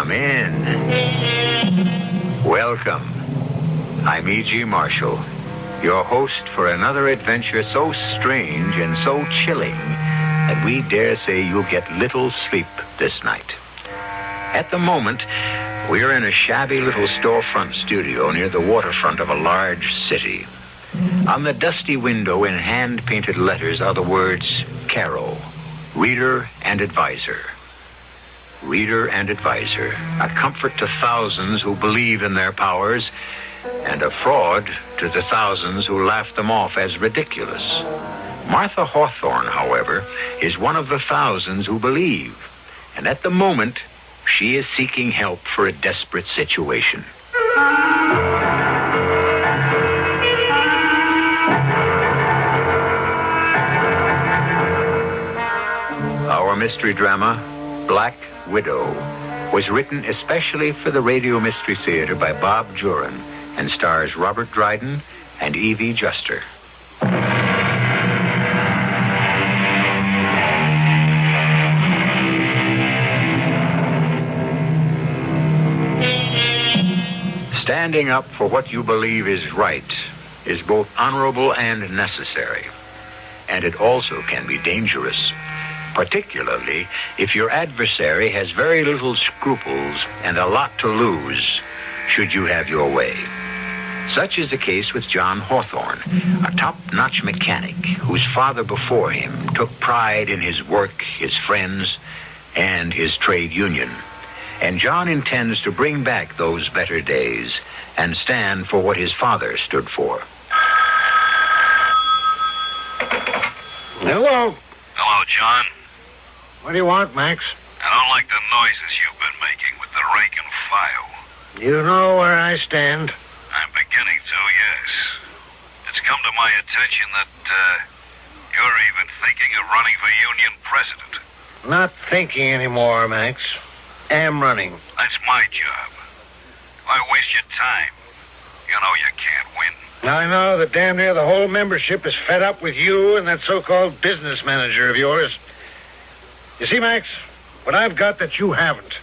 Come in. Welcome. I'm E.G. Marshall, your host for another adventure so strange and so chilling that we dare say you'll get little sleep this night. At the moment, we're in a shabby little storefront studio near the waterfront of a large city. On the dusty window in hand-painted letters are the words Caro, Reader and Advisor. Reader and Advisor, a comfort to thousands who believe in their powers, and a fraud to the thousands who laugh them off as ridiculous. Martha Hawthorne, however, is one of the thousands who believe, and at the moment, she is seeking help for a desperate situation. Our mystery drama, Black Widow, was written especially for the Radio Mystery Theater by Bob Jurin and stars Robert Dryden and Evie Juster. Standing up for what you believe is right is both honorable and necessary, and it also can be dangerous, particularly if your adversary has very little scruples and a lot to lose should you have your way. Such is the case with John Hawthorne, a top-notch mechanic whose father before him took pride in his work, his friends, and his trade union. And John intends to bring back those better days and stand for what his father stood for. Hello. Hello, John. What do you want, Max? I don't like the noises you've been making with the rank and file. You know where I stand. I'm beginning to, yes. It's come to my attention that, you're even thinking of running for union president. Not thinking anymore, Max. Am running. That's my job. Why waste your time? You know you can't win. I know that damn near the whole membership is fed up with you and that so-called business manager of yours. You see, Max, what I've got that you haven't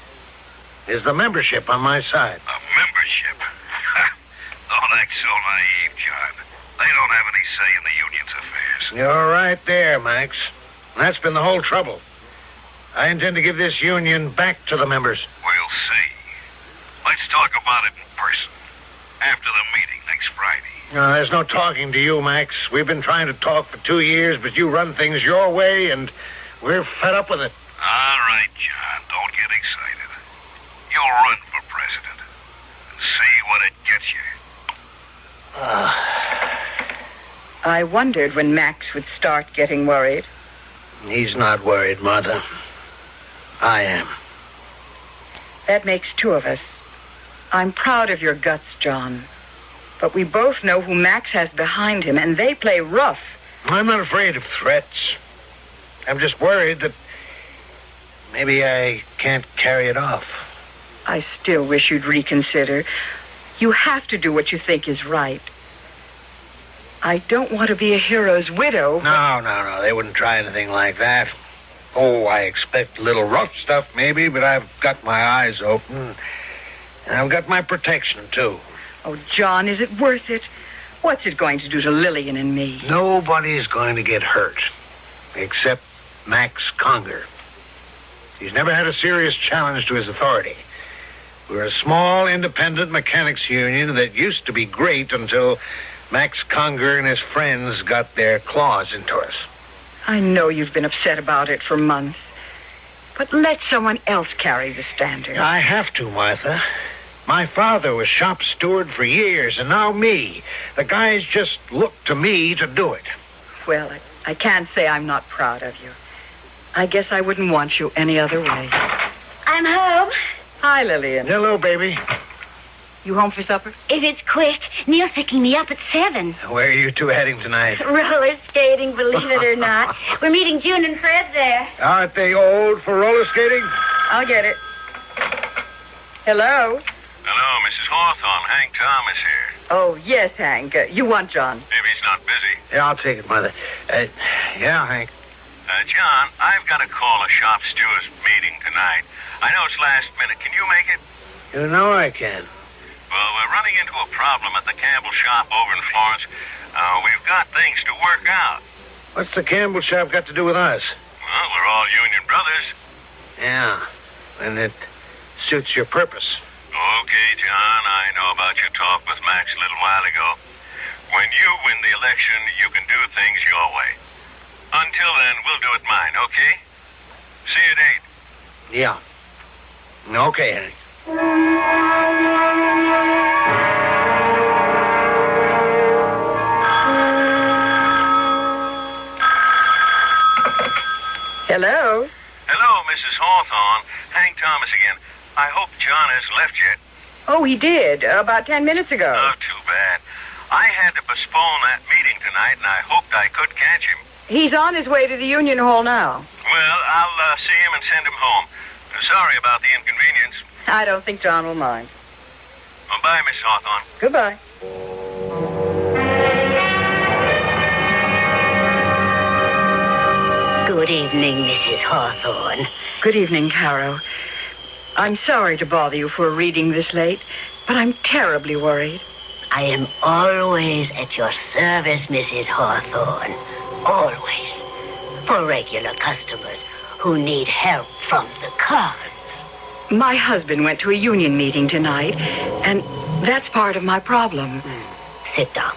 is the membership on my side. A membership? Don't act so naive, John. They don't have any say in the union's affairs. You're right there, Max. That's been the whole trouble. I intend to give this union back to the members. We'll see. Let's talk about it in person. After the meeting next Friday. No, there's no talking to you, Max. We've been trying to talk for 2 years, but you run things your way, and we're fed up with it. All right, John. Don't get excited. You'll run for president and see what it gets you. I wondered when Max would start getting worried. He's not worried, Martha. I am. That makes two of us. I'm proud of your guts, John. But we both know who Max has behind him, and they play rough. I'm not afraid of threats. I'm just worried that maybe I can't carry it off. I still wish you'd reconsider. You have to do what you think is right. I don't want to be a hero's widow. No. They wouldn't try anything like that. Oh, I expect a little rough stuff, maybe, but I've got my eyes open. And I've got my protection, too. Oh, John, is it worth it? What's it going to do to Lillian and me? Nobody's going to get hurt, except Max Conger. He's never had a serious challenge to his authority. We're a small, independent mechanics union that used to be great until Max Conger and his friends got their claws into us. I know you've been upset about it for months. But let someone else carry the standard. I have to, Martha. My father was shop steward for years, and now me. The guys just look to me to do it. Well, I can't say I'm not proud of you. I guess I wouldn't want you any other way. I'm home. Hi, Lillian. Hello, baby. You home for supper? If it's quick, Neil's picking me up at 7. Where are you two heading tonight? Roller skating, believe it or not. We're meeting June and Fred there. Aren't they old for roller skating? I'll get it. Hello? Hello, Mrs. Hawthorne. Hank Thomas here. Oh, yes, Hank. You want John? If he's not busy. Yeah, I'll take it, Mother. Yeah, Hank. John, I've got to call a shop stewards meeting tonight. I know it's last minute. Can you make it? You know I can. Well, we're running into a problem at the Campbell shop over in Florence. We've got things to work out. What's the Campbell shop got to do with us? Well, we're all union brothers. Yeah, and it suits your purpose. Okay, John, I know about your talk with Max a little while ago. When you win the election, you can do things your way. Until then, we'll do it mine, okay? See you at 8. Yeah. Okay, Henry. Hello? Hello, Mrs. Hawthorne. Hank Thomas again. I hope John hasn't left yet. Oh, he did. About 10 minutes ago. Oh, too bad. I had to postpone that meeting tonight, and I hoped I could catch him. He's on his way to the Union Hall now. Well, I'll see him and send him home. Sorry about the inconvenience. I don't think John will mind. Well, bye, Miss Hawthorne. Goodbye. Good evening, Mrs. Hawthorne. Good evening, Caro. I'm sorry to bother you for reading this late, but I'm terribly worried. I am always at your service, Mrs. Hawthorne. Always. For regular customers who need help from the cards. My husband went to a union meeting tonight, and that's part of my problem. Sit down.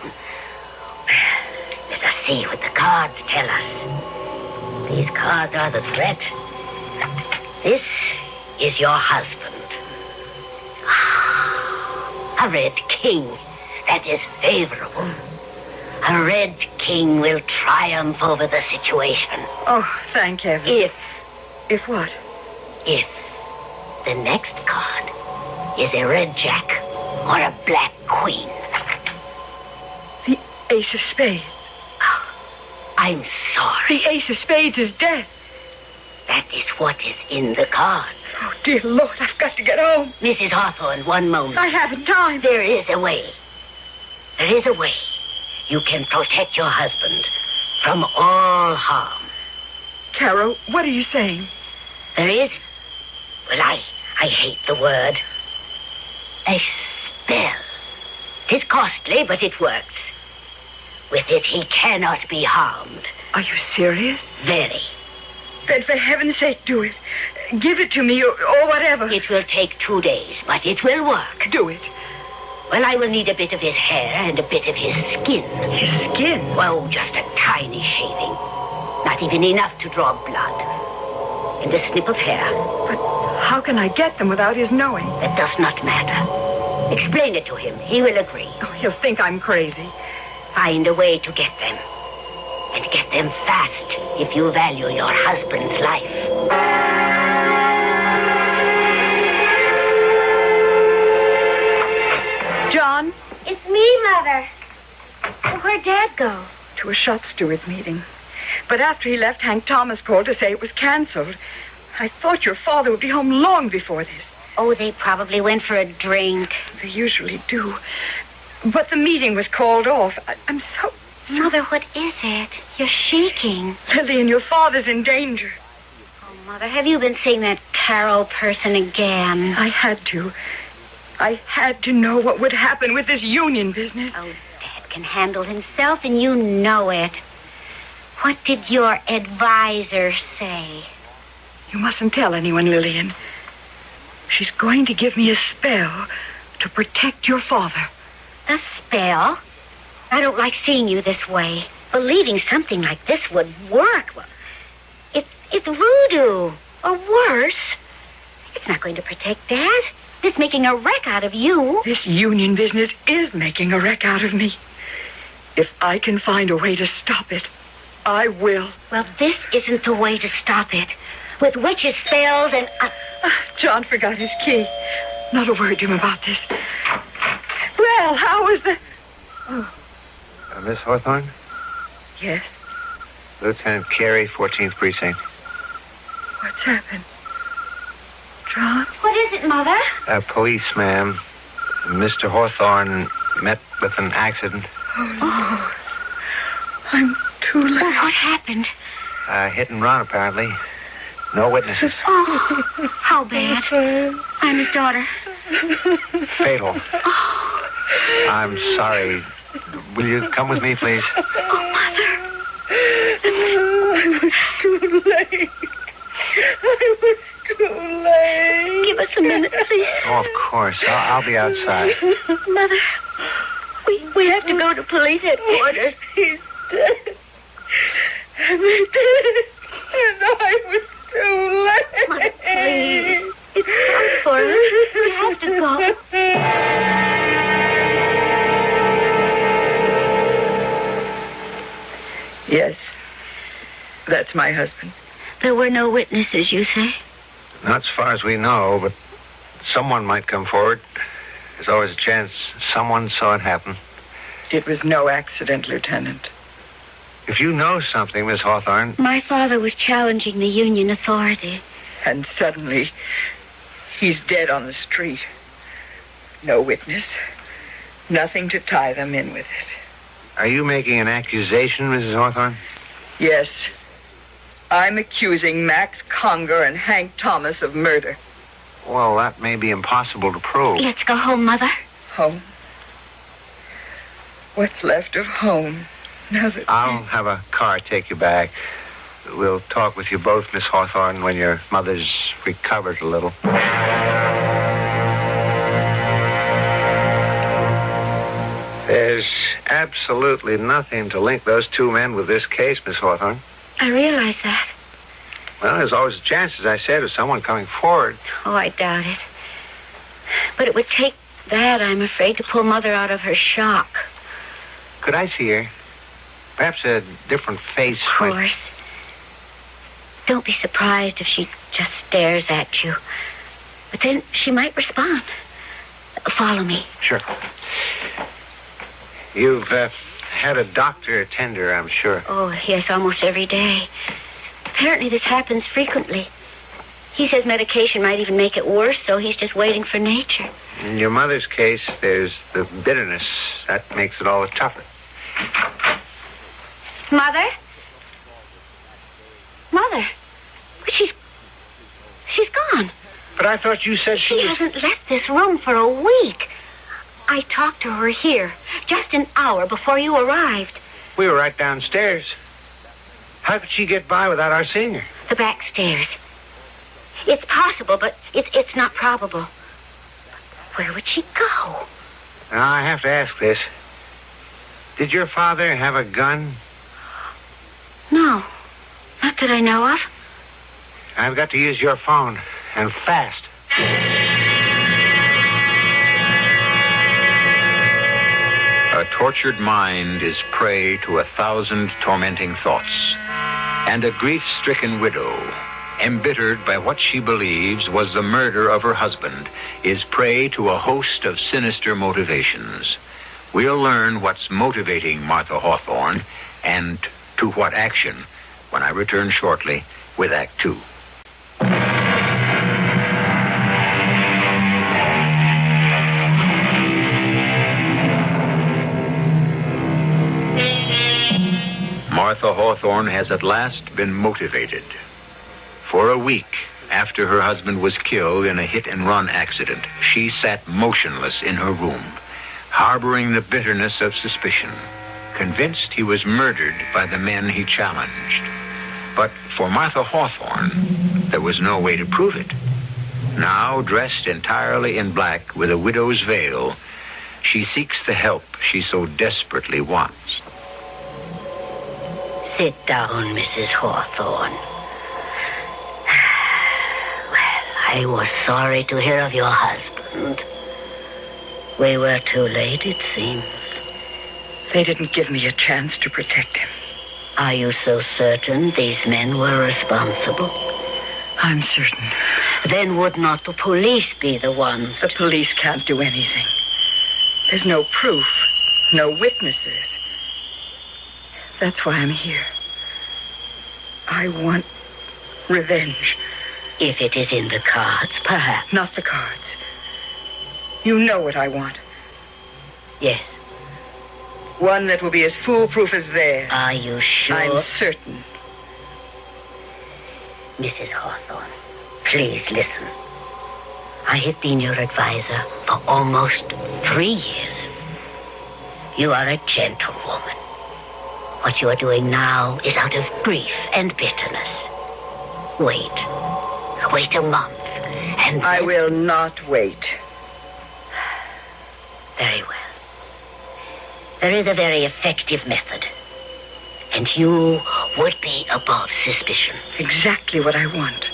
Let us see what the cards tell us. These cards are the threat. This is your husband. A red king. That is favorable. A red king will triumph over the situation. Oh, thank heaven. If what? If the next card is a red jack or a black queen. The ace of spades. I'm sorry. The ace of spades is dead. That is what is in the cards. Oh, dear Lord, I've got to get home. Mrs. Hawthorne, one moment. I haven't time. There is a way. There is a way. You can protect your husband from all harm. Caro, what are you saying? There is, well, I hate the word, a spell. It is costly, but it works. With it, he cannot be harmed. Are you serious? Very. Then for heaven's sake, do it. Give it to me or whatever. It will take 2 days, but it will work. Do it. Well, I will need a bit of his hair and a bit of his skin. His skin? Oh, just a tiny shaving. Not even enough to draw blood. And a snip of hair. But how can I get them without his knowing? That does not matter. Explain it to him. He will agree. Oh, he'll think I'm crazy. Find a way to get them. And get them fast if you value your husband's life. John? It's me, Mother. Where'd Dad go? To a shop steward meeting. But after he left, Hank Thomas called to say it was canceled. I thought your father would be home long before this. Oh, they probably went for a drink. They usually do. But the meeting was called off. I'm so... Mother, what is it? You're shaking. Lillian, your father's in danger. Oh, Mother, have you been seeing that Carol person again? I had to. I had to know what would happen with this union business. Oh, Dad can handle himself, and you know it. What did your advisor say? You mustn't tell anyone, Lillian. She's going to give me a spell to protect your father. A spell? I don't like seeing you this way. Believing something like this would work. Well, it's voodoo. Or worse. It's not going to protect Dad. It's making a wreck out of you. This union business is making a wreck out of me. If I can find a way to stop it, I will. Well, this isn't the way to stop it. With witches' spells and... John forgot his key. Not a word to him about this. Well, how was the... Oh. Miss Hawthorne? Yes? Lieutenant Carey, 14th Precinct. What's happened? John? What is it, Mother? Police, ma'am. Mr. Hawthorne met with an accident. Oh, no. I'm too late. Well, what happened? Hit and run, apparently. No witnesses. Oh, how bad? I'm his daughter. Fatal. I'm sorry. Will you come with me, please? Oh, Mother. I was too late. I was too late. Give us a minute, please. Oh, of course. I'll be outside. Mother, we have to go to police headquarters. He's dead. He's dead. And I was too late. Mother, please. It's time for us. We have to go. Yes. That's my husband. There were no witnesses, you say? Not as far as we know, but someone might come forward. There's always a chance someone saw it happen. It was no accident, Lieutenant. If you know something, Miss Hawthorne... My father was challenging the Union authority. And suddenly, he's dead on the street. No witness. Nothing to tie them in with it. Are you making an accusation, Mrs. Hawthorne? Yes. I'm accusing Max Conger and Hank Thomas of murder. Well, that may be impossible to prove. Let's go home, Mother. Home? What's left of home? Now that I'll have a car take you back. We'll talk with you both, Miss Hawthorne, when your mother's recovered a little. There's absolutely nothing to link those two men with this case, Miss Hawthorne. I realize that. Well, there's always a chance, as I said, of someone coming forward. Oh, I doubt it. But it would take that, I'm afraid, to pull Mother out of her shock. Could I see her? Perhaps a different face. Of course. Don't be surprised if she just stares at you. But then she might respond. Follow me. Sure. You've had a doctor attend her, I'm sure. Oh, yes, almost every day. Apparently this happens frequently. He says medication might even make it worse, so he's just waiting for nature. In your mother's case, there's the bitterness. That makes it all the tougher. Mother? Mother? But she's gone. But I thought you said She hasn't left this room for a week. I talked to her here just an hour before you arrived. We were right downstairs. How could she get by without our seeing her? The back stairs. It's possible, but it's not probable. Where would she go? Now, I have to ask this. Did your father have a gun? No, not that I know of. I've got to use your phone, and fast. A tortured mind is prey to 1,000 tormenting thoughts. And a grief-stricken widow, embittered by what she believes was the murder of her husband, is prey to a host of sinister motivations. We'll learn what's motivating Martha Hawthorne and to what action when I return shortly with Act 2. Martha Hawthorne has at last been motivated. For a week after her husband was killed in a hit-and-run accident, she sat motionless in her room, harboring the bitterness of suspicion, convinced he was murdered by the men he challenged. But for Martha Hawthorne, there was no way to prove it. Now, dressed entirely in black with a widow's veil, she seeks the help she so desperately wants. Sit down, Mrs. Hawthorne. Well, I was sorry to hear of your husband. We were too late, it seems. They didn't give me a chance to protect him. Are you so certain these men were responsible? I'm certain. Then would not the police be the ones? The police can't do anything. There's no proof, no witnesses. That's why I'm here. I want revenge. If it is in the cards, perhaps. Not the cards. You know what I want. Yes. One that will be as foolproof as theirs. Are you sure? I'm certain. Mrs. Hawthorne, please listen. I have been your advisor for almost 3 years. You are a gentle woman. What you are doing now is out of grief and bitterness. Wait. Wait a month, and I will not wait. Very well. There is a very effective method, and you would be above suspicion. Exactly what I want.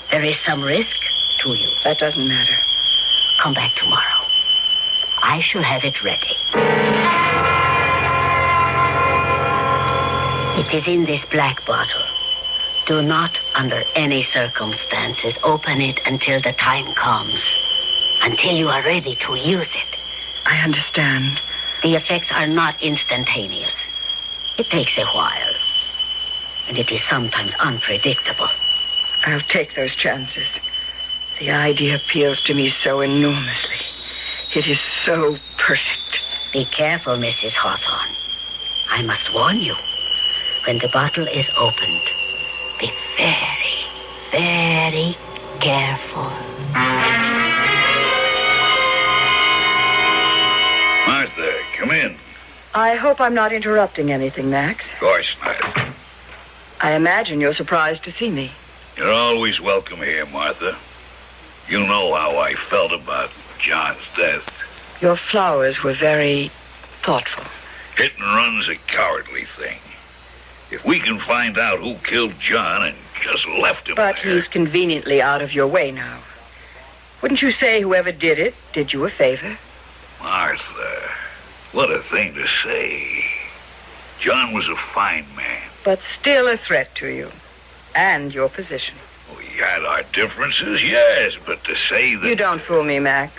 There is some risk to you. That doesn't matter. Come back tomorrow. I shall have it ready. It is in this black bottle. Do not, under any circumstances, open it until the time comes. Until you are ready to use it. I understand. The effects are not instantaneous. It takes a while. And it is sometimes unpredictable. I'll take those chances. The idea appeals to me so enormously. It is so perfect. Be careful, Mrs. Hawthorne. I must warn you. When the bottle is opened, be very, very careful. Martha, come in. I hope I'm not interrupting anything, Max. Of course not. I imagine you're surprised to see me. You're always welcome here, Martha. You know how I felt about John's death. Your flowers were very thoughtful. Hit and run's a cowardly thing. If we can find out who killed John and just left him But there... he's conveniently out of your way now. Wouldn't you say whoever did it did you a favor? Martha, what a thing to say. John was a fine man. But still a threat to you. And your position. We had our differences, yes, but to say that... You don't fool me, Max.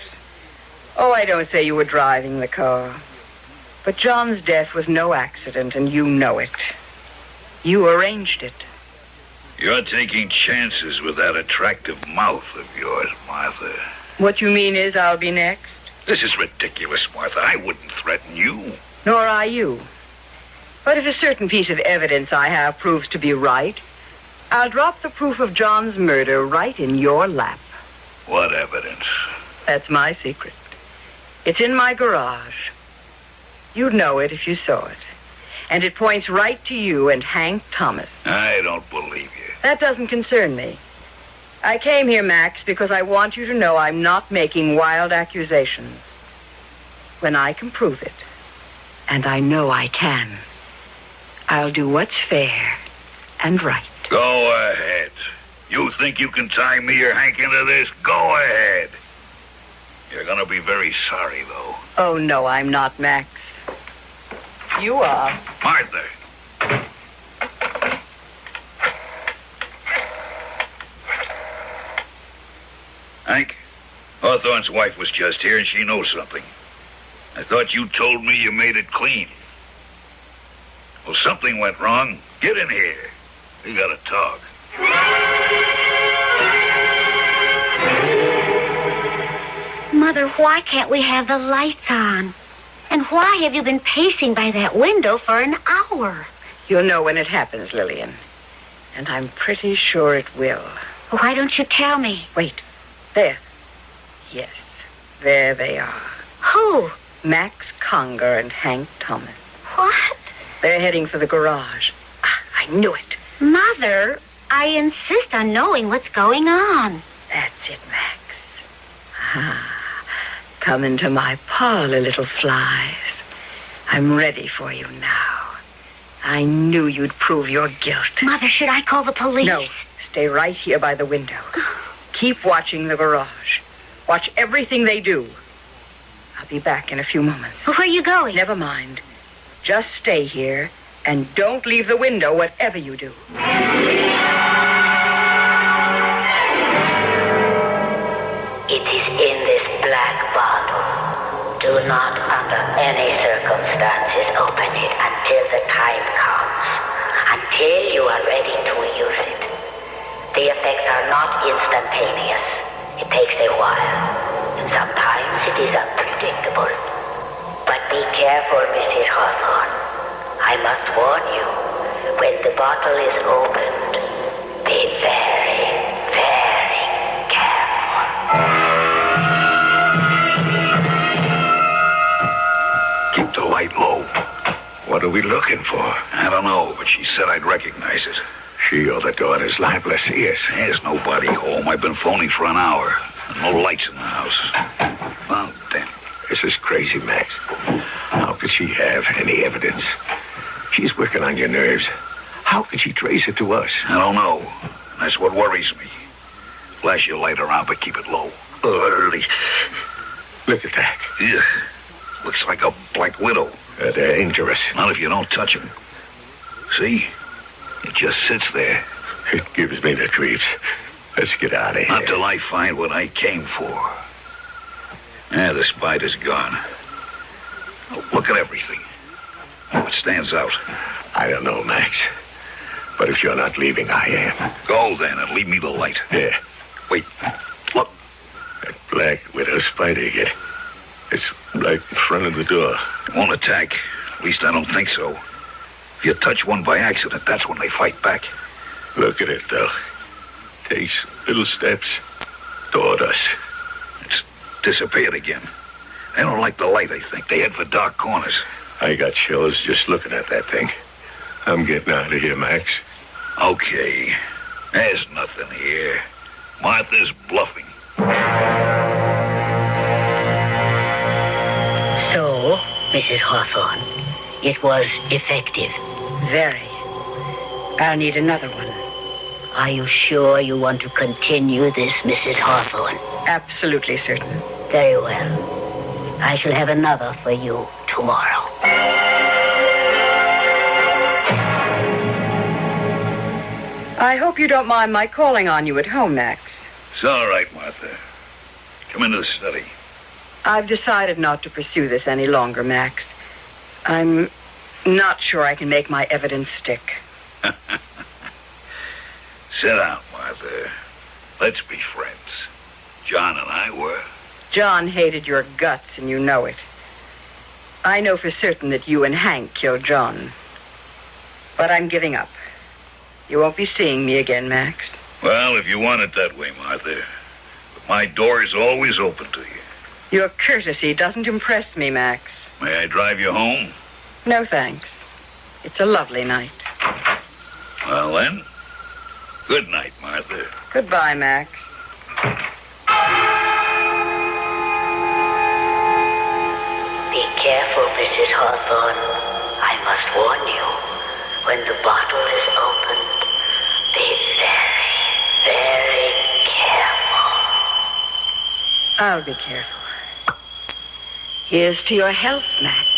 Oh, I don't say you were driving the car. But John's death was no accident, and you know it. You arranged it. You're taking chances with that attractive mouth of yours, Martha. What you mean is I'll be next? This is ridiculous, Martha. I wouldn't threaten you. Nor I you. But if a certain piece of evidence I have proves to be right, I'll drop the proof of John's murder right in your lap. What evidence? That's my secret. It's in my garage. You'd know it if you saw it. And it points right to you and Hank Thomas. I don't believe you. That doesn't concern me. I came here, Max, because I want you to know I'm not making wild accusations. When I can prove it, and I know I can, I'll do what's fair and right. Go ahead. You think you can tie me or Hank into this? Go ahead. You're gonna be very sorry, though. Oh, no, I'm not, Max. You are. Martha. Hank, Hawthorne's wife was just here and she knows something. I thought you told me you made it clean. Well, something went wrong. Get in here. We gotta talk. Mother, why can't we have the lights on? And why have you been pacing by that window for an hour? You'll know when it happens, Lillian. And I'm pretty sure it will. Why don't you tell me? Wait. There. Yes. There they are. Who? Max Conger and Hank Thomas. What? They're heading for the garage. Ah, I knew it. Mother, I insist on knowing what's going on. That's it, Max. Ah. Come into my parlor, little flies. I'm ready for you now. I knew you'd prove your guilt. Mother, should I call the police? No. Stay right here by the window. Keep watching the garage. Watch everything they do. I'll be back in a few moments. Where are you going? Never mind. Just stay here and don't leave the window whatever you do. It is in this black bottle. Do not, under any circumstances, open it until the time comes. Until you are ready to use it. The effects are not instantaneous. It takes a while. Sometimes it is unpredictable. But be careful, Mrs. Hawthorne. I must warn you, when the bottle is opened, be very, very careful. What are we looking for? I don't know, but she said I'd recognize it. She or the daughter's liable to see us. There's nobody home. I've been phoning for an hour. No lights in the house. Well, damn. This is crazy, Max. How could she have any evidence? She's working on your nerves. How could she trace it to us? I don't know. That's what worries me. Flash your light around, but keep it low. Early. Look at that. Yeah. Looks like a black widow. They're dangerous. Not if you don't touch him. See? It just sits there. It gives me the creeps. Let's get out of here. Not till I find what I came for. The spider's gone. Oh, look at everything. What stands out? I don't know, Max. But if you're not leaving, I am. Go then and leave me the light. Yeah. Wait. Look. That black widow spider again. It's right in front of the door. It won't attack. At least I don't think so. If you touch one by accident, that's when they fight back. Look at it, though. Takes little steps toward us. It's disappeared again. They don't like the light, I think. They head for dark corners. I got chills just looking at that thing. I'm getting out of here, Max. Okay. There's nothing here. Martha's bluffing. So, Mrs. Hawthorne, it was effective. Very. I'll need another one. Are you sure you want to continue this, Mrs. Hawthorne? Absolutely certain. Very well. I shall have another for you tomorrow. I hope you don't mind my calling on you at home, Max. It's all right, Martha. Come into the study. I've decided not to pursue this any longer, Max. I'm not sure I can make my evidence stick. Sit down, Martha. Let's be friends. John and I were. John hated your guts, and you know it. I know for certain that you and Hank killed John. But I'm giving up. You won't be seeing me again, Max. Well, if you want it that way, Martha. But my door is always open to you. Your courtesy doesn't impress me, Max. May I drive you home? No, thanks. It's a lovely night. Well, then, good night, Martha. Goodbye, Max. Be careful, Mrs. Hawthorne. I must warn you. When the bottle is opened, be very, very careful. I'll be careful. Here's to your health, Max.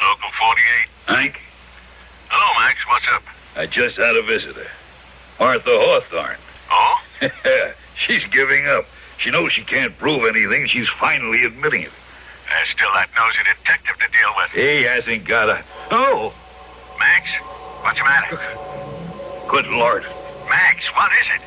Local 48. Hank, Hello, Max. What's up? I just had a visitor. Martha Hawthorne. Oh? She's giving up. She knows she can't prove anything. She's finally admitting it. There's still that nosy detective to deal with. He hasn't got a... Oh! Max, what's the matter? Good Lord. Max, what is it?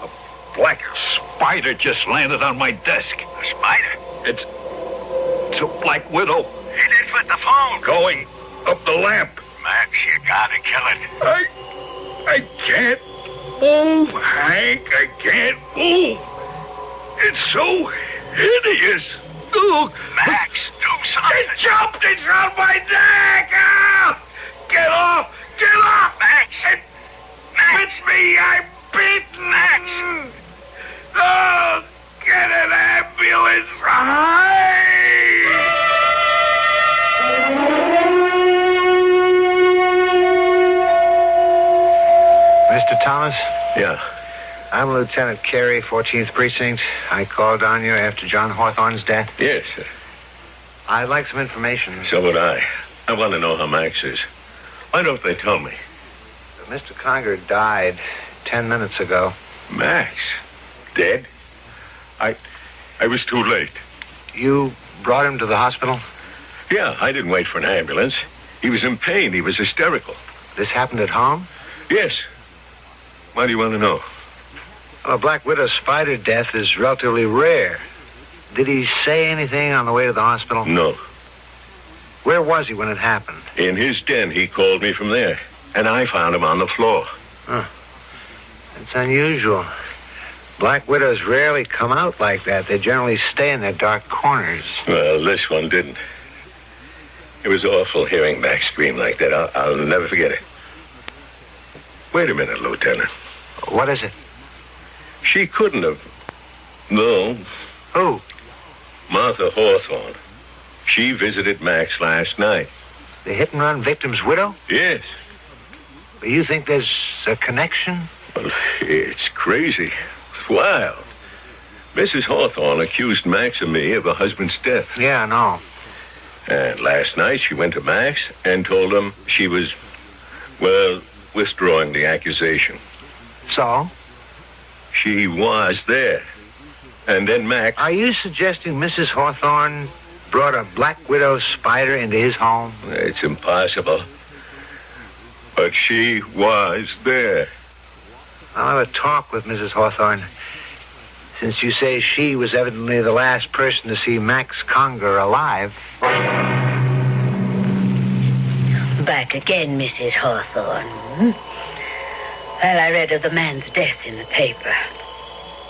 A black spider just landed on my desk. A spider? It's a black widow He did with the phone. going up the lamp. Max, you gotta kill it. I can't move, Hank. I can't move. It's so hideous. Oh, Max, do something. it jumped. It's on my neck. Ah! Get off. Get off. Max. It Max. bit me. I'm bitten. Max. Oh, get an ambulance. Hi. Mr. Thomas, Yeah. I'm Lieutenant Carey, 14th Precinct. I called on you after John Hawthorne's death. Yes, sir. I'd like some information. So would I. I want to know how Max is. Why don't they tell me? Mr. Conger died 10 minutes ago. Max? Dead? I was too late. You brought him to the hospital? Yeah, I didn't wait for an ambulance. He was in pain. He was hysterical. This happened at home? Yes. Why do you want to know? Well, a black widow spider death is relatively rare. Did he say anything on the way to the hospital? No. Where was he when it happened? In his den, he called me from there. And I found him on the floor. It's unusual. Black widows rarely come out like that. They generally stay in their dark corners. Well, this one didn't. It was awful hearing Max scream like that. I'll never forget it. Wait a minute, Lieutenant. What is it? She couldn't have... No. Who? Martha Hawthorne. She visited Max last night. The hit-and-run victim's widow? Yes. But you think there's a connection? Well, it's crazy. It's wild. Mrs. Hawthorne accused Max and me of her husband's death. Yeah, I know. And last night she went to Max and told him she was, well, withdrawing the accusation. So? She was there. And then Max... Are you suggesting Mrs. Hawthorne brought a Black Widow spider into his home? It's impossible. But she was there. I'll have a talk with Mrs. Hawthorne. Since you say she was evidently the last person to see Max Conger alive. Back again, Mrs. Hawthorne. Well, I read of the man's death in the paper.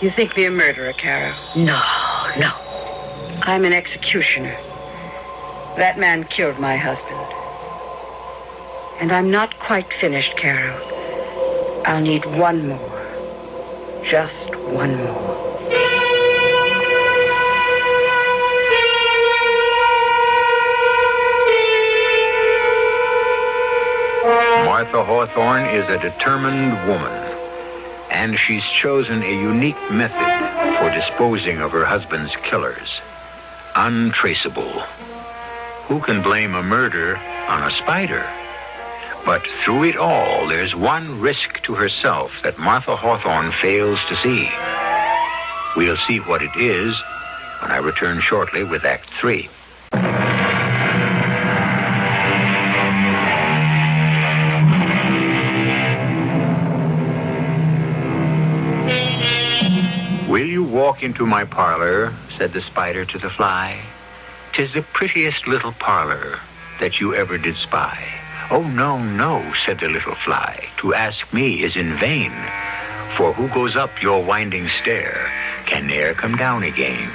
You think me a murderer, Carol? No. I'm an executioner. That man killed my husband. And I'm not quite finished, Carol. I'll need one more. Just one more. Martha Hawthorne is a determined woman, and she's chosen a unique method for disposing of her husband's killers. Untraceable. Who can blame a murder on a spider? But through it all, there's one risk to herself that Martha Hawthorne fails to see. We'll see what it is when I return shortly with Act 3. Will you walk into my parlor, said the spider to the fly. 'Tis the prettiest little parlor that you ever did spy. Oh, no, no, said the little fly, to ask me is in vain, for who goes up your winding stair can ne'er come down again.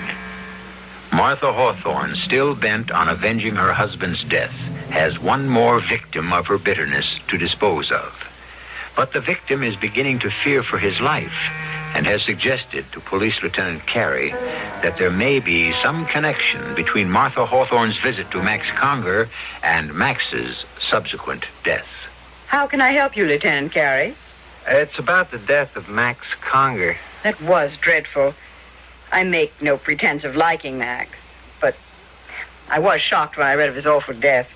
Martha Hawthorne, still bent on avenging her husband's death, has one more victim of her bitterness to dispose of. But the victim is beginning to fear for his life and has suggested to Police Lieutenant Carey that there may be some connection between Martha Hawthorne's visit to Max Conger and Max's subsequent death. How can I help you, Lieutenant Carey? It's about the death of Max Conger. That was dreadful. I make no pretense of liking Max, but I was shocked when I read of his awful death.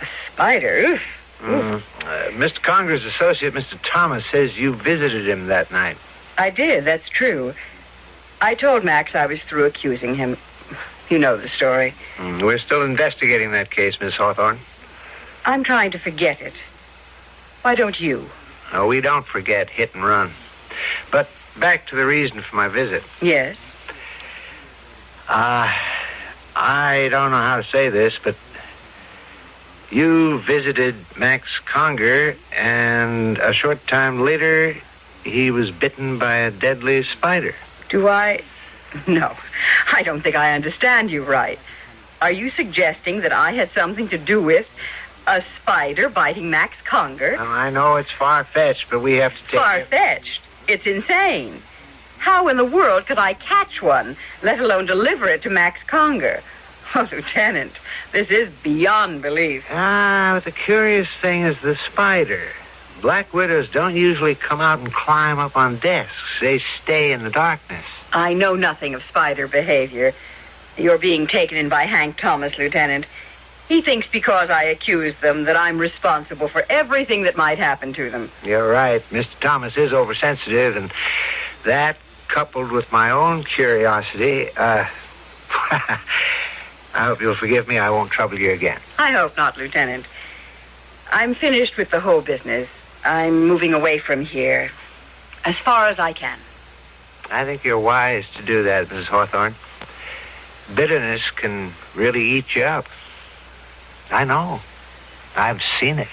A spider? Oof. Mr. Conger's associate, Mr. Thomas, says you visited him that night. I did, that's true. I told Max I was through accusing him. You know the story. We're still investigating that case, Miss Hawthorne. I'm trying to forget it. Why don't you? No, we don't forget hit and run. But back to the reason for my visit. Yes? I don't know how to say this, but you visited Max Conger, and a short time later, he was bitten by a deadly spider. Do I? No, I don't think I understand you right. Are you suggesting that I had something to do with a spider biting Max Conger? Well, I know it's far-fetched, but we have to take... Far-fetched? It's insane. How in the world could I catch one, let alone deliver it to Max Conger? Oh, Lieutenant, this is beyond belief. But the curious thing is the spider. Black widows don't usually come out and climb up on desks. They stay in the darkness. I know nothing of spider behavior. You're being taken in by Hank Thomas, Lieutenant. He thinks because I accuse them that I'm responsible for everything that might happen to them. You're right. Mr. Thomas is oversensitive, and that, coupled with my own curiosity, I hope you'll forgive me. I won't trouble you again. I hope not, Lieutenant. I'm finished with the whole business. I'm moving away from here as far as I can. I think you're wise to do that, Mrs. Hawthorne. Bitterness can really eat you up. I know. I've seen it.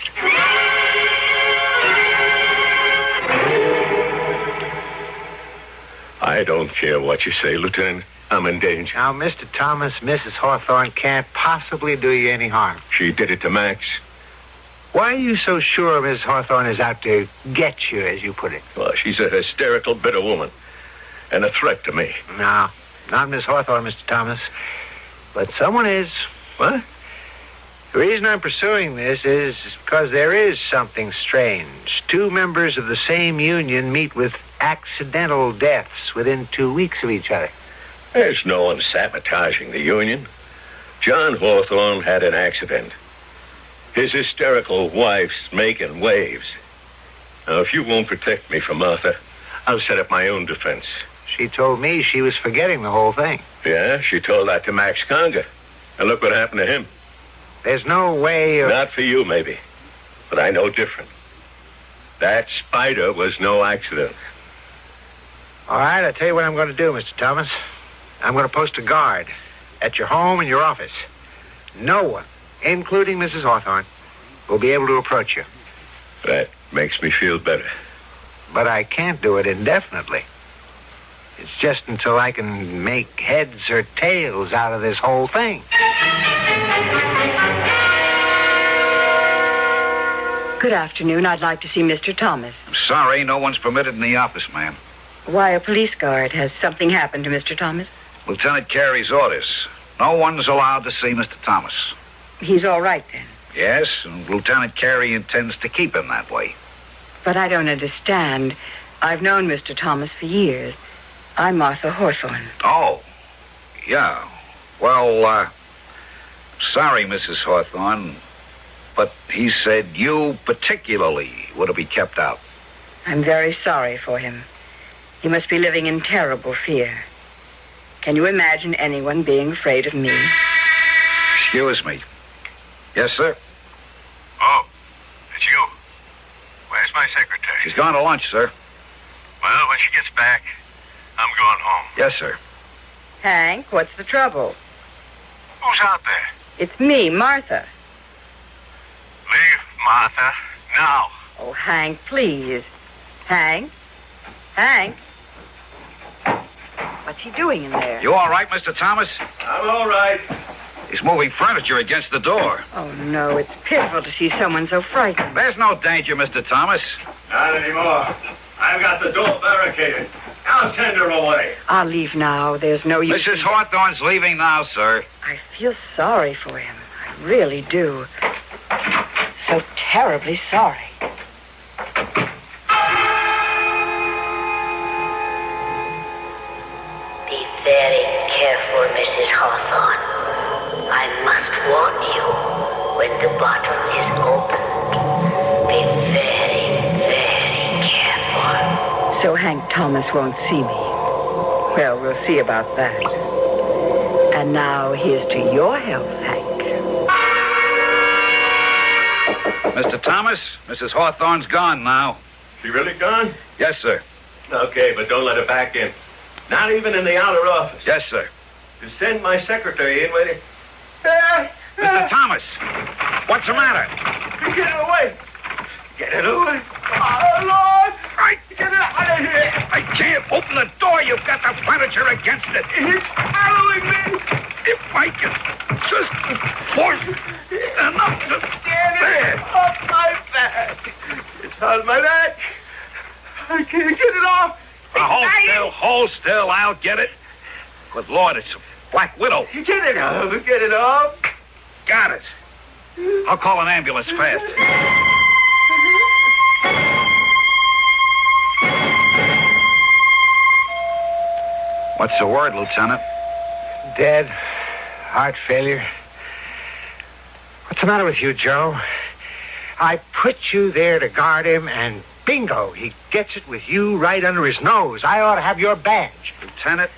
I don't care what you say, Lieutenant. I'm in danger. Now, Mr. Thomas, Mrs. Hawthorne can't possibly do you any harm. She did it to Max. Why are you so sure Mrs. Hawthorne is out to get you, as you put it? Well, she's a hysterical, bitter woman. And a threat to me. No, not Miss Hawthorne, Mr. Thomas. But someone is. What? The reason I'm pursuing this is because there is something strange. 2 members of the same union meet with accidental deaths within 2 weeks of each other. There's no one sabotaging the union. John Hawthorne had an accident. His hysterical wife's making waves. Now, if you won't protect me from Martha, I'll set up my own defense. She told me she was forgetting the whole thing. Yeah, she told that to Max Conger. And look what happened to him. There's no way of... Not for you, maybe. But I know different. That spider was no accident. All right, I'll tell you what I'm going to do, Mr. Thomas. I'm going to post a guard at your home and your office. No one, including Mrs. Hawthorne, will be able to approach you. That makes me feel better. But I can't do it indefinitely. It's just until I can make heads or tails out of this whole thing. Good afternoon. I'd like to see Mr. Thomas. I'm sorry, no one's permitted in the office, ma'am. Why, a police guard. Has something happened to Mr. Thomas? Lieutenant Carey's orders. No one's allowed to see Mr. Thomas. He's all right, then. Yes, and Lieutenant Carey intends to keep him that way. But I don't understand. I've known Mr. Thomas for years. I'm Martha Hawthorne. Oh, yeah. Well, sorry, Mrs. Hawthorne, but he said you particularly were to be kept out. I'm very sorry for him. He must be living in terrible fear. Can you imagine anyone being afraid of me? Excuse me. Yes, sir? Oh, it's you. Where's my secretary? She's gone to lunch, sir. Well, when she gets back, I'm going home. Yes, sir. Hank, what's the trouble? Who's out there? It's me, Martha. Leave, Martha, now. Oh, Hank, please. Hank? Hank? What's he doing in there? You all right, Mr. Thomas? I'm all right. He's moving furniture against the door. Oh, no, it's pitiful to see someone so frightened. There's no danger, Mr. Thomas. Not anymore. I've got the door barricaded. I'll send her away. I'll leave now. There's no use. Mrs. Hawthorne's leaving now, sir. I feel sorry for him. I really do. So terribly sorry. Be very careful, Mrs. Hawthorne. I must warn you, when the bottle is opened, be very, very careful. So Hank Thomas won't see me. Well, we'll see about that. And now here's to your health, Hank. Mr. Thomas, Mrs. Hawthorne's gone now. She really gone? Yes, sir. Okay, but don't let her back in. Not even in the outer office. Yes, sir. To send my secretary in with it. Mr. Thomas, what's the matter? Get it away. Get it away. Oh, Lord. Right. Get it out of here. I can't open the door. You've got the furniture against it. He's following me. If I could just force enough to... Get it off my back. It's on my back. I can't get it off. Hold still. I'll get it. Good Lord, it's a Black Widow. Get it off. Get it off. Got it. I'll call an ambulance fast. What's the word, Lieutenant? Dead. Heart failure. What's the matter with you, Joe? I put you there to guard him, and bingo, he gets it with you right under his nose. I ought to have your badge. Lieutenant,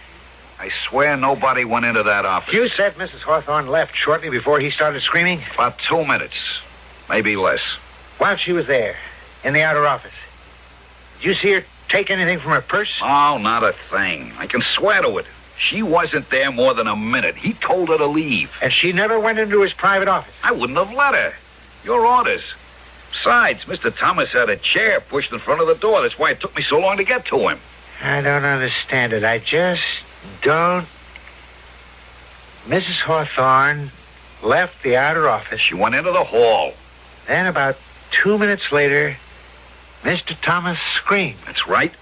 I swear nobody went into that office. You said Mrs. Hawthorne left shortly before he started screaming? About 2 minutes. Maybe less. While she was there, in the outer office, did you see her take anything from her purse? Oh, not a thing. I can swear to it. She wasn't there more than a minute. He told her to leave. And she never went into his private office? I wouldn't have let her. Your orders. Besides, Mr. Thomas had a chair pushed in front of the door. That's why it took me so long to get to him. I don't understand it. I just don't. Mrs. Hawthorne left the outer office. She went into the hall. Then about 2 minutes later, Mr. Thomas screamed. That's right.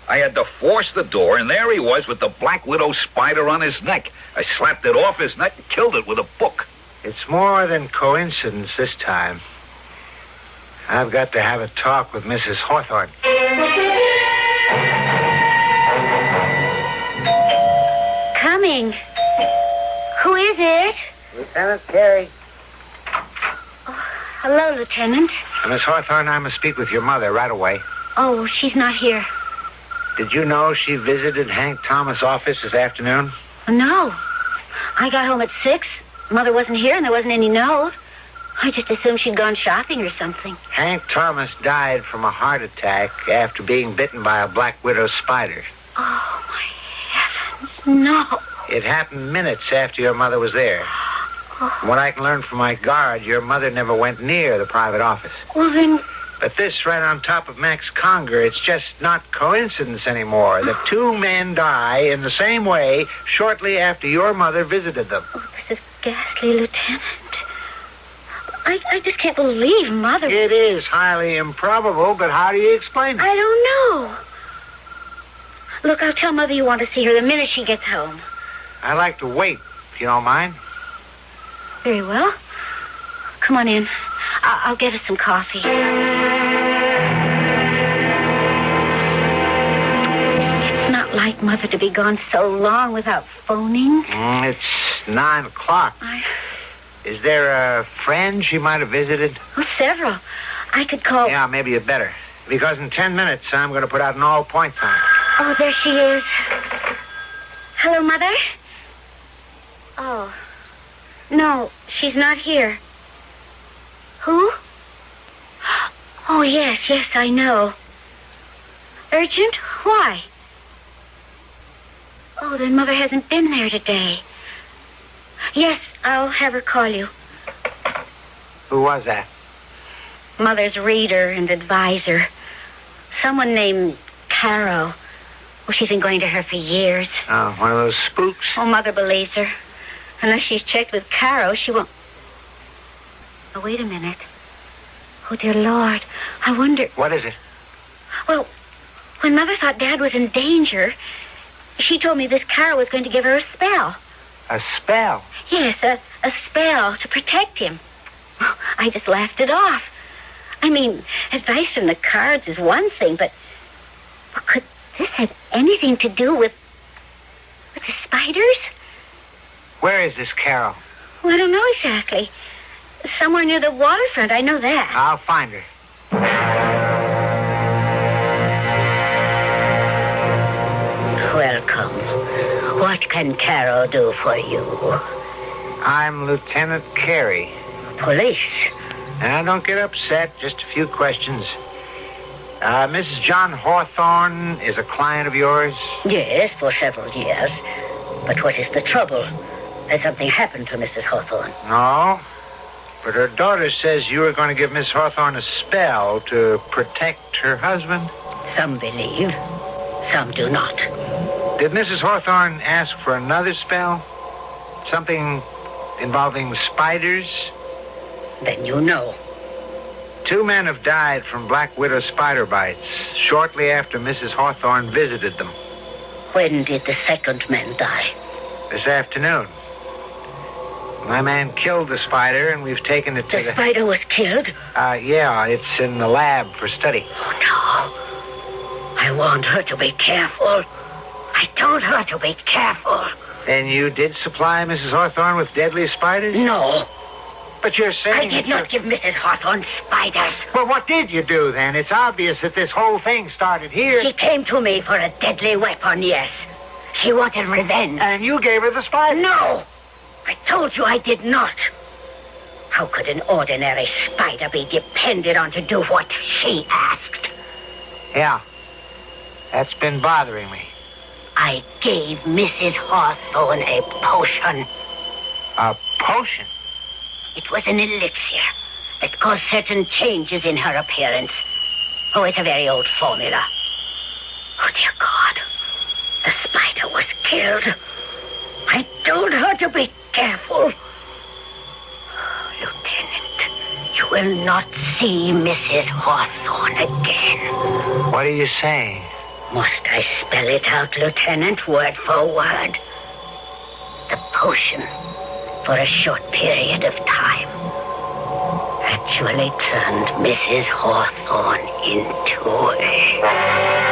I had to force the door, and there he was with the Black Widow spider on his neck. I slapped it off his neck and killed it with a book. It's more than coincidence this time. I've got to have a talk with Mrs. Hawthorne. Coming. Who is it? Lieutenant Carey. Oh, hello, Lieutenant. Miss Hawthorne, I must speak with your mother right away. Oh, she's not here. Did you know she visited Hank Thomas' office this afternoon? No. I got home at 6. Mother wasn't here and there wasn't any note. I just assumed she'd gone shopping or something. Hank Thomas died from a heart attack after being bitten by a black widow spider. Oh, my heavens, no. It happened minutes after your mother was there. From what I can learn from my guard, your mother never went near the private office. Well, then... But this right on top of Max Conger, it's just not coincidence anymore that 2 men die in the same way shortly after your mother visited them. Oh, this is ghastly, Lieutenant. I just can't believe Mother... It is highly improbable, but how do you explain it? I don't know. Look, I'll tell Mother you want to see her the minute she gets home. I'd like to wait, if you don't mind. Very well. Come on in. I'll get us some coffee. It's not like Mother to be gone so long without phoning. It's 9 o'clock. Is there a friend she might have visited? Oh, several. I could call... Yeah, maybe you better. Because in 10 minutes, I'm going to put out an all-point sign. Oh, there she is. Hello, Mother? Oh. No, she's not here. Who? Oh, yes, I know. Urgent? Why? Oh, then Mother hasn't been there today. Yes, I'll have her call you. Who was that? Mother's reader and advisor. Someone named Caro. Oh, she's been going to her for years. Oh, one of those spooks? Oh, Mother believes her. Unless she's checked with Caro, she won't... Oh, wait a minute. Oh, dear Lord. I wonder... What is it? Well, when Mother thought Dad was in danger, she told me this Caro was going to give her a spell. A spell? Yes, a spell to protect him. Oh, I just laughed it off. I mean, advice from the cards is one thing, but could this have anything to do with the spiders? Where is this Carol? Well, I don't know exactly. Somewhere near the waterfront, I know that. I'll find her. Welcome. What can Carol do for you? I'm Lieutenant Carey. Police? Now, don't get upset. Just a few questions. Mrs. John Hawthorne is a client of yours? Yes, for several years. But what is the trouble? Has something happened to Mrs. Hawthorne? No. But her daughter says you were going to give Miss Hawthorne a spell to protect her husband. Some believe. Some do not. Did Mrs. Hawthorne ask for another spell? Something involving spiders? Then you know. 2 men have died from black widow spider bites shortly after Mrs. Hawthorne visited them. When did the second man die? This afternoon. My man killed the spider, and we've taken it to The spider was killed? Yeah, it's in the lab for study. Oh, no. I warned her to be careful. I told her to be careful. And you did supply Mrs. Hawthorne with deadly spiders? No. But you're saying... I did not give Mrs. Hawthorne spiders. Well, what did you do, then? It's obvious that this whole thing started here. She came to me for a deadly weapon, yes. She wanted revenge. And you gave her the spider? No! I told you I did not. How could an ordinary spider be depended on to do what she asked? Yeah. That's been bothering me. I gave Mrs. Hawthorne a potion. A potion? It was an elixir that caused certain changes in her appearance. Oh, it's a very old formula. Oh, dear God. The spider was killed. I told her to be careful. Lieutenant, you will not see Mrs. Hawthorne again. What are you saying? Must I spell it out, Lieutenant, word for word? The potion, for a short period of time, actually turned Mrs. Hawthorne into a...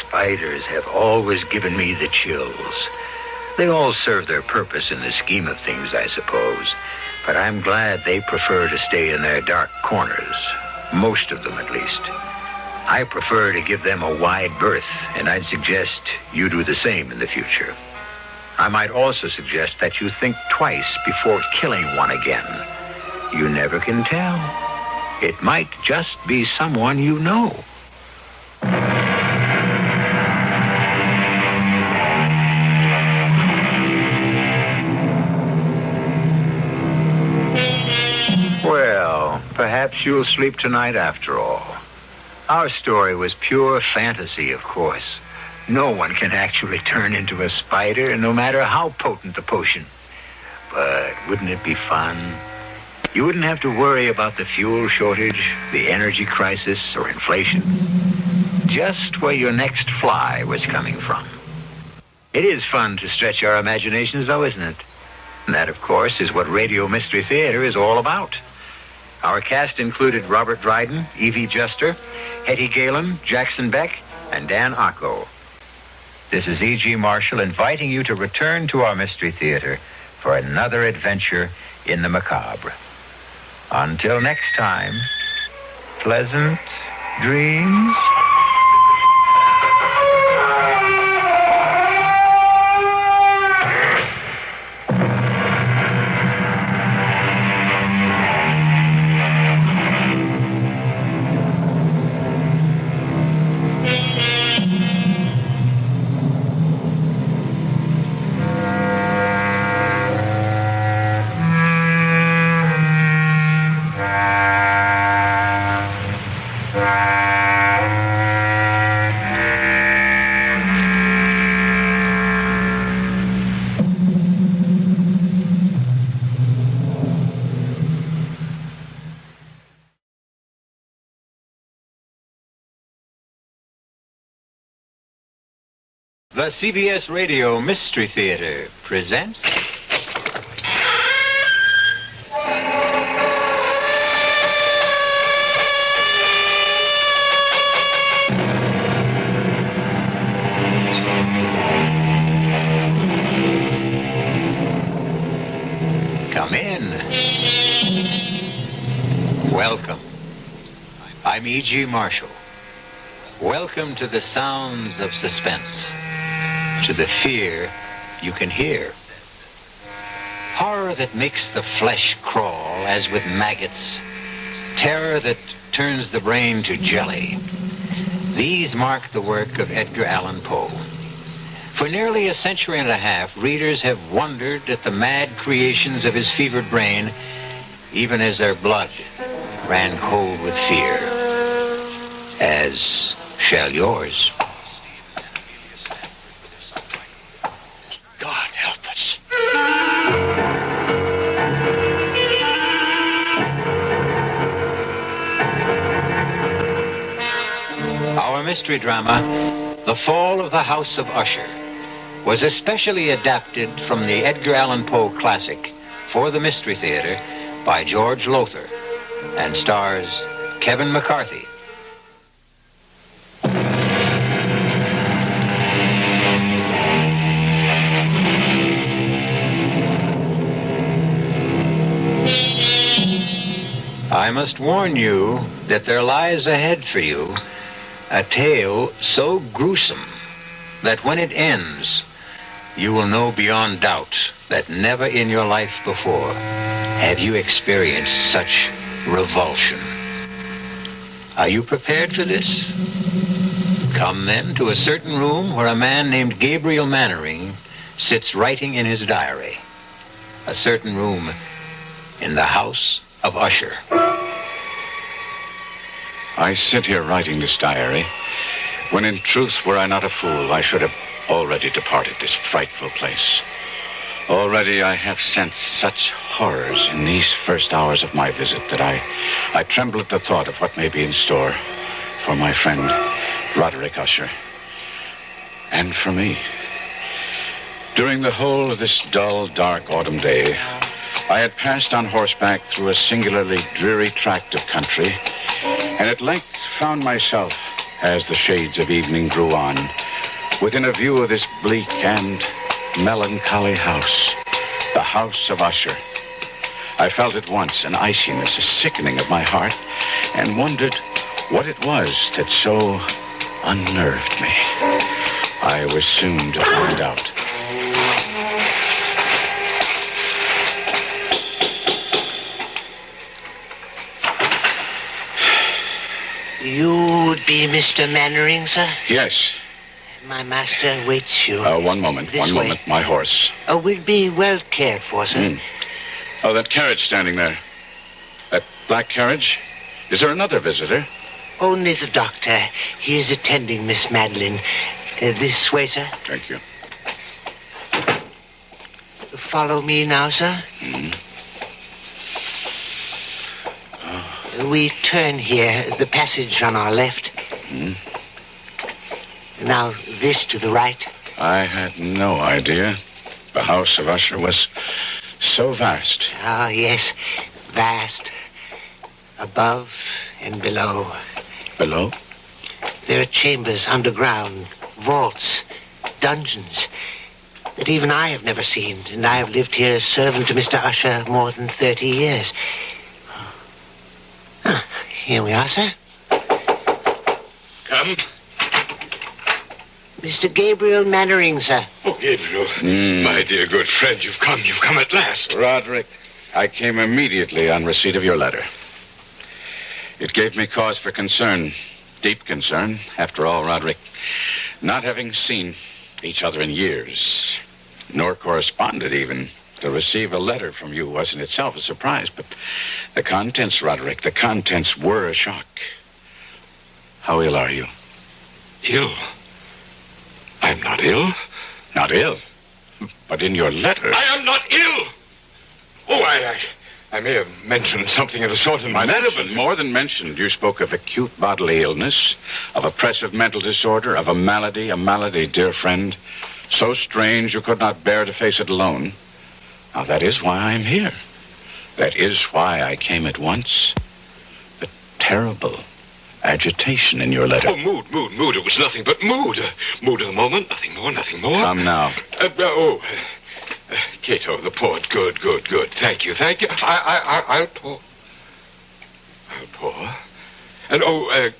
Spiders have always given me the chills. They all serve their purpose in the scheme of things, I suppose. But I'm glad they prefer to stay in their dark corners. Most of them, at least. I prefer to give them a wide berth, and I'd suggest you do the same in the future. I might also suggest that you think twice before killing one again. You never can tell. It might just be someone you know. Well, perhaps you'll sleep tonight after all. Our story was pure fantasy, of course. No one can actually turn into a spider, no matter how potent the potion. But wouldn't it be fun? You wouldn't have to worry about the fuel shortage, the energy crisis, or inflation. Just where your next fly was coming from. It is fun to stretch our imaginations, though, isn't it? And that, of course, is what Radio Mystery Theater is all about. Our cast included Robert Dryden, Evie Juster, Hetty Galen, Jackson Beck, and Dan Acco. This is E.G. Marshall inviting you to return to our Mystery Theater for another adventure in the macabre. Until next time, pleasant dreams. The CBS Radio Mystery Theater presents... Come in. Welcome. I'm E.G. Marshall. Welcome to the sounds of suspense. To the fear you can hear. Horror that makes the flesh crawl as with maggots. Terror that turns the brain to jelly. These mark the work of Edgar Allan Poe. For nearly a century and a half, readers have wondered at the mad creations of his fevered brain, even as their blood ran cold with fear. As shall yours. God help us. Our mystery drama, The Fall of the House of Usher, was especially adapted from the Edgar Allan Poe classic for the Mystery Theater by George Lothar and stars Kevin McCarthy. I must warn you that there lies ahead for you a tale so gruesome that when it ends, you will know beyond doubt that never in your life before have you experienced such revulsion. Are you prepared for this? Come then to a certain room where a man named Gabriel Mannering sits writing in his diary. A certain room in the house of USHER. I sit here writing this diary, when in truth, were I not a fool, I should have already departed this frightful place. Already I have sensed such horrors in these first hours of my visit that I tremble at the thought of what may be in store for my friend, Roderick Usher, and for me. During the whole of this dull, dark autumn day, I had passed on horseback through a singularly dreary tract of country, and at length found myself, as the shades of evening drew on, within a view of this bleak and melancholy house, the house of Usher. I felt at once an iciness, a sickening of my heart, and wondered what it was that so unnerved me. I was soon to find out. You would be Mr. Mannering, sir? Yes. My master waits you. One moment, my horse. Will be well cared for, sir. Oh, that carriage standing there. That black carriage? Is there another visitor? Only the doctor. He is attending Miss Madeline. This way, sir. Thank you. Follow me now, sir. We turn here, the passage on our left. Now, this to the right. I had no idea the house of Usher was so vast. Oh, yes, vast. Above and below. Below? There are chambers underground, vaults, dungeons that even I have never seen, and I have lived here as servant to Mr. Usher more than 30 years. Here we are, sir. Come. Mr. Gabriel Mannering, sir. Oh, Gabriel. My dear good friend, you've come at last. Roderick, I came immediately on receipt of your letter. It gave me cause for concern, deep concern. After all, Roderick, not having seen each other in years, nor corresponded even, to receive a letter from you was in itself a surprise. But the contents, Roderick, the contents were a shock. How ill are you? Ill? I'm not ill. Not ill? But in your letter... I am not ill! Oh, I may have mentioned something of the sort in my letter, but... More than mentioned. You spoke of acute bodily illness, of oppressive mental disorder, of a malady, dear friend, so strange you could not bear to face it alone. Now, that is why I'm here. That is why I came at once. The terrible agitation in your letter. Oh, mood. It was nothing but mood. Mood of the moment, nothing more. Come now. Cato, the port. Good. Thank you. I'll pour. And,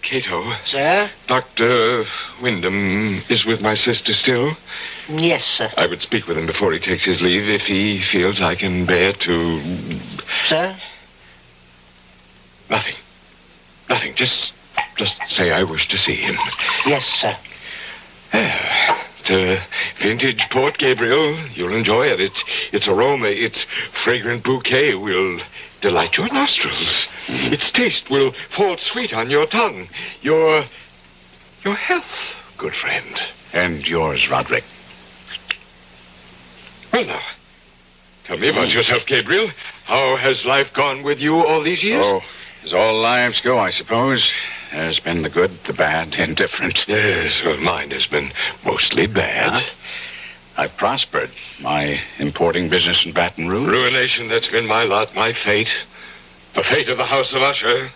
Cato. Sir? Dr. Wyndham is with my sister still? Yes, sir. I would speak with him before he takes his leave if he feels I can bear to... Sir? Nothing. Just say I wish to see him. Yes, sir. The vintage Port Gabriel. You'll enjoy it. Its aroma, its fragrant bouquet will delight your nostrils. Its taste will fall sweet on your tongue. Your health, good friend. And yours, Roderick. Well, now, tell me about yourself, Gabriel. How has life gone with you all these years? Oh, as all lives go, I suppose. There's been the good, the bad, indifferent. Yes, well, mine has been mostly bad. I've prospered. My importing business in Baton Rouge. Ruination, that's been my lot, my fate. The fate of the House of Usher.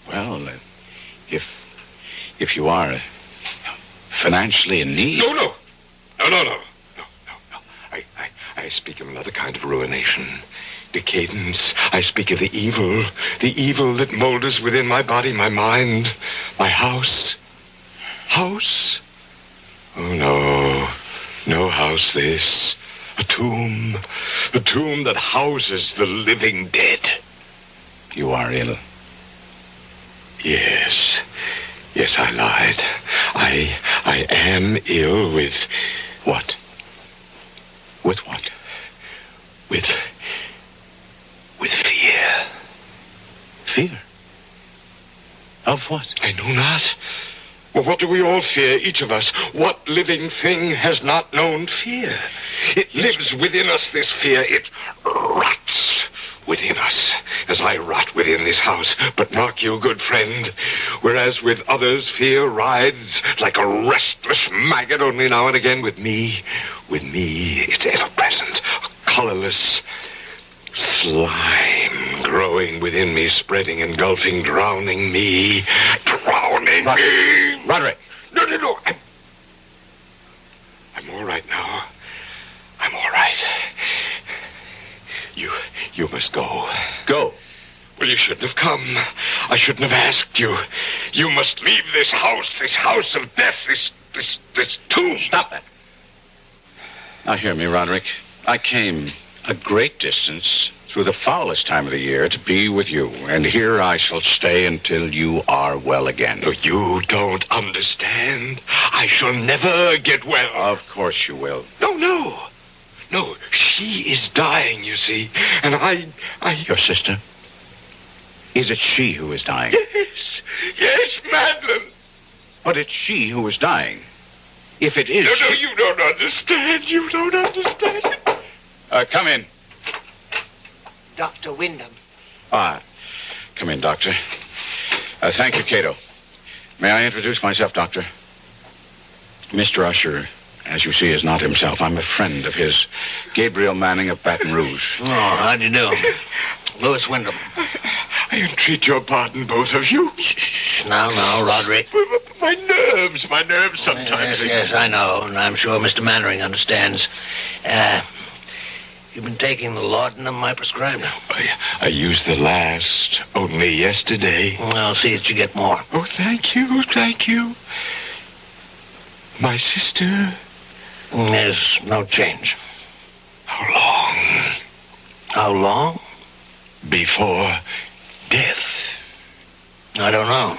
Well, if you are financially in need... No. I speak of another kind of ruination. Decadence. I speak of the evil that moulders within my body, my mind, my house. House? Oh, no house this. A tomb that houses the living dead. You are ill. Yes, I lied. I am ill with what? With what? With Fear? Of what? I know not. Well, what do we all fear, each of us? What living thing has not known fear? It lives within us, this fear. It rots within us, as I rot within this house. But mark you, good friend, whereas with others fear rides like a restless maggot, only now and again with me, it's ever present, a colorless slime growing within me, spreading, engulfing, drowning me, drowning me. Roderick! No. I'm all right now. I'm all right. You must go. Go. Well, you shouldn't have come. I shouldn't have asked you. You must leave this house of death, this tomb. Stop that. Now hear me, Roderick. I came a great distance through the foulest time of the year to be with you, and here I shall stay until you are well again. No, you don't understand. I shall never get well. Of course you will. No, she is dying, you see, and I... Your sister? Is it she who is dying? Yes, Madeline. But it's she who is dying. If it is... No, you don't understand. You don't understand. Come in. Dr. Wyndham. Come in, Doctor. Thank you, Cato. May I introduce myself, Doctor? Mr. Usher, as you see, is not himself. I'm a friend of his, Gabriel Manning of Baton Rouge. Oh, how do you do? Louis Wyndham. I entreat your pardon, both of you. Shh, now, Roderick. My nerves sometimes... Yes, I know, and I'm sure Mr. Mannering understands. You've been taking the laudanum I prescribed? I used the last only yesterday. I'll see that you get more. Oh, thank you. My sister? There's no change. How long? Before death. I don't know.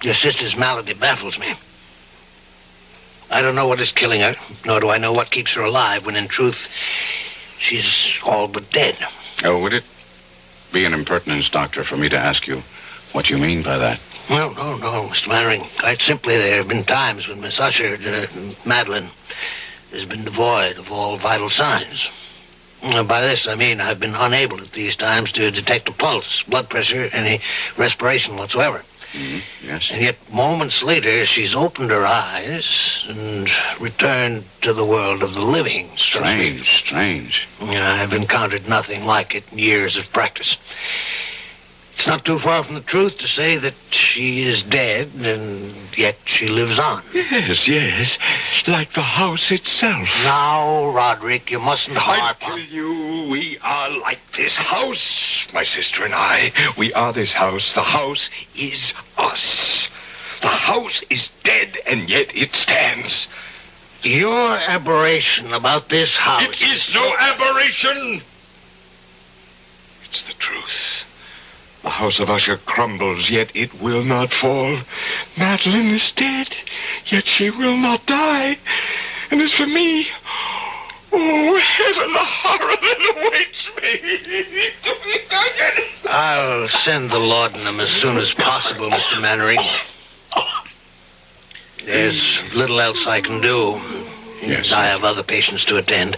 Your sister's malady baffles me. I don't know what is killing her, nor do I know what keeps her alive, when in truth, she's all but dead. Oh, would it be an impertinence, Doctor, for me to ask you what you mean by that? Well, no, Mr. Mannering. Quite simply, there have been times when Miss Usher, Madeline, has been devoid of all vital signs. By this, I mean I've been unable at these times to detect a pulse, blood pressure, any respiration whatsoever. Mm-hmm. Yes. And yet, moments later, she's opened her eyes and returned to the world of the living. Strange. I've encountered nothing like it in years of practice. It's not too far from the truth to say that she is dead, and yet she lives on. Yes, like the house itself. Now, Roderick, you mustn't harp I tell you, we are like this house, my sister and I. We are this house. The house is us. The house is dead, and yet it stands. Your aberration about this house... It is no aberration. It's the truth. The house of Usher crumbles, yet it will not fall. Madeline is dead, yet she will not die. And as for me, oh, heaven, the horror that awaits me. I'll send the laudanum as soon as possible, Mr. Mannering. There's little else I can do. Yes. I have other patients to attend.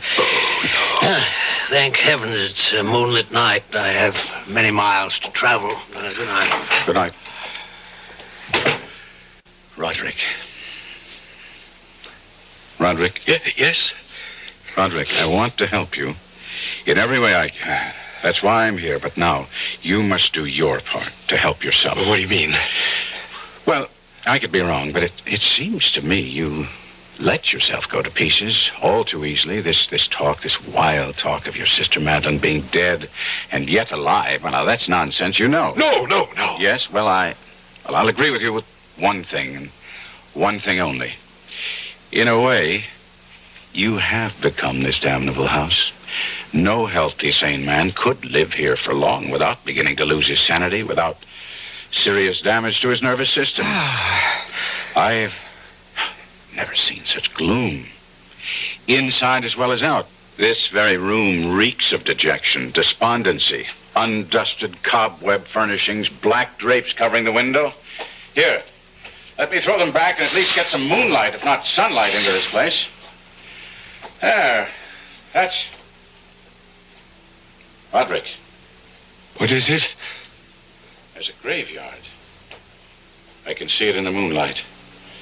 Thank heavens it's a moonlit night. I have many miles to travel. Good night. Good night. Roderick. Yes? Roderick, I want to help you in every way I can. That's why I'm here. But now, you must do your part to help yourself. What do you mean? Well, I could be wrong, but it seems to me you let yourself go to pieces all too easily. This wild talk of your sister Madeline being dead and yet alive. Well, now, that's nonsense, you know. No. Yes, well, I'll agree with you with one thing, and one thing only. In a way, you have become this damnable house. No healthy, sane man could live here for long without beginning to lose his sanity, without serious damage to his nervous system. I've never seen such gloom. Inside as well as out. This very room reeks of dejection, despondency, Undusted cobweb furnishings, black drapes covering the window. Here, let me throw them back and at least get some moonlight, if not sunlight, into this place. There. That's... Roderick. What is it? There's a graveyard. I can see it in the moonlight.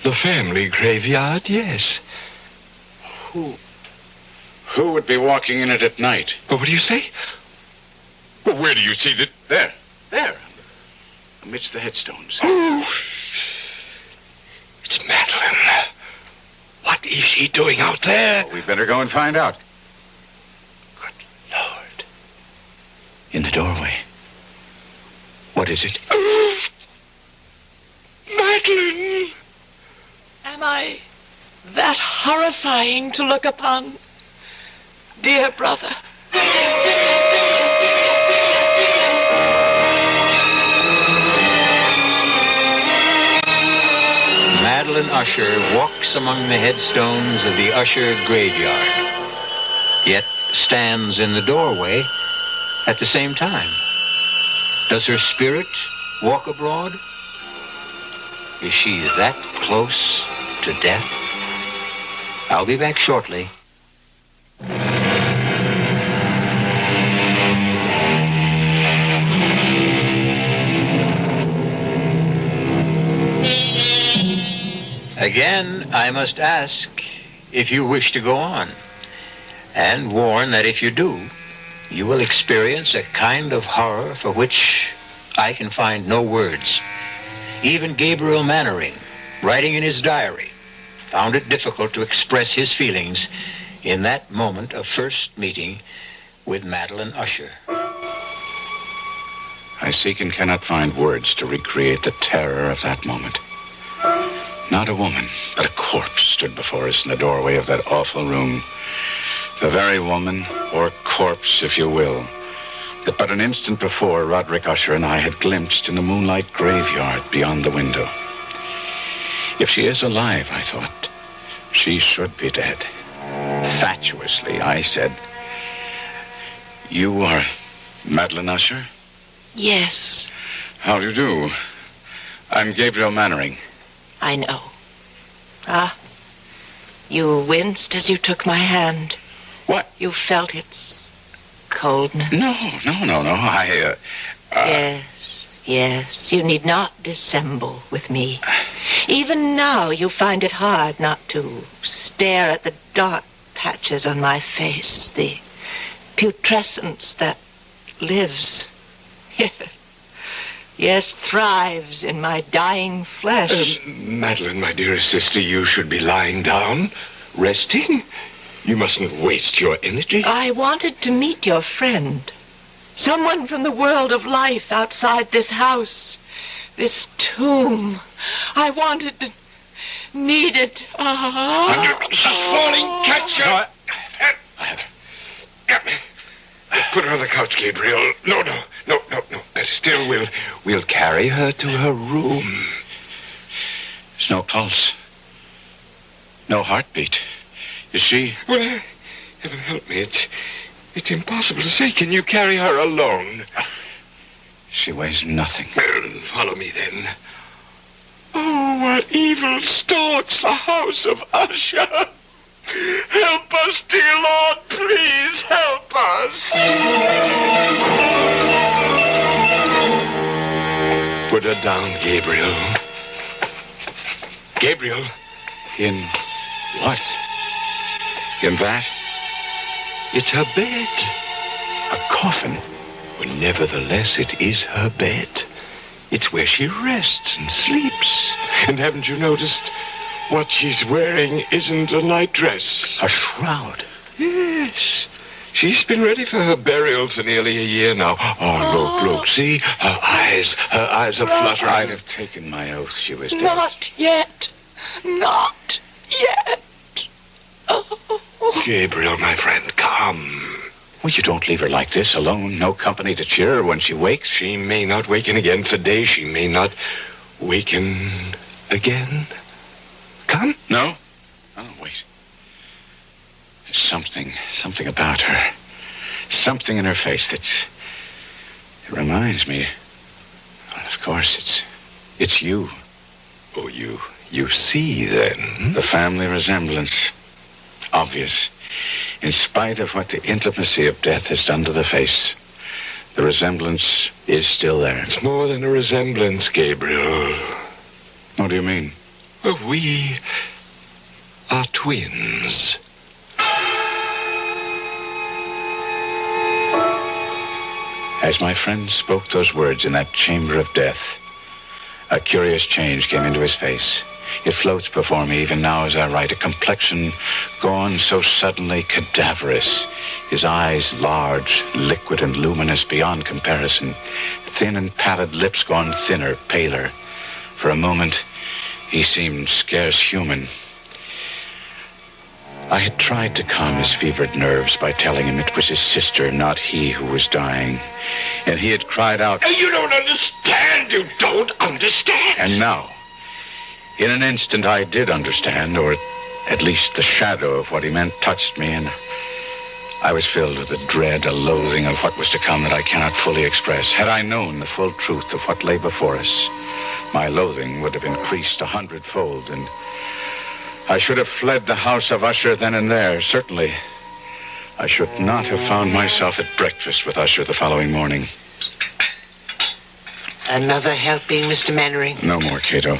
The family graveyard, yes. Who would be walking in it at night? What do you say? Well, where do you see that? There. Amidst the headstones. Oh, it's Madeline. What is she doing out there? Well, we'd better go and find out. Good Lord. In the doorway. What is it? Madeline! Am I that horrifying to look upon, dear brother? Madeline Usher walks among the headstones of the Usher graveyard, yet stands in the doorway at the same time. Does her spirit walk abroad? Is she that close to death? I'll be back shortly. Again, I must ask if you wish to go on, and warn that if you do, you will experience a kind of horror for which I can find no words. Even Gabriel Mannering, writing in his diary, found it difficult to express his feelings in that moment of first meeting with Madeline Usher. I seek and cannot find words to recreate the terror of that moment. Not a woman, but a corpse stood before us in the doorway of that awful room. The very woman, or corpse, if you will, that but an instant before Roderick Usher and I had glimpsed in the moonlight graveyard beyond the window. If she is alive, I thought, she should be dead. Fatuously, I said, "You are Madeline Usher?" Yes. How do you do? I'm Gabriel Mannering. I know. You winced as you took my hand. What? You felt its coldness. No. Yes. You need not dissemble with me. Even now, you find it hard not to stare at the dark patches on my face, the putrescence that lives. Yes, thrives in my dying flesh. Madeline, my dearest sister, you should be lying down, resting. You mustn't waste your energy. I wanted to meet your friend. Someone from the world of life outside this house. This tomb. I needed... She's falling. Catch her. Put her on the couch, Gabriel. No. Still, we'll carry her to her room. There's no pulse. No heartbeat. Is she... Well, heaven help me. It's impossible to say. Can you carry her alone? She weighs nothing. Follow me, then. Oh, what evil stalks the house of Usher. Help us, dear Lord. Please help us. Put her down, Gabriel. Gabriel. In what? In that? It's her bed. A coffin. Well, nevertheless, it is her bed. It's where she rests and sleeps. And haven't you noticed what she's wearing isn't a nightdress? A shroud? Yes. She's been ready for her burial for nearly a year now. Oh, look, see? Her eyes are fluttering. I'd have taken my oath she was dead. Not yet. Oh. Gabriel, my friend, come. Well, you don't leave her like this, alone, no company to cheer her when she wakes. She may not waken again for days. She may not waken again. Come? No. Oh, wait. There's something about her. Something in her face It reminds me. Well, of course, it's you. Oh, you see, then? The family resemblance. Obvious. In spite of what the intimacy of death has done to the face, the resemblance is still there. It's more than a resemblance, Gabriel. What do you mean? Well, we are twins. As my friend spoke those words in that chamber of death, a curious change came into his face. It floats before me even now as I write, a complexion gone so suddenly cadaverous, his eyes large, liquid and luminous beyond comparison, thin and pallid lips gone thinner, paler. For a moment, he seemed scarce human. I had tried to calm his fevered nerves by telling him it was his sister, not he, who was dying. And he had cried out, You don't understand! You don't understand! And now, in an instant, I did understand, or at least the shadow of what he meant touched me, and I was filled with a dread, a loathing of what was to come that I cannot fully express. Had I known the full truth of what lay before us, my loathing would have increased 100-fold, and I should have fled the house of Usher then and there. Certainly, I should not have found myself at breakfast with Usher the following morning. Another helping, Mr. Mannering? No more, Cato.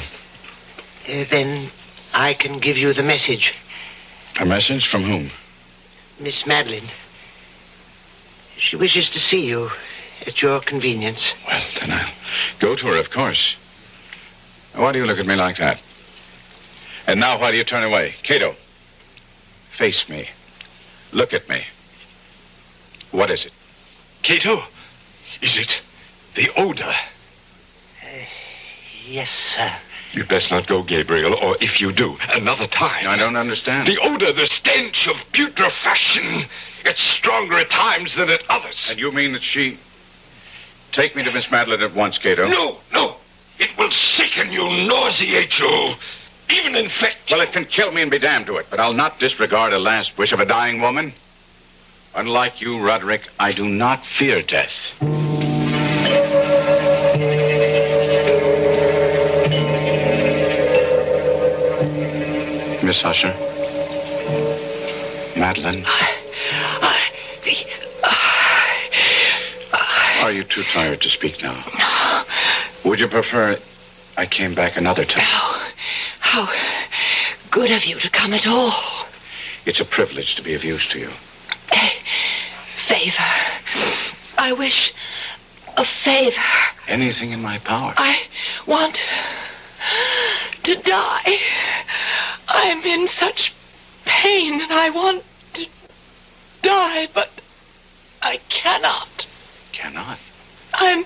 Then I can give you the message. A message from whom? Miss Madeline. She wishes to see you at your convenience. Well, then I'll go to her, of course. Why do you look at me like that? And now why do you turn away? Cato, face me. Look at me. What is it? Cato, is it the odor? Yes, sir. You'd best not go, Gabriel, or if you do, another time. I don't understand. The odor, the stench of putrefaction. It's stronger at times than at others. And you mean that she... Take me to Miss Madeline at once, Cato. No. It will sicken you, nauseate you, even infect you. Well, it can kill me and be damned to it, but I'll not disregard a last wish of a dying woman. Unlike you, Roderick, I do not fear death. Miss Usher? Madeline? Are you too tired to speak now? No. Would you prefer I came back another time? No. How good of you to come at all. It's a privilege to be of use to you. A favor. I wish a favor. Anything in my power. I want to die. I'm in such pain and I want to die, but I cannot. Cannot? I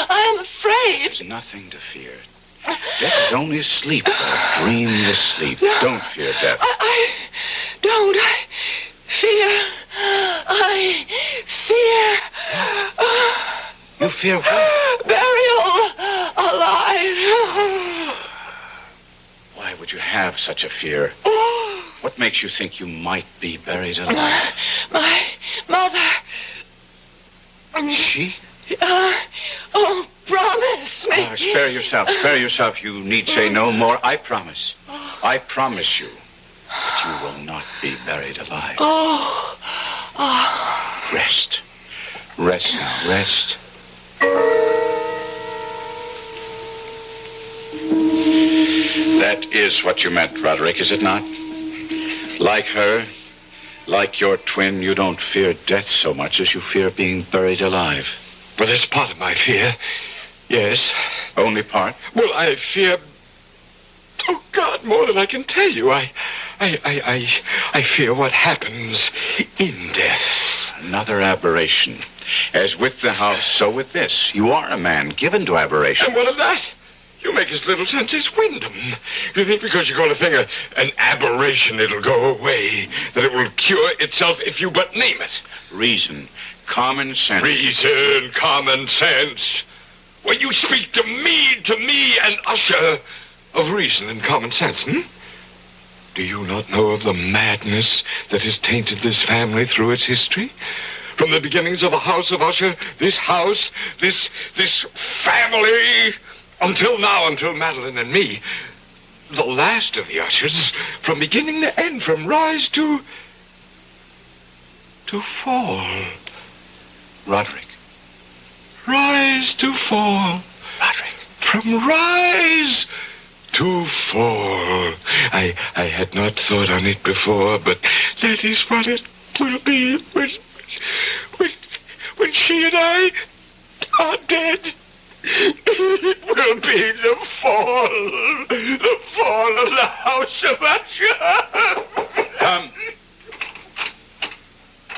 am afraid. There's nothing to fear. Death is only sleep, or dreamless sleep. Don't fear death. I don't. I fear. You fear what? Burial alive. Why would you have such a fear? What makes you think you might be buried alive? My mother. She? Promise me. Spare yourself. Spare yourself. You need say no more. I promise. I promise you that you will not be buried alive. Rest. Rest now. Rest. That is what you meant, Roderick, is it not? Like her, like your twin, you don't fear death so much as you fear being buried alive. Well, that's part of my fear. Yes. Only part? Well, I fear... Oh, God, more than I can tell you. I fear what happens in death. Another aberration. As with the house, so with this. You are a man given to aberration. And what of that? You make as little sense as Wyndham. You think because you call a thing an aberration, it'll go away, that it will cure itself if you but name it. Reason, common sense. Reason, common sense. When you speak to me, and Usher, of reason and common sense, Do you not know of the madness that has tainted this family through its history? From the beginnings of the House of Usher, this house, this family, until now, until Madeline and me, the last of the Ushers, from beginning to end, from rise to fall. Roderick. Rise to fall. Roderick. From rise to fall. I had not thought on it before, but that is what it will be when she and I are dead. It will be the fall of the House of Usher.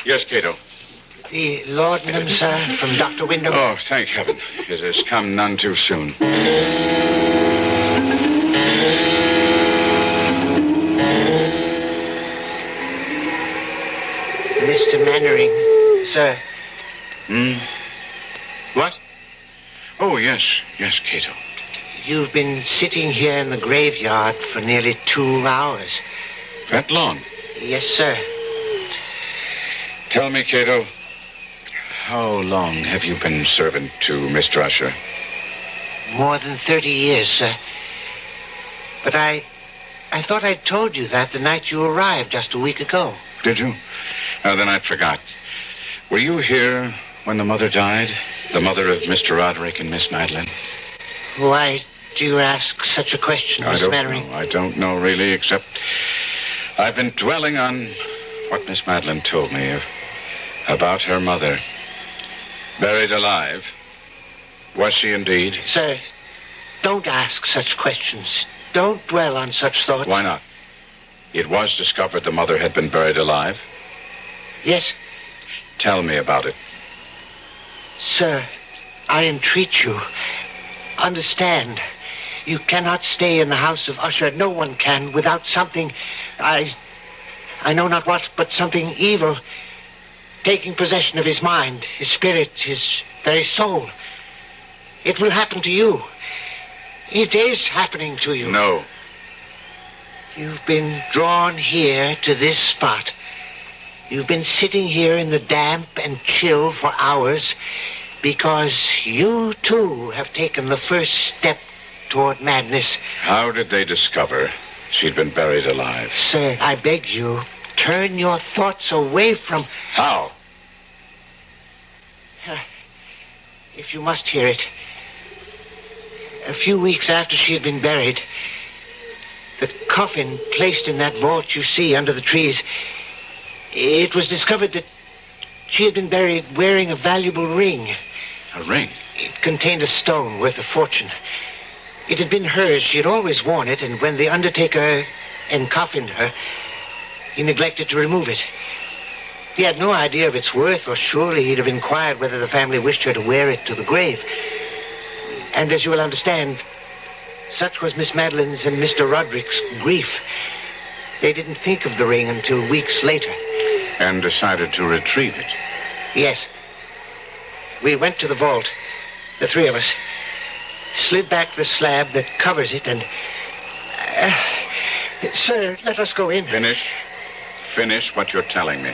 Yes, Cato. The laudanum, sir, from Dr. Wyndham. Oh, thank heaven. It has come none too soon. Mr. Mannering, sir. What? Oh, yes, Cato. You've been sitting here in the graveyard for nearly 2 hours. That long? Yes, sir. Tell me, Cato, how long have you been servant to Mr. Usher? More than 30 years, sir. But I thought I'd told you that the night you arrived just a week ago. Did you? Then I forgot. Were you here when the mother died? The mother of Mr. Roderick and Miss Madeline? Why do you ask such a question, Miss Mannering? I don't know, really, except I've been dwelling on what Miss Madeline told me about her mother. Buried alive. Was she indeed? Sir, don't ask such questions. Don't dwell on such thoughts. Why not? It was discovered the mother had been buried alive? Yes. Tell me about it. Sir, I entreat you. Understand. You cannot stay in the House of Usher. No one can without something, I know not what, but something evil taking possession of his mind, his spirit, his very soul. It will happen to you. It is happening to you. No. You've been drawn here to this spot. You've been sitting here in the damp and chill for hours because you, too, have taken the first step toward madness. How did they discover she'd been buried alive? Sir, I beg you, turn your thoughts away from... How? If you must hear it. A few weeks after she had been buried, the coffin placed in that vault you see under the trees, it was discovered that she had been buried wearing a valuable ring. A ring? It contained a stone worth a fortune. It had been hers. She had always worn it, and when the undertaker encoffined her, he neglected to remove it. He had no idea of its worth, or surely he'd have inquired whether the family wished her to wear it to the grave. And as you will understand, such was Miss Madeline's and Mr. Roderick's grief. They didn't think of the ring until weeks later. And decided to retrieve it? Yes. We went to the vault, the three of us, slid back the slab that covers it, and... sir, let us go in. Finish what you're telling me.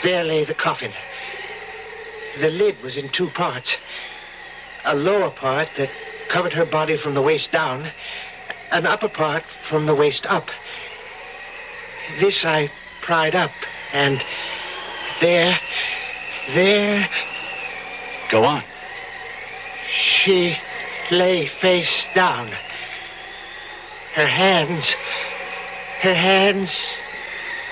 There lay the coffin. The lid was in two parts. A lower part that covered her body from the waist down, an upper part from the waist up. This I pried up, and there... Go on. She lay face down. Her hands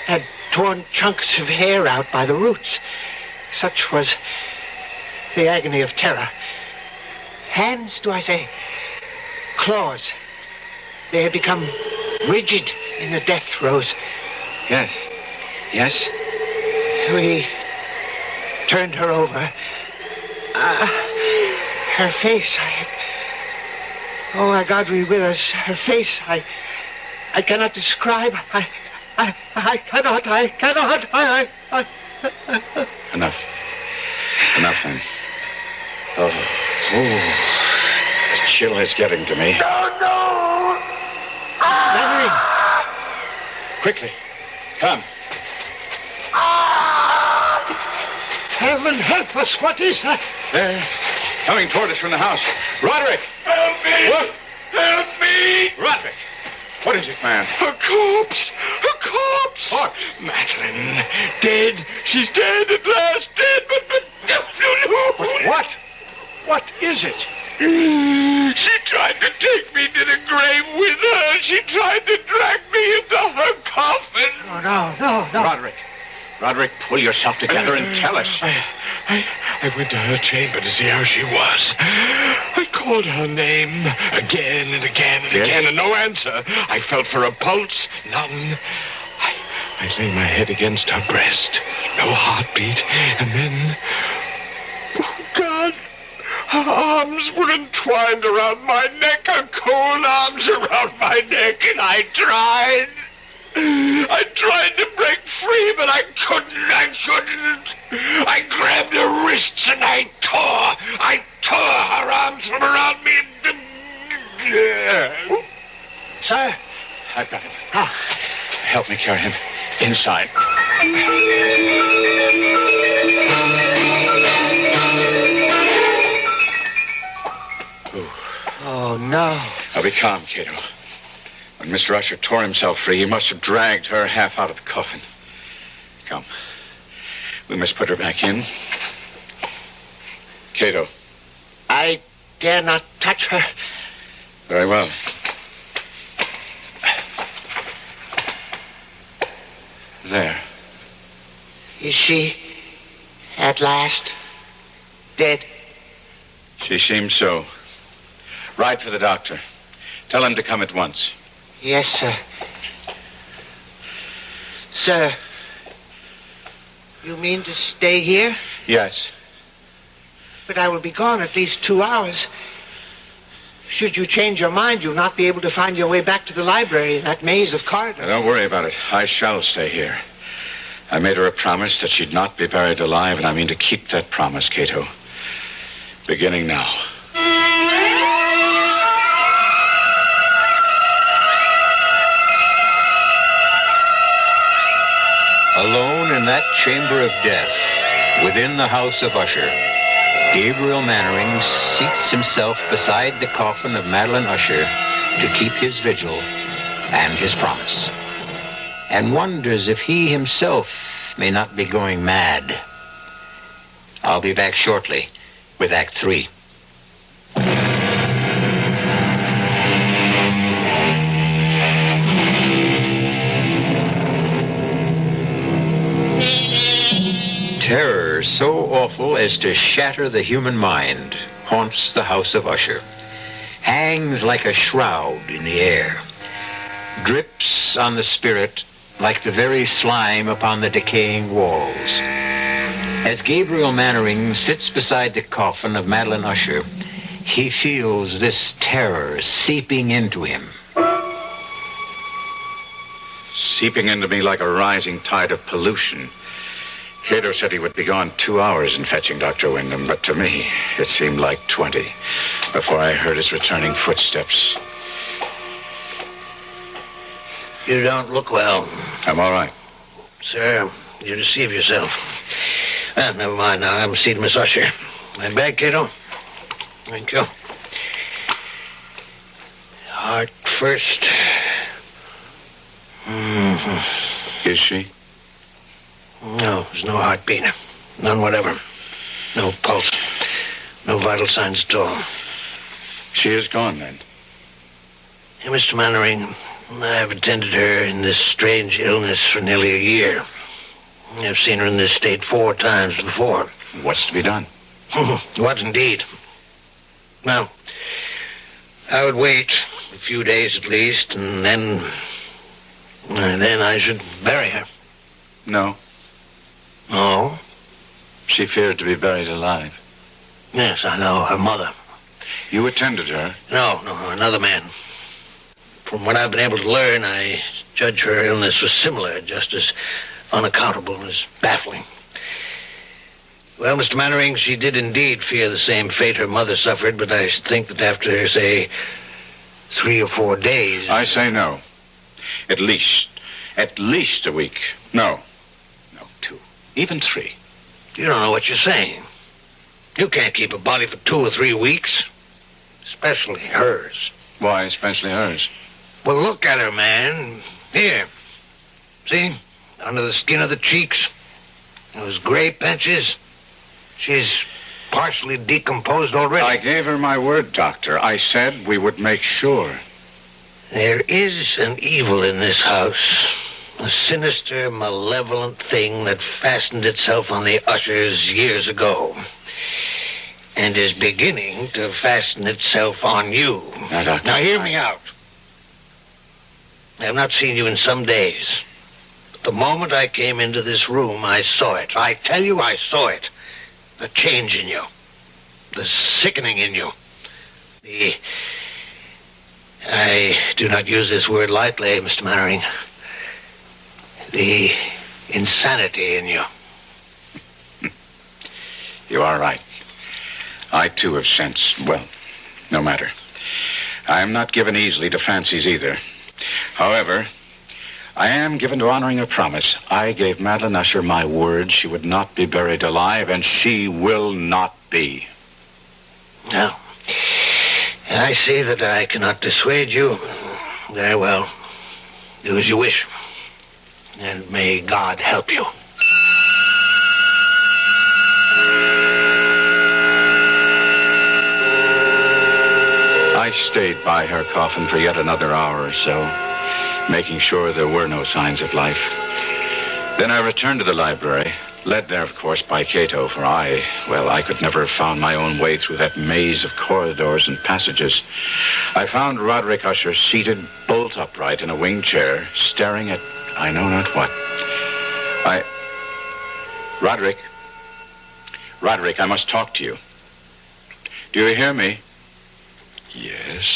had torn chunks of hair out by the roots. Such was the agony of terror. Hands, do I say? Claws. They had become rigid in the death throes. Yes. We turned her over. Her face, oh, my God, be with us. Her face, I cannot describe. I cannot. Enough then. Oh, this chill is getting to me. No! Mannering! Quickly, come. Heaven help us, what is that? They're coming toward us from the house. Roderick! Help me! What? Help me! Roderick! What is it, man? Her corpse! Her corpse! What? Madeline, dead. She's dead at last, dead, but What? What is it? She tried to take me to the grave with her. She tried to drag me into her coffin. No. Roderick, pull yourself together and tell us. I went to her chamber to see how she was. I called her name again and again and again, and no answer. I felt for a pulse, none. I lay my head against her breast, no heartbeat, and then... Oh, God! Her arms were entwined around my neck, her cold arms around my neck, and I tried to break free, but I couldn't. I grabbed her wrists and I tore her arms from around me. Sir? I've got him. Help me carry him inside. Oh, no. Now be calm, Cato. When Mr. Usher tore himself free, he must have dragged her half out of the coffin. Come. We must put her back in. Cato. I dare not touch her. Very well. There. Is she at last dead? She seems so. Ride for the doctor. Tell him to come at once. Yes, sir. Sir, you mean to stay here? Yes. But I will be gone at least 2 hours. Should you change your mind, you'll not be able to find your way back to the library in that maze of corridors. Now, don't worry about it. I shall stay here. I made her a promise that she'd not be buried alive, and I mean to keep that promise, Cato. Beginning now. Alone in that chamber of death, within the house of Usher, Gabriel Mannering seats himself beside the coffin of Madeline Usher to keep his vigil and his promise, and wonders if he himself may not be going mad. I'll be back shortly with Act 3. Terror so awful as to shatter the human mind haunts the house of Usher, hangs like a shroud in the air, drips on the spirit like the very slime upon the decaying walls. As Gabriel Mannering sits beside the coffin of Madeline Usher, he feels this terror seeping into him. Seeping into me like a rising tide of pollution. Cato said he would be gone 2 hours in fetching Dr. Wyndham, but to me, it seemed like 20 before I heard his returning footsteps. You don't look well. I'm all right. Sir, you deceive yourself. Never mind now. I'm seeing Miss Usher. My bag, Cato. Thank you. Heart first. Is she? No, there's no heartbeat. None whatever. No pulse. No vital signs at all. She is gone, then? Hey, Mr. Mannering, I've attended her in this strange illness for nearly a year. I've seen her in this state 4 times before. What's to be done? What indeed? Well, I would wait a few days at least, and then I should bury her. No. No? She feared to be buried alive. Yes, I know. Her mother. You attended her? No, another man. From what I've been able to learn, I judge her illness was similar, just as unaccountable as baffling. Well, Mr. Mannering, she did indeed fear the same fate her mother suffered, but I think that after, say, 3 or 4 days... I say no. At least a week. No, 2. Even 3. You don't know what you're saying. You can't keep a body for 2 or 3 weeks. Especially hers. Why especially hers? Well, look at her, man. Here. See? Under the skin of the cheeks. Those gray patches. She's partially decomposed already. I gave her my word, Doctor. I said we would make sure. There is an evil in this house. A sinister, malevolent thing that fastened itself on the ushers years ago. And is beginning to fasten itself on you. Now, Doctor. Now, hear me out. I have not seen you in some days. But the moment I came into this room, I saw it. I tell you, I saw it. The change in you. The sickening in you. I do not use this word lightly, Mr. Mannering. The insanity in you. You are right. I, too, have sensed, well, no matter. I am not given easily to fancies either. However, I am given to honoring a promise. I gave Madeline Usher my word she would not be buried alive, and she will not be. Now, I see that I cannot dissuade you. Very well. Do as you wish. And may God help you. I stayed by her coffin for yet another hour or so, making sure there were no signs of life. Then I returned to the library, led there, of course, by Cato, for I could never have found my own way through that maze of corridors and passages. I found Roderick Usher seated bolt upright in a wing chair, staring at I know not what. Roderick, I must talk to you. Do you hear me? Yes.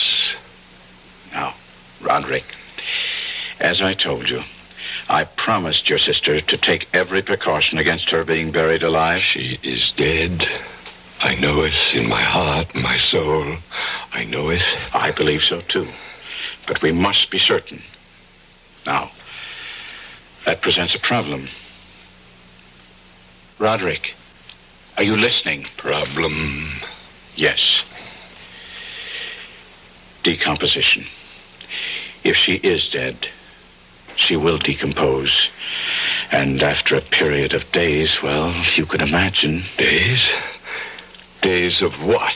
Now, Roderick, as I told you, I promised your sister to take every precaution against her being buried alive. She is dead. I know it in my heart, my soul. I know it. I believe so, too. But we must be certain. Now, that presents a problem. Roderick, are you listening? Problem? Yes. Decomposition. If she is dead, she will decompose. And after a period of days, well, you can imagine. Days? Days of what?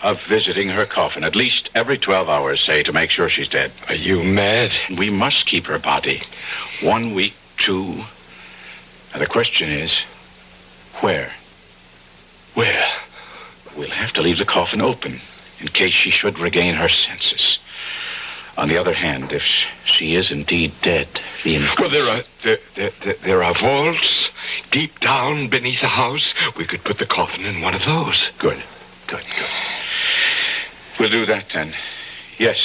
Of visiting her coffin, at least every 12 hours, say, to make sure she's dead. Are you mad? We must keep her body. 1 week, 2. Now, the question is, where? Where? We'll have to leave the coffin open, in case she should regain her senses. On the other hand, if she is indeed dead, Well, there are vaults deep down beneath the house. We could put the coffin in one of those. Good. We'll do that, then. Yes,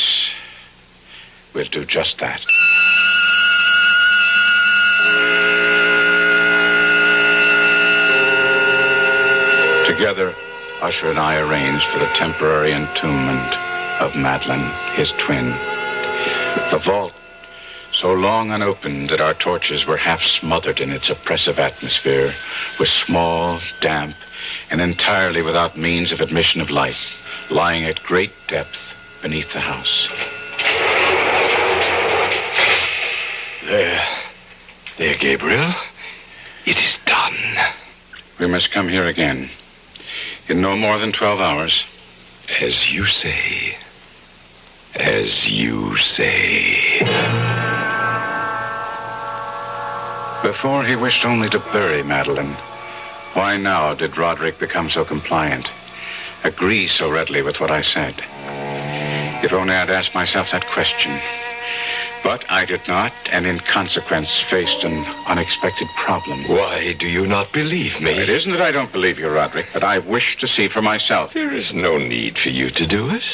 we'll do just that. Together, Usher and I arranged for the temporary entombment of Madeline, his twin. The vault, so long unopened that our torches were half smothered in its oppressive atmosphere, was small, damp, and entirely without means of admission of light, lying at great depth beneath the house. There, Gabriel. It is done. We must come here again. In no more than 12 hours. As you say. As you say. Before he wished only to bury Madeline, why now did Roderick become so compliant? Agree so readily with what I said? If only I'd asked myself that question. But I did not, and in consequence faced an unexpected problem. Why do you not believe me? It isn't that I don't believe you, Roderick, but I wish to see for myself. There is no need for you to do it.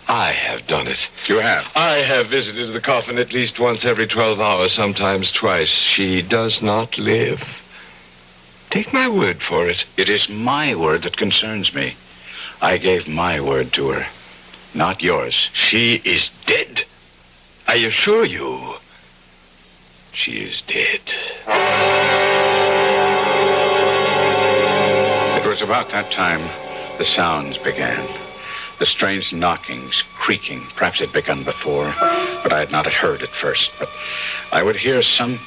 I have done it. You have? I have visited the coffin at least once every 12 hours, sometimes twice. She does not live. Take my word for it. It is my word that concerns me. I gave my word to her, not yours. She is dead. I assure you, she is dead. was about that time the sounds began. The strange knockings, creaking. Perhaps it had begun before, but I had not heard at first. But I would hear some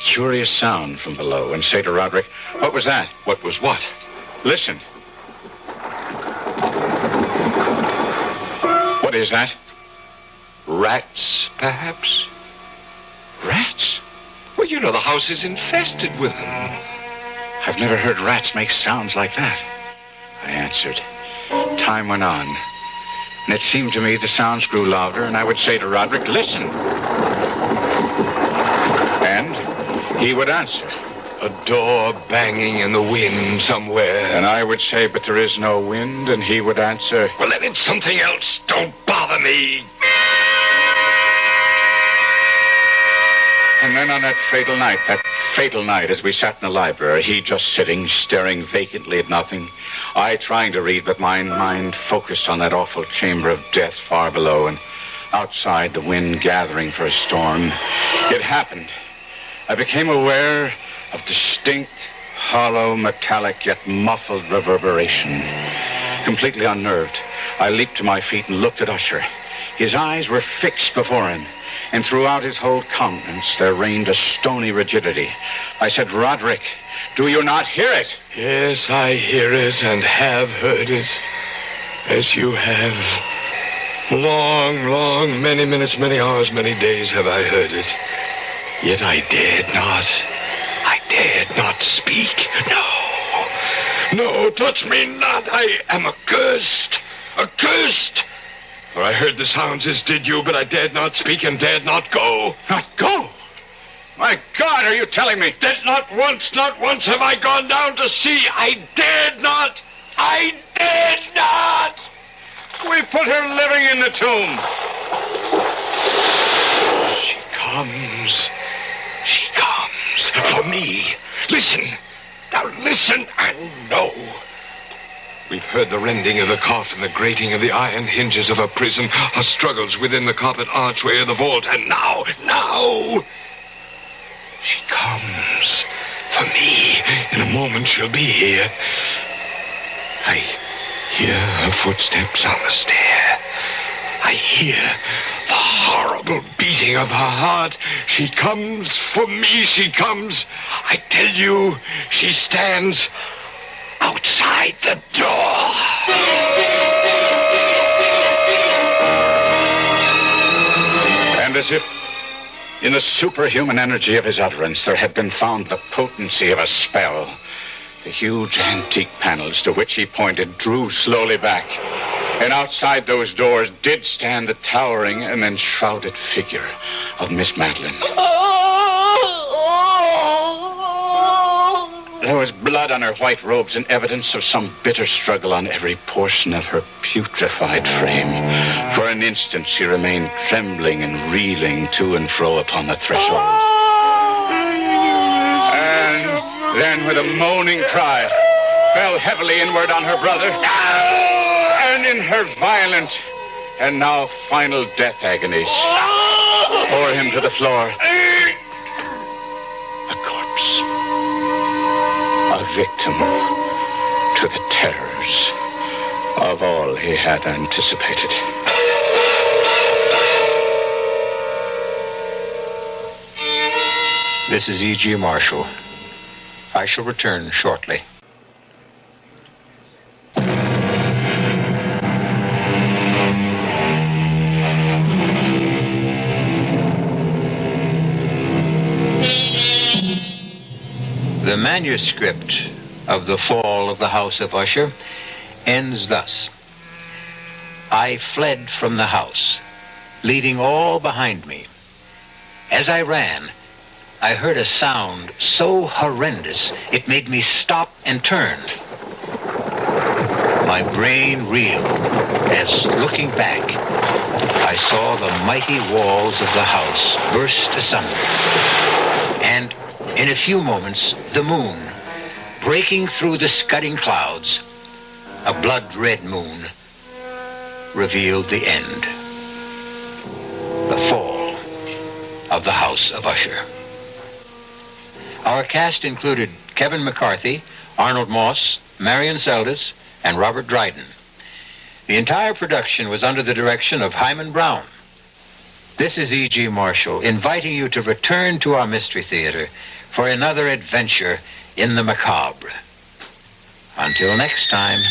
curious sound from below and say to Roderick, "What was that?" What was what? "Listen." "What is that?" Rats, perhaps? "Rats?" Well, you know the house is infested with them. "I've never heard rats make sounds like that," I answered. Time went on, and it seemed to me the sounds grew louder, and I would say to Roderick, "Listen." And he would answer. "A door banging in the wind somewhere." And I would say, "But there is no wind," and he would answer, "Well, then it's something else. Don't bother me." And then on that fatal night as we sat in the library, he just sitting, staring vacantly at nothing, I trying to read, but my mind focused on that awful chamber of death far below, and outside the wind gathering for a storm. It happened. I became aware of distinct, hollow, metallic, yet muffled reverberation. Completely unnerved, I leaped to my feet and looked at Usher. His eyes were fixed before him, and throughout his whole countenance there reigned a stony rigidity. I said, "Roderick, do you not hear it?" "Yes, I hear it and have heard it, as you have. Long, many minutes, many hours, many days have I heard it. Yet I dared not speak. No, touch me not. I am accursed. For I heard the sounds as did you, but I dared not speak and dared not go." "Not go? My God, are you telling me?" "That not once have I gone down to see. I dared not. We put her living in the tomb." She comes. For me. Listen. Now listen and know. We've heard the rending of the coffin, the grating of the iron hinges of a prison, her struggles within the carpet archway of the vault, and now, she comes for me. In a moment she'll be here. I hear her footsteps on the stair. I hear the horrible beating of her heart. She comes for me, she comes. I tell you, she stands outside the door. And as if in the superhuman energy of his utterance there had been found the potency of a spell, the huge antique panels to which he pointed drew slowly back, and outside those doors did stand the towering and enshrouded figure of Miss Madeline. There was blood on her white robes and evidence of some bitter struggle on every portion of her putrefied frame. For an instant she remained trembling and reeling to and fro upon the threshold. And then with a moaning cry fell heavily inward on her brother. And in her violent and now final death agonies bore him to the floor. A corpse. A victim to the terrors of all he had anticipated. This is E.G. Marshall. I shall return shortly. The manuscript of The Fall of the House of Usher ends thus. I fled from the house, leaving all behind me. As I ran, I heard a sound so horrendous it made me stop and turn. My brain reeled as, looking back, I saw the mighty walls of the house burst asunder. And in a few moments, the moon, breaking through the scudding clouds, a blood-red moon, revealed the end. The fall of the House of Usher. Our cast included Kevin McCarthy, Arnold Moss, Marion Seldes, and Robert Dryden. The entire production was under the direction of Hyman Brown. This is E.G. Marshall inviting you to return to our Mystery Theater for another adventure in the macabre. Until next time,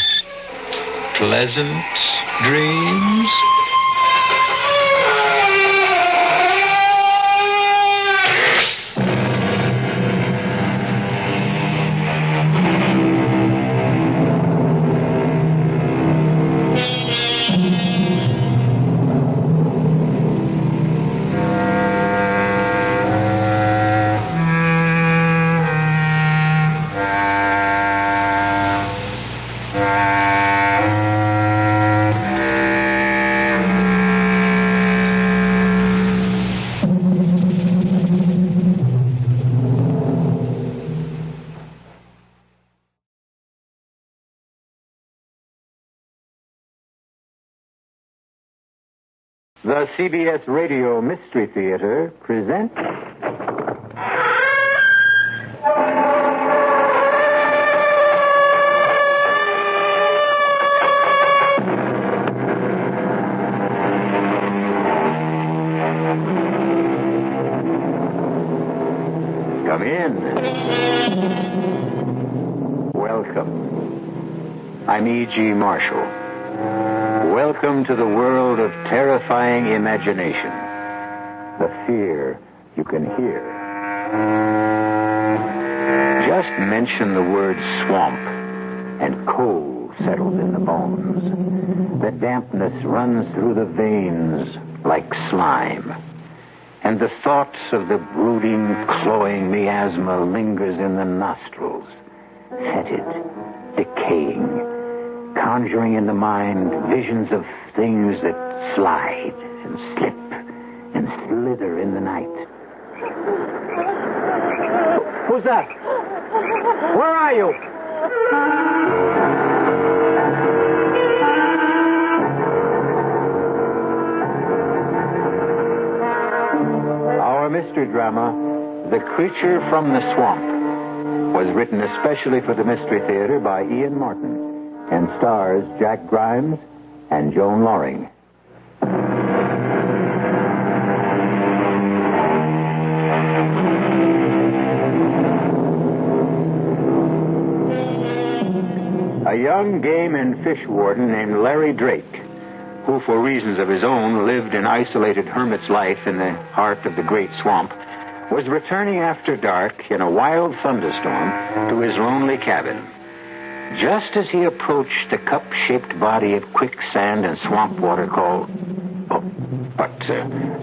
pleasant dreams. The CBS Radio Mystery Theater presents... Come in. Welcome. I'm E.G. Marshall. Welcome to the world of terrifying imagination. The fear you can hear. Just mention the word swamp, and cold settles in the bones. The dampness runs through the veins like slime. And the thoughts of the brooding, cloying miasma lingers in the nostrils, fetid, decaying, conjuring in the mind visions of things that slide and slip and slither in the night. Who's that? Where are you? Our mystery drama, The Creature from the Swamp, was written especially for the Mystery Theater by Ian Martin and stars Jack Grimes and Joan Loring. A young game and fish warden named Larry Drake, who for reasons of his own lived an isolated hermit's life in the heart of the great swamp, was returning after dark in a wild thunderstorm to his lonely cabin. Just as he approached the cup-shaped body of quicksand and swamp water called...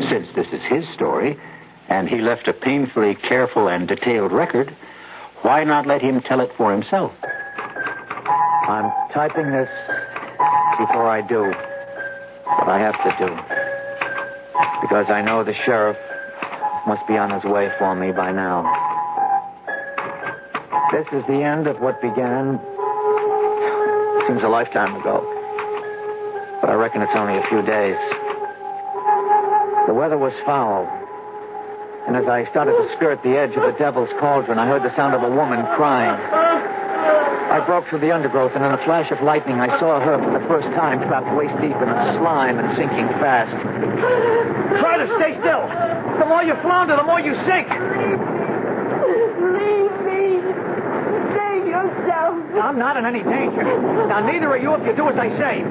since this is his story, and he left a painfully careful and detailed record, why not let him tell it for himself? I'm typing this before I do what I have to do, because I know the sheriff must be on his way for me by now. This is the end of what began... seems a lifetime ago, but I reckon it's only a few days. The weather was foul, and as I started to skirt the edge of the Devil's Cauldron, I heard the sound of a woman crying. I broke through the undergrowth, and in a flash of lightning, I saw her for the first time trapped waist deep in the slime and sinking fast. Try to stay still. The more you flounder, the more you sink. Leave me. Save yourself. I'm not in any danger. Now, neither are you if you do as I say.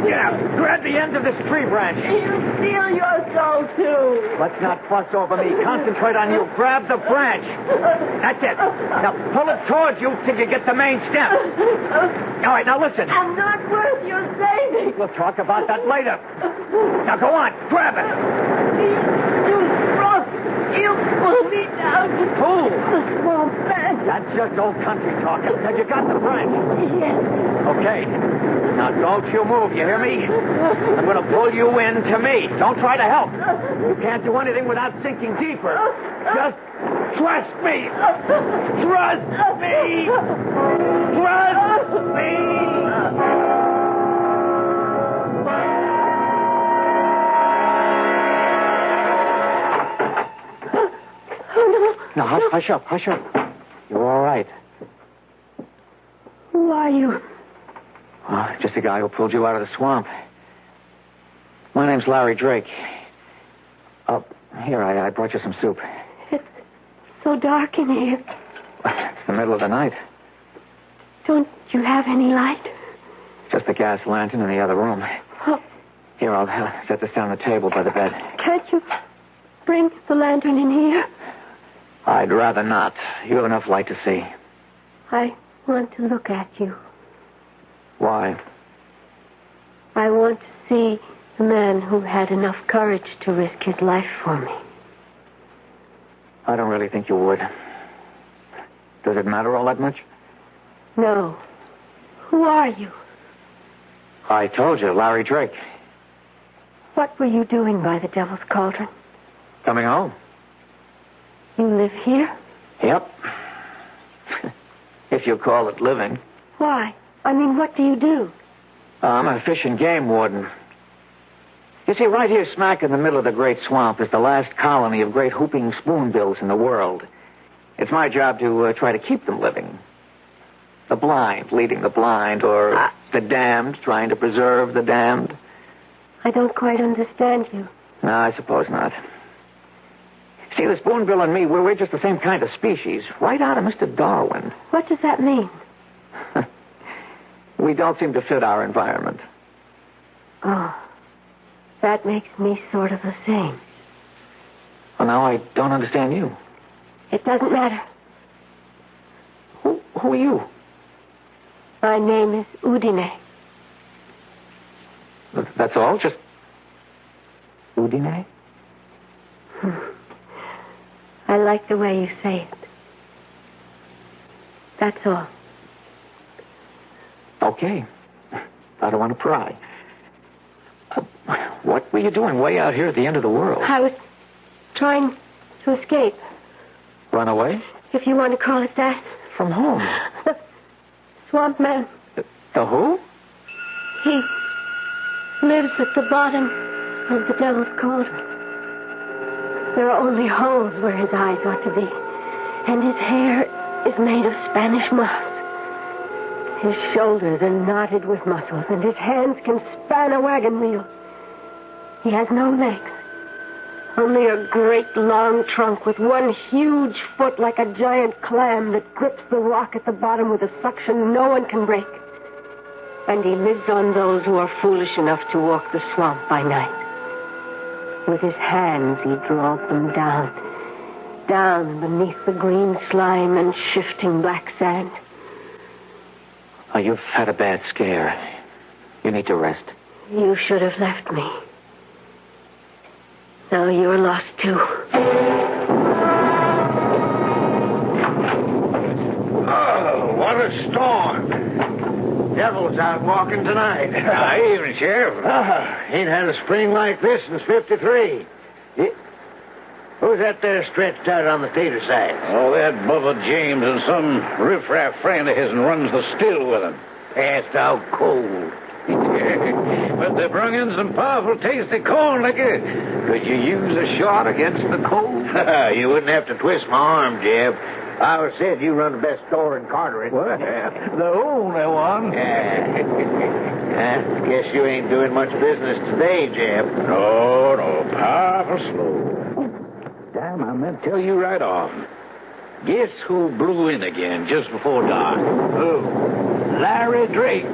Yeah, grab the end of this tree branch. You steal your soul, too. Let's not fuss over me. Concentrate on you. Grab the branch. That's it. Now, pull it towards you till you get the main stem. All right, now listen. I'm not worth your saving. We'll talk about that later. Now, go on. Grab it. You rough. You pull me down. Who? The swamp man. That's just old country talk. Have you got the branch? Yes. Okay. Now, don't you move, you hear me? I'm going to pull you in to me. Don't try to help. You can't do anything without sinking deeper. Just trust me. Trust me. Trust me. Now, hush up. You're all right. you? Oh, just the guy who pulled you out of the swamp. My name's Larry Drake. Oh, here, I brought you some soup. It's so dark in here. It's the middle of the night. Don't you have any light? Just the gas lantern in the other room. Oh. Here, I'll set this down on the table by the bed. Can't you bring the lantern in here? I'd rather not. You have enough light to see. I want to look at you. Why? I want to see the man who had enough courage to risk his life for me. I don't really think you would. Does it matter all that much? No. Who are you? I told you, Larry Drake. What were you doing by the Devil's Cauldron? Coming home. You live here? Yep. If you call it living. Why? I mean, what do you do? I'm a fish and game warden. You see, right here smack in the middle of the great swamp is the last colony of great whooping spoonbills in the world. It's my job to try to keep them living. The blind leading the blind, or the damned trying to preserve the damned. I don't quite understand you. No, I suppose not. See, the spoonbill and me, we're just the same kind of species, right out of Mr. Darwin. What does that mean? We don't seem to fit our environment. Oh, that makes me sort of the same. Well, now I don't understand you. It doesn't matter. Who are you? My name is Udine. That's all? Just Udine? I like the way you say it. That's all. Okay. I don't want to pry. What were you doing way out here at the end of the world? I was trying to escape. Run away? If you want to call it that. From whom? The swamp man. The who? He lives at the bottom of the Devil's Cauldron. There are only holes where his eyes ought to be. And his hair is made of Spanish moss. His shoulders are knotted with muscles, and his hands can span a wagon wheel. He has no legs. Only a great long trunk with one huge foot like a giant clam that grips the rock at the bottom with a suction no one can break. And he lives on those who are foolish enough to walk the swamp by night. With his hands, he draws them down beneath the green slime and shifting black sand. Oh, you've had a bad scare. You need to rest. You should have left me. Now you're lost, too. Oh, what a storm. Devil's out walking tonight. Evening, Sheriff. Ain't had a spring like this since 53. Who's that there stretched out on the tater side? Oh, that Bubba James and some riffraff friend of his runs the still with him. Passed out cold. But they brung in some powerful tasty corn liquor. Could you use a shot against the cold? You wouldn't have to twist my arm, Jeb. I always said you run the best store in Carteret. What? The only one. I guess you ain't doing much business today, Jeb. No, powerful slow. Damn, I meant to tell you right off. Guess who blew in again just before dark? Who? Larry Drake.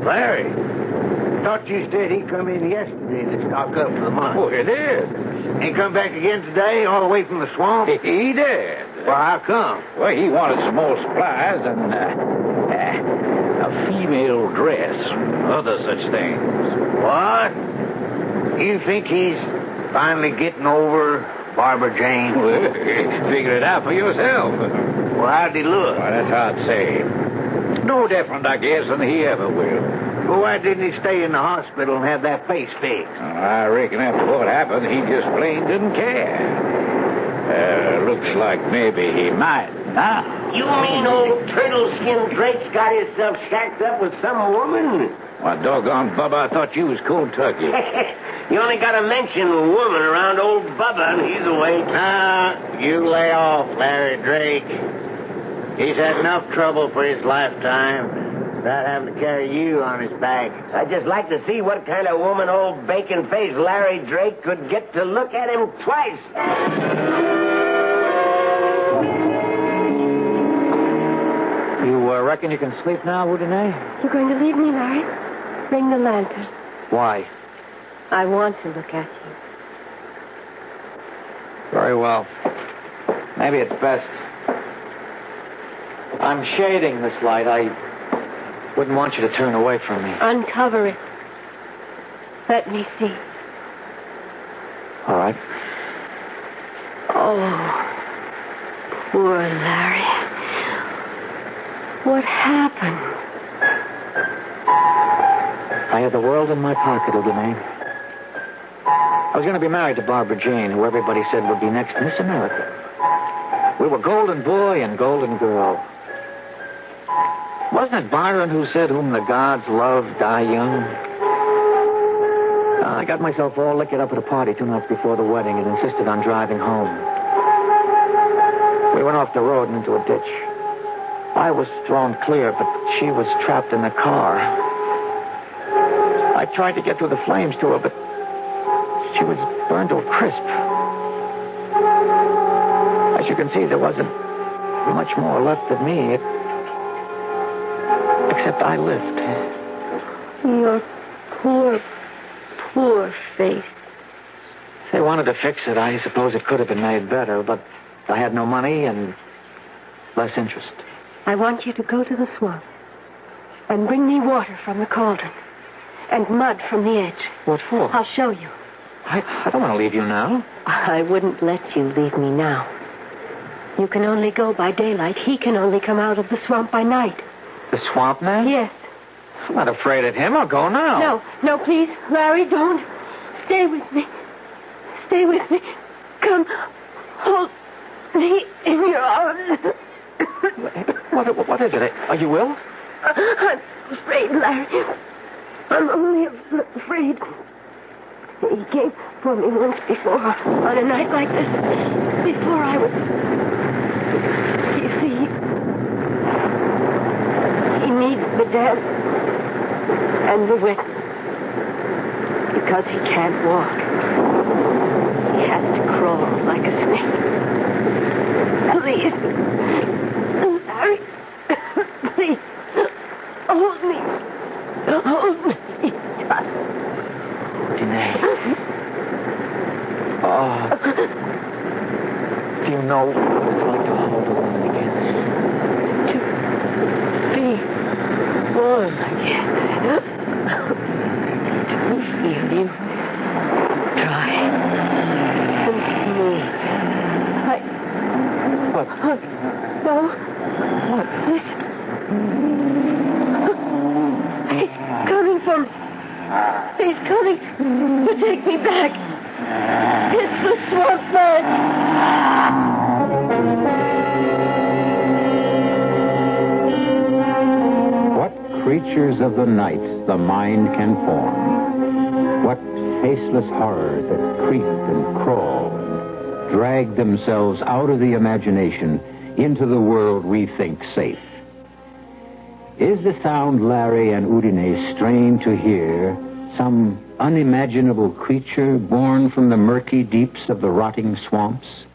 Larry? Thought you said he come in yesterday to stock up for the month. Oh, he did. Ain't come back again today, all the way from the swamp? He did. Well, how come? Well, he wanted some more supplies and a female dress and other such things. What? You think he's finally getting over Barbara Jane? Well, figure it out for yourself. Well, how'd he look? Well, that's hard to say. No different, I guess, than he ever will. Well, why didn't he stay in the hospital and have that face fixed? I reckon after what happened, he just plain didn't care. Looks like maybe he might now. You mean old turtle-skin Drake's got himself shacked up with some woman? Why, doggone, Bubba, I thought you was cold turkey. You only got to mention a woman around old Bubba, and he's awake. You lay off, Larry Drake. He's had enough trouble for his lifetime. without having to carry you on his back. I'd just like to see what kind of woman old bacon-faced Larry Drake could get to look at him twice. You reckon you can sleep now, Udine? You're going to leave me, Larry? Bring the lantern. Why? I want to look at you. Very well. Maybe it's best. I'm shading this light. I wouldn't want you to turn away from me. Uncover it. Let me see. All right. Oh, poor Larry. What happened? I had the world in my pocket, Udine. I was going to be married to Barbara Jane, who everybody said would be next Miss America. We were golden boy and golden girl. Wasn't it Byron who said, whom the gods love die young? I got myself all liquored up at a party 2 nights before the wedding and insisted on driving home. We went off the road and into a ditch. I was thrown clear, but she was trapped in the car. I tried to get through the flames to her, but she was burned to a crisp. As you can see, there wasn't much more left of me, except I lived. Your poor, poor face. If they wanted to fix it, I suppose it could have been made better, but I had no money and less interest. I want you to go to the swamp and bring me water from the cauldron and mud from the edge. What for? I'll show you. I don't want to leave you now. I wouldn't let you leave me now. You can only go by daylight. He can only come out of the swamp by night. The swamp man? Yes. I'm not afraid of him. I'll go now. No, please. Larry, don't. Stay with me. Stay with me. Come. Hold me in your arms. What is it? Are you ill? I'm afraid, Larry. I'm only afraid. He came for me once before, on a night like this, before I was... You see, he needs the dance and the wind because he can't walk. He has to crawl like a snake. Please, Larry, please, hold me tight. Danae. Oh. Do you know what it's like to hold a woman again? To be warm again. To feel you dry and smooth. What? No. What? Listen. He's coming for me. He's coming to take me back. It's the swamp man. What creatures of the night the mind can form. What faceless horrors that creep and crawl and drag themselves out of the imagination into the world we think safe. Is the sound Larry and Udine strain to hear some unimaginable creature born from the murky deeps of the rotting swamps?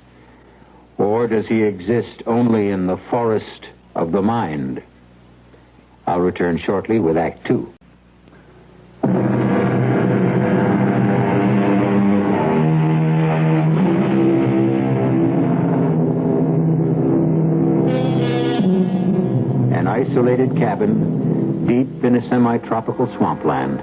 Or does he exist only in the forest of the mind? I'll return shortly with Act 2. An isolated cabin deep in a semi-tropical swampland.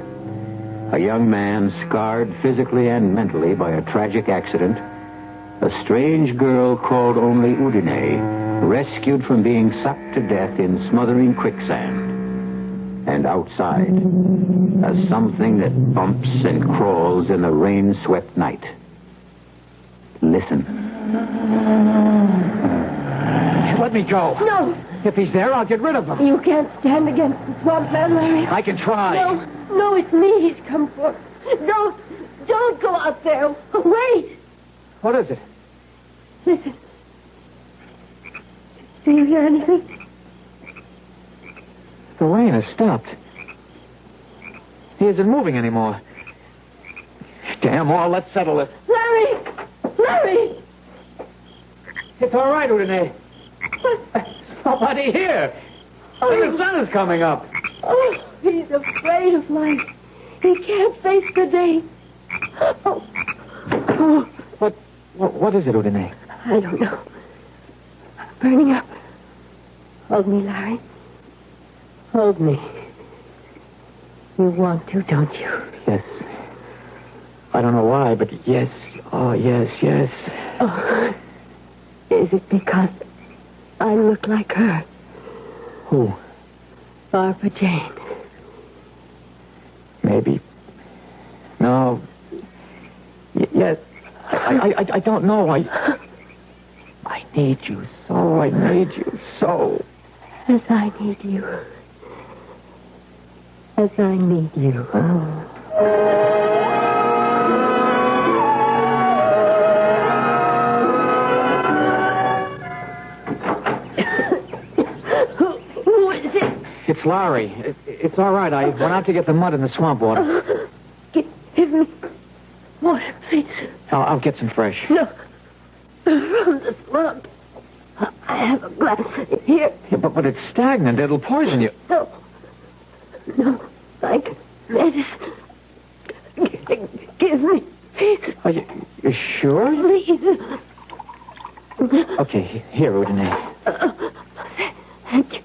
A young man scarred physically and mentally by a tragic accident. A strange girl called only Udine, rescued from being sucked to death in smothering quicksand. And outside, a something that bumps and crawls in the rain-swept night. Listen. Let me go. No. If he's there, I'll get rid of him. You can't stand against the swamp man, Larry. I can try. No, it's me he's come for. Don't go out there. Wait. What is it? Listen. Do you hear anything? The rain has stopped. He isn't moving anymore. Damn all, let's settle it. Larry! Larry! It's all right, Udine. Somebody here. The sun is coming up. Oh, he's afraid of light. He can't face the day. Oh. What is it, Udine? I don't know. I'm burning up. Hold me, Larry. Hold me. You want to, don't you? Yes. I don't know why, but yes. Oh, yes. Oh. Is it because I look like her? Who? Barbara Jane. Maybe. No. Yes. I don't know. I need you so. I need you so. As I need you. As I need you. Who is it? It's Larry. It's all right. I went out to get the mud in the swamp water. Give me water, please. I'll get some fresh. No. From the swamp. I have a glass here. Yeah, but it's stagnant. It'll poison you. No. Like medicine. Give me, please. Are you sure? Please. Okay, here, Udine. Thank you.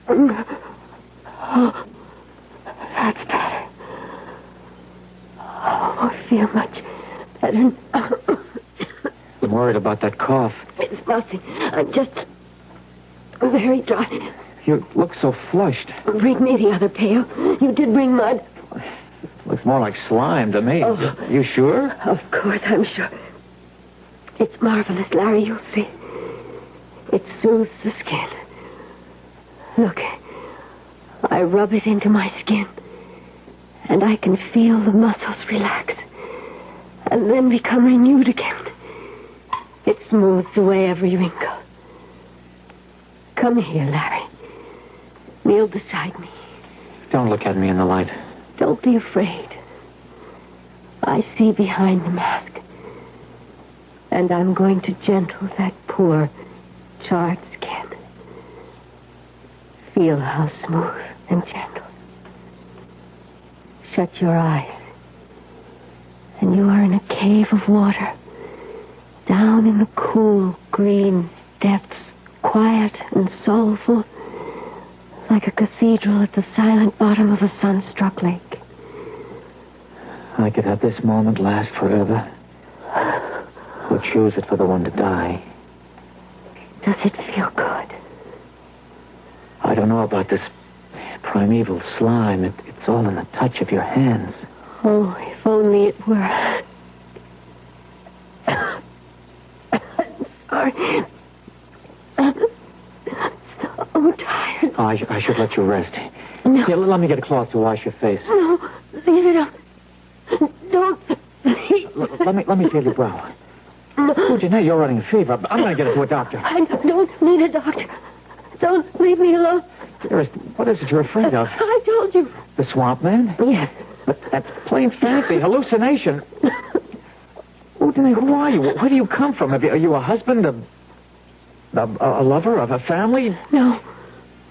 Oh, that's better. Oh, I feel much better. I'm worried about that cough. It's nothing. I'm just very dry. You look so flushed. Bring me the other pail. You did bring mud. Looks more like slime to me. Oh. You sure? Of course, I'm sure. It's marvelous, Larry. You'll see. It soothes the skin. Look, I rub it into my skin, and I can feel the muscles relax, and then become renewed again. It smooths away every wrinkle. Come here, Larry. Kneel beside me. Don't look at me in the light. Don't be afraid. I see behind the mask. And I'm going to gentle that poor, charred skin. Feel how smooth and gentle. Shut your eyes. And you are in a cave of water. Down in the cool, green depths, quiet and soulful, like a cathedral at the silent bottom of a sun-struck lake. I could have this moment last forever. Or choose it for the one to die. Does it feel good? I don't know about this primeval slime. It's all in the touch of your hands. Oh, if only it were. Sorry. I'm so tired. Oh, I should let you rest. No. Here, let me get a cloth to wash your face. No, leave it up. Don't. Please. Let me feel your brow. No. Oh, Janae, you're running a fever. I'm going to get it to a doctor. I don't need a doctor. Don't leave me alone. Dearest, what is it you're afraid of? I told you. The swamp man? Yes. But that's plain fancy, hallucination. Oh, Janae, who are you? Where do you come from? Are you a husband, a lover of a family? No.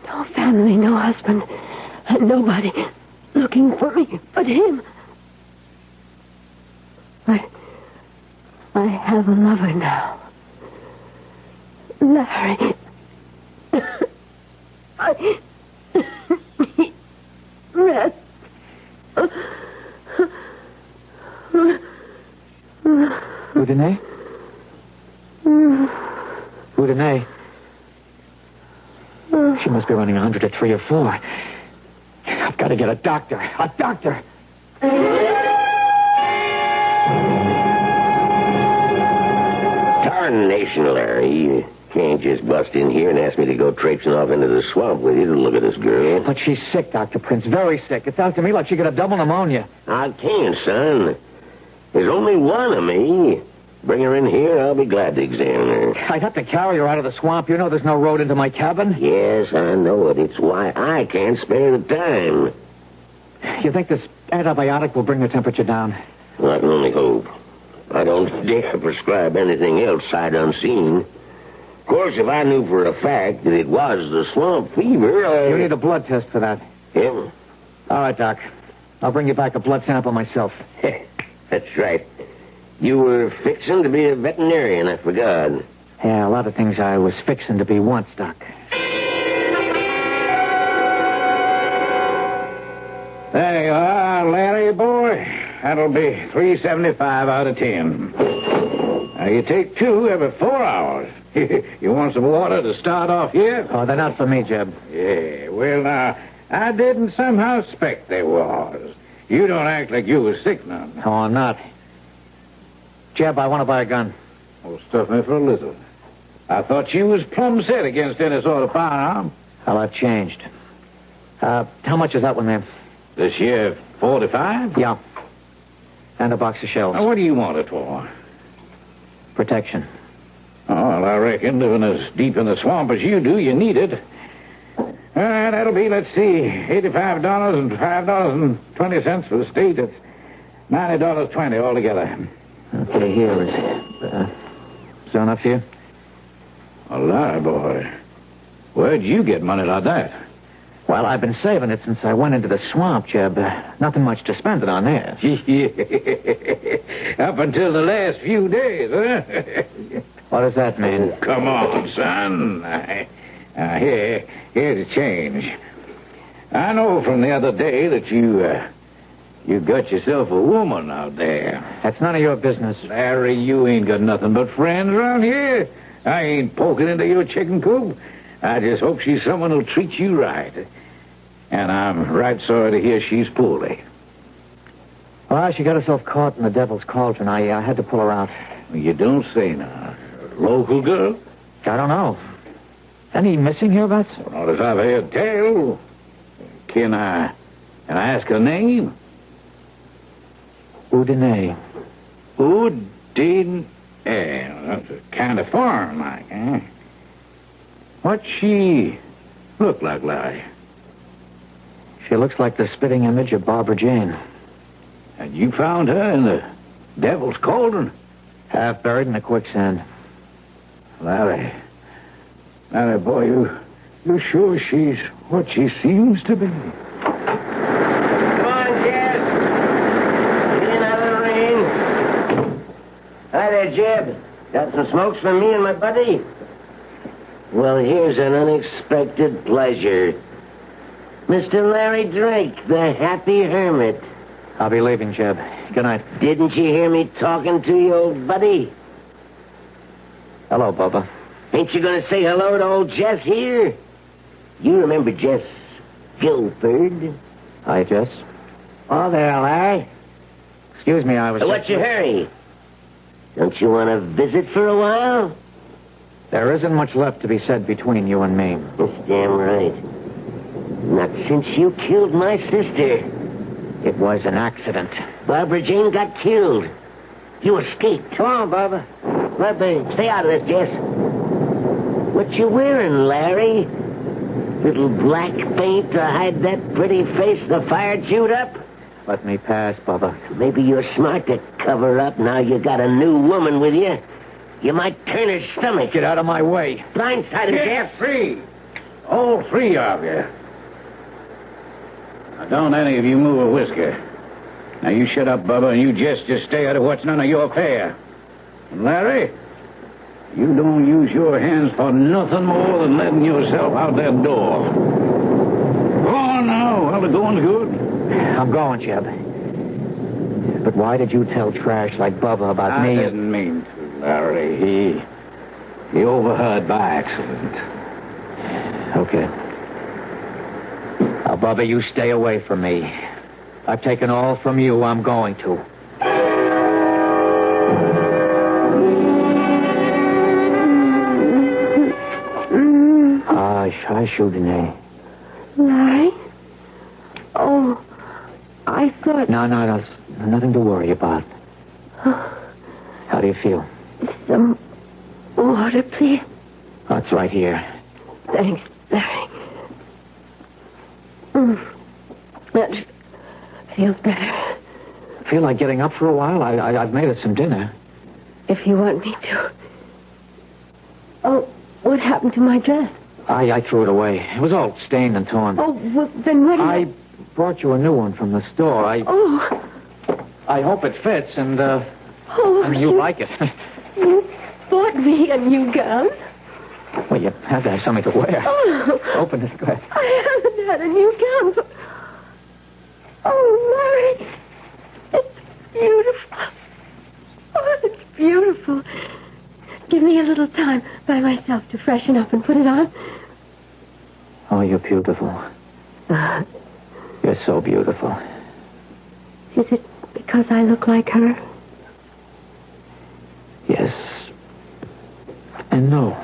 No family, no husband. And nobody looking for me but him. I have a lover now. Larry. I need rest. Udine? Udine? She must be running 100 at 3 or 4. I've got to get a doctor. A doctor! Tarnation, Larry. You can't just bust in here and ask me to go traipsing off into the swamp with you to look at this girl. But she's sick, Dr. Prince. Very sick. It sounds to me like she got a double pneumonia. I can't, son. There's only one of me. Bring her in here. I'll be glad to examine her. I'd have to carry her out of the swamp. You know there's no road into my cabin. Yes, I know it. It's why I can't spare the time. You think this antibiotic will bring the temperature down? Well, I can only hope. I don't dare prescribe anything else sight unseen. Of course, if I knew for a fact that it was the swamp fever, You need a blood test for that. Yeah. All right, Doc. I'll bring you back a blood sample myself. That's right. You were fixing to be a veterinarian, I forgot. Yeah, a lot of things I was fixing to be once, Doc. There you are, Larry, boy. That'll be $3.75 out of 10. Now, you take 2 every 4 hours. You want some water to start off here? Oh, they're not for me, Jeb. Yeah, well, now, I didn't somehow expect they was. You don't act like you was sick none. Oh, I'm not. Jeb, I want to buy a gun. Oh, stuff me for a little. I thought you was plumb set against any sort of firearm. Well, I've changed. How much is that one, ma'am? This here 45? Yeah. And a box of shells. Now, what do you want it for? Protection. Oh, well, I reckon living as deep in the swamp as you do, you need it. That'll be, let's see, $85 and $5.20 for the state. That's $90.20 altogether. Put it here. Is there enough here? A lie, boy. Where'd you get money like that? Well, I've been saving it since I went into the swamp, Jeb. Nothing much to spend it on there. Up until the last few days, huh? What does that mean? Oh, come on, son. Here's a change. I know from the other day that you got yourself a woman out there. That's none of your business. Larry, you ain't got nothing but friends around here. I ain't poking into your chicken coop. I just hope she's someone who'll treat you right. And I'm right sorry to hear she's poorly. Well, she got herself caught in the devil's cauldron. I had to pull her out. You don't say now. Local girl? I don't know. Any missing hereabouts? Not as I've heard tell. Can I ask her name? Udine. Udine. That's a kind of foreign like, eh? What's she look like, Larry? She looks like the spitting image of Barbara Jane. And you found her in the devil's cauldron? Half buried in the quicksand. Larry, boy, you sure she's what she seems to be? Come on, Jeb. Get in out of the rain. Hi there, Jeb. Got some smokes for me and my buddy? Well, here's an unexpected pleasure. Mr. Larry Drake, the happy hermit. I'll be leaving, Jeb. Good night. Didn't you hear me talking to you, old buddy? Hello, Bubba. Ain't you going to say hello to old Jess here? You remember Jess Guilford? Hi, Jess. Oh, there, Larry. Excuse me, I was... What's your hurry? Don't you want to visit for a while? There isn't much left to be said between you and me. That's damn right. Not since you killed my sister. It was an accident. Barbara Jane got killed. You escaped. Come on, Barbara. Stay out of this, Jess. What you wearing, Larry? Little black paint to hide that pretty face the fire chewed up? Let me pass, Bubba. Maybe you're smart to cover up now you got a new woman with you. You might turn her stomach. Get out of my way. Blindsided, Jeff. Get free. All three of you. Now, don't any of you move a whisker. Now, you shut up, Bubba, and you just stay out of what's none of your affair. And Larry, you don't use your hands for nothing more than letting yourself out that door. Go on now. Well, the going's good. I'm going, Jeb. But why did you tell trash like Bubba about me? I didn't mean to, Larry. He overheard by accident. Okay. Now, Bubba, you stay away from me. I've taken all from you. I'm going to. Hush, Udine. Larry? Oh, I thought... No, there's nothing to worry about. How do you feel? Some water, please. Oh, it's right here. Thanks, Larry. That feels better. Feel like getting up for a while? I've made us some dinner. If you want me to. Oh, what happened to my dress? I threw it away. It was all stained and torn. Oh, well, then what I brought you a new one from the store. I hope it fits, and you like it. You bought me a new gown? Well, you have to have something to wear. Oh. Open it. Go ahead. I haven't had a new gown for... Oh, Larry. It's beautiful. Oh, it's beautiful. Give me a little time by myself to freshen up and put it on. Oh, you're beautiful. You're so beautiful. Is it because I look like her? Yes. And no.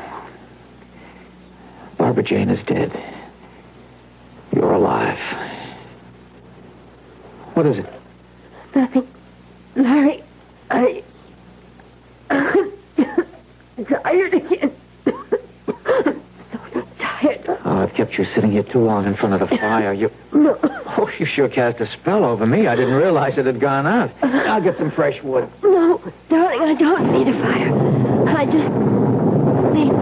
Barbara Jane is dead. You're alive. What is it? Nothing. Larry, I'm tired again. So tired. Oh, I've kept you sitting here too long in front of the fire. No. Oh, you sure cast a spell over me. I didn't realize it had gone out. I'll get some fresh wood. No, darling, I don't need a fire. I just need...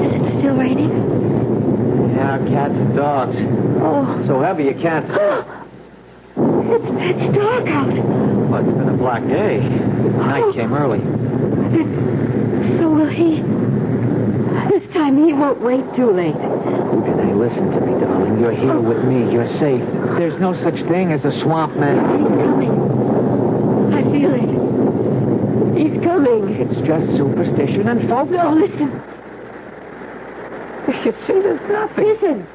Is it still raining? Yeah, cats and dogs. Oh. So heavy you can't see. It's pitch dark out. Well, it's been a black day. Night came early. So will he. This time he won't wait too late. Udine, listen to me, darling. You're here with me. You're safe. There's no such thing as a swamp man. He's coming. I feel it. He's coming. It's just superstition and folk. No, listen. You see, there's nothing. Listen.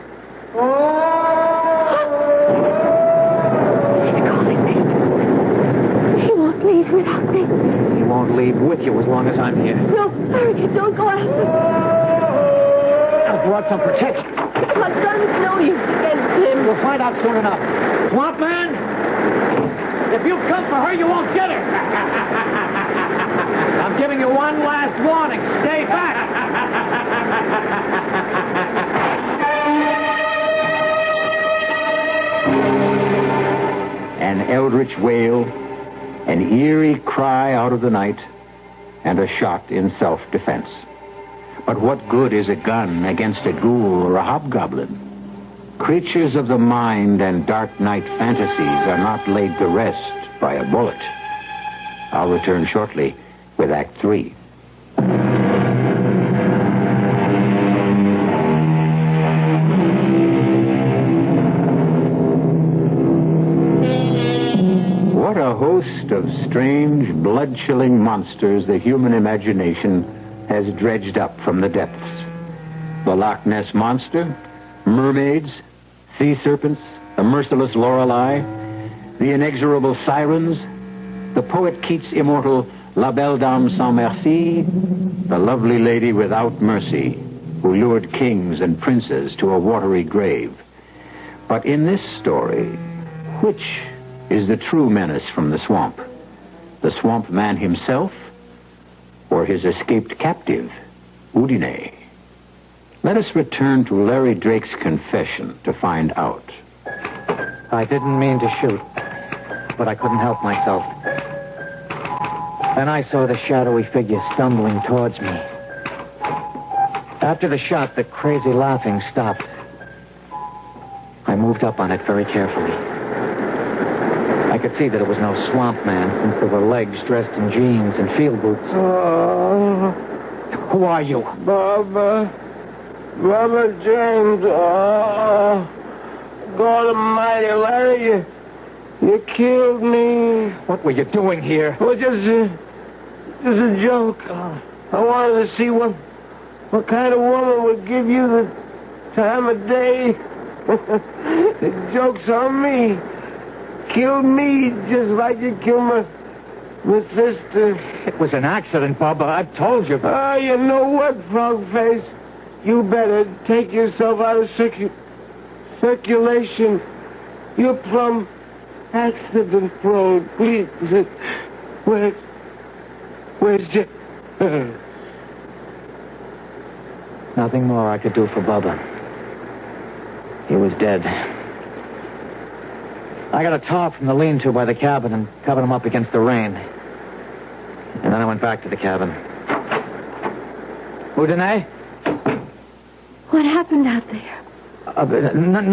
Leave without me. He won't leave with you as long as I'm here. No, Larry, don't go out. I brought some protection. My gun's no use against him. We'll find out soon enough. Swamp Man, if you come for her, you won't get her. I'm giving you one last warning. Stay back. An eldritch wail, an eerie cry out of the night, and a shot in self-defense. But what good is a gun against a ghoul or a hobgoblin? Creatures of the mind and dark night fantasies are not laid to rest by a bullet. I'll return shortly with Act 3. What a host of strange, blood-chilling monsters the human imagination has dredged up from the depths. The Loch Ness Monster, mermaids, sea serpents, the merciless Lorelei, the inexorable sirens, the poet Keats' immortal La Belle Dame Sans Merci, the lovely lady without mercy who lured kings and princes to a watery grave. But in this story, which is the true menace from the swamp? The swamp man himself, or his escaped captive, Udine? Let us return to Larry Drake's confession to find out. I didn't mean to shoot, but I couldn't help myself. Then I saw the shadowy figure stumbling towards me. After the shot, the crazy laughing stopped. I moved up on it very carefully. I could see that it was no swamp man, since there were legs dressed in jeans and field boots. Who are you? Barbara James. God Almighty, Larry, you killed me. What were you doing here? Well, just a joke. I wanted to see what kind of woman would give you the time of day. The joke's on me. Killed me just like you killed my sister. It was an accident, Bubba. I've told you. You know what, frog face? You better take yourself out of circulation. You're plumb accident prone. Please, Where's Jeb? Nothing more I could do for Bubba. He was dead. I got a tarp from the lean-to by the cabin and covered him up against the rain. And then I went back to the cabin. Udine? What happened out there?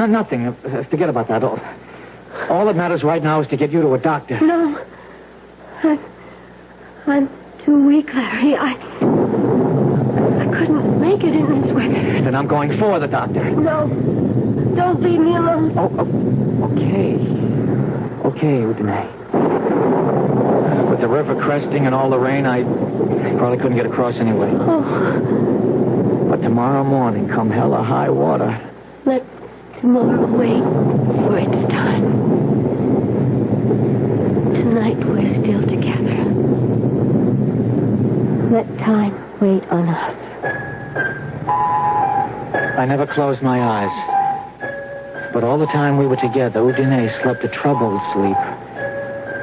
Nothing. Forget about that. All that matters right now is to get you to a doctor. No. I'm too weak, Larry. I couldn't make it in this weather. Then I'm going for the doctor. No. Don't leave me alone. Okay. Okay, Udine. With the river cresting and all the rain, I probably couldn't get across anyway. Oh. But tomorrow morning, come hell or high water. Let tomorrow wait for its time. Tonight we're still together. Let time wait on us. I never closed my eyes. But all the time we were together, Udine slept a troubled sleep.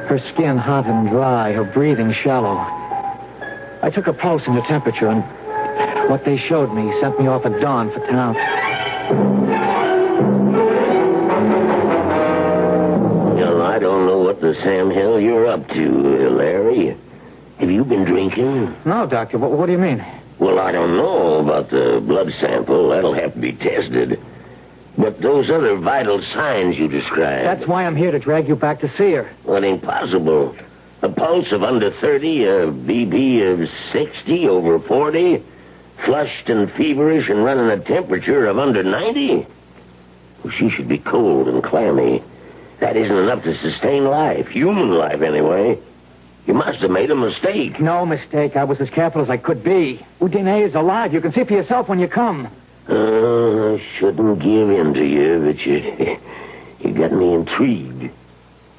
Her skin hot and dry, her breathing shallow. I took her pulse and her temperature, and what they showed me sent me off at dawn for town. Well, I don't know what the Sam hell you're up to, Larry. Have you been drinking? No, Doctor. What do you mean? Well, I don't know about the blood sample. That'll have to be tested. But those other vital signs you described... That's why I'm here, to drag you back to see her. Well, it ain't possible. A pulse of under 30, a BB of 60 over 40, flushed and feverish and running a temperature of under 90? Well, she should be cold and clammy. That isn't enough to sustain life, human life anyway. You must have made a mistake. No mistake. I was as careful as I could be. Udine is alive. You can see for yourself when you come. I shouldn't give in to you, but you got me intrigued.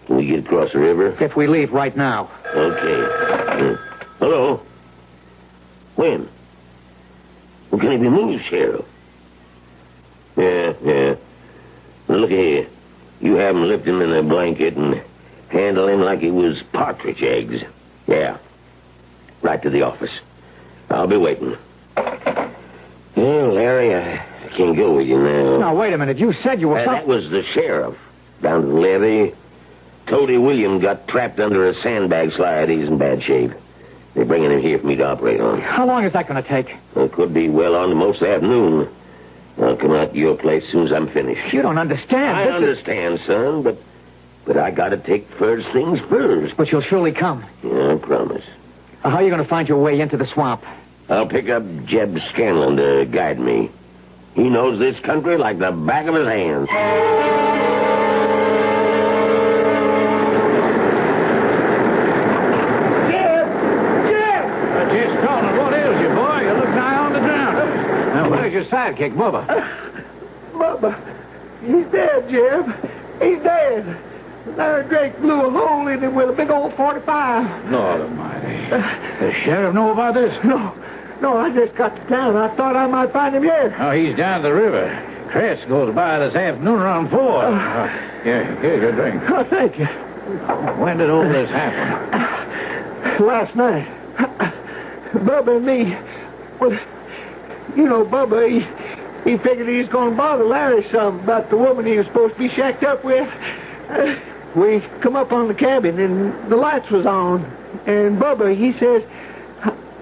Can we get across the river? If we leave right now. Okay. Hello? When? Well, can he be moved, Sheriff? Yeah. Now, look here. You have him lift him in a blanket and handle him like he was partridge eggs. Yeah. Right to the office. I'll be waiting. Well, Larry, I can't go with you now. Now, wait a minute. You said you were... That was the sheriff. Down to the levee. Toady William got trapped under a sandbag slide. He's in bad shape. They're bringing him here for me to operate on. How long is that going to take? It could be well on to most afternoon. I'll come out to your place as soon as I'm finished. You don't understand. I understand, son, but I got to take first things first. But you'll surely come. Yeah, I promise. How are you going to find your way into the swamp? I'll pick up Jeb Scanlon to guide me. He knows this country like the back of his hand. Jeb! Just calling. What ails you, boy? You look nigh on the ground. Now, where's your sidekick, Bubba? Bubba, he's dead, Jeb. He's dead. Larry Drake blew a hole in him with a big old 45. Lord almighty. The sheriff know about this? No, I just got to town. I thought I might find him here. Oh, he's down the river. Crest goes by this afternoon around 4. Here's your drink. Oh, thank you. When did all this happen? Last night. Bubba and me, well, you know, Bubba, he figured he was going to bother Larry some about the woman he was supposed to be shacked up with. We come up on the cabin, and the lights was on. And Bubba, he says,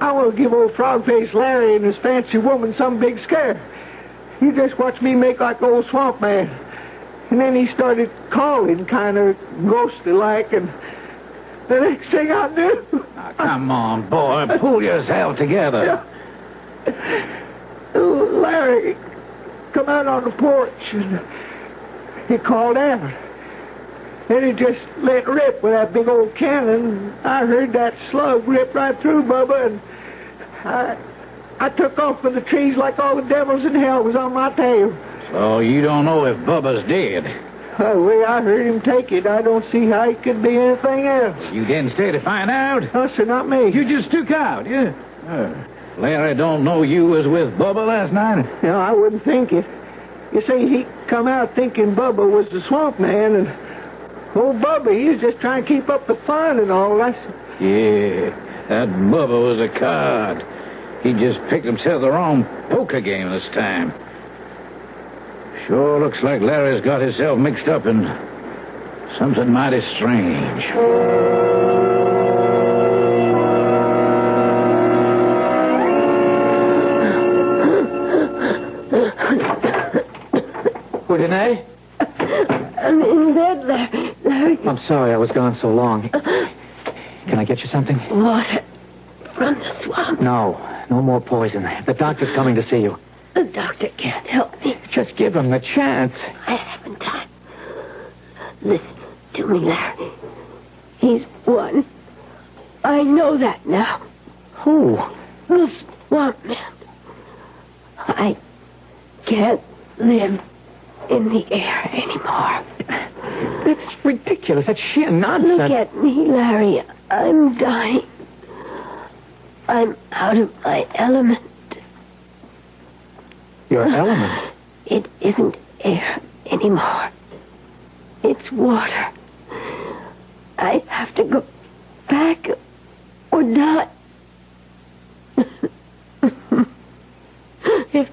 I want to give old frog-faced Larry and his fancy woman some big scare. He just watched me make like old swamp man. And then he started calling kind of ghostly-like, and the next thing I knew... Now, come on, boy. Pull yourself together. Larry come out on the porch, and he called out. Then he just let rip with that big old cannon. I heard that slug rip right through Bubba, and I took off for the trees like all the devils in hell was on my tail. So you don't know if Bubba's dead? The way I heard him take it, I don't see how it could be anything else. You didn't stay to find out? No, sir, not me. You just took out, yeah? Larry don't know you was with Bubba last night? No, I wouldn't think it. You see, he come out thinking Bubba was the swamp man, and old Bubba, he was just trying to keep up the fun and all that. Yeah. That Bubba was a card. He just picked himself the wrong poker game this time. Sure looks like Larry's got himself mixed up in something mighty strange. Udine? I'm in bed, Larry. I'm sorry I was gone so long. Can I get you something? Water from the swamp. No more poison. The doctor's coming to see you. The doctor can't help me. Just give him the chance. I haven't time. Listen to me, Larry. He's won. I know that now. Who? The swamp man. I can't live in the air anymore. That's ridiculous. That's sheer nonsense. Look at me, Larry. I'm dying. I'm out of my element. Your element? It isn't air anymore. It's water. I have to go back or die. If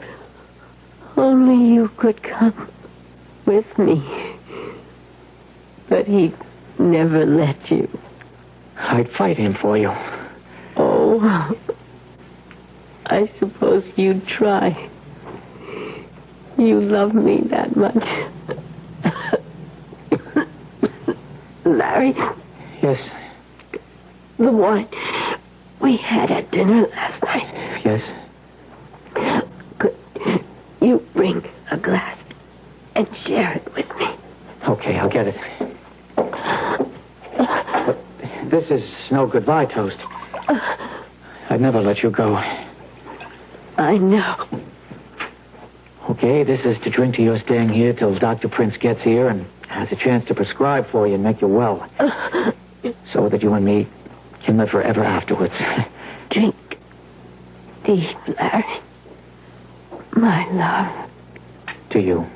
only you could come with me. But he'd never let you. I'd fight him for you. Oh, I suppose you'd try. You love me that much. Larry? Yes? The wine we had at dinner last night. Yes? Could you bring a glass and share it with me? Okay, I'll get it. But this is no goodbye toast. I'd never let you go. I know. Okay, this is to drink to your staying here till Dr. Prince gets here and has a chance to prescribe for you and make you well. So that you and me can live forever afterwards. Drink deep, Larry. My love. To you.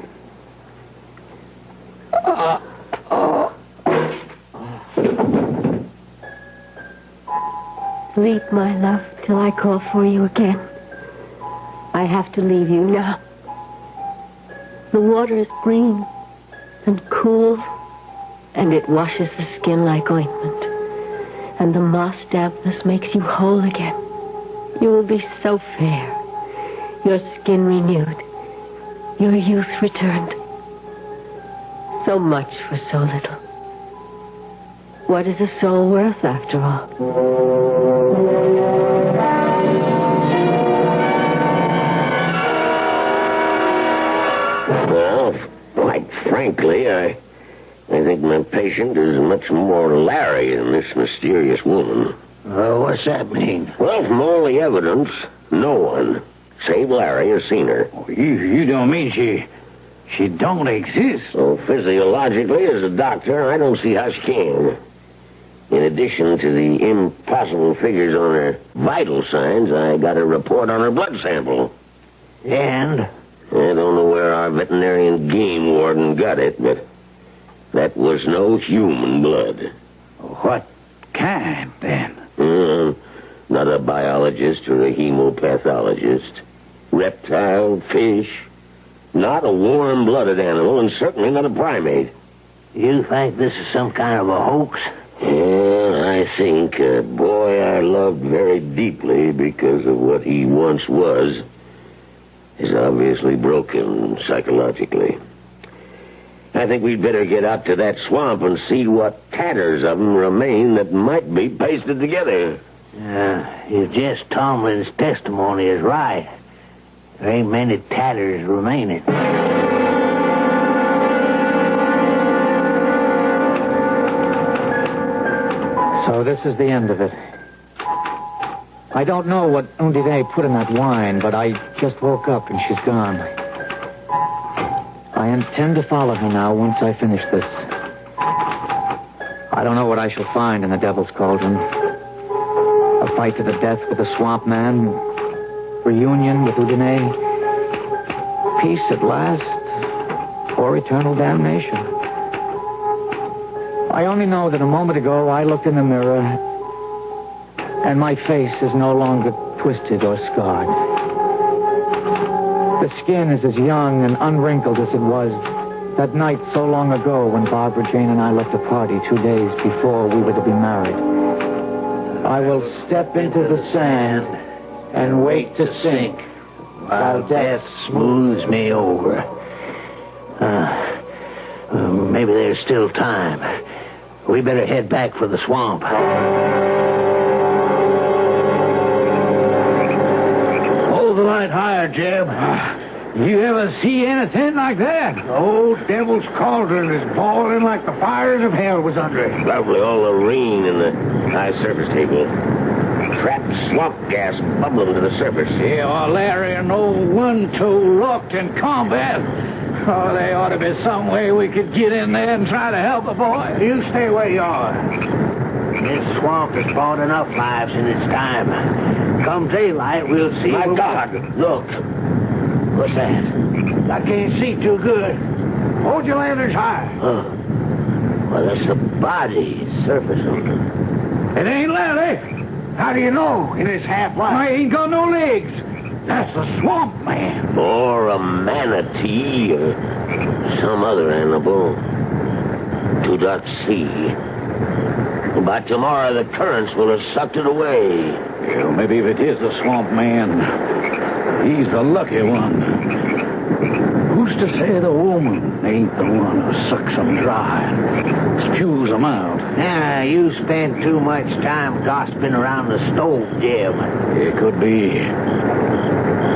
Sleep, my love, till I call for you again. I have to leave you now. The water is green and cool, and it washes the skin like ointment. And the moss dampness makes you whole again. You will be so fair, your skin renewed, your youth returned. So much for so little. What is a soul worth, after all? Well, quite frankly, I think my patient is much more Larry than this mysterious woman. What's that mean? Well, from all the evidence, no one, save Larry, has seen her. You don't mean she don't exist? So physiologically, as a doctor, I don't see how she can. In addition to the impossible figures on her vital signs, I got a report on her blood sample. And? I don't know where our veterinarian game warden got it, but that was no human blood. What kind, then? Not a biologist or a hemopathologist. Reptile, fish. Not a warm-blooded animal, and certainly not a primate. You think this is some kind of a hoax? Well, I think a boy I loved very deeply because of what he once was is obviously broken psychologically. I think we'd better get out to that swamp and see what tatters of them remain that might be pasted together. If Jess Tomlin's testimony is right, there ain't many tatters remaining. So this is the end of it. I don't know what Undine put in that wine, but I just woke up and she's gone. I intend to follow her now once I finish this. I don't know what I shall find in the Devil's Cauldron. A fight to the death with the Swamp Man. Reunion with Undine. Peace at last. Or eternal damnation. I only know that a moment ago I looked in the mirror and my face is no longer twisted or scarred. The skin is as young and unwrinkled as it was that night so long ago when Barbara Jane and I left a party 2 days before we were to be married. I will step into the sand and wait to sink while death smooths me over. Maybe there's still time. We better head back for the swamp. Hold the light higher, Jeb. You ever see anything like that? The old devil's cauldron is boiling like the fires of hell was under it. Probably all the rain in the high surface table. Trapped swamp gas bubbling to the surface. Yeah, well, Larry and old One-Toe locked in combat. Oh, there ought to be some way we could get in there and try to help the boy. You stay where you are. This swamp has brought enough lives in its time. Come daylight, we'll see. My God, look. What's that? I can't see too good. Hold your lanterns high. Oh. Well, that's the body surfacing. It ain't Larry. How do you know in his half-life? He ain't got no legs. That's a swamp man. Or a manatee or some other animal. Do not see. By tomorrow, the currents will have sucked it away. Well, maybe if it is a swamp man, he's the lucky one. Who's to say the woman ain't the one who sucks them dry and spews them out? Now, you spend too much time gossiping around the stove, Jim. It could be.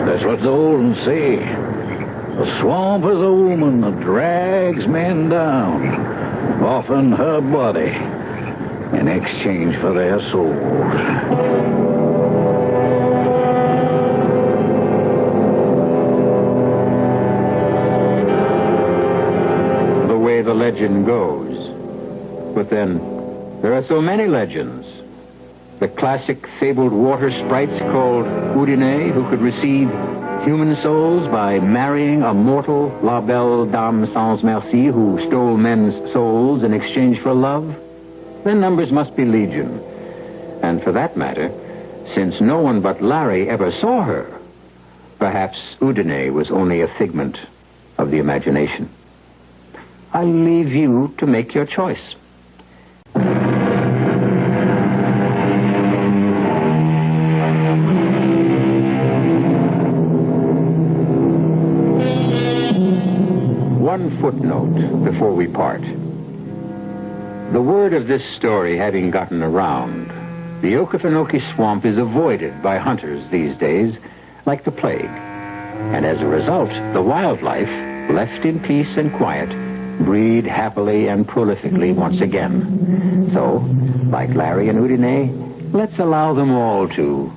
That's what the old ones say. The swamp is a woman that drags men down, often her body, in exchange for their souls. The legend goes. But then, there are so many legends. The classic fabled water sprites called Udine, who could receive human souls by marrying a mortal La Belle Dame Sans Merci who stole men's souls in exchange for love. Their numbers must be legion. And for that matter, since no one but Larry ever saw her, perhaps Udine was only a figment of the imagination. I'll leave you to make your choice. One footnote before we part. The word of this story having gotten around, the Okefenokee Swamp is avoided by hunters these days like the plague. And as a result, the wildlife, left in peace and quiet, breed happily and prolifically once again. So, like Larry and Udine, let's allow them all to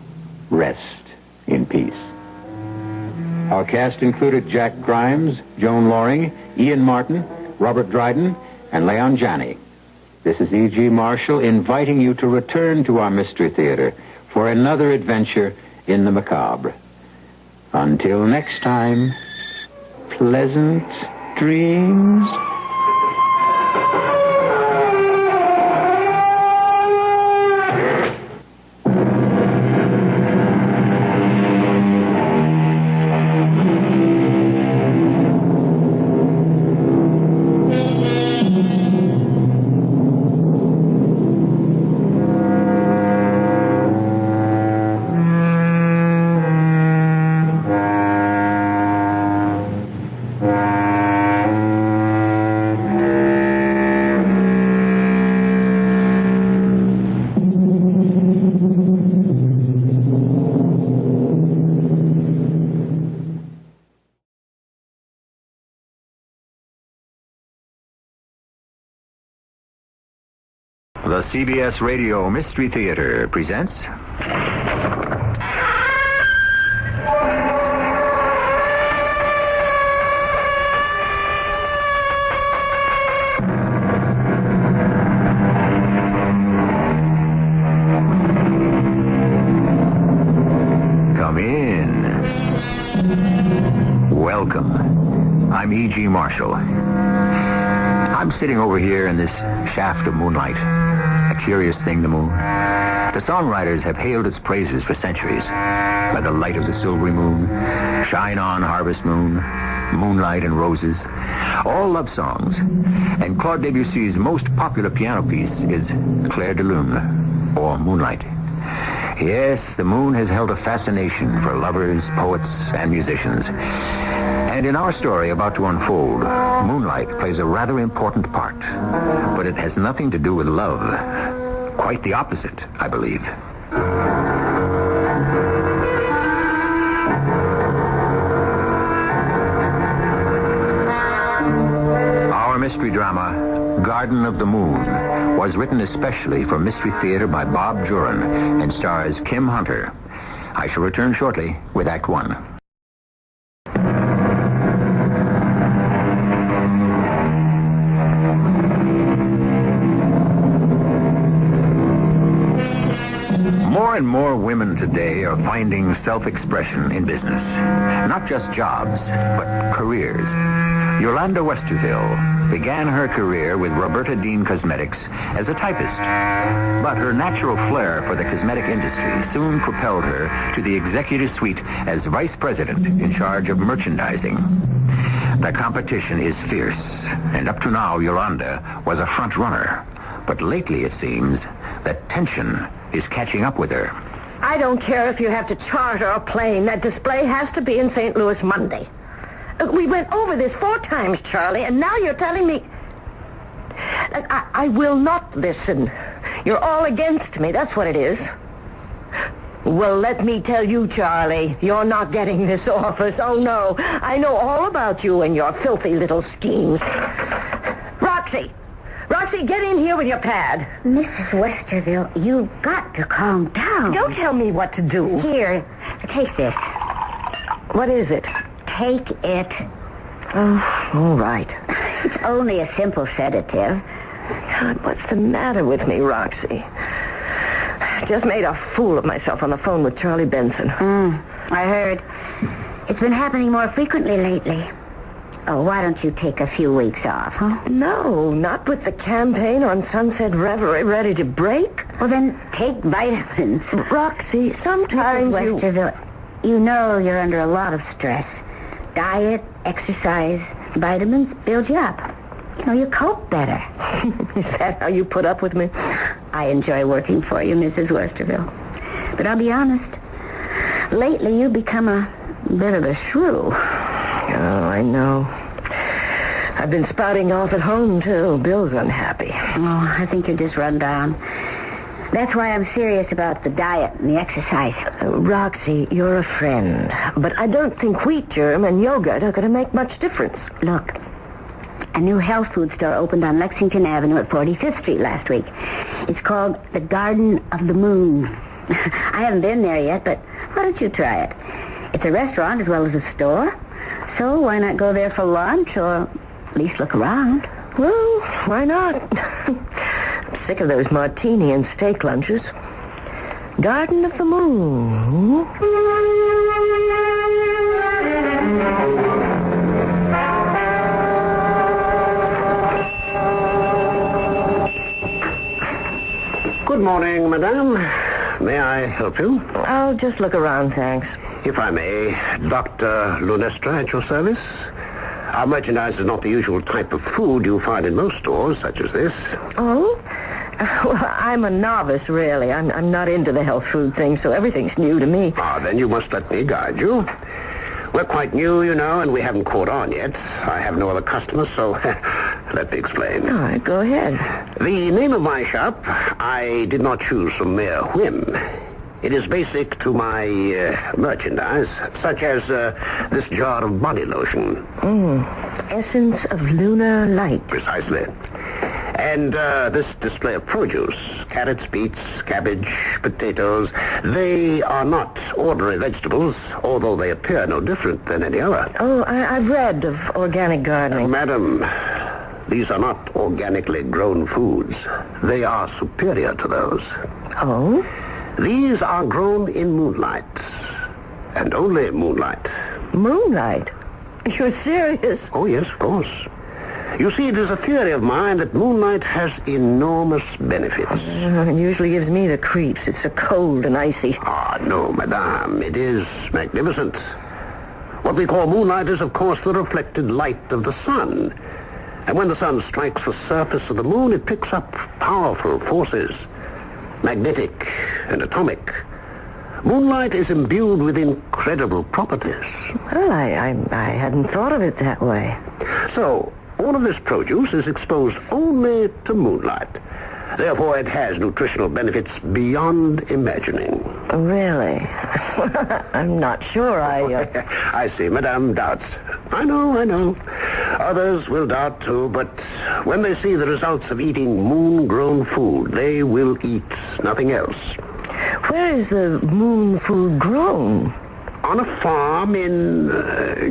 rest in peace. Our cast included Jack Grimes, Joan Loring, Ian Martin, Robert Dryden, and Leon Janney. This is E.G. Marshall inviting you to return to our Mystery Theater for another adventure in the macabre. Until next time, pleasant dreams. The CBS Radio Mystery Theater presents... Come in. Welcome. I'm E.G. Marshall. I'm sitting over here in this shaft of moonlight. A curious thing, the moon. The songwriters have hailed its praises for centuries. By the light of the silvery moon, shine on, harvest moon, moonlight and roses, all love songs. And Claude Debussy's most popular piano piece is Clair de Lune, or Moonlight. Yes, the moon has held a fascination for lovers, poets, and musicians. And in our story about to unfold, moonlight plays a rather important part. But it has nothing to do with love. Quite the opposite, I believe. Our mystery drama, Garden of the Moon, was written especially for Mystery Theater by Bob Juran and stars Kim Hunter. I shall return shortly with Act One. More and more women today are finding self-expression in business. Not just jobs, but careers. Yolanda Westerville began her career with Roberta Dean Cosmetics as a typist. But her natural flair for the cosmetic industry soon propelled her to the executive suite as vice president in charge of merchandising. The competition is fierce, and up to now, Yolanda was a front runner. But lately, it seems, that tension is catching up with her. I don't care if you have to charter a plane. That display has to be in St. Louis Monday. We went over this 4 times, Charlie, and now you're telling me... I will not listen. You're all against me, that's what it is. Well, let me tell you, Charlie, you're not getting this office. Oh, no. I know all about you and your filthy little schemes. Roxy! Roxy, get in here with your pad. Mrs. Westerville, you've got to calm down. Don't tell me what to do. Here, take this. What is it? Take it. Oh, all right. It's only a simple sedative. God, what's the matter with me, Roxy? Just made a fool of myself on the phone with Charlie Benson. I heard. It's been happening more frequently lately. Oh, why don't you take a few weeks off, huh? No, not with the campaign on Sunset Reverie ready to break. Well, then take vitamins. Roxy, sometimes Mrs. Westerville, you know you're under a lot of stress. Diet, exercise, vitamins build you up. You know, you cope better. Is that how you put up with me? I enjoy working for you, Mrs. Westerville. But I'll be honest. Lately, you've become a bit of a shrew. Oh, I know. I've been spouting off at home, too. Bill's unhappy. Oh, I think you're just run down. That's why I'm serious about the diet and the exercise. Roxy, you're a friend. But I don't think wheat germ and yogurt are going to make much difference. Look, a new health food store opened on Lexington Avenue at 45th Street last week. It's called the Garden of the Moon. I haven't been there yet, but why don't you try it? It's a restaurant as well as a store. So why not go there for lunch or at least look around? Well, why not? I'm sick of those martini and steak lunches. Garden of the Moon. Good morning, madame. May I help you? I'll just look around, thanks. If I may, Dr. Lunestra at your service. Our merchandise is not the usual type of food you find in most stores, such as this. Oh? Well, I'm a novice, really. I'm not into the health food thing, so everything's new to me. Ah, then you must let me guide you. We're quite new, you know, and we haven't caught on yet. I have no other customers, so let me explain. All right, go ahead. The name of my shop, I did not choose from mere whim. It is basic to my merchandise, such as this jar of body lotion. Essence of lunar light. Precisely. And this display of produce, carrots, beets, cabbage, potatoes, they are not ordinary vegetables, although they appear no different than any other. Oh, I've read of organic gardening. Madam, these are not organically grown foods. They are superior to those. Oh? These are grown in moonlight, and only moonlight. Moonlight? You're serious? Oh, yes, of course. You see, it is a theory of mine that moonlight has enormous benefits. It usually gives me the creeps. It's so cold and icy. Ah, no, madame. It is magnificent. What we call moonlight is, of course, the reflected light of the sun. And when the sun strikes the surface of the moon, it picks up powerful forces, magnetic and atomic. Moonlight is imbued with incredible properties. Well, I hadn't thought of it that way. So, all of this produce is exposed only to moonlight. Therefore, it has nutritional benefits beyond imagining. Really? I'm not sure I see. Madame doubts. I know. Others will doubt, too, but when they see the results of eating moon-grown food, they will eat nothing else. Where is the moon food grown? On a farm in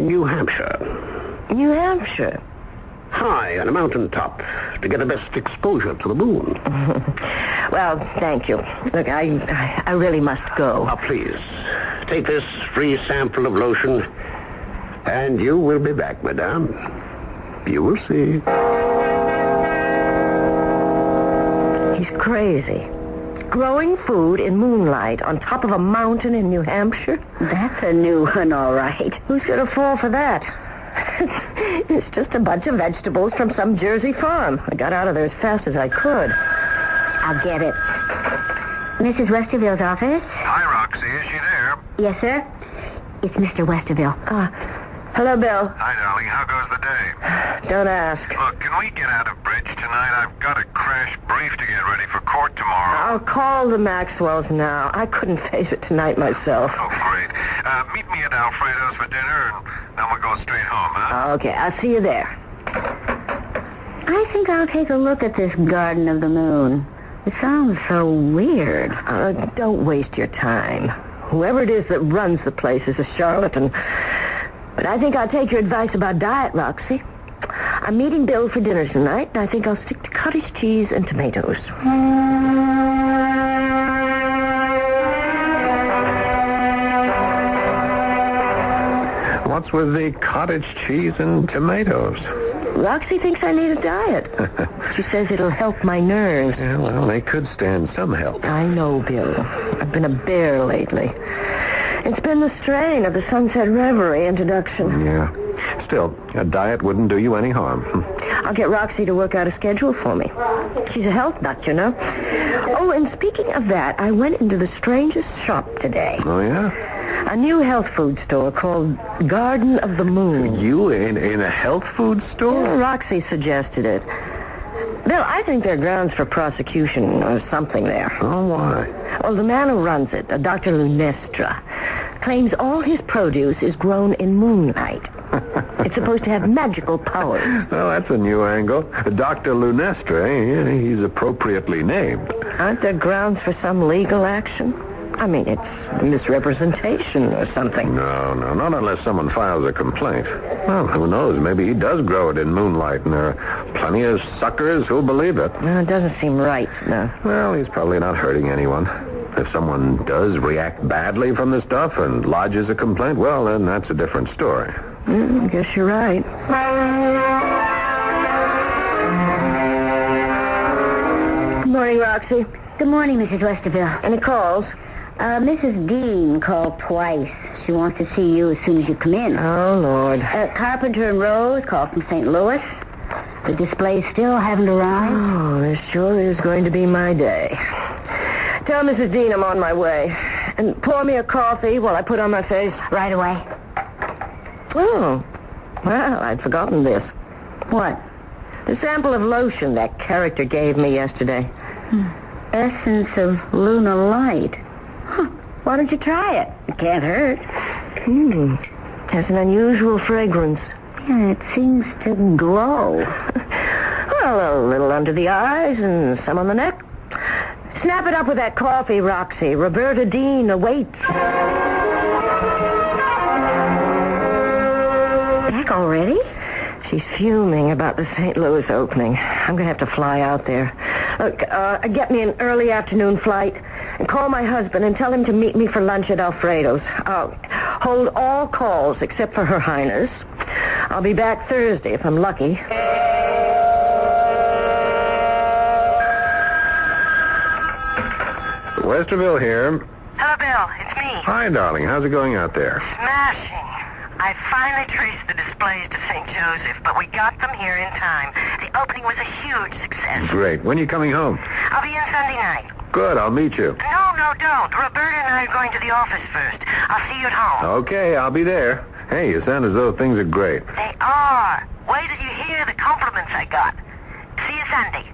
New Hampshire. New Hampshire? High on a mountain top to get the best exposure to the moon. Well, thank you. Look, I really must go. Now, please, take this free sample of lotion, and you will be back, madame. You will see. He's crazy. Growing food in moonlight on top of a mountain in New Hampshire? That's a new one, all right. Who's going to fall for that? It's just a bunch of vegetables from some Jersey farm. I got out of there as fast as I could. I'll get it. Mrs. Westerville's office? Hi, Roxy. Is she there? Yes, sir. It's Mr. Westerville. Hello, Bill. Hi, darling. How goes the day? Don't ask. Look, can we get out of bridge tonight? I've got a crash brief to get ready for court tomorrow. I'll call the Maxwells now. I couldn't face it tonight myself. Oh, great. Meet me at Alfredo's for dinner, and then we'll go straight home, huh? Okay, I'll see you there. I think I'll take a look at this Garden of the Moon. It sounds so weird. Don't waste your time. Whoever it is that runs the place is a charlatan. But I think I'll take your advice about diet, Roxy. I'm meeting Bill for dinner tonight, and I think I'll stick to cottage cheese and tomatoes. What's with the cottage cheese and tomatoes? Roxy thinks I need a diet. She says it'll help my nerves. Yeah, well, they could stand some help. I know, Bill. I've been a bear lately. It's been the strain of the Sunset Reverie introduction. Yeah. Still, a diet wouldn't do you any harm. I'll get Roxy to work out a schedule for me. She's a health nut, you know. Oh, and speaking of that, I went into the strangest shop today. Oh, yeah? A new health food store called Garden of the Moon. You in a health food store? Yeah, Roxy suggested it. Bill, I think there are grounds for prosecution or something there. Oh, why? Well, the man who runs it, Dr. Lunestra, claims all his produce is grown in moonlight. It's supposed to have magical powers. Well, that's a new angle. Dr. Lunestra, he's appropriately named. Aren't there grounds for some legal action? I mean, it's misrepresentation or something. No, not unless someone files a complaint. Well, who knows? Maybe he does grow it in moonlight, and there are plenty of suckers who'll believe it. No, it doesn't seem right, no. Well, he's probably not hurting anyone. If someone does react badly from the stuff and lodges a complaint, well, then that's a different story. I guess you're right. Good morning, Roxy. Good morning, Mrs. Westerville. Any calls? Mrs. Dean called twice. She wants to see you as soon as you come in. Oh, Lord. Carpenter and Rose called from St. Louis. The displays still haven't arrived. Oh, this sure is going to be my day. Tell Mrs. Dean I'm on my way. And pour me a coffee while I put on my face. Right away. Oh, well, I'd forgotten this. What? The sample of lotion that character gave me yesterday. Essence of Luna Light. Huh. Why don't you try it? It can't hurt. Has an unusual fragrance. Yeah, it seems to glow. Well, a little under the eyes and some on the neck. Snap it up with that coffee, Roxy. Roberta Dean awaits. Back already? She's fuming about the St. Louis opening. I'm going to have to fly out there. Look, get me an early afternoon flight and call my husband and tell him to meet me for lunch at Alfredo's. I'll hold all calls except for Her Highness. I'll be back Thursday if I'm lucky. Westerville here. Hello, Bill. It's me. Hi, darling. How's it going out there? Smashing. I finally traced the displays to St. Joseph, but we got them here in time. The opening was a huge success. Great. When are you coming home? I'll be in Sunday night. Good. I'll meet you. No, don't. Roberta and I are going to the office first. I'll see you at home. Okay, I'll be there. Hey, you sound as though things are great. They are. Wait till you hear the compliments I got. See you Sunday.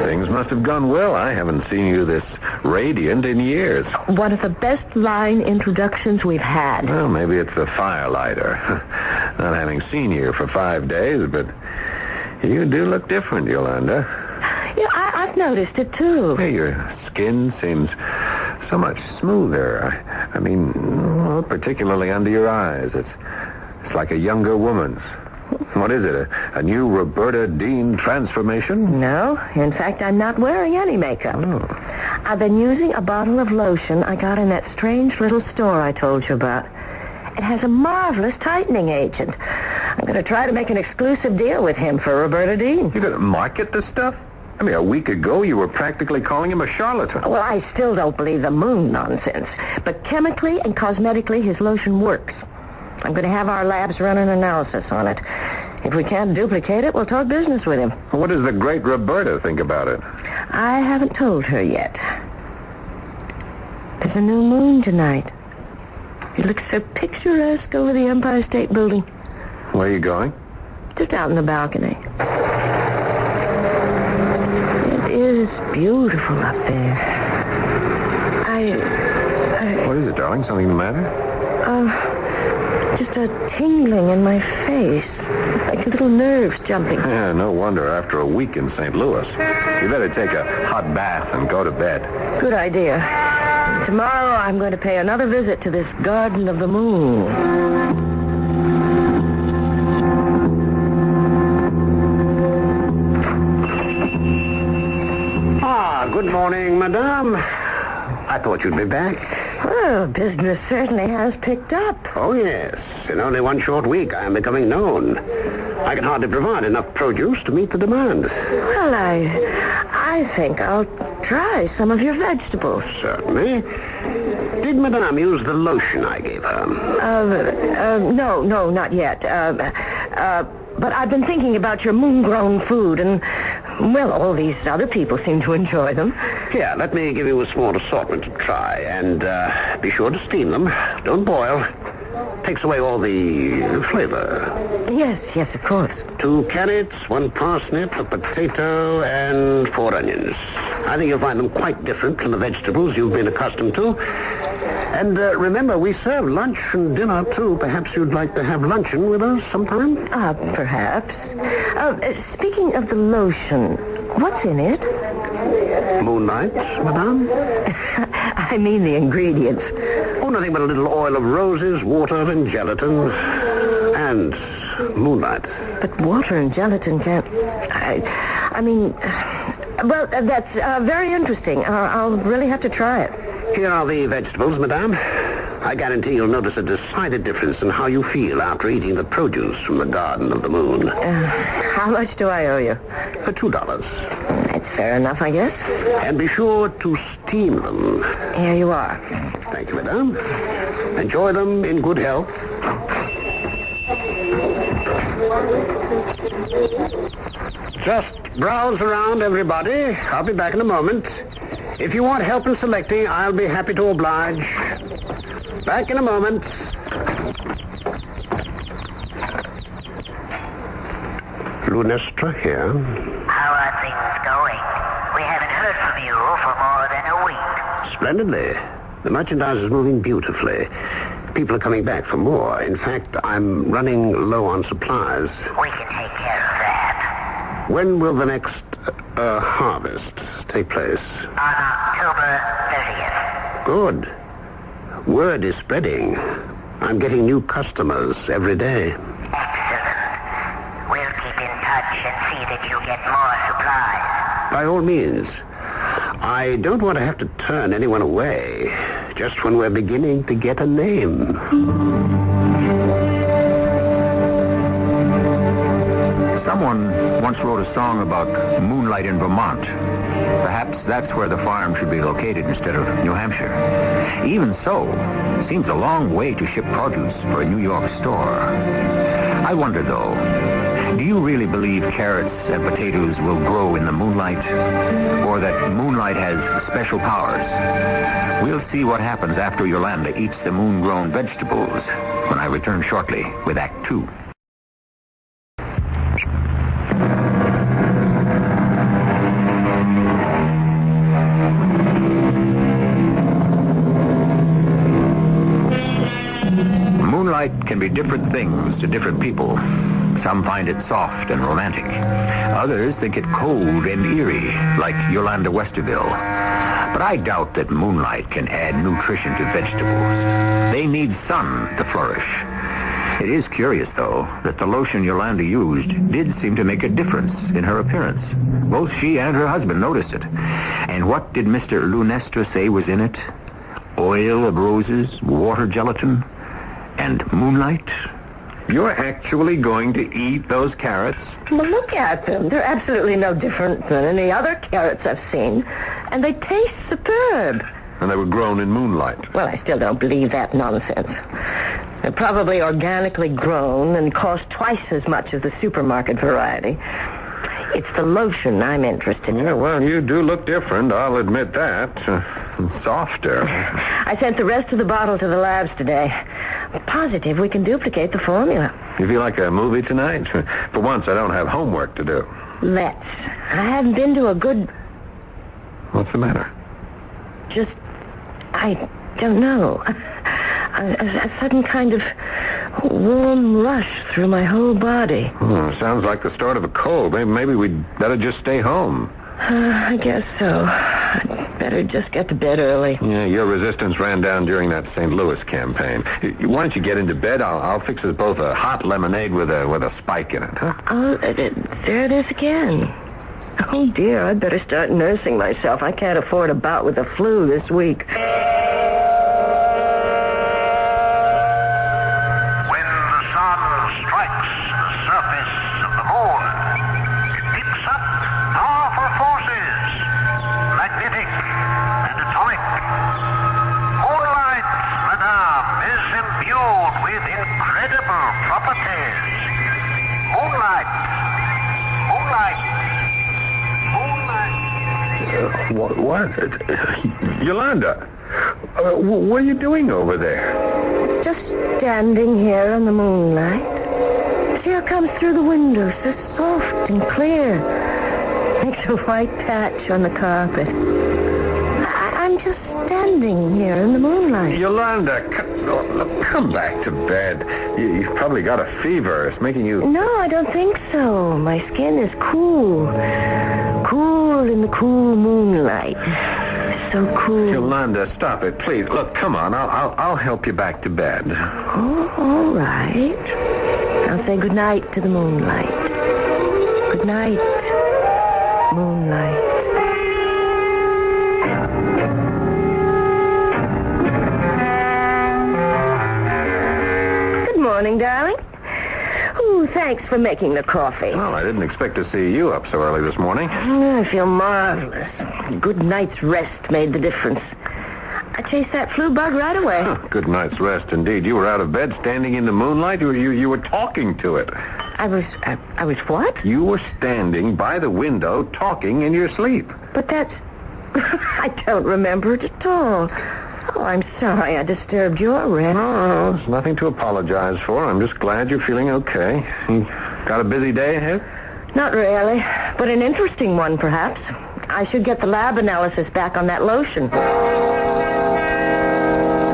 Things must have gone well. I haven't seen you this radiant in years. One of the best line introductions we've had. Well, maybe it's the firelighter. Not having seen you for 5 days, but you do look different, Yolanda. Yeah, I've noticed it, too. Hey, your skin seems so much smoother. I mean, well, particularly under your eyes. It's like a younger woman's. What is it, a new Roberta Dean transformation? No. In fact, I'm not wearing any makeup. Oh. I've been using a bottle of lotion I got in that strange little store I told you about. It has a marvelous tightening agent. I'm going to try to make an exclusive deal with him for Roberta Dean. You're going to market this stuff? I mean, a week ago, you were practically calling him a charlatan. Well, I still don't believe the moon nonsense. But chemically and cosmetically, his lotion works. I'm going to have our labs run an analysis on it. If we can't duplicate it, we'll talk business with him. What does the great Roberta think about it? I haven't told her yet. There's a new moon tonight. It looks so picturesque over the Empire State Building. Where are you going? Just out in the balcony. It is beautiful up there. What is it, darling? Something the matter? Just a tingling in my face. Like little nerves jumping. Yeah, no wonder after a week in St. Louis. You better take a hot bath and go to bed. Good idea. Tomorrow I'm going to pay another visit to this Garden of the Moon. Good morning, madame. I thought you'd be back. Well, business certainly has picked up. Oh, yes. In only one short week, I am becoming known. I can hardly provide enough produce to meet the demand. Well, I think I'll try some of your vegetables. Certainly. Did madame use the lotion I gave her? No, not yet. But I've been thinking about your moon-grown food, and, well, all these other people seem to enjoy them. Here, let me give you a small assortment to try, and be sure to steam them. Don't boil. Takes away all the flavor. Yes, of course. 2 carrots, 1 parsnip, a potato, and 4 onions. I think you'll find them quite different from the vegetables you've been accustomed to. And remember, we serve lunch and dinner, too. Perhaps you'd like to have luncheon with us sometime? Perhaps. Speaking of the lotion, what's in it? Moonlight, madame? I mean the ingredients. Oh, nothing but a little oil of roses, water, and gelatin. And moonlight. But water and gelatin can't... I mean... Well, that's very interesting. I'll really have to try it. Here are the vegetables, madame. I guarantee you'll notice a decided difference in how you feel after eating the produce from the Garden of the Moon. How much do I owe you? $2. That's fair enough, I guess. And be sure to steam them. Here you are. Thank you, madame. Enjoy them in good health. Just browse around, everybody. I'll be back in a moment. If you want help in selecting, I'll be happy to oblige. Back in a moment. Lunestra here. How are things going? We haven't heard from you for more than a week. Splendidly. The merchandise is moving beautifully. People are coming back for more. In fact, I'm running low on supplies. We can take care of that. When will the next harvest take place? On October 30th. Good. Word is spreading. I'm getting new customers every day. Excellent. We'll keep in touch and see that you get more supplies. By all means. I don't want to have to turn anyone away just when we're beginning to get a name. Someone once wrote a song about moonlight in Vermont. Perhaps that's where the farm should be located instead of New Hampshire. Even so, it seems a long way to ship produce for a New York store. I wonder, though, do you really believe carrots and potatoes will grow in the moonlight? Or that moonlight has special powers? We'll see what happens after Yolanda eats the moon-grown vegetables when I return shortly with Act 2. Moonlight can be different things to different people. Some find it soft and romantic. Others think it cold and eerie, like Yolanda Westerville. But I doubt that moonlight can add nutrition to vegetables. They need sun to flourish. It is curious, though, that the lotion Yolanda used did seem to make a difference in her appearance. Both she and her husband noticed it. And what did Mr. Lunestra say was in it? Oil of roses, water gelatin, and moonlight? You're actually going to eat those carrots? Well, look at them. They're absolutely no different than any other carrots I've seen. And they taste superb. And they were grown in moonlight. Well, I still don't believe that nonsense. They're probably organically grown and cost twice as much as the supermarket variety. It's the lotion I'm interested in. Yeah, well, you do look different, I'll admit that. Softer. I sent the rest of the bottle to the labs today. I'm positive we can duplicate the formula. You feel like a movie tonight? For once, I don't have homework to do. Let's. I haven't been to a good... What's the matter? Just... I don't know. A sudden kind of warm rush through my whole body. Sounds like the start of a cold. Maybe we'd better just stay home. I guess so. I'd better just get to bed early. Yeah, your resistance ran down during that St. Louis campaign. Why don't you get into bed? I'll fix us both a hot lemonade with a spike in it, huh? Oh, there it is again. Oh, dear, I'd better start nursing myself. I can't afford a bout with the flu this week. Strikes the surface of the moon. It picks up powerful forces, magnetic and atomic. Moonlight, madame, is imbued with incredible properties. Moonlight. What? Yolanda, what are you doing over there? Just standing here in the moonlight. See how it comes through the window, so soft and clear. Makes a white patch on the carpet. I'm just standing here in the moonlight. Yolanda, come back to bed. You've probably got a fever. It's making you... No, I don't think so. My skin is cool. Cool in the cool moonlight. So cool. Yolanda, stop it, please. Look, come on. I'll help you back to bed. Oh, all right. I'll say goodnight to the moonlight. Good night, moonlight. Good morning, darling. Ooh, thanks for making the coffee. Well, I didn't expect to see you up so early this morning. I feel marvelous. A good night's rest made the difference. I chased that flu bug right away. Good night's rest, indeed. You were out of bed, standing in the moonlight. You were talking to it. I was what? You were standing by the window, talking in your sleep. But that's... I don't remember it at all. Oh, I'm sorry I disturbed your rest. No, there's nothing to apologize for. I'm just glad you're feeling okay. You got a busy day ahead? Not really, but an interesting one, perhaps. I should get the lab analysis back on that lotion.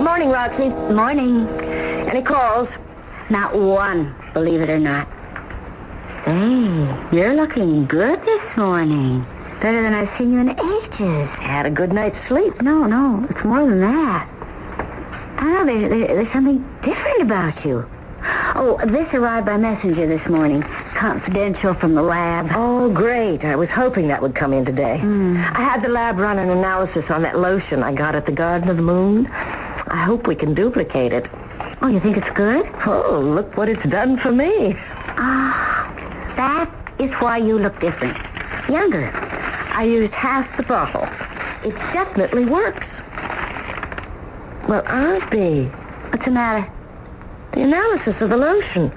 Morning, Roxy. Morning. Any calls? Not one, believe it or not. Say, you're looking good this morning. Better than I've seen you in ages. Had a good night's sleep. No, it's more than that. I don't know, there's something different about you. Oh, this arrived by messenger this morning. Confidential from the lab. Oh, great. I was hoping that would come in today. I had the lab run an analysis on that lotion I got at the Garden of the Moon. I hope we can duplicate it. Oh, you think it's good? Oh, look what it's done for me. That is why you look different. Younger. I used half the bottle. It definitely works. Well, Auntie, What's the matter? the analysis of the lotion.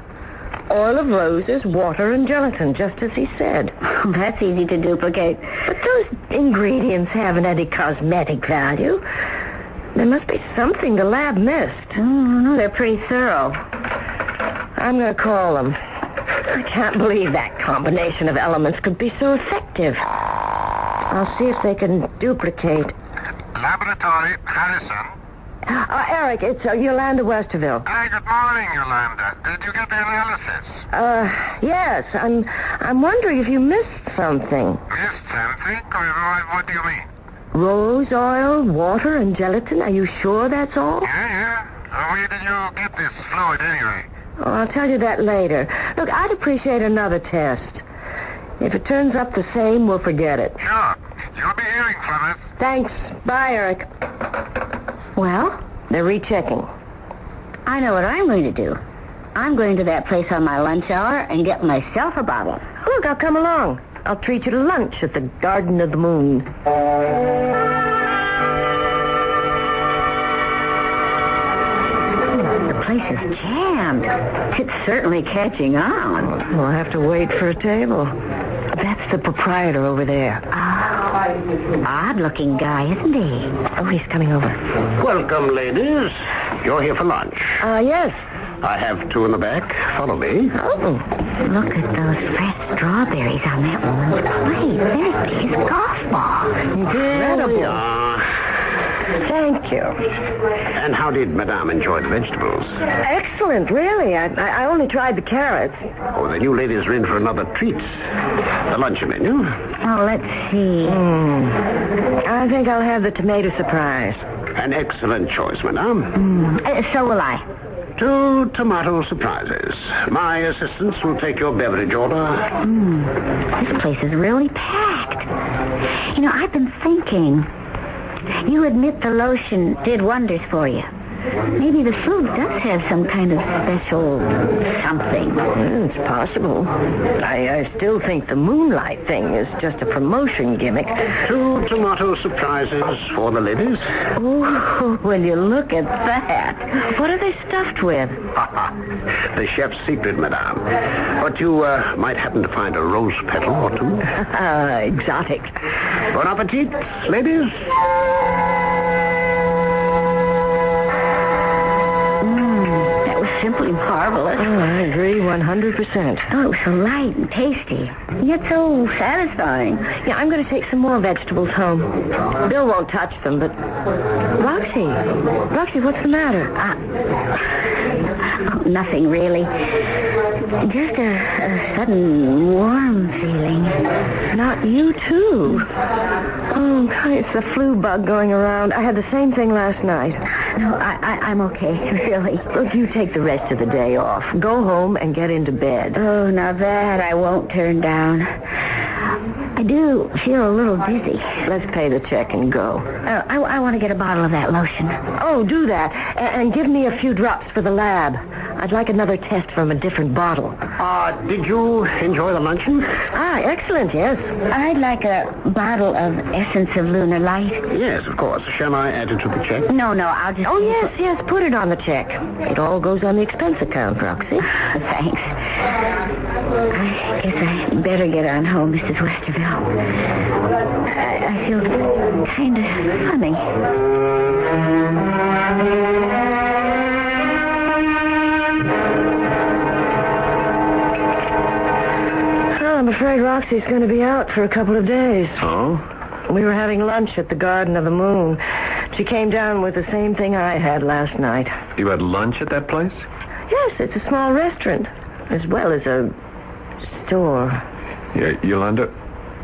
Oil of roses, water, and gelatin, just as he said. That's easy to duplicate. But those ingredients haven't any cosmetic value. There must be something the lab missed. No, they're pretty thorough. I'm going to call them. I can't believe that combination of elements could be so effective. I'll see if they can duplicate. Laboratory, Harrison. Eric, it's Yolanda Westerville. Hi, good morning, Yolanda. Did you get the analysis? Yes. I'm wondering if you missed something. Missed something? What do you mean? Rose oil, water, and gelatin. Are you sure that's all? Yeah. Where did you get this fluid anyway? Oh, I'll tell you that later. Look, I'd appreciate another test. If it turns up the same, we'll forget it. Sure. You'll be hearing from us. Thanks. Bye, Eric. Well, they're rechecking. I know what I'm going to do. I'm going to that place on my lunch hour and get myself a bottle. Look, I'll come along. I'll treat you to lunch at the Garden of the Moon. The place is jammed. It's certainly catching on. We'll have to wait for a table. That's the proprietor over there. Odd-looking guy, isn't he? Oh, he's coming over. Welcome, ladies. You're here for lunch. Yes. I have two in the back. Follow me. Oh. Look at those fresh strawberries on that woman's plate. There's his golf ball. Incredible. Thank you. And how did Madame enjoy the vegetables? Excellent, really. I only tried the carrots. Oh, then you ladies are in for another treat. The luncheon menu. Oh, let's see. I think I'll have the tomato surprise. An excellent choice, Madame. So will I. 2 tomato surprises. My assistants will take your beverage order. This place is really packed. You know, I've been thinking. You admit the lotion did wonders for you. Maybe the food does have some kind of special something. It's possible. I still think the moonlight thing is just a promotion gimmick. 2 tomato surprises for the ladies. Oh, when you look at that. What are they stuffed with? The chef's secret, Madame. But you might happen to find a rose petal or two. Exotic. Bon appetit, ladies. Simply marvelous. Oh, I agree 100%. Oh, it was so light and tasty. Yet so satisfying. Yeah, I'm going to take some more vegetables home. Bill won't touch them, but... Roxy, what's the matter? Oh, nothing really. Just a sudden warm feeling. Not you, too. Oh, it's the flu bug going around. I had the same thing last night. No, I'm okay, really. Look, you take the rest of the day off. Go home and get into bed. Oh, now that I won't turn down. I do feel a little dizzy. Let's pay the check and go. I want to get a bottle of that lotion. Oh, do that. And give me a few drops for the lab. I'd like another test from a different bottle. Did you enjoy the luncheon? Excellent, yes. I'd like a bottle of Essence of Lunar Light. Yes, of course. Shall I add it to the check? No, I'll just... Oh, yes, put it on the check. It all goes on the expense account, Roxy. Thanks. I guess I better get on home, Mrs. Westerville. I feel kind of funny. Well, I'm afraid Roxy's going to be out for a couple of days. Oh? We were having lunch at the Garden of the Moon. She came down with the same thing I had last night. You had lunch at that place? Yes, it's a small restaurant, as well as a store. Yeah, Yolanda,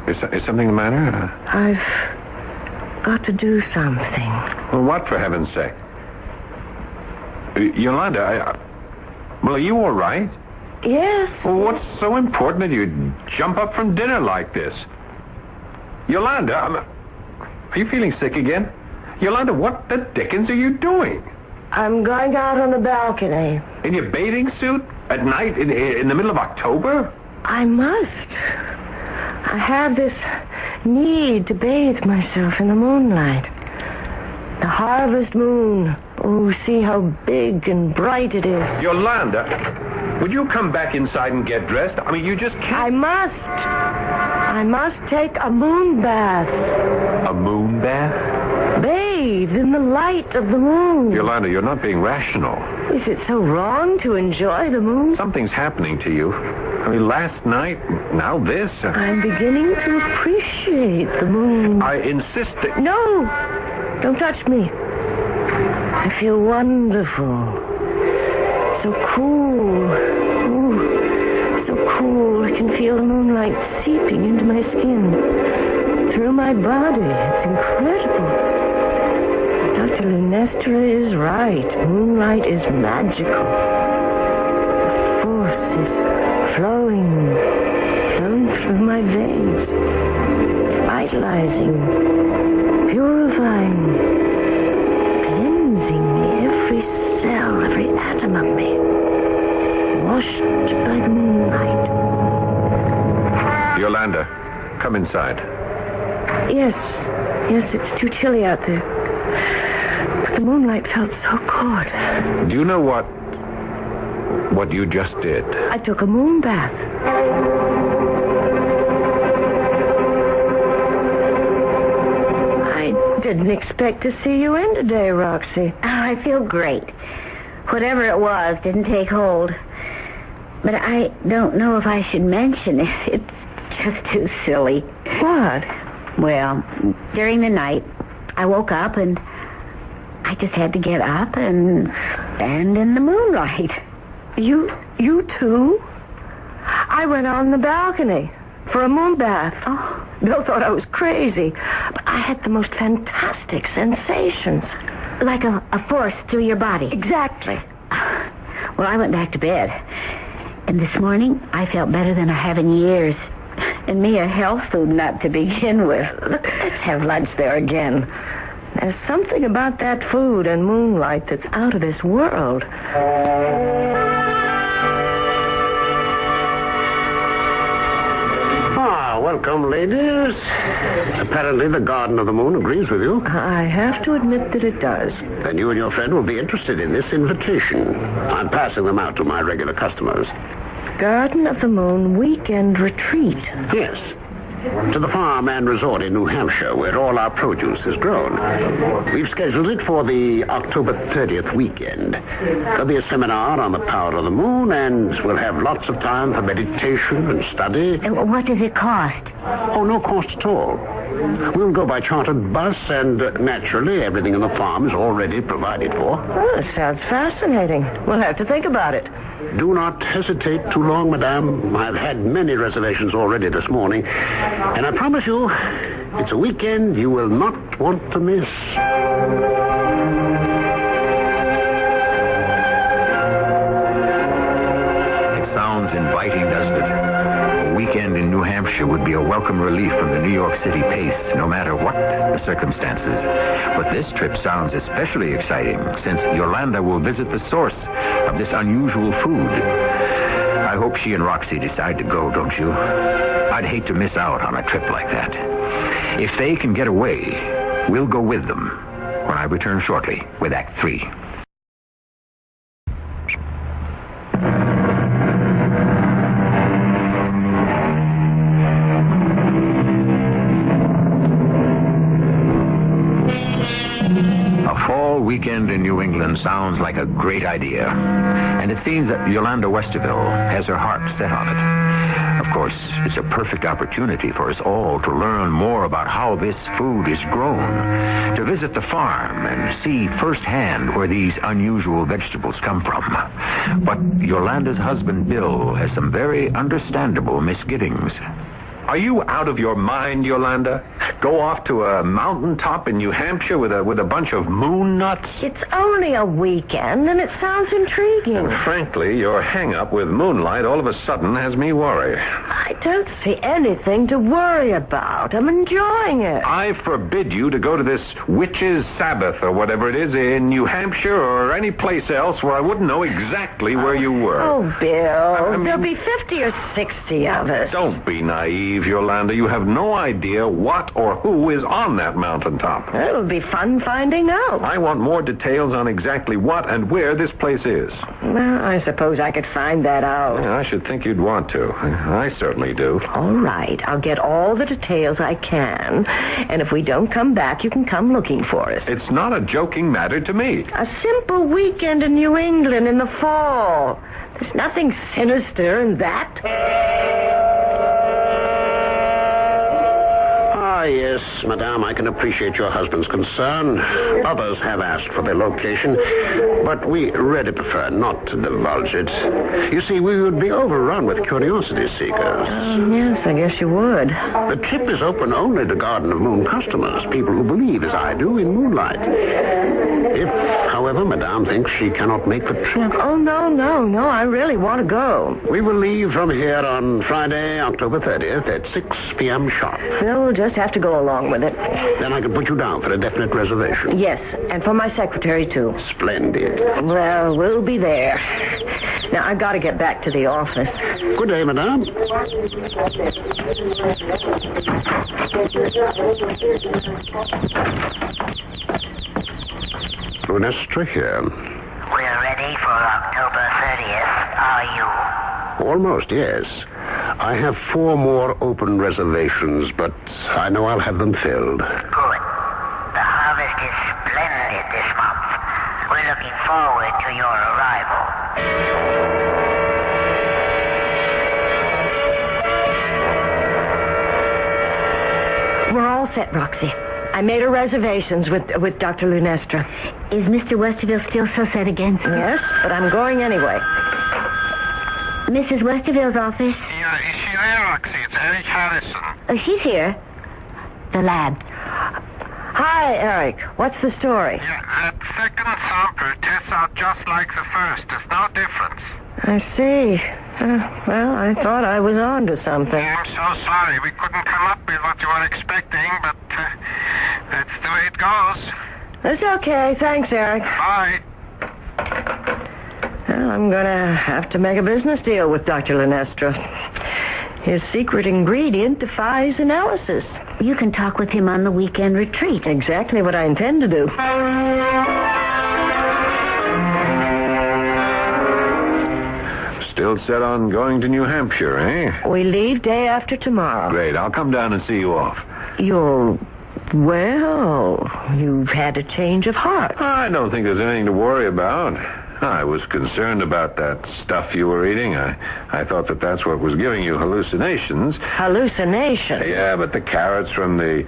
is something the matter? I've got to do something. Well, what, for heaven's sake? Yolanda, well, are you all right? Yes. Well, what's so important that you jump up from dinner like this? Yolanda, are you feeling sick again? Yolanda, what the dickens are you doing? I'm going out on the balcony. In your bathing suit? At night? In the middle of October? I must. I have this need to bathe myself in the moonlight. The harvest moon. Oh, see how big and bright it is. Yolanda, would you come back inside and get dressed? I mean, you just can't... I must take a moon bath. A moon bath? Bathe in the light of the moon. Yolanda, you're not being rational. Is it so wrong to enjoy the moon? Something's happening to you. I mean, last night, now this. I'm beginning to appreciate the moon. I insist that... No! Don't touch me. I feel wonderful. So cool. Ooh, so cool. I can feel the moonlight seeping into my skin. Through my body. It's incredible. Dr. Lunestra is right. Moonlight is magical. The force is flowing through my veins. Vitalizing. Purifying. Cleansing me. Every cell, every atom of me. Washed by the moonlight. Yolanda, come inside. Yes, it's too chilly out there. But the moonlight felt so good. Do you know what you just did? I took a moon bath. I didn't expect to see you in today, Roxy. I feel great. Whatever it was didn't take hold. But I don't know if I should mention it. It's just too silly. What? Well, during the night, I woke up and I just had to get up and stand in the moonlight. You too? I went on the balcony for a moon bath. Oh, Bill thought I was crazy. But I had the most fantastic sensations. Like a force through your body. Exactly. Well, I went back to bed. And this morning, I felt better than I have in years. And me a health food nut to begin with. Let's have lunch there again. There's something about that food and moonlight that's out of this world. Welcome, ladies. Apparently the Garden of the Moon agrees with you. I have to admit that it does. Then you and your friend will be interested in this invitation. I'm passing them out to my regular customers. Garden of the Moon Weekend Retreat. Yes. To the farm and resort in New Hampshire, where all our produce is grown. We've scheduled it for the October 30th weekend. There'll be a seminar on the power of the moon, and we'll have lots of time for meditation and study. What does it cost? Oh, no cost at all. We'll go by chartered bus, and naturally, everything in the farm is already provided for. Oh, it sounds fascinating. We'll have to think about it. Do not hesitate too long, madame. I've had many reservations already this morning. And I promise you, it's a weekend you will not want to miss. It sounds inviting, doesn't it? A weekend in New Hampshire would be a welcome relief from the New York City pace, no matter what the circumstances. But this trip sounds especially exciting, since Yolanda will visit the source of this unusual food. I hope she and Roxy decide to go, don't you? I'd hate to miss out on a trip like that. If they can get away, we'll go with them when I return shortly with Act 3. Weekend in New England sounds like a great idea. And it seems that Yolanda Westerville has her heart set on it. Of course, it's a perfect opportunity for us all to learn more about how this food is grown, to visit the farm and see firsthand where these unusual vegetables come from. But Yolanda's husband, Bill, has some very understandable misgivings. Are you out of your mind, Yolanda? Go off to a mountaintop in New Hampshire with a bunch of moon nuts? It's only a weekend, and it sounds intriguing. And frankly, your hang-up with moonlight all of a sudden has me worried. I don't see anything to worry about. I'm enjoying it. I forbid you to go to this witch's Sabbath or whatever it is in New Hampshire or any place else where I wouldn't know exactly where you were. Oh, Bill, there'll be 50 or 60 of us. Don't be naive, Yolanda. You have no idea what or who is on that mountaintop. It'll be fun finding out. I want more details on exactly what and where this place is. Well, I suppose I could find that out. Yeah, I should think you'd want to. I certainly do. All right. I'll get all the details I can. And if we don't come back, you can come looking for us. It's not a joking matter to me. A simple weekend in New England in the fall. There's nothing sinister in that. Yes, madame, I can appreciate your husband's concern. Others have asked for their location, but we really prefer not to divulge it. You see, we would be overrun with curiosity seekers. Yes, I guess you would. The trip is open only to Garden of Moon customers, people who believe, as I do, in moonlight. If, however, madame thinks she cannot make the trip... Oh, no. I really want to go. We will leave from here on Friday, October 30th at 6 p.m. sharp. We'll just have to go along with it. Then I can put you down for a definite reservation. Yes, and for my secretary, too. Splendid. Well, we'll be there. Now, I've got to get back to the office. Good day, madame. Lunestra here. We're ready for October 30th, are you? Almost, yes. I have 4 more open reservations, but I know I'll have them filled. Good. The harvest is splendid this month. We're looking forward to your arrival. We're all set, Roxy. I made her reservations with Dr. Lunestra. Is Mr. Westerville still so set against you? Yes, but I'm going anyway. Mrs. Westerville's office? Yeah, is she there, Roxy? It's Eric Harrison. Oh, she's here. The lab. Hi, Eric. What's the story? Yeah, that second sample tests out just like the first. There's no difference. I see. Well, I thought I was on to something. Yeah, I'm so sorry. We couldn't come up with what you were expecting, but that's the way it goes. It's okay. Thanks, Eric. Bye. Well, I'm going to have to make a business deal with Dr. Lunestra. His secret ingredient defies analysis. You can talk with him on the weekend retreat. Exactly what I intend to do. Still set on going to New Hampshire, eh? We leave day after tomorrow. Great. I'll come down and see you off. Well, you've had a change of heart. I don't think there's anything to worry about. I was concerned about that stuff you were eating. I thought that's what was giving you hallucinations. Hallucinations? Yeah, but the carrots from the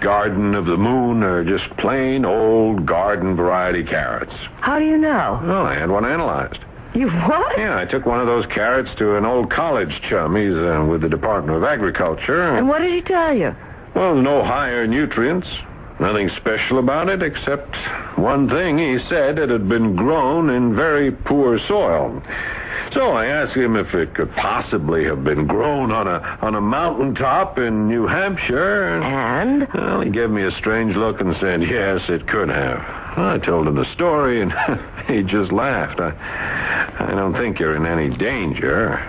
Garden of the Moon are just plain old garden variety carrots. How do you know? Well, I had one analyzed. You what? Yeah, I took one of those carrots to an old college chum. He's with the Department of Agriculture. And what did he tell you? Well, no higher nutrients. Nothing special about it, except one thing. He said it had been grown in very poor soil. So I asked him if it could possibly have been grown on a mountaintop in New Hampshire. And? Well, he gave me a strange look and said, yes, it could have. I told him the story, and he just laughed. I don't think you're in any danger.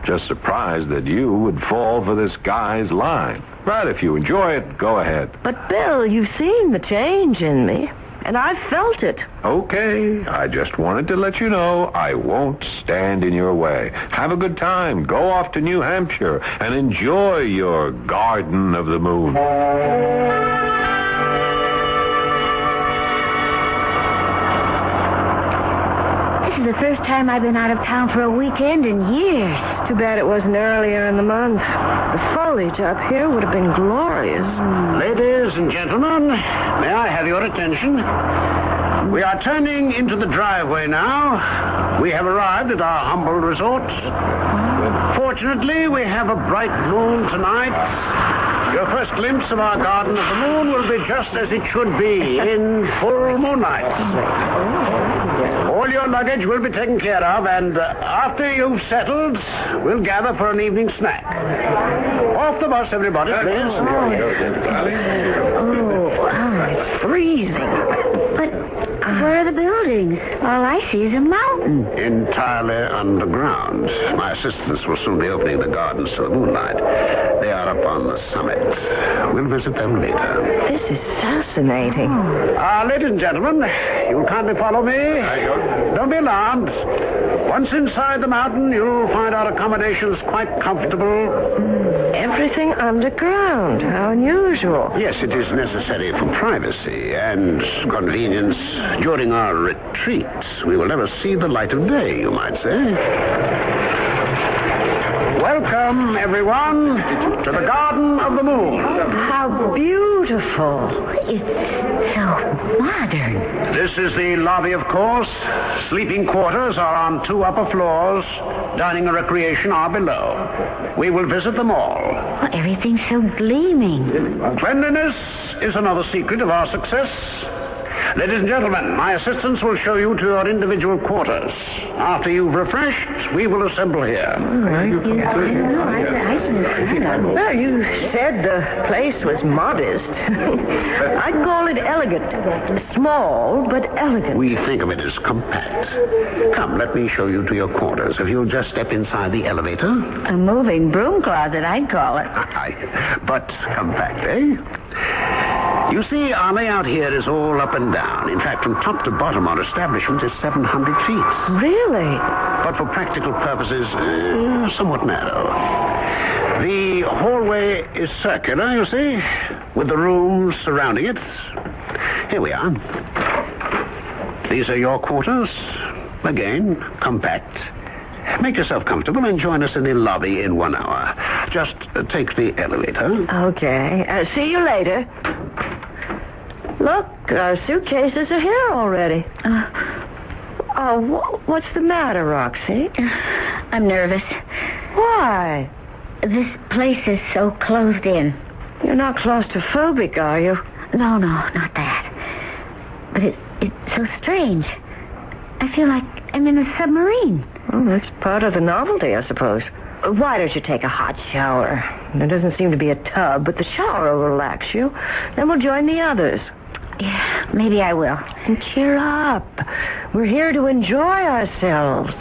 Just surprised that you would fall for this guy's line. But if you enjoy it, go ahead. But, Bill, you've seen the change in me, and I've felt it. Okay, I just wanted to let you know I won't stand in your way. Have a good time. Go off to New Hampshire and enjoy your Garden of the Moon. This is the first time I've been out of town for a weekend in years. Too bad it wasn't earlier in the month. The foliage up here would have been glorious. Ladies and gentlemen, may I have your attention? We are turning into the driveway now. We have arrived at our humble resort. Fortunately, we have a bright moon tonight. Your first glimpse of our garden of the moon will be just as it should be, in full moonlight. All your luggage will be taken care of, and after you've settled, we'll gather for an evening snack. Off the bus, everybody, please. It's freezing. But where are the buildings? All I see is a mountain. Entirely underground. My assistants will soon be opening the gardens to the moonlight. They are up on the summit. We'll visit them later. This is fascinating. Ladies and gentlemen, you'll kindly follow me. Don't be alarmed. Once inside the mountain, you'll find our accommodations quite comfortable. Everything underground. How unusual. Yes, it is necessary for privacy and convenience. During our retreats, we will never see the light of day, you might say. Welcome, everyone, to the Garden of the Moon. How beautiful. It's so modern. This is the lobby, of course. Sleeping quarters are on 2 upper floors. Dining and recreation are below. We will visit them all. Well, everything's so gleaming. Cleanliness is another secret of our success. Ladies and gentlemen, my assistants will show you to your individual quarters. After you've refreshed, we will assemble here. Well, you said the place was modest. I'd call it elegant. Small, but elegant. We think of it as compact. Come, let me show you to your quarters. If you'll just step inside the elevator. A moving broom closet, I'd call it. But compact, eh? You see, our layout here is all up and down. In fact, from top to bottom, our establishment is 700 feet. Really? But for practical purposes, somewhat narrow. The hallway is circular, you see, with the rooms surrounding it. Here we are. These are your quarters. Again, compact. Make yourself comfortable and join us in the lobby in 1 hour. Just take the elevator. Okay. See you later. Look, our suitcases are here already. What's the matter, Roxy? I'm nervous. Why? This place is so closed in. You're not claustrophobic, are you? No, not that. But it's so strange. I feel like I'm in a submarine. Well, that's part of the novelty, I suppose. Why don't you take a hot shower? There doesn't seem to be a tub, but the shower will relax you. Then we'll join the others. Yeah, maybe I will. And cheer up. We're here to enjoy ourselves.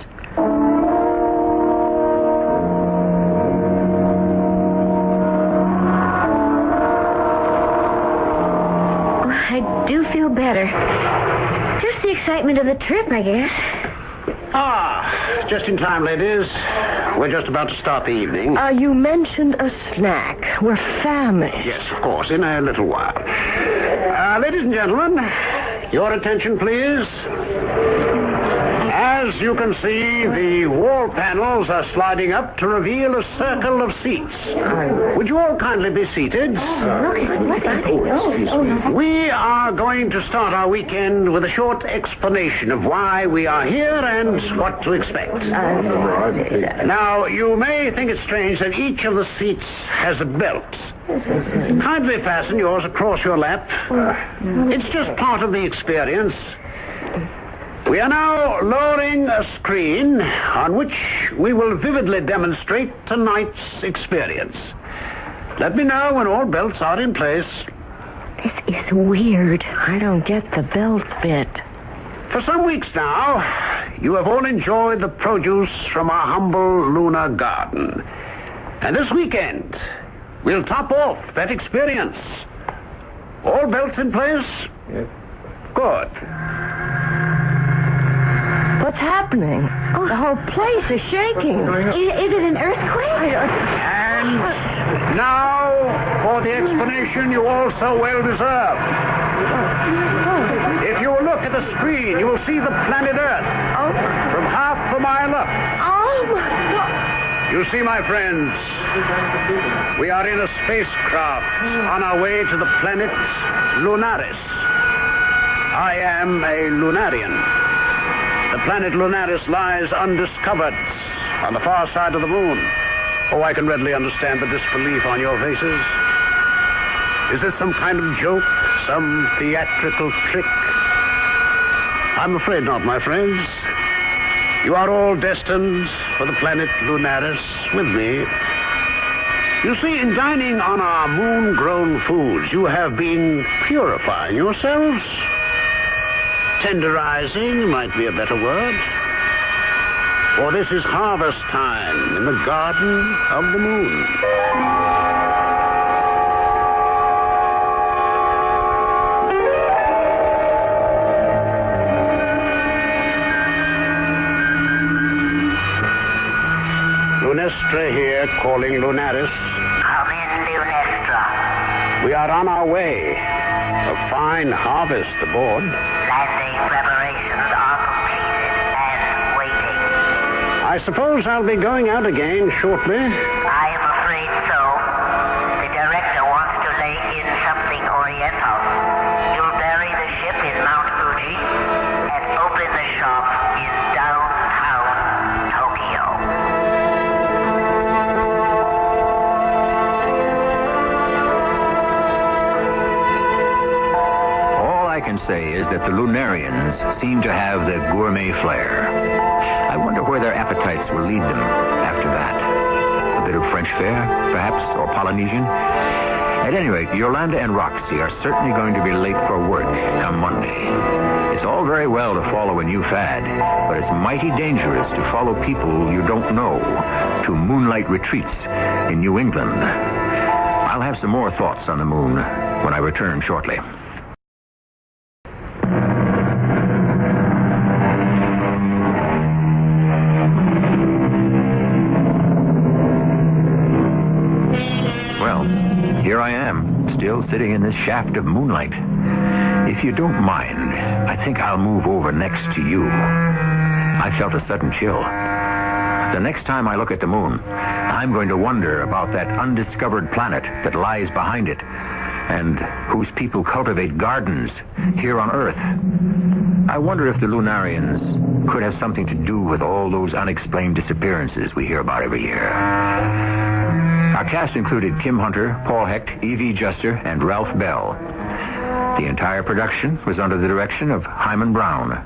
I do feel better. Just the excitement of the trip, I guess. Just in time, ladies. We're just about to start the evening. You mentioned a snack. We're famished. Yes, of course, in a little while. Ladies and gentlemen, your attention, please. As you can see, the wall panels are sliding up to reveal a circle of seats. Would you all kindly be seated? We are going to start our weekend with a short explanation of why we are here and what to expect. Now, you may think it strange that each of the seats has a belt. Kindly fasten yours across your lap. It's just part of the experience. We are now lowering a screen on which we will vividly demonstrate tonight's experience. Let me know when all belts are in place. This is weird. I don't get the belt bit. For some weeks now, you have all enjoyed the produce from our humble lunar garden. And this weekend, we'll top off that experience. All belts in place? Yes. Good. What's happening? The whole place is shaking. Is it an earthquake? And now for the explanation you all so well deserve. If you will look at the screen, you will see the planet Earth from half a mile up. Oh, my God. You see, my friends, we are in a spacecraft on our way to the planet Lunaris. I am a Lunarian. The planet Lunaris lies undiscovered on the far side of the moon. Oh, I can readily understand the disbelief on your faces. Is this some kind of joke? Some theatrical trick? I'm afraid not, my friends. You are all destined for the planet Lunaris with me. You see, in dining on our moon-grown foods, you have been purifying yourselves. Tenderizing might be a better word. For this is harvest time in the garden of the moon. Lunestra here, calling Lunaris. Come in, Lunestra. We are on our way. A fine harvest aboard. Landing preparations are completed and waiting. I suppose I'll be going out again shortly. I am afraid so. The director wants to lay in something oriental. You'll bury the ship in Mount Fuji and open the shop in downtown Tokyo. I can say is that the Lunarians seem to have the gourmet flair. I wonder where their appetites will lead them after that. A bit of French fare, perhaps, or Polynesian. At any rate, Yolanda and Roxy are certainly going to be late for work come Monday. It's all very well to follow a new fad, but it's mighty dangerous to follow people you don't know to moonlight retreats in New England. I'll have some more thoughts on the moon when I return shortly. Here I am, still sitting in this shaft of moonlight. If you don't mind, I think I'll move over next to you. I felt a sudden chill. The next time I look at the moon, I'm going to wonder about that undiscovered planet that lies behind it, and whose people cultivate gardens here on Earth. I wonder if the Lunarians could have something to do with all those unexplained disappearances we hear about every year. Our cast included Kim Hunter, Paul Hecht, Evie Juster, and Ralph Bell. The entire production was under the direction of Hyman Brown.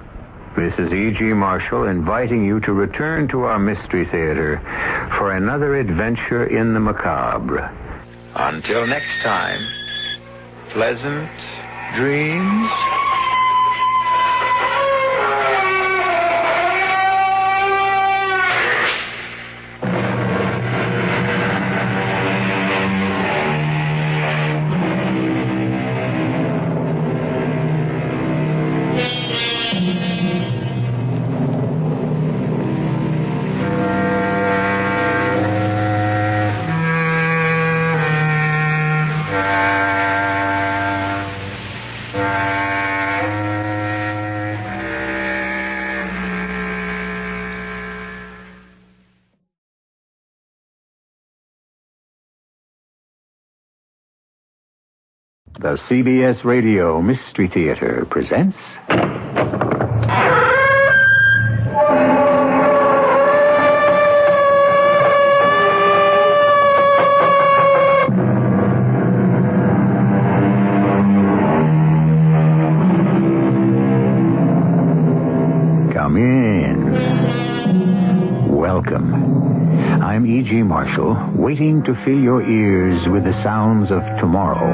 This is E.G. Marshall inviting you to return to our Mystery Theater for another adventure in the macabre. Until next time, pleasant dreams. The CBS Radio Mystery Theater presents... Come in. Welcome. I'm E.G. Marshall, waiting to fill your ears with the sounds of tomorrow.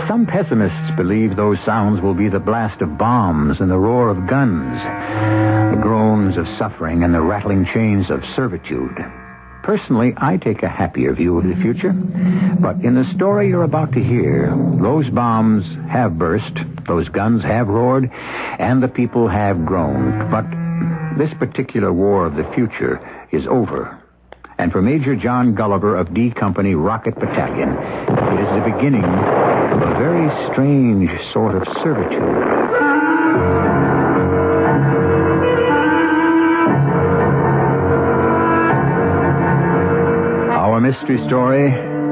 Some pessimists believe those sounds will be the blast of bombs and the roar of guns, the groans of suffering and the rattling chains of servitude. Personally, I take a happier view of the future. But in the story you're about to hear, those bombs have burst, those guns have roared, and the people have groaned. But this particular war of the future is over. And for Major John Gulliver of D Company Rocket Battalion, it is the beginning of a very strange sort of servitude. Our mystery story,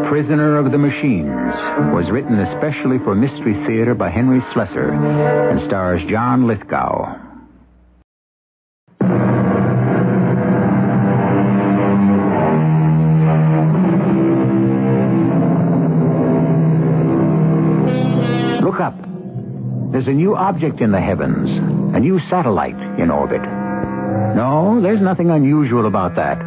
Prisoner of the Machines, was written especially for Mystery Theater by Henry Slessor and stars John Lithgow. There's a new object in the heavens, a new satellite in orbit. No, there's nothing unusual about that.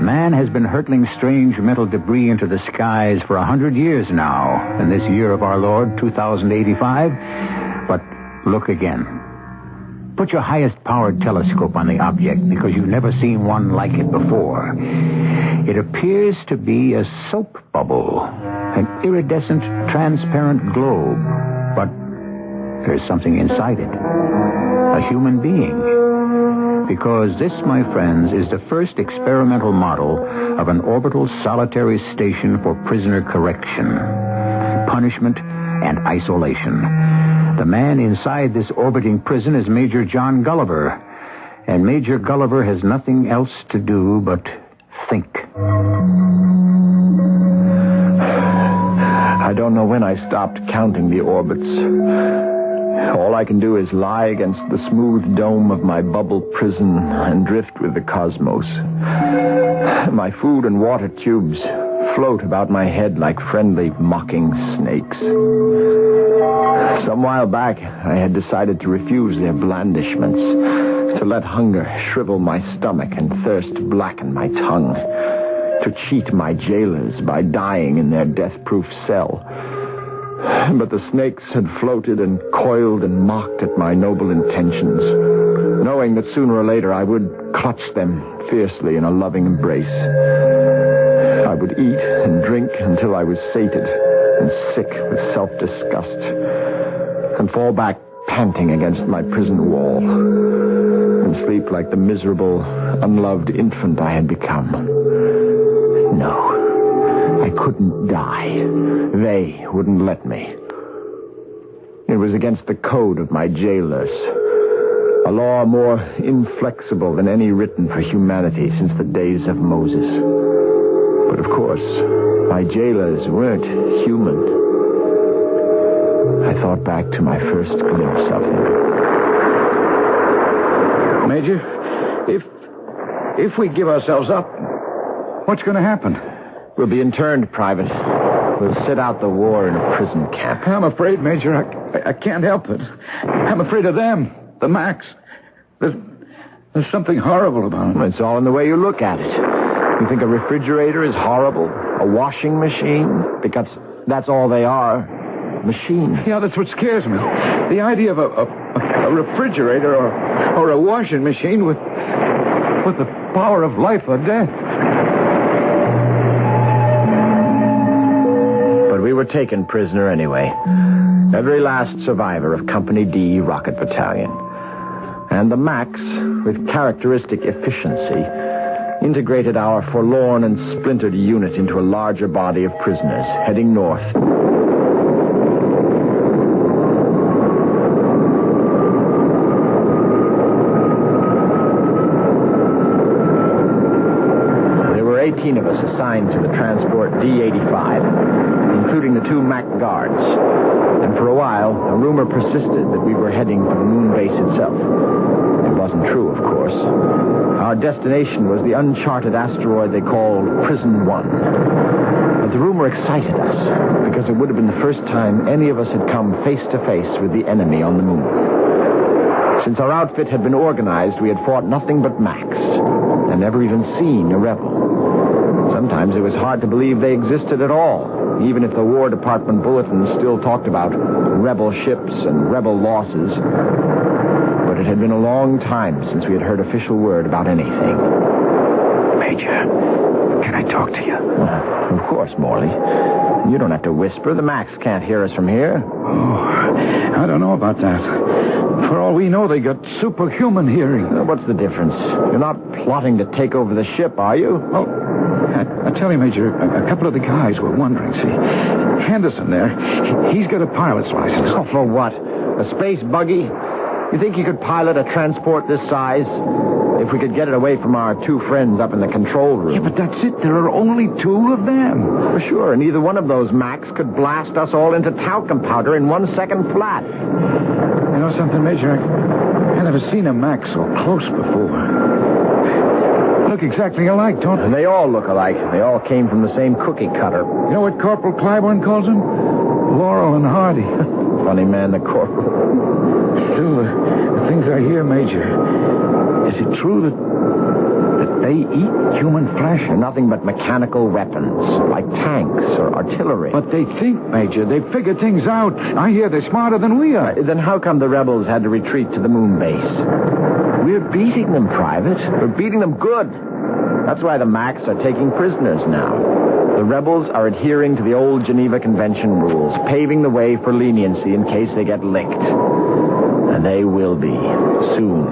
Man has been hurtling strange metal debris into the skies for 100 years now, in this year of our Lord, 2085. But look again. Put your highest-powered telescope on the object, because you've never seen one like it before. It appears to be a soap bubble, an iridescent, transparent globe. But there's something inside it. A human being. Because this, my friends, is the first experimental model of an orbital solitary station for prisoner correction, punishment, and isolation. The man inside this orbiting prison is Major John Gulliver, and Major Gulliver has nothing else to do but think. I don't know when I stopped counting the orbits. All I can do is lie against the smooth dome of my bubble prison and drift with the cosmos. My food and water tubes float about my head like friendly, mocking snakes. Some while back, I had decided to refuse their blandishments, to let hunger shrivel my stomach and thirst blacken my tongue, to cheat my jailers by dying in their death-proof cell. But the snakes had floated and coiled and mocked at my noble intentions, knowing that sooner or later I would clutch them fiercely in a loving embrace. I would eat and drink until I was sated and sick with self-disgust, and fall back panting against my prison wall, and sleep like the miserable, unloved infant I had become. No. I couldn't die. They wouldn't let me. It was against the code of my jailers, a law more inflexible than any written for humanity since the days of Moses. But of course, my jailers weren't human. I thought back to my first glimpse of them. Major, if we give ourselves up, what's going to happen? We'll be interned, Private. We'll sit out the war in a prison camp. I'm afraid, Major. I can't help it. I'm afraid of them, the Macs. There's something horrible about them. It's all in the way you look at it. You think a refrigerator is horrible? A washing machine? Because that's all they are. Machines. Yeah, that's what scares me. The idea of a refrigerator or a washing machine with the power of life or death. We were taken prisoner anyway. Every last survivor of Company D Rocket Battalion. And the Macs, with characteristic efficiency, integrated our forlorn and splintered unit into a larger body of prisoners heading north. There were 18 of us assigned to the transport D-85, including the 2 Mac guards. And for a while, a rumor persisted that we were heading for the moon base itself. It wasn't true, of course. Our destination was the uncharted asteroid they called Prison 1. But the rumor excited us, because it would have been the first time any of us had come face to face with the enemy on the moon. Since our outfit had been organized, we had fought nothing but Macs, and never even seen a rebel. Sometimes it was hard to believe they existed at all, even if the War Department bulletins still talked about rebel ships and rebel losses. But it had been a long time since we had heard official word about anything. Major, can I talk to you? Of course, Morley. You don't have to whisper. The Macs can't hear us from here. Oh, I don't know about that. For all we know, they got superhuman hearing. What's the difference? You're not plotting to take over the ship, are you? Oh, I tell you, Major, a couple of the guys were wondering, see. Henderson there, he's got a pilot's license. Oh, for what? A space buggy? You think you could pilot a transport this size? If we could get it away from our 2 friends up in the control room. Yeah, but that's it. There are only 2 of them. For sure, and either one of those Macs could blast us all into talcum powder in 1 second flat. You know something, Major? I've never seen a Mac so close before. Look exactly alike, don't they? And they all look alike. They all came from the same cookie cutter. You know what Corporal Clyburn calls them? Laurel and Hardy. funny man, the corporal. Still, the things I hear, Major. Is it true that they eat human flesh? They're nothing but mechanical weapons, like tanks or artillery. But they think, Major. They figure things out. I hear they're smarter than we are. Then how come the rebels had to retreat to the moon base? We're beating them, Private. We're beating them good. That's why the Macs are taking prisoners now. The rebels are adhering to the old Geneva Convention rules, paving the way for leniency in case they get licked. And they will be, soon.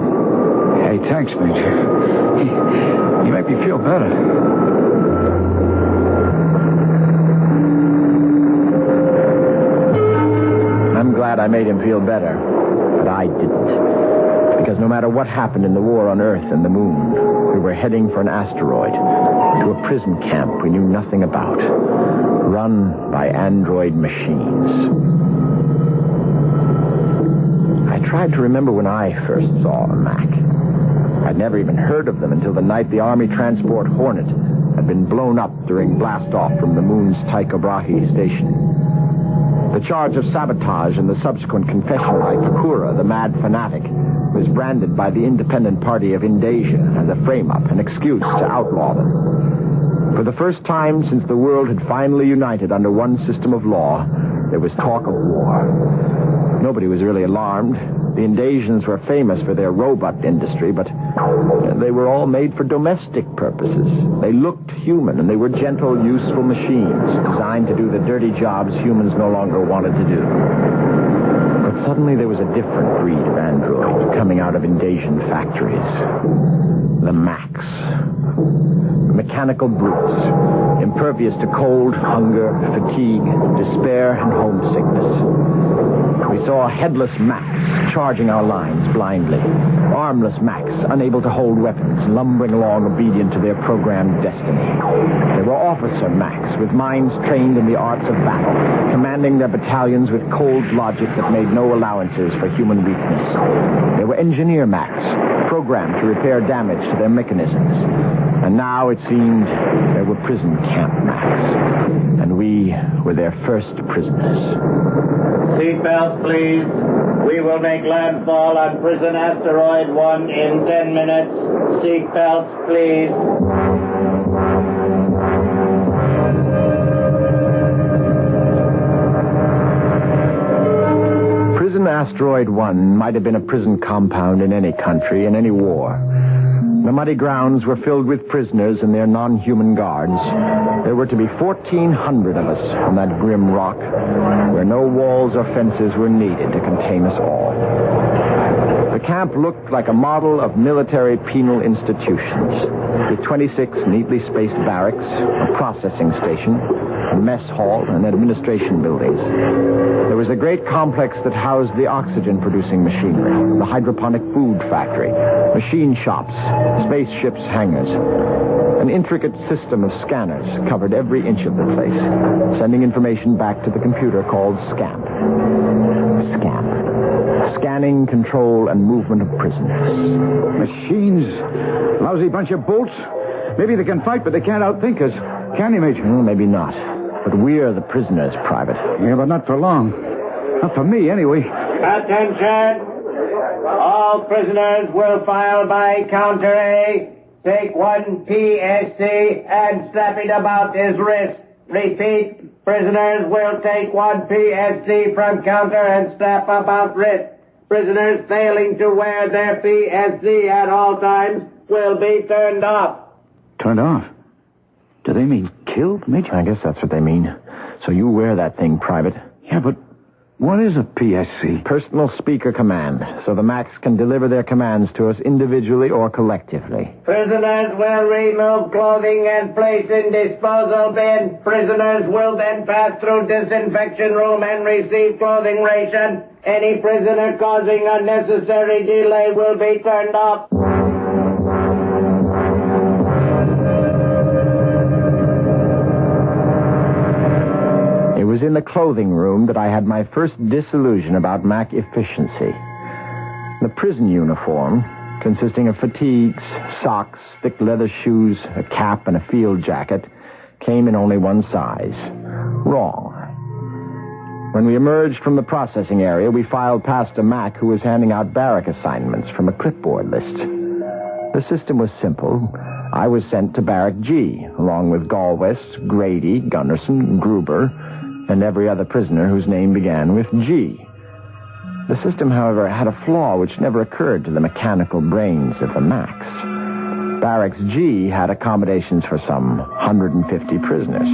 Hey, thanks, Major. You make me feel better. I'm glad I made him feel better, but I didn't. Because no matter what happened in the war on Earth and the moon, we were heading for an asteroid, to a prison camp we knew nothing about, run by android machines. I tried to remember when I first saw a Mac. I'd never even heard of them until the night the Army transport Hornet had been blown up during blastoff from the moon's Tycho Brahe station. The charge of sabotage and the subsequent confession by Kukura, the mad fanatic, was branded by the Independent Party of Indonesia as a frame-up, an excuse to outlaw them. For the first time since the world had finally united under one system of law, there was talk of war. Nobody was really alarmed. The Indonesians were famous for their robot industry, but they were all made for domestic purposes. They looked human, and they were gentle, useful machines designed to do the dirty jobs humans no longer wanted to do. But suddenly there was a different breed of android coming out of Indonesian factories. The Macs. Mechanical brutes, impervious to cold, hunger, fatigue, despair, and homesickness. We saw headless Macs charging our lines blindly. Armless Macs, unable to hold weapons, lumbering along obedient to their programmed destiny. There were officer Macs with minds trained in the arts of battle, commanding their battalions with cold logic that made no allowances for human weakness. There were engineer Macs, programmed to repair damage to their mechanisms. And now, it seemed, there were prison camp Macs. And we were their first prisoners. Seatbelts, please. We will make landfall on prison asteroid 1 in 10 minutes. Seatbelts, please. Prison asteroid 1 might have been a prison compound in any country, in any war. The muddy grounds were filled with prisoners and their non-human guards. There were to be 1,400 of us on that grim rock, where no walls or fences were needed to contain us all. The camp looked like a model of military penal institutions, with 26 neatly spaced barracks, a processing station, a mess hall, and administration buildings. There was a great complex that housed the oxygen-producing machinery, the hydroponic food factory, machine shops, spaceships' hangars. An intricate system of scanners covered every inch of the place, sending information back to the computer called SCAMP. SCAMP. Scanning, control, and movement of prisoners. Machines? Lousy bunch of bolts? Maybe they can fight, but they can't outthink us. Can they, Major? Well, maybe not. But we're the prisoners, Private. Yeah, but not for long. Not for me, anyway. Attention! All prisoners will file by counter A. Take one PSC and strap it about his wrist. Repeat, prisoners will take one PSC from counter and strap about wrist. Prisoners failing to wear their PSC at all times will be turned off. Turned off? Do they mean killed, Major? I guess that's what they mean. So you wear that thing, Private. Yeah, but what is a PSC? Personal speaker command, so the Macs can deliver their commands to us individually or collectively. Prisoners will remove clothing and place in disposal bin. Prisoners will then pass through disinfection room and receive clothing ration. Any prisoner causing unnecessary delay will be turned off. It was in the clothing room that I had my first disillusion about Mac efficiency. The prison uniform, consisting of fatigues, socks, thick leather shoes, a cap, and a field jacket, came in only one size. Wrong. When we emerged from the processing area, we filed past a Mac who was handing out barrack assignments from a clipboard list. The system was simple. I was sent to Barrack G, along with Galvest, Grady, Gunderson, Gruber, and every other prisoner whose name began with G. The system, however, had a flaw which never occurred to the mechanical brains of the Macs. Barracks G had accommodations for some 150 prisoners,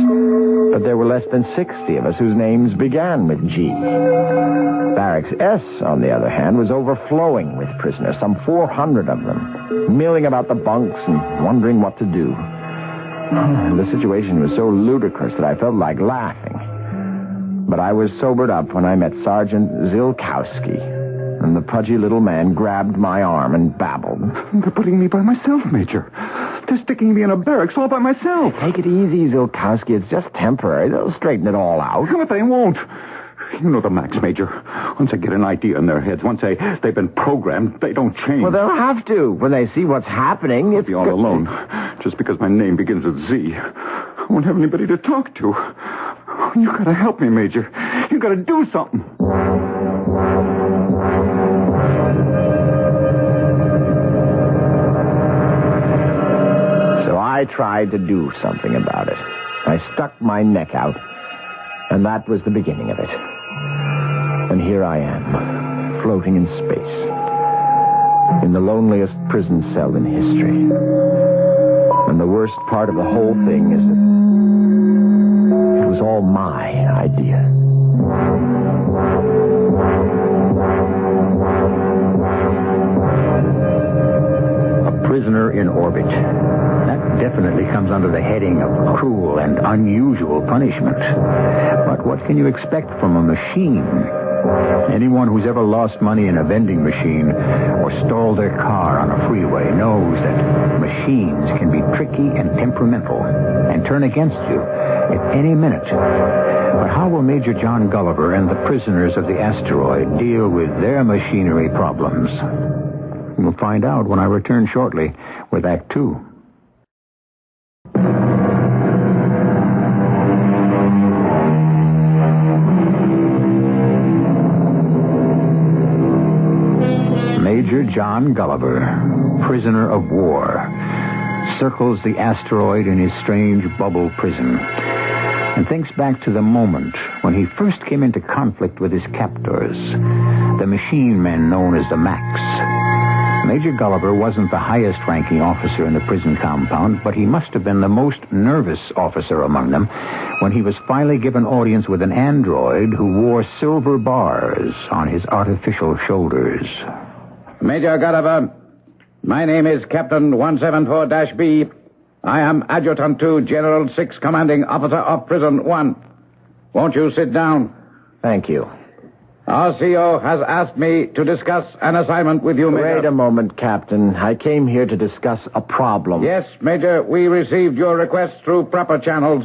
but there were less than 60 of us whose names began with G. Barracks S, on the other hand, was overflowing with prisoners, some 400 of them, milling about the bunks and wondering what to do. The situation was so ludicrous that I felt like laughing. But I was sobered up when I met Sergeant Zilkowski, and the pudgy little man grabbed my arm and babbled. They're putting me by myself, Major. They're sticking me in a barracks all by myself. Take it easy, Zilkowski. It's just temporary. They'll straighten it all out. But they won't. You know the Macs, Major. Once they get an idea in their heads, once they've been programmed, they don't change. Well, they'll have to. When they see what's happening, I'll be all alone. Just because my name begins with Z. I won't have anybody to talk to. You gotta help me, Major. You gotta do something. So I tried to do something about it. I stuck my neck out, and that was the beginning of it. And here I am, floating in space, in the loneliest prison cell in history. And the worst part of the whole thing is that it was all my idea. A prisoner in orbit. That definitely comes under the heading of cruel and unusual punishment. But what can you expect from a machine? Anyone who's ever lost money in a vending machine or stalled their car on a freeway knows that machines can be tricky and temperamental and turn against you at any minute. But how will Major John Gulliver and the prisoners of the asteroid deal with their machinery problems? We'll find out when I return shortly with Act 2. Major John Gulliver, prisoner of war, circles the asteroid in his strange bubble prison and thinks back to the moment when he first came into conflict with his captors, the machine men known as the Macs. Major Gulliver wasn't the highest-ranking officer in the prison compound, but he must have been the most nervous officer among them when he was finally given audience with an android who wore silver bars on his artificial shoulders. Major Gulliver, my name is Captain 174-B. I am Adjutant to General 6, Commanding Officer of Prison 1. Won't you sit down? Thank you. Our CO has asked me to discuss an assignment with you, Major. Wait a moment, Captain. I came here to discuss a problem. Yes, Major, we received your request through proper channels.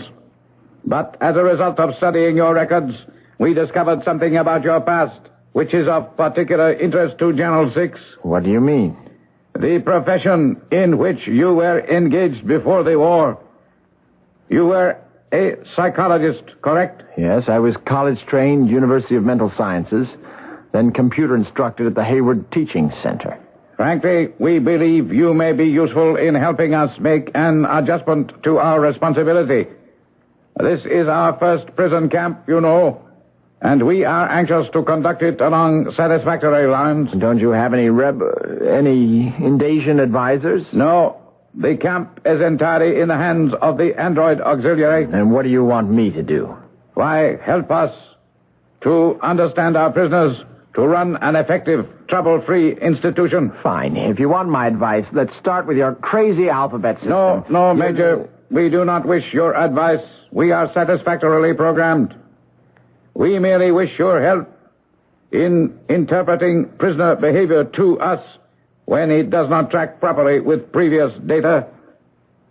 But as a result of studying your records, we discovered something about your past, which is of particular interest to General 6. What do you mean? The profession in which you were engaged before the war. You were a psychologist, correct? Yes, I was college-trained, University of Mental Sciences, then computer instructor at the Hayward Teaching Center. Frankly, we believe you may be useful in helping us make an adjustment to our responsibility. This is our first prison camp, you know, and we are anxious to conduct it along satisfactory lines. Don't you have any Indasian advisors? No. The camp is entirely in the hands of the android auxiliary. And what do you want me to do? Why, help us to understand our prisoners, to run an effective, trouble-free institution. Fine. If you want my advice, let's start with your crazy alphabet system. No, Major. We do not wish your advice. We are satisfactorily programmed. We merely wish your help in interpreting prisoner behavior to us when it does not track properly with previous data.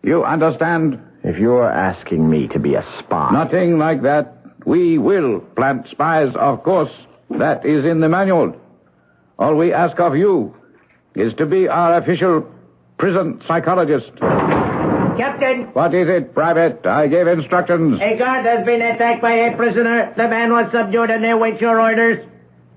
You understand? If you're asking me to be a spy... Nothing like that. We will plant spies, of course. That is in the manual. All we ask of you is to be our official prison psychologist. Captain! What is it, Private? I gave instructions. A guard has been attacked by a prisoner. The man was subdued and awaits your orders.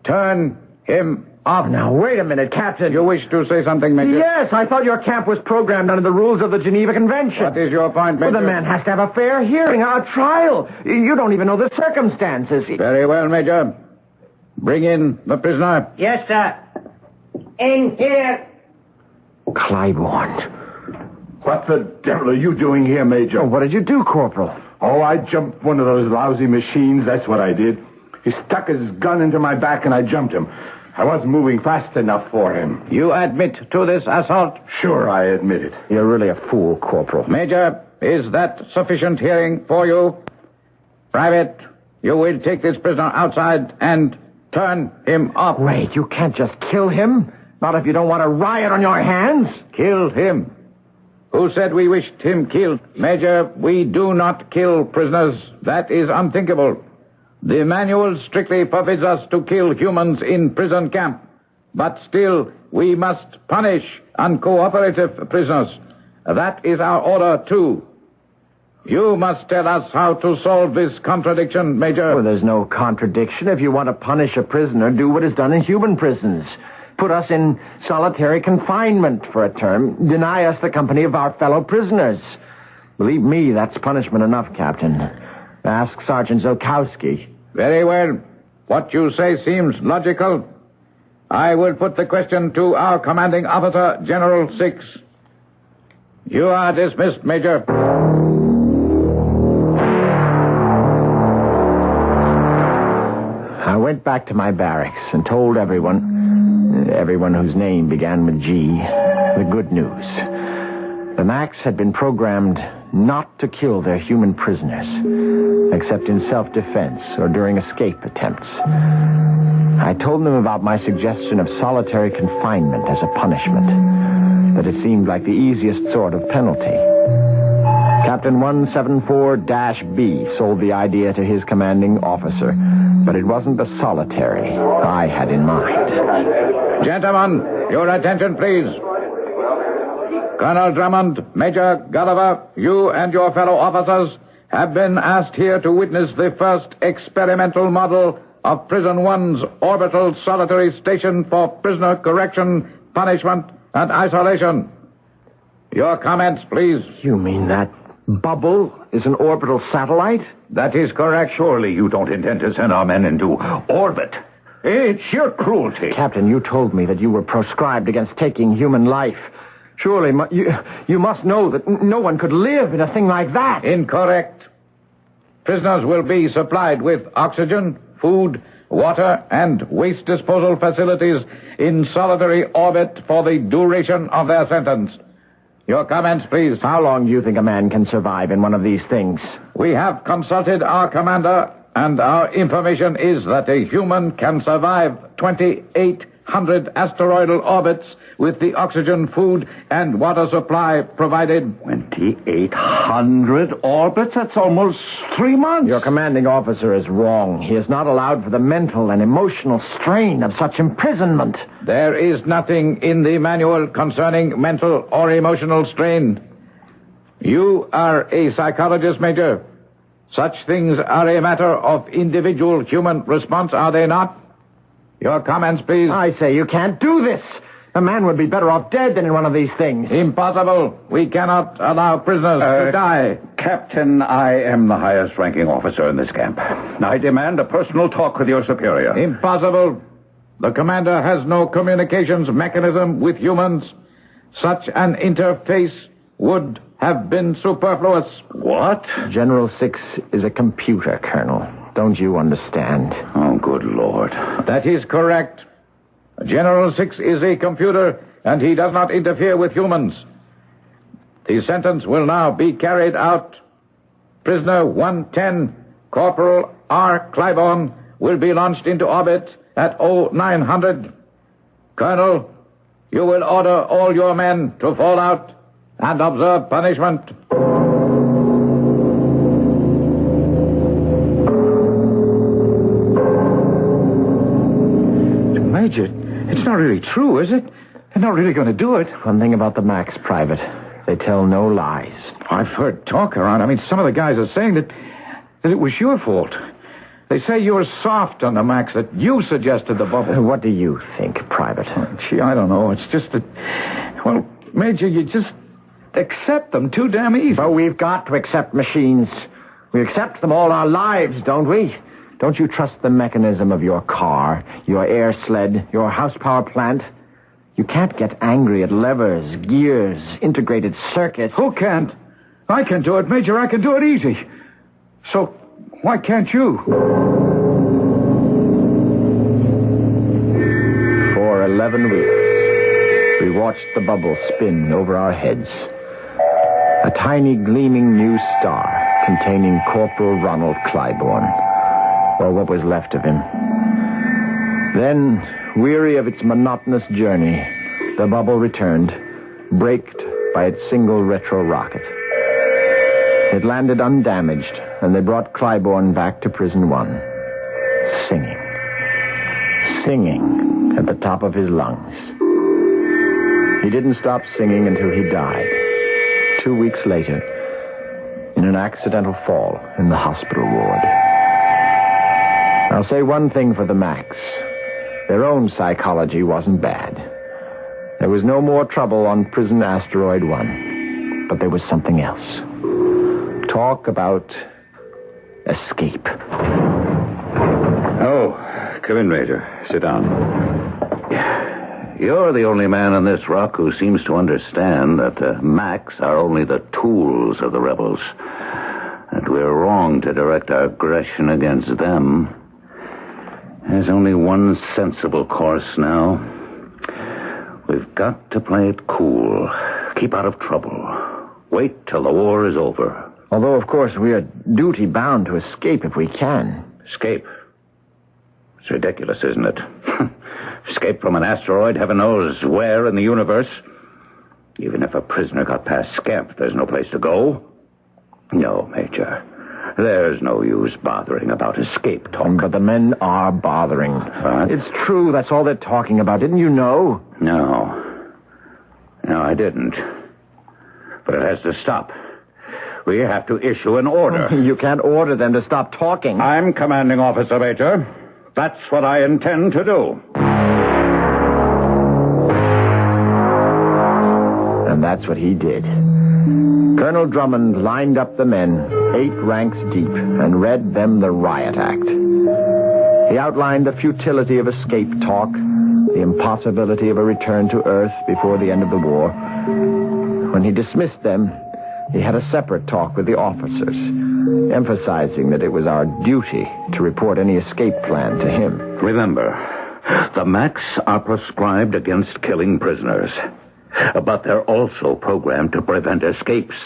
Turn him off. Now, wait a minute, Captain. You wish to say something, Major? Yes, I thought your camp was programmed under the rules of the Geneva Convention. What is your point, Major? Well, the man has to have a fair hearing, a trial. You don't even know the circumstances. Very well, Major. Bring in the prisoner. Yes, sir. In here. Claiborne. What the devil are you doing here, Major? Oh, what did you do, Corporal? Oh, I jumped one of those lousy machines, that's what I did. He stuck his gun into my back and I jumped him. I wasn't moving fast enough for him. You admit to this assault? Sure, I admit it. You're really a fool, Corporal. Major, is that sufficient hearing for you? Private, you will take this prisoner outside and turn him off. Wait, you can't just kill him? Not if you don't want a riot on your hands. Kill him. Who said we wished him killed? Major, we do not kill prisoners. That is unthinkable. The manual strictly forbids us to kill humans in prison camp. But still, we must punish uncooperative prisoners. That is our order, too. You must tell us how to solve this contradiction, Major. Well, there's no contradiction. If you want to punish a prisoner, do what is done in human prisons. Put us in solitary confinement for a term. Deny us the company of our fellow prisoners. Believe me, that's punishment enough, Captain. Ask Sergeant Zolkowski. Very well. What you say seems logical. I will put the question to our commanding officer, General Six. You are dismissed, Major. I went back to my barracks and told everyone whose name began with G, the good news. The Macs had been programmed not to kill their human prisoners, except in self-defense or during escape attempts. I told them about my suggestion of solitary confinement as a punishment, that it seemed like the easiest sort of penalty. Captain 174-B sold the idea to his commanding officer, but it wasn't the solitary I had in mind. Gentlemen, your attention, please. Colonel Drummond, Major Gulliver, you and your fellow officers have been asked here to witness the first experimental model of Prison 1's orbital solitary station for prisoner correction, punishment, and isolation. Your comments, please. You mean that bubble is an orbital satellite? That is correct. Surely you don't intend to send our men into orbit. It's sheer cruelty. Captain, you told me that you were proscribed against taking human life. Surely you must know that no one could live in a thing like that. Incorrect. Prisoners will be supplied with oxygen, food, water, and waste disposal facilities in solitary orbit for the duration of their sentence. Your comments, please. How long do you think a man can survive in one of these things? We have consulted our commander, and our information is that a human can survive 2,800 asteroidal orbits with the oxygen, food, and water supply provided. 2,800 orbits? That's almost 3 months. Your commanding officer is wrong. He has not allowed for the mental and emotional strain of such imprisonment. There is nothing in the manual concerning mental or emotional strain. You are a psychologist, Major. Such things are a matter of individual human response, are they not? Your comments, please. I say you can't do this. A man would be better off dead than in one of these things. Impossible. We cannot allow prisoners to die. Captain, I am the highest-ranking officer in this camp. I demand a personal talk with your superior. Impossible. The commander has no communications mechanism with humans. Such an interface would have been superfluous. What? General Six is a computer, Colonel. Don't you understand? Oh, good Lord. That is correct. General Six is a computer, and he does not interfere with humans. The sentence will now be carried out. Prisoner 110, Corporal R. Claiborne, will be launched into orbit at 0900. Colonel, you will order all your men to fall out and observe punishment. Major, it's not really true, is it? They're not really going to do it. One thing about the Macs, Private. They tell no lies. I've heard talk around. I mean, some of the guys are saying that it was your fault. They say you're soft on the Max, that you suggested the bubble. What do you think, Private? Gee, I don't know. It's just that... Well, Major, you just accept them too damn easy. But we've got to accept machines. We accept them all our lives, don't we? Don't you trust the mechanism of your car, your air sled, your house power plant? You can't get angry at levers, gears, integrated circuits. Who can't? I can do it, Major. I can do it easy. So, why can't you? For 11 weeks, we watched the bubble spin over our heads. A tiny gleaming new star containing Corporal Ronald Claiborne, or what was left of him. Then, weary of its monotonous journey, the bubble returned, braked by its single retro rocket. It landed undamaged, and they brought Claiborne back to Prison 1, singing at the top of his lungs. He didn't stop singing until he died, 2 weeks later, in an accidental fall in the hospital ward. I'll say one thing for the Max. Their own psychology wasn't bad. There was no more trouble on Prison Asteroid 1, but there was something else. Talk about escape. Oh, come in, Major. Sit down. You're the only man on this rock who seems to understand that the Macs are only the tools of the rebels, and we're wrong to direct our aggression against them. There's only one sensible course now. We've got to play it cool. Keep out of trouble. Wait till the war is over. Although, of course, we are duty-bound to escape if we can. Escape? It's ridiculous, isn't it? Escape from an asteroid, heaven knows where in the universe. Even if a prisoner got past Scamp, there's no place to go. No, Major. There's no use bothering about escape talk. But the men are bothering. What? It's true, that's all they're talking about. Didn't you know? No, I didn't. But it has to stop. We have to issue an order. You can't order them to stop talking. I'm commanding officer, Major. That's what I intend to do. And that's what he did. Colonel Drummond lined up the men, 8 ranks deep, and read them the riot act. He outlined the futility of escape talk, the impossibility of a return to Earth before the end of the war. When he dismissed them, he had a separate talk with the officers, emphasizing that it was our duty to report any escape plan to him. Remember, the Macs are prescribed against killing prisoners, but they're also programmed to prevent escapes.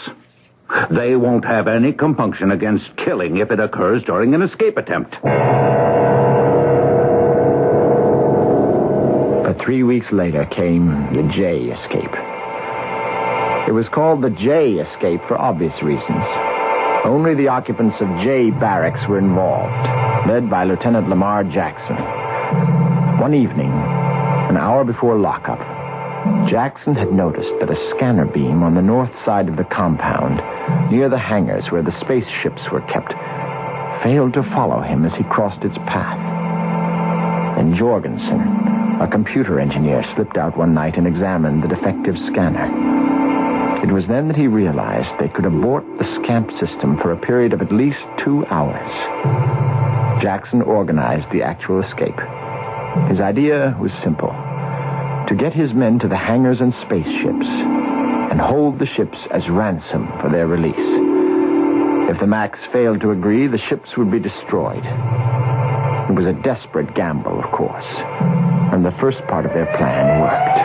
They won't have any compunction against killing if it occurs during an escape attempt. But 3 weeks later came the J escape. It was called the J escape for obvious reasons. Only the occupants of J barracks were involved, led by Lieutenant Lamar Jackson. One evening, an hour before lockup, Jackson had noticed that a scanner beam on the north side of the compound, near the hangars where the spaceships were kept, failed to follow him as he crossed its path. Then Jorgensen, a computer engineer, slipped out one night and examined the defective scanner. It was then that he realized they could abort the SCAMP system for a period of at least 2 hours. Jackson organized the actual escape. His idea was simple: to get his men to the hangars and spaceships and hold the ships as ransom for their release. If the Macs failed to agree, the ships would be destroyed. It was a desperate gamble, of course, and the first part of their plan worked.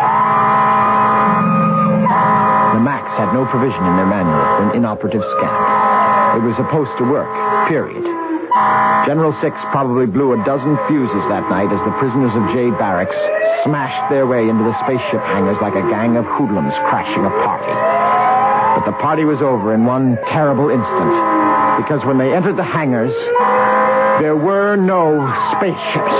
The Macs had no provision in their manual for an inoperative scan. It was supposed to work, period. General Six probably blew a dozen fuses that night as the prisoners of J Barracks smashed their way into the spaceship hangars like a gang of hoodlums crashing a party. But the party was over in one terrible instant, because when they entered the hangars, there were no spaceships.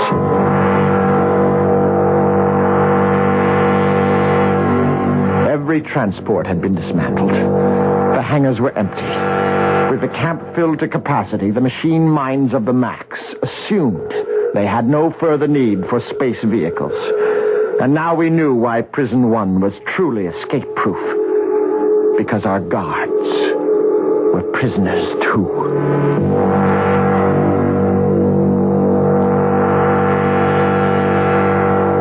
Every Every transport had been dismantled. The hangars were empty. With the camp filled to capacity, the machine minds of the Max assumed they had no further need for space vehicles. And now we knew why Prison 1 was truly escape-proof. Because our guards were prisoners, too.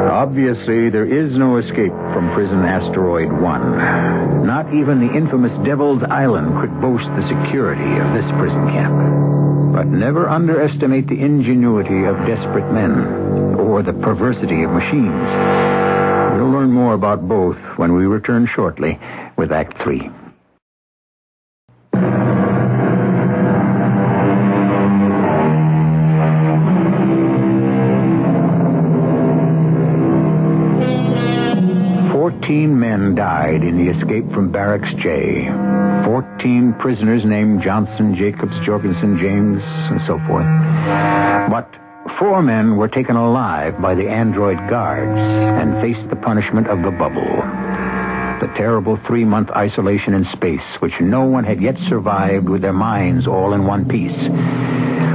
Obviously, there is no escape from Prison Asteroid 1. Not even the infamous Devil's Island could boast the security of this prison camp. But never underestimate the ingenuity of desperate men or the perversity of machines. We'll learn more about both when we return shortly with Act 3. Men died in the escape from Barracks J. 14 prisoners named Johnson, Jacobs, Jorgensen, James, and so forth. But 4 men were taken alive by the android guards and faced the punishment of the bubble. The terrible 3-month isolation in space, which no one had yet survived with their minds all in one piece.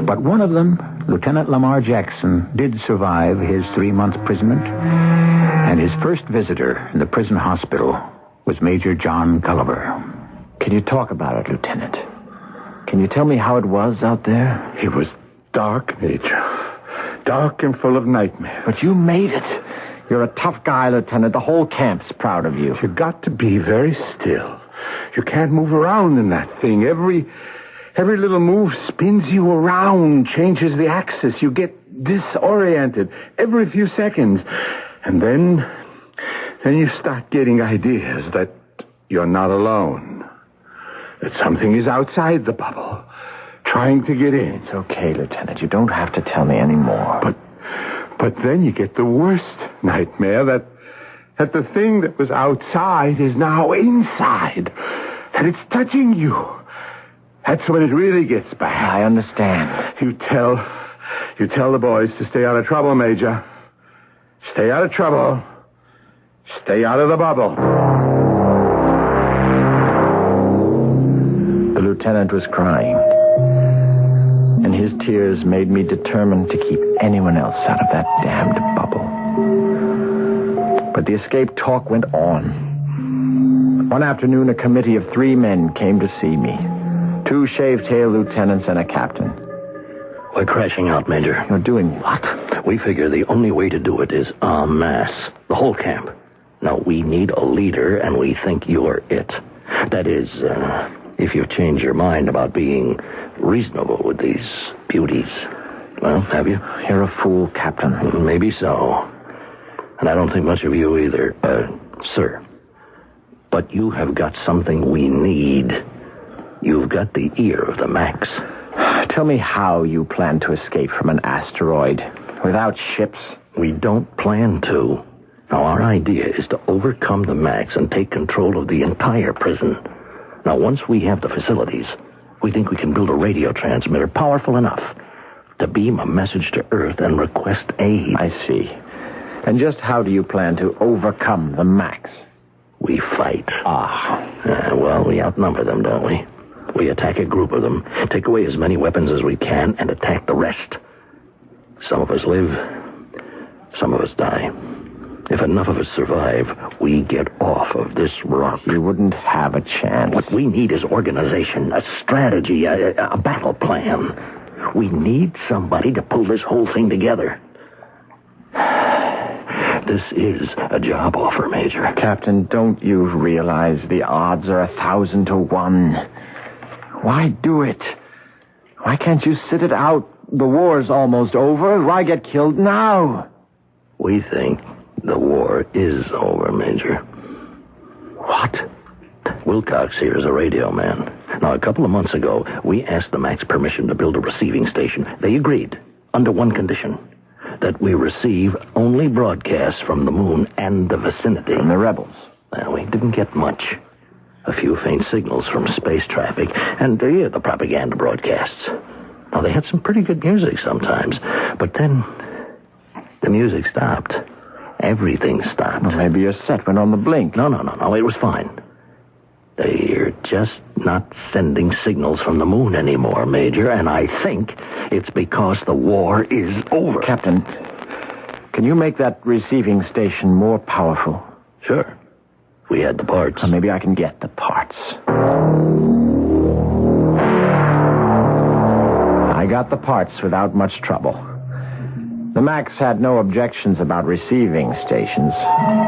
But one of them, Lieutenant Lamar Jackson, did survive his 3-month imprisonment. And his first visitor in the prison hospital was Major John Gulliver. Can you talk about it, Lieutenant? Can you tell me how it was out there? It was dark, Major. Dark and full of nightmares. But you made it. You're a tough guy, Lieutenant. The whole camp's proud of you. You got to be very still. You can't move around in that thing. Every little move spins you around, changes the axis. You get disoriented every few seconds. And then you start getting ideas that you're not alone. That something is outside the bubble, trying to get in. It's okay, Lieutenant. You don't have to tell me anymore. But then you get the worst nightmare, that the thing that was outside is now inside. That it's touching you. That's when it really gets bad. I understand. You tell the boys to stay out of trouble, Major. Stay out of trouble. Stay out of the bubble. The lieutenant was crying, and his tears made me determined to keep anyone else out of that damned bubble. But the escape talk went on. One afternoon, a committee of 3 men came to see me. 2 shave-tail lieutenants and a captain. We're crashing out, Major. You're doing what? We figure the only way to do it is en masse. The whole camp. Now, we need a leader, and we think you're it. That is, if you've changed your mind about being reasonable with these beauties. Well, have you? You're a fool, Captain. Maybe so. And I don't think much of you either, sir. But you have got something we need. You've got the ear of the Max. Tell me how you plan to escape from an asteroid without ships. We don't plan to. Now, our idea is to overcome the Max and take control of the entire prison. Now, once we have the facilities, we think we can build a radio transmitter powerful enough to beam a message to Earth and request aid. I see. And just how do you plan to overcome the Max? We fight. Well, we outnumber them, don't we? We attack a group of them, take away as many weapons as we can, and attack the rest. Some of us live, some of us die. If enough of us survive, we get off of this rock. You wouldn't have a chance. What we need is organization, a strategy, a battle plan. We need somebody to pull this whole thing together. This is a job offer, Major. Captain, don't you realize the odds are 1,000 to 1? Why do it? Why can't you sit it out? The war's almost over. Why get killed now? We think the war is over, Major. What? Wilcox here is a radio man. Now, a couple of months ago, we asked the Max permission to build a receiving station. They agreed, under one condition, that we receive only broadcasts from the moon and the vicinity. From the rebels? Well, we didn't get much. A few faint signals from space traffic, and the propaganda broadcasts. Now, they had some pretty good music sometimes, but then the music stopped, Everything stopped. Well, maybe your set went on the blink. No. It was fine. They're just not sending signals from the moon anymore, Major, and I think it's because the war is over. Captain, can you make that receiving station more powerful? Sure. We had the parts. Maybe I can get the parts. I got the parts without much trouble. The Max had no objections about receiving stations,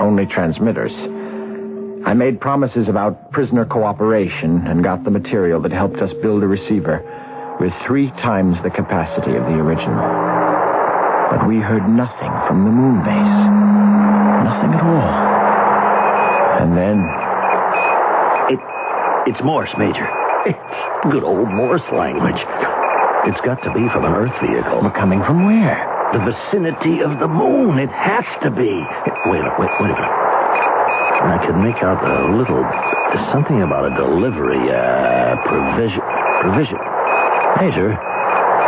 only transmitters. I made promises about prisoner cooperation and got the material that helped us build a receiver with 3 times the capacity of the original. But we heard nothing from the moon base. Nothing at all. And then... It's Morse, Major. It's good old Morse language. It's got to be from an Earth vehicle. Well, coming from where? The vicinity of the moon. It has to be. Wait a minute. I can make out something about a delivery, provision. Major,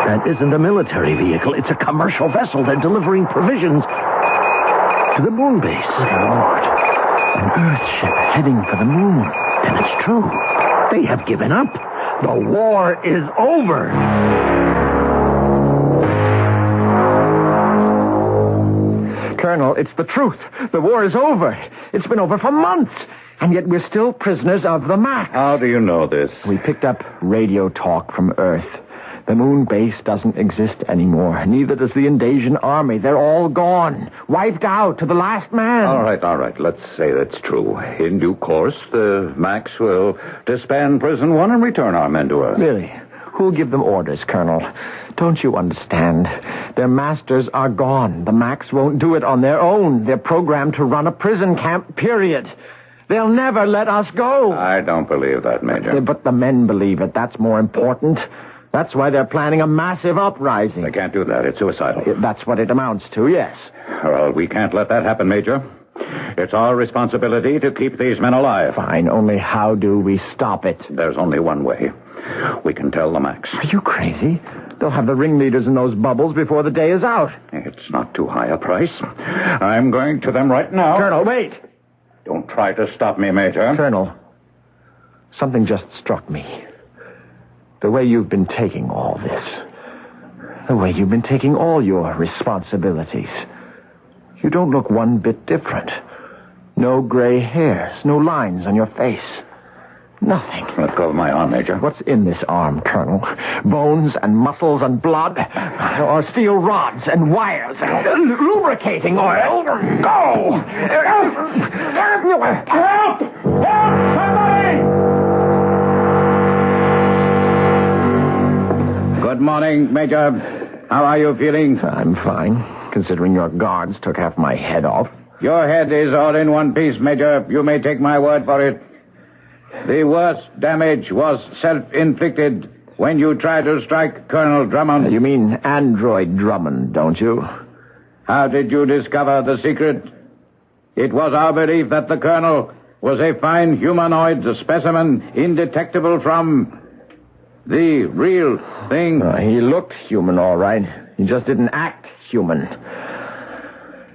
that isn't a military vehicle. It's a commercial vessel. They're delivering provisions to the moon base. Good Lord. An Earth ship heading for the moon. And it's true. They have given up. The war is over. Colonel, it's the truth. The war is over. It's been over for months. And yet we're still prisoners of the Max. How do you know this? We picked up radio talk from Earth. The moon base doesn't exist anymore. Neither does the invasion army. They're all gone. Wiped out to the last man. All right. Let's say that's true. In due course, the Max will disband Prison 1 and return our men to Earth. Really? Who'll give them orders, Colonel? Don't you understand? Their masters are gone. The Max won't do it on their own. They're programmed to run a prison camp, period. They'll never let us go. I don't believe that, Major. But the men believe it. That's more important. That's why they're planning a massive uprising. They can't do that. It's suicidal. That's what it amounts to, yes. Well, we can't let that happen, Major. It's our responsibility to keep these men alive. Fine. Only how do we stop it? There's only one way. We can tell the Max. Are you crazy? They'll have the ringleaders in those bubbles before the day is out. It's not too high a price. I'm going to them right now. Colonel, wait. Don't try to stop me, Major. Colonel, something just struck me. The way you've been taking all this. The way you've been taking all your responsibilities. You don't look one bit different. No gray hairs, no lines on your face. Nothing. Let go of my arm, Major. What's in this arm, Colonel? Bones and muscles and blood? Or steel rods and wires and lubricating oil? Go! Help! Help! Somebody! Good morning, Major. How are you feeling? I'm fine, considering your guards took half my head off. Your head is all in one piece, Major. You may take my word for it. The worst damage was self-inflicted when you tried to strike Colonel Drummond. You mean Android Drummond, don't you? How did you discover the secret? It was our belief that the Colonel was a fine humanoid specimen, indetectable from the real thing. He looked human, all right. He just didn't act human.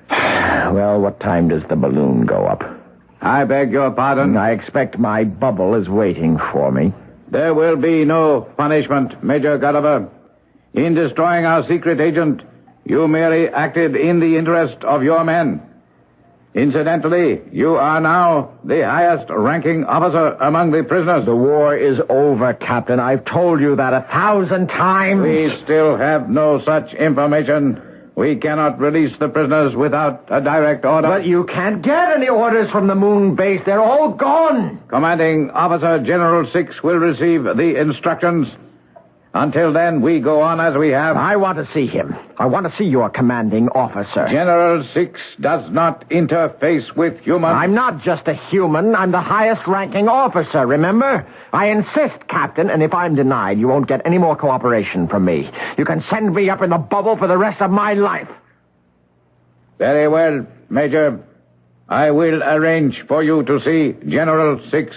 Well, what time does the balloon go up? I beg your pardon? I expect my bubble is waiting for me. There will be no punishment, Major Gulliver. In destroying our secret agent, you merely acted in the interest of your men. Incidentally, you are now the highest-ranking officer among the prisoners. The war is over, Captain. I've told you that 1,000 times. We still have no such information. We cannot release the prisoners without a direct order. But you can't get any orders from the moon base. They're all gone. Commanding Officer General 6 will receive the instructions. Until then, we go on as we have. I want to see him. I want to see your commanding officer. General 6 does not interface with humans. I'm not just a human. I'm the highest-ranking officer, remember? I insist, Captain, and if I'm denied, you won't get any more cooperation from me. You can send me up in the bubble for the rest of my life. Very well, Major. I will arrange for you to see General 6.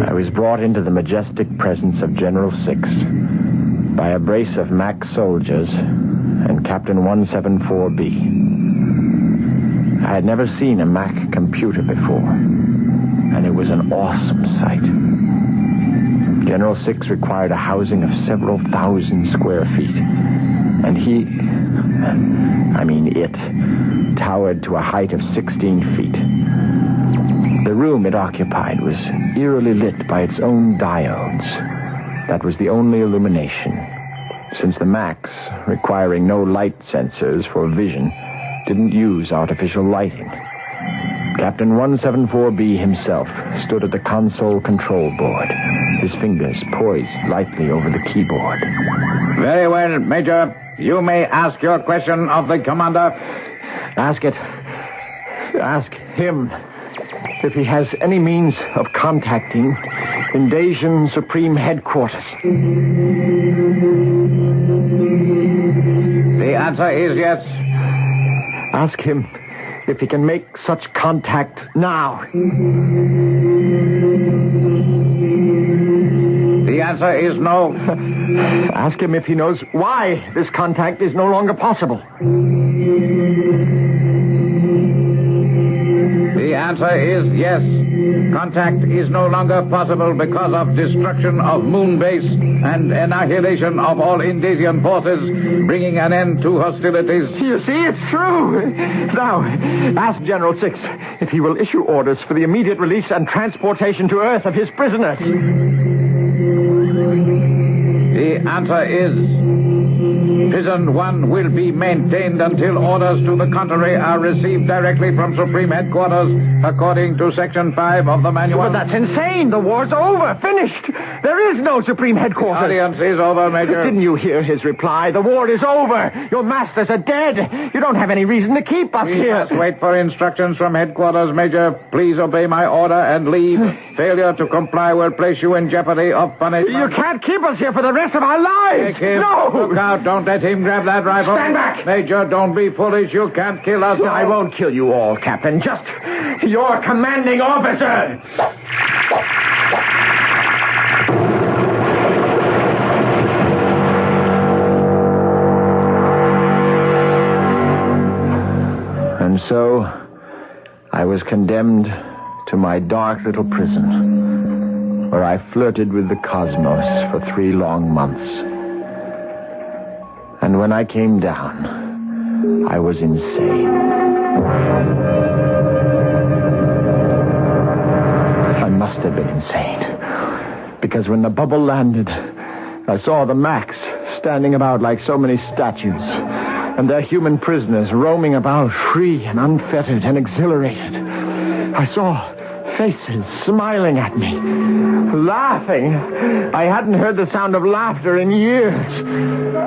I was brought into the majestic presence of General 6 by a brace of Mac soldiers and Captain 174B. I had never seen a Mac computer before, and it was an awesome sight. General Six required a housing of several thousand square feet, and it towered to a height of 16 feet. The room it occupied was eerily lit by its own diodes. That was the only illumination, since the Macs, requiring no light sensors for vision, didn't use artificial lighting. Captain 174B himself stood at the console control board, his fingers poised lightly over the keyboard. Very well, Major. You may ask your question of the commander. Ask it. Ask him if he has any means of contacting Invasion Supreme Headquarters. The answer is yes. Ask him if he can make such contact now. The answer is no. Ask him if he knows why this contact is no longer possible. The answer is yes. Contact is no longer possible because of destruction of moon base and annihilation of all Indasian forces, bringing an end to hostilities. You see, it's true. Now, ask General Six if he will issue orders for the immediate release and transportation to Earth of his prisoners. The answer is Prison 1 will be maintained until orders to the contrary are received directly from Supreme Headquarters, according to Section 5 of the manual. But that's insane. The war's over. Finished. There is no Supreme Headquarters. The audience is over, Major. Didn't you hear his reply? The war is over. Your masters are dead. You don't have any reason to keep us here. We must wait for instructions from Headquarters, Major. Please obey my order and leave. Failure to comply will place you in jeopardy of punishment. You can't keep us here for the rest of our lives. Take him. No. Look out. Don't let him grab that rifle. Stand back. Major, don't be foolish. You can't kill us all. I won't kill you all, Captain. Just your commanding officer. And so, I was condemned to my dark little prison, where I flirted with the cosmos for 3 long months. And when I came down, I was insane. I must have been insane, because when the bubble landed, I saw the Macs standing about like so many statues, and their human prisoners roaming about free and unfettered and exhilarated. I saw faces smiling at me, laughing. I hadn't heard the sound of laughter in years.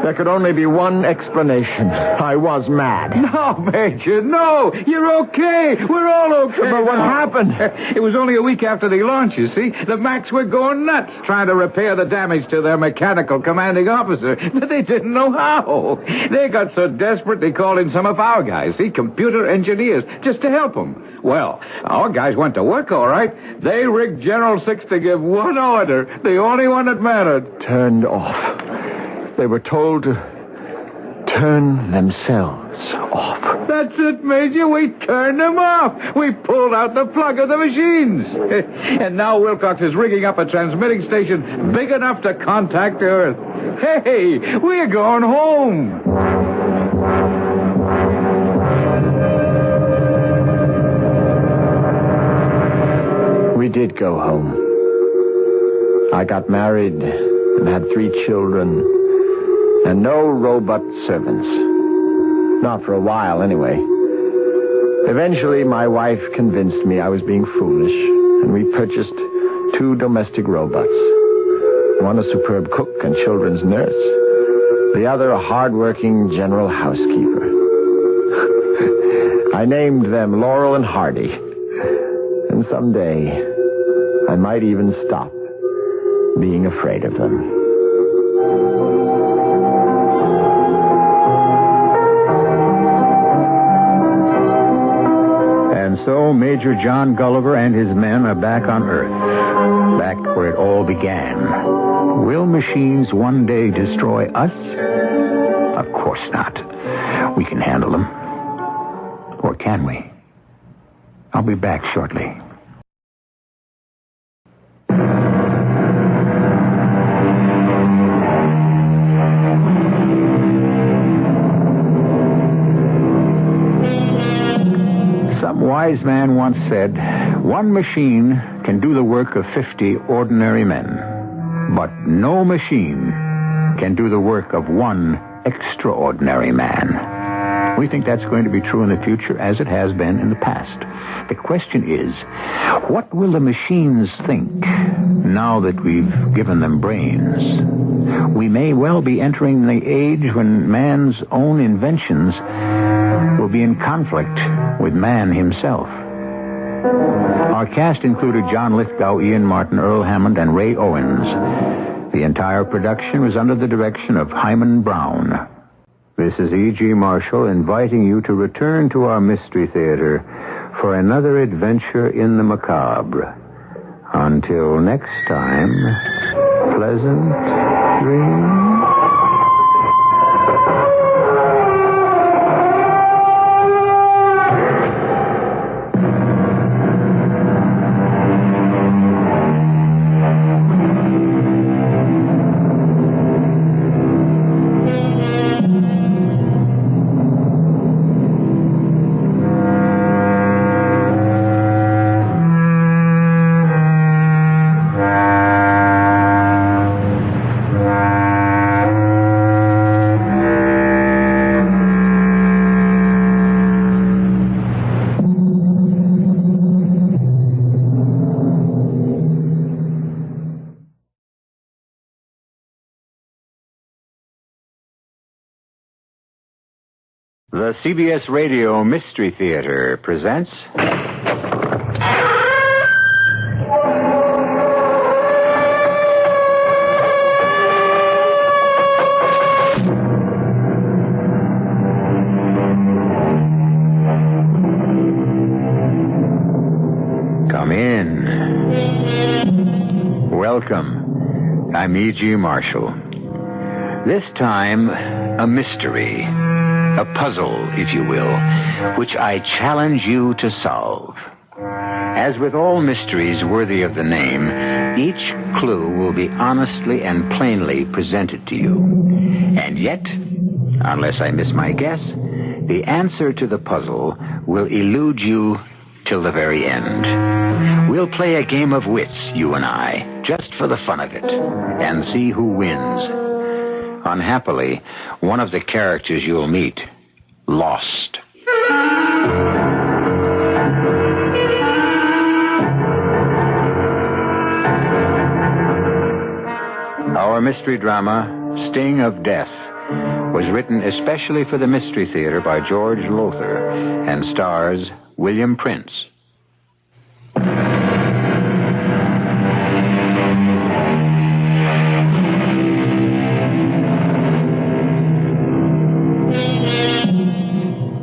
There could only be one explanation. I was mad. No, Major, no. You're okay. We're all okay. But what happened? It was only a week after the launch, you see. The Macs were going nuts trying to repair the damage to their mechanical commanding officer, but they didn't know how. They got so desperate they called in some of our guys, see, computer engineers, just to help them. Well, our guys went to work, all right. They rigged General Six to give one order, the only one that mattered. Turned off. They were told to turn themselves off. That's it, Major. We turned them off. We pulled out the plug of the machines. And now Wilcox is rigging up a transmitting station big enough to contact Earth. Hey, we're going home. We did go home. I got married and had 3 children, and no robot servants. Not for a while, anyway. Eventually, my wife convinced me I was being foolish, and we purchased 2 domestic robots. One a superb cook and children's nurse. The other a hard-working general housekeeper. I named them Laurel and Hardy. And someday, I might even stop being afraid of them. And so Major John Gulliver and his men are back on Earth, back where it all began. Will machines one day destroy us? A course not. We can handle them. Or can we? I'll be back shortly. Some wise man once said, one machine can do the work of 50 ordinary men, but no machine can do the work of one extraordinary man. We think that's going to be true in the future as it has been in the past. The question is, what will the machines think now that we've given them brains? We may well be entering the age when man's own inventions will be in conflict with man himself. Our cast included John Lithgow, Ian Martin, Earl Hammond, and Ray Owens. The entire production was under the direction of Hyman Brown. This is E.G. Marshall inviting you to return to our Mystery Theater for another adventure in the macabre. Until next time, pleasant dreams. The CBS Radio Mystery Theater presents... Come in. Welcome. I'm E.G. Marshall. This time, a mystery. A puzzle, if you will, which I challenge you to solve. As with all mysteries worthy of the name, each clue will be honestly and plainly presented to you. And yet, unless I miss my guess, the answer to the puzzle will elude you till the very end. We'll play a game of wits, you and I, just for the fun of it, and see who wins. Unhappily, one of the characters you'll meet lost. Our mystery drama, Sting of Death, was written especially for the Mystery Theater by George Lothar and stars William Prince.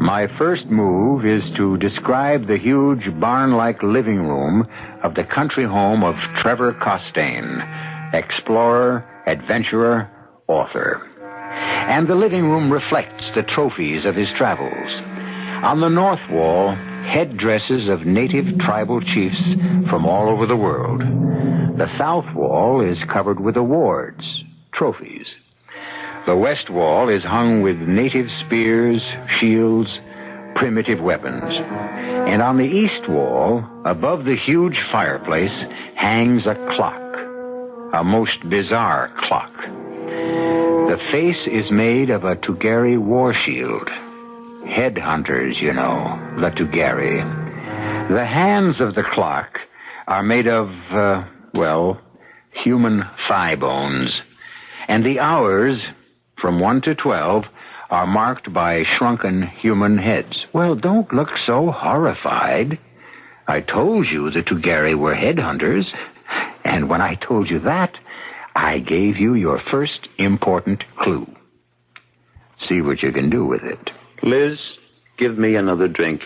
My first move is to describe the huge barn-like living room of the country home of Trevor Costain, explorer, adventurer, author. And the living room reflects the trophies of his travels. On the north wall, headdresses of native tribal chiefs from all over the world. The south wall is covered with awards, trophies. The west wall is hung with native spears, shields, primitive weapons. And on the east wall, above the huge fireplace, hangs a clock, a most bizarre clock. The face is made of a Tugari war shield. Headhunters, you know, the Tugari. The hands of the clock are made of, human thigh bones. And the hours, from 1 to 12, are marked by shrunken human heads. Well, don't look so horrified. I told you the Tugari were headhunters, and when I told you that, I gave you your first important clue. See what you can do with it. Liz, give me another drink.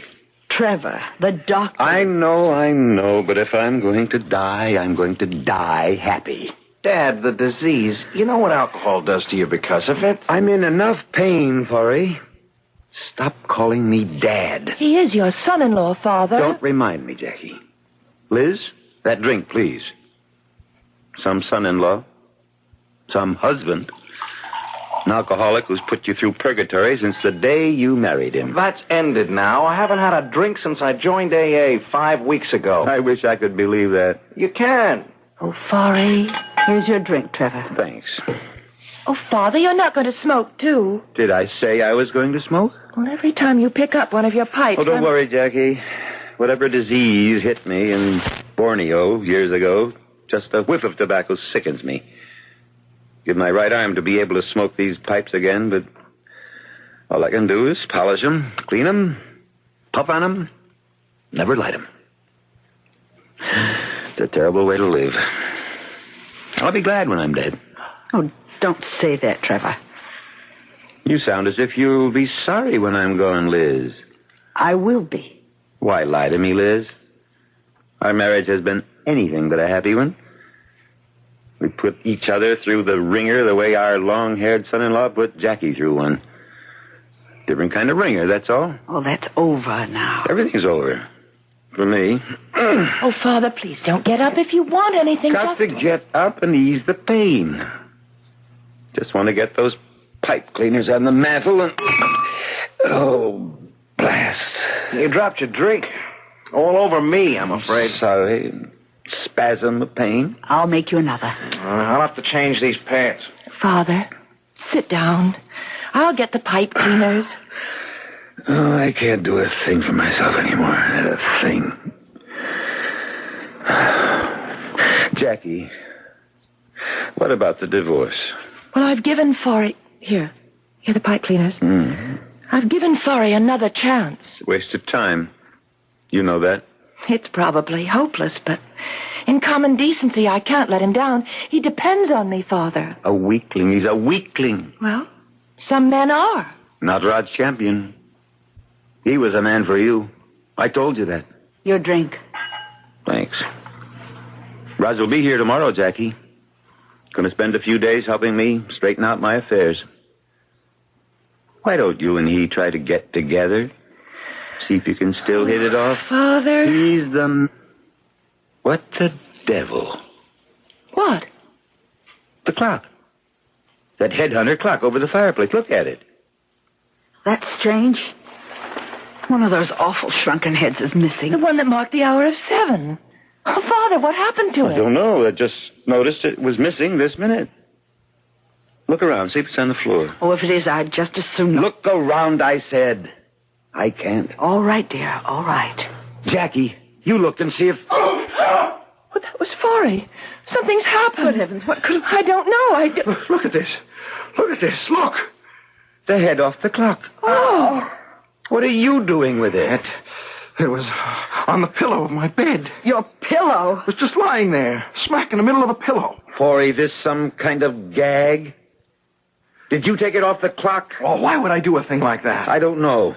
Trevor, the doctor. I know, but if I'm going to die, I'm going to die happy. Dad, the disease. You know what alcohol does to you because of it? I'm in enough pain, Forey. Stop calling me Dad. He is your son-in-law, Father. Don't remind me, Jackie. Liz, that drink, please. Some son-in-law. Some husband. An alcoholic who's put you through purgatory since the day you married him. That's ended now. I haven't had a drink since I joined AA 5 weeks ago. I wish I could believe that. You can. Oh, Forey, here's your drink, Trevor. Thanks. Oh, Father, you're not going to smoke, too. Did I say I was going to smoke? Well, every time you pick up one of your pipes... Oh, don't worry, Jackie. Whatever disease hit me in Borneo years ago, just a whiff of tobacco sickens me. Give my right arm to be able to smoke these pipes again, but all I can do is polish them, clean them, puff on them, never light them. It's a terrible way to live. I'll be glad when I'm dead. Oh, don't say that, Trevor. You sound as if you'll be sorry when I'm gone, Liz. I will be. Why lie to me, Liz? Our marriage has been anything but a happy one. We put each other through the ringer the way our long-haired son-in-law put Jackie through one. Different kind of ringer, that's all. Oh, that's over now. Everything's over. For me. Oh, Father, please don't get up if you want anything. Got to get up and ease the pain. Just want to get those pipe cleaners on the mantel and... Oh, blast. You dropped your drink. All over me, I'm afraid. Sorry. Spasm of pain. I'll make you another. I'll have to change these pants. Father, sit down. I'll get the pipe cleaners. Oh, I can't do a thing for myself anymore. Not a thing. Jackie, what about the divorce? Well, I've given Forey... Here are the pipe cleaners. I've given Forey another chance. Waste of time. You know that. It's probably hopeless, but in common decency, I can't let him down. He depends on me, Father. A weakling. He's a weakling. Well, some men are. Not Rod's champion. He was a man for you. I told you that. Your drink. Thanks. Rod will be here tomorrow, Jackie. Going to spend a few days helping me straighten out my affairs. Why don't you and he try to get together? See if you can still hit it off. Father. He's the... What the devil? What? The clock. That headhunter clock over the fireplace. Look at it. That's strange. One of those awful shrunken heads is missing. The one that marked the hour of 7. Oh, Father, what happened to it? I don't know. I just noticed it was missing this minute. Look around. See if it's on the floor. Oh, if it is, I'd just as soon... Look around, I said. I can't. All right, dear. All right. Jackie, you look and see if... Oh, that was Forey. Something's happened. Good heavens, what could... I don't know. Look at this. Look at this. Look. The head off the clock. Oh. What are you doing with it? It was on the pillow of my bed. Your pillow? It was just lying there, smack in the middle of a pillow. Forey, this some kind of gag? Did you take it off the clock? Oh, why would I do a thing like that? I don't know.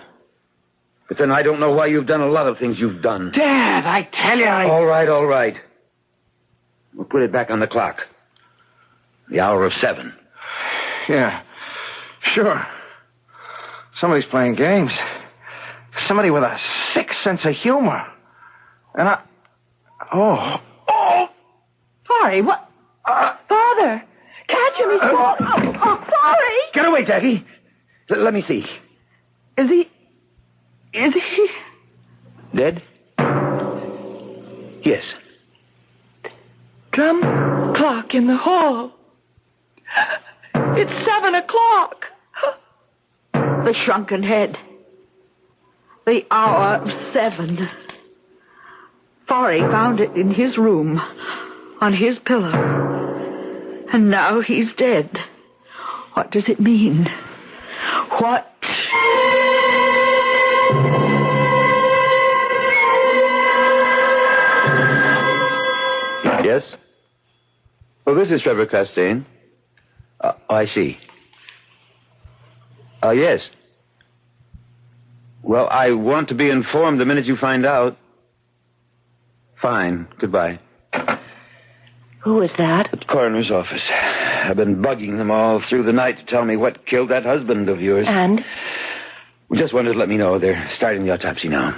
But then I don't know why you've done a lot of things you've done. Dad, I tell you, All right. We'll put it back on the clock. The hour of 7. Yeah, sure. Somebody's playing games. Somebody with a sick sense of humor. And I... Oh! Forey, what? Father! Catch him, he's falling. Oh, Forey! Get away, Jackie. Let me see. Is he... Dead? Yes. Drum clock in the hall. It's 7 o'clock. The shrunken head. The hour of 7. Forey found it in his room, on his pillow. And now he's dead. What does it mean? What... Yes? Oh, this is Trevor Costain. I see. Yes. Well, I want to be informed the minute you find out. Fine. Goodbye. Who is that? At the coroner's office. I've been bugging them all through the night to tell me what killed that husband of yours. And? Just wanted to let me know they're starting the autopsy now.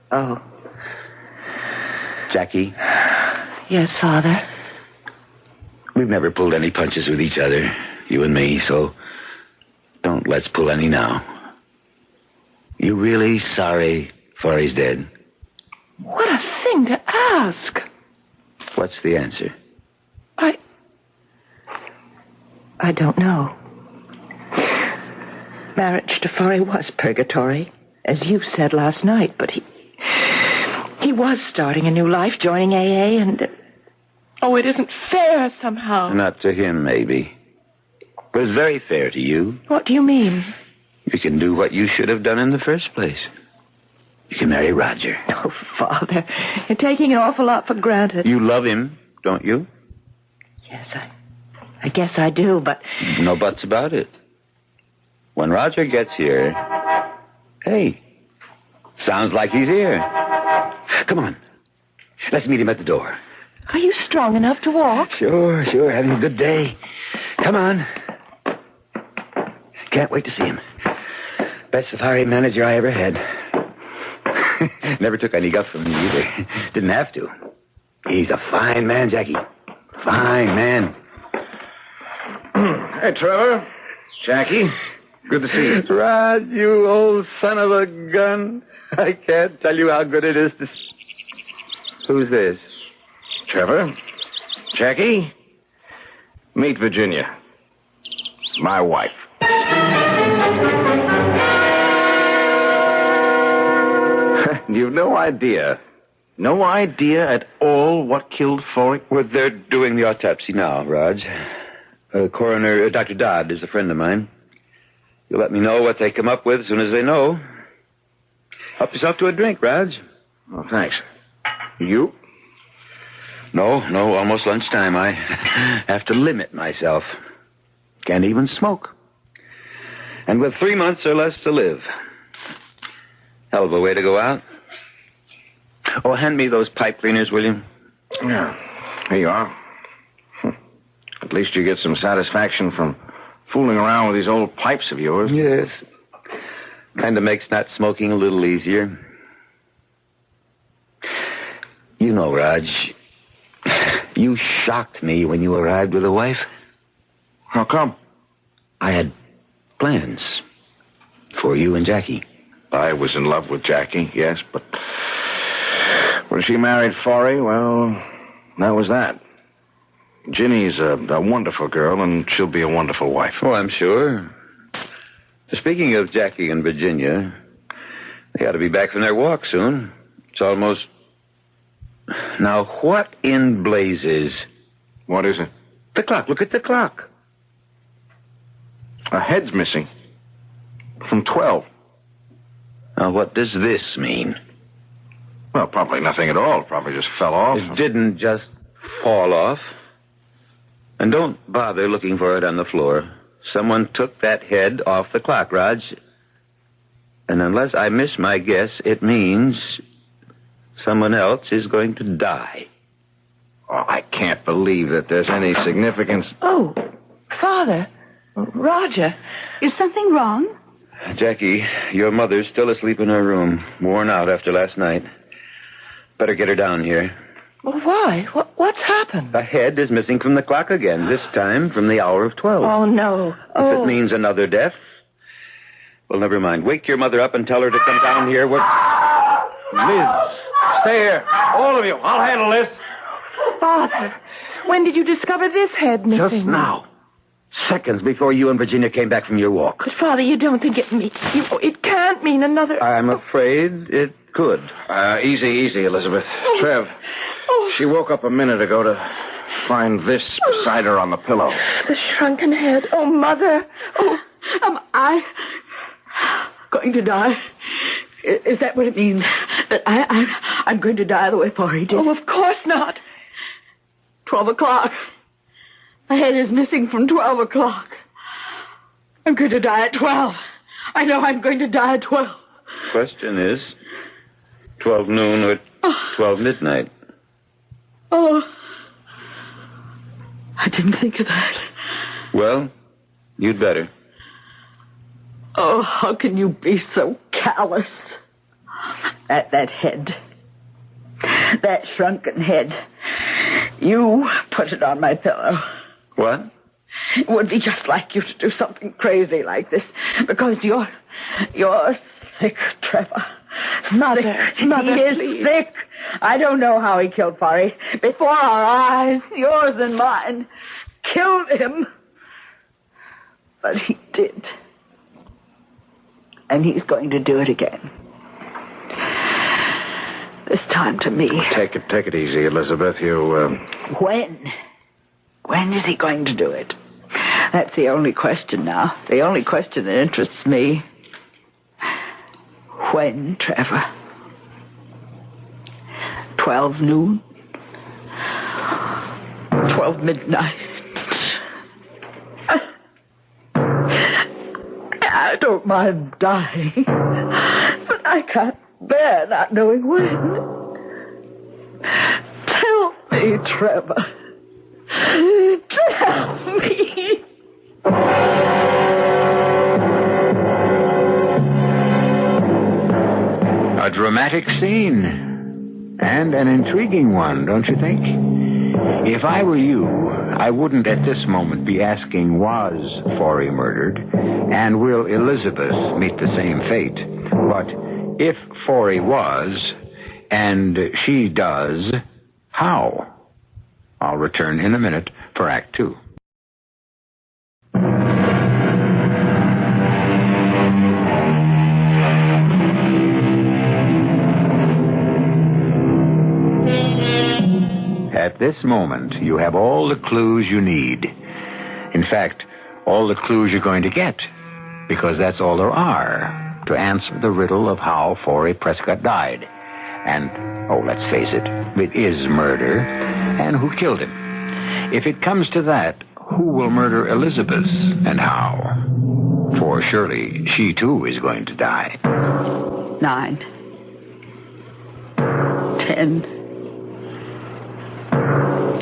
Oh. Jackie? Yes, Father? We've never pulled any punches with each other, you and me, so don't let's pull any now. You really sorry Forey's dead? What a thing to ask. What's the answer? I don't know. Marriage to Forey was purgatory, as you said last night, but he was starting a new life, joining AA, and... Oh, it isn't fair somehow. Not to him, maybe. But it's very fair to you. What do you mean? You can do what you should have done in the first place. You can marry Roger. Oh, Father, you're taking an awful lot for granted. You love him, don't you? Yes, I guess I do, but... No buts about it. When Roger gets here... Hey, sounds like he's here. Come on. Let's meet him at the door. Are you strong enough to walk? Sure. Having a good day. Come on. Can't wait to see him. Best safari manager I ever had. Never took any guff from me either. Didn't have to. He's a fine man, Jackie. Fine man. Hey, Trevor. Jackie. Good to see you. Rod, you old son of a gun. I can't tell you how good it is to... Who's this? Trevor. Jackie. Meet Virginia. My wife. You've no idea. No idea at all what killed Forey? Well, they're doing the autopsy now, Raj. Coroner Dr. Dodd is a friend of mine. You'll let me know what they come up with as soon as they know. Help yourself to a drink, Raj. Oh, thanks. You? No, almost lunchtime. I have to limit myself. Can't even smoke. And with 3 months or less to live. Hell of a way to go out. Oh, hand me those pipe cleaners, will you? Yeah, here you are. At least you get some satisfaction from fooling around with these old pipes of yours. Yes. Kind of makes not smoking a little easier. You know, Raj, you shocked me when you arrived with a wife. How come? I had plans for you and Jackie. I was in love with Jackie, yes, but when she married Forey, well, that was that. Ginny's a wonderful girl, and she'll be a wonderful wife. Oh, I'm sure. Speaking of Jackie and Virginia, they ought to be back from their walk soon. It's almost... Now, what in blazes? What is it? The clock. Look at the clock. A head's missing. From 12. Now, what does this mean? Well, probably nothing at all. Probably just fell off. It didn't just fall off. And don't bother looking for it on the floor. Someone took that head off the clock, Raj. And unless I miss my guess, it means someone else is going to die. Oh, I can't believe that there's any significance. Oh, Father. Roger. Is something wrong? Jackie, your mother's still asleep in her room, worn out after last night. Better get her down here. Well, why? What's happened? The head is missing from the clock again, this time from the hour of 12. Oh, no. If it means another death, well, never mind. Wake your mother up and tell her to come down here. Liz, stay here. All of you. I'll handle this. Father, when did you discover this head missing? Just now. Seconds before you and Virginia came back from your walk. But, Father, you don't think it means... It can't mean another... I'm afraid it could. Easy, Elizabeth. Trev, she woke up a minute ago to find this beside her on the pillow. The shrunken head. Oh, Mother. Oh, am I going to die? Is that what it means? That I'm going to die the way Forey did? Oh, of course not. 12 o'clock. My head is missing from 12 o'clock. I'm going to die at 12. I know I'm going to die at 12. Question is, 12 noon or 12 midnight? Oh, I didn't think of that. Well, you'd better. Oh, how can you be so callous? That head. That shrunken head. You put it on my pillow. What? It would be just like you to do something crazy like this. Because you're sick, Trevor. Mother, He is please. sick. I don't know how he killed Forry. Before our eyes, yours and mine. Killed him. But he did. And he's going to do it again. This time to me. Take it easy, Elizabeth. When? When is he going to do it? That's the only question now. The only question that interests me. When, Trevor? 12 noon? 12 midnight? I don't mind dying, but I can't bear not knowing when. Tell me, Trevor. Tell me. A dramatic scene. And an intriguing one, don't you think? If I were you, I wouldn't at this moment be asking, was Forry murdered? And will Elizabeth meet the same fate? But if Forry was, and she does, how? I'll return in a minute for Act 2. At this moment, you have all the clues you need. In fact, all the clues you're going to get, because that's all there are to answer the riddle of how Forry Prescott died. And, let's face it, it is murder, and who killed him? If it comes to that, who will murder Elizabeth, and how? For surely she too is going to die. 9. 10.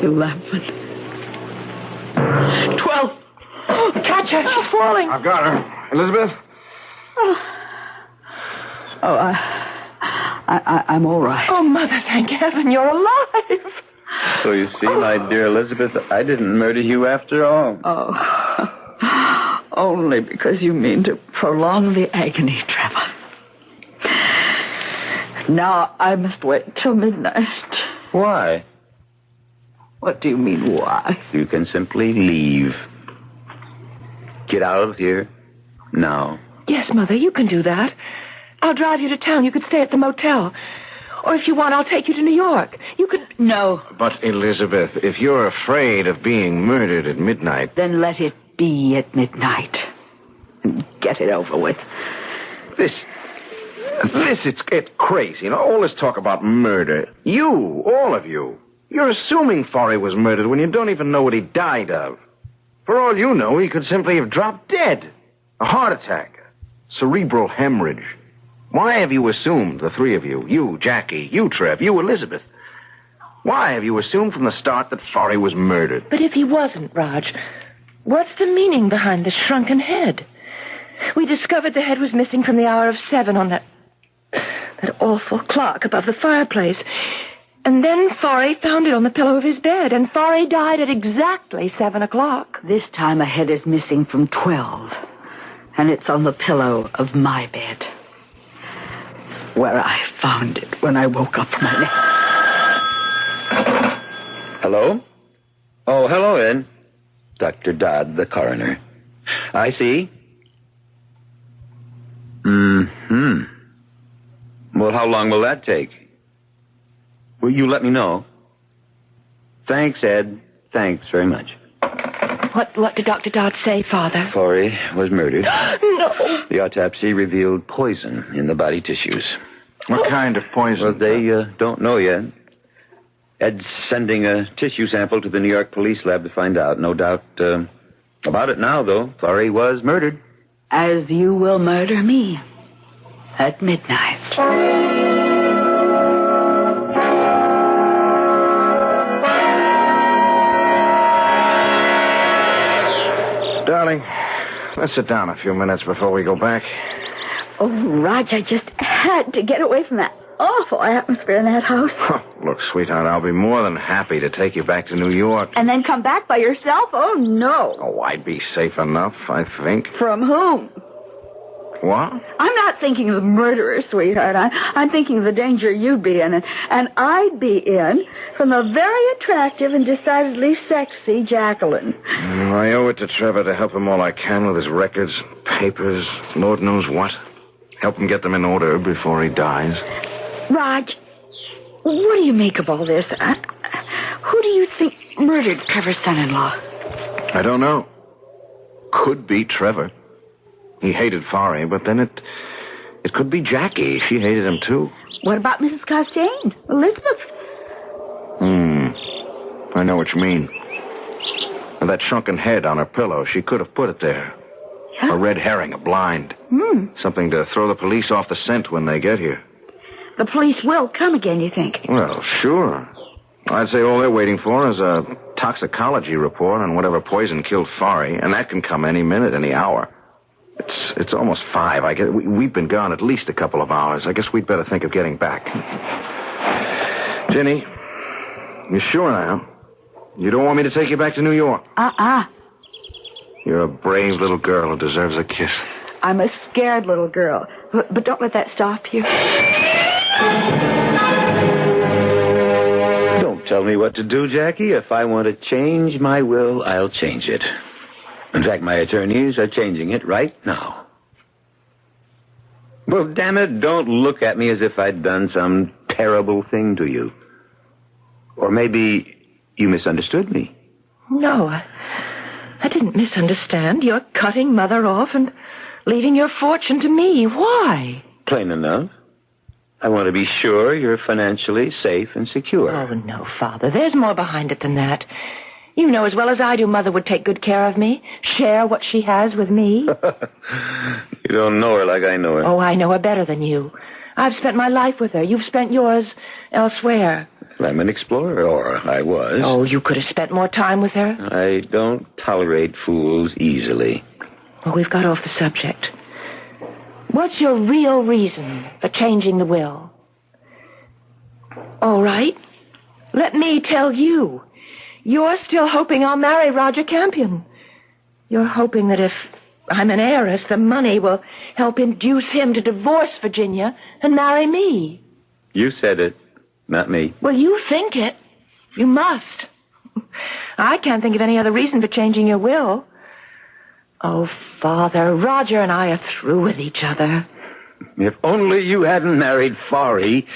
11. 12. Oh, catch her. She's falling. I've got her. Elizabeth? I'm all right. Oh, Mother, thank heaven you're alive. So you see, my dear Elizabeth, I didn't murder you after all. Oh. Only because you mean to prolong the agony, Trevor. Now I must wait till midnight. Why? What do you mean, why? You can simply leave. Get out of here now. Yes, Mother, you can do that. I'll drive you to town. You could stay at the motel. Or if you want, I'll take you to New York. You could... No. But, Elizabeth, if you're afraid of being murdered at midnight... Then let it be at midnight. And get it over with. It's crazy. All this talk about murder. You, all of you, you're assuming Forry was murdered when you don't even know what he died of. For all you know, he could simply have dropped dead. A heart attack. Cerebral hemorrhage. Why have you assumed, the three of you, Jackie, you, Trev, you, Elizabeth, why have you assumed from the start that Forry was murdered? But if he wasn't, Raj, what's the meaning behind the shrunken head? We discovered the head was missing from the hour of 7 on that awful clock above the fireplace. And then Forry found it on the pillow of his bed, and Forry died at exactly 7 o'clock. This time a head is missing from 12, and it's on the pillow of my bed, where I found it when I woke up from my nap. Hello? Oh, hello, Ed. Dr. Dodd, the coroner. I see. Well, how long will that take? Will you let me know? Thanks, Ed. Thanks very much. What did Dr. Dodd say, Father? Forry was murdered. No. The autopsy revealed poison in the body tissues. What kind of poison? Well, they don't know yet. Ed's sending a tissue sample to the New York police lab to find out. No doubt about it now, though. Forry was murdered. As you will murder me at midnight. Let's sit down a few minutes before we go back. Oh, Raj, I just had to get away from that awful atmosphere in that house. Look, sweetheart, I'll be more than happy to take you back to New York. And then come back by yourself? Oh, no. Oh, I'd be safe enough, I think. From whom? What? I'm not thinking of the murderer, sweetheart. I'm thinking of the danger you'd be in, and I'd be in from the very attractive and decidedly sexy Jacqueline. I owe it to Trevor to help him all I can with his records, papers, Lord knows what. Help him get them in order before he dies. Raj, what do you make of all this? Who do you think murdered Trevor's son-in-law? I don't know. Could be Trevor. He hated Forey, but then it could be Jackie. She hated him, too. What about Mrs. Costain? Elizabeth? I know what you mean. And that shrunken head on her pillow, she could have put it there. Yeah. A red herring, a blind. Something to throw the police off the scent when they get here. The police will come again, you think? Well, sure. I'd say all they're waiting for is a toxicology report on whatever poison killed Forey, and that can come any minute, any hour. It's almost 5. I guess we've been gone at least a couple of hours. I guess we'd better think of getting back. Ginny, you sure now? You don't want me to take you back to New York? You're a brave little girl who deserves a kiss. I'm a scared little girl, but don't let that stop you. Don't tell me what to do, Jackie. If I want to change my will, I'll change it. In fact, my attorneys are changing it right now. Well, damn it, don't look at me as if I'd done some terrible thing to you. Or maybe you misunderstood me. No, I didn't misunderstand. You're cutting Mother off and leaving your fortune to me. Why? Plain enough. I want to be sure you're financially safe and secure. Oh, no, Father. There's more behind it than that. You know as well as I do Mother would take good care of me, share what she has with me. You don't know her like I know her. Oh, I know her better than you. I've spent my life with her. You've spent yours elsewhere. I'm an explorer, or I was. Oh, you could have spent more time with her. I don't tolerate fools easily. Well, we've got off the subject. What's your real reason for changing the will? All right. Let me tell you. You're still hoping I'll marry Roger Campion. You're hoping that if I'm an heiress, the money will help induce him to divorce Virginia and marry me. You said it, not me. Well, you think it. You must. I can't think of any other reason for changing your will. Oh, Father, Roger and I are through with each other. If only you hadn't married Forey.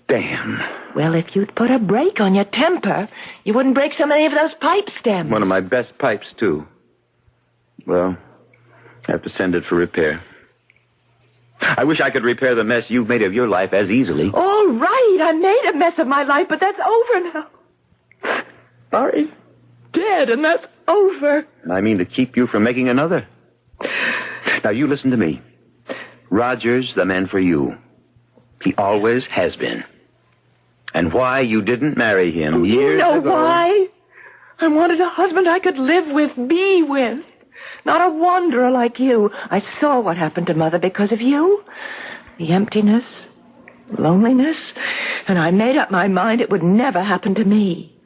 Damn. Well, if you'd put a brake on your temper, you wouldn't break so many of those pipe stems. One of my best pipes, too. Well, I have to send it for repair. I wish I could repair the mess you've made of your life as easily. All right, I made a mess of my life, but that's over now. Forey's dead, and that's over. And I mean to keep you from making another. Now, you listen to me. Roger's the man for you. He always has been. And why you didn't marry him years ago... You know why? I wanted a husband I could live with, be with. Not a wanderer like you. I saw what happened to Mother because of you. The emptiness, loneliness, and I made up my mind it would never happen to me.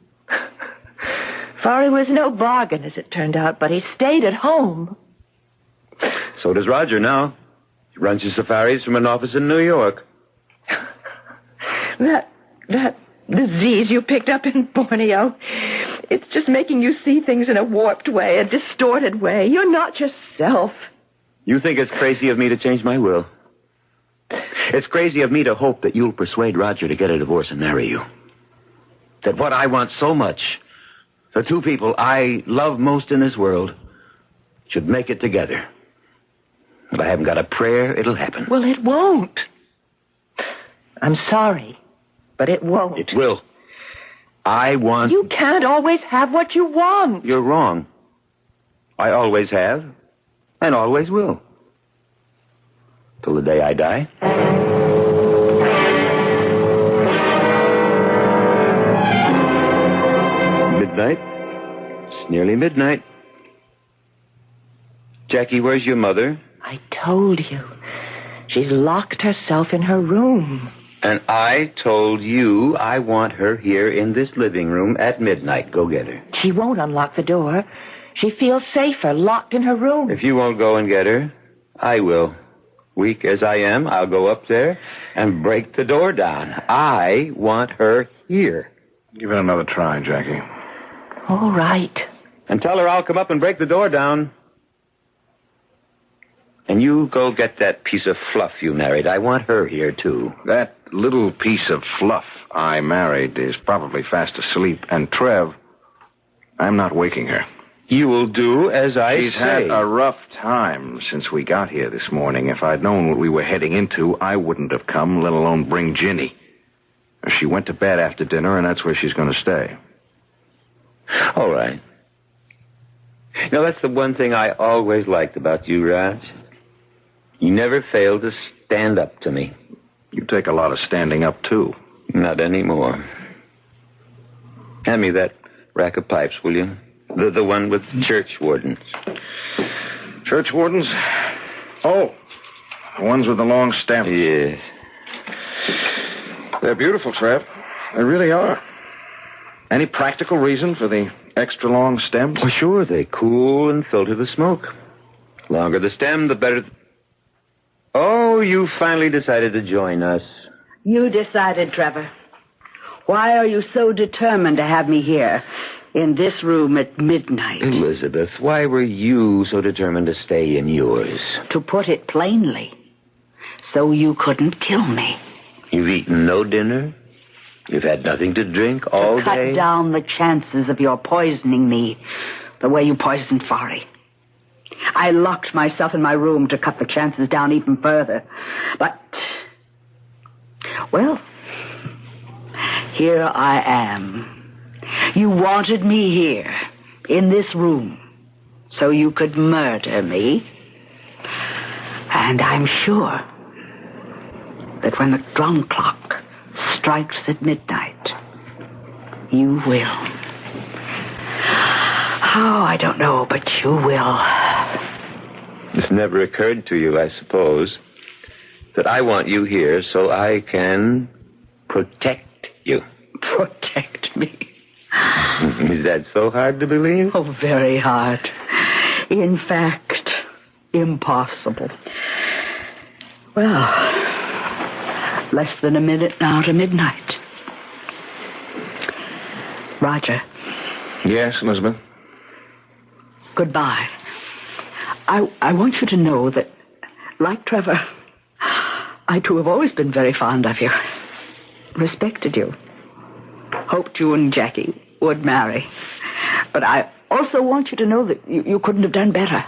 Forey was no bargain, as it turned out, but he stayed at home. So does Roger now. He runs his safaris from an office in New York. That disease you picked up in Borneo, it's just making you see things in a warped way, a distorted way. You're not yourself. You think it's crazy of me to change my will? It's crazy of me to hope that you'll persuade Roger to get a divorce and marry you. That what I want so much, the two people I love most in this world, should make it together. If I haven't got a prayer, it'll happen. Well, it won't. I'm sorry, but it won't. It will. I want... You can't always have what you want. You're wrong. I always have, and always will. Till the day I die. Midnight. It's nearly midnight. Jackie, where's your mother? I told you. She's locked herself in her room. And I told you I want her here in this living room at midnight. Go get her. She won't unlock the door. She feels safer locked in her room. If you won't go and get her, I will. Weak as I am, I'll go up there and break the door down. I want her here. Give it another try, Jackie. All right. And tell her I'll come up and break the door down. And you go get that piece of fluff you married. I want her here, too. That little piece of fluff I married is probably fast asleep. And Trev, I'm not waking her. You will do as I say. She's had a rough time since we got here this morning. If I'd known what we were heading into, I wouldn't have come, let alone bring Ginny. She went to bed after dinner, and that's where she's going to stay. All right. You know, that's the one thing I always liked about you, Raj. You never failed to stand up to me. You take a lot of standing up, too. Not anymore. Hand me that rack of pipes, will you? The one with church wardens. Church wardens? Oh, the ones with the long stem. Yes. They're beautiful, Trev. They really are. Any practical reason for the extra long stems? Well, sure. They cool and filter the smoke. Longer the stem, the better... Oh, you finally decided to join us. You decided, Trevor. Why are you so determined to have me here in this room at midnight? Elizabeth, why were you so determined to stay in yours? To put it plainly, so you couldn't kill me. You've eaten no dinner? You've had nothing to drink all day? To cut down the chances of your poisoning me the way you poisoned Fari. I locked myself in my room to cut the chances down even further. But, well, here I am. You wanted me here, in this room, so you could murder me. And I'm sure that when the drum clock strikes at midnight, you will. How, I don't know, but you will. This never occurred to you, I suppose, that I want you here so I can protect you. Protect me? Is that so hard to believe? Oh, very hard. In fact, impossible. Well, less than a minute now to midnight. Roger. Yes, Elizabeth? Goodbye. I want you to know that, like Trevor, I too have always been very fond of you. Respected you. Hoped you and Jackie would marry. But I also want you to know that you couldn't have done better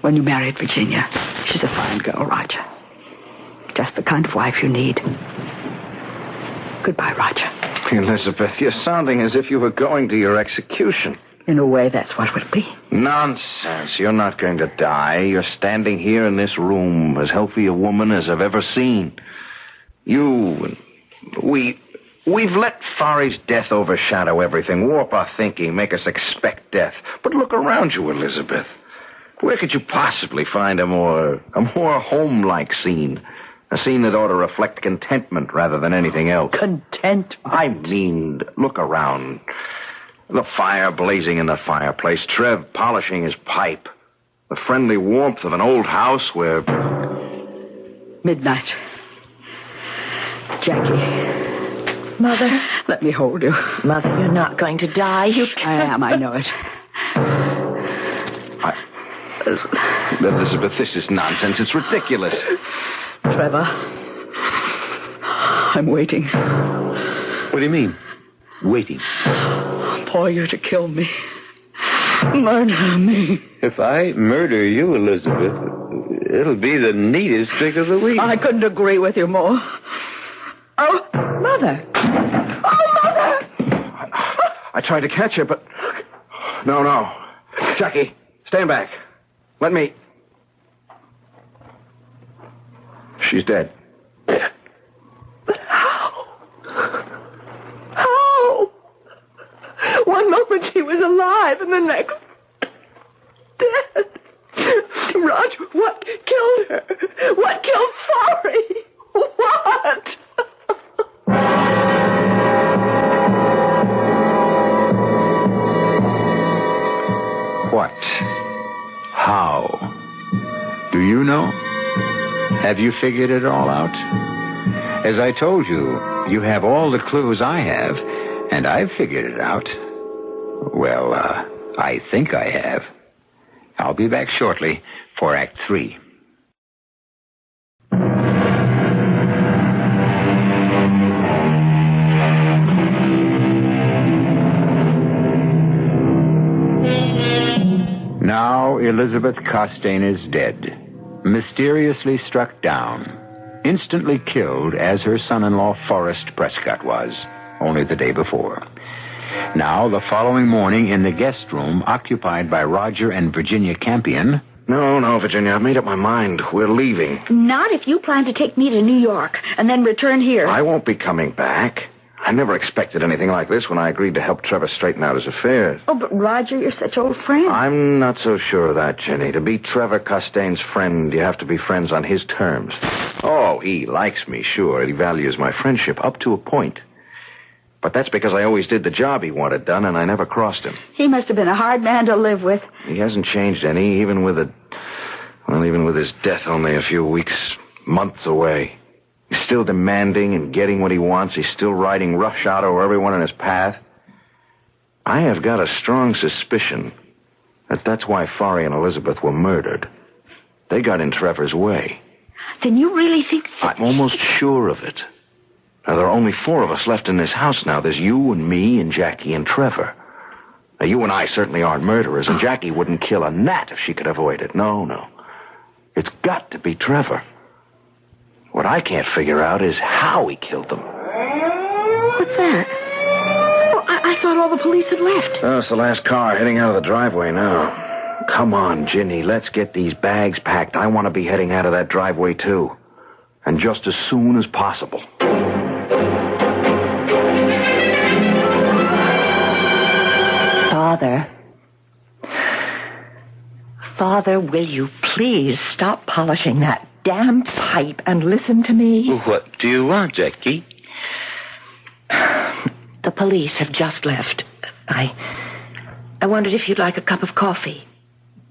when you married Virginia. She's a fine girl, Roger. Just the kind of wife you need. Goodbye, Roger. Elizabeth, you're sounding as if you were going to your execution. In a way, that's what it would be. Nonsense. You're not going to die. You're standing here in this room, as healthy a woman as I've ever seen. We've let Fari's death overshadow everything, warp our thinking, make us expect death. But look around you, Elizabeth. Where could you possibly find a more home-like scene? A scene that ought to reflect contentment rather than anything else. Contentment? I mean, look around. The fire blazing in the fireplace, Trev polishing his pipe, the friendly warmth of an old house where... Midnight. Jackie. Mother? Let me hold you. Mother, you're not going to die. You I am, I know it. Elizabeth, this is nonsense. It's ridiculous. Trevor, I'm waiting. What do you mean, waiting? For you to kill me. Murder me. If I murder you, Elizabeth, it'll be the neatest trick of the week. I couldn't agree with you more. Oh, Mother. Oh, Mother. I tried to catch her, but... No. Jackie, stand back. Let me... She's dead. But how? How? One moment she was alive and the next... dead. Roger, what killed her? What killed Forey? What? What? How? Do you know? Have you figured it all out? As I told you, you have all the clues I have, and I've figured it out. Well, I think I have. I'll be back shortly for Act 3. Now Elizabeth Costain is dead, mysteriously struck down, instantly killed as her son-in-law Forrest Prescott was, only the day before. Now, the following morning in the guest room occupied by Roger and Virginia Campion. No, Virginia, I've made up my mind. We're leaving. Not if you plan to take me to New York and then return here. I won't be coming back. I never expected anything like this when I agreed to help Trevor straighten out his affairs. Oh, but Roger, you're such old friends. I'm not so sure of that, Jenny. To be Trevor Costain's friend, you have to be friends on his terms. Oh, he likes me, sure. He values my friendship up to a point. But that's because I always did the job he wanted done, and I never crossed him. He must have been a hard man to live with. He hasn't changed any, even with his death only a few weeks, months away. He's still demanding and getting what he wants. He's still riding roughshod over everyone in his path. I have got a strong suspicion that that's why Forey and Elizabeth were murdered. They got in Trevor's way. Then you really think... I'm almost sure of it. Now, there are only 4 of us left in this house now. There's you and me and Jackie and Trevor. Now, you and I certainly aren't murderers, and Jackie wouldn't kill a gnat if she could avoid it. No. It's got to be Trevor. What I can't figure out is how he killed them. What's that? Oh, I thought all the police had left. Oh, it's the last car heading out of the driveway now. Come on, Ginny, let's get these bags packed. I want to be heading out of that driveway, too. And just as soon as possible. Father, will you please stop polishing that damn pipe and listen to me? What do you want, Jackie? The police have just left. I wondered if you'd like a cup of coffee.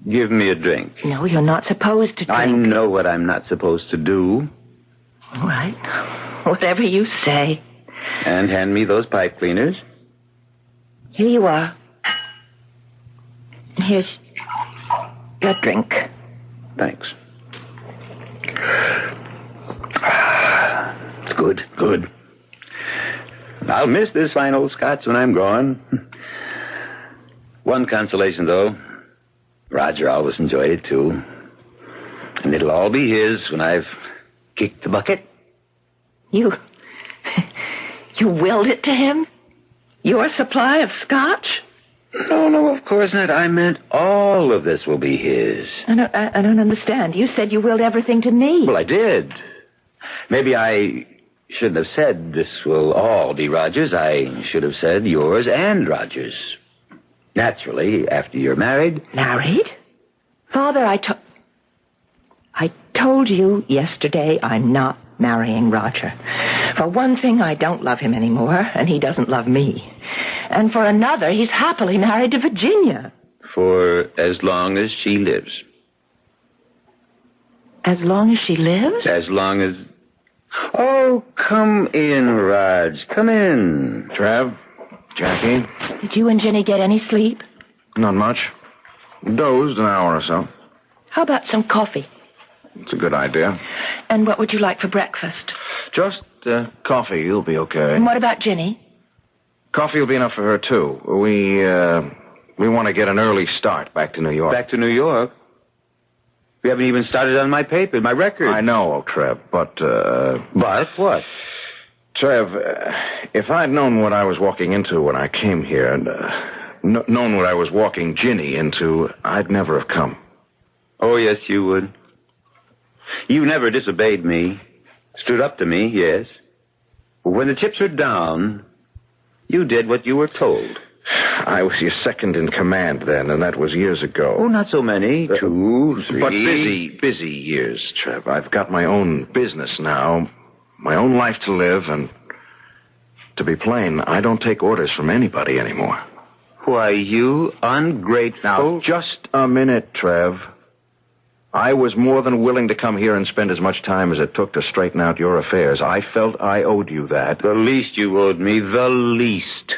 Give me a drink. No, you're not supposed to drink. I know what I'm not supposed to do. All right. Whatever you say. And hand me those pipe cleaners. Here you are. Here's your drink. Thanks. It's good. I'll miss this fine old scotch when I'm gone. One consolation, though. Roger always enjoyed it, too. And it'll all be his when I've kicked the bucket. You willed it to him? Your supply of scotch? No, of course not. I meant all of this will be his. I don't understand. You said you willed everything to me. Well, I did. Maybe I shouldn't have said this will all be Roger's. I should have said yours and Roger's. Naturally, after you're married. Married? Father, I told you yesterday I'm not marrying Roger. For one thing, I don't love him anymore, and he doesn't love me. And for another, he's happily married to Virginia. For as long as she lives. As long as she lives? As long as... Oh, come in, Raj. Come in. Trev, Jackie. Did you and Jenny get any sleep? Not much. Dozed an hour or so. How about some coffee? It's a good idea. And what would you like for breakfast? Just coffee. You'll be okay. And what about Ginny? Coffee will be enough for her, too. We want to get an early start back to New York. Back to New York? We haven't even started on my paper, my record. I know, Trev, but... But what? Trev, if I'd known what I was walking into when I came here, and known what I was walking Ginny into, I'd never have come. Oh, yes, you would. You never disobeyed me. Stood up to me, yes. But when the chips were down, you did what you were told. I was your second in command then, and that was years ago. Oh, not so many. 2, 3. But busy years, Trev. I've got my own business now, my own life to live, and to be plain, I don't take orders from anybody anymore. Why, you ungrateful... Now, just a minute, Trev. I was more than willing to come here and spend as much time as it took to straighten out your affairs. I felt I owed you that. The least you owed me, the least.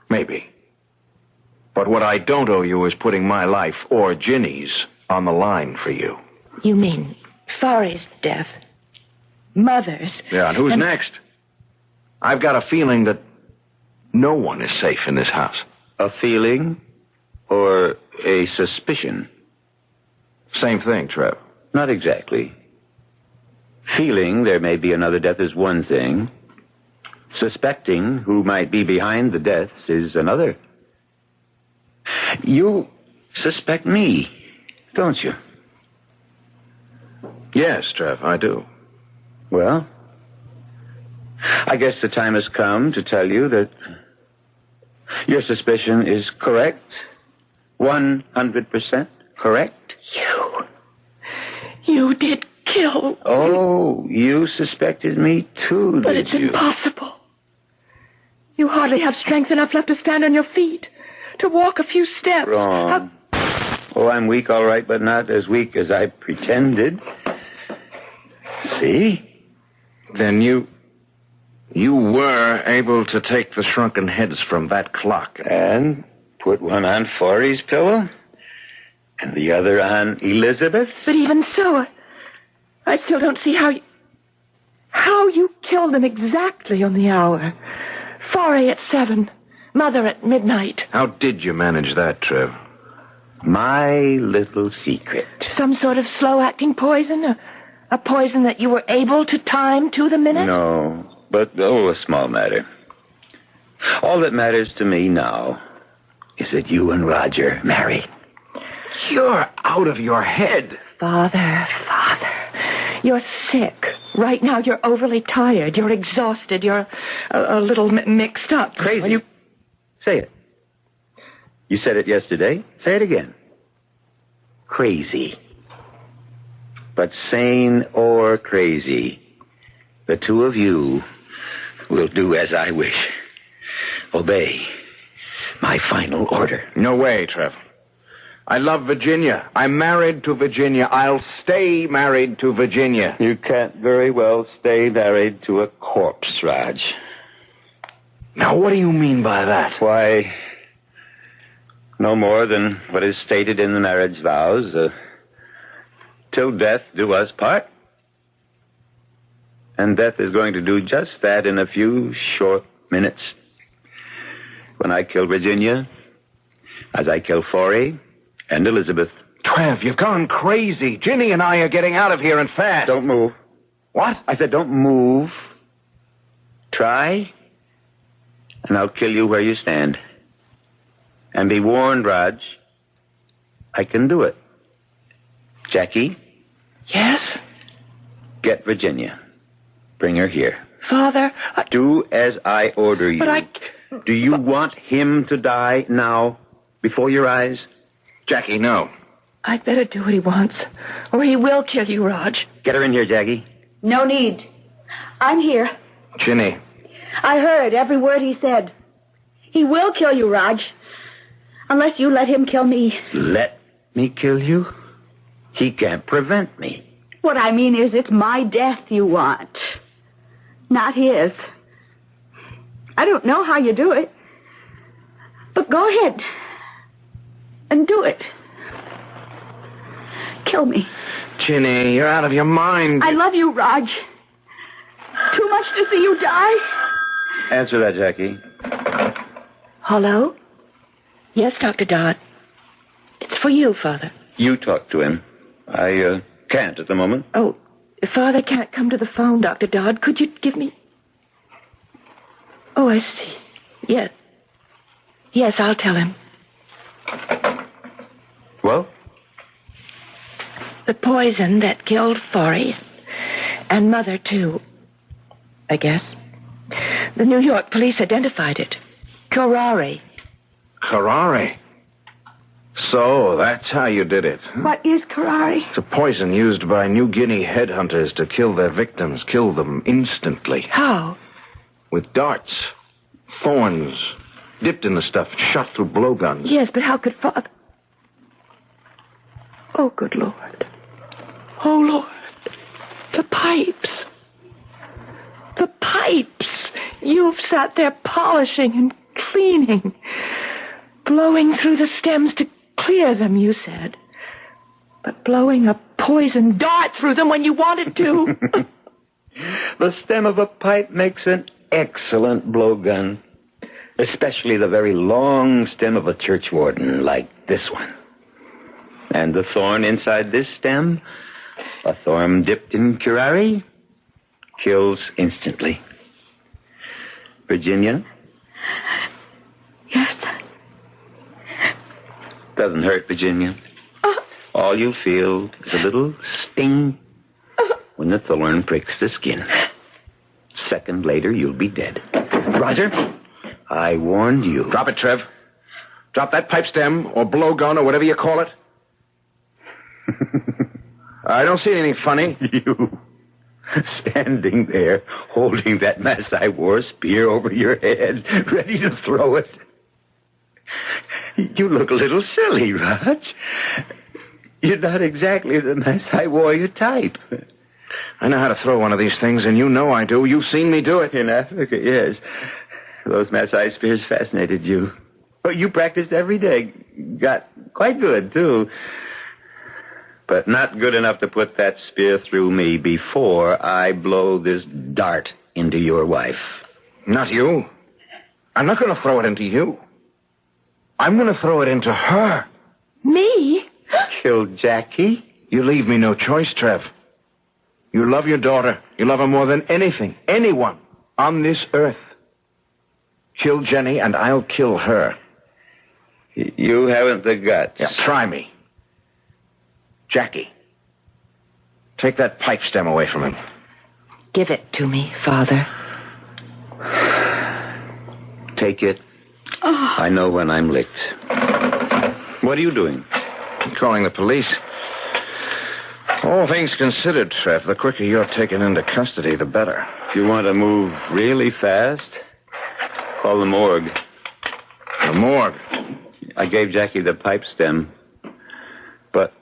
Maybe. But what I don't owe you is putting my life, or Ginny's, on the line for you. You mean Forey's death? Mother's? Yeah, and who's next? I've got a feeling that no one is safe in this house. A feeling or a suspicion? Same thing, Trev. Not exactly. Feeling there may be another death is one thing. Suspecting who might be behind the deaths is another. You suspect me, don't you? Yes, Trev, I do. Well, I guess the time has come to tell you that your suspicion is correct. 100% correct. You did kill. Oh, you suspected me too, but did you? But it's impossible. You hardly have strength enough left to stand on your feet, to walk a few steps. Wrong. Oh, I'm weak, all right, but not as weak as I pretended. See? Then you were able to take the shrunken heads from that clock. And put one on Forey's pillow? And the other on Elizabeth's? But even so, I still don't see how you killed them exactly on the hour. Forey at 7, Mother at midnight. How did you manage that, Trev? My little secret. Some sort of slow-acting poison? A poison that you were able to time to the minute? No, but, a small matter. All that matters to me now is that you and Roger marry. You're out of your head. Father. You're sick. Right now you're overly tired. You're exhausted. You're a little mixed up. Crazy. Say it. You said it yesterday. Say it again. Crazy. But sane or crazy, the two of you will do as I wish. Obey my final order. No way, Trev. I love Virginia. I'm married to Virginia. I'll stay married to Virginia. You can't very well stay married to a corpse, Raj. Now, what do you mean by that? Why, no more than what is stated in the marriage vows. Till death do us part. And death is going to do just that in a few short minutes. When I kill Virginia, as I kill Forey and Elizabeth. Trev, you've gone crazy. Ginny and I are getting out of here and fast. Don't move. What? I said don't move. Try, and I'll kill you where you stand. And be warned, Raj, I can do it. Jackie? Yes? Get Virginia. Bring her here. Father, Do as I order you. But Do you want him to die now, before your eyes? Jackie, no. I'd better do what he wants, or he will kill you, Raj. Get her in here, Jackie. No need. I'm here. Ginny. I heard every word he said. He will kill you, Raj. Unless you let him kill me. Let me kill you? He can't prevent me. What I mean is it's my death you want, not his. I don't know how you do it, but go ahead and do it. Kill me. Ginny, you're out of your mind. I love you, Raj. Too much to see you die. Answer that, Jackie. Hello? Yes, Dr. Dodd. It's for you, Father. You talk to him. I can't at the moment. Oh, if Father can't come to the phone, Dr. Dodd, could you give me... Oh, I see. Yes. Yes, I'll tell him. Well? The poison that killed Forey and Mother, too, I guess. The New York police identified it. Curare. Curare. So, that's how you did it. What is curare? It's a poison used by New Guinea headhunters to kill their victims, kill them instantly. How? With darts, thorns, dipped in the stuff, shot through blowguns. Yes, but how could Father... Oh, good Lord. Oh, Lord. The pipes. The pipes. You've sat there polishing and cleaning, blowing through the stems to clear them, you said. But blowing a poison dart through them when you wanted to. The stem of a pipe makes an excellent blowgun, especially the very long stem of a churchwarden like this one. And the thorn inside this stem, a thorn dipped in curare, kills instantly. Virginia? Yes. Doesn't hurt, Virginia. All you feel is a little sting when the thorn pricks the skin. Second later, you'll be dead. Roger? I warned you. Drop it, Trev. Drop that pipe stem or blowgun or whatever you call it. I don't see anything funny. You standing there holding that Masai war spear over your head, ready to throw it. You look a little silly, Raj. You're not exactly the Masai warrior type. I know how to throw one of these things, and you know I do. You've seen me do it. In Africa, yes. Those Masai spears fascinated you. But you practiced every day. Got quite good, too. But not good enough to put that spear through me before I blow this dart into your wife. Not you. I'm not going to throw it into you. I'm going to throw it into her. Me? Kill Jackie? You leave me no choice, Trev. You love your daughter. You love her more than anything, anyone on this earth. Kill Jenny, and I'll kill her. You haven't the guts. Yeah, try me. Jackie, take that pipe stem away from him. Give it to me, Father. Take it. I know when I'm licked. What are you doing? I'm calling the police. All things considered, Trev, the quicker you're taken into custody, the better. If you want to move really fast, call the morgue. The morgue? I gave Jackie the pipe stem, but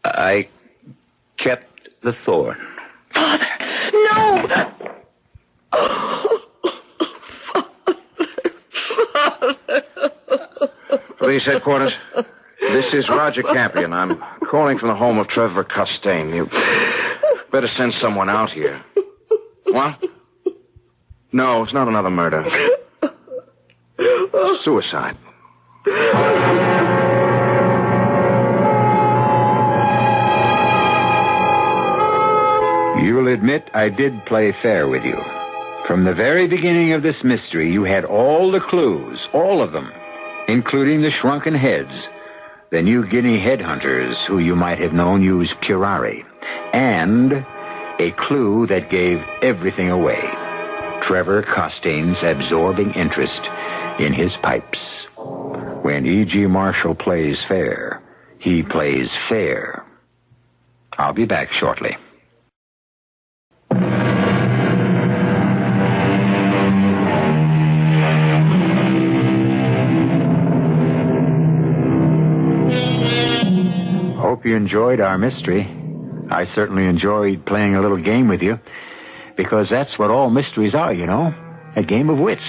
I kept the thorn. Father, no! Police headquarters. This is Roger Campion. I'm calling from the home of Trevor Costain. You better send someone out here. What? No, it's not another murder. Suicide. You'll admit I did play fair with you. From the very beginning of this mystery, you had all the clues, all of them, including the shrunken heads, the New Guinea headhunters who you might have known use curare, and a clue that gave everything away. Trevor Costain's absorbing interest in his pipes. When E.G. Marshall plays fair, he plays fair. I'll be back shortly. Hope you enjoyed our mystery. I certainly enjoyed playing a little game with you, because that's what all mysteries are, you know, a game of wits.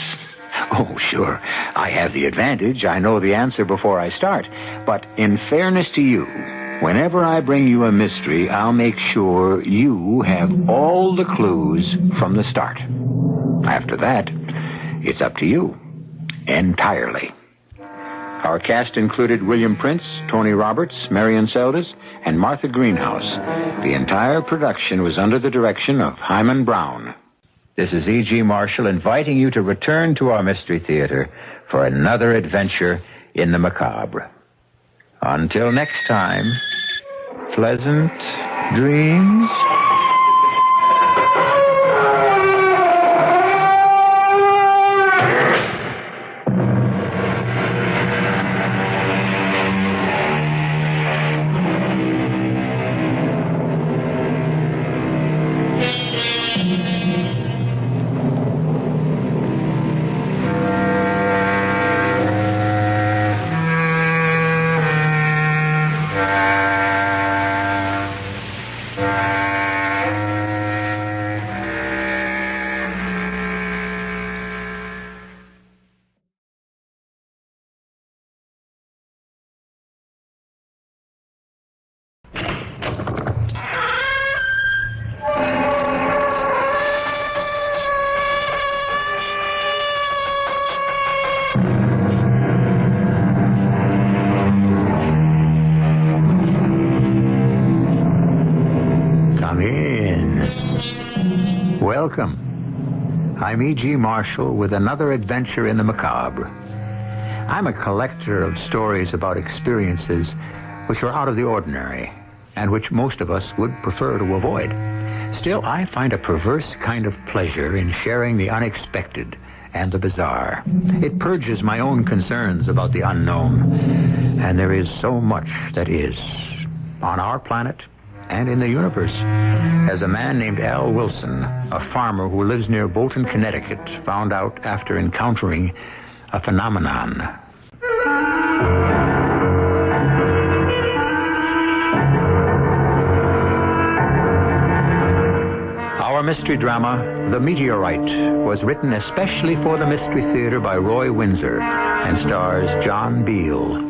Oh, sure, I have the advantage. I know the answer before I start. But in fairness to you, whenever I bring you a mystery, I'll make sure you have all the clues from the start. After that, it's up to you, entirely. Our cast included William Prince, Tony Roberts, Marion Seldes, and Martha Greenhouse. The entire production was under the direction of Hyman Brown. This is E.G. Marshall inviting you to return to our Mystery Theater for another adventure in the macabre. Until next time, pleasant dreams. Welcome. I'm E.G. Marshall with another adventure in the macabre. I'm a collector of stories about experiences which are out of the ordinary and which most of us would prefer to avoid. Still, I find a perverse kind of pleasure in sharing the unexpected and the bizarre. It purges my own concerns about the unknown, and there is so much that is on our planet and in the universe. As a man named Al Wilson, a farmer who lives near Bolton, Connecticut, found out after encountering a phenomenon. Our mystery drama, The Meteorite, was written especially for the Mystery Theater by Roy Windsor and stars John Beale.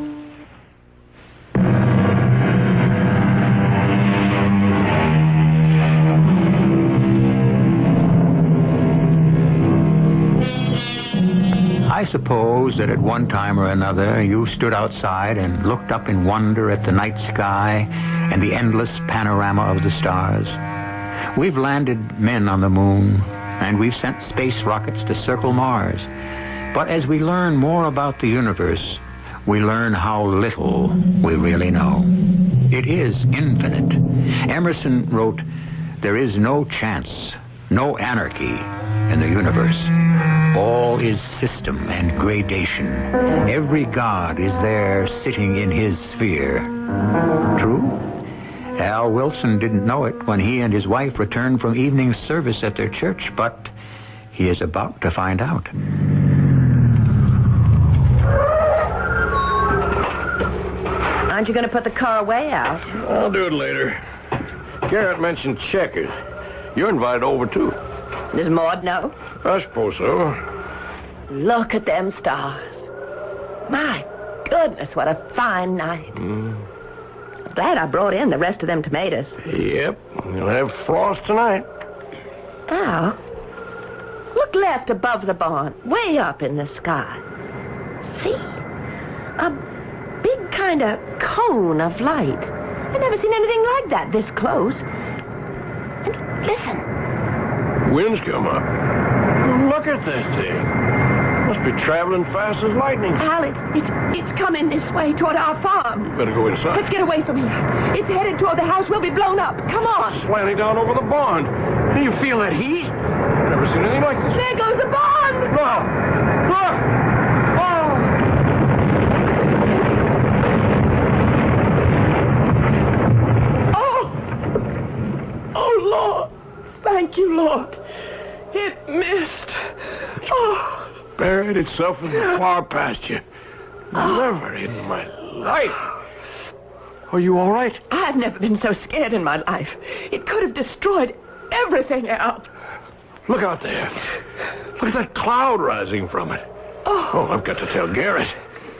I suppose that at one time or another you stood outside and looked up in wonder at the night sky and the endless panorama of the stars. We've landed men on the moon, and we've sent space rockets to circle Mars. But as we learn more about the universe, we learn how little we really know. It is infinite. Emerson wrote, "There is no chance, no anarchy in the universe. All is system and gradation. Every god is there sitting in his sphere." True? Al Wilson didn't know it when he and his wife returned from evening service at their church, but he is about to find out. Aren't you going to put the car away, Al? I'll do it later. Garrett mentioned checkers. You're invited over, too. Does Maud know? I suppose so. Look at them stars. My goodness, what a fine night. I'm glad I brought in the rest of them tomatoes. Yep. You'll have frost tonight. Al, look left above the barn, way up in the sky. See? A big kind of cone of light. I've never seen anything like that this close. And listen. Wind's come up. Look at that thing. Must be traveling fast as lightning. Al, it's coming this way toward our farm. You better go inside. Let's get away from here. It's headed toward the house. We'll be blown up. Come on. Slanting down over the barn. Do you feel that heat? I've never seen anything like this. There goes the barn. No. Look. Oh, Lord. Thank you, Lord. It missed. Oh. Buried itself in the far pasture. Never in my life. Are you all right? I've never been so scared in my life. It could have destroyed everything, Al. Look out there. Look at that cloud rising from it. Oh, I've got to tell Garrett.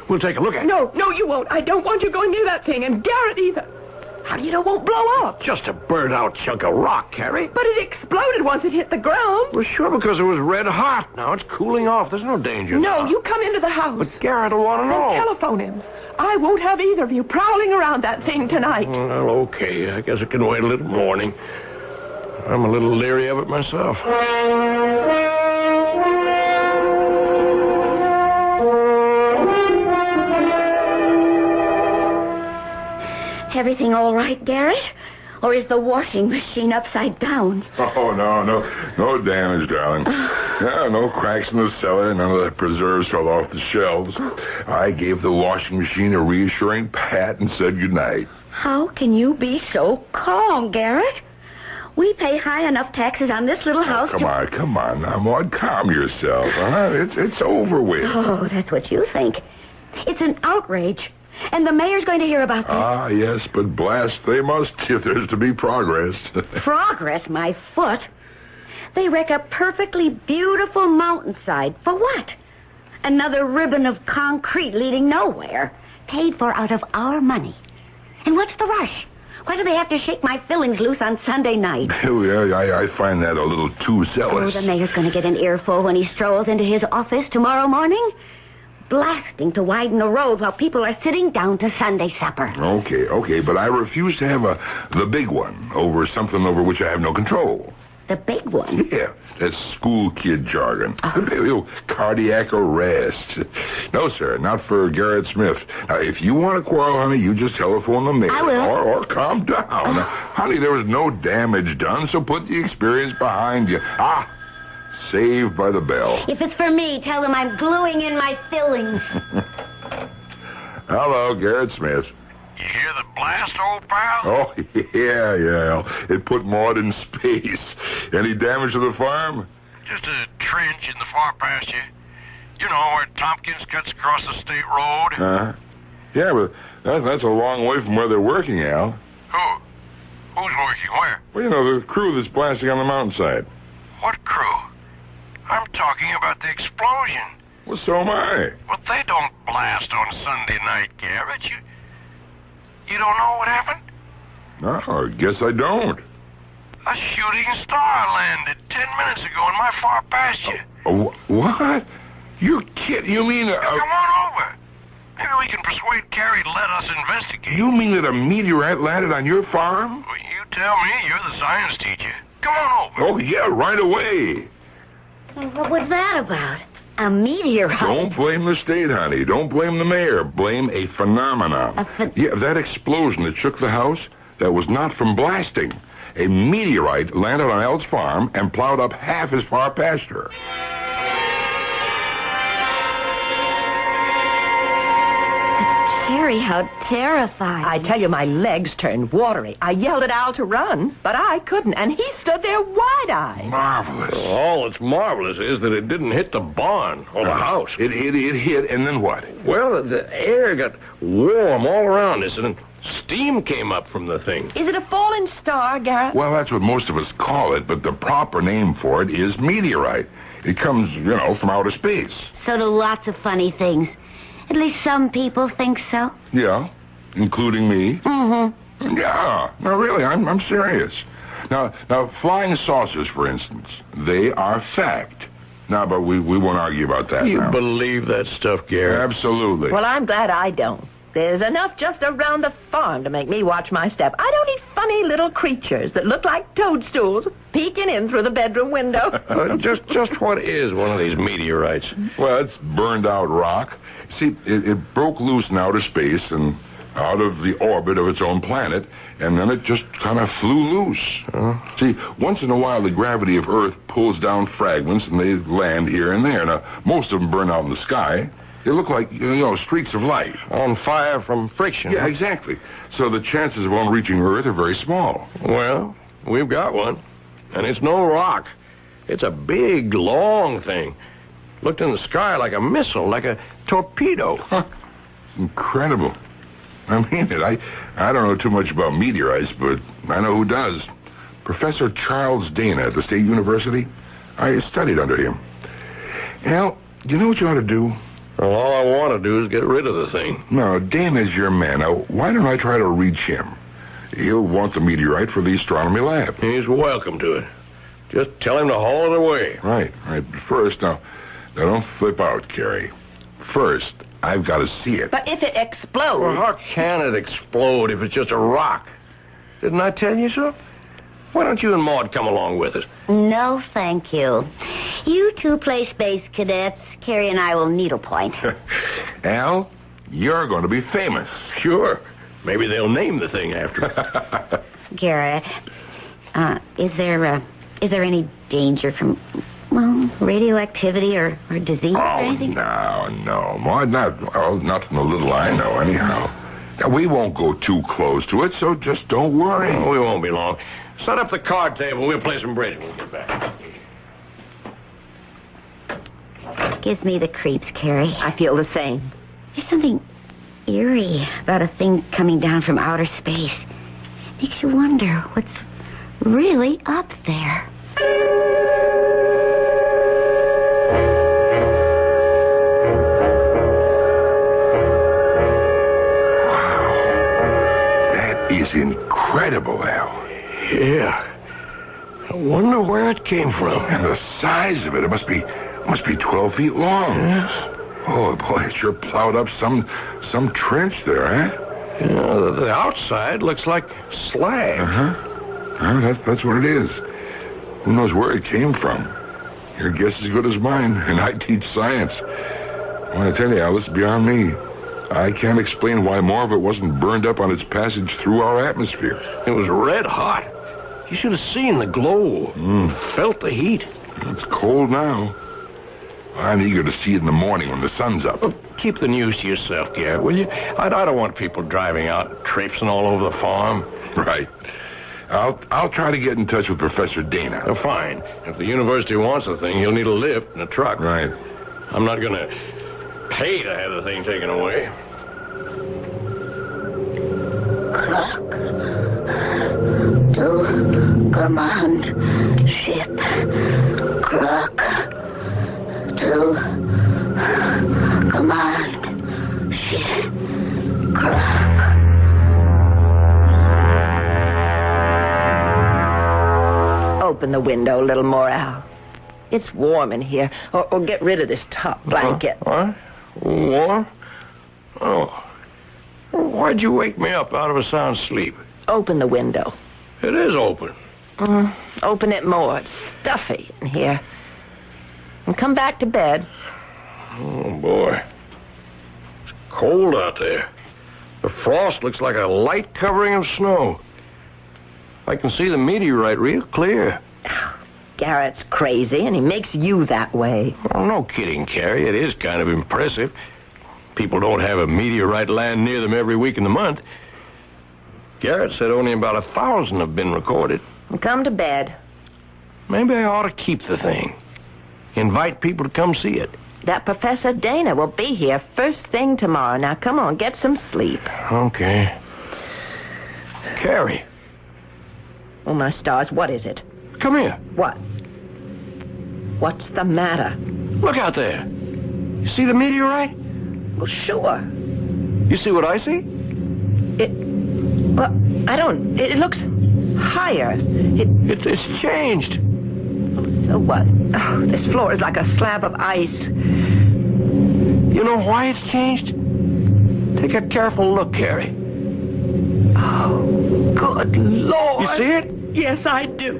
We'll take a look at it. No, you won't. I don't want you going near that thing, and Garrett either. How do you know it won't blow up? Just a burned-out chunk of rock, Carrie. But it exploded once it hit the ground. Well, sure, because it was red hot. Now it's cooling off. There's no danger. No, you come into the house. But Garrett will want to know. Then telephone him. I won't have either of you prowling around that thing tonight. Well, okay. I guess it can wait a little morning. I'm a little leery of it myself. Everything all right, Garrett? Or is the washing machine upside down? Oh, no damage, darling. Yeah, no cracks in the cellar. None of the preserves fell off the shelves. I gave the washing machine a reassuring pat and said goodnight. How can you be so calm, Garrett? We pay high enough taxes on this little house Come on now, Maud. Calm yourself, huh? It's over with. Oh, that's what you think. It's an outrage. And the mayor's going to hear about this. Ah, yes, but blast they must if there's to be progress. Progress, my foot. They wreck a perfectly beautiful mountainside. For what? Another ribbon of concrete leading nowhere. Paid for out of our money. And what's the rush? Why do they have to shake my fillings loose on Sunday night? Oh, yeah, I find that a little too zealous. Oh, the mayor's going to get an earful when he strolls into his office tomorrow morning. Blasting to widen the road while people are sitting down to Sunday supper. Okay, but I refuse to have the big one over something over which I have no control. The big one? Yeah, that's school kid jargon. Cardiac arrest. No, sir, not for Garrett Smith. Now, if you want to quarrel, honey, you just telephone the mayor. I will. Or calm down. Honey, there was no damage done, so put the experience behind you. Saved by the bell. If it's for me, tell them I'm gluing in my fillings. Hello, Garrett Smith. You hear the blast, old pal? Oh, yeah. It put Maud in space. Any damage to the farm? Just a trench in the far pasture. You know, where Tompkins cuts across the state road. Uh-huh. Yeah, but that's a long way from where they're working, Al. Who? Who's working where? Well, you know, the crew that's blasting on the mountainside. What crew? I'm talking about the explosion. Well, so am I. Well, they don't blast on Sunday night, Garrett. You don't know what happened? No, I guess I don't. A shooting star landed 10 minutes ago in my far pasture. What? You're kidding? You mean... Come on over. Maybe we can persuade Carrie to let us investigate. You mean that a meteorite landed on your farm? Well, you tell me. You're the science teacher. Come on over. Oh, yeah, right away. What was that about? A meteorite? Don't blame the state, honey. Don't blame the mayor. Blame a phenomenon. Yeah, that explosion that shook the house, that was not from blasting. A meteorite landed on Al's farm and plowed up half his far pasture. Carrie, how terrifying. I tell you, my legs turned watery. I yelled at Al to run, but I couldn't, and he stood there wide-eyed. Marvelous. All that's marvelous is that it didn't hit the barn or the house. It hit, and then what? Well, the air got warm all around us, and then steam came up from the thing. Is it a falling star, Garrett? Well, that's what most of us call it, but the proper name for it is meteorite. It comes, from outer space. So do lots of funny things. At least some people think so. Yeah, including me. Mm-hmm. Yeah, no, really, I'm serious. Now, flying saucers, for instance, they are fact. Now, but we won't argue about that You now. believe that stuff, Garrett? Absolutely. Well, I'm glad I don't. There's enough just around the farm to make me watch my step. I don't need funny little creatures that look like toadstools peeking in through the bedroom window. Just what is one of these meteorites? Well, it's burned out rock. See, it broke loose in outer space and out of the orbit of its own planet, and then it just kind of flew loose. See, once in a while the gravity of Earth pulls down fragments and they land here and there. Now, most of them burn out in the sky. They look like, streaks of light. On fire from friction. Yeah, exactly. So the chances of one reaching Earth are very small. Well, we've got one. And it's no rock. It's a big, long thing. Looked in the sky like a missile, like a torpedo. Huh. Incredible. I mean it. I don't know too much about meteorites, but I know who does. Professor Charles Dana at the State University. I studied under him. Al, you know what you ought to do? Well, all I want to do is get rid of the thing. No, Dana's your man. Now, why don't I try to reach him? He'll want the meteorite for the astronomy lab. He's welcome to it. Just tell him to haul it away. Right. First, now don't flip out, Carrie. First, I've got to see it. But if it explodes... Well, how can it explode if it's just a rock? Didn't I tell you so? Why don't you and Maud come along with us? No, thank you. You two play space cadets. Carrie and I will needlepoint. Al, you're going to be famous. Sure. Maybe they'll name the thing after you. Garrett, is there any danger from, radioactivity or disease or anything? No. Maud, nothing a little I know, anyhow. Now, we won't go too close to it, so just don't worry. We won't be long. Set up the card table. We'll play some bridge when we get back. Gives me the creeps, Carrie. I feel the same. There's something eerie about a thing coming down from outer space. Makes you wonder what's really up there. Wow. That is incredible, Al. Yeah. I wonder where it came from. And the size of it, it must be 12 feet long. Yes. Oh, boy, it sure plowed up some trench there, eh? Yeah, the outside looks like slag. Uh-huh. That's what it is. Who knows where it came from? Your guess is as good as mine, and I teach science. I want to tell you, Al, it's beyond me. I can't explain why more of it wasn't burned up on its passage through our atmosphere. It was red hot. You should have seen the glow. Felt the heat. It's cold now. I'm eager to see it in the morning when the sun's up. Well, keep the news to yourself, Garrett, will you? I don't want people driving out, traipsing all over the farm. Right. I'll try to get in touch with Professor Dana. Oh, fine. If the university wants the thing, he'll need a lift and a truck. Right. I'm not going to pay to have the thing taken away. Clock to command ship. Clock to command ship. Clock. Open the window a little more, Al. It's warm in here. Or get rid of this top blanket. What? Warm? Oh. Why'd you wake me up out of a sound sleep? Open the window. It is open. Open it more. It's stuffy in here. And come back to bed. Oh, boy. It's cold out there. The frost looks like a light covering of snow. I can see the meteorite real clear. Garrett's crazy, and he makes you that way. Oh, no kidding, Carrie. It is kind of impressive. People don't have a meteorite land near them every week in the month. Garrett said only about 1,000 have been recorded. Come to bed. Maybe I ought to keep the thing. Invite people to come see it. That Professor Dana will be here first thing tomorrow. Now, come on, get some sleep. Okay. Carrie. Oh, my stars, what is it? Come here. What? What's the matter? Look out there. You see the meteorite? Well, sure. You see what I see? Well, I don't... It looks higher. It's changed. So what? Oh, this floor is like a slab of ice. You know why it's changed? Take a careful look, Carrie. Oh, good Lord. You see it? Yes, I do.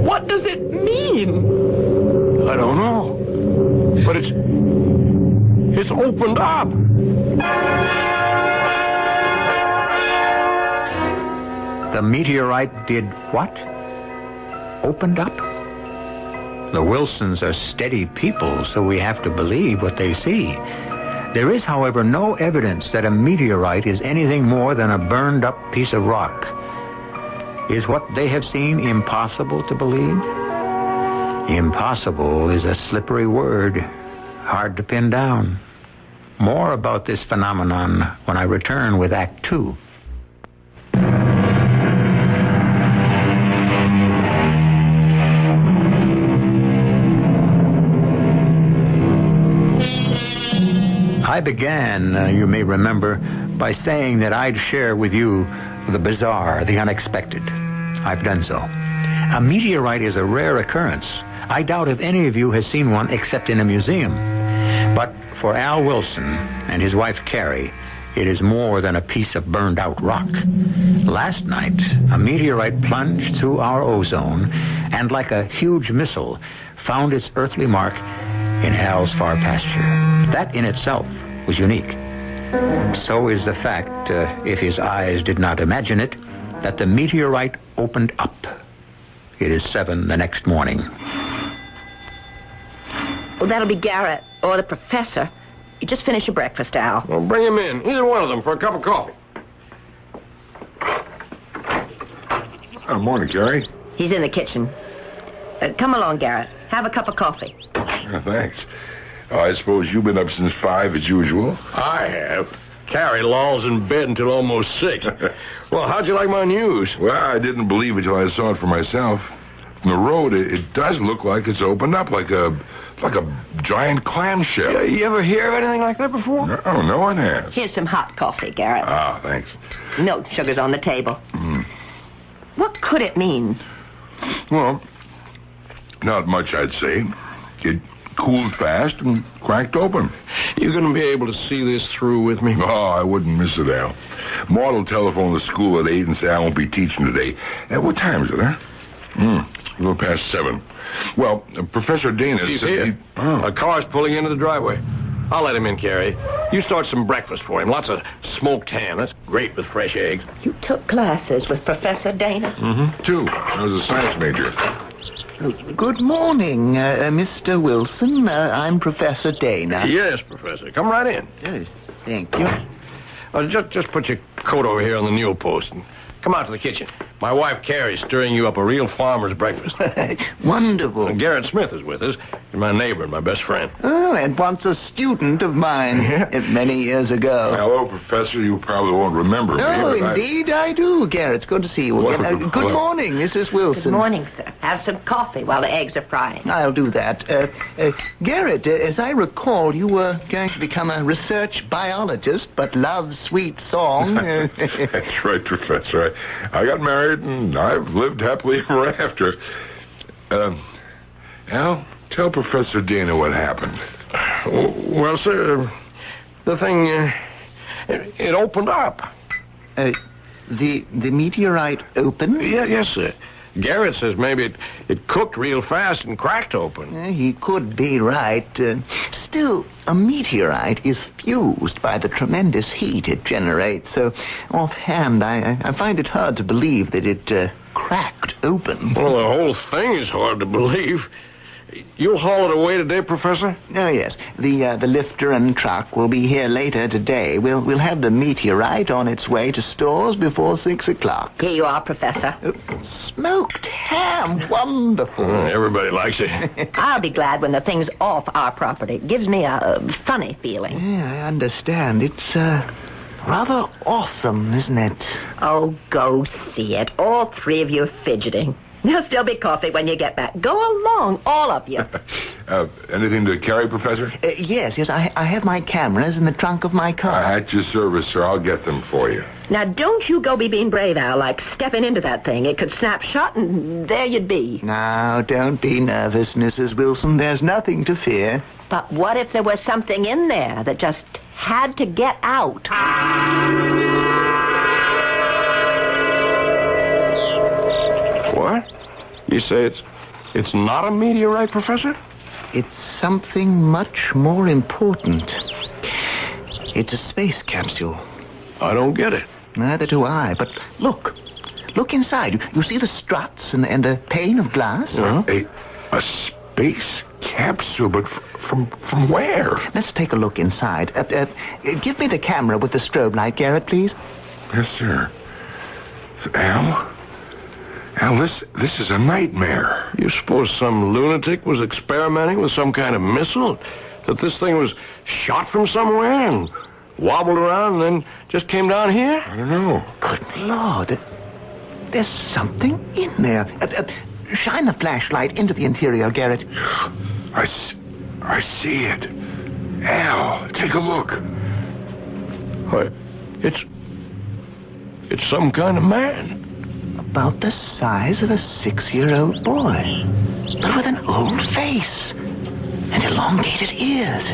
What does it mean? I don't know. But it's opened up. The meteorite did what? Opened up? The Wilsons are steady people, so we have to believe what they see. There is, however, no evidence that a meteorite is anything more than a burned-up piece of rock. Is what they have seen impossible to believe? Impossible is a slippery word, hard to pin down. More about this phenomenon when I return with Act 2. I began, you may remember, by saying that I'd share with you the bizarre, the unexpected. I've done so. A meteorite is a rare occurrence. I doubt if any of you has seen one except in a museum. But for Al Wilson and his wife Carrie, it is more than a piece of burned-out rock. Last night, a meteorite plunged through our ozone and, like a huge missile, found its earthly mark in Al's far pasture. That in itself was unique. So is the fact, if his eyes did not imagine it, that the meteorite opened up. It is 7 the next morning. Well, that'll be Garrett or the professor. You just finish your breakfast, Al. Well, bring him in. Either one of them for a cup of coffee. Morning, Carrie. He's in the kitchen. Come along, Garrett. Have a cup of coffee. Thanks. I suppose you've been up since 5 as usual. I have. Carrie lolls in bed until almost 6. Well, how'd you like my news? Well, I didn't believe it till I saw it for myself. From the road, it does look like it's opened up, like a giant clamshell. Yeah, you ever hear of anything like that before? No, no one has. Here's some hot coffee, Garrett. Ah, thanks. Milk sugar's on the table. What could it mean? Well, not much, I'd say. It cooled fast and cracked open. You gonna be able to see this through with me? Oh, I wouldn't miss it, Al. Maud will telephone the school at 8 and say I won't be teaching today. At what time is it, huh? A little past 7. Well, Professor Dana... He's here. A car's pulling into the driveway. I'll let him in, Carrie. You start some breakfast for him. Lots of smoked ham. That's great with fresh eggs. You took classes with Professor Dana? 2. I was a science major. Good morning, Mr. Wilson. I'm Professor Dana. Yes, Professor. Come right in. Yes, thank you. Just put your coat over here on the newel post and come out to the kitchen. My wife, Carrie's stirring you up a real farmer's breakfast. Wonderful. And Garrett Smith is with us. He's my neighbor and my best friend. Oh, and once a student of mine many years ago. Hello, Professor. You probably won't remember me. Oh, indeed I do, Garrett. Good to see you again. Good morning, Mrs. Wilson. Good morning, sir. Have some coffee while the eggs are frying. I'll do that. Garrett, as I recall, you were going to become a research biologist, but love sweet song. That's right, Professor. I got married, and I've lived happily ever after. Al, tell Professor Dana what happened. Well, sir, the thing, it opened up. The meteorite opened? Yes, sir. Garrett says maybe it cooked real fast and cracked open. He could be right. Still, a meteorite is fused by the tremendous heat it generates, so offhand, I find it hard to believe that it cracked open. Well, the whole thing is hard to believe. You'll haul it away today, Professor? Oh, yes. The lifter and truck will be here later today. We'll have the meteorite on its way to stores before 6 o'clock. Here you are, Professor. Smoked ham. Wonderful. Everybody likes it. I'll be glad when the thing's off our property. It gives me a funny feeling. Yeah, I understand. It's rather awesome, isn't it? Oh, go see it. All 3 of you fidgeting. There'll still be coffee when you get back. Go along, all of you. Anything to carry, Professor? Yes. I have my cameras in the trunk of my car. At your service, sir. I'll get them for you. Now, don't you go be being brave, Al, like stepping into that thing. It could snap shut, and there you'd be. Now, don't be nervous, Mrs. Wilson. There's nothing to fear. But what if there was something in there that just had to get out? What? You say it's not a meteorite, Professor? It's something much more important. It's a space capsule. I don't get it. Neither do I, but look. Look inside. You see the struts and the pane of glass? A space capsule, but from where? Let's take a look inside. Give me the camera with the strobe light, Garrett, please. Yes, sir. Al, this is a nightmare. You suppose some lunatic was experimenting with some kind of missile? That this thing was shot from somewhere and wobbled around and then just came down here? I don't know. Good Lord. There's something in there. Shine the flashlight into the interior, Garrett. I see it. Al, take a look. What? It's some kind of man. About the size of a 6-year-old boy, but with an old face and elongated ears.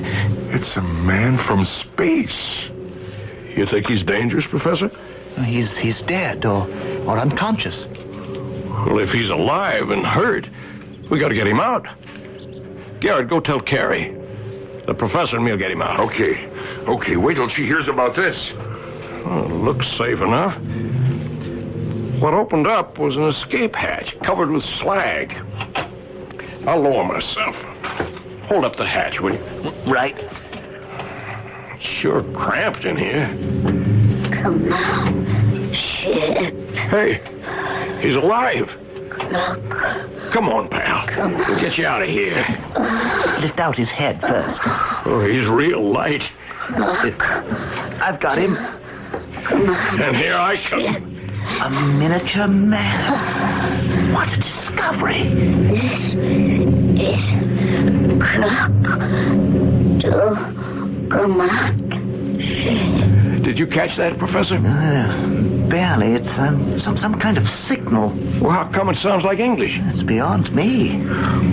It's a man from space. You think he's dangerous, Professor? He's dead or unconscious. Well, if he's alive and hurt, we got to get him out. Garrett, go tell Carrie. The professor and me'll get him out. Okay, wait till she hears about this. Well, it looks safe enough. What opened up was an escape hatch covered with slag. I'll lower myself. Hold up the hatch, will you? Right. Sure cramped in here. Come on. Shit. Hey, he's alive. Look. Come on, pal. We'll get you out of here. Lift out his head first. Oh, he's real light. Look. I've got him. And here I come. A miniature man. What a discovery. This is clock to command. Did you catch that, Professor? Barely. It's some kind of signal. Well, how come it sounds like English? It's beyond me.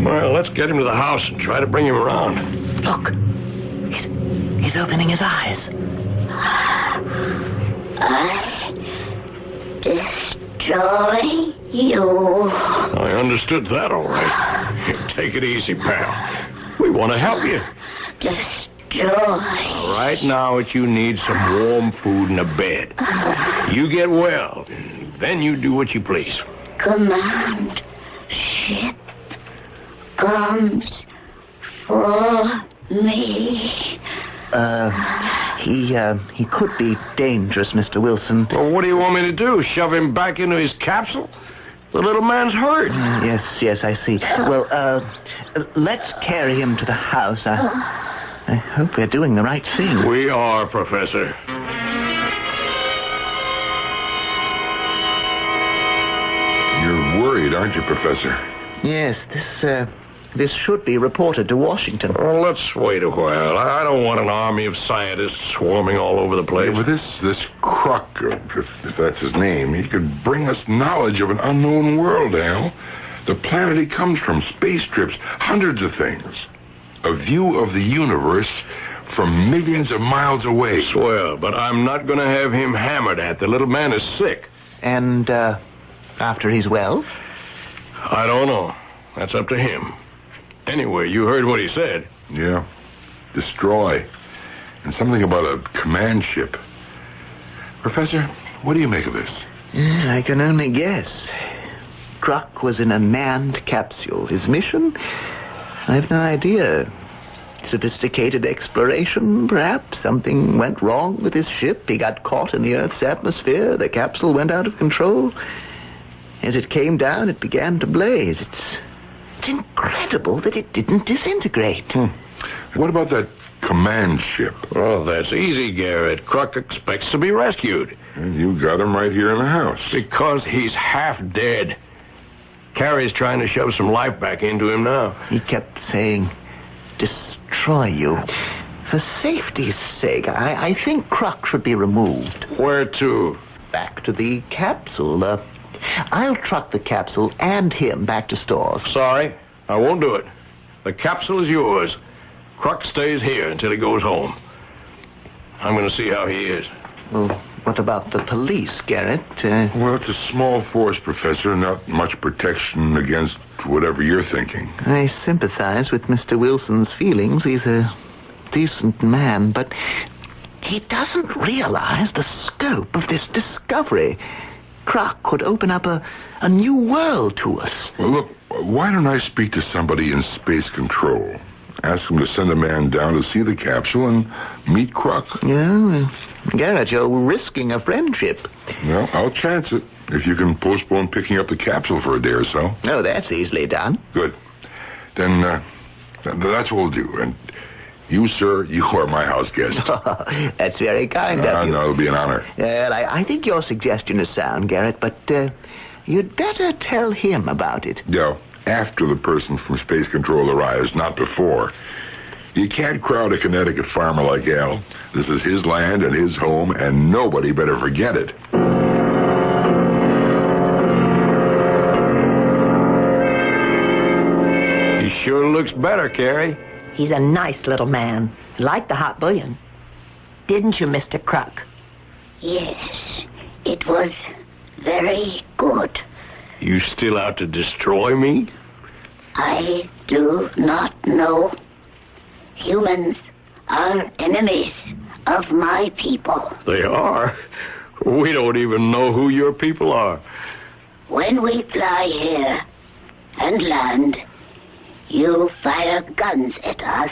Well, let's get him to the house and try to bring him around. Look. He's opening his eyes. I destroy destroy you. I understood that all right. Take it easy, pal. We want to help you. Destroy. Right now, what you need some warm food and a bed. You get well, then you do what you please. Command ship comes for me. He could be dangerous, Mr. Wilson. Well, what do you want me to do? Shove him back into his capsule? The little man's hurt. Yes, I see. Well, let's carry him to the house. I hope we're doing the right thing. We are, Professor. You're worried, aren't you, Professor? Yes, this should be reported to Washington. Well, let's wait a while. I don't want an army of scientists swarming all over the place. Yeah, but this Kruk, if that's his name, he could bring us knowledge of an unknown world, Al. The planet he comes from, space trips, hundreds of things. A view of the universe from millions of miles away. Swell, but I'm not going to have him hammered at. The little man is sick. And, after he's well? I don't know. That's up to him. Anyway, you heard what he said. Yeah. Destroy. And something about a command ship. Professor, what do you make of this? I can only guess. Kruk was in a manned capsule. His mission? I have no idea. Sophisticated exploration, perhaps. Something went wrong with his ship. He got caught in the Earth's atmosphere. The capsule went out of control. As it came down, it began to blaze. It's incredible that it didn't disintegrate. What about that command ship? Oh, that's easy, Garrett. Kruk expects to be rescued. And you got him right here in the house. Because he's half dead. Carrie's trying to shove some life back into him now. He kept saying, destroy you. For safety's sake, I think Kruk should be removed. Where to? Back to the capsule. I'll truck the capsule and him back to stores. Sorry, I won't do it. The capsule is yours. Kruk stays here until he goes home. I'm going to see how he is. Well, what about the police, Garrett? Well, it's a small force, Professor. Not much protection against whatever you're thinking. I sympathize with Mr. Wilson's feelings. He's a decent man, but he doesn't realize the scope of this discovery. Kruk could open up a new world to us. Well, look, why don't I speak to somebody in space control? Ask them to send a man down to see the capsule and meet Kruk. Yeah, Garrett, you're risking a friendship. Well, I'll chance it, if you can postpone picking up the capsule for a day or so. Oh, that's easily done. Good. Then, that's what we'll do. And you, sir, you are my house guest. That's very kind of you. No, it'll be an honor. Well, I think your suggestion is sound, Garrett, but you'd better tell him about it. Yeah, after the person from space control arrives, not before. You can't crowd a Connecticut farmer like Al. This is his land and his home, and nobody better forget it. He sure looks better, Carrie. He's a nice little man. Like the hot bouillon. Didn't you, Mr. Kruk? Yes, it was very good. You still out to destroy me? I do not know. Humans are enemies of my people. They are? We don't even know who your people are. When we fly here and land, you fire guns at us.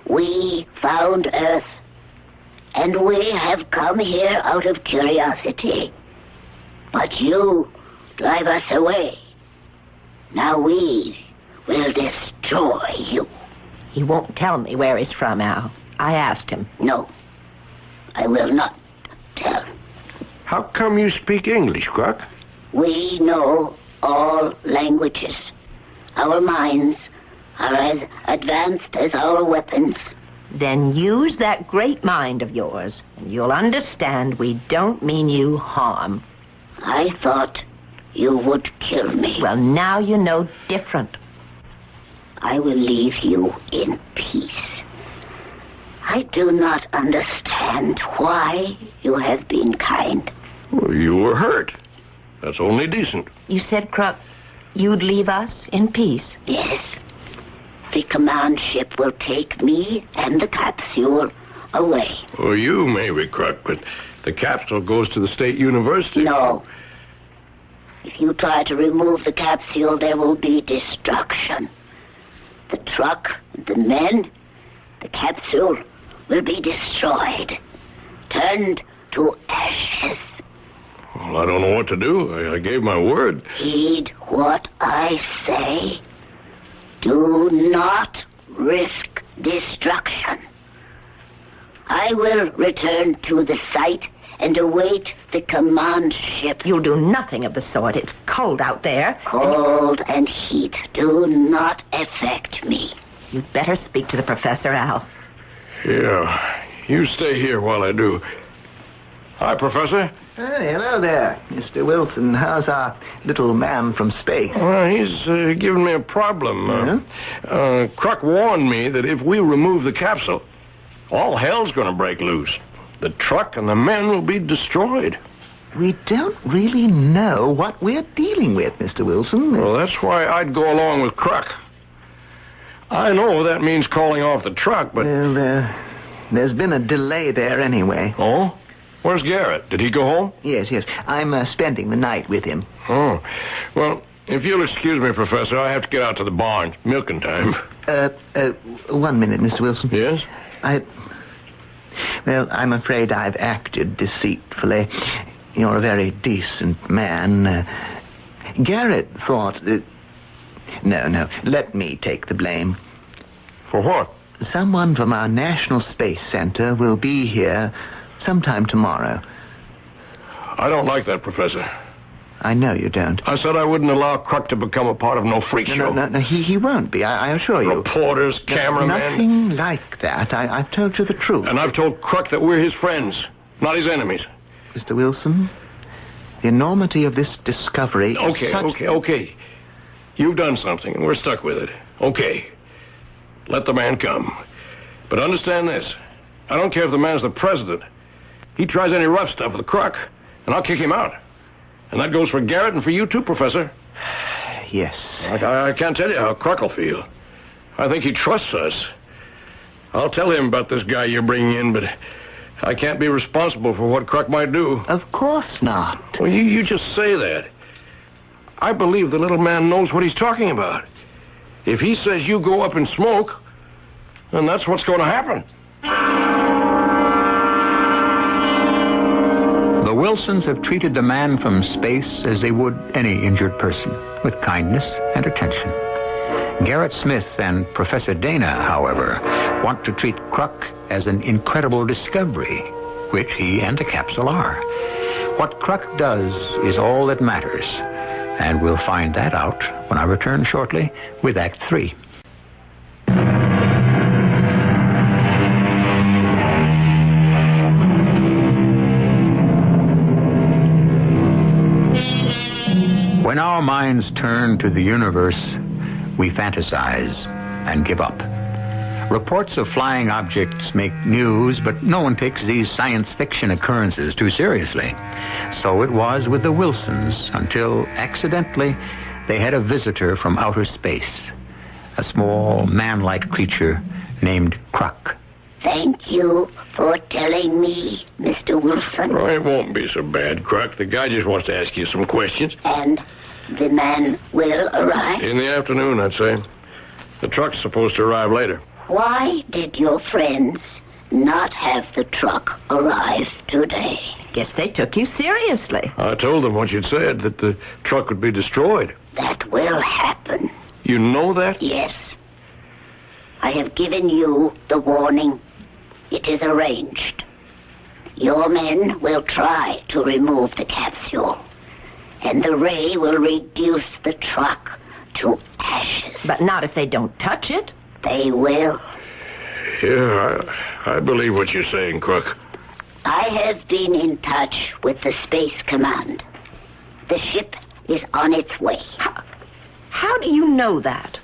We found Earth, and we have come here out of curiosity. But you drive us away. Now we will destroy you. He won't tell me where he's from, Al. I asked him. No, I will not tell. How come you speak English, Kruk? We know all languages. Our minds are as advanced as our weapons. Then use that great mind of yours, and you'll understand we don't mean you harm. I thought you would kill me. Well, now you know different. I will leave you in peace. I do not understand why you have been kind. Well, you were hurt. That's only decent. You said, Kruk, you'd leave us in peace. Yes. The command ship will take me and the capsule away. Well, you maybe, Kruk, but the capsule goes to the state university. No. If you try to remove the capsule, there will be destruction. The truck, the men, the capsule will be destroyed, turned to ashes. Well, I don't know what to do. I gave my word. Heed what I say. Do not risk destruction. I will return to the site and await the command ship. You'll do nothing of the sort. It's cold out there. Cold and heat do not affect me. You'd better speak to the professor, Al. Yeah, you stay here while I do. Hi, Professor. Hey, hello there, Mr. Wilson. How's our little man from space? He's giving me a problem. Kruk warned me that if we remove the capsule, all hell's going to break loose. The truck and the men will be destroyed. We don't really know what we're dealing with, Mr. Wilson. Well, that's why I'd go along with Kruk. I know that means calling off the truck, but... Well, there's been a delay there anyway. Oh? Where's Garrett? Did he go home? Yes. I'm spending the night with him. Oh. Well, if you'll excuse me, Professor, I have to get out to the barn. Milking time. 1 minute, Mr. Wilson. Yes? Well, I'm afraid I've acted deceitfully. You're a very decent man. Garrett thought that... No, let me take the blame. For what? Someone from our National Space Center will be here sometime tomorrow. I don't like that, Professor. I know you don't. I said I wouldn't allow Kruk to become a part of no freak show. No, he won't be, I assure you. Reporters, cameramen... Nothing like that. I've told you the truth. And I've told Kruk that we're his friends, not his enemies. Mr. Wilson, the enormity of this discovery... Okay. You've done something, and we're stuck with it. Okay. Let the man come. But understand this. I don't care if the man's the president. He tries any rough stuff with Kruk, and I'll kick him out. And that goes for Garrett and for you too, Professor. Yes. I can't tell you how Kruk will feel. I think he trusts us. I'll tell him about this guy you're bringing in, but I can't be responsible for what Kruk might do. Of course not. Well, you just say that. I believe the little man knows what he's talking about. If he says you go up in smoke, then that's what's going to happen. The Wilsons have treated the man from space as they would any injured person, with kindness and attention. Garrett Smith and Professor Dana, however, want to treat Kruk as an incredible discovery, which he and the capsule are. What Kruk does is all that matters, and we'll find that out when I return shortly with Act 3. When our minds turn to the universe, we fantasize and give up. Reports of flying objects make news, but no one takes these science fiction occurrences too seriously. So it was with the Wilsons until, accidentally, they had a visitor from outer space, a small, man-like creature named Kruk. Thank you for telling me, Mr. Wilson. Well, it won't be so bad, Kruk. The guy just wants to ask you some questions. And the man will arrive? In the afternoon, I'd say. The truck's supposed to arrive later. Why did your friends not have the truck arrive today? Guess they took you seriously. I told them what you'd said, that the truck would be destroyed. That will happen. You know that? Yes. I have given you the warning. It is arranged. Your men will try to remove the capsule, and the ray will reduce the truck to ashes. But not if they don't touch it. They will. Yeah, I believe what you're saying, Kruk. I have been in touch with the Space Command. The ship is on its way. How do you know that?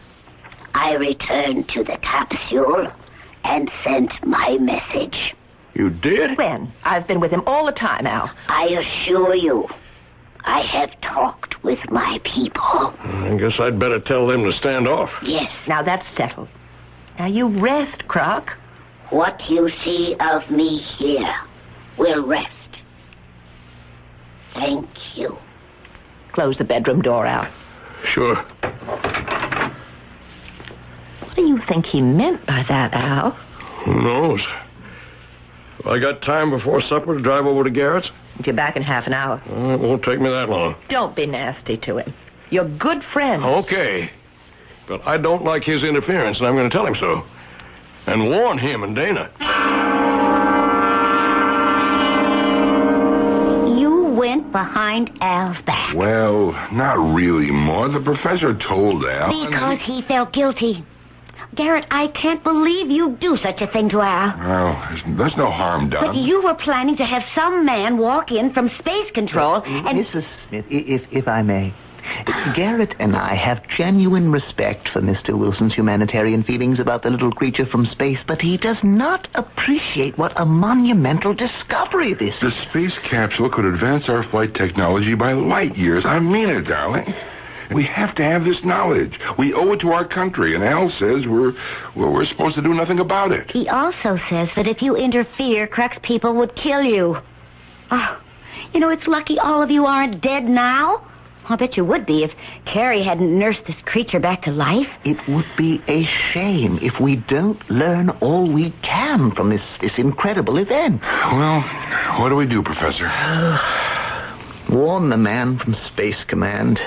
I returned to the capsule and sent my message. You did? When? I've been with him all the time, Al. I assure you, I have talked with my people. I guess I'd better tell them to stand off. Yes. Now that's settled. Now you rest, Croc. What you see of me here will rest. Thank you. Close the bedroom door out. Sure. What do you think he meant by that, Al? Who knows? I got time before supper to drive over to Garrett's? If you're back in half an hour. It won't take me that long. Don't be nasty to him. You're good friends. Okay. But I don't like his interference, and I'm going to tell him so. And warn him and Dana. You went behind Al's back. Well, not really, Ma. The professor told Al. Because he felt guilty. Garrett, I can't believe you'd do such a thing to Al. Well, there's no harm done. But you were planning to have some man walk in from space control and... Mrs. Smith, if I may. Garrett and I have genuine respect for Mr. Wilson's humanitarian feelings about the little creature from space, but he does not appreciate what a monumental discovery this is. The space capsule could advance our flight technology by light years. I mean it, darling. We have to have this knowledge. We owe it to our country, and Al says we're supposed to do nothing about it. He also says that if you interfere, Crux people would kill you. Oh, you know, it's lucky all of you aren't dead now. I'll bet you would be if Carrie hadn't nursed this creature back to life. It would be a shame if we don't learn all we can from this incredible event. Well, what do we do, Professor? Warn the man from Space Command.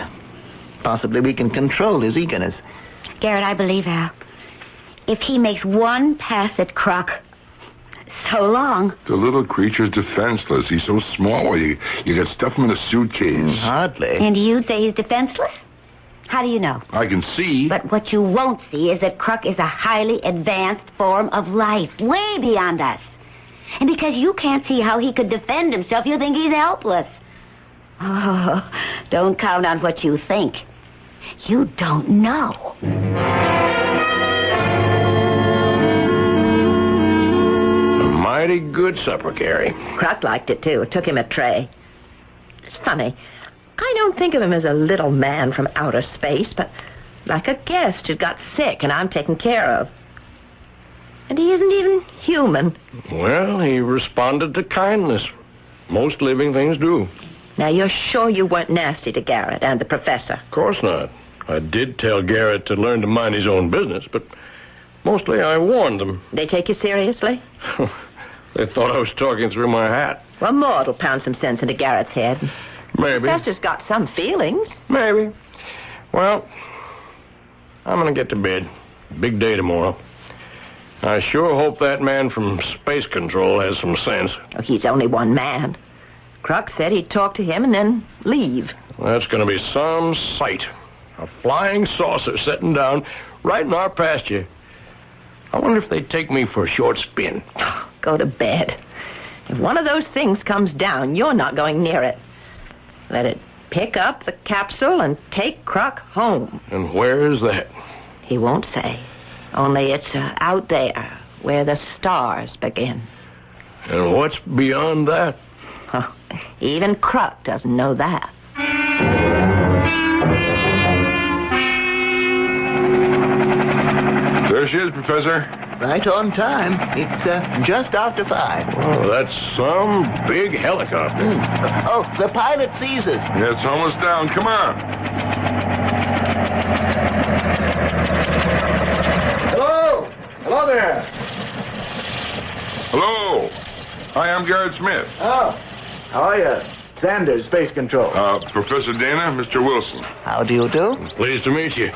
Possibly we can control his eagerness. Garrett, I believe Al. If he makes one pass at Croc, so long. The little creature's defenseless. He's so small. You could stuff him in a suitcase. Hardly. And you'd say he's defenseless? How do you know? I can see. But what you won't see is that Croc is a highly advanced form of life, way beyond us. And because you can't see how he could defend himself, you think he's helpless. Oh, don't count on what you think. You don't know. Mighty good supper, Carrie. Croc liked it, too. It took him a tray. It's funny. I don't think of him as a little man from outer space, but like a guest who got sick and I'm taken care of. And he isn't even human. Well, he responded to kindness. Most living things do. Now, you're sure you weren't nasty to Garrett and the professor? Of course not. I did tell Garrett to learn to mind his own business, but mostly I warned them. They take you seriously? They thought I was talking through my hat. Well, Maud'll pound some sense into Garrett's head. Maybe. The professor's got some feelings. Maybe. Well, I'm going to get to bed. Big day tomorrow. I sure hope that man from Space Control has some sense. Oh, he's only one man. Croc said he'd talk to him and then leave. That's going to be some sight. A flying saucer setting down right in our pasture. I wonder if they'd take me for a short spin. Go to bed. If one of those things comes down, you're not going near it. Let it pick up the capsule and take Croc home. And where is that? He won't say. Only it's out there, where the stars begin. And what's beyond that? Oh, even Croc doesn't know that. There she is, Professor. Right on time. It's just after 5. Oh, that's some big helicopter. Oh, the pilot sees us. Yeah, it's almost down. Come on. Hello? Hello there. Hello. Hi, I'm Garrett Smith. Oh, how are you? Sanders, Space Control. Professor Dana, Mr. Wilson. How do you do? Pleased to meet you.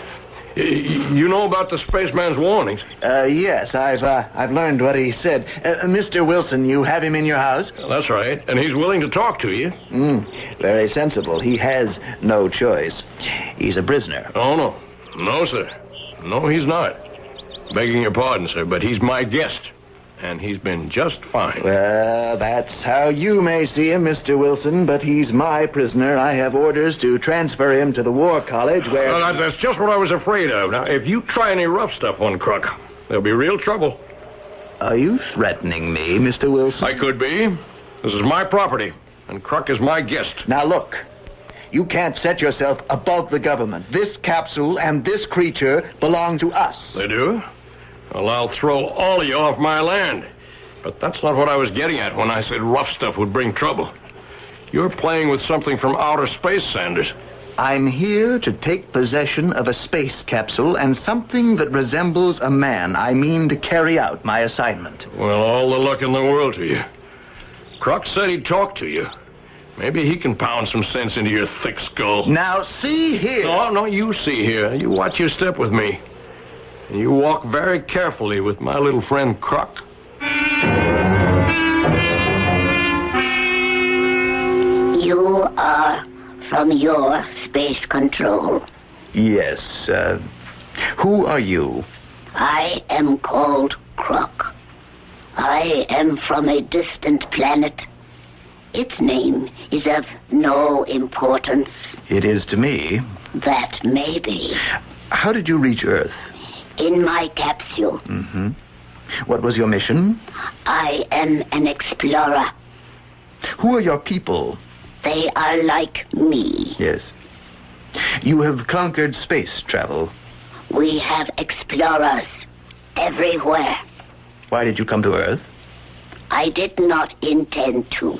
You know about the spaceman's warnings? Yes, I've learned what he said. Mr. Wilson, you have him in your house? That's right, and he's willing to talk to you. Very sensible. He has no choice. He's a prisoner. Oh, no. No, sir. No, he's not. Begging your pardon, sir, but he's my guest. And he's been just fine. Well, that's how you may see him, Mr. Wilson, but he's my prisoner. I have orders to transfer him to the War College where... Well, that's just what I was afraid of. Now, if you try any rough stuff on Croc, there'll be real trouble. Are you threatening me, Mr. Wilson? I could be. This is my property, and Croc is my guest. Now, look. You can't set yourself above the government. This capsule and this creature belong to us. They do? Well, I'll throw all of you off my land. But that's not what I was getting at when I said rough stuff would bring trouble. You're playing with something from outer space, Sanders. I'm here to take possession of a space capsule and something that resembles a man. I mean to carry out my assignment. Well, all the luck in the world to you. Kruk said he'd talk to you. Maybe he can pound some sense into your thick skull. Now, see here. No, you see here. You watch your step with me. And you walk very carefully with my little friend Kruk. You are from your space control. Yes, who are you? I am called Kruk. I am from a distant planet. Its name is of no importance. It is to me. That may be. How did you reach Earth? In my capsule. Mm-hmm. What was your mission? I am an explorer. Who are your people? They are like me. Yes. You have conquered space travel. We have explorers everywhere. Why did you come to Earth? I did not intend to.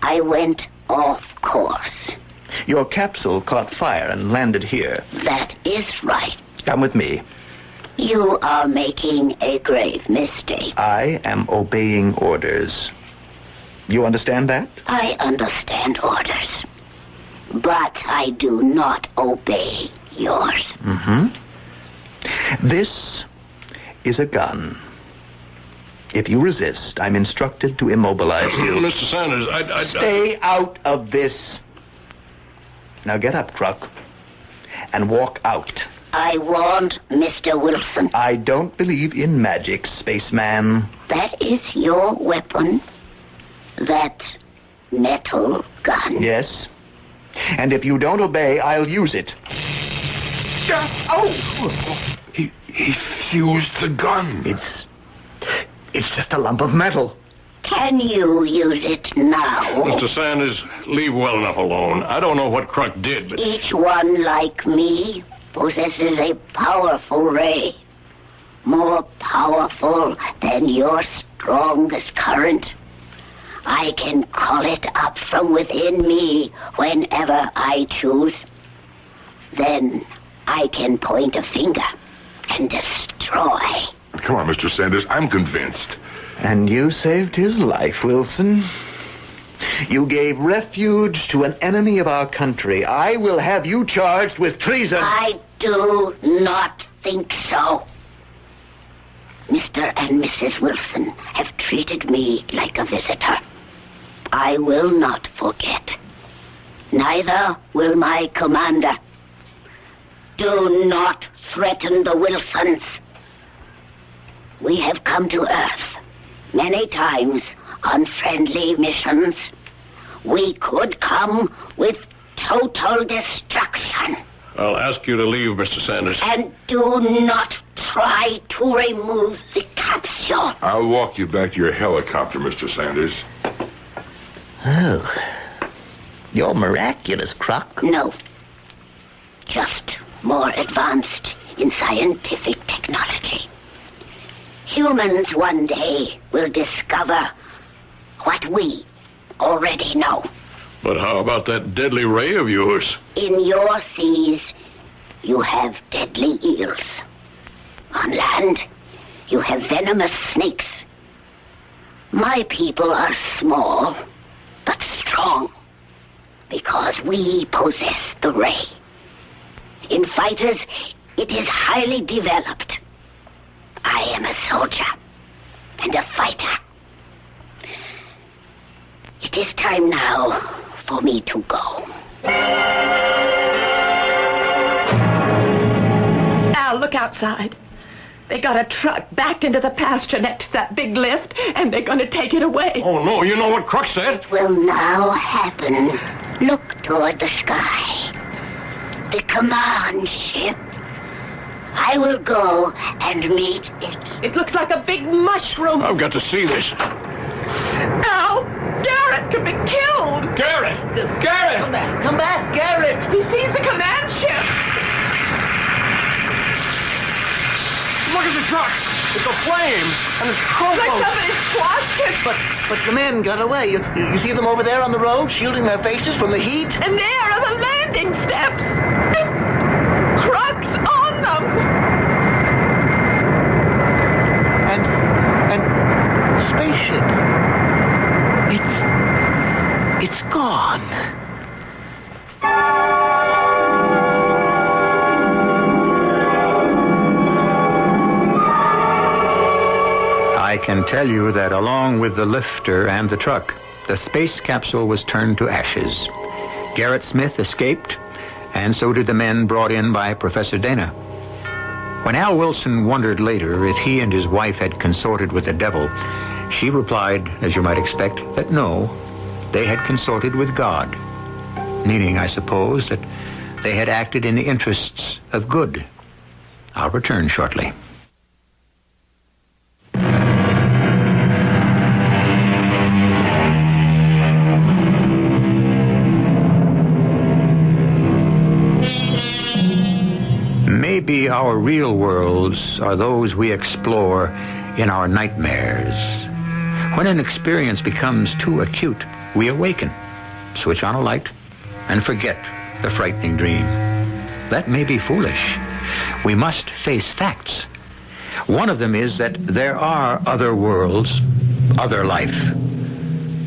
I went off course. Your capsule caught fire and landed here. That is right. Come with me. You are making a grave mistake. I am obeying orders. You understand that? I understand orders. But I do not obey yours. Mm-hmm. This is a gun. If you resist, I'm instructed to immobilize you. Mr. Sanders, Stay out of this. Now get up, Kruk, and walk out. I warned Mr. Wilson. I don't believe in magic, spaceman. That is your weapon? That metal gun? Yes. And if you don't obey, I'll use it. Oh! He fused the gun. It's just a lump of metal. Can you use it now? Mr. Sanders, leave well enough alone. I don't know what Kruk did, but... Each one like me possesses a powerful ray. More powerful than your strongest current. I can call it up from within me whenever I choose. Then I can point a finger and destroy. Come on, Mr. Sanders. I'm convinced. And you saved his life, Wilson. You gave refuge to an enemy of our country. I will have you charged with treason. I do not think so. Mr. and Mrs. Wilson have treated me like a visitor. I will not forget. Neither will my commander. Do not threaten the Wilsons. We have come to Earth many times on friendly missions. We could come with total destruction. I'll ask you to leave, Mr. Sanders. And do not try to remove the capsule. I'll walk you back to your helicopter, Mr. Sanders. Oh. You're miraculous, Kruk. No. Just more advanced in scientific technology. Humans one day will discover what we already know. But how about that deadly ray of yours? In your seas, you have deadly eels. On land, you have venomous snakes. My people are small, but strong, because we possess the ray. In fighters, it is highly developed. I am a soldier and a fighter. It is time now for me to go. Al, look outside. They got a truck backed into the pasture next to that big lift, and they're going to take it away. Oh, no, you know what Kruk said? It will now happen. Look toward the sky. The command ship. I will go and meet it. It looks like a big mushroom. I've got to see this. Al, Garrett could be killed. Garrett! Garrett! Come back. truck. It's aflame. And it's crumpled. Like somebody squashed it. But the men got away. You see them over there on the road, shielding their faces from the heat? And there are the landing steps. Crux on them. And the spaceship. It's gone. I can tell you that along with the lifter and the truck, the space capsule was turned to ashes. Garrett Smith escaped, and so did the men brought in by Professor Dana. When Al Wilson wondered later if he and his wife had consorted with the devil, she replied, as you might expect, that no, they had consorted with God, meaning, I suppose, that they had acted in the interests of good. I'll return shortly. Maybe our real worlds are those we explore in our nightmares. When an experience becomes too acute, we awaken, switch on a light, and forget the frightening dream. That may be foolish. We must face facts. One of them is that there are other worlds, other life.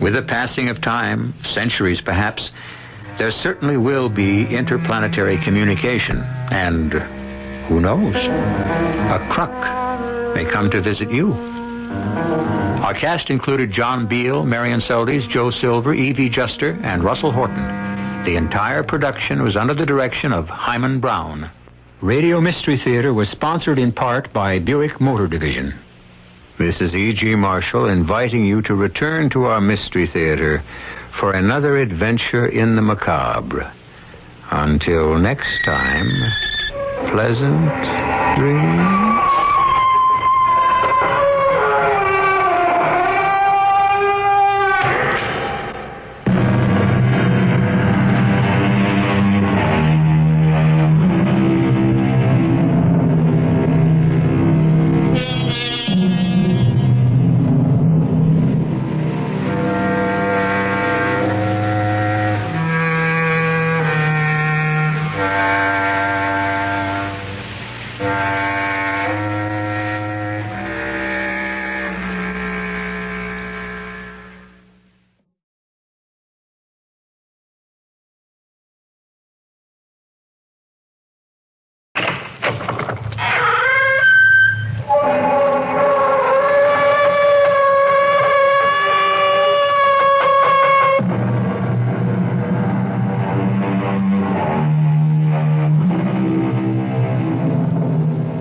With the passing of time, centuries perhaps, there certainly will be interplanetary communication, and who knows? A crook may come to visit you. Our cast included John Beal, Marion Seldes, Joe Silver, Evie Juster, and Russell Horton. The entire production was under the direction of Hyman Brown. Radio Mystery Theater was sponsored in part by Buick Motor Division. This is E.G. Marshall inviting you to return to our Mystery Theater for another adventure in the macabre. Until next time, pleasant dreams.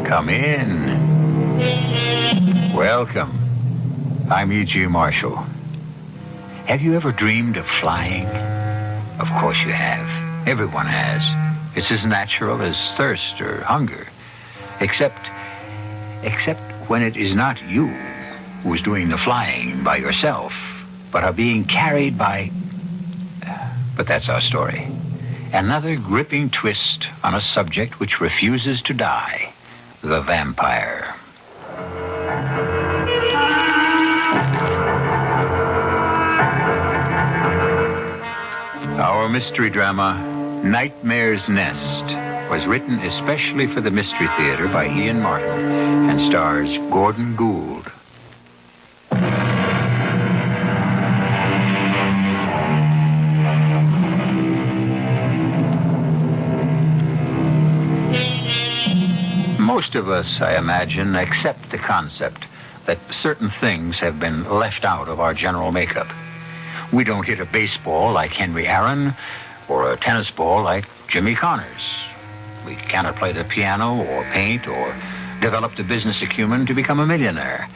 Come in. Welcome. I'm E.G. Marshall. Have you ever dreamed of flying? Of course you have. Everyone has. It's as natural as thirst or hunger. Except when it is not you who's doing the flying by yourself, but are being carried by... But that's our story. Another gripping twist on a subject which refuses to die. The vampire. Our mystery drama, Nightmare's Nest, was written especially for the Mystery Theater by Ian Martin and stars Gordon Gould. Most of us, I imagine, accept the concept that certain things have been left out of our general makeup. We don't hit a baseball like Henry Aaron or a tennis ball like Jimmy Connors. We cannot play the piano or paint or develop the business acumen to become a millionaire.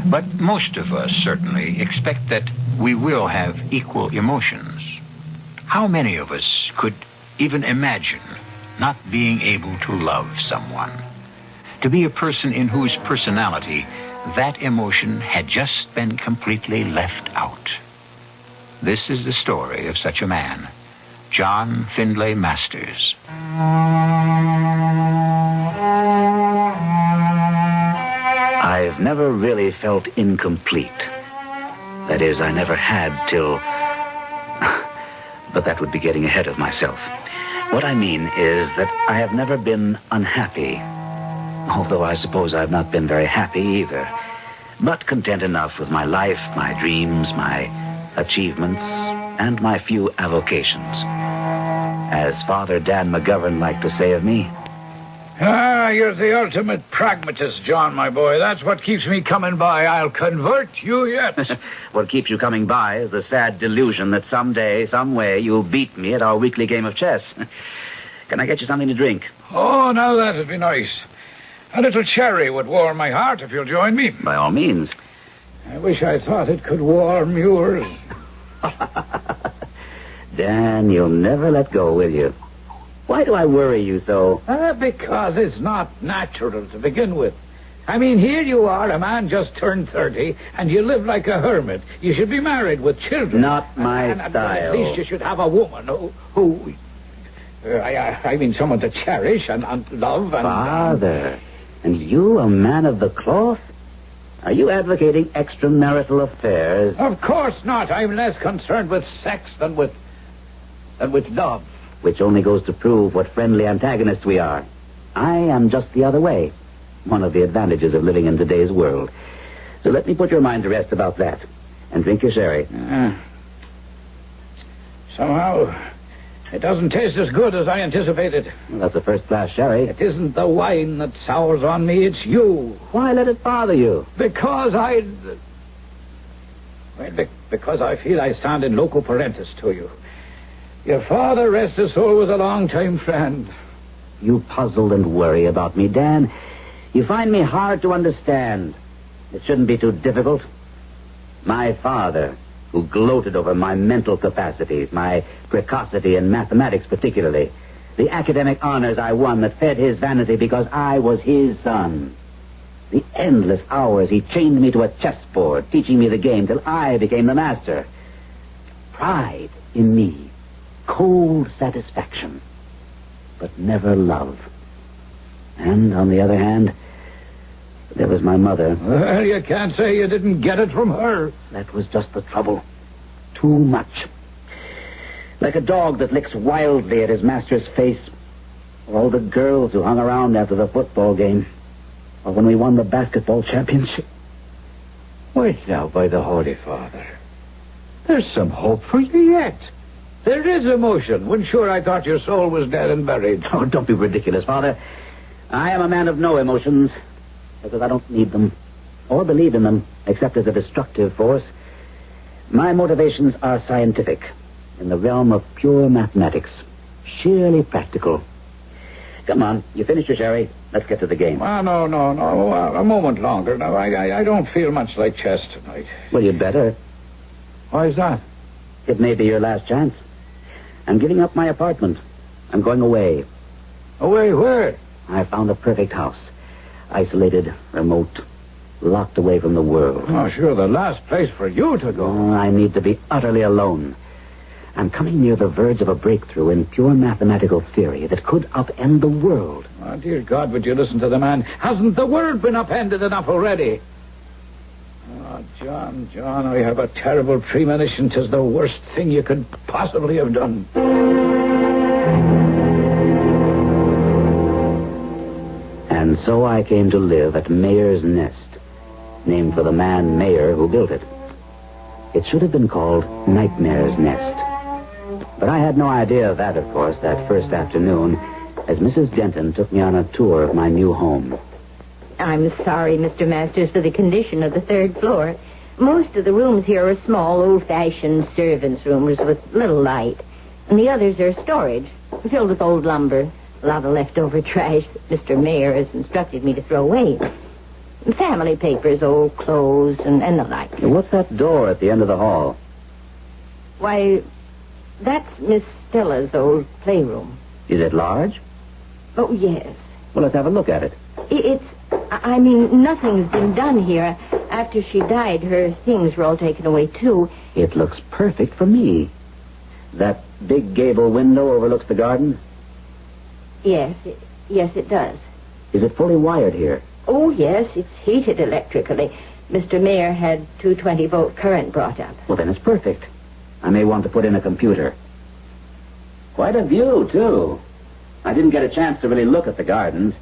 But most of us certainly expect that we will have equal emotions. How many of us could even imagine not being able to love someone? To be a person in whose personality that emotion had just been completely left out. This is the story of such a man, John Findlay Masters. I've never really felt incomplete. That is, I never had till... But that would be getting ahead of myself. What I mean is that I have never been unhappy. Although I suppose I've not been very happy either. But content enough with my life, my dreams, my achievements, and my few avocations. As Father Dan McGovern liked to say of me... Ah, you're the ultimate pragmatist, John, my boy. That's what keeps me coming by. I'll convert you yet. What keeps you coming by is the sad delusion that someday, some way, you'll beat me at our weekly game of chess. Can I get you something to drink? Oh, now that'd be nice. A little cherry would warm my heart if you'll join me. By all means. I wish I thought it could warm yours. Dan, you'll never let go, will you? Why do I worry you so? Because it's not natural to begin with. I mean, here you are, a man just turned 30, and you live like a hermit. You should be married with children. Not my style. At least you should have a woman who I mean, someone to cherish and love and... Father, and you a man of the cloth? Are you advocating extramarital affairs? Of course not. I'm less concerned with sex than with love. Which only goes to prove what friendly antagonists we are. I am just the other way. One of the advantages of living in today's world. So let me put your mind to rest about that. And drink your sherry. Somehow, it doesn't taste as good as I anticipated. Well, that's a first-class sherry. It isn't the wine that sours on me, it's you. Why let it bother you? Because because I feel I stand in loco parentis to you. Your father, rest his soul, was a long-time friend. You puzzle and worry about me, Dan. You find me hard to understand. It shouldn't be too difficult. My father, who gloated over my mental capacities, my precocity in mathematics particularly, the academic honors I won that fed his vanity because I was his son. The endless hours he chained me to a chessboard, teaching me the game till I became the master. Pride in me. Cold satisfaction, but never love. And, on the other hand, there was my mother. Well, you can't say you didn't get it from her. That was just the trouble. Too much. Like a dog that licks wildly at his master's face. Or all the girls who hung around after the football game. Or when we won the basketball championship. Wait now, by the Holy Father. There's some hope for you yet. There is emotion, when sure I thought your soul was dead and buried. Oh, don't be ridiculous, Father. I am a man of no emotions, because I don't need them, or believe in them, except as a destructive force. My motivations are scientific, in the realm of pure mathematics, sheerly practical. Come on, you finished your sherry. Let's get to the game. Oh, no. A moment longer. Now, I don't feel much like chess tonight. Well, you'd better. Why is that? It may be your last chance. I'm giving up my apartment. I'm going away. Away where? I found the perfect house. Isolated, remote, locked away from the world. Oh, sure, the last place for you to go. Oh, I need to be utterly alone. I'm coming near the verge of a breakthrough in pure mathematical theory that could upend the world. Oh, dear God, would you listen to the man? Hasn't the world been upended enough already? Oh, John, I have a terrible premonition 'tis the worst thing you could possibly have done. And so I came to live at Mayor's Nest, named for the man Mayor who built it. It should have been called Nightmare's Nest. But I had no idea of that, of course, that first afternoon, as Mrs. Denton took me on a tour of my new home. I'm sorry, Mr. Masters, for the condition of the third floor. Most of the rooms here are small, old-fashioned servants' rooms with little light. And the others are storage, filled with old lumber. A lot of leftover trash that Mr. Mayor has instructed me to throw away. Family papers, old clothes, and the like. What's that door at the end of the hall? Why, that's Miss Stella's old playroom. Is it large? Oh, yes. Well, let's have a look at it. I mean, nothing's been done here. After she died, her things were all taken away, too. It looks perfect for me. That big gable window overlooks the garden? Yes, it does. Is it fully wired here? Oh, yes, it's heated electrically. Mr. Mayer had 220-volt current brought up. Well, then it's perfect. I may want to put in a computer. Quite a view, too. I didn't get a chance to really look at the gardens.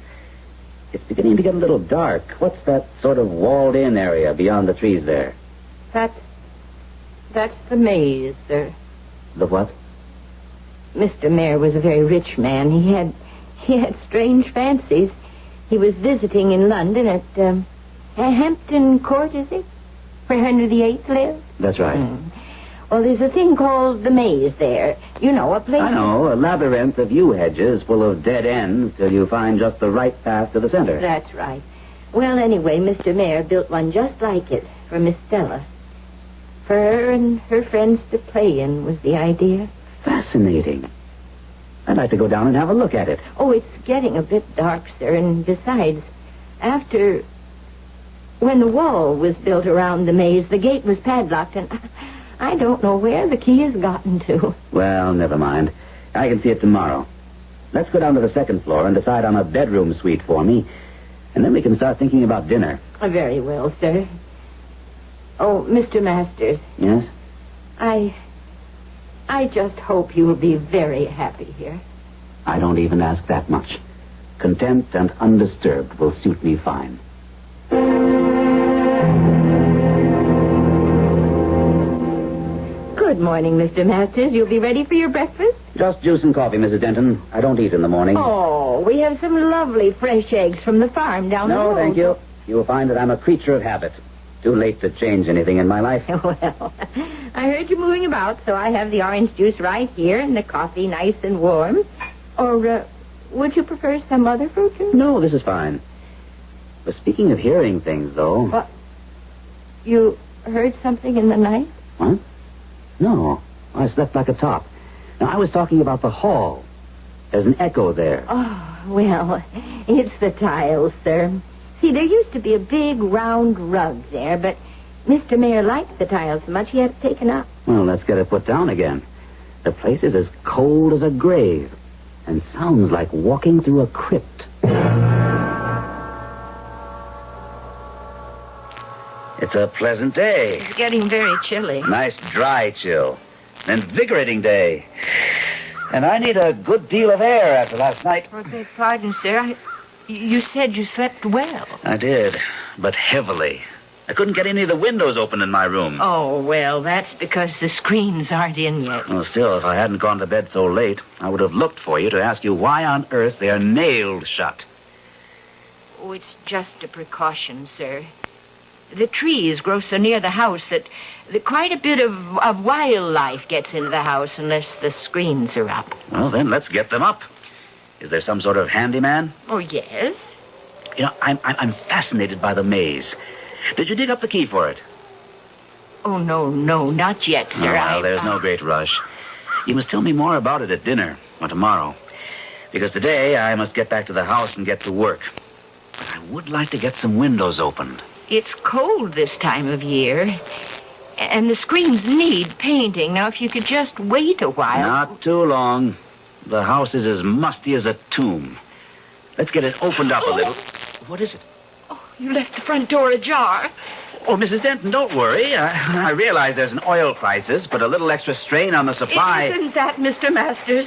It's beginning to get a little dark. What's that sort of walled-in area beyond the trees there? That's the maze, sir. The what? Mr. Mayer was a very rich man. He had strange fancies. He was visiting in London at Hampton Court, is it? Where Henry VIII lived? That's right. Well, there's a thing called the maze there. You know, a place... I know, a labyrinth of yew hedges full of dead ends till you find just the right path to the center. That's right. Well, anyway, Mr. Mayer built one just like it for Miss Stella. For her and her friends to play in was the idea. Fascinating. I'd like to go down and have a look at it. Oh, it's getting a bit dark, sir, and besides, when the wall was built around the maze, the gate was padlocked, and I don't know where the key has gotten to. Well, never mind. I can see it tomorrow. Let's go down to the second floor and decide on a bedroom suite for me, and then we can start thinking about dinner. Very well, sir. Oh, Mr. Masters. Yes? I just hope you will be very happy here. I don't even ask that much. Content and undisturbed will suit me fine. Good morning, Mr. Masters. You'll be ready for your breakfast? Just juice and coffee, Mrs. Denton. I don't eat in the morning. Oh, we have some lovely fresh eggs from the farm down the road. No, thank you. You'll find that I'm a creature of habit. Too late to change anything in my life. Well, I heard you moving about, so I have the orange juice right here and the coffee nice and warm. Or, would you prefer some other fruit juice? No, this is fine. But speaking of hearing things, though... What? You heard something in the night? What? No. I slept like a top. Now, I was talking about the hall. There's an echo there. Oh, well, it's the tiles, sir. See, there used to be a big round rug there, but Mr. Mayer liked the tiles so much he had it taken up. Well, let's get it put down again. The place is as cold as a grave and sounds like walking through a crypt. It's a pleasant day. It's getting very chilly. Nice dry chill. An invigorating day. And I need a good deal of air after last night. I beg pardon, sir. You said you slept well. I did, but heavily. I couldn't get any of the windows open in my room. Oh, well, that's because the screens aren't in yet. Well, still, if I hadn't gone to bed so late, I would have looked for you to ask you why on earth they are nailed shut. Oh, it's just a precaution, sir. The trees grow so near the house that quite a bit of wildlife gets into the house unless the screens are up. Well, then, let's get them up. Is there some sort of handyman? Oh, yes. You know, I'm fascinated by the maze. Did you dig up the key for it? Oh, no, not yet, sir. Well, there's no great rush. You must tell me more about it at dinner or tomorrow. Because today I must get back to the house and get to work. But I would like to get some windows opened. It's cold this time of year. And the screens need painting. Now, if you could just wait a while... Not too long. The house is as musty as a tomb. Let's get it opened up a little. What is it? Oh, you left the front door ajar. Oh, Mrs. Denton, don't worry. I realize there's an oil crisis, but a little extra strain on the supply... It isn't that, Mr. Masters.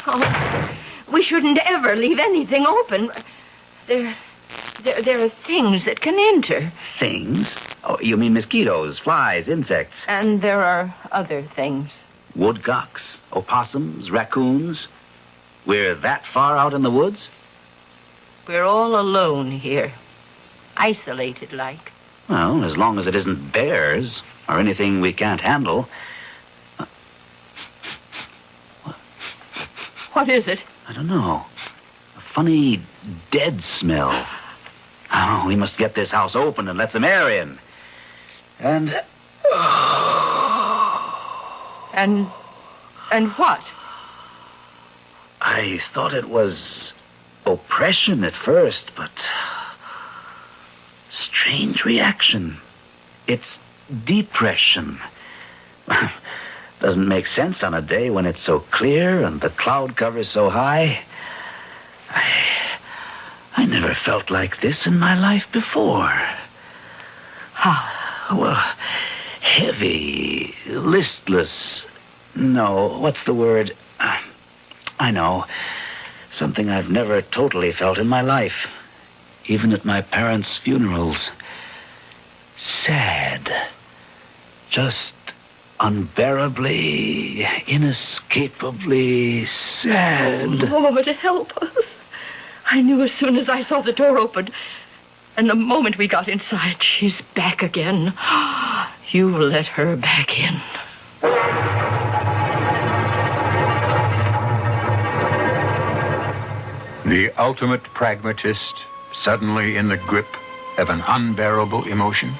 Oh, we shouldn't ever leave anything open. There are things that can enter. Things? Oh, you mean mosquitoes, flies, insects. And there are other things. Woodcocks, opossums, raccoons. We're that far out in the woods? We're all alone here. Isolated like. Well, as long as it isn't bears or anything we can't handle. What is it? I don't know. A funny dead smell. Oh, we must get this house open and let some air in. And what? I thought it was oppression at first, but strange reaction. It's depression. Doesn't make sense on a day when it's so clear and the cloud cover's so high. I never felt like this in my life before. How? Well, heavy, listless. No, what's the word? I know. Something I've never totally felt in my life. Even at my parents' funerals. Sad. Just unbearably, inescapably sad. Oh, Lord, help us. I knew as soon as I saw the door open. And the moment we got inside, she's back again. You let her back in. The ultimate pragmatist, suddenly in the grip of an unbearable emotion.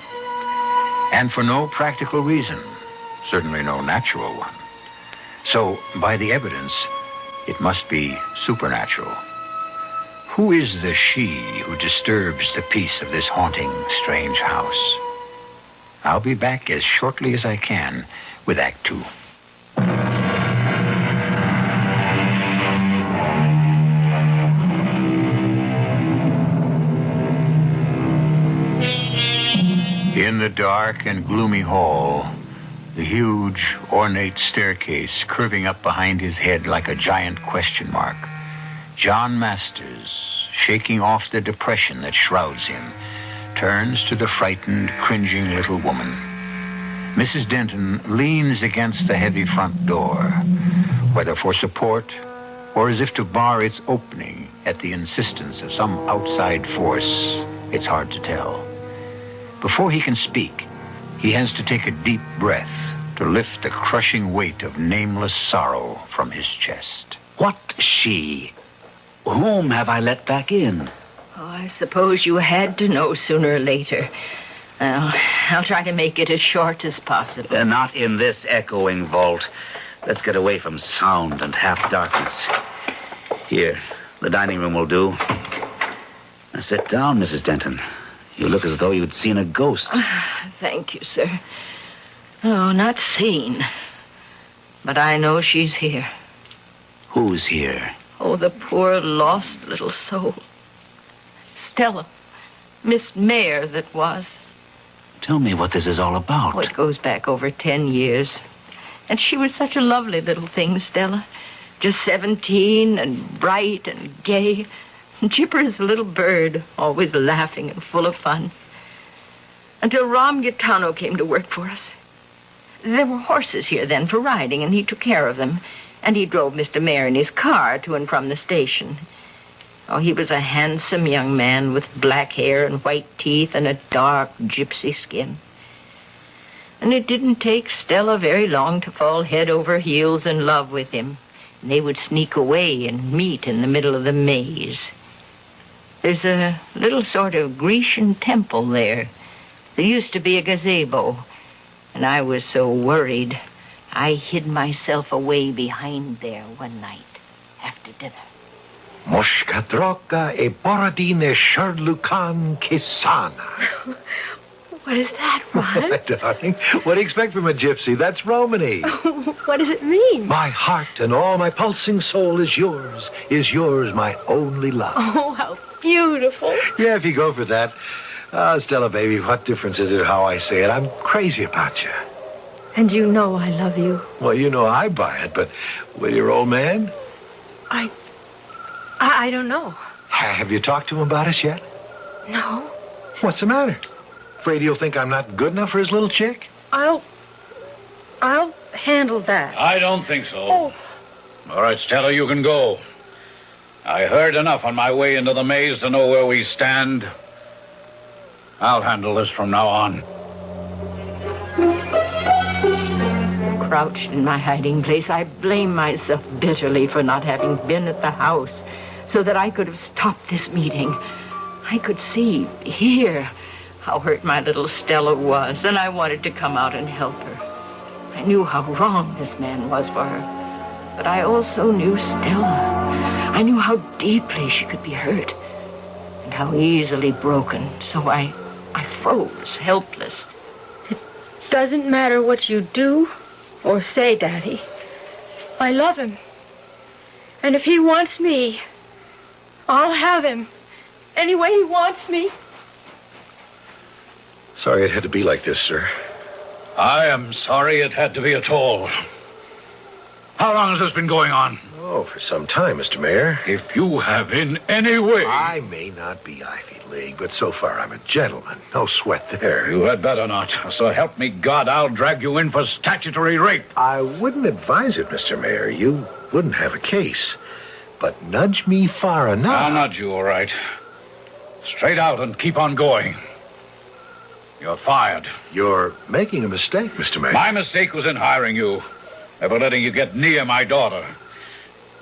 And for no practical reason, certainly no natural one. So, by the evidence, it must be supernatural. Who is the she who disturbs the peace of this haunting, strange house? I'll be back as shortly as I can with Act 2. In the dark and gloomy hall, the huge, ornate staircase curving up behind his head like a giant question mark, John Masters, shaking off the depression that shrouds him, turns to the frightened, cringing little woman. Mrs. Denton leans against the heavy front door, whether for support or as if to bar its opening at the insistence of some outside force. It's hard to tell. Before he can speak, he has to take a deep breath to lift the crushing weight of nameless sorrow from his chest. What she? Whom have I let back in? Oh, I suppose you had to know sooner or later. I'll try to make it as short as possible. Not in this echoing vault. Let's get away from sound and half-darkness. Here, the dining room will do. Now sit down, Mrs. Denton. You look as though you'd seen a ghost. Thank you, sir. No, not seen. But I know she's here. Who's here? Oh, the poor, lost little soul. Stella. Miss Mayer, that was. Tell me what this is all about. Oh, it goes back over 10 years. And she was such a lovely little thing, Stella. Just 17 and bright and gay. And chipper as a little bird, always laughing and full of fun. Until Ram Gaetano came to work for us. There were horses here then for riding, and he took care of them. And he drove Mr. Mayer in his car to and from the station. Oh, he was a handsome young man with black hair and white teeth and a dark gypsy skin. And it didn't take Stella very long to fall head over heels in love with him. And they would sneak away and meet in the middle of the maze. There's a little sort of Grecian temple there. There used to be a gazebo. And I was so worried, I hid myself away behind there one night after dinner. Moshkadroka e boradine sherlukan kisana. What is that, Rod? Darling, what do you expect from a gypsy? That's Romany. What does it mean? My heart and all my pulsing soul is yours, my only love. Oh, how beautiful. Yeah, if you go for that. Stella, baby, what difference is it how I say it? I'm crazy about you. And you know I love you. Well, you know I buy it, but with your old man? I don't know. Have you talked to him about us yet? No. What's the matter? Afraid he'll think I'm not good enough for his little chick? I'll handle that. I don't think so. Oh. All right, Stella, you can go. I heard enough on my way into the maze to know where we stand. I'll handle this from now on. Crouched in my hiding place, I blame myself bitterly for not having been at the house so that I could have stopped this meeting. I could see, hear how hurt my little Stella was, and I wanted to come out and help her. I knew how wrong this man was for her, but I also knew Stella. I knew how deeply she could be hurt and how easily broken, so I froze, helpless. It doesn't matter what you do or say, Daddy. I love him. And if he wants me, I'll have him. any way he wants me. Sorry it had to be like this, sir. I am sorry it had to be at all. How long has this been going on? Oh, for some time, Mr. Mayor. If you have in any way... I may not be Ivy League, but so far I'm a gentleman. No sweat there. You had better not. So help me God, I'll drag you in for statutory rape. I wouldn't advise it, Mr. Mayor. You wouldn't have a case. But nudge me far enough. I'll nudge you, all right. Straight out and keep on going. You're fired. You're making a mistake, Mr. Mayor. My mistake was in hiring you. Never letting you get near my daughter.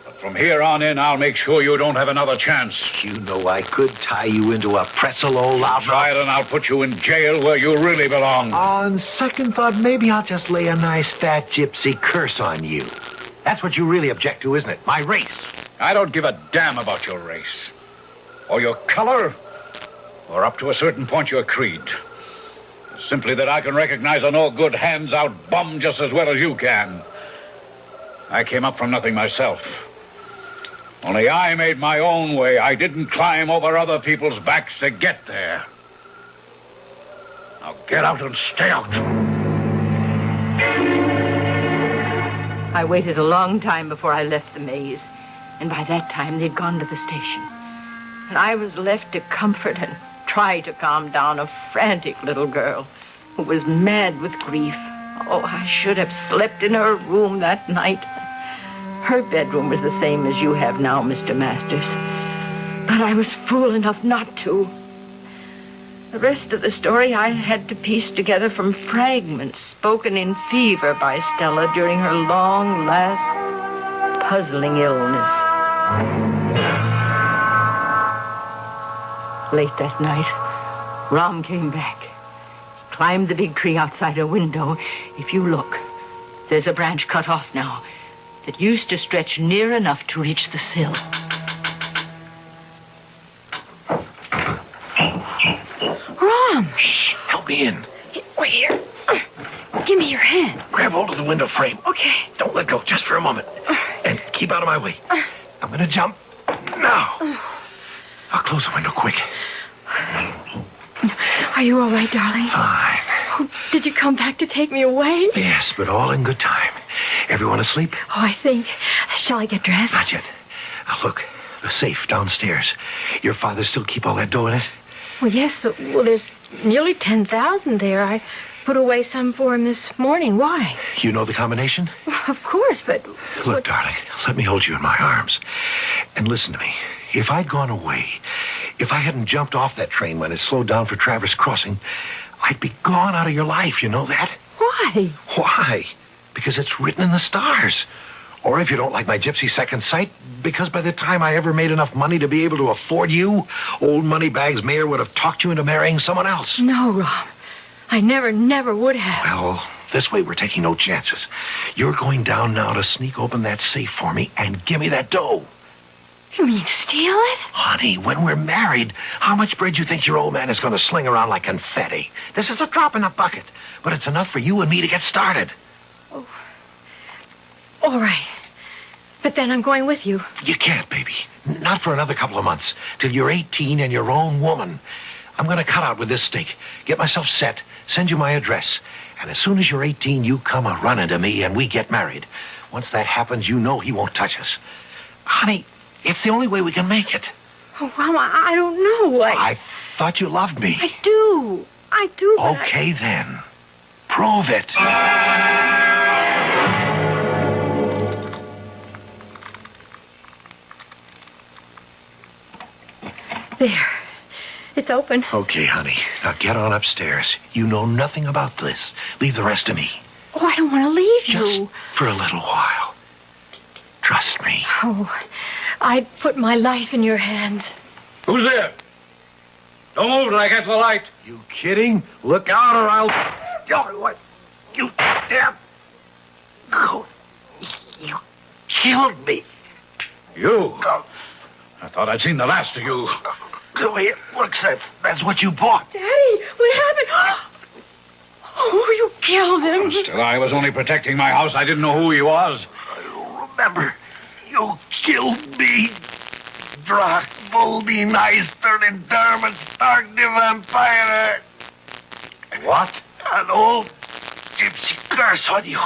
But from here on in, I'll make sure you don't have another chance. You know I could tie you into a pretzel, old loudmouth. Try it and I'll put you in jail where you really belong. On second thought, maybe I'll just lay a nice fat gypsy curse on you. That's what you really object to, isn't it? My race. I don't give a damn about your race. Or your color. Or up to a certain point, your creed. Simply that I can recognize a no-good, hands-out bum just as well as you can. I came up from nothing myself. Only I made my own way. I didn't climb over other people's backs to get there. Now get out and stay out. I waited a long time before I left the maze, and by that time they'd gone to the station. And I was left to comfort and try to calm down a frantic little girl who was mad with grief. Oh, I should have slept in her room that night. Her bedroom was the same as you have now, Mr. Masters. But I was fool enough not to. The rest of the story I had to piece together from fragments spoken in fever by Stella during her long, last, puzzling illness. Late that night, Ram came back. He climbed the big tree outside her window. If you look, there's a branch cut off now that used to stretch near enough to reach the sill. Ram! Shh, help me in. Wait here. Give me your hand. Grab hold of the window frame. Okay. Don't let go, just for a moment. And keep out of my way. I'm gonna jump. Now. I'll close the window quick. Are you all right, darling? Fine. Oh, did you come back to take me away? Yes, but all in good time. Everyone asleep? Oh, I think. Shall I get dressed? Not yet. Now, look, the safe downstairs. Your father still keep all that dough in it? Well, yes. Well, there's nearly 10,000 there. I put away some for him this morning. Why? You know the combination? Well, of course, but... Look, darling, let me hold you in my arms. And listen to me. If I'd gone away, if I hadn't jumped off that train when it slowed down for Traverse Crossing, I'd be gone out of your life, you know that? Why? Why? Because it's written in the stars. Or if you don't like my gypsy second sight, because by the time I ever made enough money to be able to afford you, old Moneybags Mayor would have talked you into marrying someone else. No, Rob. I never would have. Well, this way we're taking no chances. You're going down now to sneak open that safe for me and give me that dough. You mean steal it? Honey, when we're married, how much bread you think your old man is going to sling around like confetti? This is a drop in the bucket, but it's enough for you and me to get started. Oh. All right. But then I'm going with you. You can't, baby. Not for another couple of months. Till you're 18 and your own woman. I'm going to cut out with this stake, get myself set, send you my address. And as soon as you're 18, you come a-running to me and we get married. Once that happens, you know he won't touch us. Honey, it's the only way we can make it. Oh, Mama, I don't know. I thought you loved me. I do. But okay, then. Prove it. There. It's open. Okay, honey. Now get on upstairs. You know nothing about this. Leave the rest to me. Oh, I don't want to leave you. Just for a little while. Trust me. Oh, I'd put my life in your hands. Who's there? Don't move till I get the light. You kidding? Look out or I'll... Oh, what? You damn... Oh, you killed me. You? I thought I'd seen the last of you. Go here. Look, that's what you bought. Daddy, what happened? Oh, you killed him. Still, I was only protecting my house. I didn't know who he was. I don't remember. You killed me. Drachma. Voldy Neister and Dermot Stark the Vampire. What? An old gypsy curse on you.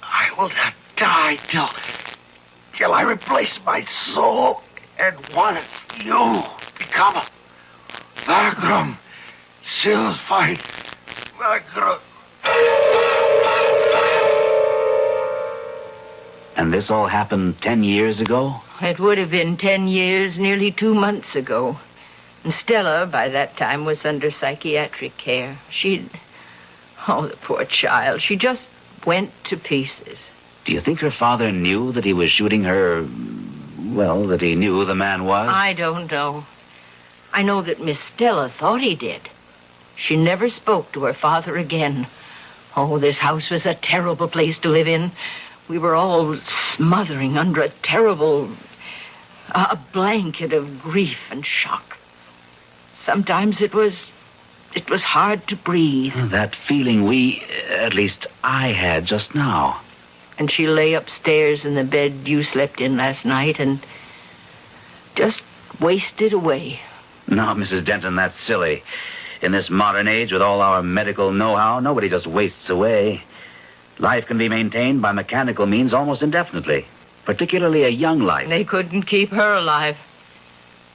I will not die till I replace my soul and one of you become a Vagrum, Silphide Vagrum. And this all happened 10 years ago? It would have been 10 years, nearly 2 months ago. And Stella, by that time, was under psychiatric care. Oh, the poor child. She just went to pieces. Do you think her father knew that he was shooting her... Well, that he knew who the man was? I don't know. I know that Miss Stella thought he did. She never spoke to her father again. Oh, this house was a terrible place to live in. We were all smothering under a terrible... a blanket of grief and shock. Sometimes it was hard to breathe. That feeling at least I had just now. And she lay upstairs in the bed you slept in last night and just wasted away. No, Mrs. Denton, that's silly. In this modern age, with all our medical know-how, nobody just wastes away. Life can be maintained by mechanical means almost indefinitely, particularly a young life. They couldn't keep her alive.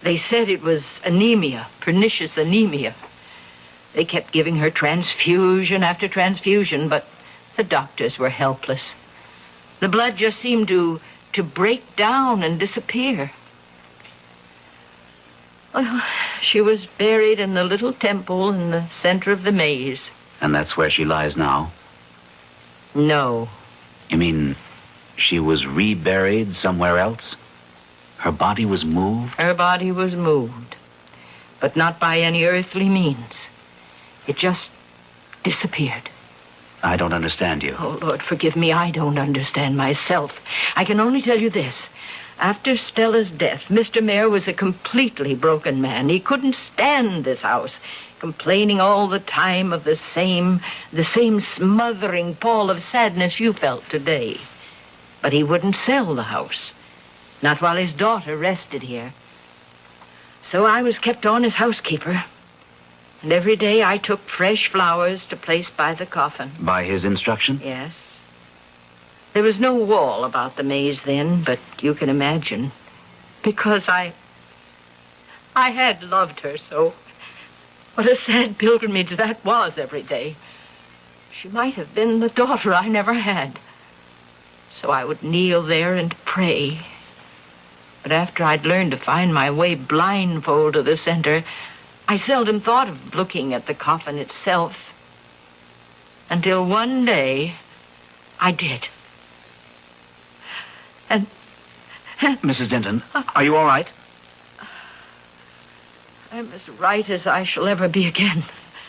They said it was anemia, pernicious anemia. They kept giving her transfusion after transfusion, but the doctors were helpless. The blood just seemed to break down and disappear. She was buried in the little temple in the center of the maze. And that's where she lies now? No. You mean she was reburied somewhere else? Her body was moved? Her body was moved, but not by any earthly means. It just disappeared. I don't understand you. Oh, Lord, forgive me. I don't understand myself. I can only tell you this. After Stella's death, Mr. Mayor was a completely broken man. He couldn't stand this house, complaining all the time of the same smothering pall of sadness you felt today. But he wouldn't sell the house, not while his daughter rested here. So I was kept on as housekeeper. And every day I took fresh flowers to place by the coffin. By his instruction? Yes. There was no wall about the maze then, but you can imagine. Because I had loved her so. What a sad pilgrimage that was every day. She might have been the daughter I never had. So I would kneel there and pray. But after I'd learned to find my way blindfold to the center, I seldom thought of looking at the coffin itself. Until one day, I did. And Mrs. Denton, are you all right? I'm as right as I shall ever be again.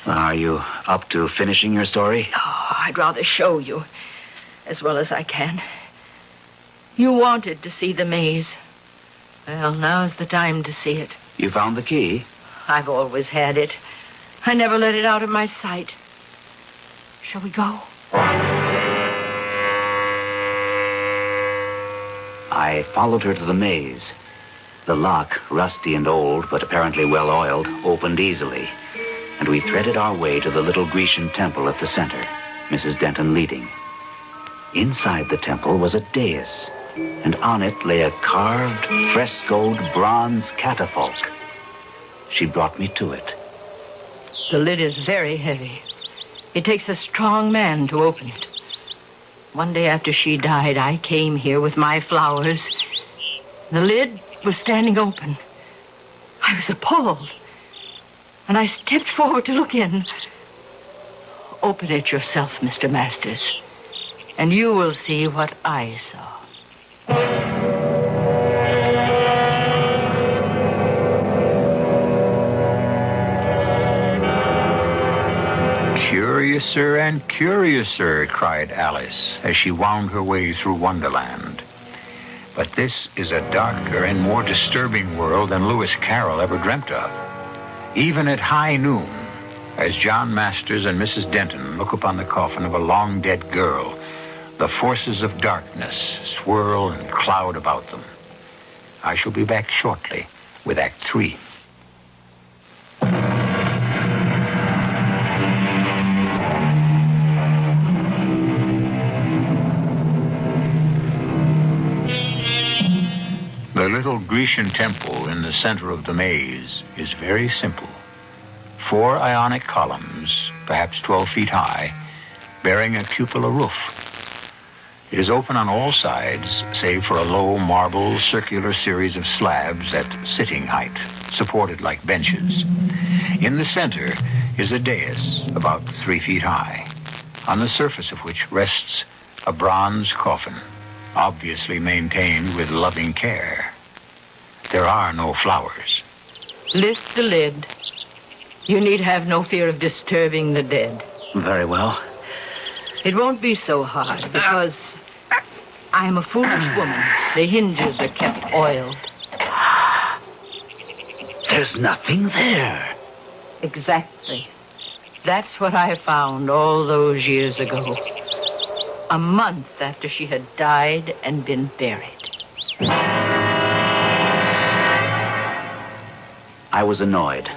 Are you up to finishing your story? Oh, I'd rather show you as well as I can. You wanted to see the maze. Well, now's the time to see it. You found the key? I've always had it. I never let it out of my sight. Shall we go? I followed her to the maze. The lock, rusty and old, but apparently well-oiled, opened easily, and we threaded our way to the little Grecian temple at the center, Mrs. Denton leading. Inside the temple was a dais, and on it lay a carved, frescoed bronze catafalque. She brought me to it. The lid is very heavy. It takes a strong man to open it. One day after she died, I came here with my flowers. The lid was standing open. I was appalled. And I stepped forward to look in. Open it yourself, Mr. Masters, and you will see what I saw. Curiouser and curiouser, cried Alice as she wound her way through Wonderland. But this is a darker and more disturbing world than Lewis Carroll ever dreamt of. Even at high noon, as John Masters and Mrs. Denton look upon the coffin of a long-dead girl, the forces of darkness swirl and cloud about them. I shall be back shortly with Act 3. The little Grecian temple in the center of the maze is very simple. 4 ionic columns, perhaps 12 feet high, bearing a cupola roof. It is open on all sides, save for a low marble circular series of slabs at sitting height, supported like benches. In the center is a dais about 3 feet high, on the surface of which rests a bronze coffin, obviously maintained with loving care. There are no flowers. Lift the lid. You need have no fear of disturbing the dead. Very well. It won't be so hard, because I'm a foolish woman. The hinges are kept oiled. There's nothing there. Exactly. That's what I found all those years ago. A month after she had died and been buried. I was annoyed.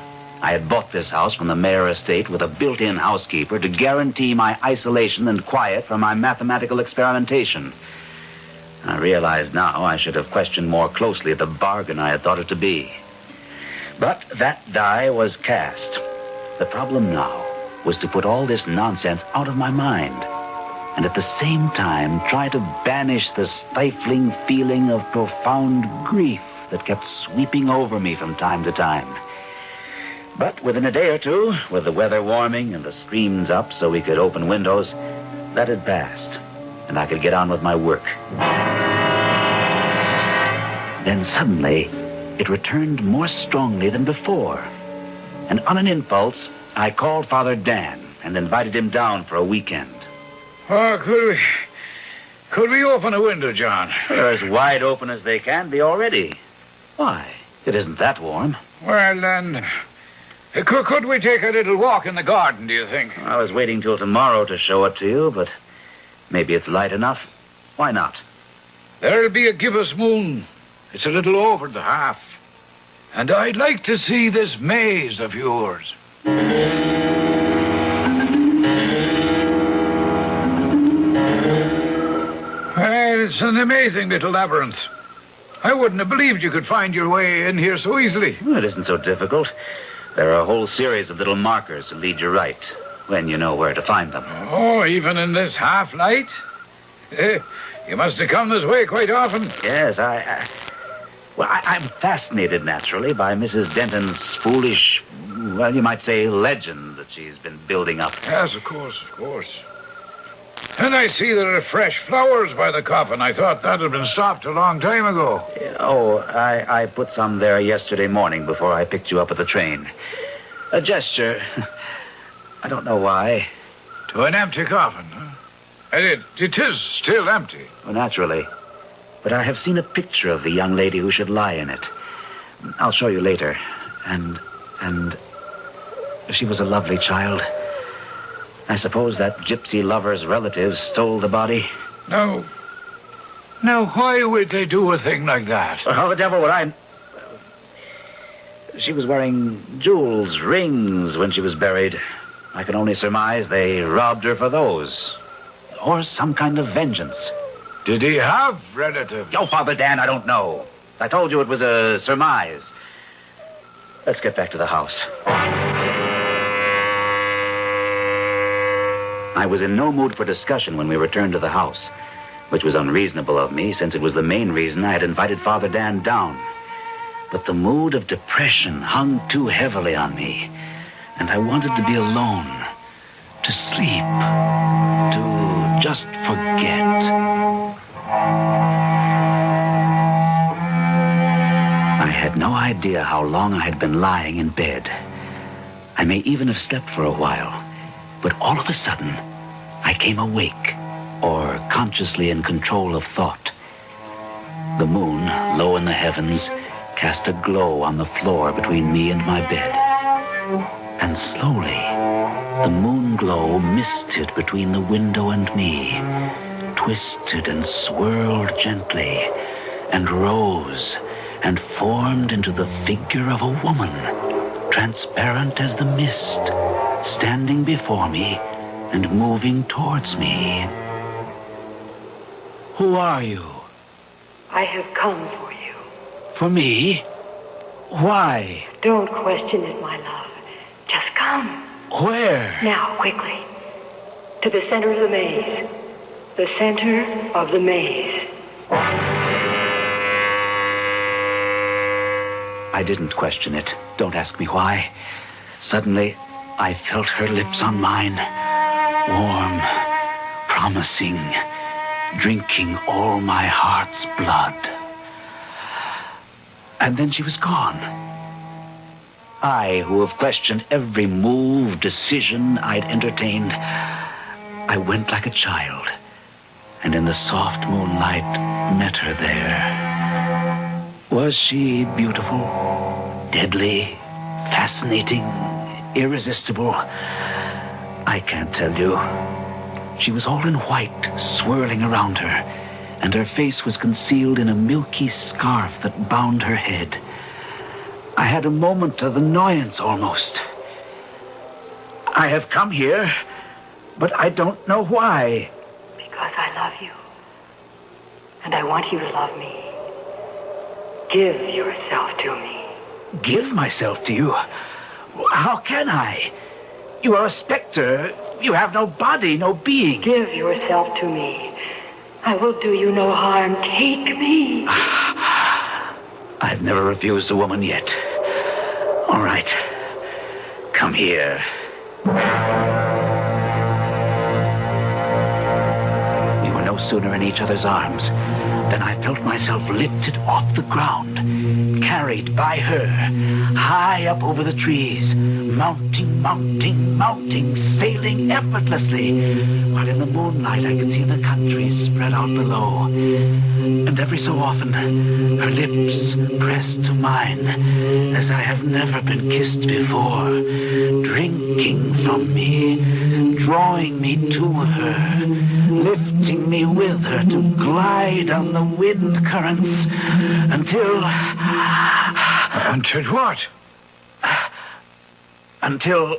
I had bought this house from the Mayor estate with a built-in housekeeper to guarantee my isolation and quiet from my mathematical experimentation. I realized now I should have questioned more closely the bargain I had thought it to be. But that die was cast. The problem now was to put all this nonsense out of my mind, and at the same time try to banish the stifling feeling of profound grief that kept sweeping over me from time to time. But within a day or two, with the weather warming and the screens up so we could open windows, that had passed, and I could get on with my work. Then suddenly, it returned more strongly than before. And on an impulse, I called Father Dan and invited him down for a weekend. Oh, could we open a window, John? They're as wide open as they can be already. Why? It isn't that warm. Well, then, could we take a little walk in the garden, do you think? I was waiting till tomorrow to show it to you, but maybe it's light enough. Why not? There'll be a gibbous moon. It's a little over the half. And I'd like to see this maze of yours. Well, it's an amazing little labyrinth. I wouldn't have believed you could find your way in here so easily. Well, it isn't so difficult. There are a whole series of little markers to lead you right, when you know where to find them. Oh, even in this half-light? You must have come this way quite often. Yes, I'm fascinated, naturally, by Mrs. Denton's foolish, well, you might say, legend that she's been building up. Yes, of course. And I see there are fresh flowers by the coffin. I thought that had been stopped a long time ago. Oh, I put some there yesterday morning before I picked you up at the train. A gesture. I don't know why. To an empty coffin, huh? And it is still empty. Well, naturally. But I have seen a picture of the young lady who should lie in it. I'll show you later. And she was a lovely child. I suppose that gypsy lover's relatives stole the body. No. Now, why would they do a thing like that? Well, how the devil would I... She was wearing jewels, rings, when she was buried. I can only surmise they robbed her for those. Or some kind of vengeance. Did he have relatives? Oh, Father Dan, I don't know. I told you it was a surmise. Let's get back to the house. I was in no mood for discussion when we returned to the house, which was unreasonable of me, since it was the main reason I had invited Father Dan down. But the mood of depression hung too heavily on me, and I wanted to be alone, to sleep, to just forget. I had no idea how long I had been lying in bed. I may even have slept for a while, but all of a sudden, I came awake, or consciously in control of thought. The moon, low in the heavens, cast a glow on the floor between me and my bed. And slowly, the moon glow misted between the window and me, twisted and swirled gently, and rose and formed into the figure of a woman, transparent as the mist, standing before me and moving towards me. Who are you? I have come for you. For me? Why? Don't question it, my love. Just come. Where? Now, quickly. To the center of the maze. The center of the maze. I didn't question it. Don't ask me why. Suddenly, I felt her lips on mine. Warm, promising, drinking all my heart's blood. And then she was gone. I, who have questioned every move, decision I'd entertained, I went like a child, and in the soft moonlight met her there. Was she beautiful, deadly, fascinating, irresistible? I can't tell you. She was all in white, swirling around her, and her face was concealed in a milky scarf that bound her head. I had a moment of annoyance almost. I have come here, but I don't know why. Because I love you. And I want you to love me. Give yourself to me. Give myself to you? How can I? You are a specter. You have no body, no being. Give yourself to me. I will do you no harm. Take me. I've never refused a woman yet. All right. Come here. We were no sooner in each other's arms than I felt myself lifted off the ground, carried by her, high up over the trees, mounting, mounting, mounting, sailing effortlessly, while in the moonlight I could see the country spread out below. And every so often, her lips pressed to mine, as I have never been kissed before, drinking from me, drawing me to her, lifting me with her to glide on the wind currents until... Until what? Until...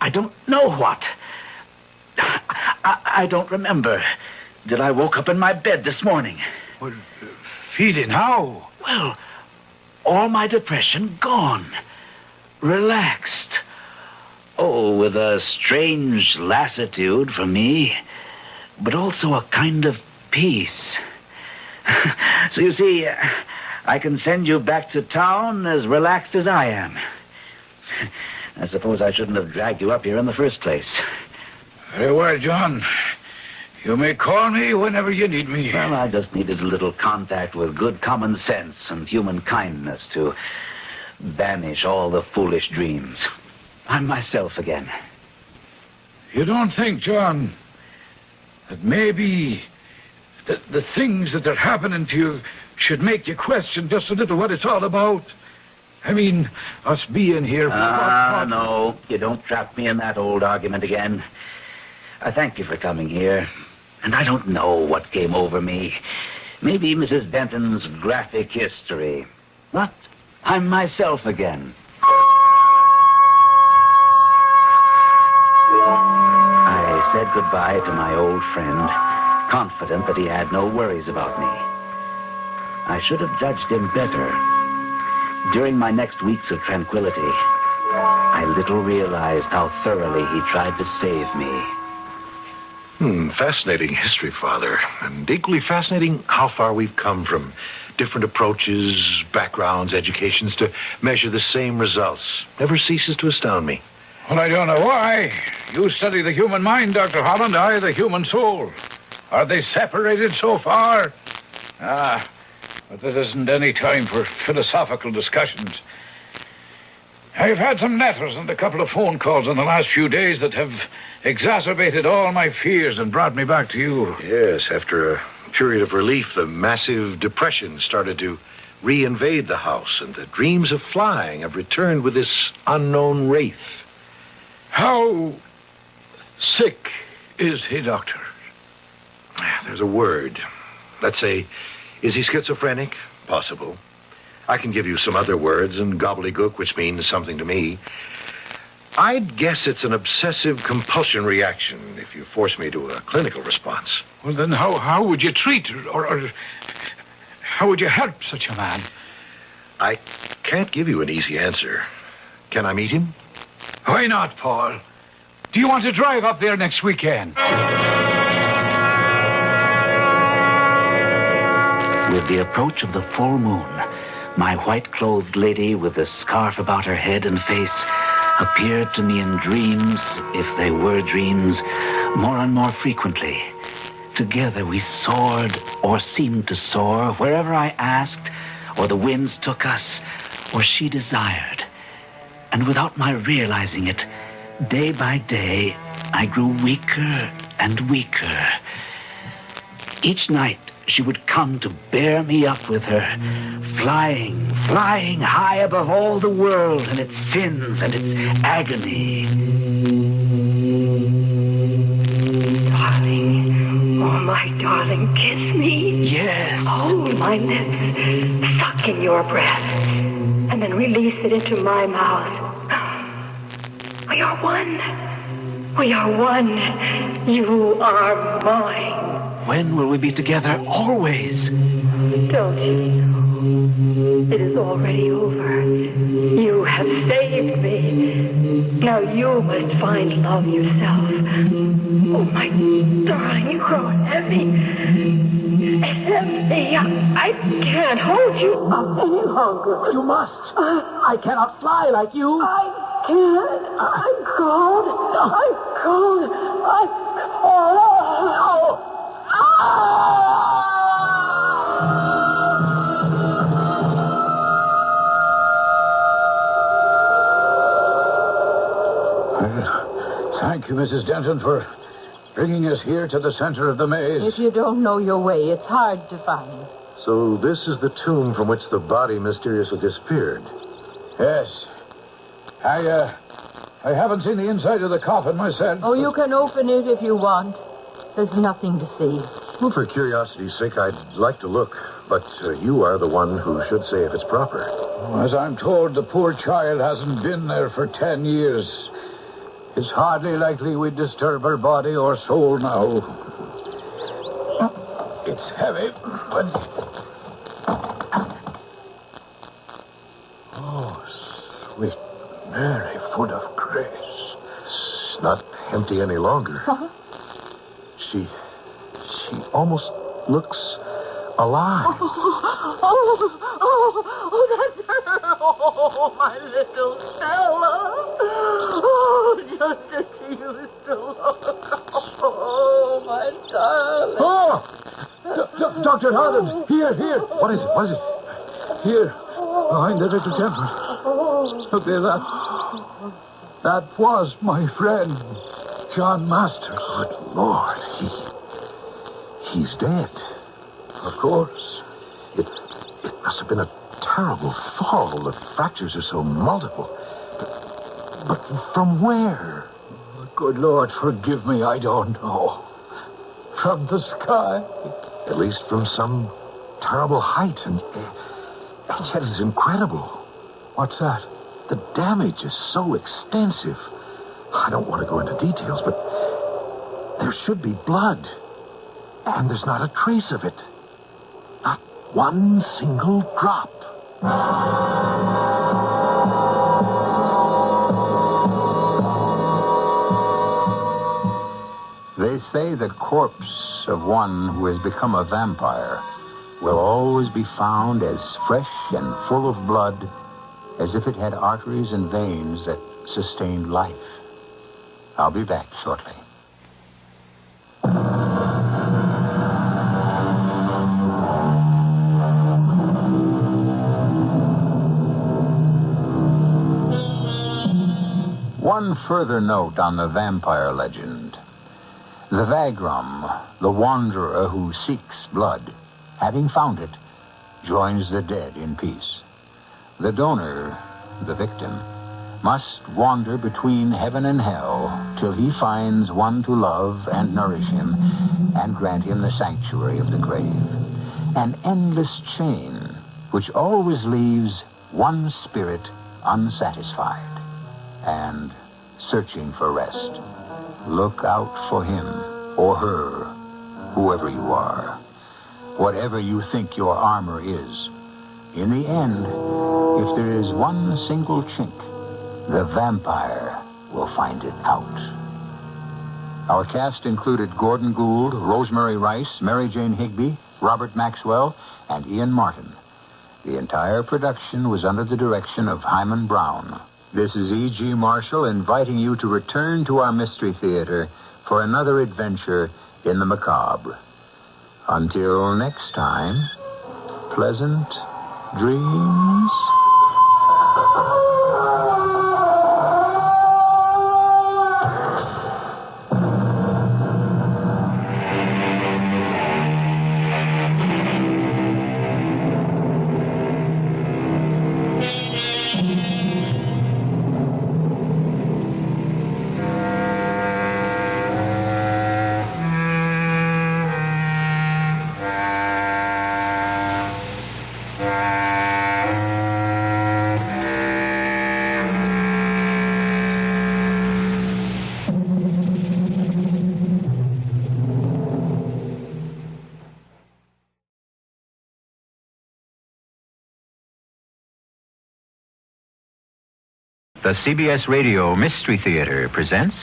I don't know what. I don't remember. Till I woke up in my bed this morning. Well, feeling how? Well, all my depression gone. Relaxed. Oh, with a strange lassitude for me, but also a kind of peace. So you see, I can send you back to town as relaxed as I am. I suppose I shouldn't have dragged you up here in the first place. Very well, John. You may call me whenever you need me. Well, I just needed a little contact with good common sense and human kindness to banish all the foolish dreams. I'm myself again. You don't think, John, that maybe the things that are happening to you should make you question just a little what it's all about? I mean, us being here... No, you don't trap me in that old argument again. I thank you for coming here. And I don't know what came over me. Maybe Mrs. Denton's graphic history. But I'm myself again. I said goodbye to my old friend, confident that he had no worries about me. I should have judged him better. During my next weeks of tranquility, I little realized how thoroughly he tried to save me. Fascinating history, Father. And equally fascinating how far we've come from different approaches, backgrounds, educations to measure the same results. Never ceases to astound me. Well, I don't know why. You study the human mind, Dr. Holland. I, the human soul. Are they separated so far? But this isn't any time for philosophical discussions. I've had some letters and a couple of phone calls in the last few days that have exacerbated all my fears and brought me back to you. Yes, after a period of relief, the massive depression started to reinvade the house, and the dreams of flying have returned with this unknown wraith. How sick is he, Doctor? There's a word. Let's say, is he schizophrenic? possible. I can give you some other words and gobbledygook, which means something to me. I'd guess it's an obsessive compulsion reaction if you force me to a clinical response. Well, then how would you treat or how would you help such a man? I can't give you an easy answer. Can I meet him? Why not, Paul? Do you want to drive up there next weekend? With the approach of the full moon, my white-clothed lady with the scarf about her head and face appeared to me in dreams, if they were dreams, more and more frequently. Together we soared, or seemed to soar, wherever I asked, or the winds took us, or she desired. And without my realizing it, day by day, I grew weaker and weaker. Each night, she would come to bear me up with her, flying high above all the world and its sins and its agony. Darling, oh my darling, kiss me. Yes. Hold my lips, suck in your breath, and then release it into my mouth. We are one. We are one. You are mine. When will we be together always? Don't you know? It is already over. You have saved me. Now you must find love yourself. Oh, my darling, you grow heavy. Heavy. I can't hold you up any longer. You must. I cannot fly like you. I can't. I'm cold. I'm cold. I'm cold. Oh. Thank you, Mrs. Denton, for bringing us here to the center of the maze. If you don't know your way, it's hard to find. So this is the tomb from which the body mysteriously disappeared? Yes. I haven't seen the inside of the coffin myself. Oh, you can open it if you want. There's nothing to see. Well, for curiosity's sake, I'd like to look. But you are the one who should say if it's proper. As I'm told, the poor child hasn't been there for 10 years. It's hardly likely we'd disturb her body or soul now. It's heavy, but... Oh, sweet Mary, foot of grace. It's not empty any longer. Huh? She almost looks alive. That's her. Oh, my little Stella. Oh, just as she used to look. Oh, my darling. Oh! Dr. Harden, here. What is it? Here, behind the little temple. Look there, that was my friend, John Masters. Good Lord, he's dead. Of course. It must have been a terrible fall. The fractures are so multiple. But from where? Good Lord, forgive me, I don't know. From the sky. At least from some terrible height. And yet it's incredible. What's that? The damage is so extensive. I don't want to go into details, but there should be blood. And there's not a trace of it. Not one single drop. They say the corpse of one who has become a vampire will always be found as fresh and full of blood as if it had arteries and veins that sustained life. I'll be back shortly. One further note on the vampire legend. The vagrom, the wanderer who seeks blood, having found it, joins the dead in peace. The donor, the victim, must wander between heaven and hell till he finds one to love and nourish him and grant him the sanctuary of the grave. An endless chain which always leaves one spirit unsatisfied and searching for rest. Look out for him or her, whoever you are, whatever you think your armor is. In the end, if there is one single chink, the vampire will find it out. Our cast included Gordon Gould, Rosemary Rice, Mary Jane Higby, Robert Maxwell, and Ian Martin. The entire production was under the direction of Hyman Brown. This is E.G. Marshall inviting you to return to our Mystery Theater for another adventure in the macabre. Until next time, pleasant dreams. The CBS Radio Mystery Theater presents...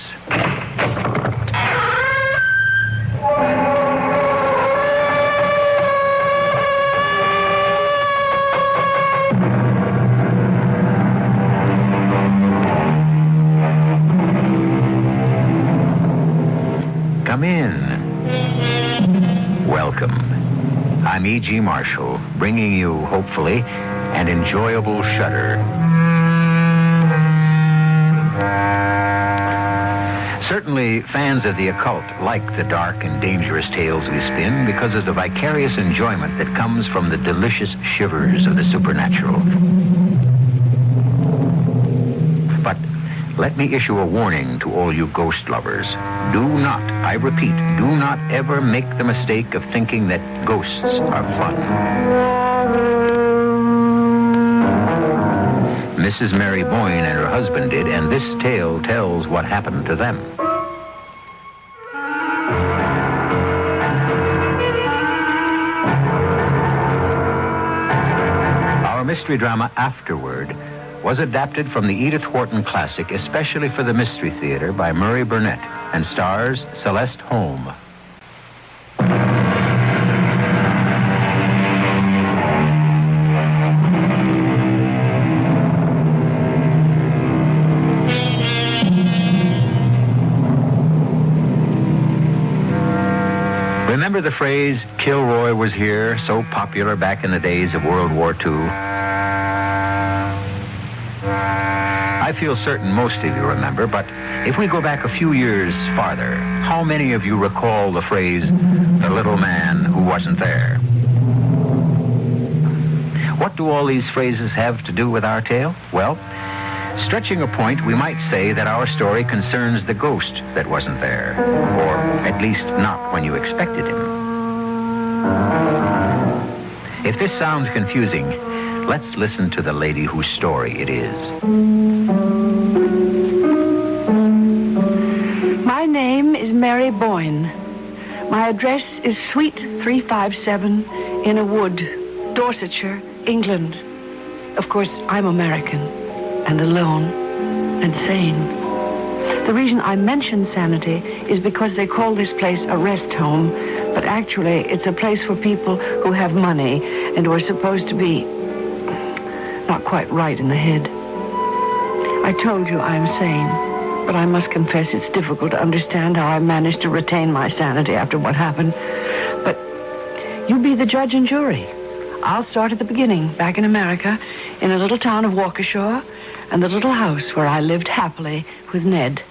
Come in. Welcome. I'm E.G. Marshall, bringing you, hopefully, an enjoyable shudder. Certainly, fans of the occult like the dark and dangerous tales we spin because of the vicarious enjoyment that comes from the delicious shivers of the supernatural. But let me issue a warning to all you ghost lovers. Do not, I repeat, do not ever make the mistake of thinking that ghosts are fun. Mrs. Mary Boyne and her husband did, and this tale tells what happened to them. Our mystery drama, Afterward, was adapted from the Edith Wharton classic, especially for the Mystery Theater by Murray Burnett, and stars Celeste Holm. Remember the phrase, Kilroy was here, so popular back in the days of World War II? I feel certain most of you remember, but if we go back a few years farther, how many of you recall the phrase, the little man who wasn't there? What do all these phrases have to do with our tale? Well, stretching a point, we might say that our story concerns the ghost that wasn't there, or at least not when you expected him. If this sounds confusing, let's listen to the lady whose story it is. My name is Mary Boyne. My address is Suite 357 in a Wood, Dorsetshire, England. Of course, I'm American. And alone and sane. The reason I mention sanity is because they call this place a rest home, but actually it's a place for people who have money and who are supposed to be not quite right in the head. I told you I am sane, but I must confess it's difficult to understand how I managed to retain my sanity after what happened. But you be the judge and jury. I'll start at the beginning, back in America, in a little town of Waukesha, and the little house where I lived happily with Ned.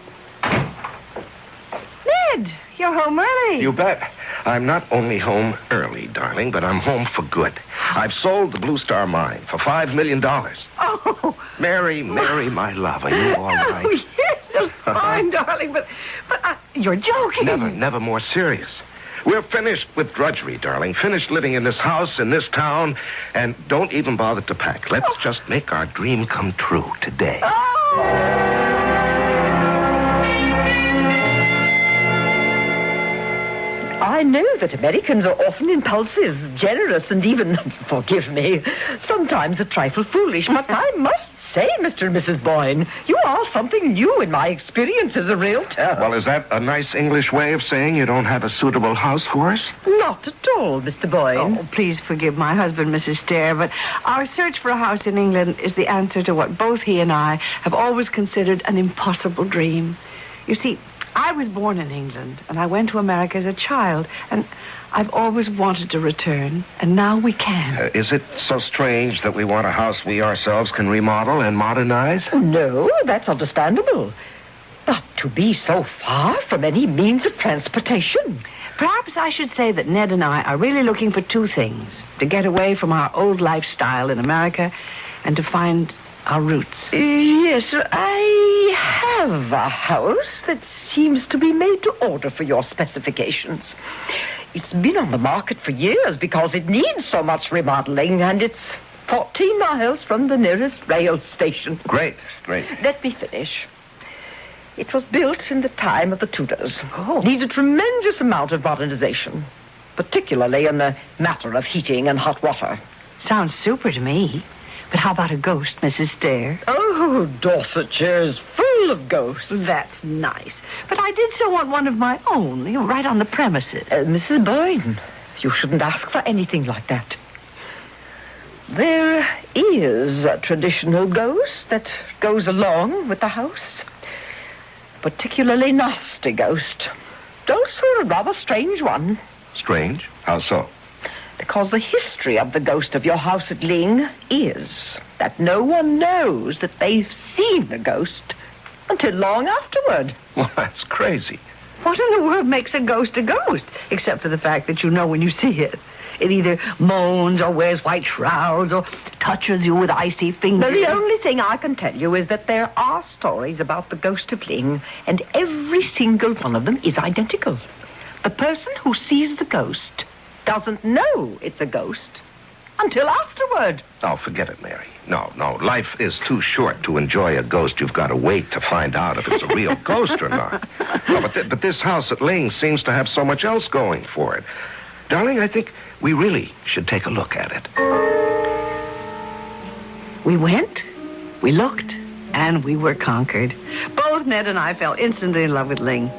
Ned, you're home early. You bet. I'm not only home early, darling, but I'm home for good. I've sold the Blue Star Mine for $5 million. Oh. Mary, my love, are you all right? Oh, yes, just fine, darling, but you're joking. Never more serious. We're finished with drudgery, darling. Finished living in this house, in this town, and don't even bother to pack. Let's just make our dream come true today. I know that Americans are often impulsive, generous, and even, forgive me, sometimes a trifle foolish. But I must say, Mr. and Mrs. Boyne, you are something new in my experience as a realtor. Well, is that a nice English way of saying you don't have a suitable house for us? Not at all, Mr. Boyne. Oh, please forgive my husband, Mrs. Stair, but our search for a house in England is the answer to what both he and I have always considered an impossible dream. You see, I was born in England, and I went to America as a child, and I've always wanted to return, and now we can. Is it so strange that we want a house we ourselves can remodel and modernize? No, that's understandable. But to be so far from any means of transportation. Perhaps I should say that Ned and I are really looking for two things: to get away from our old lifestyle in America and to find our roots. Yes, I have a house that seems to be made to order for your specifications. It's been on the market for years because it needs so much remodeling, and it's 14 miles from the nearest rail station. Great, great. Let me finish. It was built in the time of the Tudors. Needs a tremendous amount of modernization, particularly in the matter of heating and hot water. Sounds super to me. But how about a ghost, Mrs. Stair? Oh, Dorsetshire full of ghosts. That's nice. But I did so want one of my own, right on the premises. Mrs. Boyne, you shouldn't ask for anything like that. There is a traditional ghost that goes along with the house. Particularly nasty ghost. Also a rather strange one. Strange? How so? Because the history of the ghost of your house at Ling is that no one knows that they've seen the ghost until long afterward. Well, that's crazy. What in the world makes a ghost, except for the fact that you know when you see it? It either moans or wears white shrouds or touches you with icy fingers. Well, the only thing I can tell you is that there are stories about the ghost of Ling, and every single one of them is identical. The person who sees the ghost doesn't know it's a ghost until afterward. Oh, forget it, Mary. No. Life is too short to enjoy a ghost. You've got to wait to find out if it's a real ghost or not. No, but this house at Ling seems to have so much else going for it. Darling, I think we really should take a look at it. We went, we looked, and we were conquered. Both Ned and I fell instantly in love with Ling.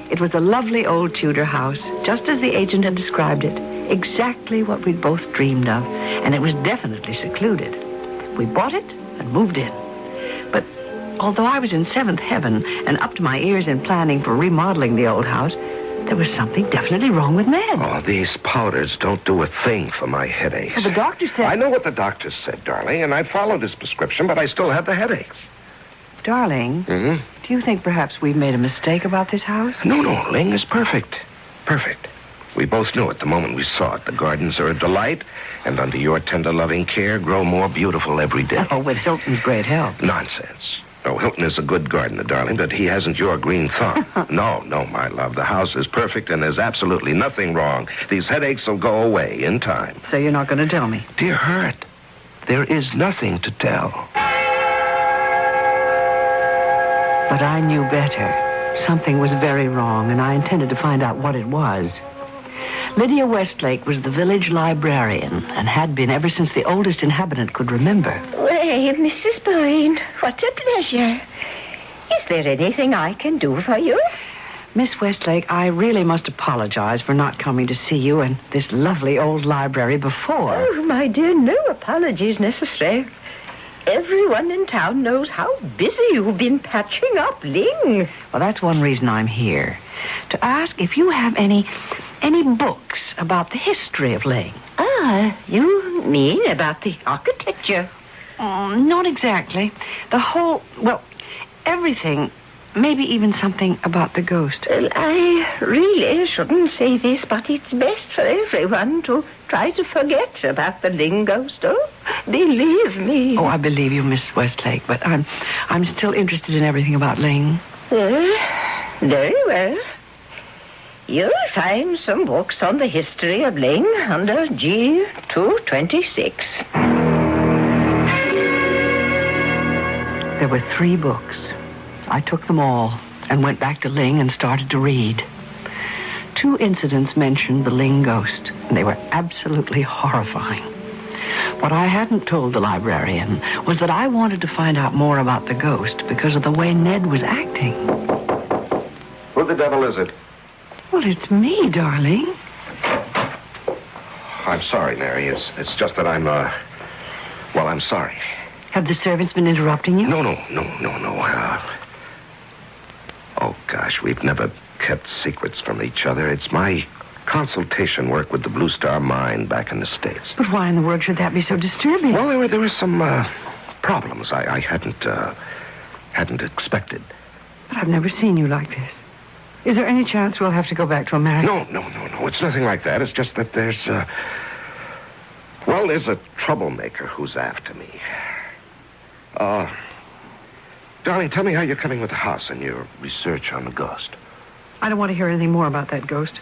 It was a lovely old Tudor house, just as the agent had described it. Exactly what we'd both dreamed of, and it was definitely secluded. We bought it and moved in. But although I was in seventh heaven and up to my ears in planning for remodeling the old house, there was something definitely wrong with Ned. Oh, these powders don't do a thing for my headaches. Well, the doctor said... I know what the doctor said, darling, and I followed his prescription, but I still have the headaches. Darling, do you think perhaps we've made a mistake about this house? No, Ling is perfect. Perfect. We both knew it the moment we saw it. The gardens are a delight, and under your tender, loving care, grow more beautiful every day. Oh, with Hilton's great help. Nonsense. No, Hilton is a good gardener, darling, but he hasn't your green thumb. No, my love. The house is perfect, and there's absolutely nothing wrong. These headaches will go away in time. So you're not going to tell me? Dear heart, there is nothing to tell. But I knew better. Something was very wrong, and I intended to find out what it was. Lydia Westlake was the village librarian and had been ever since the oldest inhabitant could remember. Well, Mrs. Boyne, what a pleasure. Is there anything I can do for you? Miss Westlake, I really must apologize for not coming to see you in this lovely old library before. Oh, my dear, no apologies necessary. Everyone in town knows how busy you've been patching up Ling. Well, that's one reason I'm here. To ask if you have any books about the history of Ling. Ah, you mean about the architecture? Not exactly. The whole, everything. Maybe even something about the ghost. Well, I really shouldn't say this, but it's best for everyone to try to forget about the Ling ghost. Oh, believe me. Oh, I believe you, Miss Westlake, but I'm still interested in everything about Ling. Very well. You'll find some books on the history of Ling under G226. There were 3 books. I took them all and went back to Ling and started to read. 2 incidents mentioned the Ling ghost, and they were absolutely horrifying. What I hadn't told the librarian was that I wanted to find out more about the ghost because of the way Ned was acting. Who the devil is it? Well, it's me, darling. I'm sorry, Mary. It's just that I'm sorry. Have the servants been interrupting you? No. Oh, gosh, we've never kept secrets from each other. It's my consultation work with the Blue Star Mine back in the States. But why in the world should that be so disturbing? Well, there were some problems I hadn't expected. But I've never seen you like this. Is there any chance we'll have to go back to America? No. It's nothing like that. It's just that there's a troublemaker who's after me. Darling, tell me how you're coming with the house and your research on the ghost. I don't want to hear anything more about that ghost.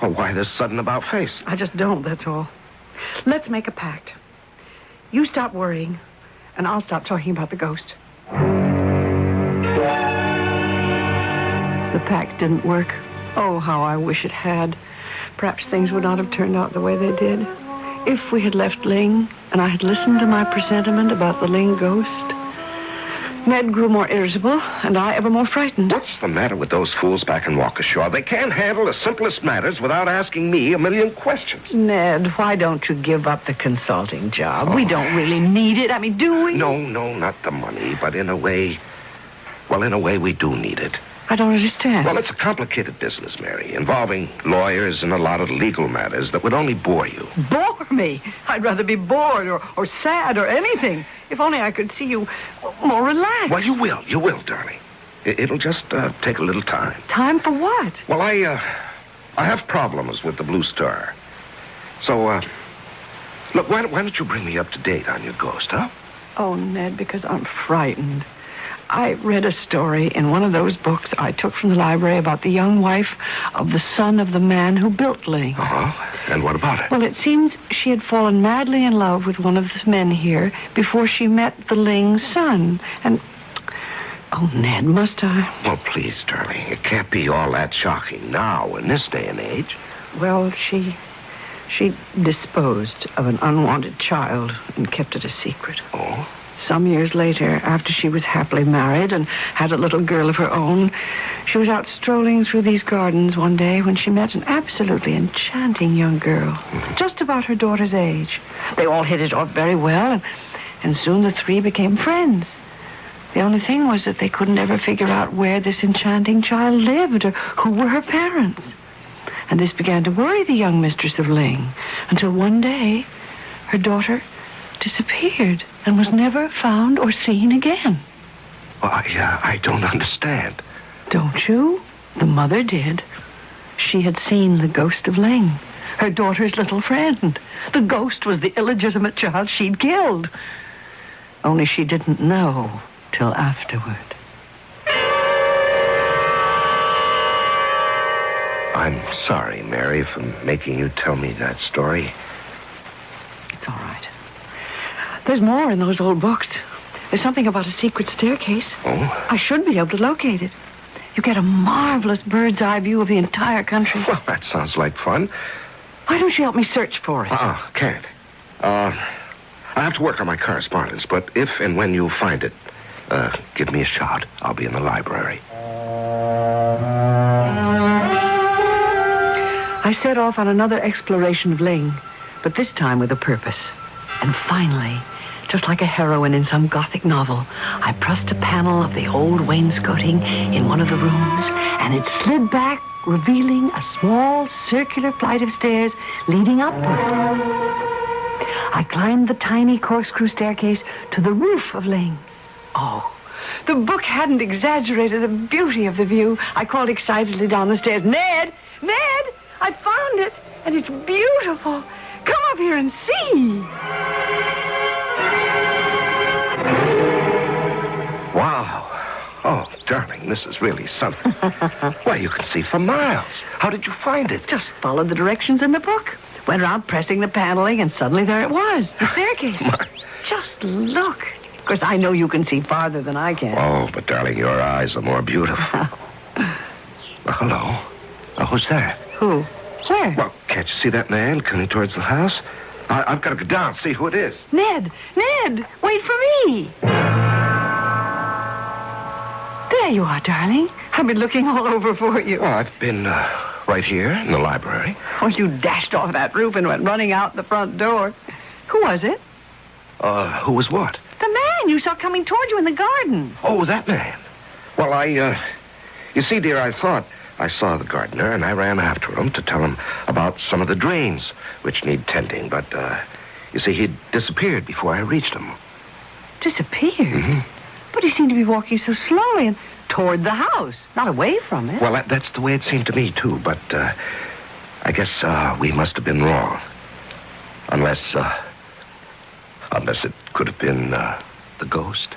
Oh, why this sudden about-face? I just don't, that's all. Let's make a pact. You stop worrying, and I'll stop talking about the ghost. The pact didn't work. Oh, how I wish it had. Perhaps things would not have turned out the way they did. If we had left Ling, and I had listened to my presentiment about the Ling ghost, Ned grew more irritable, and I ever more frightened. What's the matter with those fools back in Waukesha? They can't handle the simplest matters without asking me a million questions. Ned, why don't you give up the consulting job? We don't really need it. I mean, do we? No, not the money, but in a way we do need it. I don't understand. Well, it's a complicated business, Mary, involving lawyers and a lot of legal matters that would only bore you. Bore me? I'd rather be bored or sad or anything. If only I could see you more relaxed. Well, you will, darling. It'll just take a little time. Time for what? Well, I have problems with the Blue Star. So, look, why don't you bring me up to date on your ghost, huh? Oh, Ned, because I'm frightened. I read a story in one of those books I took from the library about the young wife of the son of the man who built Ling. Uh-huh. And what about it? Well, it seems she had fallen madly in love with one of the men here before she met the Ling son. And, oh, Ned, must I? Well, please, darling. It can't be all that shocking now in this day and age. Well, she disposed of an unwanted child and kept it a secret. Oh? Some years later, after she was happily married and had a little girl of her own, she was out strolling through these gardens one day when she met an absolutely enchanting young girl, just about her daughter's age. They all hit it off very well, and soon the 3 became friends. The only thing was that they couldn't ever figure out where this enchanting child lived or who were her parents. And this began to worry the young mistress of Ling, until one day her daughter disappeared and was never found or seen again. Well, I don't understand. Don't you? The mother did. She had seen the ghost of Ling, her daughter's little friend. The ghost was the illegitimate child she'd killed. Only she didn't know till afterward. I'm sorry, Mary, for making you tell me that story. It's all right. There's more in those old books. There's something about a secret staircase. Oh? I should be able to locate it. You get a marvelous bird's eye view of the entire country. Well, that sounds like fun. Why don't you help me search for it? Can't. I have to work on my correspondence, but if and when you find it, give me a shout. I'll be in the library. I set off on another exploration of Ling, but this time with a purpose. And finally, just like a heroine in some Gothic novel, I pressed a panel of the old wainscoting in one of the rooms, and it slid back, revealing a small circular flight of stairs leading upward. I climbed the tiny corkscrew staircase to the roof of Ling. Oh, the book hadn't exaggerated the beauty of the view. I called excitedly down the stairs, Ned! Ned! I found it, and it's beautiful. Come up here and see. Wow. Oh, darling, darling, this is really something. Why, you can see for miles. How did you find it? Just followed the directions in the book. Went around pressing the paneling, and suddenly there it was, the staircase. Just look. Of course, I know you can see farther than I can. Oh, but darling, your eyes are more beautiful. Well, hello. Oh, who's that? Who? Where? Well, can't you see that man coming towards the house? I've got to go down and see who it is. Ned, wait for me. There you are, darling. I've been looking all over for you. Well, I've been right here in the library. Oh, you dashed off that roof and went running out the front door. Who was it? Who was what? The man you saw coming toward you in the garden. Oh, that man. Well, you see, dear, I thought I saw the gardener, and I ran after him to tell him about some of the drains which need tending. But, you see, he'd disappeared before I reached him. Disappeared? Mm-hmm. But he seemed to be walking so slowly and toward the house, not away from it. Well, that's the way it seemed to me, too. But, I guess, we must have been wrong. Unless it could have been, the ghost.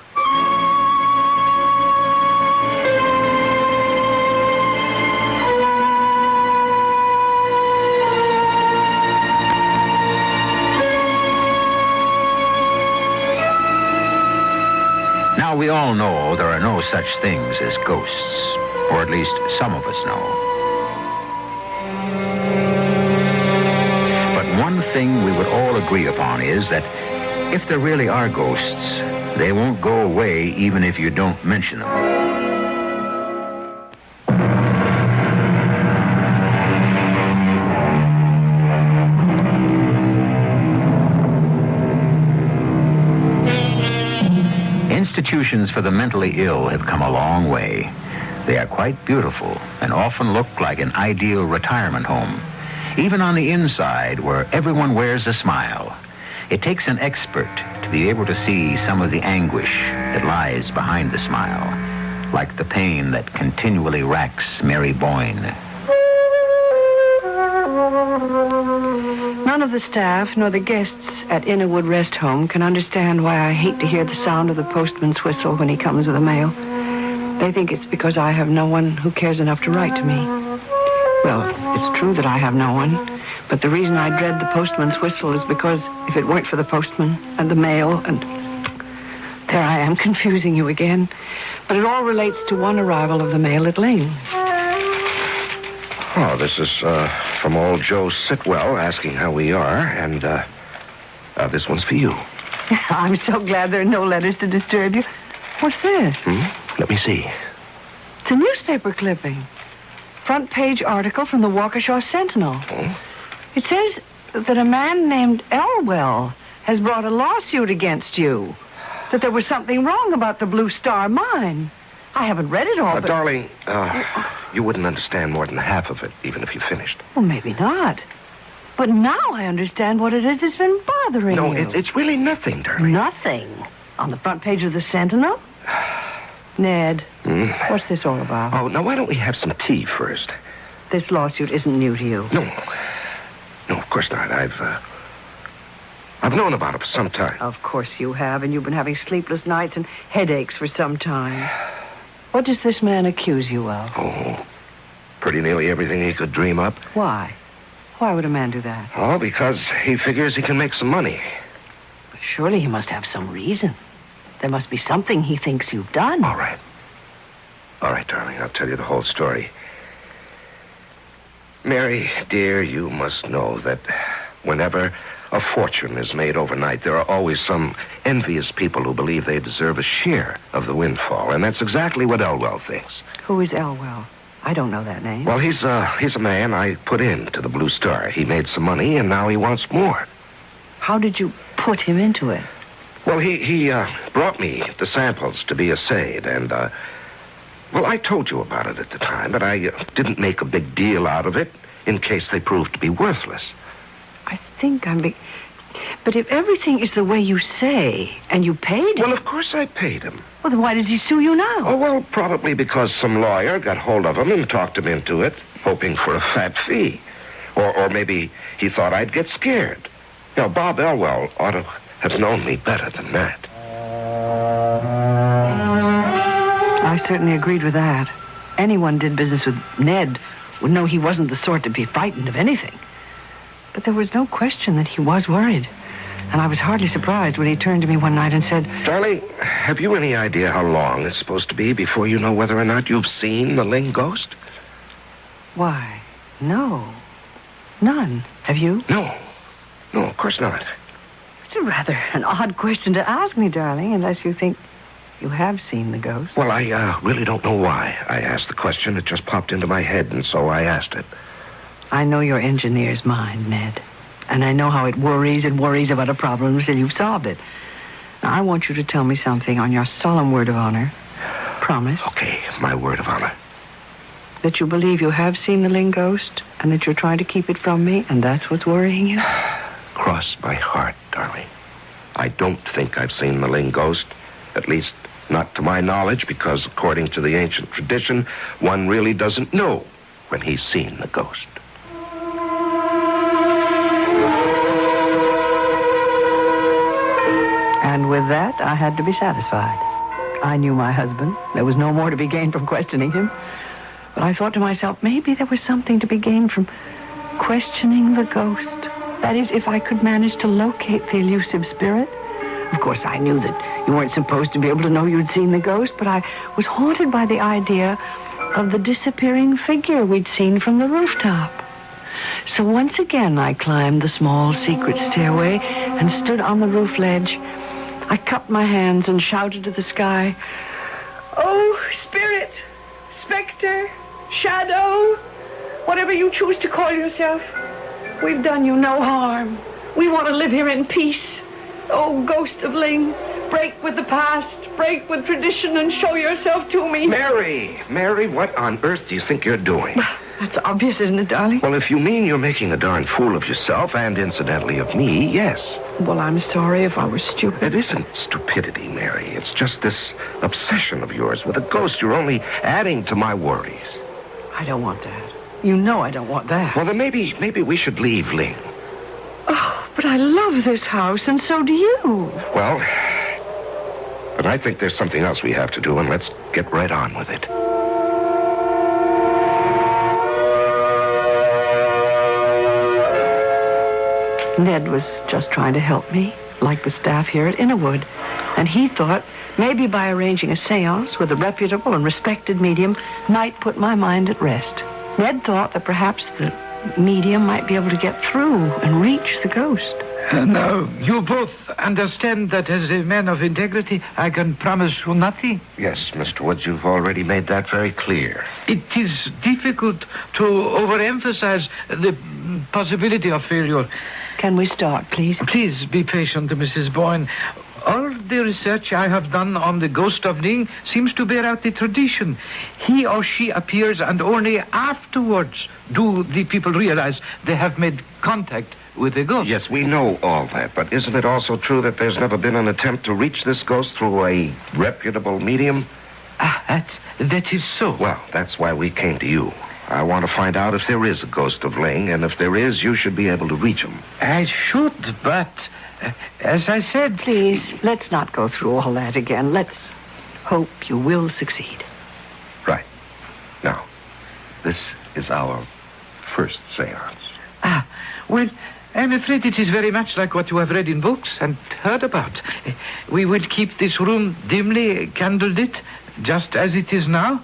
Now, we all know there are no such things as ghosts, or at least some of us know. But one thing we would all agree upon is that if there really are ghosts, they won't go away even if you don't mention them. Institutions for the mentally ill have come a long way. They are quite beautiful and often look like an ideal retirement home, even on the inside where everyone wears a smile. It takes an expert to be able to see some of the anguish that lies behind the smile, like the pain that continually racks Mary Boyne. None of the staff nor the guests at Innerwood Rest Home can understand why I hate to hear the sound of the postman's whistle when he comes with the mail. They think it's because I have no one who cares enough to write to me. Well, it's true that I have no one, but the reason I dread the postman's whistle is because if it weren't for the postman and the mail and... There I am, confusing you again. But it all relates to one arrival of the mail at Ling. Oh, this is from old Joe Sitwell asking how we are, and this one's for you. I'm so glad there are no letters to disturb you. What's this? Let me see. It's a newspaper clipping. Front page article from the Waukesha Sentinel. Oh? It says that a man named Elwell has brought a lawsuit against you. That there was something wrong about the Blue Star mine. I haven't read it all, but... Darling, you wouldn't understand more than half of it, even if you finished. Well, maybe not. But now I understand what it is that's been bothering you. No, it's really nothing, darling. Nothing? On the front page of the Sentinel? Ned, what's this all about? Oh, now why don't we have some tea first? This lawsuit isn't new to you. No, of course not. I've known about it for some time. Of course you have, and you've been having sleepless nights and headaches for some time. What does this man accuse you of? Oh, pretty nearly everything he could dream up. Why? Why would a man do that? Oh, because he figures he can make some money. But surely he must have some reason. There must be something he thinks you've done. All right, darling, I'll tell you the whole story. Mary, dear, you must know that whenever a fortune is made overnight, there are always some envious people who believe they deserve a share of the windfall, and that's exactly what Elwell thinks. Who is Elwell? I don't know that name. Well, he's a man I put into the Blue Star. He made some money, and now he wants more. How did you put him into it? Well, he brought me the samples to be assayed, and, well, I told you about it at the time, but I didn't make a big deal out of it in case they proved to be worthless. I think But if everything is the way you say, and you paid him... Well, of course I paid him. Well, then why does he sue you now? Oh, well, probably because some lawyer got hold of him and talked him into it, hoping for a fat fee. Or maybe he thought I'd get scared. You know, Bob Elwell ought to have known me better than that. I certainly agreed with that. Anyone did business with Ned would know he wasn't the sort to be frightened of anything. But there was no question that he was worried. And I was hardly surprised when he turned to me one night and said, Darling, have you any idea how long it's supposed to be before you know whether or not you've seen the Ling ghost? Why, no. None. Have you? No. No, of course not. It's rather an odd question to ask me, darling, unless you think you have seen the ghost. Well, I really don't know why I asked the question. It just popped into my head, and so I asked it. I know your engineer's mind, Ned. And I know how it worries and worries about a problem until you've solved it. Now, I want you to tell me something on your solemn word of honor. Promise. Okay, my word of honor. That you believe you have seen the Ling ghost and that you're trying to keep it from me, and that's what's worrying you? Cross my heart, darling. I don't think I've seen the Ling ghost. At least, not to my knowledge, because according to the ancient tradition, one really doesn't know when he's seen the ghost. And with that, I had to be satisfied. I knew my husband. There was no more to be gained from questioning him. But I thought to myself, maybe there was something to be gained from questioning the ghost. That is, if I could manage to locate the elusive spirit. Of course, I knew that you weren't supposed to be able to know you'd seen the ghost, but I was haunted by the idea of the disappearing figure we'd seen from the rooftop. So once again, I climbed the small secret stairway and stood on the roof ledge. I cupped my hands and shouted to the sky, "Oh, spirit, specter, shadow, whatever you choose to call yourself, we've done you no harm. We want to live here in peace. Oh, ghost of Ling, break with the past, break with tradition, and show yourself to me." Mary, what on earth do you think you're doing? That's obvious, isn't it, darling? Well, if you mean you're making a darn fool of yourself, and incidentally of me, yes. Well, I'm sorry if I was stupid. It isn't stupidity, Mary. It's just this obsession of yours with a ghost. You're only adding to my worries. I don't want that. You know I don't want that. Well, then maybe we should leave Ling. Oh, but I love this house, and so do you. Well, but I think there's something else we have to do, and let's get right on with it. Ned was just trying to help me, like the staff here at Innerwood. And he thought maybe by arranging a seance with a reputable and respected medium might put my mind at rest. Ned thought that perhaps the medium might be able to get through and reach the ghost. Now, you both understand that as a man of integrity, I can promise you nothing? Yes, Mr. Woods, you've already made that very clear. It is difficult to overemphasize the possibility of failure. Can we start, please? Please be patient, Mrs. Boyne. All the research I have done on the ghost of Ling seems to bear out the tradition. He or she appears, and only afterwards do the people realize they have made contact with the ghost. Yes, we know all that, but isn't it also true that there's never been an attempt to reach this ghost through a reputable medium? That is so. Well, that's why we came to you. I want to find out if there is a ghost of Ling, and if there is, you should be able to reach him. I should, but as I said... Please, let's not go through all that again. Let's hope you will succeed. Right. Now, this is our first seance. Well, I'm afraid it is very much like what you have read in books and heard about. We will keep this room dimly candlelit, just as it is now.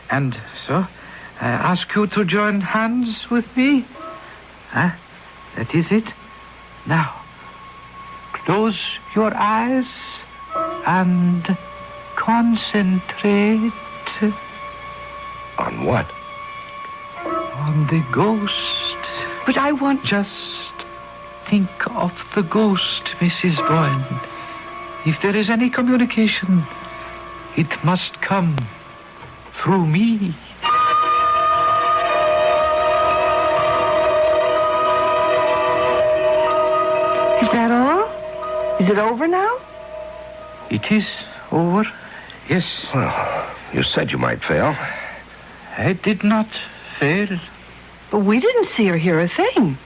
And so, I ask you to join hands with me. That is it. Now, close your eyes and concentrate. On what? On the ghost. But I want... Just think of the ghost, Mrs. Boyne. If there is any communication, it must come through me. Is that all? Is it over now? It is over, yes. Well, you said you might fail. I did not fail. But we didn't see or hear a thing.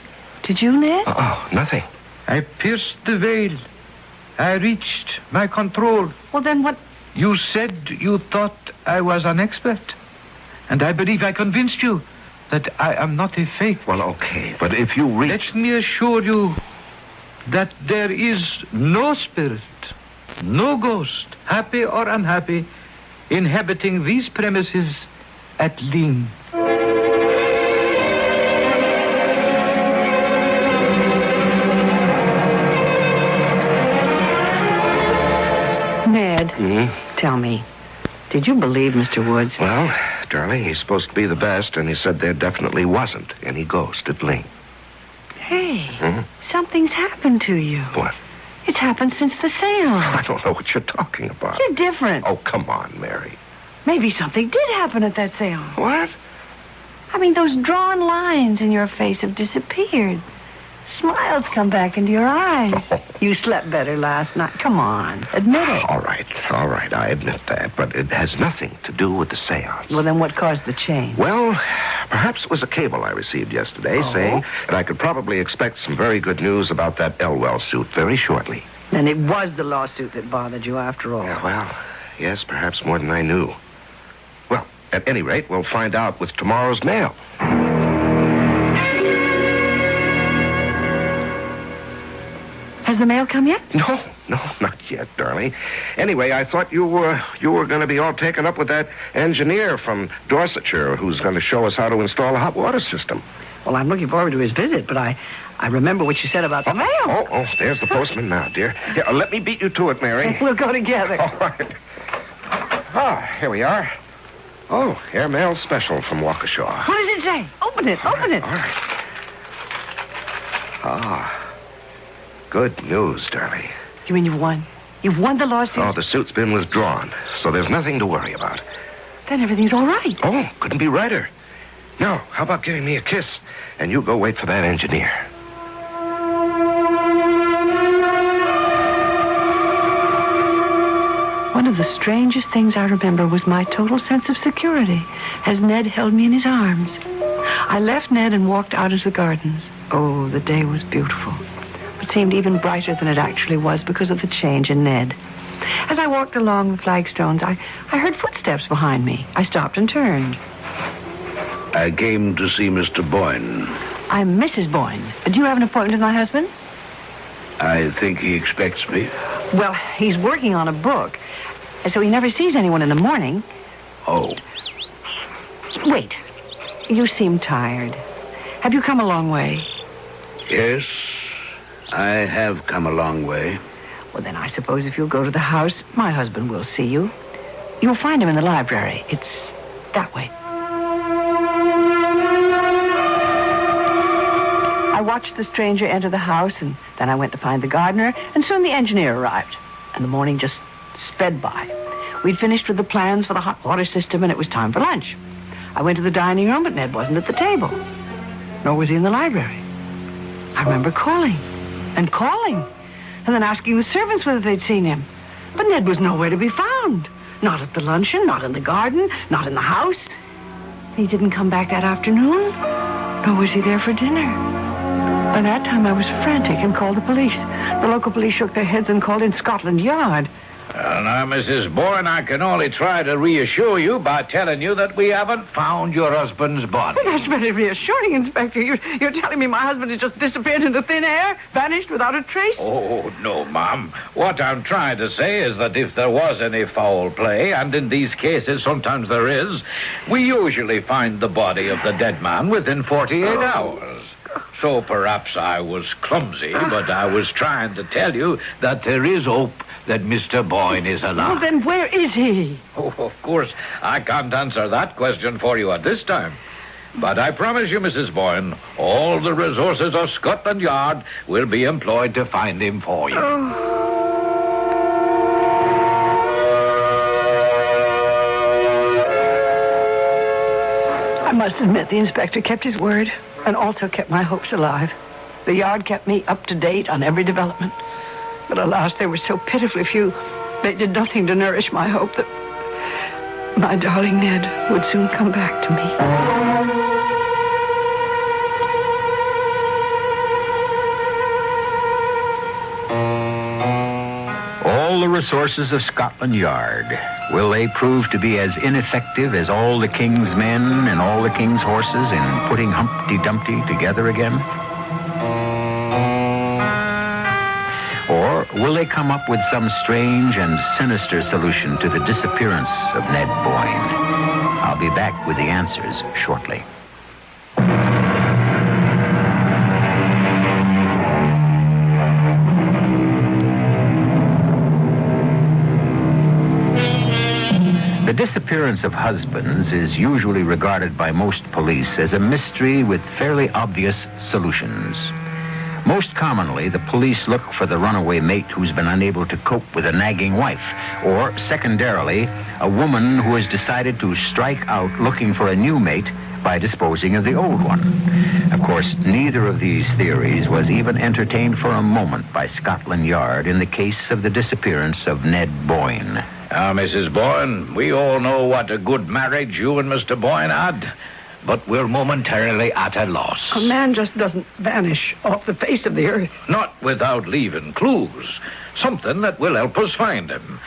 Did you, Ned? Oh, nothing. I pierced the veil. I reached my control. Well, then what You said you thought I was an expert. And I believe I convinced you that I am not a fake. Well, okay, but if you reach... Let me assure you that there is no spirit, no ghost, happy or unhappy, inhabiting these premises at Ling. Ned, tell me, did you believe Mr. Woods? Well, darling, he's supposed to be the best, and he said there definitely wasn't any ghost at Ling. Hey, something's happened to you. What? It's happened since the seance. I don't know what you're talking about. You're different. Oh, come on, Mary. Maybe something did happen at that seance. What? I mean, those drawn lines in your face have disappeared. Smiles come back into your eyes. You slept better last night. Come on, admit it. All right, I admit that, but it has nothing to do with the seance. Well, then what caused the change? Well, perhaps it was a cable I received yesterday saying that I could probably expect some very good news about that Elwell suit very shortly. Then it was the lawsuit that bothered you after all. Well, yes, perhaps more than I knew. Well, at any rate, we'll find out with tomorrow's mail. Has the mail come yet? No, not yet, darling. Anyway, I thought you were going to be all taken up with that engineer from Dorsetshire who's going to show us how to install a hot water system. Well, I'm looking forward to his visit, but I remember what you said about the mail. Oh, there's the postman now, dear. Here, let me beat you to it, Mary. We'll go together. All right. Here we are. Oh, airmail special from Waukesha. What does it say? Open it. All right. Good news, darling. You mean you've won? You've won the lawsuit? Oh, the suit's been withdrawn, so there's nothing to worry about. Then everything's all right. Oh, couldn't be righter. Now, how about giving me a kiss, and you go wait for that engineer? One of the strangest things I remember was my total sense of security as Ned held me in his arms. I left Ned and walked out into the gardens. Oh, the day was beautiful. It seemed even brighter than it actually was because of the change in Ned. As I walked along the flagstones, I heard footsteps behind me. I stopped and turned. I came to see Mr. Boyne. I'm Mrs. Boyne. Do you have an appointment with my husband? I think he expects me. Well, he's working on a book, so he never sees anyone in the morning. Oh. Wait. You seem tired. Have you come a long way? Yes, I have come a long way. Well, then I suppose if you'll go to the house, my husband will see you. You'll find him in the library. It's that way. I watched the stranger enter the house, and then I went to find the gardener, and soon the engineer arrived. And the morning just sped by. We'd finished with the plans for the hot water system, and it was time for lunch. I went to the dining room, but Ned wasn't at the table. Nor was he in the library. I remember calling, and then asking the servants whether they'd seen him. But Ned was nowhere to be found. Not at the luncheon, not in the garden, not in the house. He didn't come back that afternoon, nor was he there for dinner. By that time, I was frantic and called the police. The local police shook their heads and called in Scotland Yard. Well, now, Mrs. Bourne, I can only try to reassure you by telling you that we haven't found your husband's body. Well, that's very reassuring, Inspector. You're telling me my husband has just disappeared into thin air, vanished without a trace? Oh, no, Ma'am. What I'm trying to say is that if there was any foul play, and in these cases sometimes there is, we usually find the body of the dead man within 48 hours. So perhaps I was clumsy, but I was trying to tell you that there is hope that Mr. Boyne is alive. Well, then where is he? Oh, of course, I can't answer that question for you at this time. But I promise you, Mrs. Boyne, all the resources of Scotland Yard will be employed to find him for you. I must admit the inspector kept his word and also kept my hopes alive. The yard kept me up to date on every development. But alas, they were so pitifully few, they did nothing to nourish my hope that my darling Ned would soon come back to me. All the resources of Scotland Yard, will they prove to be as ineffective as all the king's men and all the king's horses in putting Humpty Dumpty together again? Or will they come up with some strange and sinister solution to the disappearance of Ned Boyne? I'll be back with the answers shortly. The disappearance of husbands is usually regarded by most police as a mystery with fairly obvious solutions. Most commonly, the police look for the runaway mate who's been unable to cope with a nagging wife, or secondarily, a woman who has decided to strike out looking for a new mate by disposing of the old one. Of course, neither of these theories was even entertained for a moment by Scotland Yard in the case of the disappearance of Ned Boyne. Now, Mrs. Boyne, we all know what a good marriage you and Mr. Boyne had, but we're momentarily at a loss. A man just doesn't vanish off the face of the earth. Not without leaving clues. Something that will help us find him.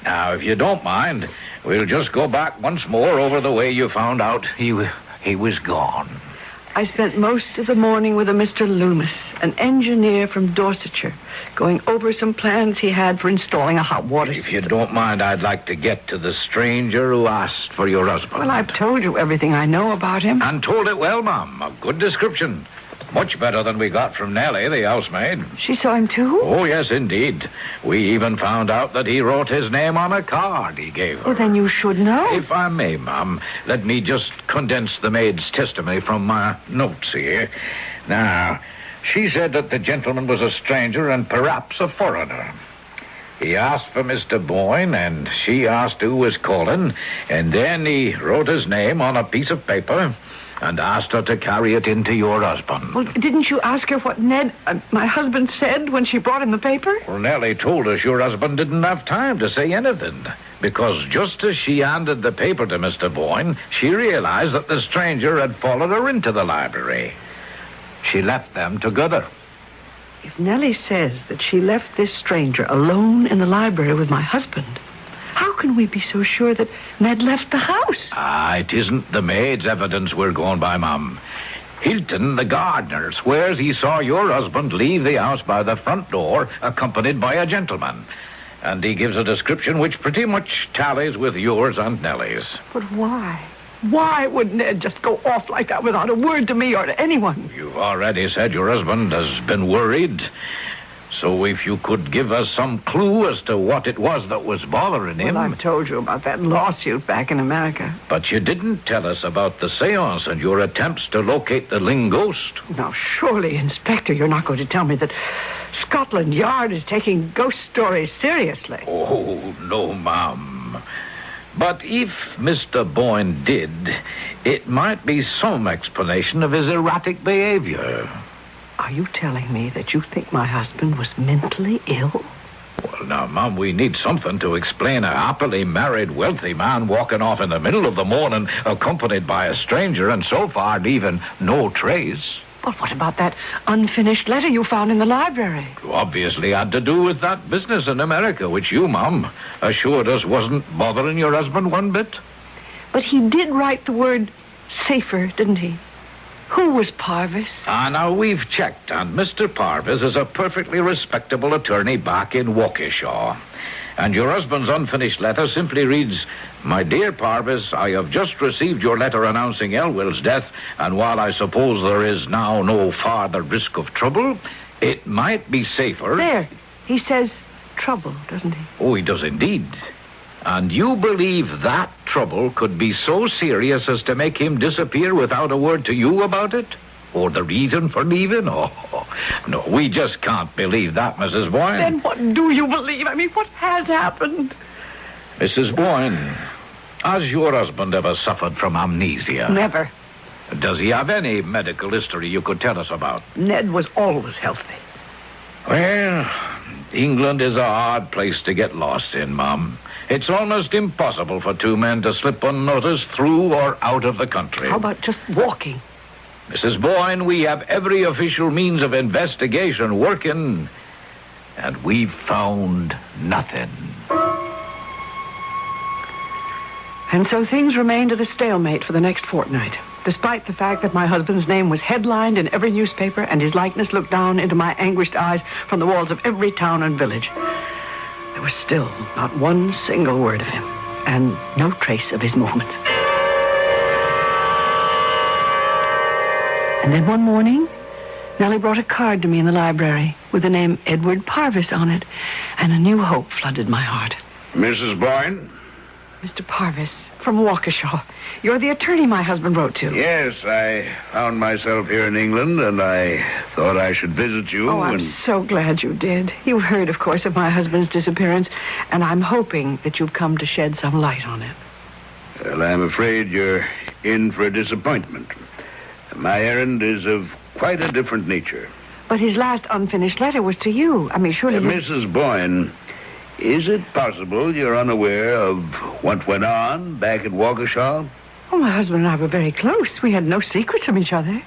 Now, if you don't mind, we'll just go back once more over the way you found out he was gone. I spent most of the morning with a Mr. Loomis, an engineer from Dorsetshire, going over some plans he had for installing a hot water system. If you don't mind, I'd like to get to the stranger who asked for your husband. Well, I've told you everything I know about him. And told it well, Ma'am. A good description. Much better than we got from Nellie, the housemaid. She saw him, too? Oh, yes, indeed. We even found out that he wrote his name on a card he gave her. Well, then you should know. If I may, Ma'am, let me just condense the maid's testimony from my notes here. Now, she said that the gentleman was a stranger and perhaps a foreigner. He asked for Mr. Boyne, and she asked who was calling, and then he wrote his name on a piece of paper and asked her to carry it in to your husband. Well, didn't you ask her what Ned, my husband, said when she brought him the paper? Well, Nellie told us your husband didn't have time to say anything, because just as she handed the paper to Mr. Boyne, she realized that the stranger had followed her into the library. She left them together. If Nellie says that she left this stranger alone in the library with my husband, how can we be so sure that Ned left the house? It isn't the maid's evidence we're going by, Mum. Hilton, the gardener, swears he saw your husband leave the house by the front door, accompanied by a gentleman. And he gives a description which pretty much tallies with yours and Nellie's. But why? Why would Ned just go off like that without a word to me or to anyone? You've already said your husband has been worried. So if you could give us some clue as to what it was that was bothering him. Well, I've told you about that lawsuit back in America. But you didn't tell us about the seance and your attempts to locate the Ling ghost. Now, surely, Inspector, you're not going to tell me that Scotland Yard is taking ghost stories seriously. Oh, no, Ma'am. But if Mr. Boyne did, it might be some explanation of his erratic behavior. Are you telling me that you think my husband was mentally ill? Well, now, Mum, we need something to explain a happily married, wealthy man walking off in the middle of the morning, accompanied by a stranger, and so far leaving no trace. But what about that unfinished letter you found in the library? Obviously had to do with that business in America, which you, Mum, assured us wasn't bothering your husband one bit. But he did write the word safer, didn't he? Who was Parvis? Now we've checked, and Mr. Parvis is a perfectly respectable attorney back in Waukesha. And your husband's unfinished letter simply reads, "My dear Parvis, I have just received your letter announcing Elwell's death, and while I suppose there is now no farther risk of trouble, it might be safer..." There. He says trouble, doesn't he? Oh, he does indeed. And you believe that trouble could be so serious as to make him disappear without a word to you about it? Or the reason for leaving? Oh, no, we just can't believe that, Mrs. Boyne. Then what do you believe? I mean, what has happened? Mrs. Boyne, has your husband ever suffered from amnesia? Never. Does he have any medical history you could tell us about? Ned was always healthy. Well, England is a hard place to get lost in, Mum. It's almost impossible for two men to slip unnoticed through or out of the country. How about just walking? Mrs. Boyne, we have every official means of investigation working, and we've found nothing. And so things remained at a stalemate for the next fortnight, despite the fact that my husband's name was headlined in every newspaper and his likeness looked down into my anguished eyes from the walls of every town and village. There was still not one single word of him, and no trace of his movements. And then one morning, Nellie brought a card to me in the library with the name Edward Parvis on it, and a new hope flooded my heart. Mrs. Boyne? Mr. Parvis, from Waukesha. You're the attorney my husband wrote to. Yes, I found myself here in England, and I thought I should visit you. Oh, I'm so glad you did. You heard, of course, of my husband's disappearance, and I'm hoping that you've come to shed some light on it. Well, I'm afraid you're in for a disappointment. My errand is of quite a different nature. But his last unfinished letter was to you. I mean, surely... Mrs. Boyne, is it possible you're unaware of what went on back at Waukesha? Oh, my husband and I were very close. We had no secrets from each other.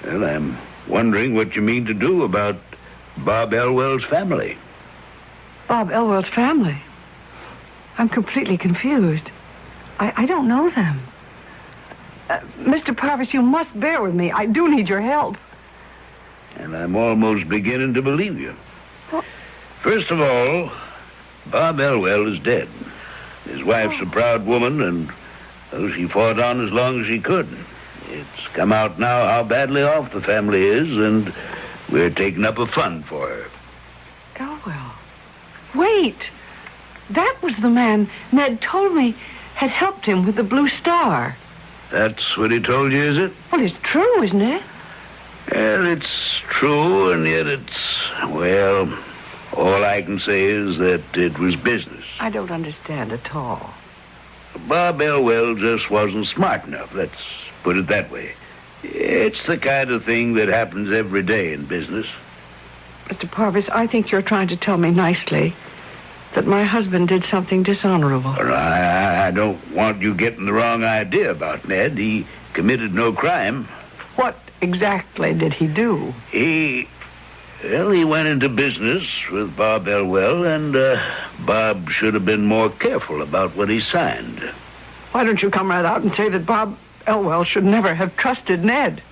Well, I'm wondering what you mean to do about Bob Elwell's family. Bob Elwell's family? I'm completely confused. I don't know them. Mr. Parvis, you must bear with me. I do need your help. And I'm almost beginning to believe you. What? First of all, Bob Elwell is dead. His wife's a proud woman, and she fought on as long as she could. It's come out now how badly off the family is, and we're taking up a fund for her. Elwell? Wait! That was the man Ned told me had helped him with the Blue Star. That's what he told you, is it? Well, it's true, isn't it? Well, it's true, and yet well, all I can say is that it was business. I don't understand at all. Bob Elwell just wasn't smart enough, let's put it that way. It's the kind of thing that happens every day in business. Mr. Parvis, I think you're trying to tell me nicely that my husband did something dishonorable. I don't want you getting the wrong idea about Ned. He committed no crime. What exactly did he do? He went into business with Bob Elwell, and Bob should have been more careful about what he signed. Why don't you come right out and say that Bob Elwell should never have trusted Ned?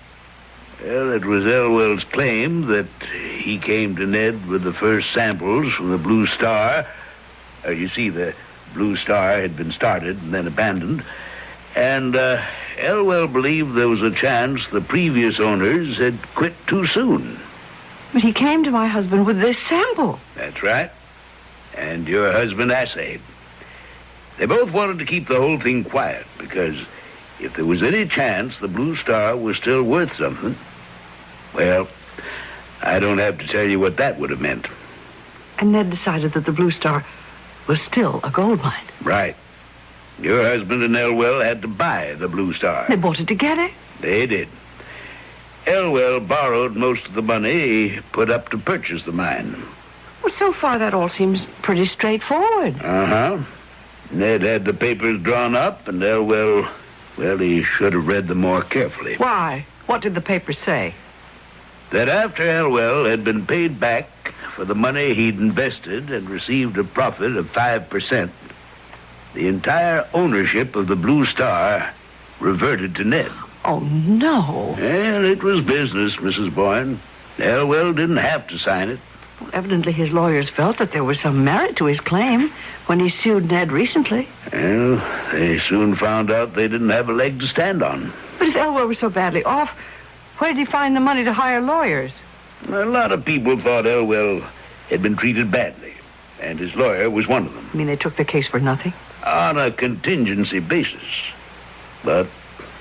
Well, it was Elwell's claim that he came to Ned with the first samples from the Blue Star. You see, the Blue Star had been started and then abandoned. And Elwell believed there was a chance the previous owners had quit too soon. But he came to my husband with this sample. That's right. And your husband assayed. They both wanted to keep the whole thing quiet, because if there was any chance the Blue Star was still worth something, well, I don't have to tell you what that would have meant. And Ned decided that the Blue Star was still a gold mine. Right. Your husband and Elwell had to buy the Blue Star. They bought it together? They did. Elwell borrowed most of the money he put up to purchase the mine. Well, so far that all seems pretty straightforward. Uh-huh. Ned had the papers drawn up, and Elwell, well, he should have read them more carefully. Why? What did the papers say? That after Elwell had been paid back for the money he'd invested and received a profit of 5%, the entire ownership of the Blue Star reverted to Ned. Oh, no. Well, it was business, Mrs. Boyne. Elwell didn't have to sign it. Well, evidently his lawyers felt that there was some merit to his claim when he sued Ned recently. Well, they soon found out they didn't have a leg to stand on. But if Elwell was so badly off, where did he find the money to hire lawyers? A lot of people thought Elwell had been treated badly, and his lawyer was one of them. You mean they took the case for nothing? On a contingency basis. But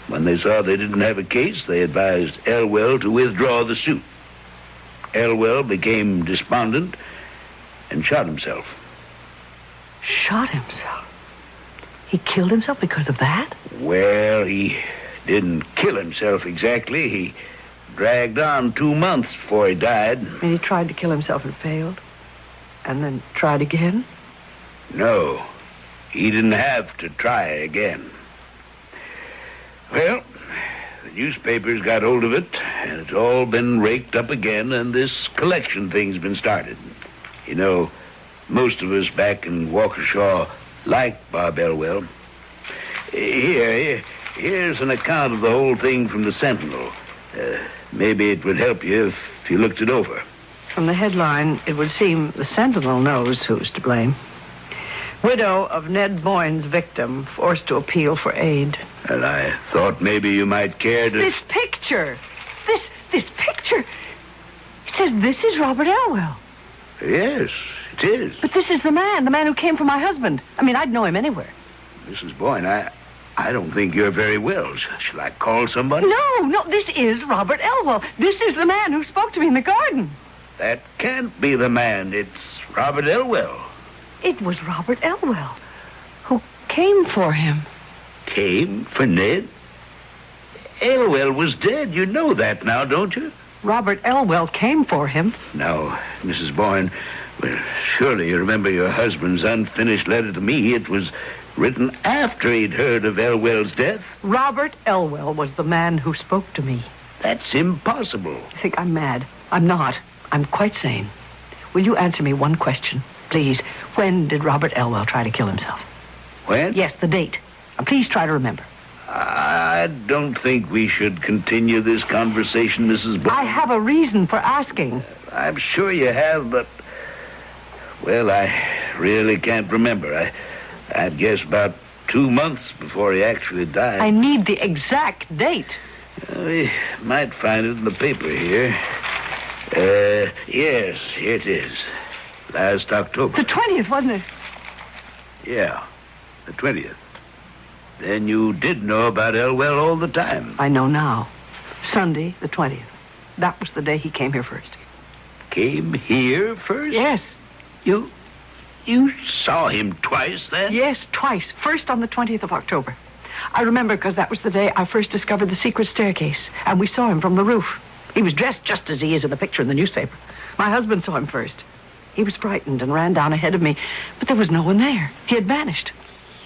when they saw they didn't have a case, they advised Elwell to withdraw the suit. Elwell became despondent and shot himself. Shot himself? He killed himself because of that? Well, he didn't kill himself exactly. He dragged on 2 months before he died. And he tried to kill himself and failed? And then tried again? No. He didn't have to try again. Well, the newspapers got hold of it, and it's all been raked up again, and this collection thing's been started. You know, most of us back in Waukesha like Bob Elwell. Here's an account of the whole thing from the Sentinel. Maybe it would help you if you looked it over. From the headline, it would seem the Sentinel knows who's to blame. Widow of Ned Boyne's victim, forced to appeal for aid. And I thought maybe you might care to... This picture! This picture! It says this is Robert Elwell. Yes, it is. But this is the man who came for my husband. I mean, I'd know him anywhere. Mrs. Boyne, I don't think you're very well. Shall I call somebody? No, this is Robert Elwell. This is the man who spoke to me in the garden. That can't be the man. It's Robert Elwell. It was Robert Elwell who came for him. Came for Ned? Elwell was dead. You know that now, don't you? Robert Elwell came for him. Now, Mrs. Boyne, well, surely you remember your husband's unfinished letter to me. It was written after he'd heard of Elwell's death. Robert Elwell was the man who spoke to me. That's impossible. You think I'm mad? I'm not. I'm quite sane. Will you answer me one question, please? When did Robert Elwell try to kill himself? When? Yes, the date. Please try to remember. I don't think we should continue this conversation, Mrs. Boyne. I have a reason for asking. I'm sure you have, but... Well, I really can't remember. I'd guess about 2 months before he actually died. I need the exact date. We might find it in the paper here. Yes, here it is. Last October. The 20th, wasn't it? Yeah, the 20th. Then you did know about Elwell all the time. I know now. Sunday, the 20th. That was the day he came here first. Came here first? Yes. You saw him twice then? Yes, twice. First on the 20th of October. I remember because that was the day I first discovered the secret staircase, and we saw him from the roof. He was dressed just as he is in the picture in the newspaper. My husband saw him first. He was frightened and ran down ahead of me, but there was no one there. He had vanished.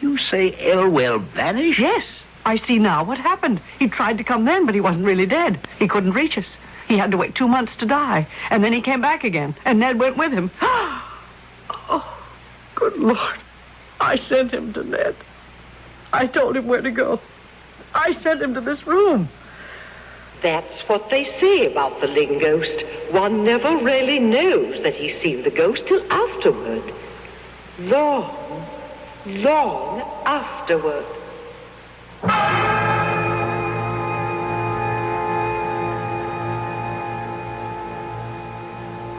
You say Elwell vanished? Yes. I see now what happened. He tried to come then, but he wasn't really dead. He couldn't reach us. He had to wait 2 months to die, and then he came back again, and Ned went with him. Oh, good Lord. I sent him to Ned. I told him where to go. I sent him to this room. That's what they say about the Ling ghost. One never really knows that he's seen the ghost till afterward. Long afterward.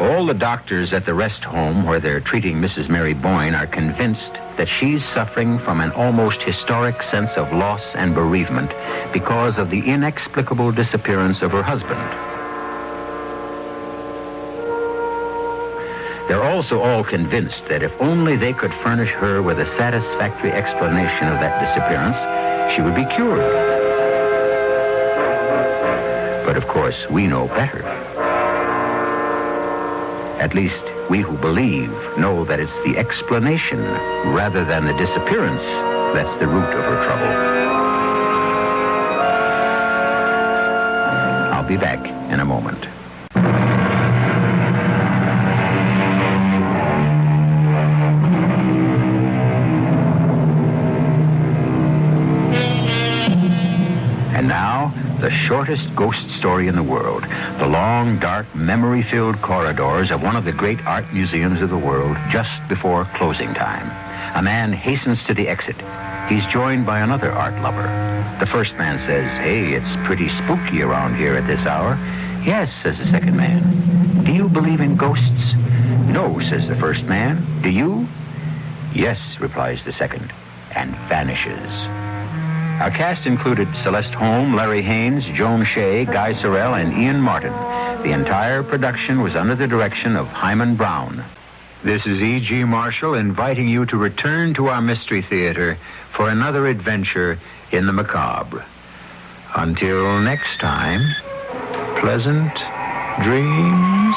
All the doctors at the rest home where they're treating Mrs. Mary Boyne are convinced that she's suffering from an almost historic sense of loss and bereavement because of the inexplicable disappearance of her husband. They're also all convinced that if only they could furnish her with a satisfactory explanation of that disappearance, she would be cured. But of course, we know better. At least, we who believe know that it's the explanation rather than the disappearance that's the root of her trouble. I'll be back in a moment. And now, the shortest ghost story in the world. The long, dark, memory-filled corridors of one of the great art museums of the world just before closing time. A man hastens to the exit. He's joined by another art lover. The first man says, "Hey, it's pretty spooky around here at this hour." "Yes," says the second man. "Do you believe in ghosts?" "No," says the first man. "Do you?" "Yes," replies the second, and vanishes. Our cast included Celeste Holm, Larry Haynes, Joan Shea, Guy Sorrell, and Ian Martin. The entire production was under the direction of Hyman Brown. This is E.G. Marshall inviting you to return to our Mystery Theater for another adventure in the macabre. Until next time, pleasant dreams.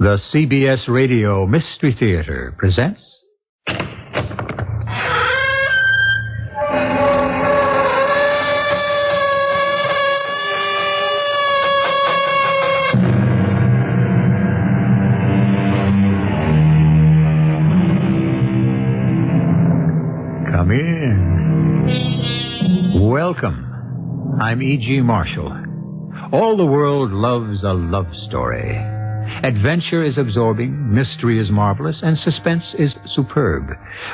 The CBS Radio Mystery Theater presents... Come in. Welcome. I'm E.G. Marshall. All the world loves a love story. Adventure is absorbing, mystery is marvelous, and suspense is superb.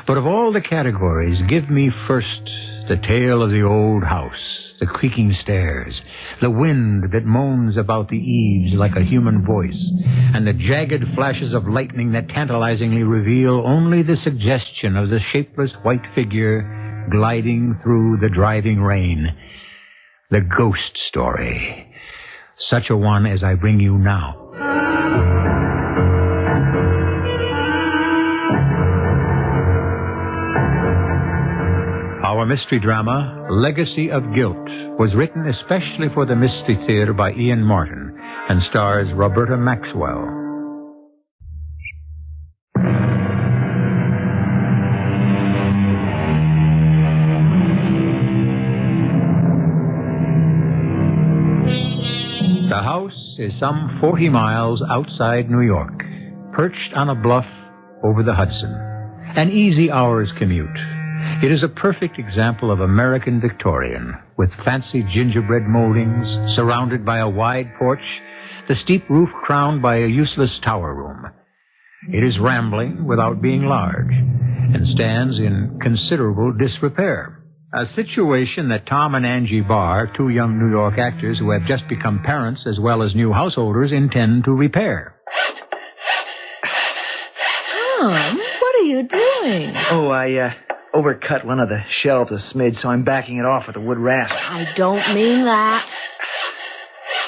But of all the categories, give me first the tale of the old house, the creaking stairs, the wind that moans about the eaves like a human voice, and the jagged flashes of lightning that tantalizingly reveal only the suggestion of the shapeless white figure gliding through the driving rain. The ghost story. Such a one as I bring you now. Our mystery drama, Legacy of Guilt, was written especially for the Mystery Theater by Ian Martin and stars Roberta Maxwell. The house is some 40 miles outside New York, perched on a bluff over the Hudson. An easy hour's commute. It is a perfect example of American Victorian, with fancy gingerbread moldings, surrounded by a wide porch, the steep roof crowned by a useless tower room. It is rambling without being large, and stands in considerable disrepair. A situation that Tom and Angie Barr, two young New York actors who have just become parents as well as new householders, intend to repair. Tom, what are you doing? Oh, I overcut one of the shelves a smidge, so I'm backing it off with a wood rasp. I don't mean that.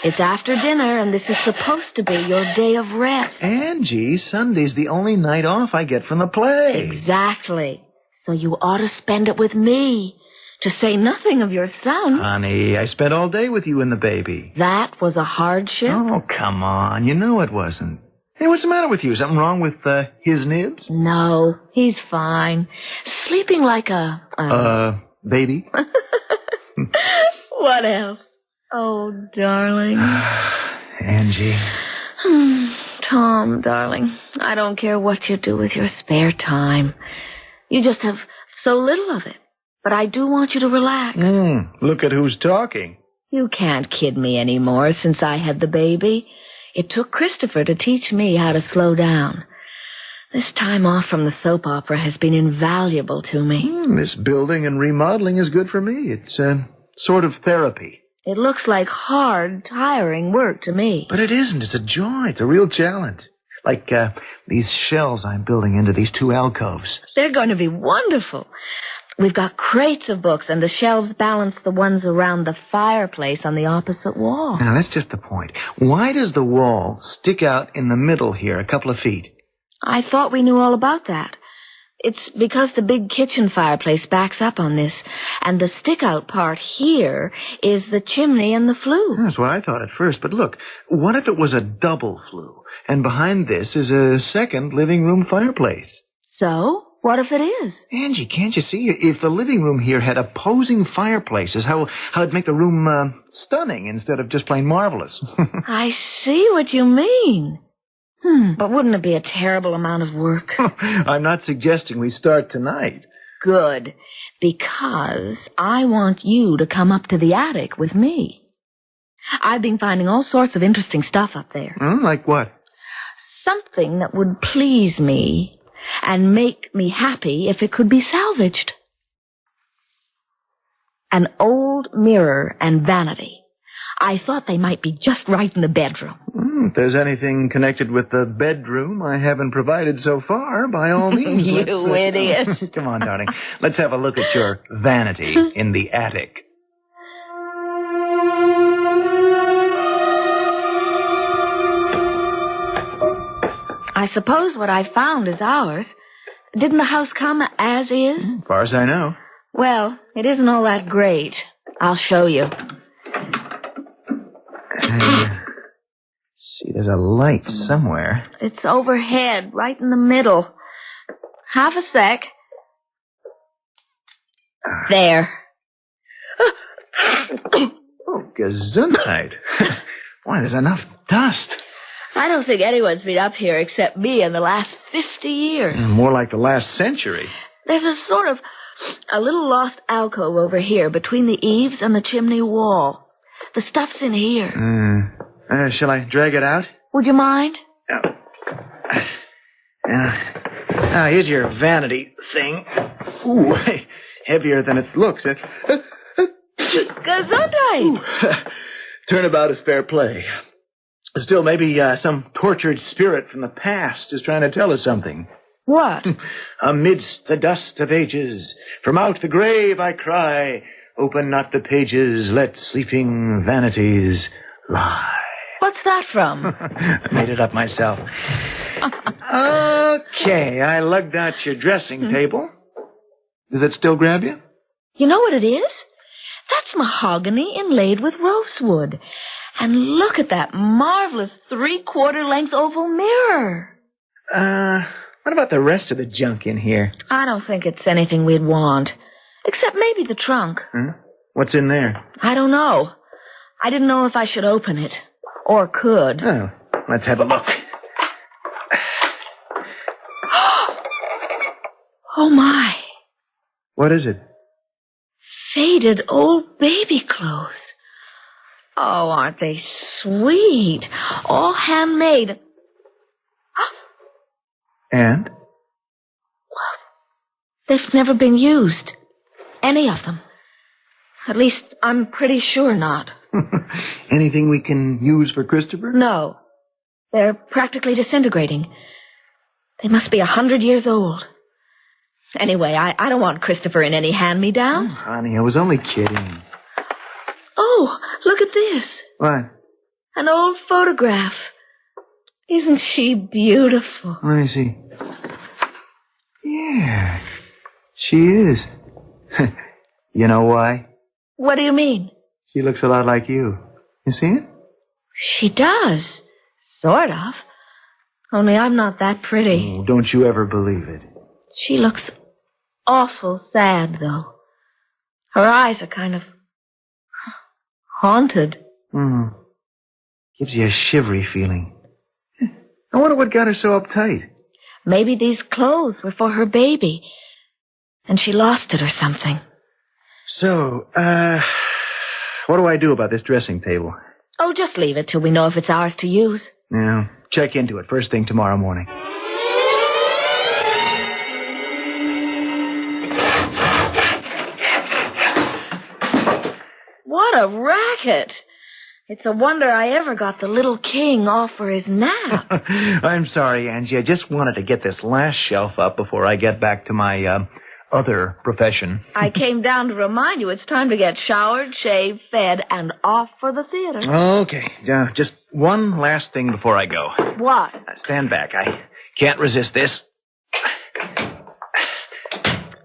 It's after dinner, and this is supposed to be your day of rest. Angie, Sunday's the only night off I get from the play. Exactly. So you ought to spend it with me, to say nothing of your son. Honey, I spent all day with you and the baby. That was a hardship? Oh, come on. You know it wasn't. Hey, what's the matter with you? Something wrong with his nibs? No, he's fine. Sleeping like a... baby? What else? Oh, darling. Angie. Tom, darling, I don't care what you do with your spare time. You just have so little of it. But I do want you to relax. Look at who's talking. You can't kid me anymore since I had the baby. It took Christopher to teach me how to slow down. This time off from the soap opera has been invaluable to me. This building and remodeling is good for me. It's sort of therapy. It looks like hard, tiring work to me. But it isn't. It's a joy. It's a real challenge. Like these shelves I'm building into these two alcoves. They're going to be wonderful. We've got crates of books, and the shelves balance the ones around the fireplace on the opposite wall. Now, that's just the point. Why does the wall stick out in the middle here a couple of feet? I thought we knew all about that. It's because the big kitchen fireplace backs up on this, and the stick-out part here is the chimney and the flue. That's what I thought at first, but look, what if it was a double flue, and behind this is a second living room fireplace? So? What if it is? Angie, can't you see? If the living room here had opposing fireplaces, how it'd make the room stunning instead of just plain marvelous. I see what you mean. But wouldn't it be a terrible amount of work? I'm not suggesting we start tonight. Good, because I want you to come up to the attic with me. I've been finding all sorts of interesting stuff up there. Like what? Something that would please me and make me happy if it could be salvaged. An old mirror and vanity. I thought they might be just right in the bedroom. If there's anything connected with the bedroom I haven't provided so far, by all means. You idiot. Come on, darling. Let's have a look at your vanity in the attic. I suppose what I found is ours. Didn't the house come as is? As far as I know. Well, it isn't all that great. I'll show you. See, There's a light somewhere. It's overhead, right in the middle. Half a sec. There. Oh, gesundheit. Boy, there's enough dust. I don't think anyone's been up here except me in the last 50 years. More like the last century. There's a little lost alcove over here between the eaves and the chimney wall. The stuff's in here. Shall I drag it out? Would you mind? Here's your vanity thing. Ooh, heavier than it looks. Gesundheit! Turnabout is fair play. Still, maybe some tortured spirit from the past is trying to tell us something. What? Amidst the dust of ages, from out the grave I cry, open not the pages, let sleeping vanities lie. What's that from? I made it up myself. Okay, I lugged out your dressing table. Does it still grab you? You know what it is? That's mahogany inlaid with rosewood. And look at that marvelous 3/4 length oval mirror. What about the rest of the junk in here? I don't think it's anything we'd want. Except maybe the trunk. What's in there? I don't know. I didn't know if I should open it. Or could. Oh, let's have a look. Oh, my. What is it? Faded old baby clothes. Oh, aren't they sweet? All handmade. And? Well, they've never been used. Any of them. At least, I'm pretty sure not. Anything we can use for Christopher? No. They're practically disintegrating. They must be 100 years old. Anyway, I don't want Christopher in any hand-me-downs. Oh, honey, I was only kidding. Oh, look at this. What? An old photograph. Isn't she beautiful? Let me see. Yeah, she is. You know why? What do you mean? She looks a lot like you. You see it? She does. Sort of. Only I'm not that pretty. Oh, don't you ever believe it. She looks awful sad, though. Her eyes are kind of haunted. Gives you a shivery feeling. I wonder what got her so uptight. Maybe these clothes were for her baby, and she lost it or something. So, what do I do about this dressing table? Oh, just leave it till we know if it's ours to use. Yeah, check into it first thing tomorrow morning. What a racket! It's a wonder I ever got the little king off for his nap. I'm sorry, Angie. I just wanted to get this last shelf up before I get back to my, other profession. I came down to remind you it's time to get showered, shaved, fed, and off for the theater. Okay. Just one last thing before I go. What? Stand back. I can't resist this.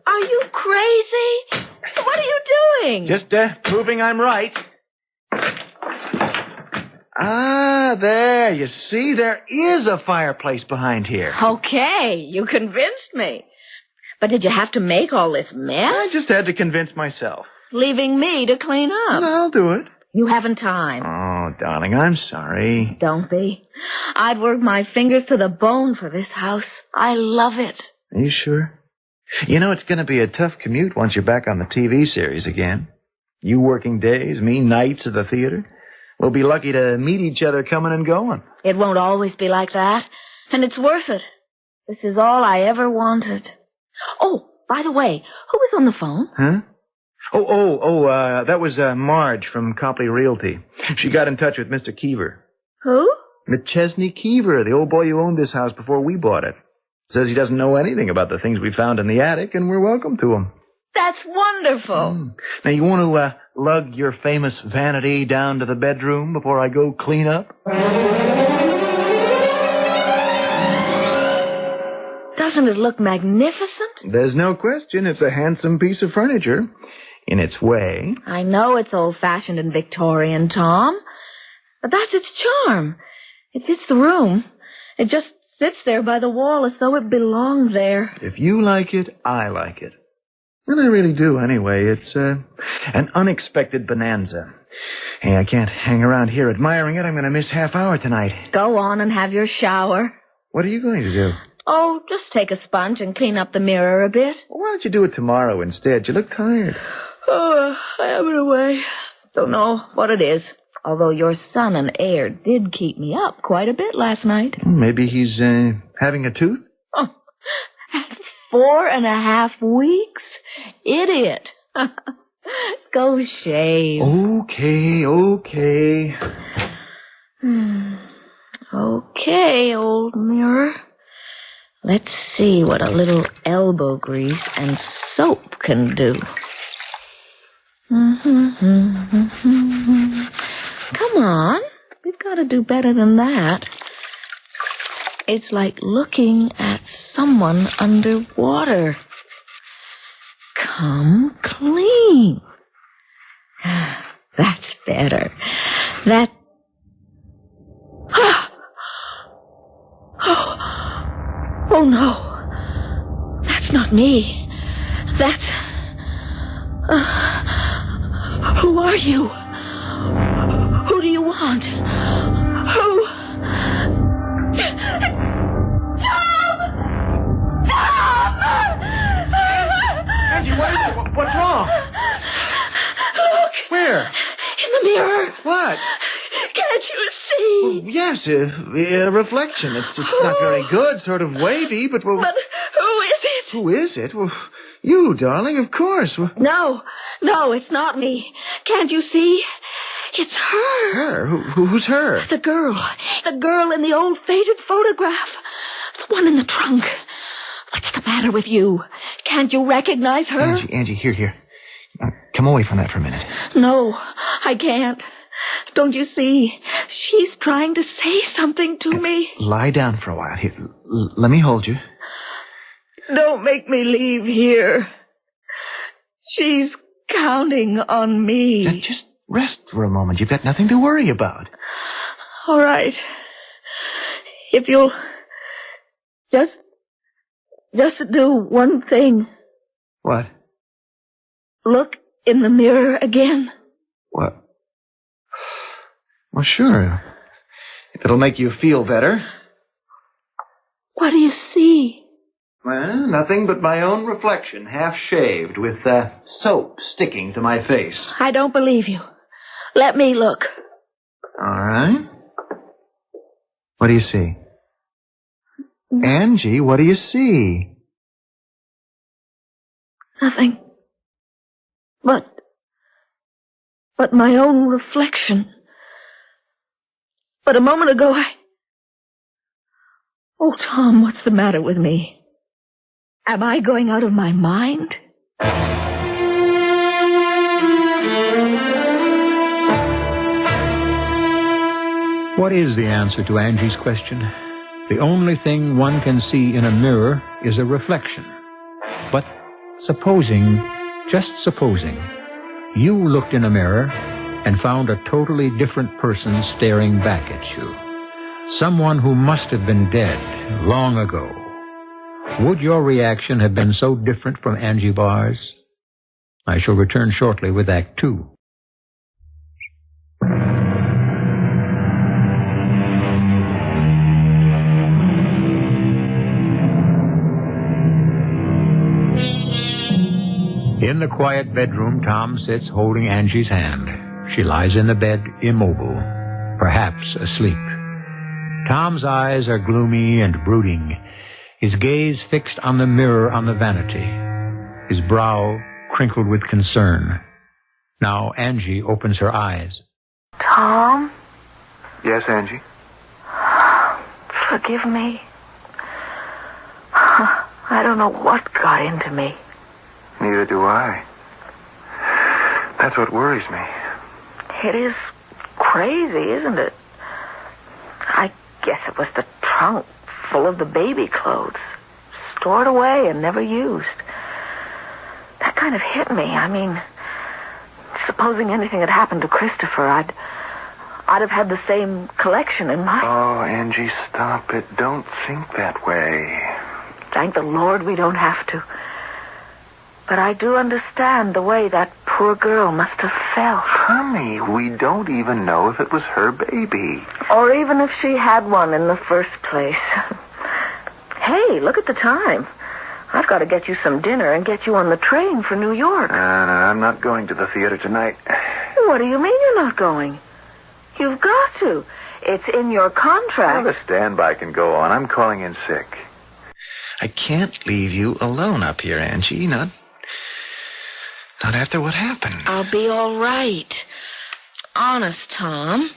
Are you crazy? What are you doing? Just, proving I'm right. There. You see, there is a fireplace behind here. Okay, you convinced me. But did you have to make all this mess? I just had to convince myself. Leaving me to clean up. No, I'll do it. You haven't time. Oh, darling, I'm sorry. Don't be. I'd work my fingers to the bone for this house. I love it. Are you sure? You know, it's going to be a tough commute once you're back on the TV series again. You working days, me nights at the theater. We'll be lucky to meet each other coming and going. It won't always be like that. And it's worth it. This is all I ever wanted. Oh, by the way, who was on the phone? Huh? That was Marge from Copley Realty. She got in touch with Mr. Keever. Who? McChesney Keever, the old boy who owned this house before we bought it. Says he doesn't know anything about the things we found in the attic, and we're welcome to him. That's wonderful. Now, you want to lug your famous vanity down to the bedroom before I go clean up? Doesn't it look magnificent? There's no question. It's a handsome piece of furniture. In its way. I know it's old-fashioned and Victorian, Tom. But that's its charm. It fits the room. It just sits there by the wall as though it belonged there. If you like it, I like it. And I really do, anyway. It's an unexpected bonanza. Hey, I can't hang around here admiring it. I'm going to miss half hour tonight. Go on and have your shower. What are you going to do? Oh, just take a sponge and clean up the mirror a bit. Well, why don't you do it tomorrow instead? You look tired. Oh, I have it away. Don't know what it is. Although your son and heir did keep me up quite a bit last night. Maybe he's having a tooth? Oh, at 4.5 weeks? Idiot. Go shave. Okay. Okay, old mirror. Let's see what a little elbow grease and soap can do. Come on. We've got to do better than that. It's like looking at someone underwater. Come clean. That's better. That... Oh, no. That's not me. That's... who are you? Who do you want? Who? Tom! Angie, what is it? What's wrong? Look. Where? In the mirror. What? Can't you see? Well, yes, a reflection. It's not very good, sort of wavy, but... Well, but who is it? Who is it? Well, you, darling, of course. Well, No, it's not me. Can't you see? It's her. Her? Who's her? The girl in the old faded photograph. The one in the trunk. What's the matter with you? Can't you recognize her? Angie, here. Come away from that for a minute. No, I can't. Don't you see? She's trying to say something to me. Lie down for a while. Here, let me hold you. Don't make me leave here. She's counting on me. Now, just rest for a moment. You've got nothing to worry about. All right. If you'll just do one thing. What? Look in the mirror again. What? Well, sure. If it'll make you feel better. What do you see? Well, nothing but my own reflection, half shaved, with soap sticking to my face. I don't believe you. Let me look. All right. What do you see? Angie, what do you see? Nothing. But my own reflection. But a moment ago, Oh, Tom, what's the matter with me? Am I going out of my mind? What is the answer to Angie's question? The only thing one can see in a mirror is a reflection. But just supposing, you looked in a mirror and found a totally different person staring back at you. Someone who must have been dead long ago. Would your reaction have been so different from Angie Barr's? I shall return shortly with Act 2. In the quiet bedroom, Tom sits holding Angie's hand. She lies in the bed, immobile, perhaps asleep. Tom's eyes are gloomy and brooding, his gaze fixed on the mirror on the vanity, his brow crinkled with concern. Now Angie opens her eyes. Tom? Yes, Angie? Forgive me. I don't know what got into me. Neither do I. That's what worries me. It is crazy, isn't it? I guess it was the trunk full of the baby clothes, stored away and never used. That kind of hit me. I mean, supposing anything had happened to Christopher, I'd have had the same collection in my... Oh, Angie, stop it. Don't think that way. Thank the Lord we don't have to. But I do understand the way that poor girl must have felt. Honey, we don't even know if it was her baby. Or even if she had one in the first place. Hey, look at the time. I've got to get you some dinner and get you on the train for New York. No, I'm not going to the theater tonight. What do you mean you're not going? You've got to. It's in your contract. Well, the standby can go on. I'm calling in sick. I can't leave you alone up here, Angie. Not after what happened. I'll be all right. Honest, Tom.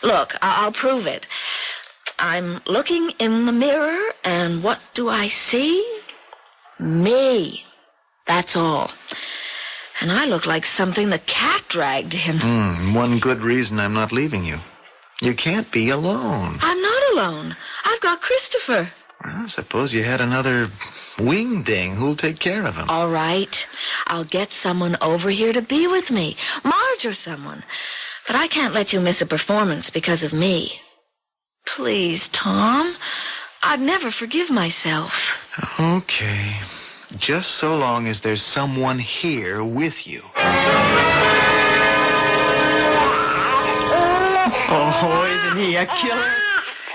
Look, I'll prove it. I'm looking in the mirror, and what do I see? Me. That's all. And I look like something the cat dragged in. One good reason I'm not leaving you. You can't be alone. I'm not alone. I've got Christopher. Well, suppose you had another wing-ding. Who'll take care of him? All right. I'll get someone over here to be with me. Marge or someone. But I can't let you miss a performance because of me. Please, Tom. I'd never forgive myself. Okay. Just so long as there's someone here with you. Oh, isn't he a killer?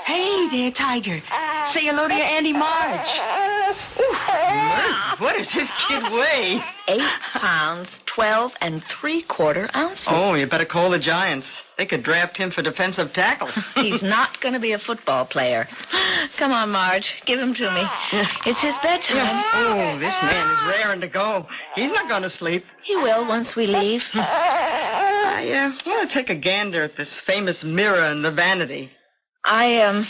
Hey there, Tiger. Say hello to your Auntie Marge. What does this kid weigh? 8 pounds, 12 3/4 ounces. Oh, you better call the Giants. They could draft him for defensive tackle. He's not going to be a football player. Come on, Marge. Give him to me. It's his bedtime. Oh, this man is raring to go. He's not going to sleep. He will once we leave. I want to take a gander at this famous mirror in the vanity. I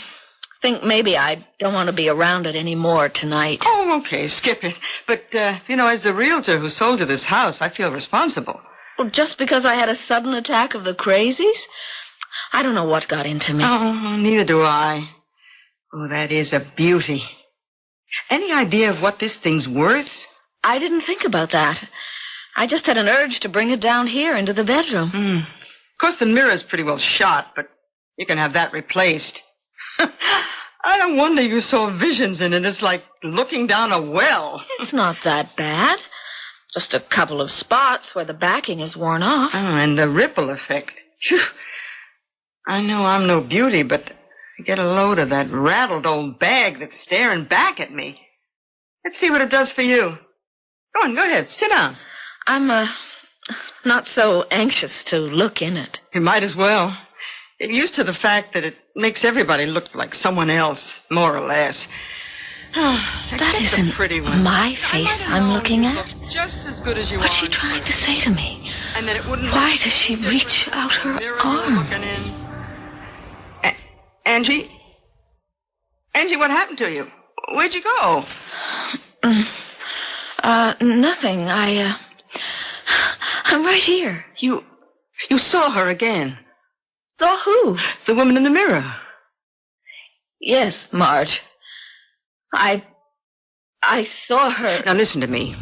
think maybe I don't want to be around it anymore tonight. Oh, okay. Skip it. But, as the realtor who sold you this house, I feel responsible. Well, just because I had a sudden attack of the crazies? I don't know what got into me. Oh, neither do I. Oh, that is a beauty. Any idea of what this thing's worth? I didn't think about that. I just had an urge to bring it down here into the bedroom. Of course, the mirror's pretty well shot, but you can have that replaced. I don't wonder you saw visions in it. It's like looking down a well. It's not that bad. Just a couple of spots where the backing is worn off. Oh, and the ripple effect. Phew. I know I'm no beauty, but I get a load of that rattled old bag that's staring back at me. Let's see what it does for you. Go ahead, sit down. I'm, not so anxious to look in it. You might as well. Get used to the fact that it makes everybody look like someone else, more or less. That isn't pretty one. my face I'm looking at. Just as good as you What's she trying to say to me? And that it wouldn't. Why does she reach out her arm? Angie? Angie, what happened to you? Where'd you go? Nothing. I'm right here. You saw her again. Saw who? The woman in the mirror. Yes, Marge. I saw her. Now listen to me.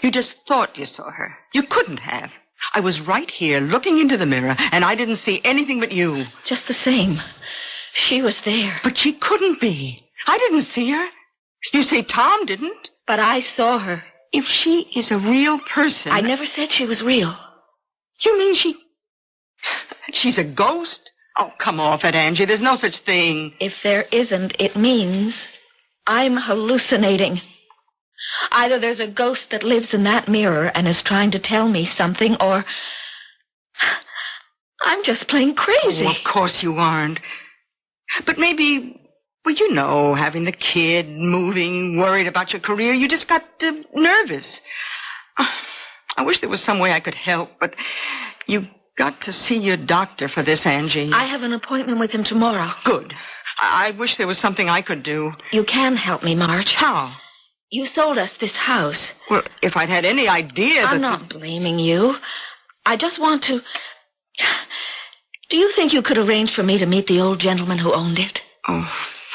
You just thought you saw her. You couldn't have. I was right here looking into the mirror, and I didn't see anything but you. Just the same. She was there. But she couldn't be. I didn't see her. You say Tom didn't? But I saw her. If she is a real person... I never said she was real. You mean she's a ghost? Oh, come off it, Angie. There's no such thing. If there isn't, it means I'm hallucinating. Either there's a ghost that lives in that mirror and is trying to tell me something, or I'm just plain crazy. Oh, of course you aren't. But maybe, having the kid, moving, worried about your career, you just got nervous. I wish there was some way I could help, but you've got to see your doctor for this, Angie. I have an appointment with him tomorrow. Good. I wish there was something I could do. You can help me, Marge. How? You sold us this house. Well, if I'd had any idea that... I'm not blaming you. I just want to... Do you think you could arrange for me to meet the old gentleman who owned it? Oh,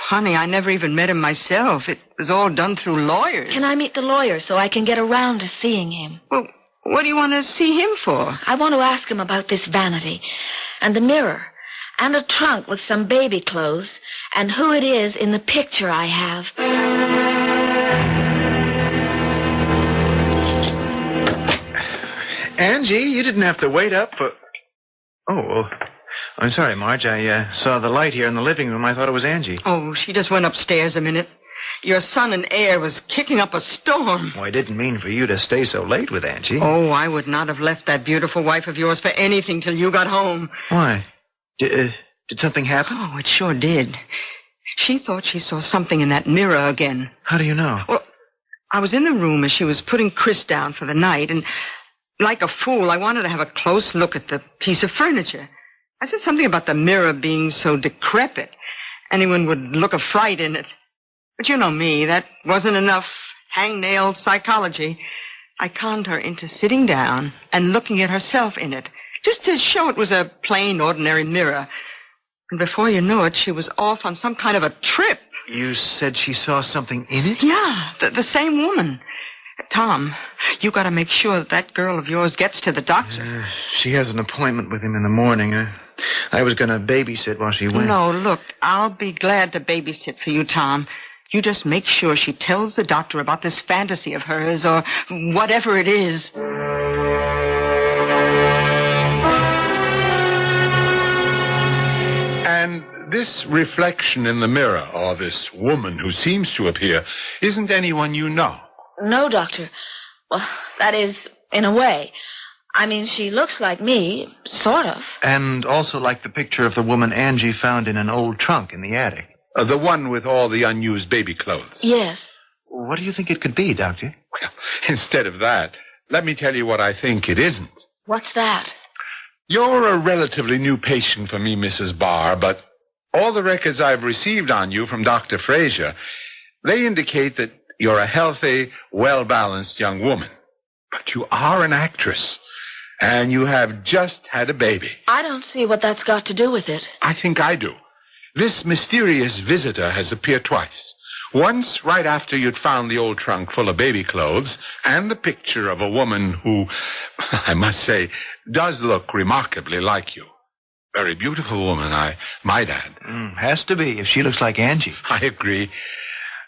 honey, I never even met him myself. It was all done through lawyers. Can I meet the lawyer so I can get around to seeing him? Well, what do you want to see him for? I want to ask him about this vanity and the mirror and a trunk with some baby clothes, and who it is in the picture I have. Angie, you didn't have to wait up for... Oh, well, I'm sorry, Marge. I saw the light here in the living room. I thought it was Angie. Oh, she just went upstairs a minute. Your son and heir was kicking up a storm. Well, I didn't mean for you to stay so late with Angie. Oh, I would not have left that beautiful wife of yours for anything till you got home. Why? Did something happen? Oh, it sure did. She thought she saw something in that mirror again. How do you know? Well, I was in the room as she was putting Chris down for the night, and like a fool, I wanted to have a close look at the piece of furniture. I said something about the mirror being so decrepit. Anyone would look a fright in it. But you know me, that wasn't enough hangnail psychology. I conned her into sitting down and looking at herself in it, just to show it was a plain, ordinary mirror. And before you knew it, she was off on some kind of a trip. You said she saw something in it? Yeah, the same woman. Tom, you got to make sure that girl of yours gets to the doctor. She has an appointment with him in the morning. I was going to babysit while she went. No, look, I'll be glad to babysit for you, Tom. You just make sure she tells the doctor about this fantasy of hers, or whatever it is. And this reflection in the mirror, or this woman who seems to appear, isn't anyone you know? No, Doctor. Well, that is, in a way. I mean, she looks like me, sort of. And also like the picture of the woman Angie found in an old trunk in the attic. The one with all the unused baby clothes. Yes. What do you think it could be, Doctor? Well, instead of that, let me tell you what I think it isn't. What's that? You're a relatively new patient for me, Mrs. Barr, but all the records I've received on you from Dr. Fraser, they indicate that you're a healthy, well-balanced young woman. But you are an actress, and you have just had a baby. I don't see what that's got to do with it. I think I do. This mysterious visitor has appeared twice. Once right after you'd found the old trunk full of baby clothes and the picture of a woman who, I must say, does look remarkably like you. Very beautiful woman, I might add. Has to be, if she looks like Angie. I agree.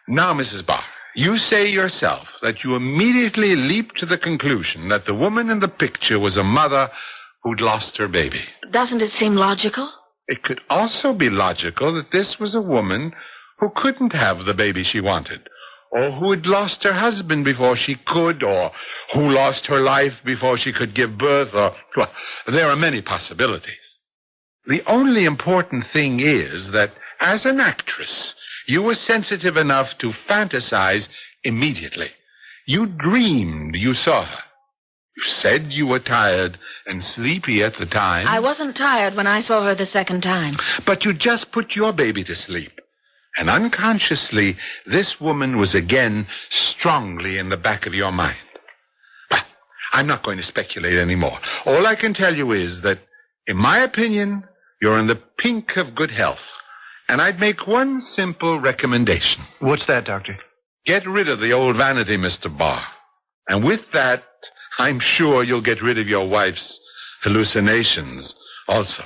Now, Mrs. Barr, you say yourself that you immediately leaped to the conclusion that the woman in the picture was a mother who'd lost her baby. Doesn't it seem logical? It could also be logical that this was a woman who couldn't have the baby she wanted, or who had lost her husband before she could, or who lost her life before she could give birth, or, well, there are many possibilities. The only important thing is that, as an actress, you were sensitive enough to fantasize immediately. You dreamed you saw her. You said you were tired and sleepy at the time. I wasn't tired when I saw her the second time. But you just put your baby to sleep. And unconsciously, this woman was again strongly in the back of your mind. But I'm not going to speculate anymore. All I can tell you is that, in my opinion, you're in the pink of good health. And I'd make one simple recommendation. What's that, Doctor? Get rid of the old vanity, Mr. Barr. And with that, I'm sure you'll get rid of your wife's hallucinations also.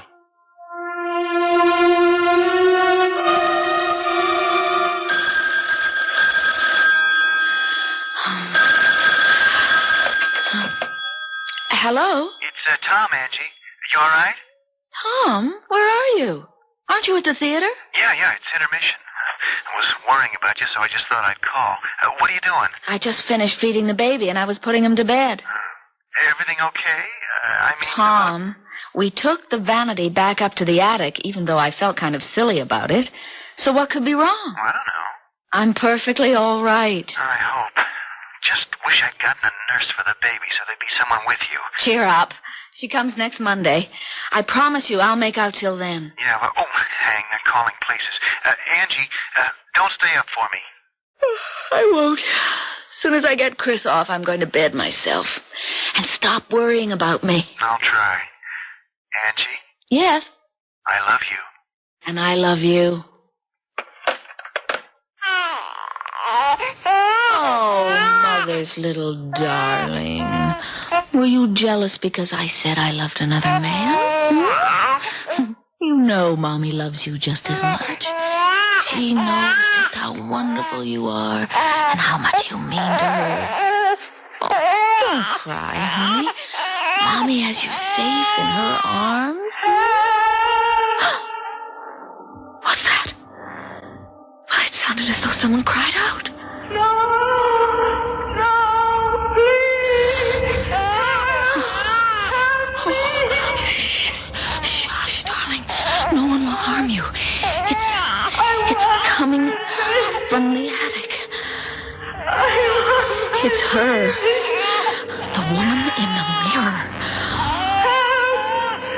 Hello? It's Tom, Angie. You all right? Tom, where are you? Aren't you at the theater? Yeah, it's intermission. I was worrying about you, so I just thought I'd call. What are you doing? I just finished feeding the baby, and I was putting him to bed. Everything okay? Tom, we took the vanity back up to the attic, even though I felt kind of silly about it. So what could be wrong? I don't know. I'm perfectly all right. I hope. Just wish I'd gotten a nurse for the baby so there'd be someone with you. Cheer up. She comes next Monday. I promise you I'll make out till then. Yeah, well, hang, they're calling places. Angie, don't stay up for me. I won't. As soon as I get Chris off, I'm going to bed myself. And stop worrying about me. I'll try. Angie? Yes? I love you. And I love you. Oh, Mother's little darling. Were you jealous because I said I loved another man? You know Mommy loves you just as much. She knows just how wonderful you are and how much you mean to her. Oh, don't cry, honey. Mommy has you safe in her arms. What's that? Well, it sounded as though someone cried out. Shush, darling. No one will harm you. It's coming from the attic. It's her. The woman in the mirror.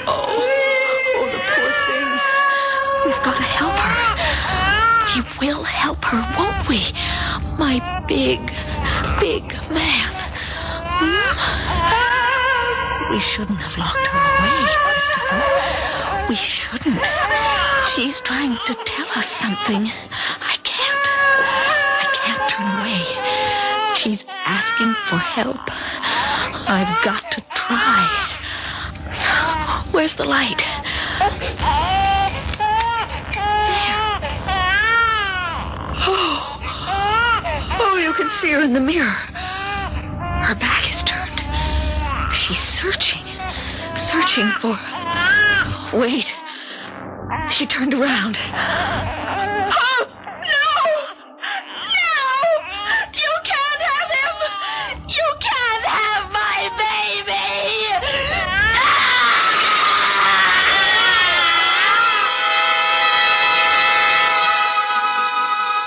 Oh, the poor thing. We've got to help her. We will help her, won't we? My big man. We shouldn't have locked her away, Christopher. We shouldn't. She's trying to tell us something. I can't turn away. She's asking for help. I've got to try. Where's the light? There. Oh, you can see her in the mirror. Her back is turned. She's searching for... Wait. She turned around. Oh, no! You can't have him! You can't have my baby!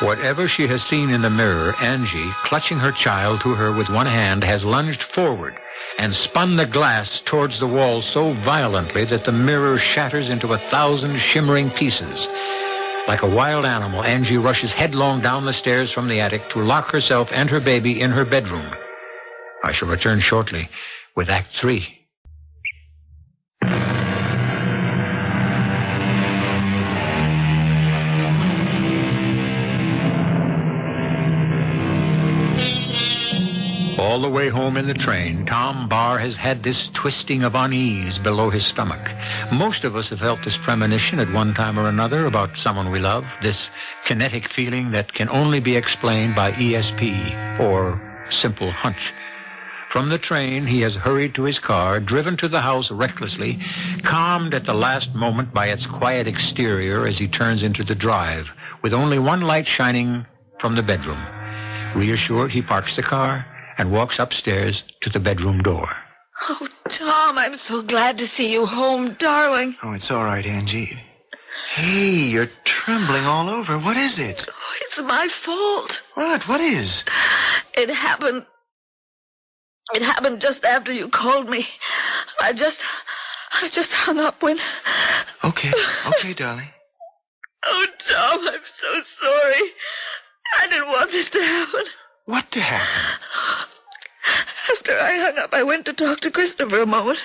Whatever she has seen in the mirror, Angie, clutching her child to her with one hand, has lunged forward and spun the glass towards the wall so violently that the mirror shatters into 1,000 shimmering pieces. Like a wild animal, Angie rushes headlong down the stairs from the attic to lock herself and her baby in her bedroom. I shall return shortly with Act 3. All the way home in the train, Tom Barr has had this twisting of unease below his stomach. Most of us have felt this premonition at one time or another about someone we love, this kinetic feeling that can only be explained by ESP or simple hunch. From the train, he has hurried to his car, driven to the house recklessly, calmed at the last moment by its quiet exterior as he turns into the drive, with only one light shining from the bedroom. Reassured, he parks the car and walks upstairs to the bedroom door. Oh, Tom, I'm so glad to see you home, darling. Oh, it's all right, Angie. Hey, you're trembling all over. What is it? Oh, it's my fault. What is? It happened just after you called me. I just hung up when... Okay, darling. Oh, Tom, I'm so sorry. I didn't want this to happen. What to happen? After I hung up, I went to talk to Christopher a moment,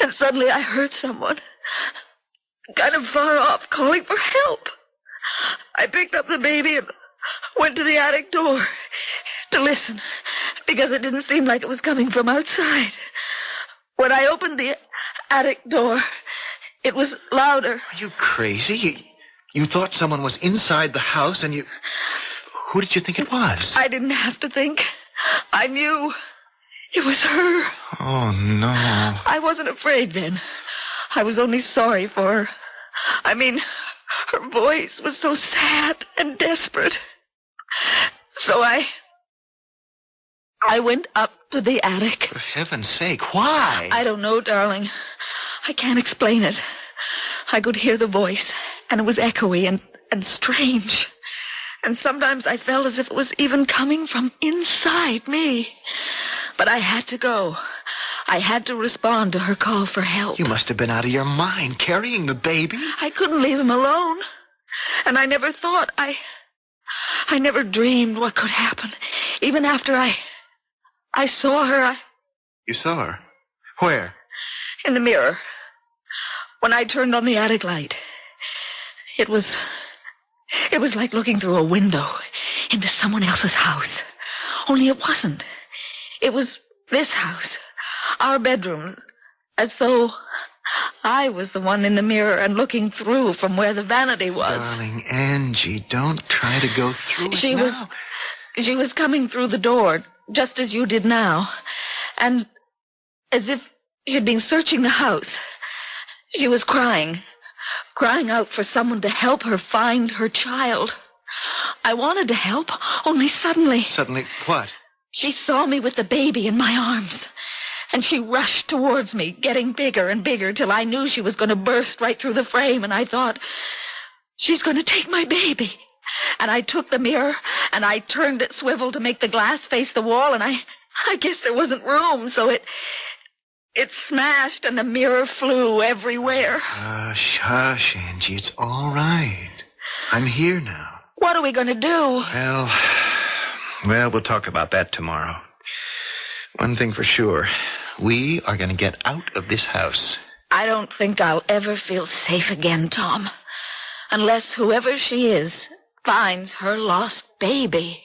and suddenly I heard someone, kind of far off, calling for help. I picked up the baby and went to the attic door to listen, because it didn't seem like it was coming from outside. When I opened the attic door, it was louder. Are you crazy? You thought someone was inside the house, and you... Who did you think it was? I didn't have to think. I knew. It was her. Oh, no. I wasn't afraid then. I was only sorry for her. I mean, her voice was so sad and desperate. So I went up to the attic. For heaven's sake, why? I don't know, darling. I can't explain it. I could hear the voice, and it was echoey and strange. And sometimes I felt as if it was even coming from inside me. But I had to go. I had to respond to her call for help. You must have been out of your mind, carrying the baby. I couldn't leave him alone. And I never thought, I never dreamed what could happen. Even after I saw her, You saw her? Where? In the mirror. When I turned on the attic light. It was like looking through a window into someone else's house. Only it wasn't. It was this house, our bedrooms, as though I was the one in the mirror and looking through from where the vanity was. Darling Angie, don't try to go through it now. She was coming through the door, just as you did now. And as if she'd been searching the house. She was crying out for someone to help her find her child. I wanted to help, only suddenly... Suddenly what? She saw me with the baby in my arms, and she rushed towards me, getting bigger and bigger, till I knew she was going to burst right through the frame, and I thought, she's going to take my baby. And I took the mirror, and I turned it swivel to make the glass face the wall, and I guess there wasn't room, so it smashed, and the mirror flew everywhere. Hush, hush, Angie, it's all right. I'm here now. What are we going to do? Well, we'll talk about that tomorrow. One thing for sure, we are going to get out of this house. I don't think I'll ever feel safe again, Tom, unless whoever she is finds her lost baby.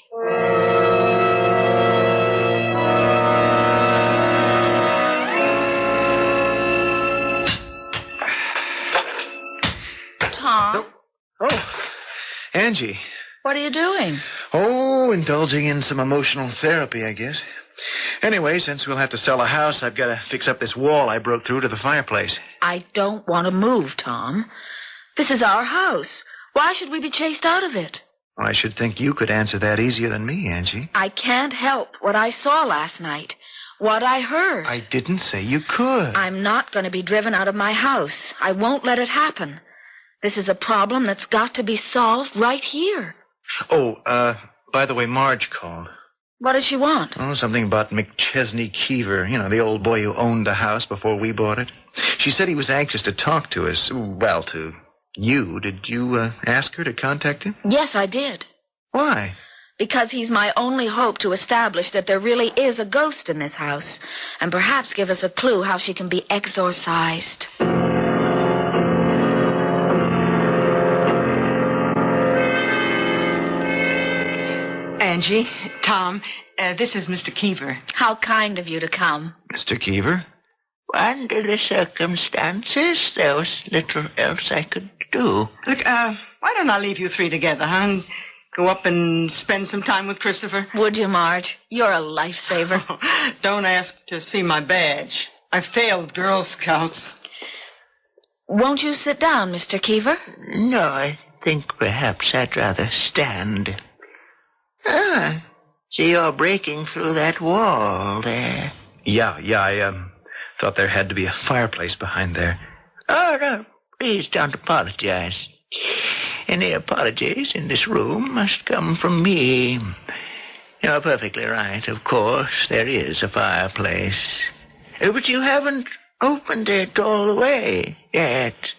Tom? Oh, Angie. What are you doing? Oh, indulging in some emotional therapy, I guess. Anyway, since we'll have to sell a house, I've got to fix up this wall I broke through to the fireplace. I don't want to move, Tom. This is our house. Why should we be chased out of it? Well, I should think you could answer that easier than me, Angie. I can't help what I saw last night, what I heard. I didn't say you could. I'm not going to be driven out of my house. I won't let it happen. This is a problem that's got to be solved right here. Oh, by the way, Marge called. What does she want? Oh, something about McChesney Keever. You know, the old boy who owned the house before we bought it. She said he was anxious to talk to us. Well, to you. Did you ask her to contact him? Yes, I did. Why? Because he's my only hope to establish that there really is a ghost in this house, and perhaps give us a clue how she can be exorcised. Angie, Tom, this is Mr. Keever. How kind of you to come. Mr. Keever? Under the circumstances, there was little else I could do. Look, why don't I leave you three together, huh? And go up and spend some time with Christopher? Would you, Marge? You're a lifesaver. Oh, don't ask to see my badge. I failed Girl Scouts. Won't you sit down, Mr. Keever? No, I think perhaps I'd rather stand. Ah, see, you're breaking through that wall there. Yeah, I thought there had to be a fireplace behind there. Oh, no, please don't apologize. Any apologies in this room must come from me. You're perfectly right, of course. There is a fireplace. But you haven't opened it all the way yet.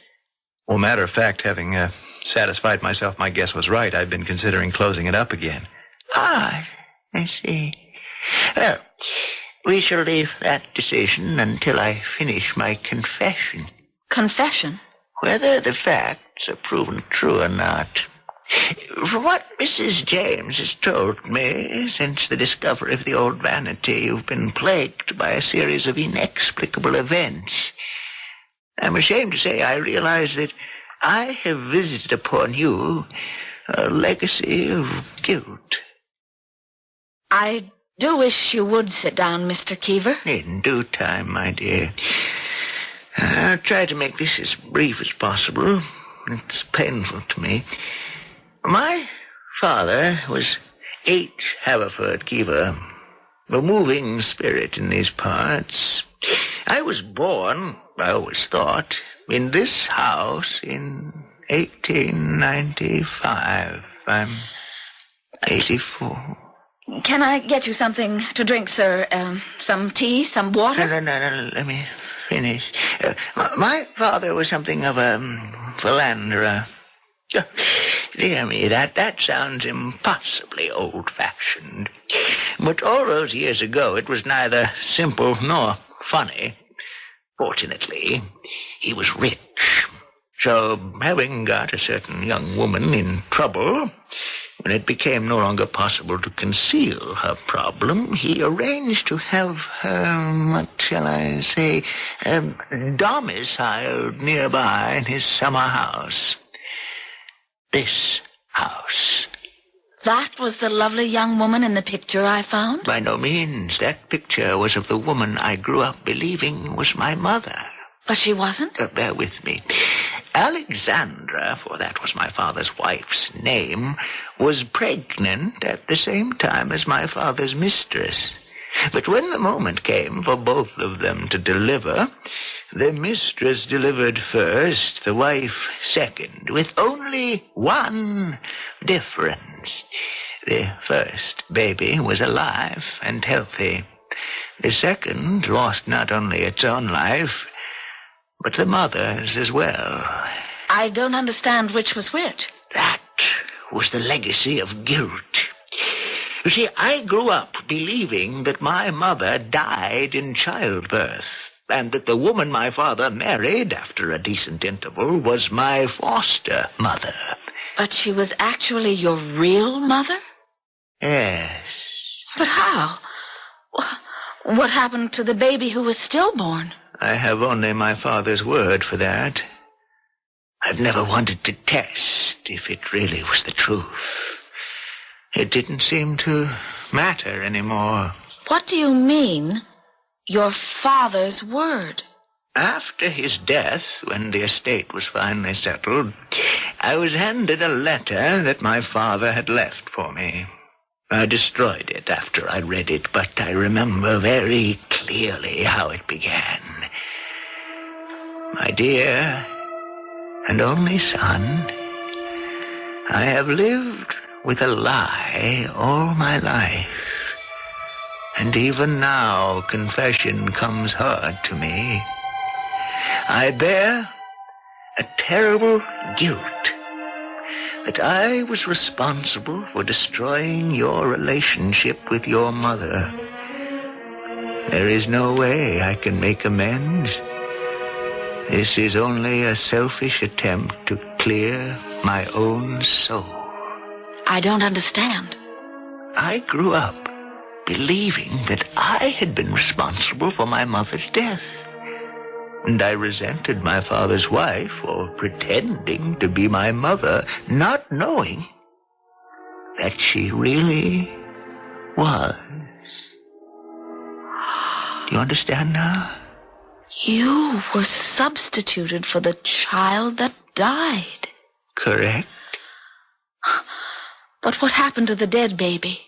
Well, matter of fact, having satisfied myself my guess was right, I've been considering closing it up again. Ah, I see. Well, we shall leave that decision until I finish my confession. Confession? Whether the facts are proven true or not. From what Mrs. James has told me, since the discovery of the old vanity, you've been plagued by a series of inexplicable events. I'm ashamed to say I realize that I have visited upon you a legacy of guilt. I do wish you would sit down, Mr. Keever. In due time, my dear. I'll try to make this as brief as possible. It's painful to me. My father was H. Haverford Keever, a moving spirit in these parts. I was born, I always thought, in this house in 1895. I'm 84. Can I get you something to drink, sir? Some tea, some water? No, let me finish. My father was something of a philanderer. Dear me, that sounds impossibly old-fashioned. But all those years ago, it was neither simple nor funny. Fortunately, he was rich. So, having got a certain young woman in trouble, When it became no longer possible to conceal her problem, he arranged to have her, what shall I say, domiciled nearby in his summer house. This house. That was the lovely young woman in the picture I found? By no means. That picture was of the woman I grew up believing was my mother. But she wasn't? Bear with me. Alexandra, for that was my father's wife's name, was pregnant at the same time as my father's mistress. But when the moment came for both of them to deliver, the mistress delivered first, the wife second, with only one difference. The first baby was alive and healthy. The second lost not only its own life, but the mother's as well. I don't understand which was which. That was the legacy of guilt. You see, I grew up believing that my mother died in childbirth, and that the woman my father married, after a decent interval, was my foster mother. But she was actually your real mother? Yes. But how? What happened to the baby who was stillborn? I have only my father's word for that. I've never wanted to test if it really was the truth. It didn't seem to matter anymore. What do you mean, your father's word? After his death, when the estate was finally settled, I was handed a letter that my father had left for me. I destroyed it after I read it, but I remember very clearly how it began. My dear and only son, I have lived with a lie all my life, and even now confession comes hard to me. I bear a terrible guilt that I was responsible for destroying your relationship with your mother. There is no way I can make amends. This is only a selfish attempt to clear my own soul. I don't understand. I grew up believing that I had been responsible for my mother's death. And I resented my father's wife for pretending to be my mother, not knowing that she really was. Do you understand now? You were substituted for the child that died. Correct. But what happened to the dead baby?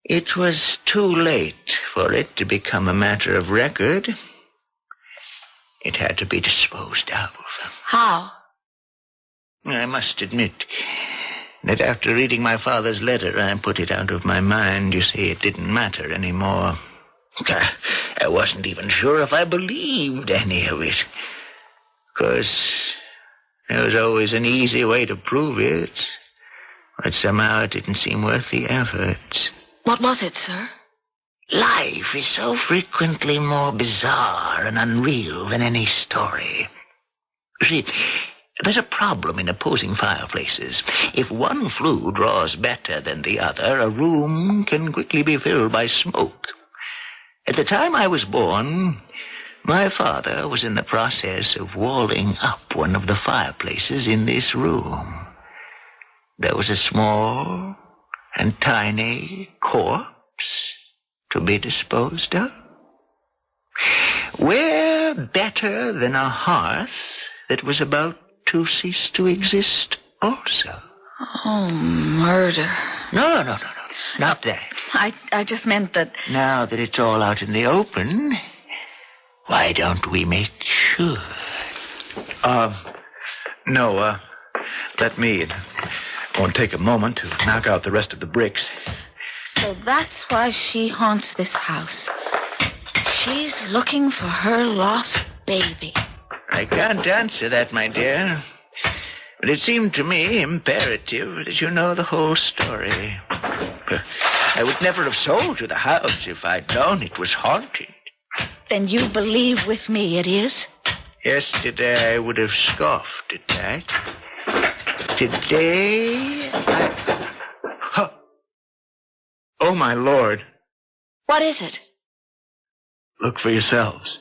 It was too late for it to become a matter of record. It had to be disposed of. How? I must admit that after reading my father's letter, I put it out of my mind. You see, it didn't matter anymore. I wasn't even sure if I believed any of it. Of course, there was always an easy way to prove it, but somehow it didn't seem worth the effort. What was it, sir? Life is so frequently more bizarre and unreal than any story. See, there's a problem in opposing fireplaces. If one flue draws better than the other, a room can quickly be filled by smoke. At the time I was born, my father was in the process of walling up one of the fireplaces in this room. There was a small and tiny corpse to be disposed of. Where better than a hearth that was about to cease to exist also? Oh, murder. No. Not that. I just meant that... Now that it's all out in the open, why don't we make sure? No, let me. It won't take a moment to knock out the rest of the bricks. So that's why she haunts this house. She's looking for her lost baby. I can't answer that, my dear. But it seemed to me imperative that you know the whole story. I would never have sold you the house if I'd known it was haunted. Then you believe with me it is? Yesterday I would have scoffed at that. Today, Oh, my Lord. What is it? Look for yourselves.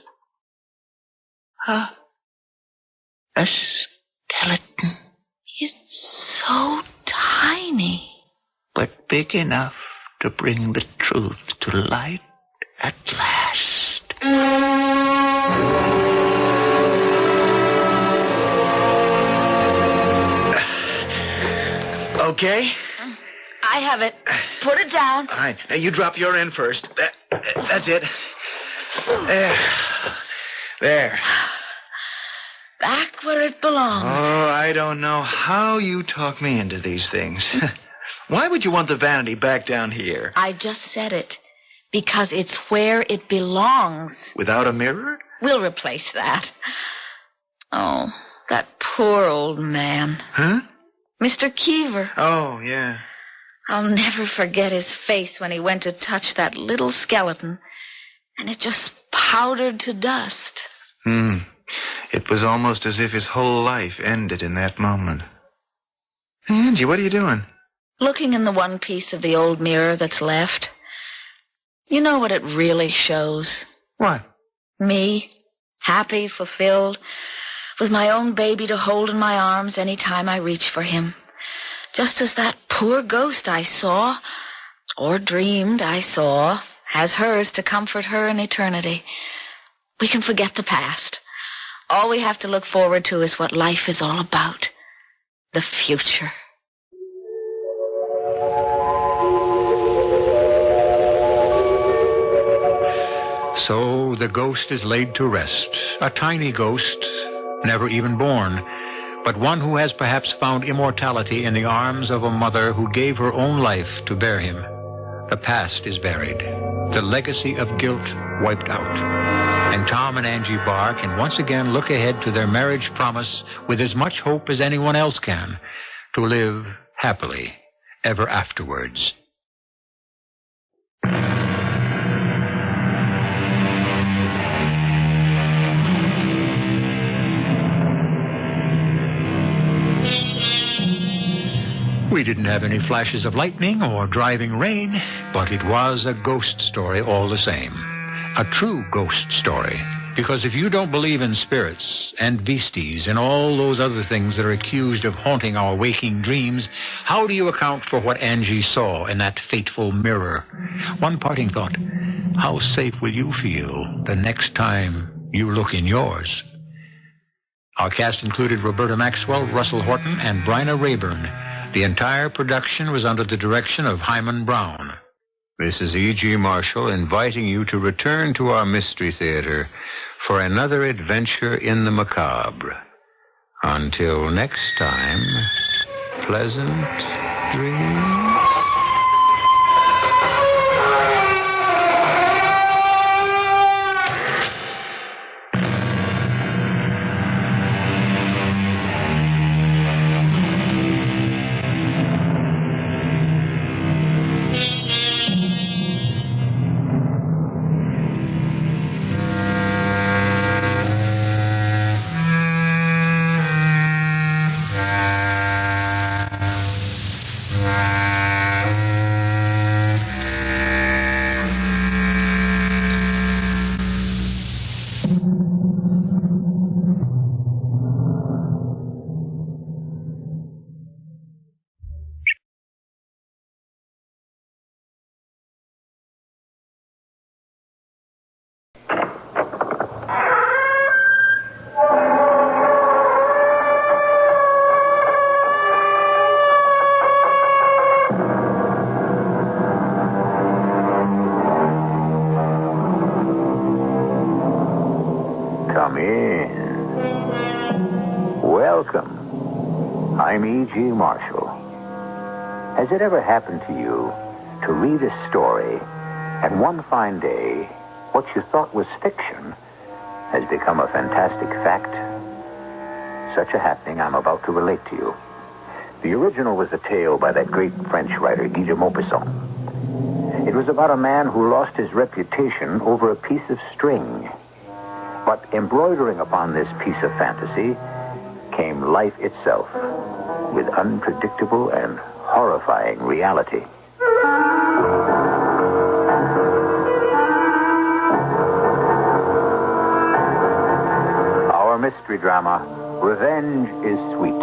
A skeleton. It's so tiny. But big enough to bring the truth to light at last. Okay? I have it. Put it down. All right. Now, you drop your end first. That's it. There. Back where it belongs. Oh, I don't know how you talk me into these things. Why would you want the vanity back down here? I just said it. Because it's where it belongs. Without a mirror? We'll replace that. Oh, that poor old man. Huh? Mr. Keever. Oh, yeah. I'll never forget his face when he went to touch that little skeleton, and it just powdered to dust. It was almost as if his whole life ended in that moment. Angie, what are you doing? Looking in the one piece of the old mirror that's left. You know what it really shows? What? Me, happy, fulfilled, with my own baby to hold in my arms any time I reach for him. Just as that poor ghost I saw, or dreamed I saw, has hers to comfort her in eternity. We can forget the past. All we have to look forward to is what life is all about. The future. So the ghost is laid to rest. A tiny ghost, never even born, but one who has perhaps found immortality in the arms of a mother who gave her own life to bear him. The past is buried, the legacy of guilt wiped out. And Tom and Angie Barr can once again look ahead to their marriage promise with as much hope as anyone else can, to live happily ever afterwards. We didn't have any flashes of lightning or driving rain, but it was a ghost story all the same. A true ghost story. Because if you don't believe in spirits and beasties and all those other things that are accused of haunting our waking dreams, how do you account for what Angie saw in that fateful mirror? One parting thought: how safe will you feel the next time you look in yours? Our cast included Roberta Maxwell, Russell Horton, and Bryna Rayburn. The entire production was under the direction of Hyman Brown. This is E.G. Marshall inviting you to return to our Mystery Theater for another adventure in the macabre. Until next time, pleasant dreams. Come in. Welcome. I'm E.G. Marshall. Has it ever happened to you to read a story and one fine day what you thought was fiction has become a fantastic fact? Such a happening I'm about to relate to you. The original was a tale by that great French writer, Guy de Maupassant. It was about a man who lost his reputation over a piece of string. But embroidering upon this piece of fantasy came life itself. with unpredictable and horrifying reality. Our mystery drama, Revenge is Sweet,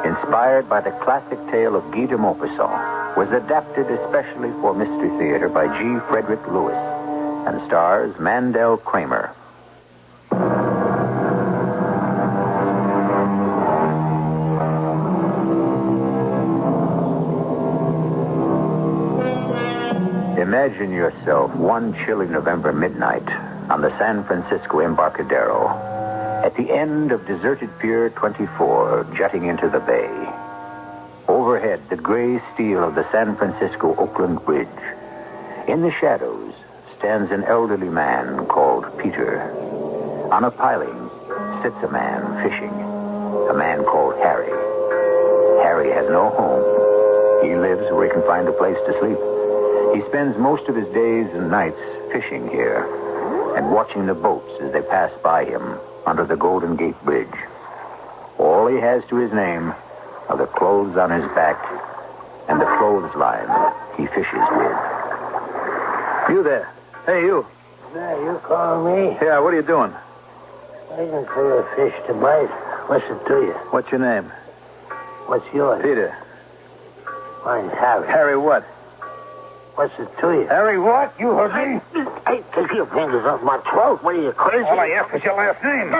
inspired by the classic tale of Guy de Maupassant, was adapted especially for Mystery Theater by G. Frederick Lewis and stars Mandel Kramer. Imagine yourself one chilly November midnight on the San Francisco Embarcadero, at the end of deserted Pier 24, jutting into the bay. Overhead, the gray steel of the San Francisco-Oakland Bridge. In the shadows stands an elderly man called Peter. On a piling sits a man fishing, a man called Harry. Harry has no home. He lives where he can find a place to sleep. He spends most of his days and nights fishing here and watching the boats as they pass by him under the Golden Gate Bridge. All he has to his name are the clothes on his back and the clothesline he fishes with. You there. Hey, you. Yeah, you calling me? Yeah, what are you doing? Waiting for a fish to bite. What's it to you? What's your name? What's yours? Peter. Mine's Harry. Harry what? What's it to you? Harry what? You heard me? Hey, take your fingers off my throat. What are you, crazy? All I ask is your last name.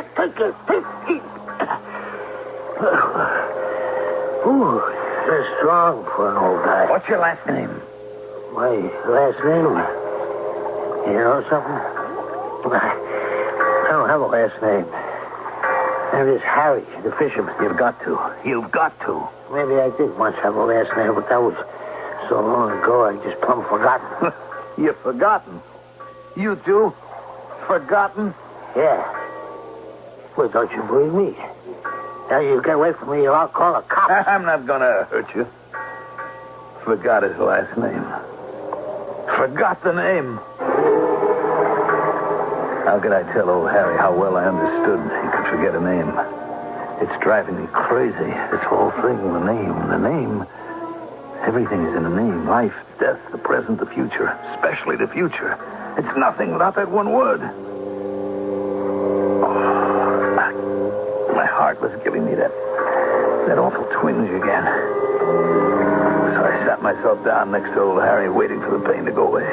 Ooh, you're strong for an old guy. What's your last name? My last name? You know something? I don't have a last name. There is Harry, the fisherman. You've got to. You've got to. Maybe I did once have a last name, but that was so long ago I just plumb forgotten. You've forgotten? You too? Forgotten? Yeah. Well, don't you believe me? Now you get away from me or I'll call a cop. I'm not gonna hurt you. Forgot his last name. Forgot the name. How could I tell old Harry how well I understood he could forget a name? It's driving me crazy, this whole thing, the name. Everything is in a name. Life, death, the present, the future. Especially the future. It's nothing without that one word. Oh, my heart was giving me that awful twinge again. So I sat myself down next to old Harry, waiting for the pain to go away.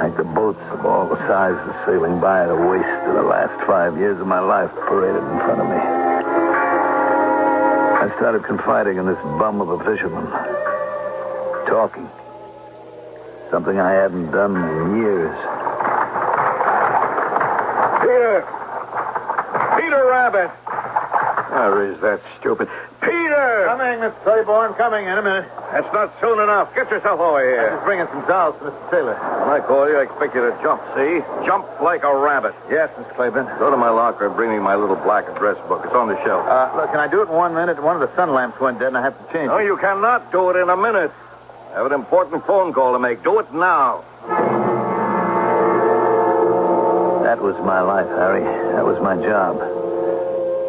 Like the boats of all the sizes sailing by, the waste of the last 5 years of my life paraded in front of me. I started confiding in this bum of a fisherman. Talking. Something I hadn't done in years. Peter Rabbit! Where is that stupid... Peter! Coming, Mr. Claiborne. Coming in a minute. That's not soon enough. Get yourself over here. I'm just bringing some towels for Mr. Taylor. When I call you, I expect you to jump, see? Jump like a rabbit. Yes, Mr. Claiborne. Go to my locker and bring me my little black address book. It's on the shelf. Look, can I do it in 1 minute? One of the sun lamps went dead and I have to change No, it. you cannot do it in a minute. I have an important phone call to make. Do it now. That was my life, Harry. That was my job.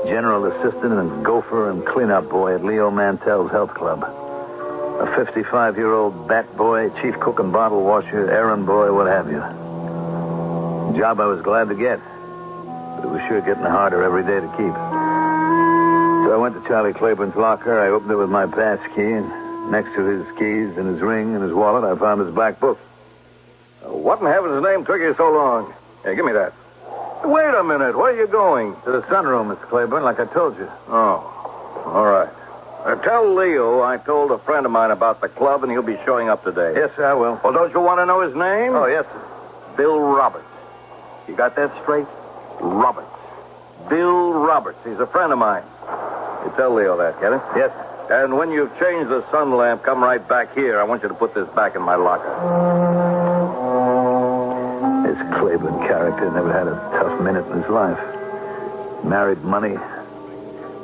General assistant and gopher and cleanup boy at Leo Mantell's health club. A 55-year-old bat boy, chief cook and bottle washer, errand boy, what have you. A job I was glad to get. But it was sure getting harder every day to keep. So I went to Charlie Claiborne's locker. I opened it with my pass key, and next to his keys and his ring and his wallet, I found his black book. What in heaven's name took you so long? Hey, give me that. Wait a minute. Where are you going? To the sunroom, Mr. Claiborne, like I told you. Oh, all right. Tell Leo I told a friend of mine about the club, and he'll be showing up today. Yes, sir, I will. Well, don't you want to know his name? Oh, yes, sir. Bill Roberts. You got that straight? Roberts. Bill Roberts. He's a friend of mine. You tell Leo that, get it? Yes. And when you've changed the sun lamp, come right back here. I want you to put this back in my locker. This Claiborne character never had a tough minute in his life. Married money.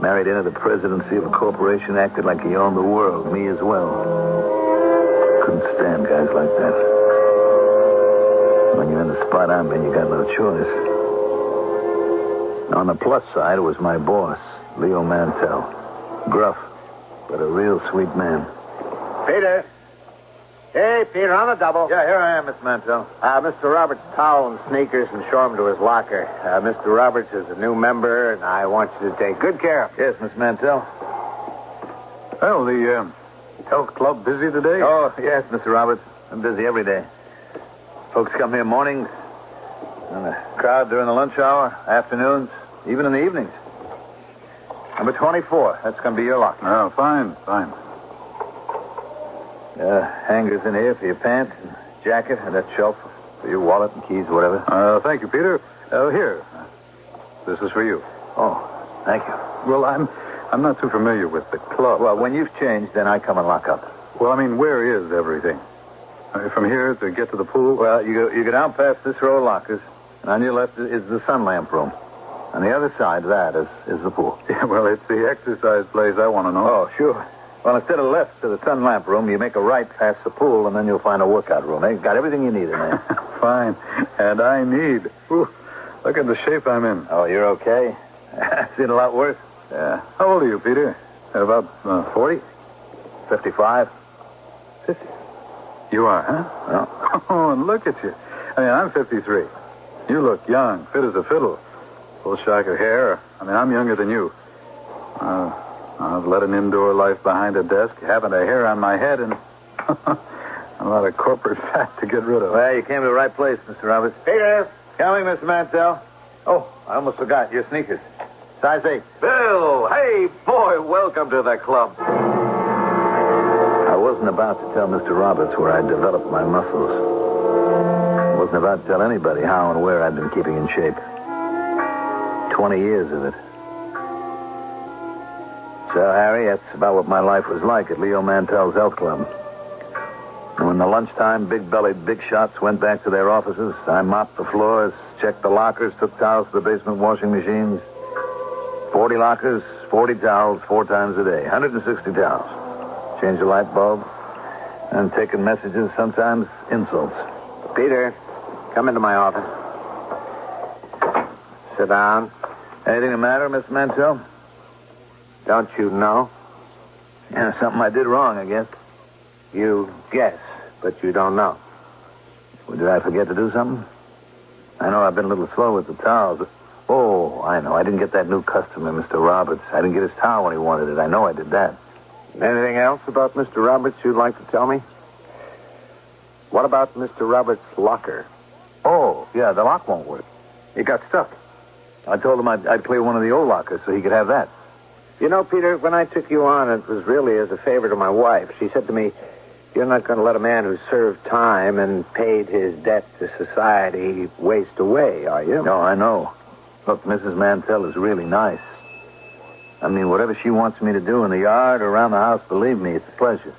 Married into the presidency of a corporation, acted like he owned the world, me as well. Couldn't stand guys like that. When you're in the spot I'm in, you got no choice. On the plus side, it was my boss, Leo Mantell. Gruff, but a real sweet man. Peter. Hey, Peter, on the double. Yeah, here I am, Miss Mantell. Mr. Roberts' towel and sneakers, and show him to his locker. Mr. Roberts is a new member, and I want you to take good care of him. Yes, Miss Mantell. Well, the health club busy today? Oh, yes, Mr. Roberts. I'm busy every day. Folks come here mornings, and a crowd during the lunch hour, afternoons, even in the evenings. Number 24. That's going to be your locker. Oh, fine. Hangers in here for your pants and jacket, and that shelf for your wallet and keys, whatever. Thank you, Peter. Here. This is for you. Oh, thank you. Well, I'm not too familiar with the club. Well, when you've changed, then I come and lock up. Well, I mean, where is everything? From here to get to the pool? Well, you go down past this row of lockers, and on your left is the sun lamp room. On the other side of that is the pool. Yeah, well, it's the exercise place I want to know. Oh, sure. Well, instead of left to the sun lamp room, you make a right past the pool, and then you'll find a workout room. They've got everything you need in there. Fine. And I need. Ooh, look at the shape I'm in. Oh, you're okay? I've seen a lot worse. Yeah. How old are you, Peter? About 40? 55. 50. You are, huh? Oh, and look at you. I mean, I'm 53. You look young, fit as a fiddle. Full shock of hair. I mean, I'm younger than you. I've led an indoor life behind a desk, haven't a hair on my head, and a lot of corporate fat to get rid of. Well, you came to the right place, Mr. Roberts. Peter! Coming, Mr. Mantell. Oh, I almost forgot. Your sneakers. Size 8. Bill! Hey, boy, welcome to the club. I wasn't about to tell Mr. Roberts where I'd developed my muscles. I wasn't about to tell anybody how and where I'd been keeping in shape. 20 years of it. So, Harry, that's about what my life was like at Leo Mantell's health club. And when the lunchtime big-bellied big shots went back to their offices, I mopped the floors, checked the lockers, took towels to the basement washing machines. 40 lockers, 40 towels, 4 times a day. 160 towels. Change the light bulb. And taking messages, sometimes insults. Peter, come into my office. Sit down. Anything the matter, Miss Mantell? Don't you know? Yeah, something I did wrong, I guess. You guess, but you don't know. Well, did I forget to do something? I know I've been a little slow with the towels. Oh, I know. I didn't get that new customer, Mr. Roberts. I didn't get his towel when he wanted it. I know I did that. Anything else about Mr. Roberts you'd like to tell me? What about Mr. Roberts' locker? Oh, yeah, the lock won't work. It got stuck. I told him I'd clear one of the old lockers so he could have that. You know, Peter, when I took you on, it was really as a favor to my wife. She said to me, you're not going to let a man who served time and paid his debt to society waste away, are you? No, I know. Look, Mrs. Mantell is really nice. I mean, whatever she wants me to do in the yard or around the house, believe me, it's a pleasure.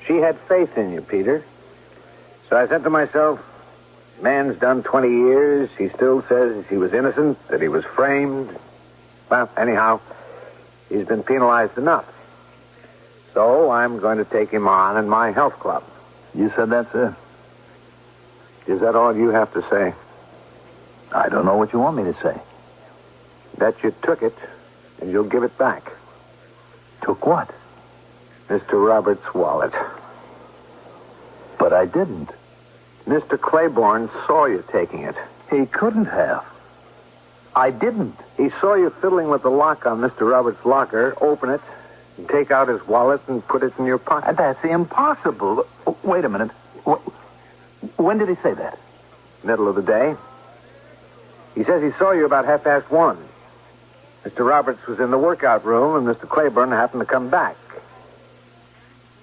She had faith in you, Peter. So I said to myself, man's done 20 years. He still says he was innocent, that he was framed. Well, anyhow, he's been penalized enough. So I'm going to take him on in my health club. You said that, sir? Is that all you have to say? I don't know what you want me to say. That you took it, and you'll give it back. Took what? Mr. Roberts' wallet. But I didn't. Mr. Claiborne saw you taking it. He couldn't have. I didn't. He saw you fiddling with the lock on Mr. Roberts' locker, open it, and take out his wallet and put it in your pocket. That's impossible. Wait a minute. When did he say that? Middle of the day. He says he saw you about 1:30. Mr. Roberts was in the workout room, and Mr. Claiborne happened to come back.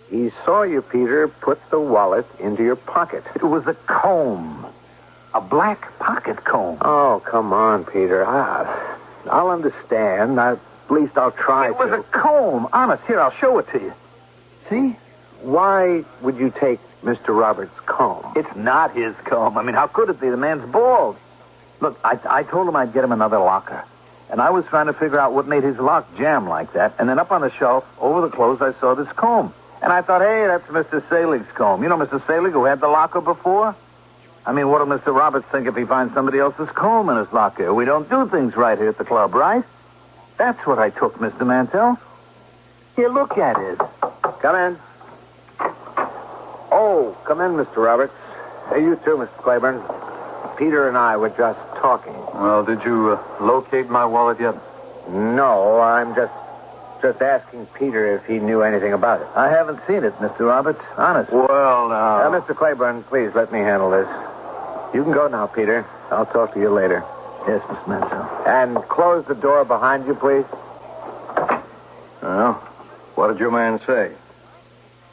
He saw you, Peter, put the wallet into your pocket. It was a comb. A black pocket comb. Oh, come on, Peter. I'll understand. At least I'll try to. It was a comb. Honest. Here, I'll show it to you. See? Why would you take Mr. Roberts' comb? It's not his comb. I mean, how could it be? The man's bald. Look, I told him I'd get him another locker. And I was trying to figure out what made his lock jam like that. And then up on the shelf, over the clothes, I saw this comb. And I thought, hey, that's Mr. Salig's comb. You know Mr. Salig, who had the locker before? I mean, what'll Mr. Roberts think if he finds somebody else's comb in his locker? We don't do things right here at the club, right? That's what I took, Mr. Mantell. Here, look at it. Come in. Oh, come in, Mr. Roberts. Hey, you too, Mr. Claiborne. Peter and I were just talking. Well, did you locate my wallet yet? No, I'm just asking Peter if he knew anything about it. I haven't seen it, Mr. Roberts. Honest. Well, now... Mr. Claiborne, please let me handle this. You can go now, Peter. I'll talk to you later. Yes, Mr. Mansell. And close the door behind you, please. Well, what did your man say?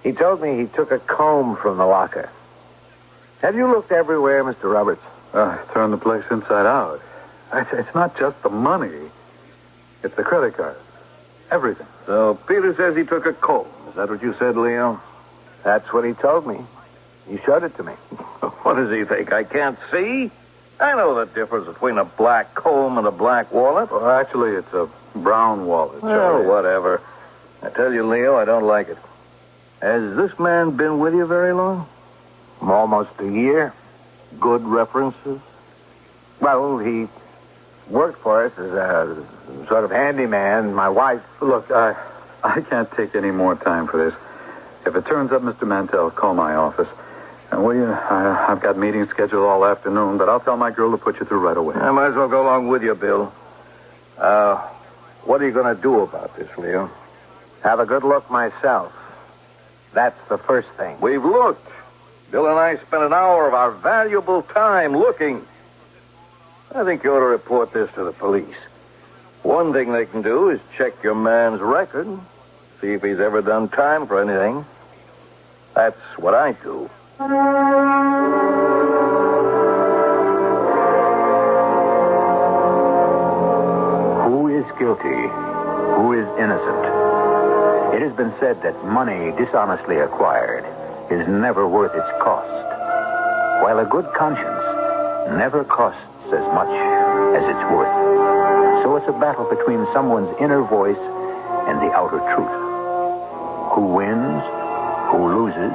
He told me he took a comb from the locker. Have you looked everywhere, Mr. Roberts? I turned the place inside out. It's not just the money. It's the credit cards. Everything. So Peter says he took a comb. Is that what you said, Leo? That's what he told me. He showed it to me. What does he think? I can't see? I know the difference between a black comb and a black wallet. Well, actually, it's a brown wallet. Well, whatever. I tell you, Leo, I don't like it. Has this man been with you very long? Almost a year. Good references? Well, he worked for us as a sort of handyman. My wife... Look, I can't take any more time for this. If it turns up, Mr. Mantell, call my office. And will you? I've got meetings scheduled all afternoon, but I'll tell my girl to put you through right away. I might as well go along with you, Bill. What are you going to do about this, Leo? Have a good look myself. That's the first thing. We've looked. Bill and I spent an hour of our valuable time looking. I think you ought to report this to the police. One thing they can do is check your man's record, see if he's ever done time for anything. That's what I do. Who is guilty? Who is innocent? It has been said that money dishonestly acquired is never worth its cost, while a good conscience never costs as much as it's worth. So it's a battle between someone's inner voice and the outer truth. Who wins? Who loses?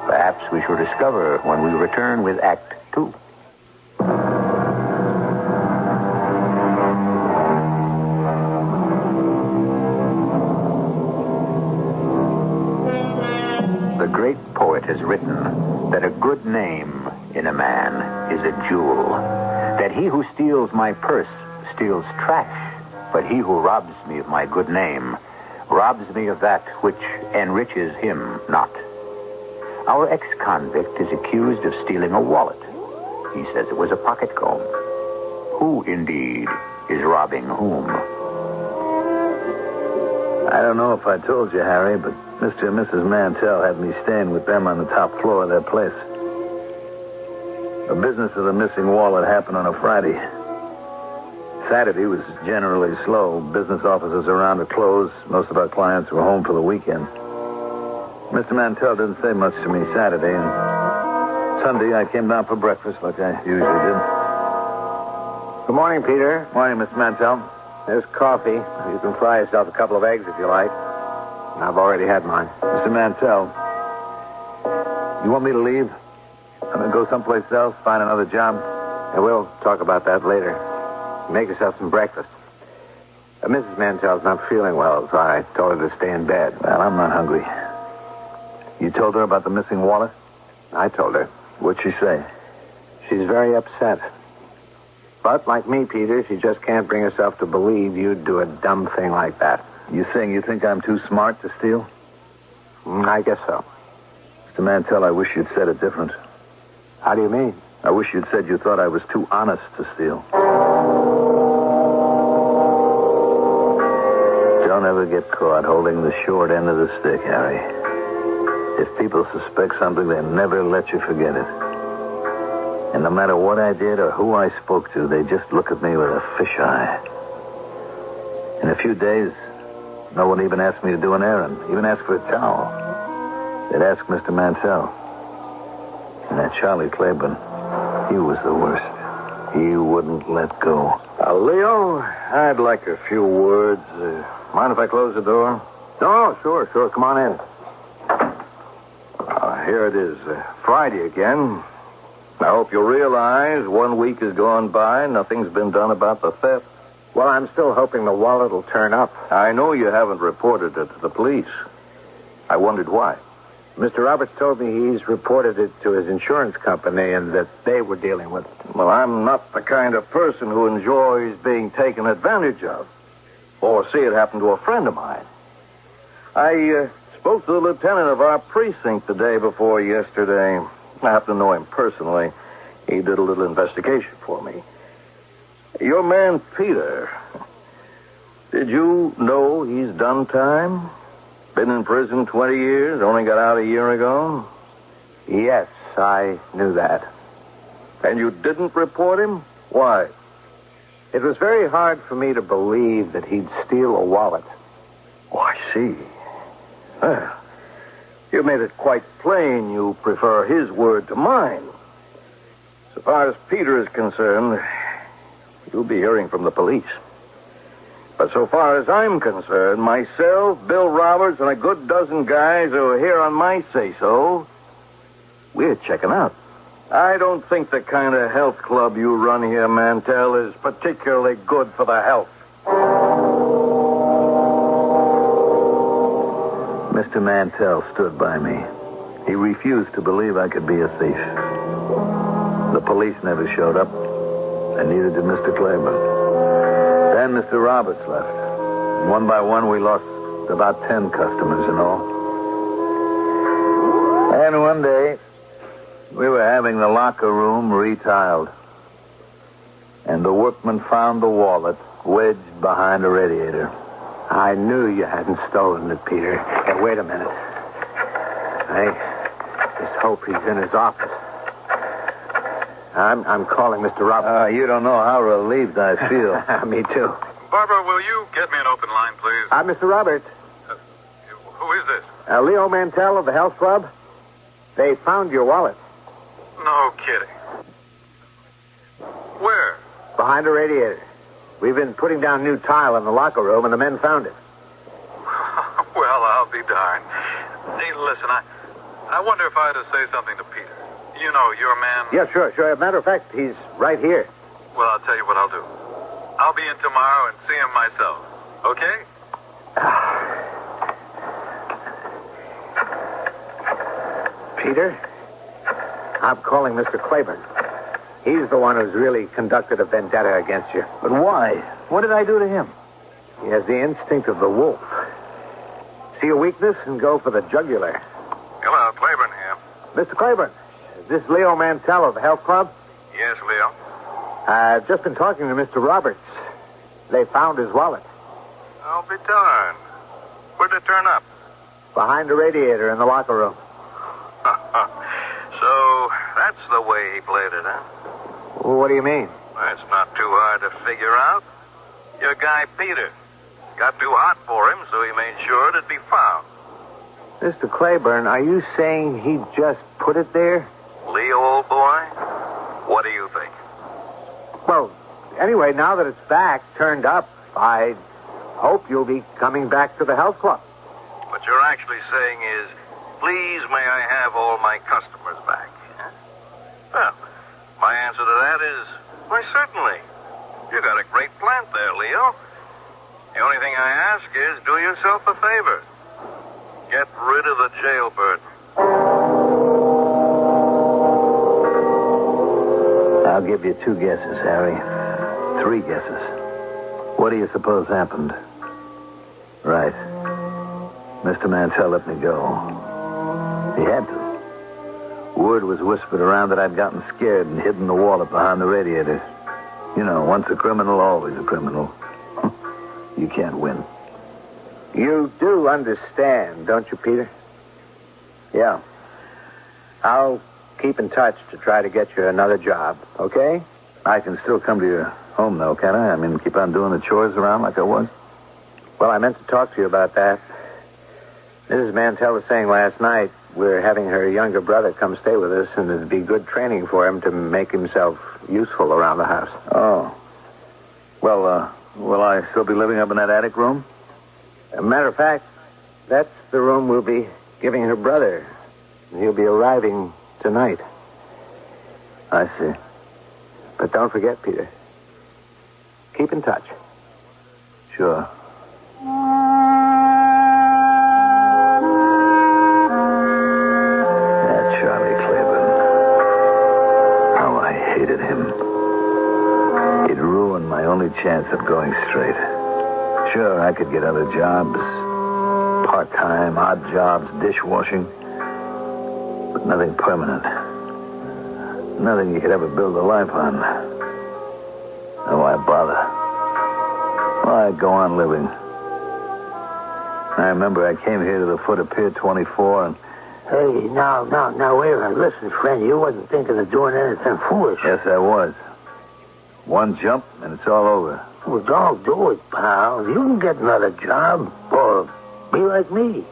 Perhaps we shall discover when we return with Act 2. The great poet has written that a good name in a man is a jewel, that he who steals my purse steals trash, but he who robs me of my good name robs me of that which enriches him not. Our ex-convict is accused of stealing a wallet. He says it was a pocket comb. Who, indeed, is robbing whom? I don't know if I told you, Harry, but Mr. and Mrs. Mantell had me staying with them on the top floor of their place. The business of the missing wallet happened on a Friday. Saturday was generally slow. Business offices around are closed. Most of our clients were home for the weekend. Mr. Mantell didn't say much to me Saturday, and Sunday I came down for breakfast like I usually did. Good morning, Peter. Morning, Mr. Mantell. There's coffee. You can fry yourself a couple of eggs if you like. I've already had mine. Mr. Mantell, you want me to leave? I'm going to go someplace else, find another job? And we'll talk about that later. Make yourself some breakfast. Mrs. Mantell's not feeling well, so I told her to stay in bed. Well, I'm not hungry. You told her about the missing wallet? I told her. What'd she say? She's very upset. But, like me, Peter, she just can't bring herself to believe you'd do a dumb thing like that. You saying you think I'm too smart to steal? I guess so. Mr. Mantell, I wish you'd said it different. How do you mean? I wish you'd said you thought I was too honest to steal. Don't ever get caught holding the short end of the stick, Harry. If people suspect something, they never let you forget it. And no matter what I did or who I spoke to, they just look at me with a fisheye. In a few days, no one even asked me to do an errand, even asked for a towel. They'd ask Mr. Mantell. And that Charlie Claiborne, he was the worst. He wouldn't let go. Leo, I'd like a few words. Mind if I close the door? Oh, sure. Come on in. Here it is. Friday again. I hope you realize 1 week has gone by. Nothing's been done about the theft. Well, I'm still hoping the wallet will turn up. I know you haven't reported it to the police. I wondered why. Mr. Roberts told me he's reported it to his insurance company and that they were dealing with it. Well, I'm not the kind of person who enjoys being taken advantage of. Or see it happen to a friend of mine. I spoke to the lieutenant of our precinct the day before yesterday. I happen to know him personally. He did a little investigation for me. Your man, Peter, did you know he's done time? Been in prison 20 years, only got out a year ago? Yes, I knew that. And you didn't report him? Why? It was very hard for me to believe that he'd steal a wallet. Oh, I see. Well, you made it quite plain you prefer his word to mine. So far as Peter is concerned, you'll be hearing from the police. But so far as I'm concerned, myself, Bill Roberts, and a good dozen guys who are here on my say-so, we're checking out. I don't think the kind of health club you run here, Mantell, is particularly good for the health. Mr. Mantell stood by me. He refused to believe I could be a thief. The police never showed up, and neither did Mr. Claiborne. Then Mr. Roberts left. One by one, we lost about 10 customers in all. And one day, we were having the locker room retiled. And the workman found the wallet wedged behind a radiator. I knew you hadn't stolen it, Peter. Hey, wait a minute. I just hope he's in his office. I'm calling Mr. Roberts. You don't know how relieved I feel. Me too. Barbara, will you get me an open line, please? Mr. Roberts. Who is this? Leo Mantell of the Health Club. They found your wallet. No kidding. Where? Behind a radiator. We've been putting down new tile in the locker room, and the men found it. Well, I'll be darned. Hey, listen, I wonder if I had to say something to Peter. You know, your man... Yeah, sure. As a matter of fact, he's right here. Well, I'll tell you what I'll do. I'll be in tomorrow and see him myself. Okay? Peter, I'm calling Mr. Claiborne. He's the one who's really conducted a vendetta against you. But why? What did I do to him? He has the instinct of the wolf. See a weakness and go for the jugular. Hello, Claiborne here. Mr. Claiborne, is this Leo Mantell of the Health Club? Yes, Leo. I've just been talking to Mr. Roberts. They found his wallet. I'll be darned. Where'd it turn up? Behind the radiator in the locker room. So, that's the way he played it, huh? Well, what do you mean? It's not too hard to figure out. Your guy, Peter, got too hot for him, so he made sure it'd be found. Mr. Claiborne, are you saying he just put it there? Leo, old boy, what do you think? Well, anyway, now that it's back, turned up, I hope you'll be coming back to the health club. What you're actually saying is, please may I have all my customers back. Huh? Well, my answer to that is, why, certainly. You got a great plant there, Leo. The only thing I ask is, do yourself a favor. Get rid of the jailbird. I'll give you 2 guesses, Harry. 3 guesses. What do you suppose happened? Right. Mr. Mantell let me go. He had to. Word was whispered around that I'd gotten scared and hidden the wallet behind the radiator. You know, once a criminal, always a criminal. You can't win. You do understand, don't you, Peter? Yeah. I'll keep in touch to try to get you another job, okay? I can still come to your home, though, can't I? I mean, keep on doing the chores around like I was? Well, I meant to talk to you about that. Mrs. Mantell was saying last night we're having her younger brother come stay with us, and it'd be good training for him to make himself useful around the house. Oh. Well, will I still be living up in that attic room? As a matter of fact, that's the room we'll be giving her brother. He'll be arriving tonight. I see. But don't forget, Peter. Keep in touch. Sure. Yeah, Charlie Claiborne. How I hated him. It ruined my only chance of going straight. Sure, I could get other jobs. Part-time, odd jobs, dishwashing. But nothing permanent. Nothing you could ever build a life on. Oh, why bother? Why go on living? I remember I came here to the foot of Pier 24 and... Hey, now, wait a minute. Listen, friend, you wasn't thinking of doing anything foolish. Yes, I was. One jump and it's all over. Well, don't do it, pal. You can get another job or be like me.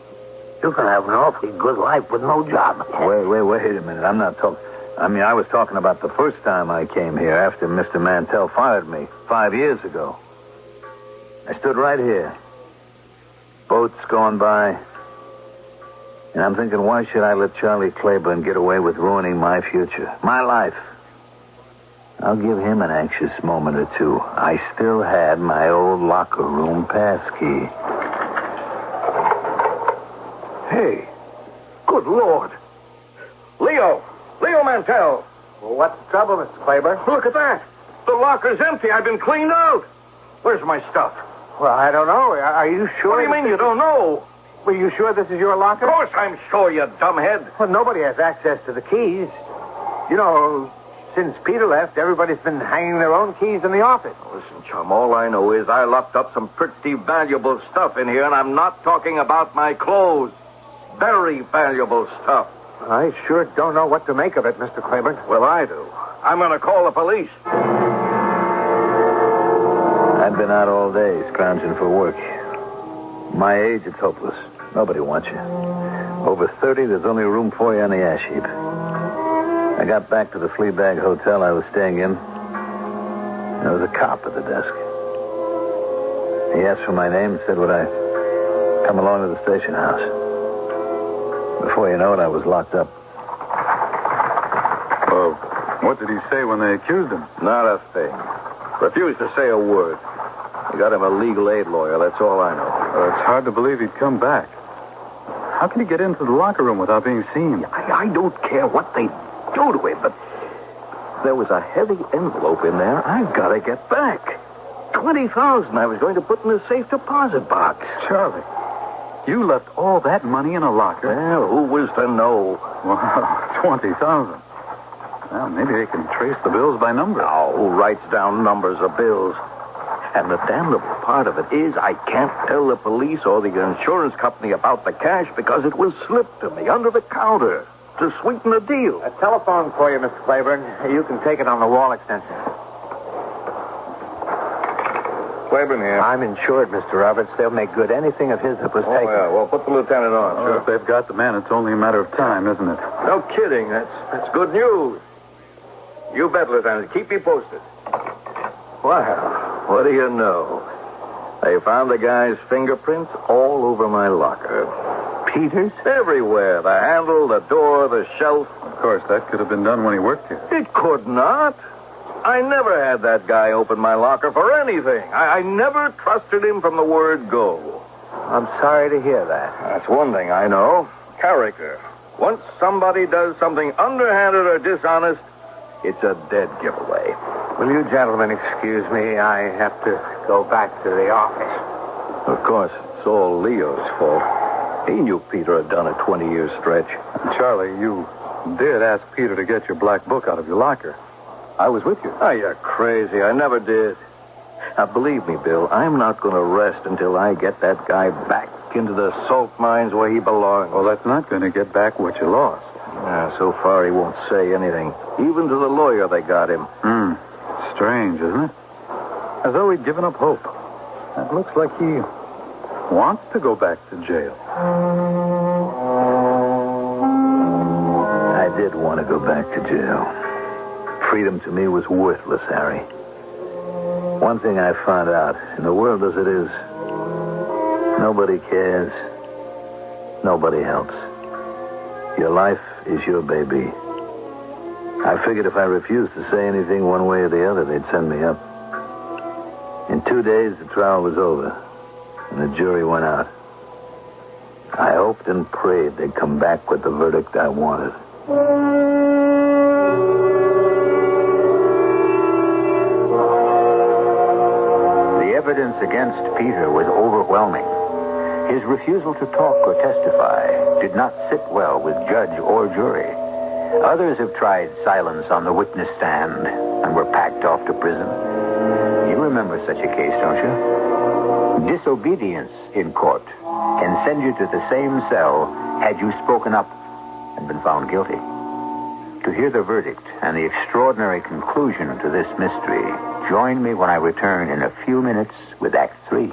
You can have an awfully good life with no job. Wait a minute. I'm not talking... I was talking about the first time I came here after Mr. Mantell fired me 5 years ago. I stood right here. Boats going by. And I'm thinking, why should I let Charlie Claiborne get away with ruining my future? My life. I'll give him an anxious moment or two. I still had my old locker room pass key. Hey, good Lord. Leo Mantell. Well, what's the trouble, Mr. Claiborne? Look at that. The locker's empty. I've been cleaned out. Where's my stuff? Well, I don't know. Are you sure? What do you mean you don't know? Are you sure this is your locker? Of course I'm sure, you dumbhead. Well, nobody has access to the keys. You know, since Peter left, everybody's been hanging their own keys in the office. Listen, chum, all I know is I locked up some pretty valuable stuff in here, and I'm not talking about my clothes. Very valuable stuff. I sure don't know what to make of it, Mr. Claiborne. Well, I do. I'm going to call the police. I've been out all day scrounging for work. My age, it's hopeless. Nobody wants you. Over 30, there's only room for you on the ash heap. I got back to the Fleabag Hotel I was staying in. There was a cop at the desk. He asked for my name and said, would I come along to the station house? Before you know it, I was locked up. Well, what did he say when they accused him? Not a thing. Refused to say a word. We got him a legal aid lawyer, that's all I know. It's hard to believe he'd come back. How can he get into the locker room without being seen? I don't care what they do to him, but there was a heavy envelope in there I've got to get back. $20,000 I was going to put in the safe deposit box. Charlie, you left all that money in a locker? Well, who was to know? Wow, $20,000. Well, maybe they can trace the bills by number. Oh, who writes down numbers of bills? And the damnable part of it is I can't tell the police or the insurance company about the cash because it was slipped to me under the counter to sweeten the deal. A telephone for you, Mr. Claiborne. You can take it on the wall extension. Claiborne here. I'm insured, Mr. Roberts. They'll make good anything of his that was taken. Oh, yeah. Well, put the lieutenant on. Well, if they've got the man, it's only a matter of time, isn't it? No kidding. That's good news. You bet, Lieutenant. Keep me posted. Well, what do you know? They found the guy's fingerprints all over my locker. Peter's? Everywhere. The handle, the door, the shelf. Of course, that could have been done when he worked here. It could not. I never had that guy open my locker for anything. I never trusted him from the word go. I'm sorry to hear that. That's one thing I know. Character. Once somebody does something underhanded or dishonest, it's a dead giveaway. Will you gentlemen excuse me? I have to go back to the office. Of course, it's all Leo's fault. He knew Peter had done a 20-year stretch. Charlie, you did ask Peter to get your black book out of your locker. I was with you. Oh, you're crazy. I never did. Now, believe me, Bill, I'm not going to rest until I get that guy back into the salt mines where he belongs. Well, that's not going to get back what you lost. So far, he won't say anything. Even to the lawyer they got him. Strange, isn't it? As though he'd given up hope. It looks like he wants to go back to jail. I did want to go back to jail. Freedom to me was worthless, Harry. One thing I found out, in the world as it is, nobody cares. Nobody helps. Your life is your baby. I figured if I refused to say anything one way or the other, they'd send me up. In 2 days, the trial was over, and the jury went out. I hoped and prayed they'd come back with the verdict I wanted. The evidence against Peter was overwhelming. His refusal to talk or testify did not sit well with judge or jury. Others have tried silence on the witness stand and were packed off to prison. You remember such a case, don't you? Disobedience in court can send you to the same cell had you spoken up and been found guilty. To hear the verdict and the extraordinary conclusion to this mystery, join me when I return in a few minutes with Act 3.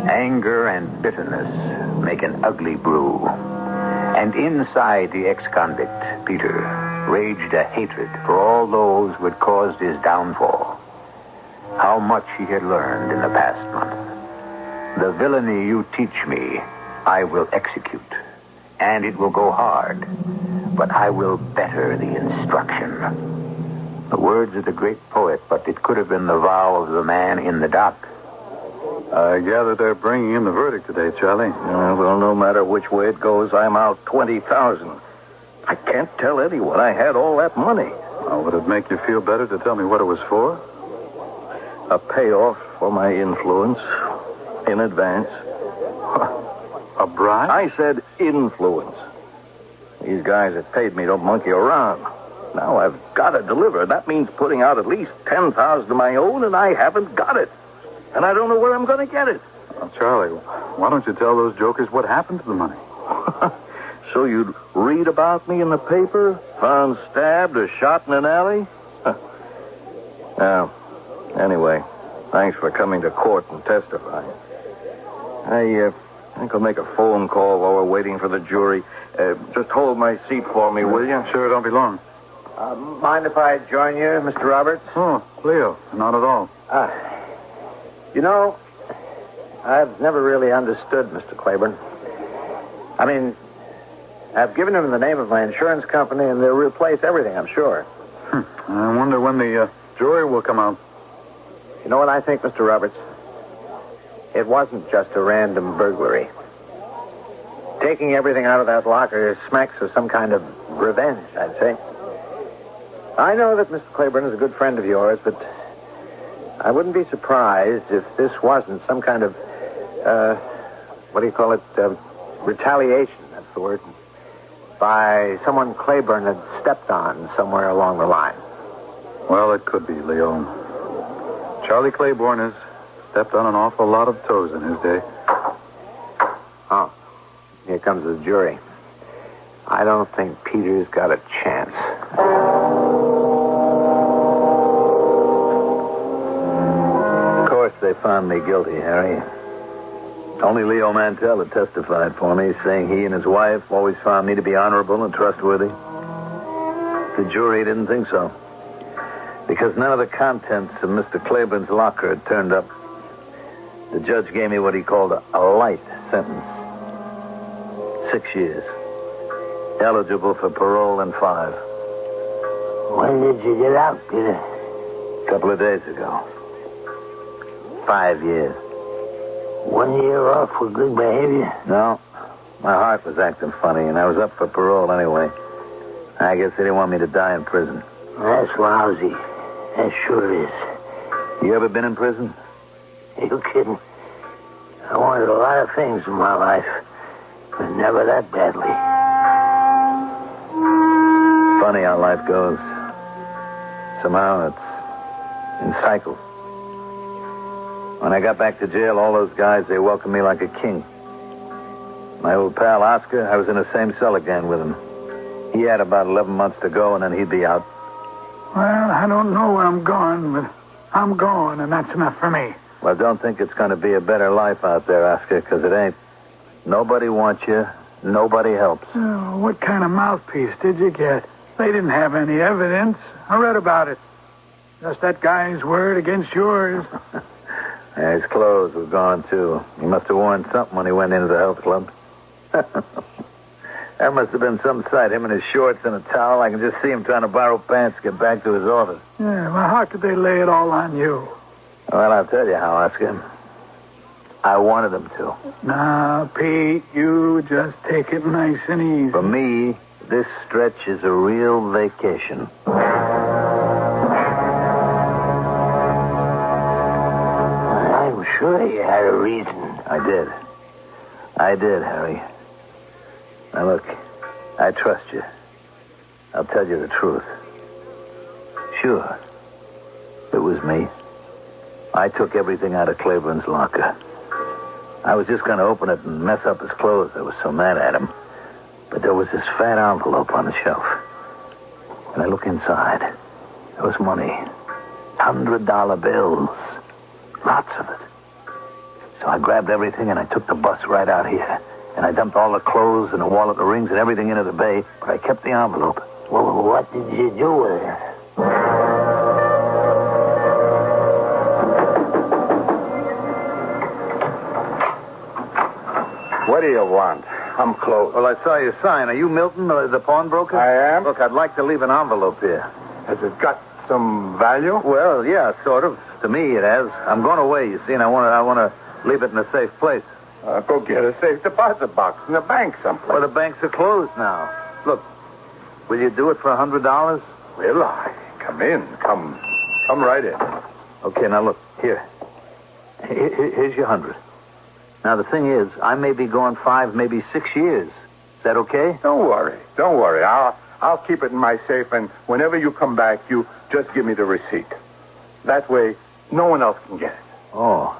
Anger and bitterness make an ugly brew. And inside the ex-convict, Peter, raged a hatred for all those who had caused his downfall. How much he had learned in the past month. The villainy you teach me, I will execute. And it will go hard, but I will better the instruction. The words of the great poet, but it could have been the vow of the man in the dock. I gather they're bringing in the verdict today, Charlie. Well, no matter which way it goes, I'm out $20,000. I can't tell anyone I had all that money. Would it make you feel better to tell me what it was for? A payoff for my influence in advance. A bribe? I said influence. These guys that paid me don't monkey around. Now I've got to deliver. That means putting out at least $10,000 of my own, and I haven't got it. And I don't know where I'm going to get it. Well, Charlie, why don't you tell those jokers what happened to the money? So you'd read about me in the paper? Found stabbed or shot in an alley? Now, anyway, thanks for coming to court and testifying. I think I'll make a phone call while we're waiting for the jury. Just hold my seat for me, will you? Sure, don't be long. Mind if I join you, Mr. Roberts? Oh, Leo, not at all. You know, I've never really understood Mr. Claiborne. I mean, I've given him the name of my insurance company, and they'll replace everything, I'm sure. I wonder when the jury will come out. You know what I think, Mr. Roberts? It wasn't just a random burglary. Taking everything out of that locker smacks of some kind of revenge, I'd say. I know that Mr. Claiborne is a good friend of yours, but I wouldn't be surprised if this wasn't some kind of, retaliation, that's the word, by someone Claiborne had stepped on somewhere along the line. Well, it could be, Leo. Charlie Claiborne has stepped on an awful lot of toes in his day. Oh, here comes the jury. I don't think Peter's got a chance. Of course, they found me guilty, Harry. Only Leo Mantell had testified for me, saying he and his wife always found me to be honorable and trustworthy. The jury didn't think so, because none of the contents of Mr. Claiborne's locker had turned up. The judge gave me what he called a light sentence. 6 years. Eligible for parole in 5. When did you get out, Peter? A couple of days ago. 5 years. 1 year off for good behavior? No. My heart was acting funny, and I was up for parole anyway. I guess they didn't want me to die in prison. That's lousy. That sure is. You ever been in prison? You kidding? I wanted a lot of things in my life, but never that badly. Funny how life goes. Somehow it's in cycles. When I got back to jail, all those guys, they welcomed me like a king. My old pal Oscar, I was in the same cell again with him. He had about 11 months to go, and then he'd be out. Well, I don't know where I'm going, but I'm going, and that's enough for me. Well, don't think it's going to be a better life out there, Oscar, because it ain't. Nobody wants you. Nobody helps. Oh, what kind of mouthpiece did you get? They didn't have any evidence. I read about it. Just that guy's word against yours. Yeah, his clothes were gone, too. He must have worn something when he went into the health club. That must have been some sight. Him in his shorts and a towel. I can just see him trying to borrow pants to get back to his office. Yeah, well, how could they lay it all on you? Well, I'll tell you how, Oscar. I wanted them to. Nah, Pete, you just take it nice and easy. For me, this stretch is a real vacation. I'm sure you had a reason. I did, Harry. Now, look, I trust you. I'll tell you the truth. Sure, it was me. I took everything out of Claiborne's locker. I was just going to open it and mess up his clothes. I was so mad at him. But there was this fat envelope on the shelf. And I look inside. There was money. $100 bills. Lots of it. So I grabbed everything and I took the bus right out here. And I dumped all the clothes and the wallet, the rings, and everything into the bay. But I kept the envelope. Well, what did you do with it? What do you want? I'm closed. Well, I saw your sign. Are you Milton, the pawnbroker? I am. Look, I'd like to leave an envelope here. Has it got some value? Well, yeah, sort of. To me, it has. I'm going away, you see, and I want to leave it in a safe place. Go get a safe deposit box in the bank someplace. Well, the banks are closed now. Look, will you do it for $100? Will I? Come in. Come right in. Okay, now look, here. Here's your 100. Now, the thing is, I may be gone 5, maybe 6 years. Is that okay? Don't worry. I'll keep it in my safe, and whenever you come back, you just give me the receipt. That way, no one else can get it. Oh,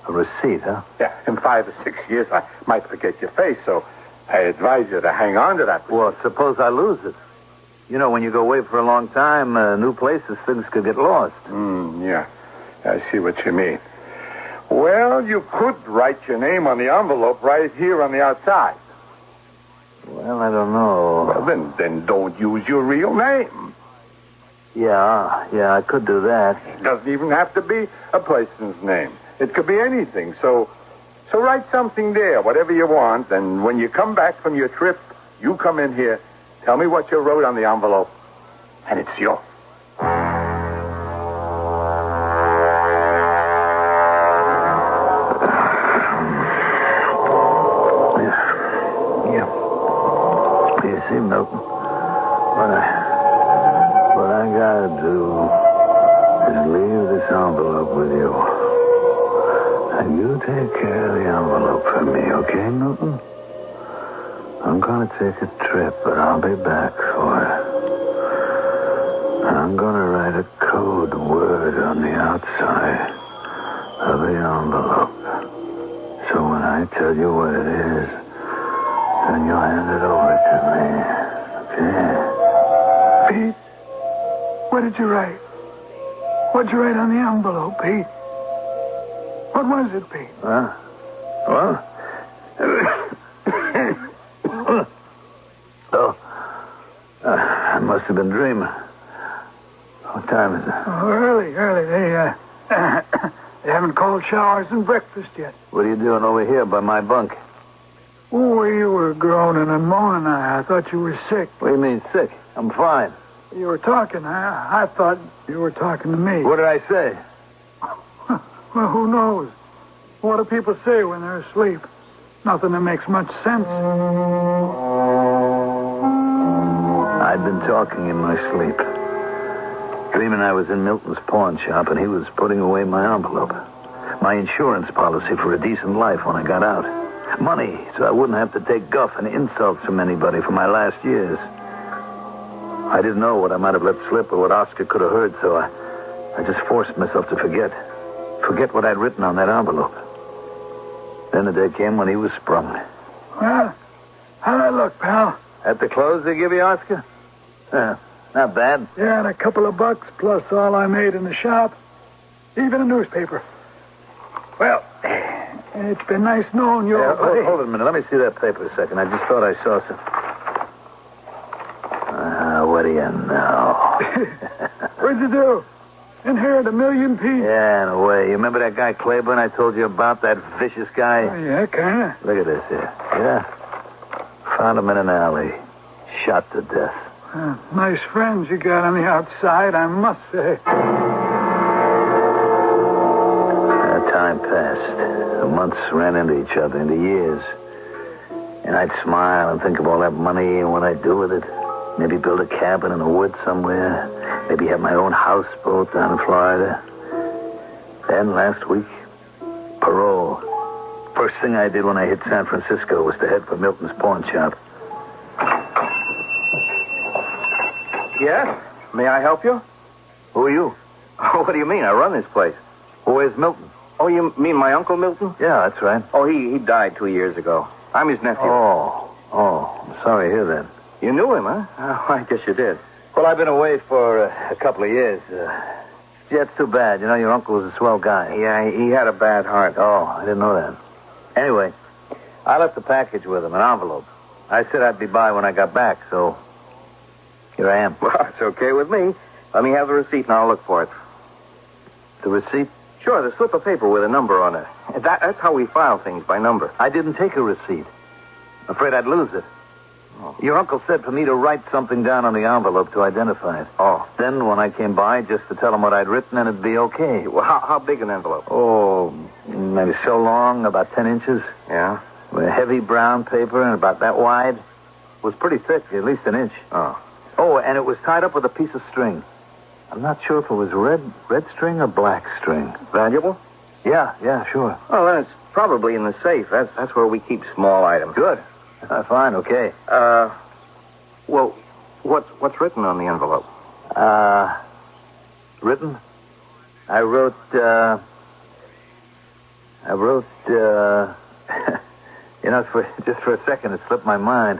a receipt, huh? Yeah, in 5 or 6 years, I might forget your face, so I advise you to hang on to that receipt. Well, suppose I lose it. You know, when you go away for a long time, new places, things could get lost. Yeah, I see what you mean. Well, you could write your name on the envelope right here on the outside. Well, I don't know. Well, then don't use your real name. Yeah, I could do that. It doesn't even have to be a person's name. It could be anything. So write something there, whatever you want, and when you come back from your trip, you come in here, tell me what you wrote on the envelope, and it's yours. See, Milton, what I gotta do is leave this envelope with you. And you take care of the envelope for me, okay, Milton? I'm gonna take a trip, but I'll be back for it. And I'm gonna write a code word on the outside of the envelope. So when I tell you what it is, then you'll hand it over to me. Okay? Pete, what did you write? What'd you write on the envelope, Pete? What was it, Pete? Well, I must have been dreaming. What time is it? Oh, early. They haven't called showers and breakfast yet. What are you doing over here by my bunk? Oh, you were groaning and moaning. I thought you were sick. What do you mean sick? I'm fine. You were talking. I thought you were talking to me. What did I say? Well, who knows? What do people say when they're asleep? Nothing that makes much sense. I'd been talking in my sleep. Dreaming I was in Milton's pawn shop and he was putting away my envelope. My insurance policy for a decent life when I got out. Money, so I wouldn't have to take guff and insults from anybody for my last years. I didn't know what I might have let slip or what Oscar could have heard, so I just forced myself to forget. Forget what I'd written on that envelope. Then the day came when he was sprung. Well, how'd I look, pal? At the clothes they give you, Oscar? Not bad. Yeah, and a couple of bucks plus all I made in the shop. Even a newspaper. Well, it's been nice knowing you. Hold it a minute. Let me see that paper a second. I just thought I saw some. What do you know? What'd you do? Inherit $1 million, Pete? Yeah, in a way. You remember that guy Claiborne I told you about? That vicious guy? Oh, yeah, kind of. Look at this here. Yeah. Found him in an alley, shot to death. Nice friends you got on the outside, I must say. Time passed. The months ran into each other, into years. And I'd smile and think of all that money and what I'd do with it. Maybe build a cabin in the woods somewhere. Maybe have my own houseboat down in Florida. Then last week, parole. First thing I did when I hit San Francisco was to head for Milton's pawn shop. Yes? May I help you? Who are you? Oh, what do you mean? I run this place. Where's Milton? Oh, you mean my Uncle Milton? Yeah, that's right. Oh, he died 2 years ago. I'm his nephew. Oh, I'm sorry to hear that. You knew him, huh? Oh, I guess you did. Well, I've been away for a couple of years. Yeah, it's too bad. You know, your uncle was a swell guy. Yeah, he had a bad heart. Oh, I didn't know that. Anyway, I left a package with him, an envelope. I said I'd be by when I got back, so here I am. Well, it's okay with me. Let me have the receipt and I'll look for it. The receipt? Sure, the slip of paper with a number on it. That's how we file things, by number. I didn't take a receipt. Afraid I'd lose it. Oh. Your uncle said for me to write something down on the envelope to identify it. Oh. Then when I came by, just to tell him what I'd written, and it'd be okay. Well, how big an envelope? Oh, maybe so long, about 10 inches. Yeah? With heavy brown paper and about that wide. It was pretty thick, at least an inch. Oh. Oh, and it was tied up with a piece of string. I'm not sure if it was red string or black string. Valuable? Yeah, sure. Oh, then it's probably in the safe. That's where we keep small items. Good. Fine, okay. Well, what's written on the envelope? Written? I wrote, you know, just for a second, it slipped my mind.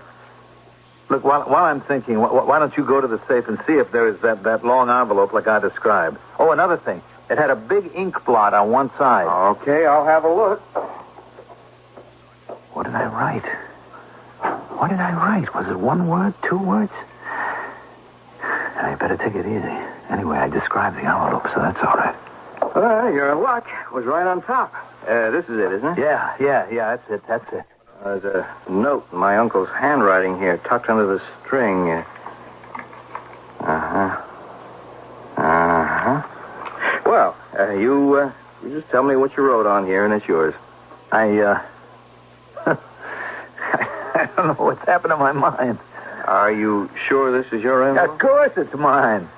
Look, while I'm thinking, why don't you go to the safe and see if there is that long envelope like I described? Oh, another thing. It had a big ink blot on one side. Okay, I'll have a look. What did I write? Was it one word, 2 words? I better take it easy. Anyway, I described the envelope, so that's all right. Well, you're in luck. It was right on top. This is it, isn't it? Yeah, that's it. There's a note in my uncle's handwriting here, tucked under the string. Well, you just tell me what you wrote on here, and it's yours. I don't know what's happened to my mind. Are you sure this is your envelope? Of course it's mine.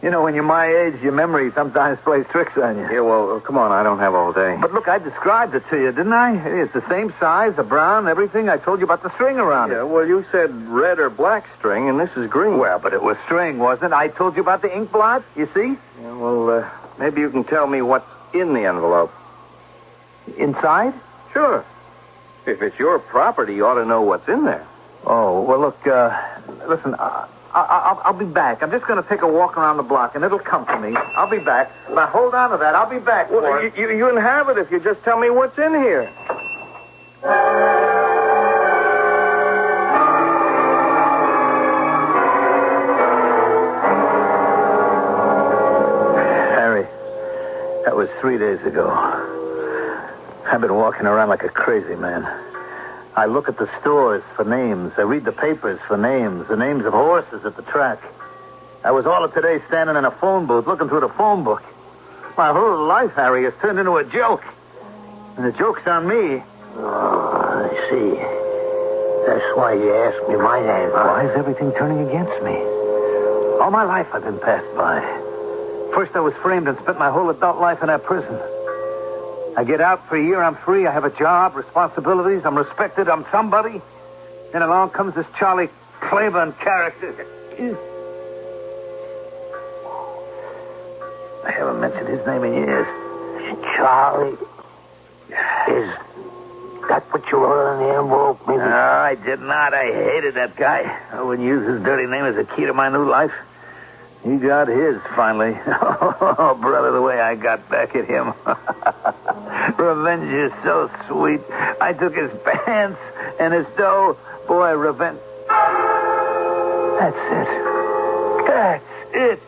You know, when you're my age, your memory sometimes plays tricks on you. Yeah, well, come on, I don't have all day. But look, I described it to you, didn't I? It's the same size, the brown, everything. I told you about the string around it. Yeah, well, you said red or black string, and this is green. Well, but it was string, wasn't it? I told you about the ink blot, you see? Yeah, well, maybe you can tell me what's in the envelope. Inside? Sure. If it's your property, you ought to know what's in there. Oh, well, look, listen, I'll be back. I'm just going to take a walk around the block, and it'll come to me. I'll be back. Now, hold on to that. I'll be back. Well, you can have it if you just tell me what's in here. Harry, that was 3 days ago. I've been walking around like a crazy man. I look at the stores for names. I read the papers for names, the names of horses at the track. I was all of today standing in a phone booth looking through the phone book. My whole life, Harry, has turned into a joke. And the joke's on me. Oh, I see. That's why you asked me my name. Why is everything turning against me? All my life I've been passed by. First I was framed and spent my whole adult life in that prison. I get out for a year, I'm free, I have a job, responsibilities, I'm respected, I'm somebody. Then along comes this Charlie Claiborne character. I haven't mentioned his name in years. Charlie? Is that what you wrote on the envelope? Maybe? No, I did not. I hated that guy. I wouldn't use his dirty name as a key to my new life. He got his, finally. Oh, brother, the way I got back at him. Revenge is so sweet. I took his pants and his dough. Boy, revenge. That's it.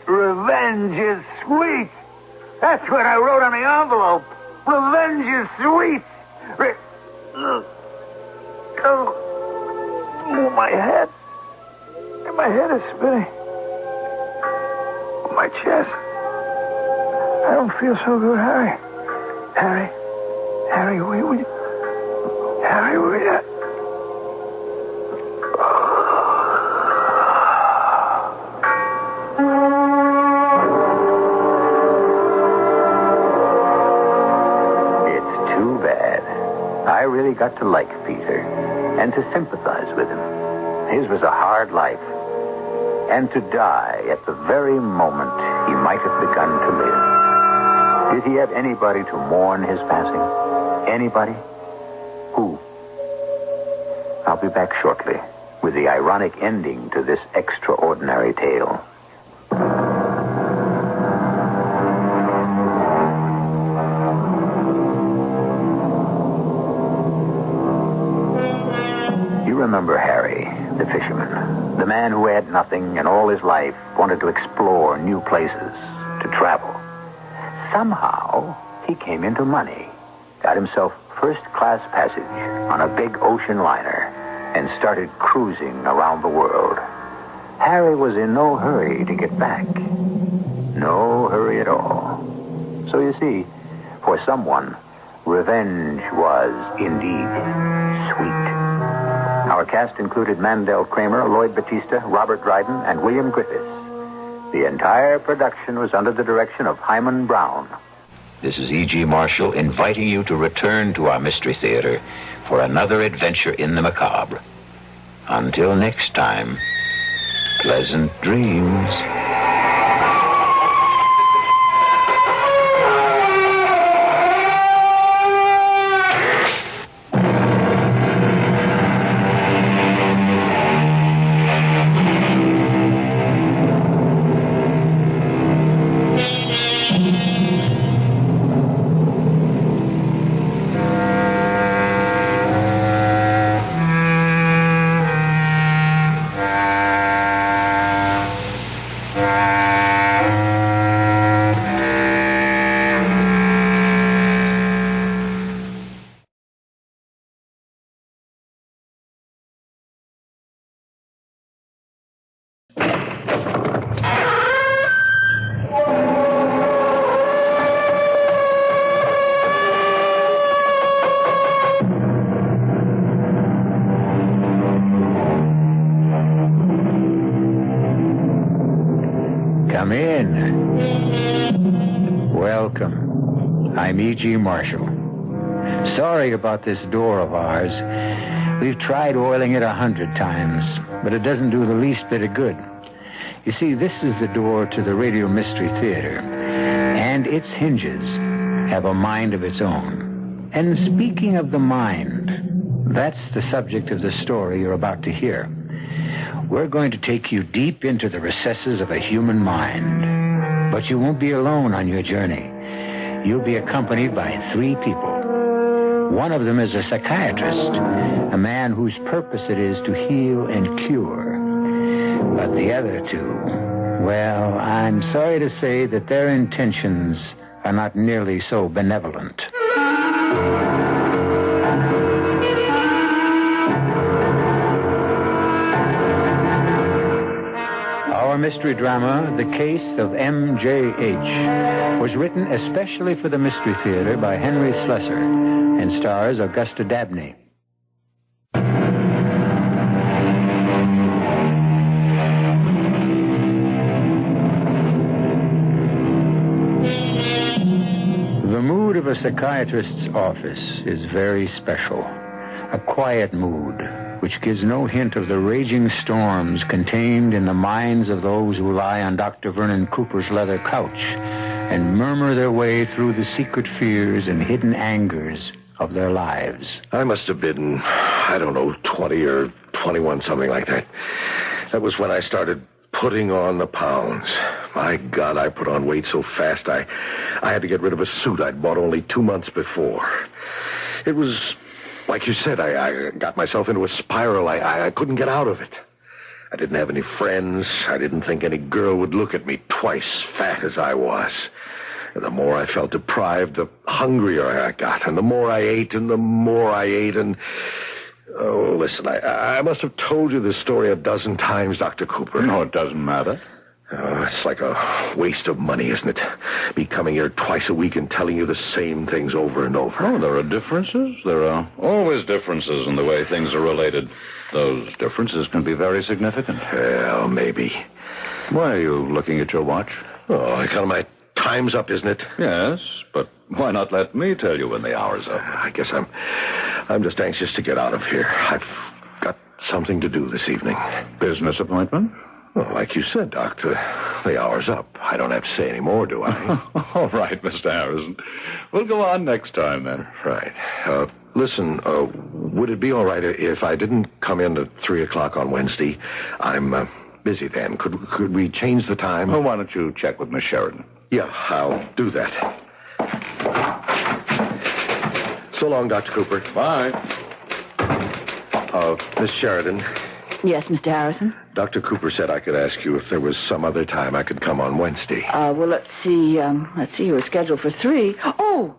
Revenge is sweet. That's what I wrote on the envelope. Revenge is sweet. Oh, my spinning. My chest. I don't feel so good, Harry. Harry, Harry, will you? Harry, will you? It's too bad. I really got to like Peter and to sympathize with him. His was a hard life. And to die at the very moment he might have begun to live. Did he have anybody to mourn his passing? Anybody? Who? I'll be back shortly with the ironic ending to this extraordinary tale. You remember Harry, the fisherman, the man who had nothing and all his life wanted to explore new places, to travel. Somehow, he came into money, got himself first-class passage on a big ocean liner, and started cruising around the world. Harry was in no hurry to get back. No hurry at all. So you see, for someone, revenge was indeed sweet. Our cast included Mandel Kramer, Lloyd Battista, Robert Dryden, and William Griffiths. The entire production was under the direction of Hyman Brown. This is E.G. Marshall inviting you to return to our Mystery Theater for another adventure in the macabre. Until next time, pleasant dreams. Come in. Welcome. I'm E.G. Marshall. Sorry about this door of ours. We've tried oiling it 100 times, but it doesn't do the least bit of good. You see, this is the door to the Radio Mystery Theater, and its hinges have a mind of its own. And speaking of the mind, that's the subject of the story you're about to hear. We're going to take you deep into the recesses of a human mind. But you won't be alone on your journey. You'll be accompanied by 3 people. One of them is a psychiatrist, a man whose purpose it is to heal and cure. But the other 2, well, I'm sorry to say that their intentions are not nearly so benevolent. Our mystery drama, The Case of M.J.H., was written especially for the Mystery Theater by Henry Slessor and stars Augusta Dabney. The mood of a psychiatrist's office is very special. A quiet mood, which gives no hint of the raging storms contained in the minds of those who lie on Dr. Vernon Cooper's leather couch and murmur their way through the secret fears and hidden angers of their lives. I must have been, 20 or 21, something like that. That was when I started putting on the pounds. My God, I put on weight so fast I had to get rid of a suit I'd bought only 2 months before. It was, like you said, I got myself into a spiral. I couldn't get out of it. I didn't have any friends. I didn't think any girl would look at me twice fat as I was. And the more I felt deprived, the hungrier I got. And the more I ate, and the more I ate, and Oh, listen, I must have told you this story a dozen times, Dr. Cooper. No, it doesn't matter. Oh, it's like a waste of money, isn't it? Me coming here twice a week and telling you the same things over and over. Oh, there are differences. There are always differences in the way things are related. Those differences can be very significant. Well, maybe. Why are you looking at your watch? Oh, I got my time's up, isn't it? Yes, but why not let me tell you when the hour's up? I guess I'm just anxious to get out of here. I've got something to do this evening. Business appointment? Well, like you said, Doctor, the hour's up. I don't have to say any more, do I? All right, Mr. Harrison. We'll go on next time, then. Right. Listen, would it be all right if I didn't come in at 3 o'clock on Wednesday? I'm busy then. Could we change the time? Well, why don't you check with Miss Sheridan? Yeah, I'll do that. So long, Dr. Cooper. Bye. Miss Sheridan. Yes, Mr. Harrison? Dr. Cooper said I could ask you if there was some other time I could come on Wednesday. Well, let's see. You were scheduled for 3. Oh,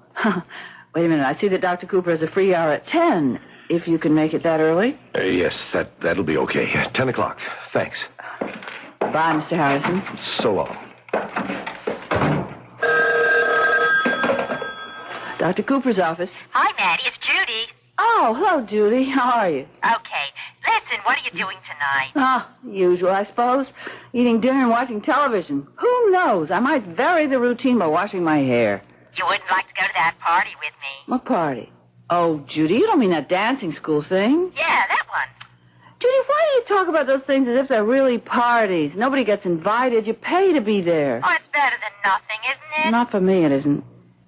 wait a minute. I see that Dr. Cooper has a free hour at 10. If you can make it that early? Yes, that'll be okay. 10 o'clock. Thanks. Bye, Mr. Harrison. So long. Dr. Cooper's office. Hi, Maddie. It's Judy. Oh, hello, Judy. How are you? Okay. Listen, what are you doing tonight? Usual, I suppose. Eating dinner and watching television. Who knows? I might vary the routine by washing my hair. You wouldn't like to go to that party with me? What party? Oh, Judy, you don't mean that dancing school thing? Yeah, that one. Judy, why do you talk about those things as if they're really parties? Nobody gets invited. You pay to be there. Oh, it's better than nothing, isn't it? Not for me, it isn't.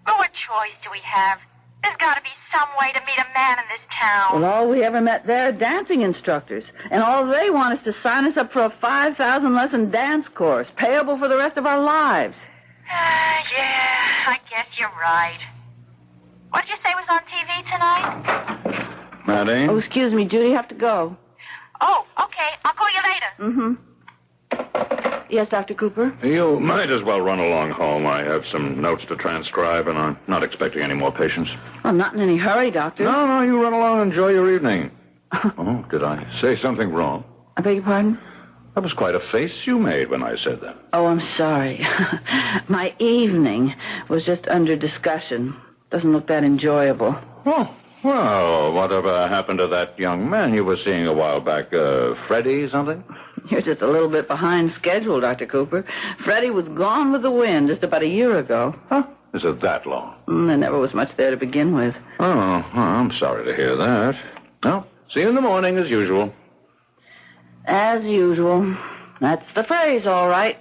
But what choice do we have? There's got to be some way to meet a man in this town. Well, all we ever met there are dancing instructors. And all they want is to sign us up for a 5,000-lesson dance course, payable for the rest of our lives. Yeah, I guess you're right. What did you say was on TV tonight? Maddie? Oh, excuse me, Judy, have to go. Oh, okay. I'll call you later. Mm-hmm. Yes, Dr. Cooper? You might as well run along home. I have some notes to transcribe, and I'm not expecting any more patients. I'm not in any hurry, Doctor. No, you run along and enjoy your evening. Oh, did I say something wrong? I beg your pardon? That was quite a face you made when I said that. Oh, I'm sorry. My evening was just under discussion. Doesn't look that enjoyable. Oh, well, whatever happened to that young man you were seeing a while back? Freddie something? You're just a little bit behind schedule, Dr. Cooper. Freddie was gone with the wind just about a year ago. Huh? Is it that long? There never was much there to begin with. Oh, well, I'm sorry to hear that. Well, see you in the morning as usual. As usual. That's the phrase, all right.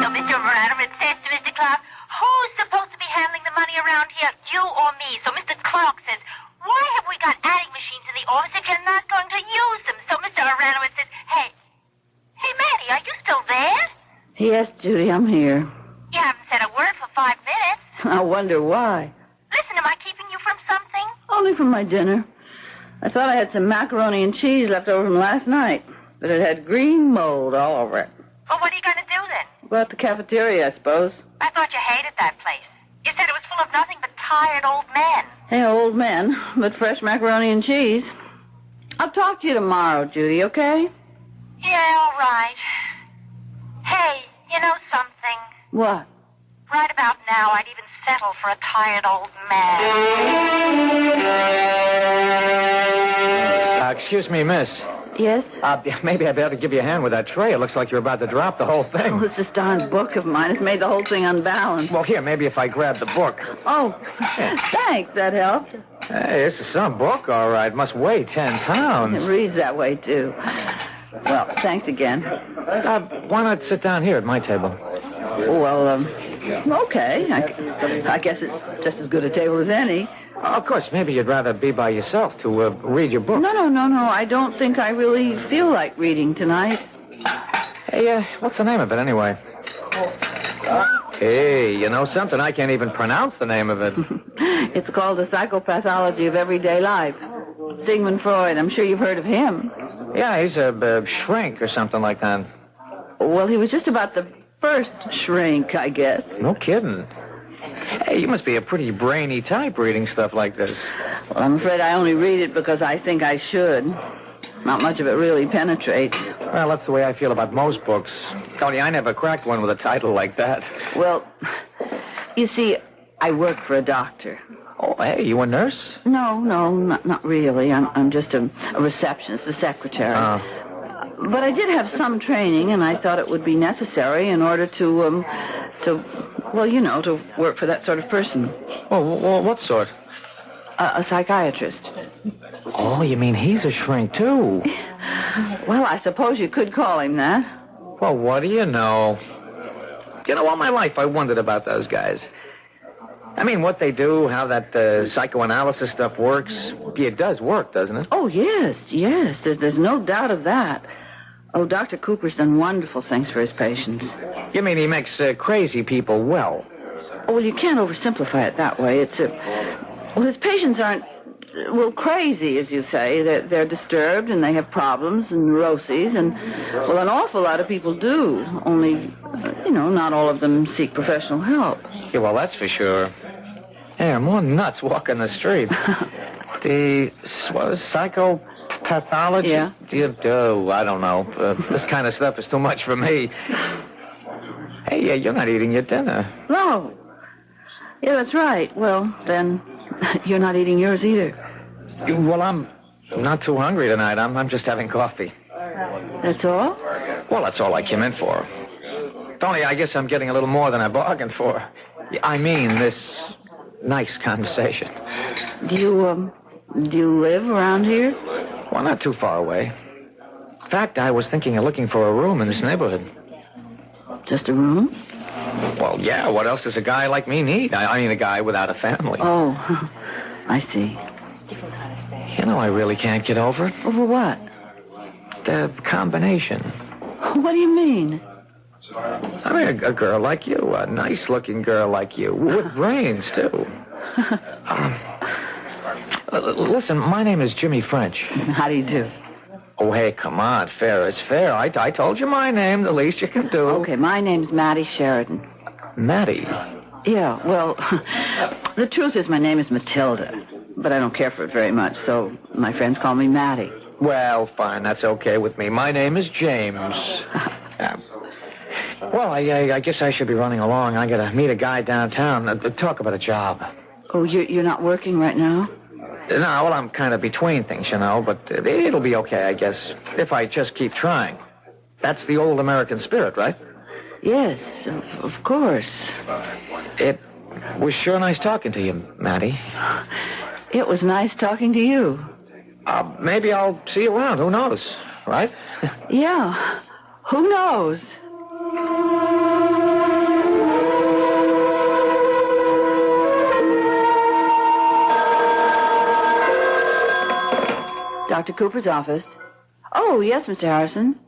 So Mr. Radovitz says to Mr. Clark, who's supposed to be handling the money around here, you or me? So Mr. Clark says, why have we got adding machines in the office if you're not going to use them? So Mr. Radovitz says, hey, Maddie, are you still there? Yes, Judy, I'm here. You haven't said a word for 5 minutes. I wonder why. Listen, am I keeping you from something? Only from my dinner. I thought I had some macaroni and cheese left over from last night, but it had green mold all over it. Well, what are you going to do then? Go out to the cafeteria, I suppose. I thought you hated that place. You said it was full of nothing but tired old men. Hey, old men, but fresh macaroni and cheese. I'll talk to you tomorrow, Judy, okay? Yeah, all right. Hey, you know something? What? Right about now, I'd even settle for a tired old man. Excuse me, miss. Yes? Maybe I'd better give you a hand with that tray. It looks like you're about to drop the whole thing. Oh, this darn book of mine has made the whole thing unbalanced. Well, here, maybe if I grab the book. Oh, thanks. That helped. Hey, this is some book, all right. Must weigh 10 pounds. It reads that way, too. Well, thanks again. Why not sit down here at my table? Well, okay. I guess it's just as good a table as any. Of course, maybe you'd rather be by yourself to read your book. No. I don't think I really feel like reading tonight. Hey, what's the name of it, anyway? Hey, you know something? I can't even pronounce the name of it. It's called The Psychopathology of Everyday Life. Sigmund Freud. I'm sure you've heard of him. Yeah, he's a shrink or something like that. Well, he was just about the first shrink, I guess. No kidding. Hey, you must be a pretty brainy type reading stuff like this. Well, I'm afraid I only read it because I think I should. Not much of it really penetrates. Well, that's the way I feel about most books. Only I never cracked one with a title like that. Well, you see, I work for a doctor. Oh, hey, you a nurse? No, not really. I'm just a receptionist, a secretary. But I did have some training, and I thought it would be necessary in order to work for that sort of person. Oh, what sort? A psychiatrist. Oh, you mean he's a shrink, too? Well, I suppose you could call him that. Well, what do you know? You know, all my life I wondered about those guys. I mean, what they do, how that psychoanalysis stuff works. It does work, doesn't it? Oh, yes. There's no doubt of that. Oh, Dr. Cooper's done wonderful things for his patients. You mean he makes crazy people well? Oh, well, you can't oversimplify it that way. Well, his patients aren't, crazy, as you say. They're disturbed, and they have problems and neuroses, and, well, an awful lot of people do. Only, not all of them seek professional help. Yeah, well, that's for sure. Yeah, more nuts walking the street. Psychopathology? Yeah. I don't know. This kind of stuff is too much for me. Hey, you're not eating your dinner. No. Yeah, that's right. Well, then, you're not eating yours either. Well, I'm not too hungry tonight. I'm just having coffee. That's all? Well, that's all I came in for. Only I guess I'm getting a little more than I bargained for. I mean, this nice conversation. Do you live around here? Well, not too far away. In fact, I was thinking of looking for a room in this neighborhood. Just a room? Well, yeah, what else does a guy like me need? I mean, a guy without a family. Oh, I see. You know, I really can't get over it. Over what? The combination. What do you mean? I mean, a girl like you, a nice-looking girl like you, with brains, too. Listen, my name is Jimmy French. How do you do? Oh, hey, come on. Fair is fair. I told you my name, the least you can do. Okay, my name's Mattie Sheridan. Mattie? Yeah, well, the truth is my name is Matilda, but I don't care for it very much, so my friends call me Mattie. Well, fine, that's okay with me. My name is James. Well, I guess I should be running along. I gotta meet a guy downtown, talk about a job. Oh, you're not working right now? No, well, I'm kind of between things, but it'll be okay, I guess, if I just keep trying. That's the old American spirit, right? Yes, of course. It was sure nice talking to you, Mattie. It was nice talking to you. Maybe I'll see you around. Who knows, right? Yeah, who knows? Dr. Cooper's office. Oh, yes, Mr. Harrison.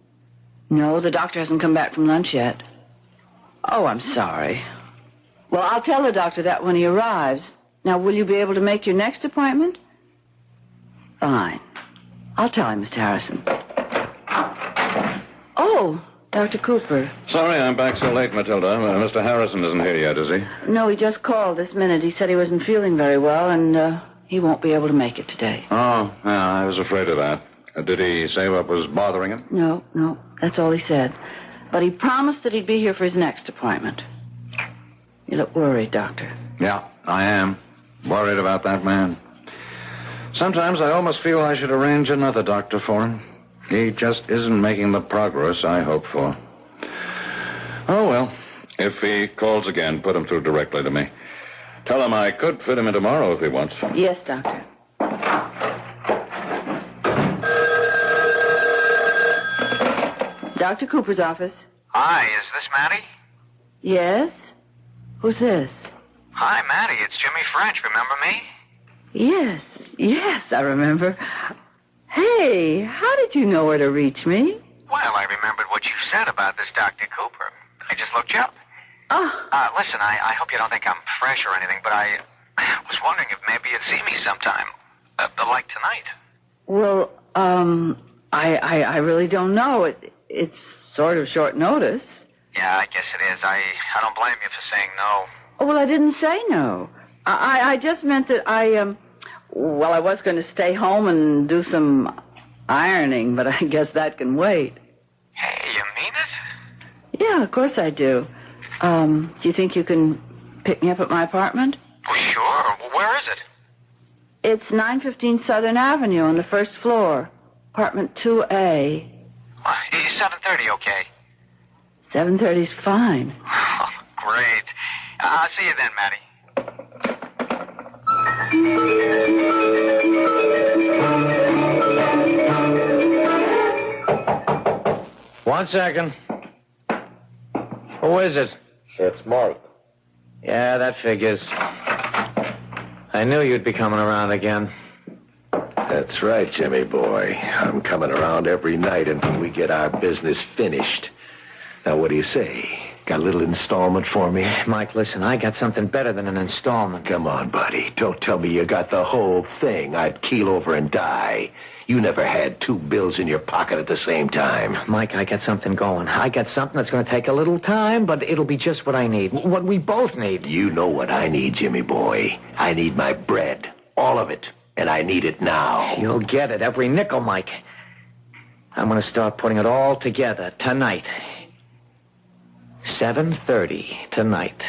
No, the doctor hasn't come back from lunch yet. Oh, I'm sorry. Well, I'll tell the doctor that when he arrives. Now, will you be able to make your next appointment? Fine. I'll tell him, Mr. Harrison. Oh, Dr. Cooper. Sorry I'm back so late, Matilda. Mr. Harrison isn't here yet, is he? No, he just called this minute. He said he wasn't feeling very well, and he won't be able to make it today. Oh, yeah, I was afraid of that. Did he say what was bothering him? No, that's all he said. But he promised that he'd be here for his next appointment. You look worried, Doctor. Yeah, I am. Worried about that man. Sometimes I almost feel I should arrange another doctor for him. He just isn't making the progress I hoped for. Oh, well, if he calls again, put him through directly to me. Tell him I could fit him in tomorrow if he wants. Yes, Doctor. Dr. Cooper's office. Hi, is this Mattie? Yes? Who's this? Hi, Mattie. It's Jimmy French. Remember me? Yes, I remember. Hey, how did you know where to reach me? Well, I remembered what you said about this Dr. Cooper. I just looked you up. Oh. Listen, I hope you don't think I'm fresh or anything, but I was wondering if maybe you'd see me sometime. Like tonight. Well, I really don't know. It's sort of short notice. Yeah, I guess it is. I don't blame you for saying no. Oh, well, I didn't say no. I just meant that I was going to stay home and do some ironing, but I guess that can wait. Hey, you mean it? Yeah, of course I do. Do you think you can pick me up at my apartment? Well, sure. Well, where is it? It's 915 Southern Avenue on the first floor. Apartment 2A. Is 7:30 okay? 7:30's fine. Oh, great. I'll see you then, Matty. 1 second. Who is it? It's Mark. Yeah, that figures. I knew you'd be coming around again. That's right, Jimmy boy. I'm coming around every night until we get our business finished. Now, what do you say? Got a little installment for me? Mike, listen, I got something better than an installment. Come on, buddy. Don't tell me you got the whole thing. I'd keel over and die. You never had 2 bills in your pocket at the same time. Mike, I got something going. I got something that's going to take a little time, but it'll be just what I need. What we both need. You know what I need, Jimmy boy. I need my bread. All of it. And I need it now. You'll get it. Every nickel, Mike. I'm going to start putting it all together tonight. 7:30 tonight.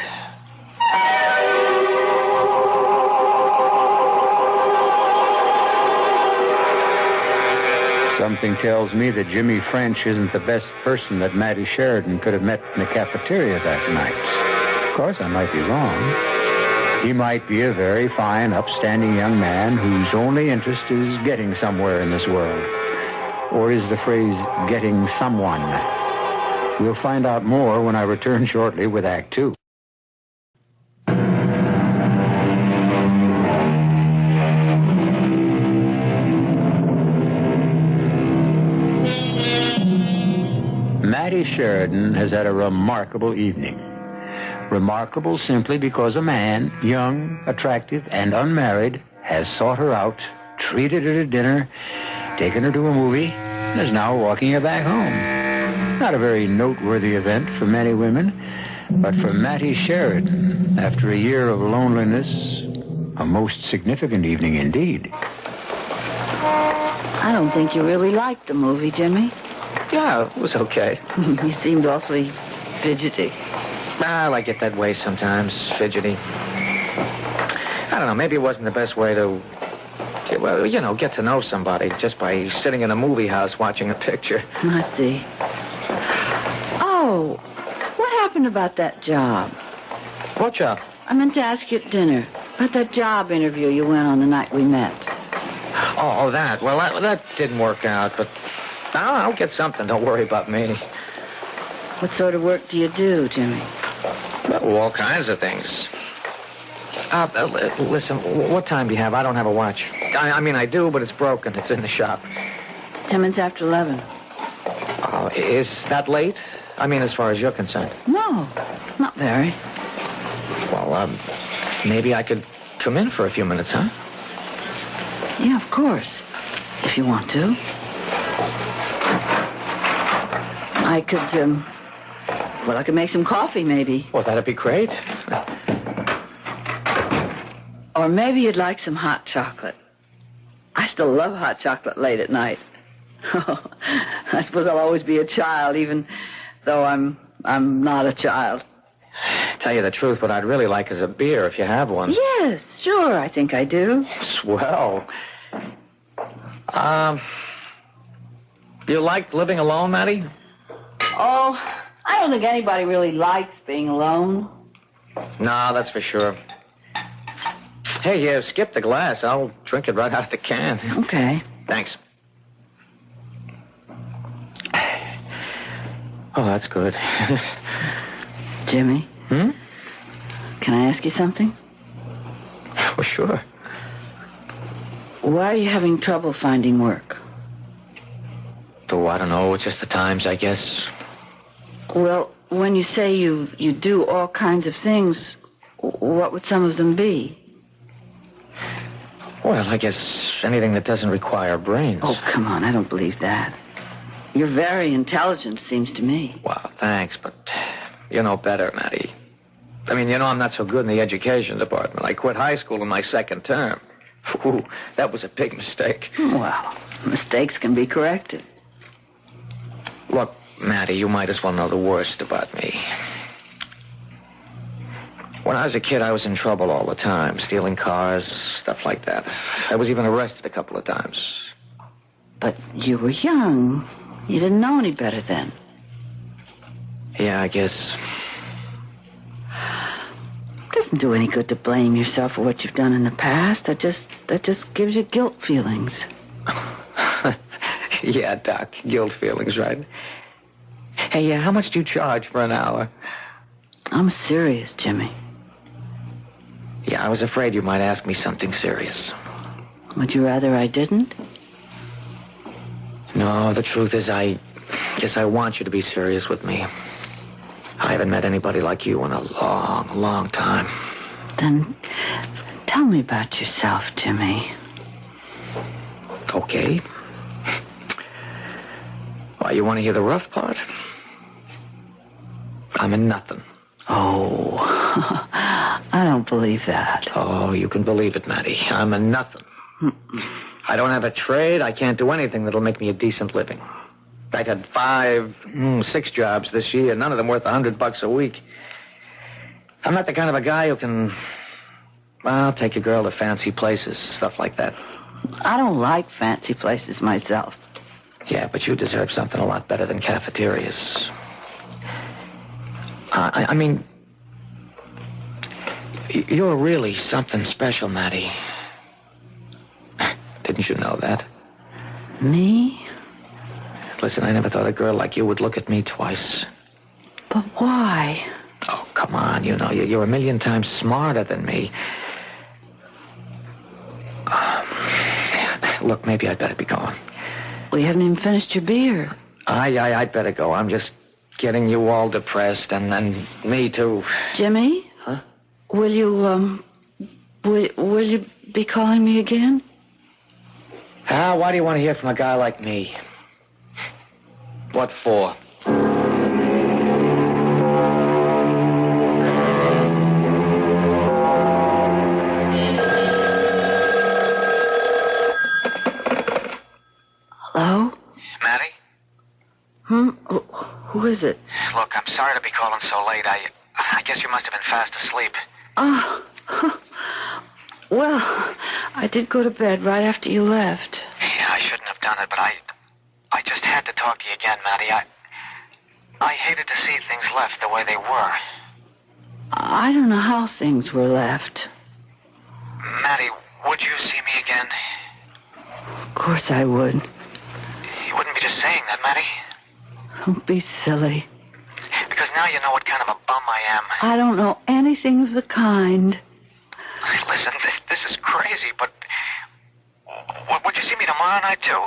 Something tells me that Jimmy French isn't the best person that Matty Sheridan could have met in the cafeteria that night. Of course, I might be wrong. He might be a very fine, upstanding young man whose only interest is getting somewhere in this world. Or is the phrase, getting someone? We'll find out more when I return shortly with Act 2. Matty Sheridan has had a remarkable evening. Remarkable simply because a man, young, attractive, and unmarried, has sought her out, treated her to dinner, taken her to a movie, and is now walking her back home. Not a very noteworthy event for many women, but for Matty Sheridan, after a year of loneliness, a most significant evening indeed. I don't think you really liked the movie, Jimmy. Yeah, it was okay. You seemed awfully fidgety. I like it that way sometimes, fidgety. I don't know, maybe it wasn't the best way to, well, you know, get to know somebody just by sitting in a movie house watching a picture. I see. Oh, what happened about that job? What job? I meant to ask you at dinner. About that job interview you went on the night we met. Oh, that. Well, that didn't work out, but I'll get something. Don't worry about me. What sort of work do you do, Jimmy? Well, all kinds of things. Listen, what time do you have? I don't have a watch. I mean, I do, but it's broken. It's in the shop. It's 10 minutes after 11. Oh, is that late? I mean, as far as you're concerned. No, not very. Well, maybe I could come in for a few minutes, huh? Yeah, of course. If you want to. I could, I could make some coffee, maybe. Well, that'd be great. Or maybe you'd like some hot chocolate. I still love hot chocolate late at night. I suppose I'll always be a child, even though I'm not a child. Tell you the truth, what I'd really like is a beer, if you have one. Yes, sure, I think I do. Swell. You like living alone, Matty? Oh, I don't think anybody really likes being alone. No, that's for sure. Hey, you skipped the glass. I'll drink it right out of the can. Okay. Thanks. Oh, that's good. Jimmy? Hmm? Can I ask you something? Oh, sure. Why are you having trouble finding work? Oh, I don't know. It's just the times, I guess. Well, when you say you do all kinds of things, what would some of them be? Well, I guess anything that doesn't require brains. Oh, come on. I don't believe that. You're very intelligent, seems to me. Well, thanks, but you know better, Matty. I mean, you know, I'm not so good in the education department. I quit high school in my second term. Ooh, that was a big mistake. Well, mistakes can be corrected. Look, Mattie, you might as well know the worst about me. When I was a kid, I was in trouble all the time, stealing cars, stuff like that. I was even arrested a couple of times. But you were young. You didn't know any better then. Yeah, I guess. It doesn't do any good to blame yourself for what you've done in the past. That just gives you guilt feelings. Yeah, Doc, guilt feelings, right? Hey, how much do you charge for an hour? I'm serious, Jimmy. Yeah, I was afraid you might ask me something serious. Would you rather I didn't? No, the truth is I want you to be serious with me. I haven't met anybody like you in a long, long time. Then tell me about yourself, Jimmy. Okay. Why, you want to hear the rough part? I'm in nothing. Oh, I don't believe that. Oh, you can believe it, Mattie. I'm in nothing. I don't have a trade. I can't do anything that'll make me a decent living. I've had 6 jobs this year, none of them worth $100 a week. I'm not the kind of a guy who can, well, take a girl to fancy places, stuff like that. I don't like fancy places myself. Yeah, but you deserve something a lot better than cafeterias. I mean, you're really something special, Mattie. Didn't you know that? Me? Listen, I never thought a girl like you would look at me twice. But why? Oh, come on, you know, you're a million times smarter than me. Look, maybe I'd better be going. Well, you haven't even finished your beer. I'd better go. I'm just getting you all depressed, and me too. Jimmy? Huh? Will you be calling me again? Why do you want to hear from a guy like me? What for? Hello? Mattie? Who is it? Look, I'm sorry to be calling so late. I guess you must have been fast asleep. Oh. Well, I did go to bed right after you left. Yeah, I shouldn't have done it, but I just had to talk to you again, Mattie. I hated to see things left the way they were. I don't know how things were left. Mattie, would you see me again? Of course I would. You wouldn't be just saying that, Mattie. Don't be silly. Because now you know what kind of a bum I am. I don't know anything of the kind. Listen, this is crazy, but would you see me tomorrow night, too?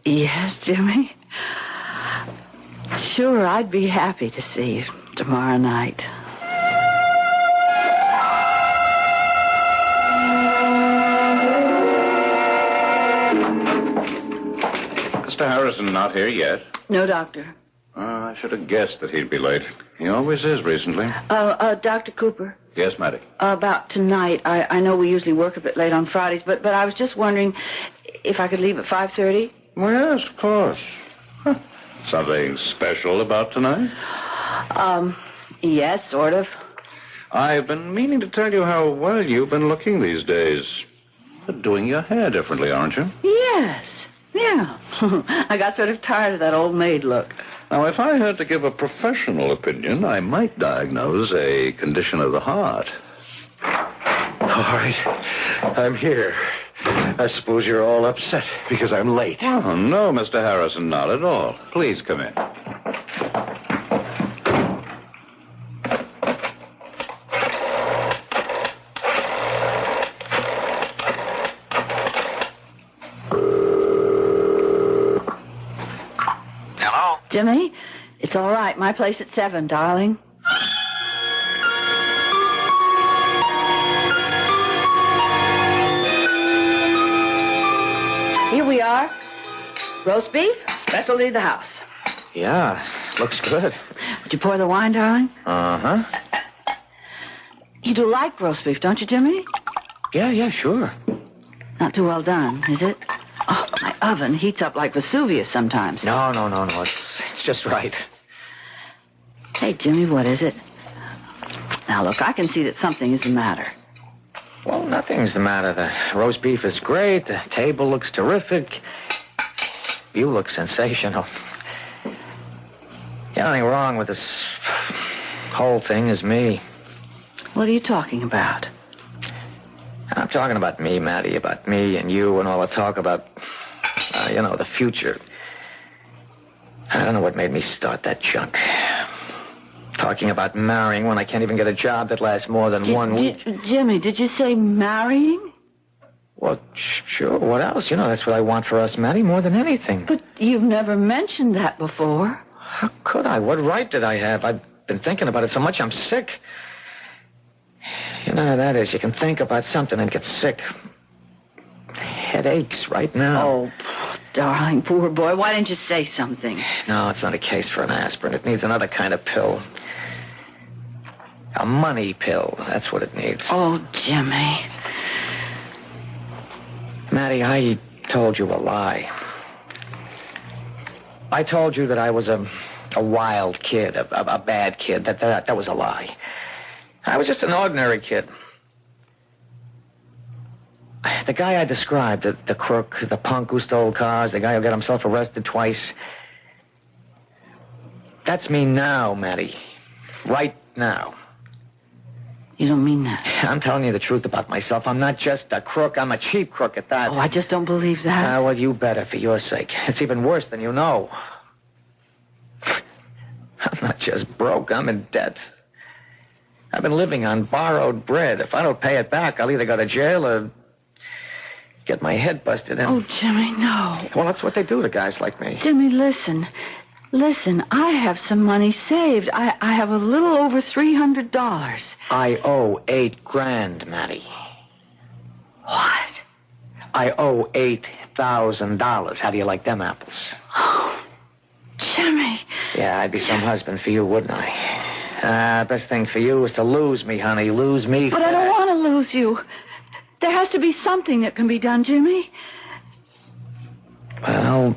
Yes, Jimmy. Sure, I'd be happy to see you tomorrow night. Mr. Harrison not here yet? No, Doctor. I should have guessed that he'd be late. He always is recently. Dr. Cooper. Yes, Mattie. About tonight. I know we usually work a bit late on Fridays, but I was just wondering if I could leave at 5:30. Well, yes, of course. Huh. Something special about tonight? Yes, sort of. I've been meaning to tell you how well you've been looking these days. You're doing your hair differently, aren't you? Yes. Yeah. I got sort of tired of that old maid look. Now, if I had to give a professional opinion, I might diagnose a condition of the heart. All right. I'm here. I suppose you're all upset because I'm late. Oh, no, Mr. Harrison, not at all. Please come in. Hello? Jimmy, it's all right. My place at 7, darling. Here we are. Roast beef, specialty of the house. Yeah, looks good. Would you pour the wine, darling? Uh-huh. You do like roast beef, don't you, Jimmy? Yeah, sure. Not too well done, is it? Oh, my oven heats up like Vesuvius sometimes. No. It's just right. Hey, Jimmy, what is it? Now, look, I can see that something is the matter. Well, nothing's the matter. The roast beef is great. The table looks terrific. You look sensational. The only thing wrong with this whole thing is me. What are you talking about? I'm talking about me, Matty, about me and you and all the talk about, the future. I don't know what made me start that junk. Talking about marrying when I can't even get a job that lasts more than 1 week. Jimmy, did you say marrying? Well, sure. What else? That's what I want for us, Matty, more than anything. But you've never mentioned that before. How could I? What right did I have? I've been thinking about it so much I'm sick. You know how that is. You can think about something and get sick. Headaches right now. Oh, darling, poor boy. Why didn't you say something? No, it's not a case for an aspirin. It needs another kind of pill. A money pill. That's what it needs. Oh, Jimmy. Matty, I told you a lie. I told you that I was a wild kid, a bad kid. That was a lie. I was just an ordinary kid. The guy I described, the crook, the punk who stole cars, the guy who got himself arrested twice. That's me now, Matty. Right now. You don't mean that. I'm telling you the truth about myself. I'm not just a crook. I'm a cheap crook at that. Oh, I just don't believe that. Well, you better, for your sake. It's even worse than you know. I'm not just broke. I'm in debt. I've been living on borrowed bread. If I don't pay it back, I'll either go to jail or get my head busted in. Oh, Jimmy, no. Well, that's what they do to guys like me. Jimmy, listen. Listen, I have some money saved. I have a little over $300. I owe $8,000, Matty. What? I owe $8,000. How do you like them apples? Oh, Jimmy. Yeah, I'd be some husband for you, wouldn't I? Best thing for you is to lose me, honey. Lose me. But I don't want to lose you. There has to be something that can be done, Jimmy. Well,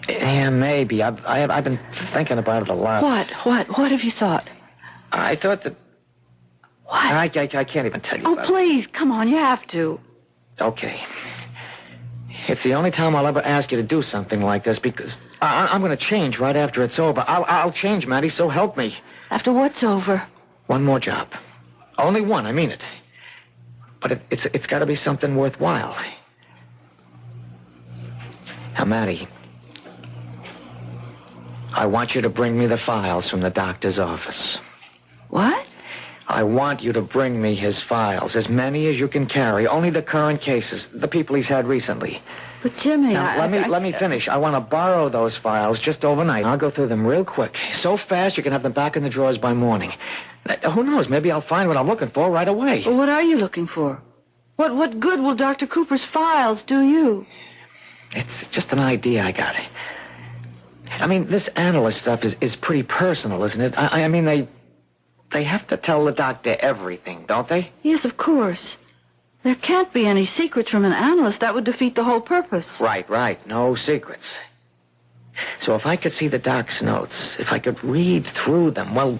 yeah, maybe. I've been thinking about it a lot. What have you thought? I thought that... What? I can't even tell you about please, come on, you have to. Okay. It's the only time I'll ever ask you to do something like this because I'm going to change right after it's over. I'll change, Matty, so help me. After what's over? One more job. Only one, I mean it. But it's got to be something worthwhile. Now, Matty, I want you to bring me the files from the doctor's office. What? I want you to bring me his files, as many as you can carry, only the current cases, the people he's had recently. But, Jimmy, now, let me finish. I want to borrow those files just overnight. I'll go through them real quick. So fast you can have them back in the drawers by morning. Who knows? Maybe I'll find what I'm looking for right away. Well, what are you looking for? What good will Dr. Cooper's files do you? It's just an idea I got. I mean, this analyst stuff is pretty personal, isn't it? I mean, they have to tell the doctor everything, don't they? Yes, of course. There can't be any secrets from an analyst. That would defeat the whole purpose. Right. No secrets. So if I could see the doc's notes, if I could read through them, well,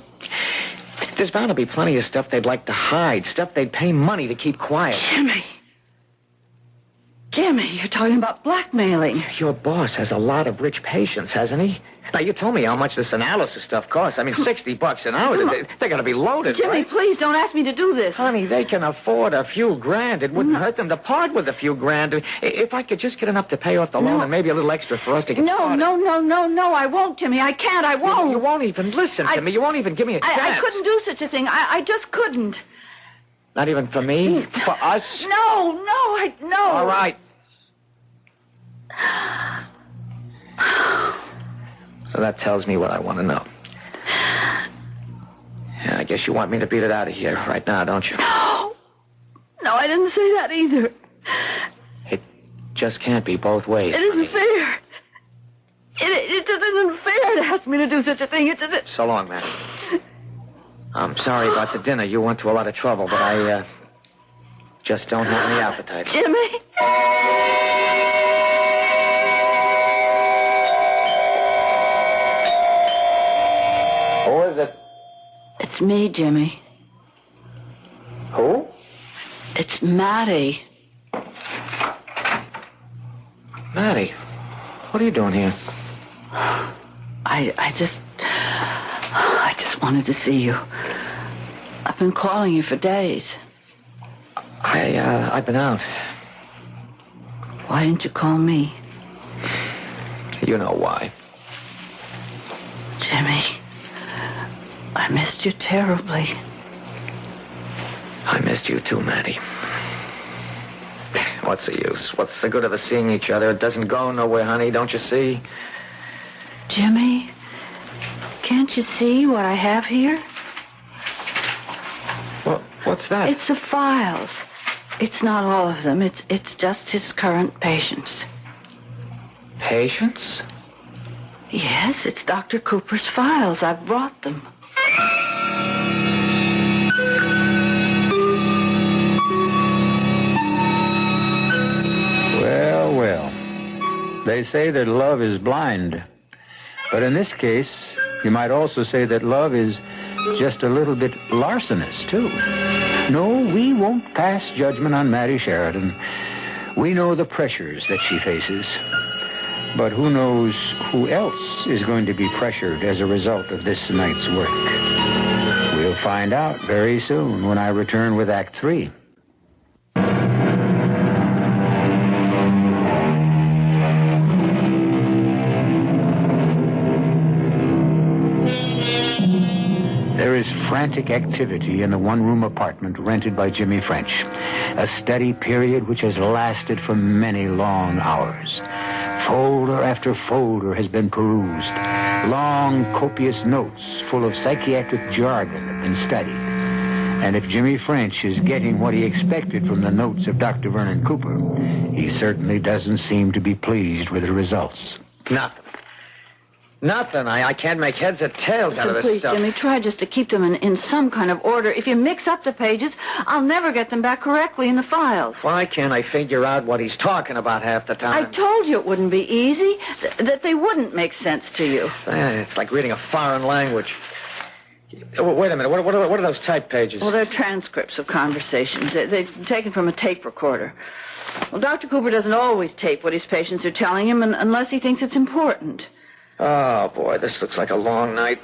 there's bound to be plenty of stuff they'd like to hide, stuff they'd pay money to keep quiet. Jimmy, you're talking about blackmailing. Your boss has a lot of rich patients, hasn't he? Now, you told me how much this analysis stuff costs. I mean, $60 an hour. They're going to be loaded, Jimmy, right? please don't ask me to do this. Honey, they can afford a few grand. It wouldn't hurt them to part with a few grand. If I could just get enough to pay off the loan and maybe a little extra for us to get started. No, I won't, Jimmy. I can't. I won't. You won't even listen to me. You won't even give me a chance. I couldn't do such a thing. I just couldn't. Not even for me? For us? No. All right. So that tells me what I want to know. Yeah, I guess you want me to beat it out of here right now, don't you? No, I didn't say that either. It just can't be both ways. It isn't fair. It just isn't fair to ask me to do such a thing. It doesn't... So long, man. I'm sorry about the dinner. You went to a lot of trouble, but I just don't have any appetite. Jimmy! Who is it? It's me, Jimmy. Who? It's Mattie. Mattie, what are you doing here? I just wanted to see you. I've been calling you for days. I've been out. Why didn't you call me? You know why. Jimmy, I missed you terribly. I missed you too, Mattie. What's the use? What's the good of us seeing each other? It doesn't go nowhere, honey, don't you see? Jimmy, can't you see what I have here? What's that? It's the files. It's not all of them. It's just his current patients. Patients? Yes, it's Dr. Cooper's files. I've brought them. Well, well. They say that love is blind. But in this case, you might also say that love is just a little bit larcenous, too. No, we won't pass judgment on Mattie Sheridan. We know the pressures that she faces. But who knows who else is going to be pressured as a result of this night's work? We'll find out very soon when I return with Act 3. There is frantic activity in the one-room apartment rented by Jimmy French. A steady period which has lasted for many long hours. Folder after folder has been perused. Long, copious notes full of psychiatric jargon have been studied. And if Jimmy French is getting what he expected from the notes of Dr. Vernon Cooper, he certainly doesn't seem to be pleased with the results. Nothing. I can't make heads or tails out of this Please, stuff. Jimmy, try just to keep them in some kind of order. If you mix up the pages, I'll never get them back correctly in the files. Why can't I figure out what he's talking about half the time? I told you it wouldn't be easy, that they wouldn't make sense to you. It's like reading a foreign language. Wait a minute. What are those type pages? Well, they're transcripts of conversations. They're taken from a tape recorder. Well, Dr. Cooper doesn't always tape what his patients are telling him unless he thinks it's important. Oh, boy, this looks like a long night.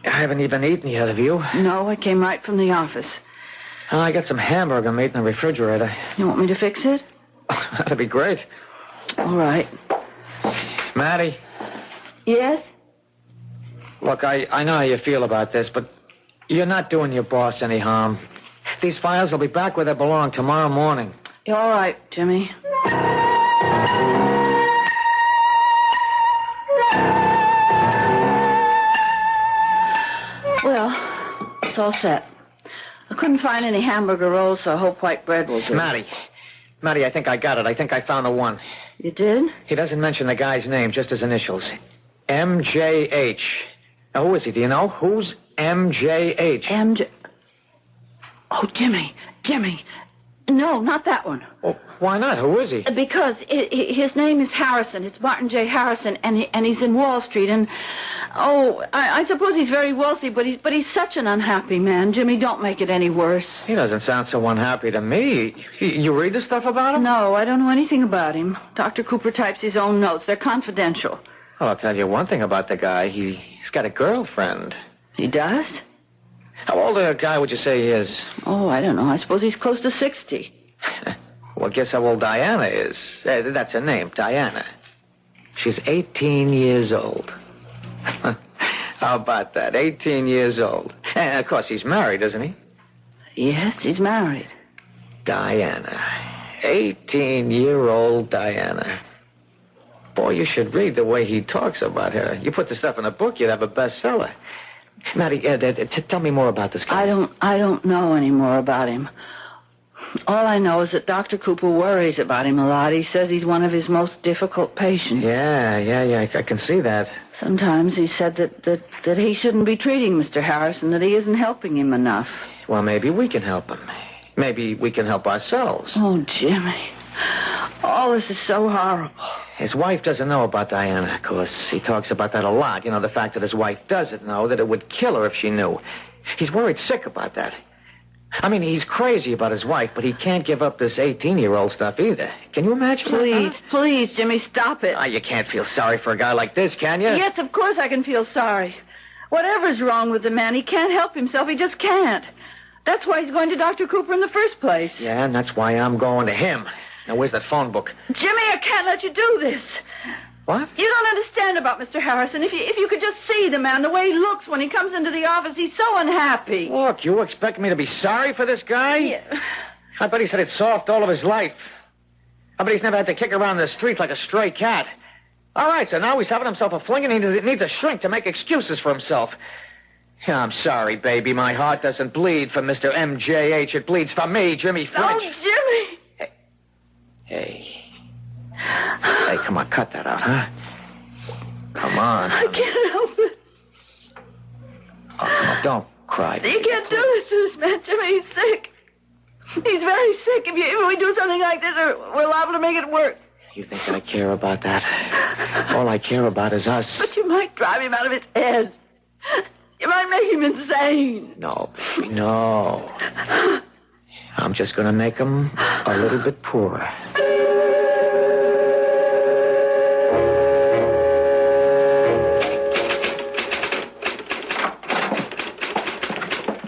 I haven't even eaten yet, have you? No, I came right from the office. I got some hamburger meat in the refrigerator. You want me to fix it? That'd be great. All right. Mattie? Yes? Look, I know how you feel about this, but you're not doing your boss any harm. These files will be back where they belong tomorrow morning. You're all right, Jimmy. Well, it's all set. I couldn't find any hamburger rolls, so I hope white bread will do. Mattie, I think I got it. I think I found the one. You did? He doesn't mention the guy's name, just his initials. M.J.H. Now, who is he? Do you know? Who's M.J.H.? Oh, Jimmy. No, not that one. Well, why not? Who is he? Because his name is Harrison. It's Martin J. Harrison, and he's in Wall Street. And I suppose he's very wealthy, but he's such an unhappy man. Jimmy, don't make it any worse. He doesn't sound so unhappy to me. You read the stuff about him? No, I don't know anything about him. Dr. Cooper types his own notes. They're confidential. Well, I'll tell you one thing about the guy. He's got a girlfriend. He does? How old a guy would you say he is? Oh, I don't know. I suppose he's close to 60. Well, guess how old Diana is. That's her name, Diana. She's 18 years old. How about that? 18 years old. And, of course, he's married, isn't he? Yes, he's married. Diana. 18-year-old Diana. Boy, you should read the way he talks about her. You put the stuff in a book, you'd have a bestseller. Mattie, tell me more about this guy. I don't know any more about him. All I know is that Dr. Cooper worries about him a lot. He says he's one of his most difficult patients. Yeah, I can see that. Sometimes he said that he shouldn't be treating Mr. Harrison, that he isn't helping him enough. Well, maybe we can help him. Maybe we can help ourselves. Oh, Jimmy. All this is so horrible. His wife doesn't know about Diana, of course. He talks about that a lot. You know, the fact that his wife doesn't know, that it would kill her if she knew. He's worried sick about that. I mean, he's crazy about his wife, but he can't give up this 18-year-old stuff either. Can you imagine? Please, Jimmy, stop it. You can't feel sorry for a guy like this, can you? Yes, of course I can feel sorry. Whatever's wrong with the man, he can't help himself. He just can't. That's why he's going to Dr. Cooper in the first place. Yeah, and that's why I'm going to him. Now, where's that phone book? Jimmy, I can't let you do this. What? You don't understand about Mr. Harrison. If you could just see the man, the way he looks when he comes into the office, he's so unhappy. Look, you expect me to be sorry for this guy? Yeah. I bet he's had it soft all of his life. I bet he's never had to kick around the streets like a stray cat. All right, so now he's having himself a fling and he needs a shrink to make excuses for himself. Yeah, I'm sorry, baby. My heart doesn't bleed for Mr. M.J.H. It bleeds for me, Jimmy French. Oh, Jimmy! Hey, come on, cut that out, huh? Come on. I can't help it. Oh, come on, don't cry. You can't do this to this man, Jimmy. He's sick. He's very sick. If we do something like this, we're liable to make it worse. You think I care about that? All I care about is us. But you might drive him out of his head. You might make him insane. No, baby, no. I'm just going to make him a little bit poorer.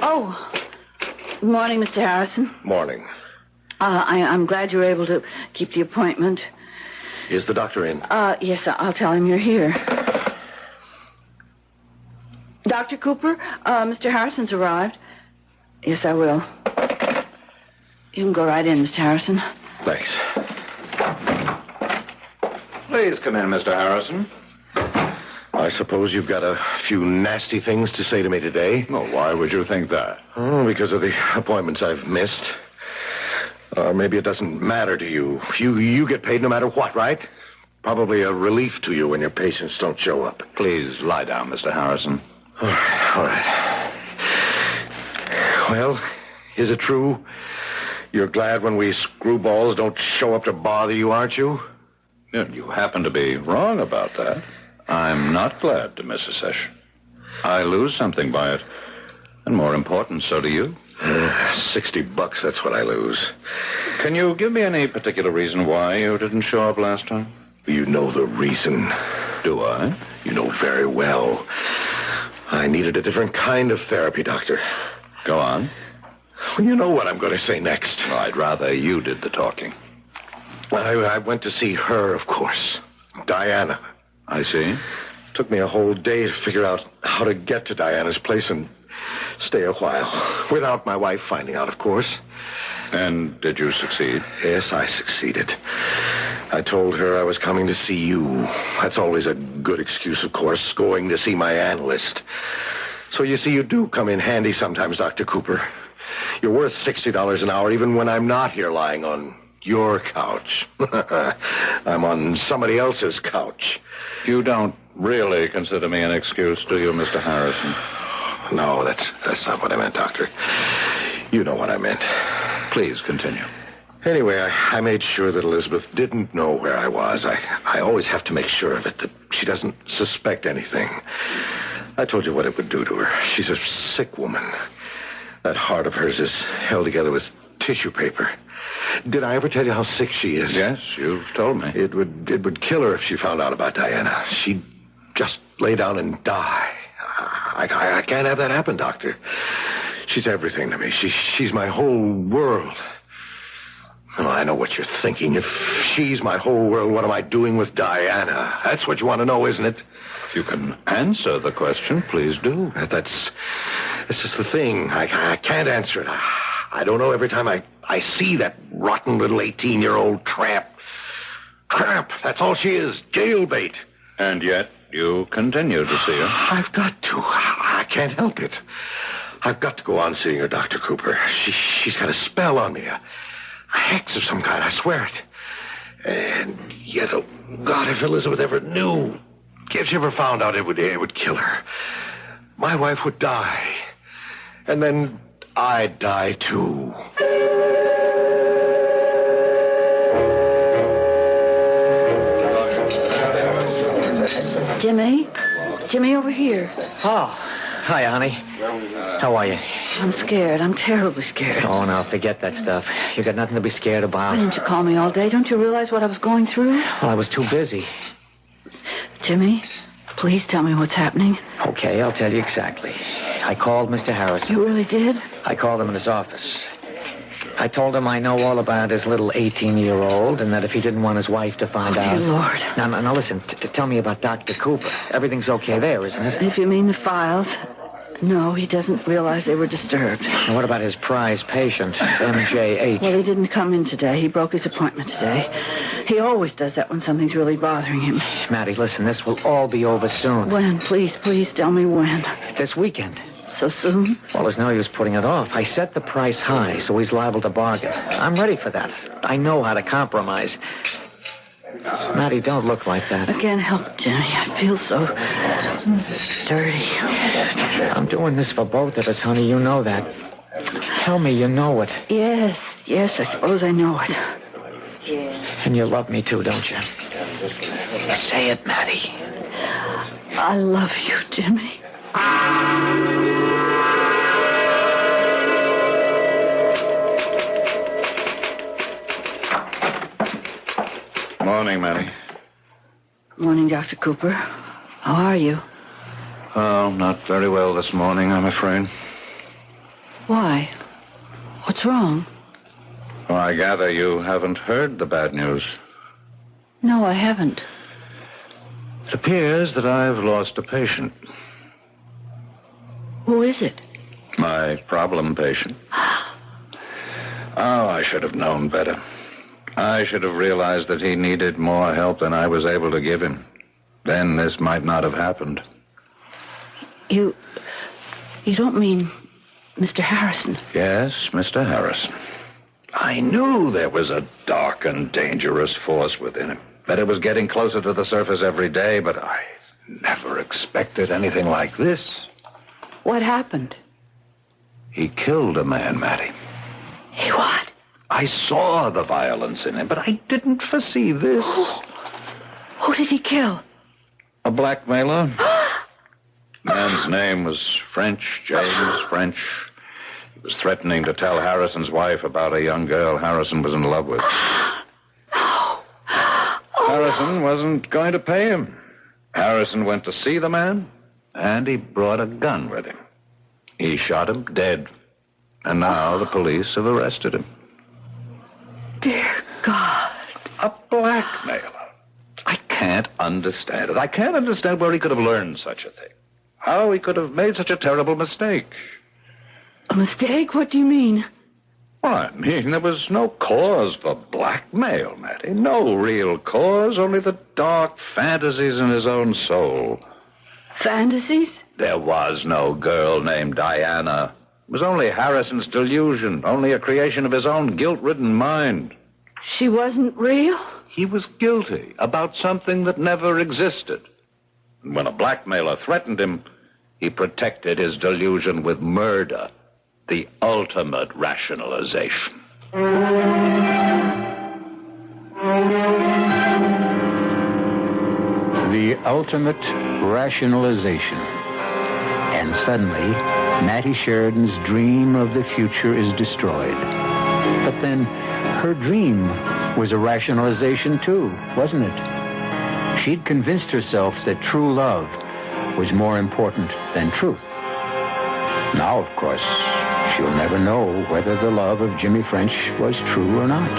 Oh, good morning, Mr. Harrison. Morning. I'm glad you were able to keep the appointment. Is the doctor in? Yes, I'll tell him you're here. Dr. Cooper, Mr. Harrison's arrived. Yes, I will. You can go right in, Mr. Harrison. Thanks. Please come in, Mr. Harrison. I suppose you've got a few nasty things to say to me today? Well, why would you think that? Oh, because of the appointments I've missed. Maybe it doesn't matter to you. You get paid no matter what, right? Probably a relief to you when your patients don't show up. Please lie down, Mr. Harrison. All right. Well, is it true? You're glad when we screwballs don't show up to bother you, aren't you? You happen to be wrong about that. I'm not glad to miss a session. I lose something by it. And more important, so do you. $60, that's what I lose. Can you give me any particular reason why you didn't show up last time? You know the reason. Do I? You know very well. I needed a different kind of therapy, Doctor. Go on. Well, you know what I'm going to say next. Well, I'd rather you did the talking. I went to see her, of course. Diana. I see. Took me a whole day to figure out how to get to Diana's place and stay a while. Without my wife finding out, of course. And did you succeed? Yes, I succeeded. I told her I was coming to see you. That's always a good excuse, of course, going to see my analyst. So you see, you do come in handy sometimes, Dr. Cooper. You're worth $60 an hour even when I'm not here lying on your couch. I'm on somebody else's couch. You don't really consider me an excuse, do you, Mr. Harrison? No, that's not what I meant, Doctor. You know what I meant. Please continue. Anyway, I made sure that Elizabeth didn't know where I was. I always have to make sure of it, that she doesn't suspect anything. I told you what it would do to her. She's a sick woman. That heart of hers is held together with tissue paper. Did I ever tell you how sick she is? Yes, you've told me. It would kill her if she found out about Diana. She'd just lay down and die. I can't have that happen, Doctor. She's everything to me. She's my whole world. Well, I know what you're thinking. If she's my whole world, what am I doing with Diana? That's what you want to know, isn't it? If you can answer the question, please do. That's just the thing. I can't answer it. I don't know every time I see that rotten little 18-year-old tramp. Tramp, that's all she is. Jailbait. And yet you continue to see her. I've got to. I can't help it. I've got to go on seeing her, Dr. Cooper. She's got a spell on me. hex of some kind, I swear it. And yet, oh, God, if Elizabeth ever knew, if she ever found out, it would kill her. My wife would die. And then I'd die, too. Jimmy? Jimmy, over here. Oh, hi, honey. How are you? I'm scared. I'm terribly scared. Oh, now, forget that stuff. You got nothing to be scared about. Why didn't you call me all day? Don't you realize what I was going through? Well, I was too busy. Jimmy, please tell me what's happening. Okay, I'll tell you exactly. I called Mr. Harrison. You really did? I called him in his office. I told him I know all about his little 18-year-old and that if he didn't want his wife to find out... Dear Lord. Now listen, tell me about Dr. Cooper. Everything's okay there, isn't it? If you mean the files... No, he doesn't realize they were disturbed. And what about his prize patient, M.J.H? Well, he didn't come in today. He broke his appointment today. He always does that when something's really bothering him. Maddie, listen, this will all be over soon. When? Please tell me when. This weekend. So soon? Well, there's no use putting it off. I set the price high, so he's liable to bargain. I'm ready for that. I know how to compromise. Maddie, don't look like that. I can't help it, Jimmy. I feel so dirty. I'm doing this for both of us, honey. You know that. Tell me you know it. Yes, I suppose I know it. And you love me too, don't you? Say it, Maddie. I love you, Jimmy. Morning, Maddie. Morning, Dr. Cooper. How are you? Oh, not very well this morning, I'm afraid. Why? What's wrong? Well, I gather you haven't heard the bad news. No, I haven't. It appears that I've lost a patient. Who is it? My problem patient. Oh, I should have known better. I should have realized that he needed more help than I was able to give him. Then this might not have happened. You don't mean Mr. Harrison? Yes, Mr. Harrison. I knew there was a dark and dangerous force within him, that it was getting closer to the surface every day, but I never expected anything like this. What happened? He killed a man, Maddie. He what? I saw the violence in him, but I didn't foresee this. Who did he kill? A blackmailer. Man's name was French, James French. He was threatening to tell Harrison's wife about a young girl Harrison was in love with. Harrison wasn't going to pay him. Harrison went to see the man, and he brought a gun with him. He shot him dead, and now the police have arrested him. Dear God. A blackmailer. I can't understand it. I can't understand where he could have learned such a thing. How he could have made such a terrible mistake. A mistake? What do you mean? Well, I mean, there was no cause for blackmail, Matty. No real cause, only the dark fantasies in his own soul. Fantasies? There was no girl named Diana. It was only Harrison's delusion, only a creation of his own guilt-ridden mind. She wasn't real? He was guilty about something that never existed. And when a blackmailer threatened him, he protected his delusion with murder, the ultimate rationalization. The ultimate rationalization. And suddenly, Mattie Sheridan's dream of the future is destroyed. But then, her dream was a rationalization too, wasn't it? She'd convinced herself that true love was more important than truth. Now, of course, she'll never know whether the love of Jimmy French was true or not.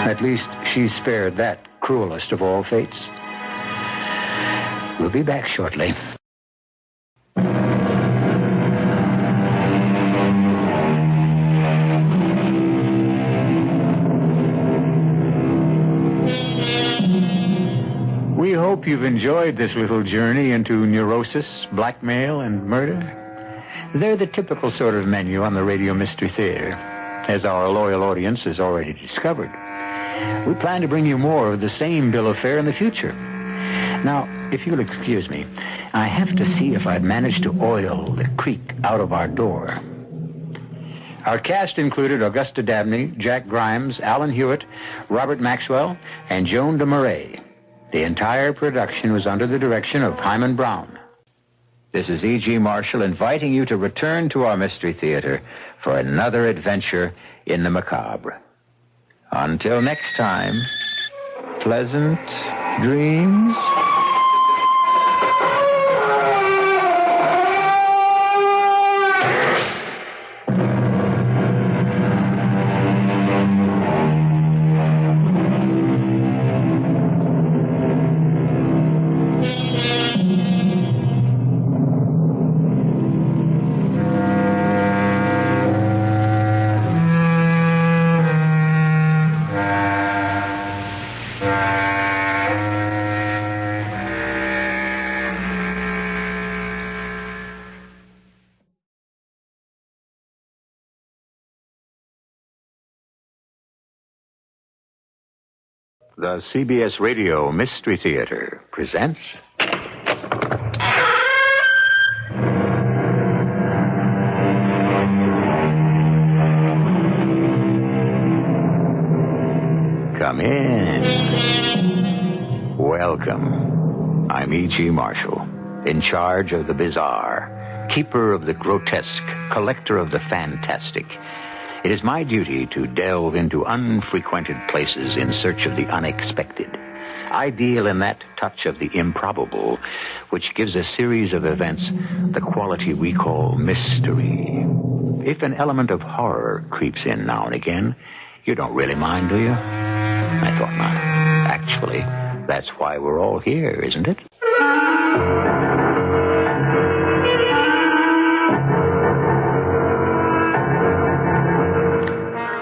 At least she's spared that cruelest of all fates. We'll be back shortly. We hope you've enjoyed this little journey into neurosis, blackmail, and murder. They're the typical sort of menu on the Radio Mystery Theater. as our loyal audience has already discovered. We plan to bring you more of the same bill of fare in the future. Now, if you'll excuse me, I have to see if I've managed to oil the creak out of our door. Our cast included Augusta Dabney, Jack Grimes, Alan Hewitt, Robert Maxwell, and Joan de Marais. The entire production was under the direction of Hyman Brown. This is E.G. Marshall inviting you to return to our Mystery Theater for another adventure in the macabre. Until next time, pleasant dreams. The CBS Radio Mystery Theater presents... Come in. Welcome. I'm E.G. Marshall, in charge of the bizarre, keeper of the grotesque, collector of the fantastic. It is my duty to delve into unfrequented places in search of the unexpected. I deal in that touch of the improbable, which gives a series of events the quality we call mystery. If an element of horror creeps in now and again, you don't really mind, do you? I thought not. Actually, that's why we're all here, isn't it?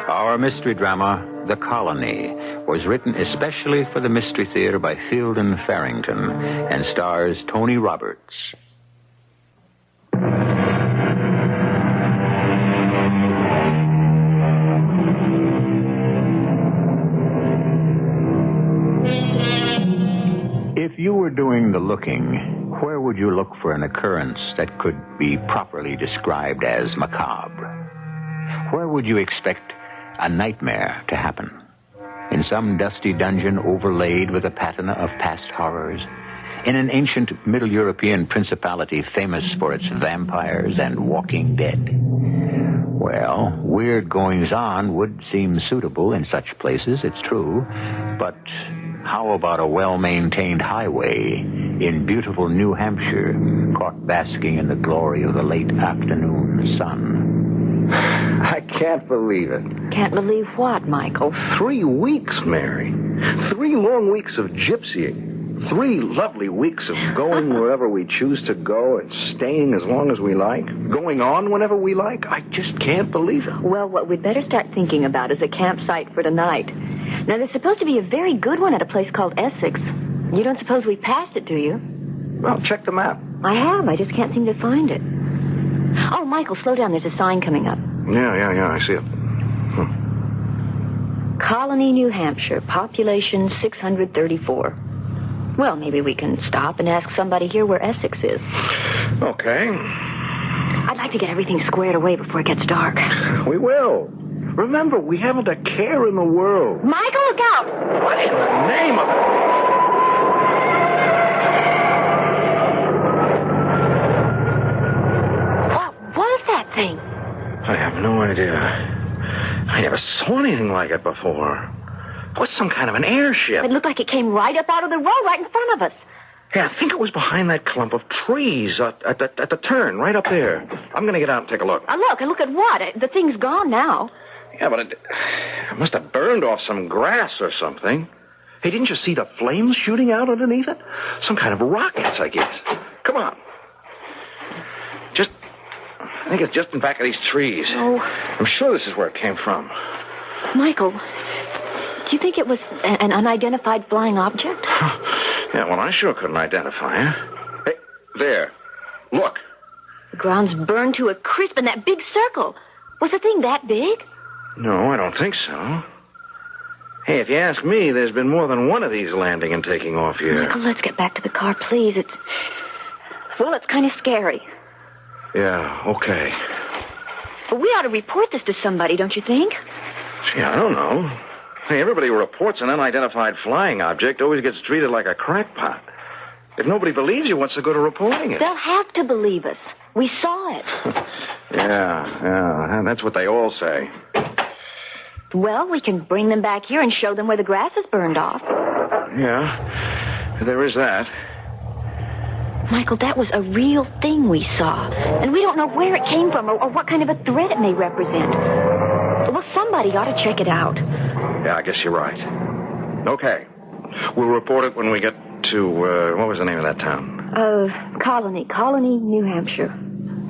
Our mystery drama, The Colony, was written especially for the Mystery Theater by Fielden Farrington and stars Tony Roberts. If you were doing the looking, where would you look for an occurrence that could be properly described as macabre? Where would you expect a nightmare to happen? In some dusty dungeon overlaid with a patina of past horrors? In an ancient Middle European principality famous for its vampires and walking dead? Well, weird goings-on would seem suitable in such places, it's true. But how about a well-maintained highway in beautiful New Hampshire, caught basking in the glory of the late afternoon sun? I can't believe it. Can't believe what, Michael? 3 weeks, Mary. 3 long weeks of gypsying. 3 lovely weeks of going wherever we choose to go and staying as long as we like. Going on whenever we like. I just can't believe it. Well, what we'd better start thinking about is a campsite for tonight. Now, there's supposed to be a very good one at a place called Essex. You don't suppose we passed it, do you? Well, check the map. I have. I just can't seem to find it. Oh, Michael, slow down. There's a sign coming up. Yeah, I see it. Colony, New Hampshire, population 634. Well, maybe we can stop and ask somebody here where Essex is. Okay. I'd like to get everything squared away before it gets dark. We will. Remember, we haven't a care in the world. Michael, look out! What in the name of... What was that thing? I have no idea. I never saw anything like it before. It was some kind of an airship. It looked like it came right up out of the road right in front of us. Yeah, I think it was behind that clump of trees at the turn, right up there. I'm going to get out and take a look. Look at what? The thing's gone now. Yeah, but it must have burned off some grass or something. Hey, didn't you see the flames shooting out underneath it? Some kind of rockets, I guess. Come on. I think it's just in back of these trees. Oh. I'm sure this is where it came from. Michael, do you think it was an unidentified flying object? Yeah, well, I sure couldn't identify it. Hey, there. Look. The ground's burned to a crisp in that big circle. Was the thing that big? No, I don't think so. Hey, if you ask me, there's been more than one of these landing and taking off here. Michael, let's get back to the car, please. It's kind of scary. Yeah, okay. But we ought to report this to somebody, don't you think? Gee, I don't know. Hey, everybody who reports an unidentified flying object always gets treated like a crackpot. If nobody believes you, what's the good of reporting it? They'll have to believe us. We saw it. Yeah, that's what they all say. Well, we can bring them back here and show them where the grass is burned off. Yeah, there is that. Michael, that was a real thing we saw. And we don't know where it came from or what kind of a threat it may represent. Well, somebody ought to check it out. Yeah, I guess you're right. Okay. We'll report it when we get to, what was the name of that town? Colony, New Hampshire.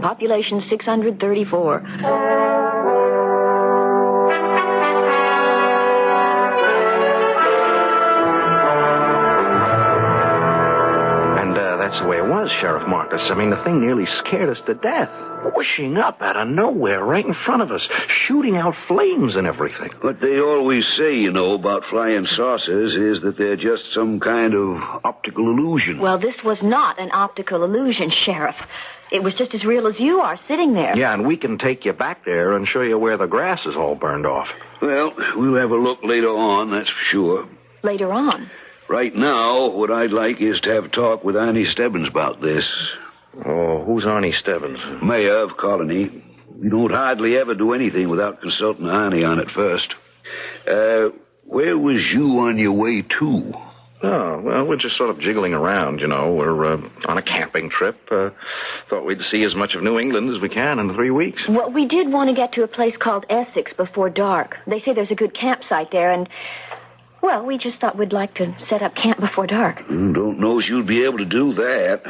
Population 634. That's the way it was, Sheriff Marcus. I mean, the thing nearly scared us to death. Whooshing up out of nowhere right in front of us, shooting out flames and everything. What they always say, about flying saucers is that they're just some kind of optical illusion. Well, this was not an optical illusion, Sheriff. It was just as real as you are, sitting there. Yeah, and we can take you back there and show you where the grass is all burned off. Well, we'll have a look later on, that's for sure. Later on? Right now, what I'd like is to have a talk with Arnie Stebbins about this. Oh, who's Arnie Stebbins? Mayor of Colony. We don't hardly ever do anything without consulting Arnie on it first. Where was you on your way to? Oh, well, we're just sort of jiggling around, We're on a camping trip. Thought we'd see as much of New England as we can in 3 weeks. Well, we did want to get to a place called Essex before dark. They say there's a good campsite there, and... Well, we just thought we'd like to set up camp before dark. Don't know if you'll be able to do that.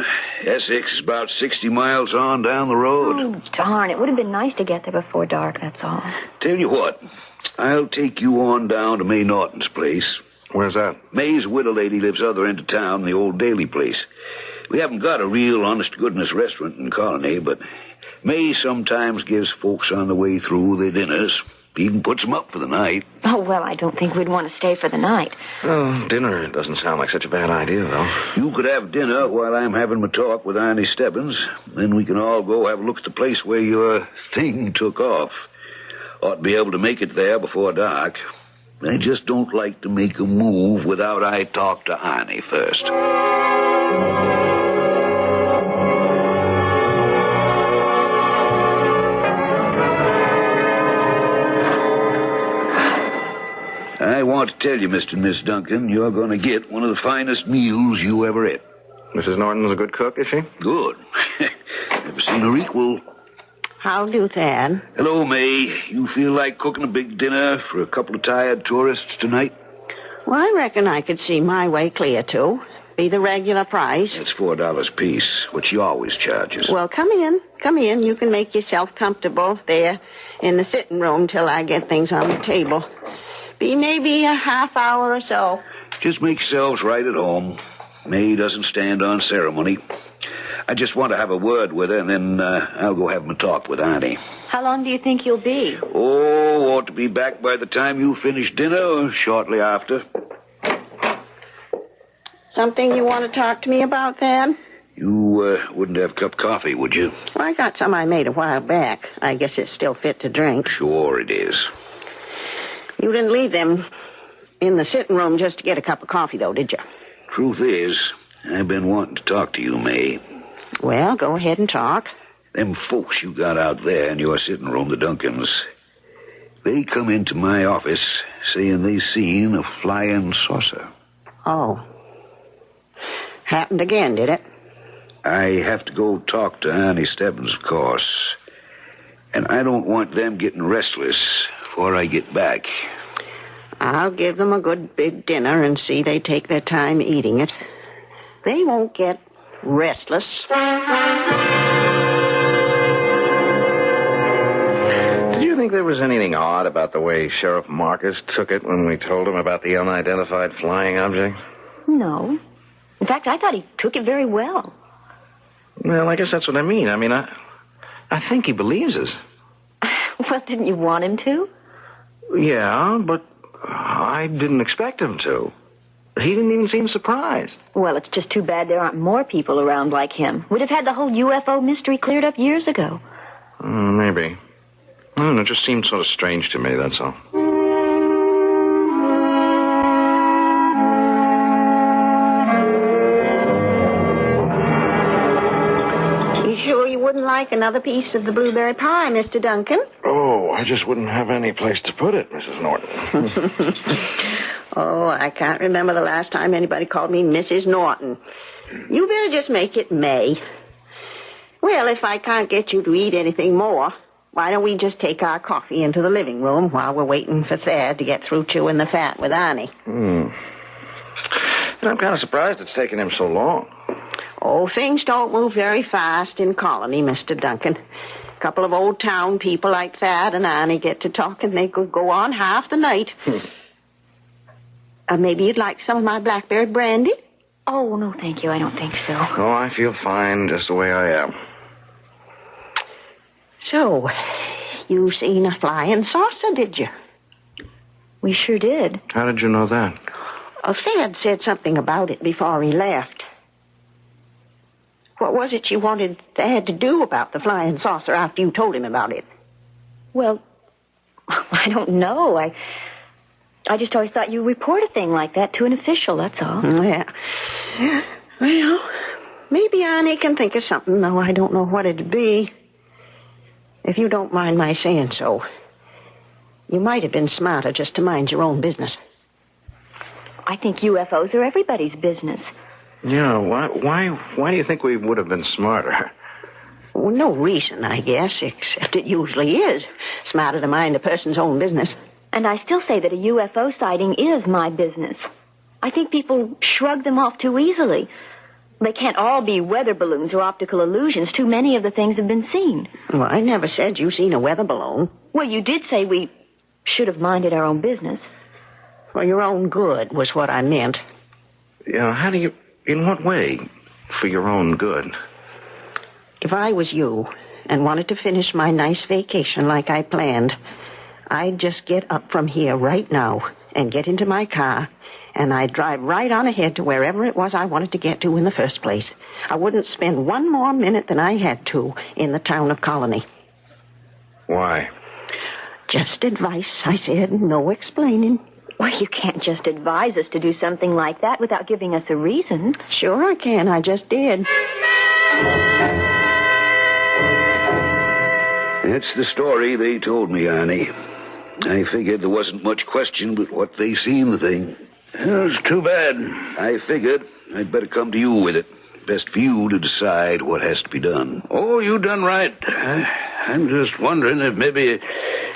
Essex is about 60 miles on down the road. Oh, darn. It would have been nice to get there before dark, that's all. Tell you what, I'll take you on down to May Norton's place. Where's that? May's widow lady lives other end of town, the old Daly place. We haven't got a real honest-to-goodness restaurant in Colony, but May sometimes gives folks on the way through their dinners. Even puts them up for the night. Oh, well, I don't think we'd want to stay for the night. Oh, dinner doesn't sound like such a bad idea, though. You could have dinner while I'm having my talk with Arnie Stebbins. Then we can all go have a look at the place where your thing took off. Ought to be able to make it there before dark. I just don't like to make a move without I talk to Arnie first. I want to tell you, Mr. and Miss Duncan, you're going to get one of the finest meals you ever ate. Mrs. Norton's a good cook, is she? Good. Never seen her equal. How do, Thad? Hello, May. You feel like cooking a big dinner for a couple of tired tourists tonight? Well, I reckon I could see my way clear to. Be the regular price. It's $4 a piece, which she always charges. Well, come in. Come in. You can make yourself comfortable there in the sitting room till I get things on the table. Be maybe a half hour or so. Just make yourselves right at home. May doesn't stand on ceremony. I just want to have a word with her, and then I'll go have my talk with Arnie. How long do you think you'll be? Oh, ought to be back by the time you finish dinner or shortly after. Something you want to talk to me about, Thad? You wouldn't have a cup of coffee, would you? Well, I got some I made a while back. I guess it's still fit to drink. Sure it is. You didn't leave them in the sitting room just to get a cup of coffee, though, did you? Truth is, I've been wanting to talk to you, May. Well, go ahead and talk. Them folks you got out there in your sitting room, the Duncans, they come into my office saying they seen a flying saucer. Oh. Happened again, did it? I have to go talk to Arnie Stebbins, of course. And I don't want them getting restless before I get back. I'll give them a good big dinner and see they take their time eating it. They won't get restless. Did you think there was anything odd about the way Sheriff Marcus took it when we told him about the unidentified flying object? No. In fact, I thought he took it very well. Well, I guess that's what I mean. I think he believes us. Well, didn't you want him to? Yeah, but I didn't expect him to. He didn't even seem surprised. Well, it's just too bad there aren't more people around like him. We'd have had the whole UFO mystery cleared up years ago. Maybe. It just seemed sort of strange to me, that's all. Wouldn't like another piece of the blueberry pie, Mr. Duncan? Oh, I just wouldn't have any place to put it, Mrs. Norton. Oh, I can't remember the last time anybody called me Mrs. Norton. You better just make it May. Well, if I can't get you to eat anything more, why don't we just take our coffee into the living room while we're waiting for Thad to get through chewing the fat with Arnie? And I'm kind of surprised it's taken him so long. Oh, things don't move very fast in Colony, Mr. Duncan. A couple of old town people like Thad and Annie get to talk, and they could go on half the night. Maybe you'd like some of my blackberry brandy? Oh, no, thank you. I don't think so. Oh, I feel fine just the way I am. So, you seen a flying saucer, did you? We sure did. How did you know that? Thad said something about it before he left. What was it you wanted Thad to do about the flying saucer after you told him about it? Well, I don't know. I just always thought you report a thing like that to an official, that's all. Yeah. Well, maybe Arnie can think of something, though I don't know what it'd be. If you don't mind my saying so, you might have been smarter just to mind your own business. I think UFOs are everybody's business. Yeah, why do you think we would have been smarter? Well, no reason, I guess, except it usually is smarter to mind a person's own business. And I still say that a UFO sighting is my business. I think people shrug them off too easily. They can't all be weather balloons or optical illusions. Too many of the things have been seen. Well, I never said you seen a weather balloon. Well, you did say we should have minded our own business. For your own good was what I meant. Yeah, how do you... In what way? For your own good. If I was you and wanted to finish my nice vacation like I planned, I'd just get up from here right now and get into my car, and I'd drive right on ahead to wherever it was I wanted to get to in the first place. I wouldn't spend one more minute than I had to in the town of Colony. Why? Just advice, I said. No explaining. Well, you can't just advise us to do something like that without giving us a reason. Sure I can. I just did. That's the story they told me, Arnie. I figured there wasn't much question but what they seen the thing. It was too bad. I figured I'd better come to you with it. Best for you to decide what has to be done. Oh, you done right. I'm just wondering if maybe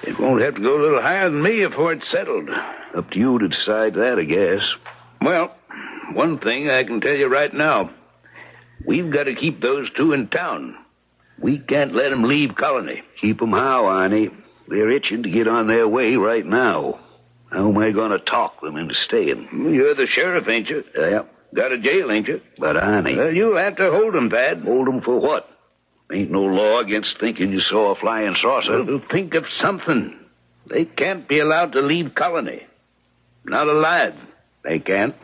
it won't have to go a little higher than me before it's settled. Up to you to decide that, I guess. Well, one thing I can tell you right now. We've got to keep those two in town. We can't let them leave Colony. Keep them how, Arnie? They're itching to get on their way right now. How am I going to talk them into staying? You're the sheriff, ain't you? Yeah. Got a jail, ain't you? But, Arnie... Well, you'll have to hold them, Thad. Hold them for what? Ain't no law against thinking you saw a flying saucer. Well, think of something. They can't be allowed to leave Colony. Not alive. They can't.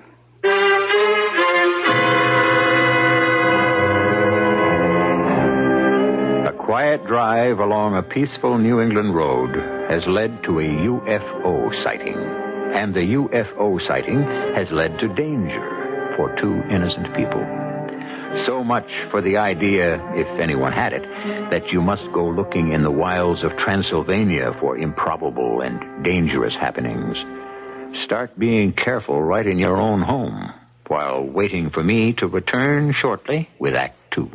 A quiet drive along a peaceful New England road has led to a UFO sighting. And the UFO sighting has led to danger for two innocent people. So much for the idea, if anyone had it, that you must go looking in the wilds of Transylvania for improbable and dangerous happenings. Start being careful right in your own home while waiting for me to return shortly with Act 2.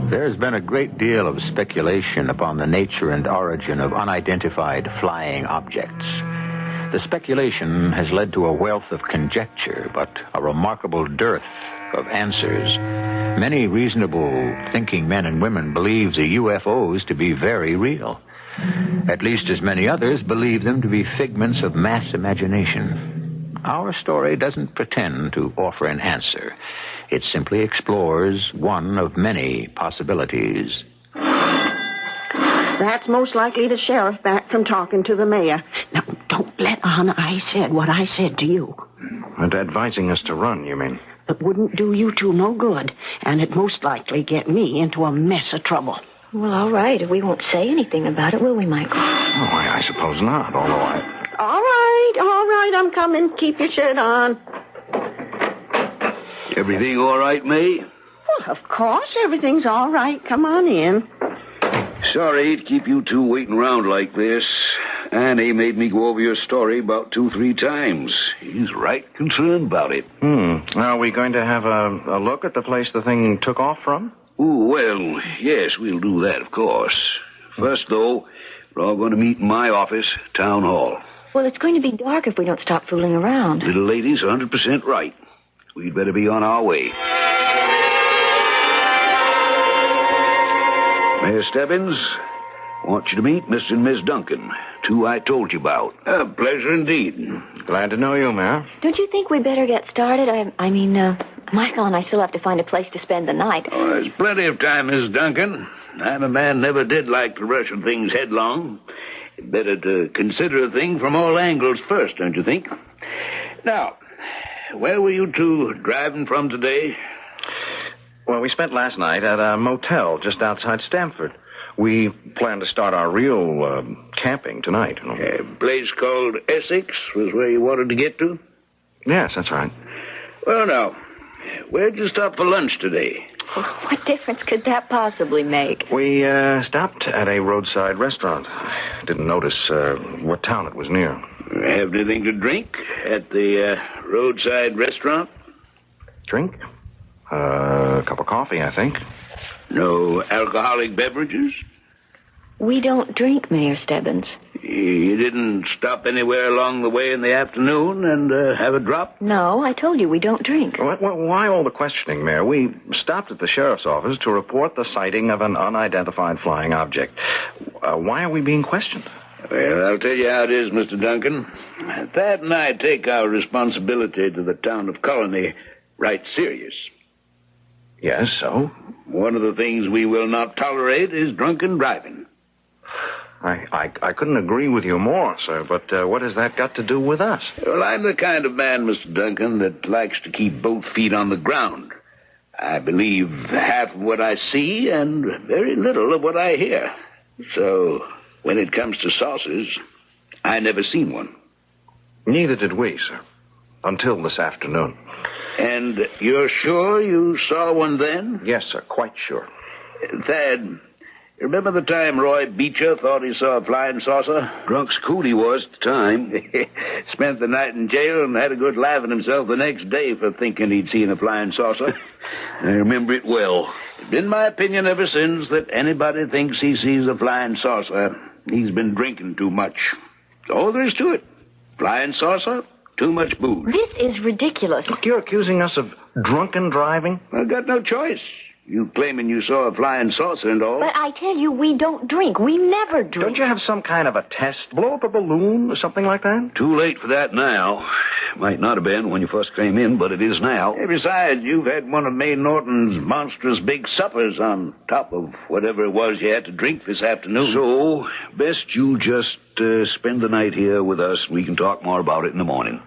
There's been a great deal of speculation upon the nature and origin of unidentified flying objects. The speculation has led to a wealth of conjecture, but a remarkable dearth of answers. Many reasonable, thinking men and women believe the UFOs to be very real. At least as many others believe them to be figments of mass imagination. Our story doesn't pretend to offer an answer. It simply explores one of many possibilities. That's most likely the sheriff back from talking to the mayor. Now, don't let on I said what I said to you. And advising us to run, you mean? It wouldn't do you two no good, and it'd most likely get me into a mess of trouble. Well, all right. We won't say anything about it, will we, Michael? Oh, I suppose not, although All right, I'm coming. Keep your shirt on. Everything all right, May? Well, of course, everything's all right. Come on in. Sorry to keep you two waiting around like this. Annie made me go over your story about 2-3 times. He's right concerned about it. Are we going to have a look at the place the thing took off from? Ooh, well, yes, we'll do that, of course. First, though, we're all going to meet in my office, Town Hall. Well, it's going to be dark if we don't stop fooling around. Little lady's 100% right. We'd better be on our way. Mayor Stebbins, I want you to meet Mr. and Miss Duncan, two I told you about. A pleasure indeed. Glad to know you, Mayor. Don't you think we better get started? I mean, Michael and I still have to find a place to spend the night. Oh, there's plenty of time, Miss Duncan. I'm a man never did like to rush things headlong. Better to consider a thing from all angles first, don't you think? Now, where were you two driving from today? Well, we spent last night at a motel just outside Stamford. We plan to start our real camping tonight. You know. A place called Essex was where you wanted to get to? Yes, that's right. Well, now, where'd you stop for lunch today? What difference could that possibly make? We stopped at a roadside restaurant. Didn't notice what town it was near. Have anything to drink at the roadside restaurant? Drink? A cup of coffee, I think. No alcoholic beverages? We don't drink, Mayor Stebbins. You didn't stop anywhere along the way in the afternoon and have a drop? No, I told you we don't drink. Why all the questioning, Mayor? We stopped at the sheriff's office to report the sighting of an unidentified flying object. Why are we being questioned? Well, I'll tell you how it is, Mr. Duncan. Thad and I take our responsibility to the town of Colony right serious. Yes, so? One of the things we will not tolerate is drunken driving. I couldn't agree with you more, sir, but what has that got to do with us? Well, I'm the kind of man, Mr. Duncan, that likes to keep both feet on the ground. I believe half of what I see and very little of what I hear. So, when it comes to saucers, I never seen one. Neither did we, sir, until this afternoon. And you're sure you saw one then? Yes, sir, quite sure. Thad, remember the time Roy Beecher thought he saw a flying saucer? Drunk scoot he was at the time. Spent the night in jail and had a good laugh at himself the next day for thinking he'd seen a flying saucer. I remember it well. It's been my opinion ever since that anybody thinks he sees a flying saucer, he's been drinking too much. That's all there is to it. Flying saucer, too much booze. This is ridiculous. Look, you're accusing us of drunken driving? I've got no choice. You claiming you saw a flying saucer and all. But I tell you, we don't drink. We never drink. Don't you have some kind of a test? Blow up a balloon or something like that? Too late for that now. Might not have been when you first came in, but it is now. Hey, besides, you've had one of May Norton's monstrous big suppers on top of whatever it was you had to drink this afternoon. So, best you just spend the night here with us. We can talk more about it in the morning.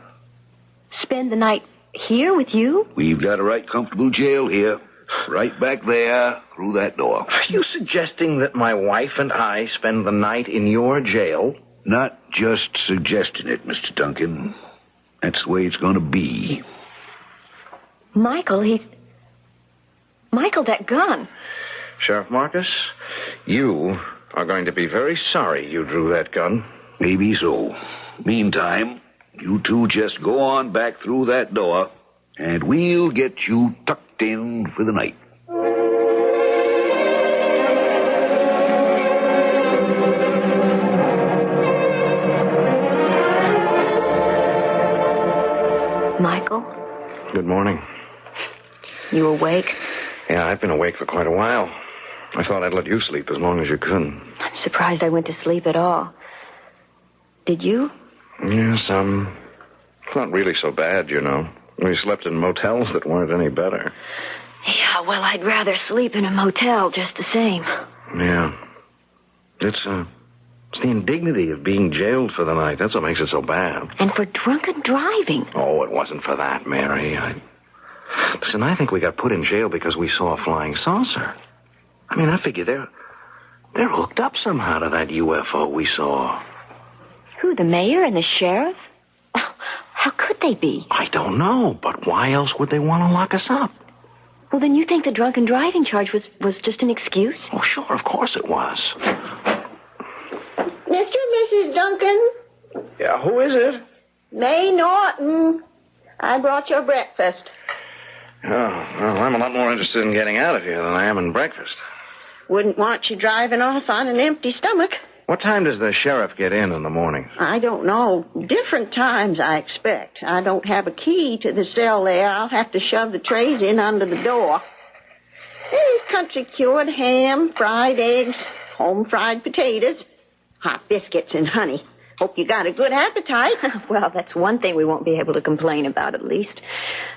Spend the night here with you? We've got a right comfortable jail here. Right back there, through that door. Are you suggesting that my wife and I spend the night in your jail? Not just suggesting it, Mr. Duncan. That's the way it's going to be. Michael, that gun. Sheriff Marcus, you are going to be very sorry you drew that gun. Maybe so. Meantime, you two just go on back through that door, and we'll get you tucked in for the night. Michael? Good morning. You awake? Yeah, I've been awake for quite a while. I thought I'd let you sleep as long as you could. I'm surprised I went to sleep at all. Did you? Yes, It's not really so bad, you know. We slept in motels that weren't any better. Yeah, well, I'd rather sleep in a motel just the same. Yeah. It's the indignity of being jailed for the night. That's what makes it so bad. And for drunken driving. Oh, it wasn't for that, Mary. Listen, I think we got put in jail because we saw a flying saucer. I mean, I figure they're hooked up somehow to that UFO we saw. Who, the mayor and the sheriff? How could they be? I don't know, but why else would they want to lock us up? Well, then you think the drunken driving charge was just an excuse? Oh, sure, of course it was. Mr. and Mrs. Duncan? Yeah, who is it? May Norton. I brought your breakfast. Oh, well, I'm a lot more interested in getting out of here than I am in breakfast. Wouldn't want you driving off on an empty stomach. What time does the sheriff get in the morning? I don't know. Different times, I expect. I don't have a key to the cell there. I'll have to shove the trays in under the door. There's country-cured ham, fried eggs, home-fried potatoes, hot biscuits and honey. Hope you got a good appetite. Well, that's one thing we won't be able to complain about, at least.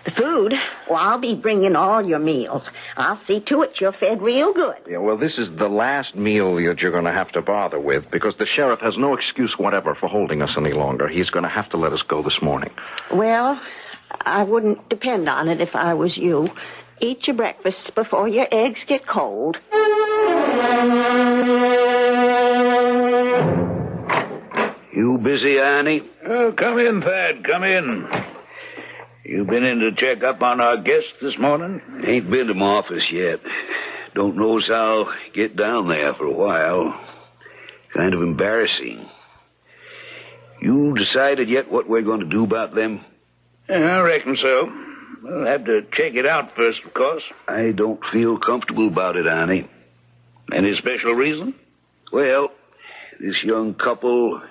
The food. Well, I'll be bringing all your meals. I'll see to it you're fed real good. Yeah, well, this is the last meal that you're going to have to bother with because the sheriff has no excuse whatever for holding us any longer. He's going to have to let us go this morning. Well, I wouldn't depend on it if I was you. Eat your breakfasts before your eggs get cold. You busy, Annie? Oh, come in, Thad, come in. You been in to check up on our guest this morning? Ain't been to my office yet. Don't know as I'll get down there for a while. Kind of embarrassing. You decided yet what we're going to do about them? I reckon so. We'll have to check it out first, of course. I don't feel comfortable about it, Annie. Any special reason? Well, this young couple...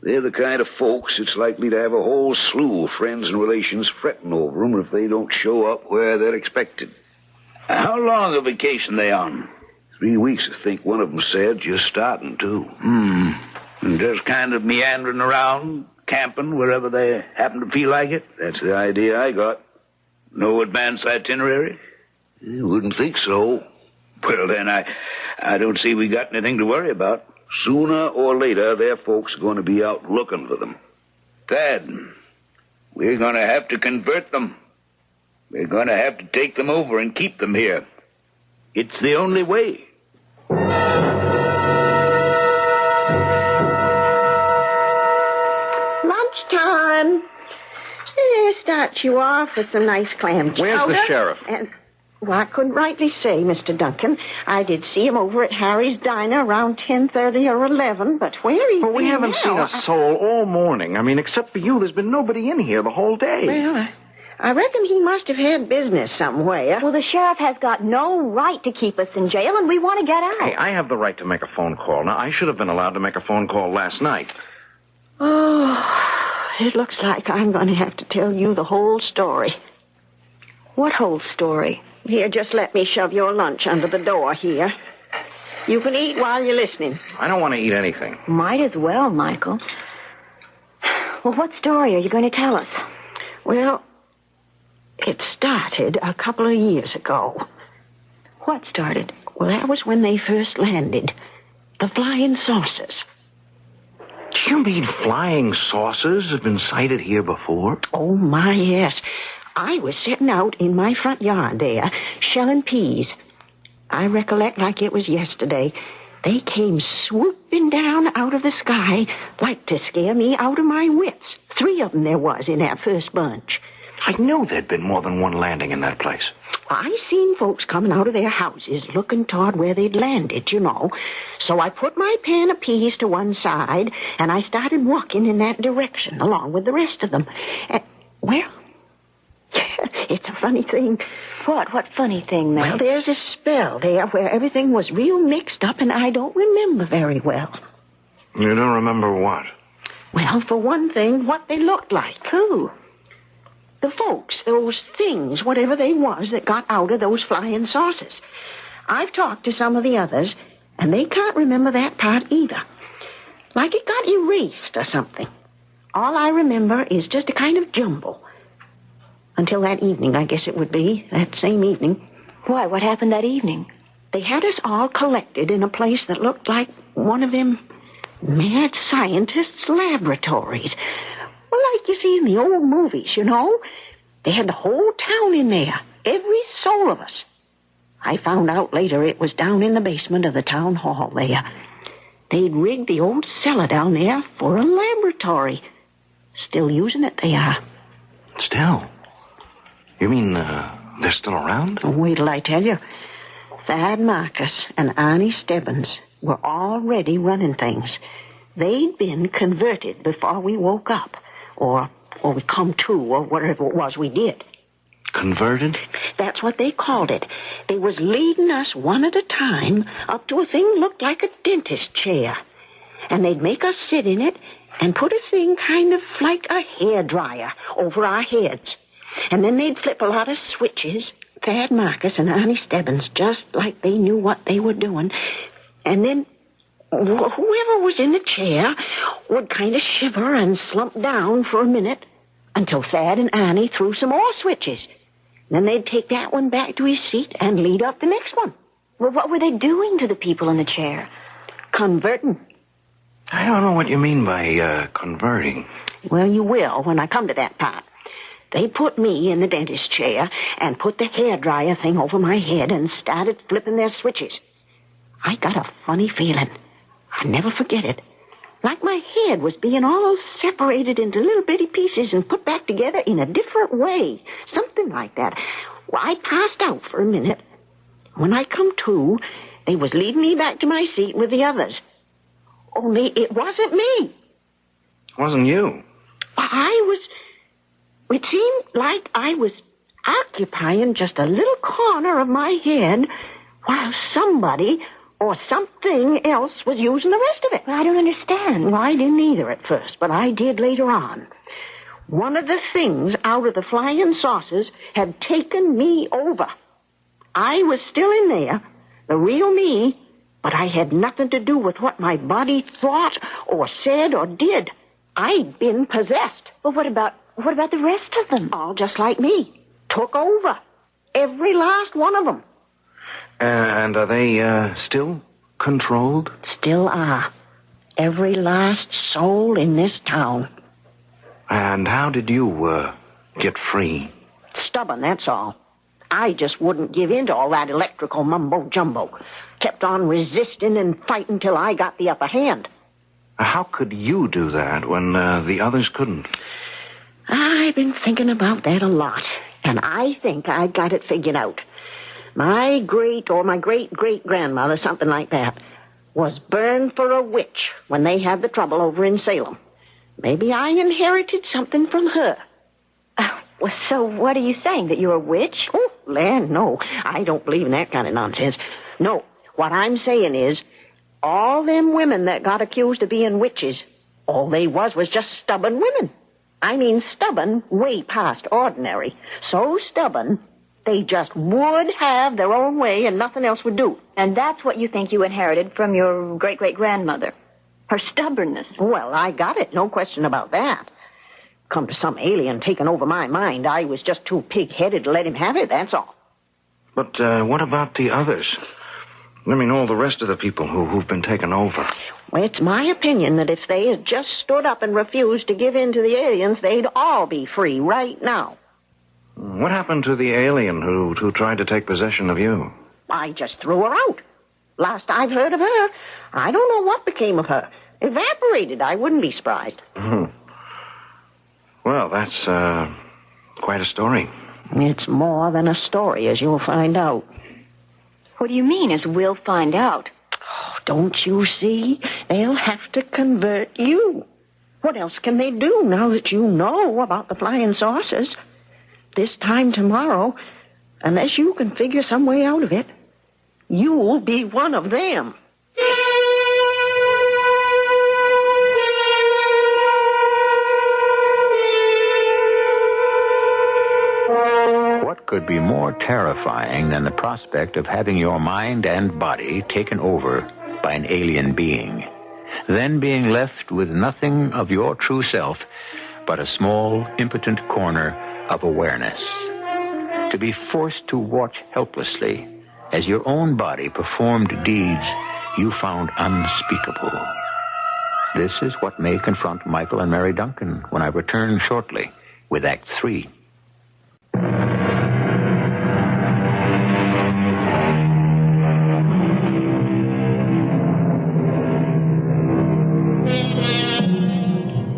they're the kind of folks that's likely to have a whole slew of friends and relations fretting over them if they don't show up where they're expected. How long a vacation they on? 3 weeks, I think one of them said. Just starting, too. And just kind of meandering around, camping wherever they happen to feel like it? That's the idea I got. No advance itinerary? I wouldn't think so. Well, then, I don't see we got anything to worry about. Sooner or later, their folks are going to be out looking for them. Thad, we're going to have to convert them. We're going to have to take them over and keep them here. It's the only way. Lunchtime. Start you off with some nice clam chowder. Where's the sheriff? Well, I couldn't rightly say, Mr. Duncan. I did see him over at Harry's Diner around 10:30 or 11, but where he is we haven't now, seen a soul all morning. I mean, except for you, there's been nobody in here the whole day. Well, I reckon he must have had business somewhere. Well, the sheriff has got no right to keep us in jail, and we want to get out. Hey, I have the right to make a phone call. Now, I should have been allowed to make a phone call last night. Oh, it looks like I'm going to have to tell you the whole story. What whole story? Here, just let me shove your lunch under the door here. You can eat while you're listening. I don't want to eat anything. Might as well, Michael. Well, what story are you going to tell us? Well, it started a couple of years ago. What started? Well, that was when they first landed. The flying saucers. Do you mean flying saucers have been sighted here before? Oh, my, yes. I was sitting out in my front yard there, shelling peas. I recollect like it was yesterday. They came swooping down out of the sky like to scare me out of my wits. 3 of them there was in that first bunch. I knew there'd been more than one landing in that place. I seen folks coming out of their houses looking toward where they'd landed, you know. So I put my pan of peas to one side, and I started walking in that direction along with the rest of them. Well... it's a funny thing. What? What funny thing, May? Well, there's a spell there where everything was real mixed up, and I don't remember very well. You don't remember what? Well, for one thing, what they looked like. Who? The folks, those things, whatever they was that got out of those flying saucers. I've talked to some of the others, and they can't remember that part either. Like it got erased or something. All I remember is just a kind of jumble. Until that evening, I guess it would be, that same evening. Why, what happened that evening? They had us all collected in a place that looked like one of them mad scientists' laboratories. Well, like you see in the old movies, you know. They had the whole town in there, every soul of us. I found out later it was down in the basement of the town hall there. They'd rigged the old cellar down there for a laboratory. Still using it, they are. Still? You mean they're still around? Oh, wait till I tell you. Thad Marcus and Arnie Stebbins were already running things. They'd been converted before we woke up, or we come to, or whatever it was we did. Converted? That's what they called it. They was leading us one at a time up to a thing looked like a dentist chair. And they'd make us sit in it and put a thing kind of like a hairdryer over our heads. And then they'd flip a lot of switches, Thad Marcus and Arnie Stebbins, just like they knew what they were doing. And then whoever was in the chair would kind of shiver and slump down for a minute until Thad and Arnie threw some more switches. Then they'd take that one back to his seat and lead up the next one. Well, what were they doing to the people in the chair? Converting. I don't know what you mean by converting. Well, you will when I come to that part. They put me in the dentist chair and put the hairdryer thing over my head and started flipping their switches. I got a funny feeling. I'll never forget it. Like my head was being all separated into little bitty pieces and put back together in a different way. Something like that. Well, I passed out for a minute. When I come to, they was leading me back to my seat with the others. Only it wasn't me. Wasn't you? It seemed like I was occupying just a little corner of my head while somebody or something else was using the rest of it. I don't understand. Well, I didn't either at first, but I did later on. One of the things out of the flying saucers had taken me over. I was still in there, the real me, but I had nothing to do with what my body thought or said or did. I'd been possessed. Well, what about the rest of them? All just like me. Took over. Every last one of them. And are they still controlled? Still are. Every last soul in this town. And how did you get free? Stubborn, that's all. I just wouldn't give in to all that electrical mumbo-jumbo. Kept on resisting and fighting till I got the upper hand. How could you do that when the others couldn't? I've been thinking about that a lot, and I think I got it figured out. My great-great-grandmother, something like that, was burned for a witch when they had the trouble over in Salem. Maybe I inherited something from her. Well, so what are you saying, that you're a witch? Oh, land, no. I don't believe in that kind of nonsense. No, what I'm saying is, all them women that got accused of being witches, all they was just stubborn women. I mean stubborn way past ordinary. So stubborn, they just would have their own way and nothing else would do. And that's what you think you inherited from your great-great-grandmother. Her stubbornness. Well, I got it. No question about that. Come to some alien taking over my mind. I was just too pig-headed to let him have it, that's all. But what about the others? I mean, all the rest of the people who've been taken over. Well, it's my opinion that if they had just stood up and refused to give in to the aliens, they'd all be free right now. What happened to the alien who tried to take possession of you? I just threw her out. Last I've heard of her, I don't know what became of her. Evaporated, I wouldn't be surprised. Well, that's quite a story. It's more than a story, as you'll find out. What do you mean, as we'll find out? Oh, don't you see? They'll have to convert you. What else can they do now that you know about the flying saucers? This time tomorrow, unless you can figure some way out of it, you'll be one of them. What could be more terrifying than the prospect of having your mind and body taken over by an alien being? then being left with nothing of your true self but a small, impotent corner of awareness. To be forced to watch helplessly as your own body performed deeds you found unspeakable. This is what may confront Michael and Mary Duncan when I return shortly with Act 3.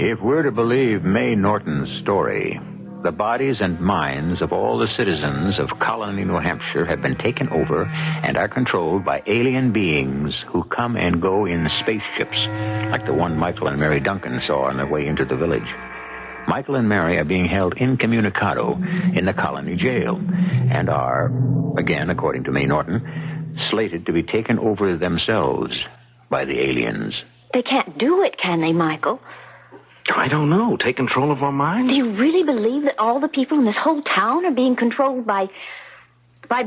If we're to believe May Norton's story, the bodies and minds of all the citizens of Colony, New Hampshire have been taken over and are controlled by alien beings who come and go in spaceships, like the one Michael and Mary Duncan saw on their way into the village. Michael and Mary are being held incommunicado in the Colony jail and are, again, according to May Norton, slated to be taken over themselves by the aliens. They can't do it, can they, Michael? I don't know. Take control of our minds? Do you really believe that all the people in this whole town are being controlled by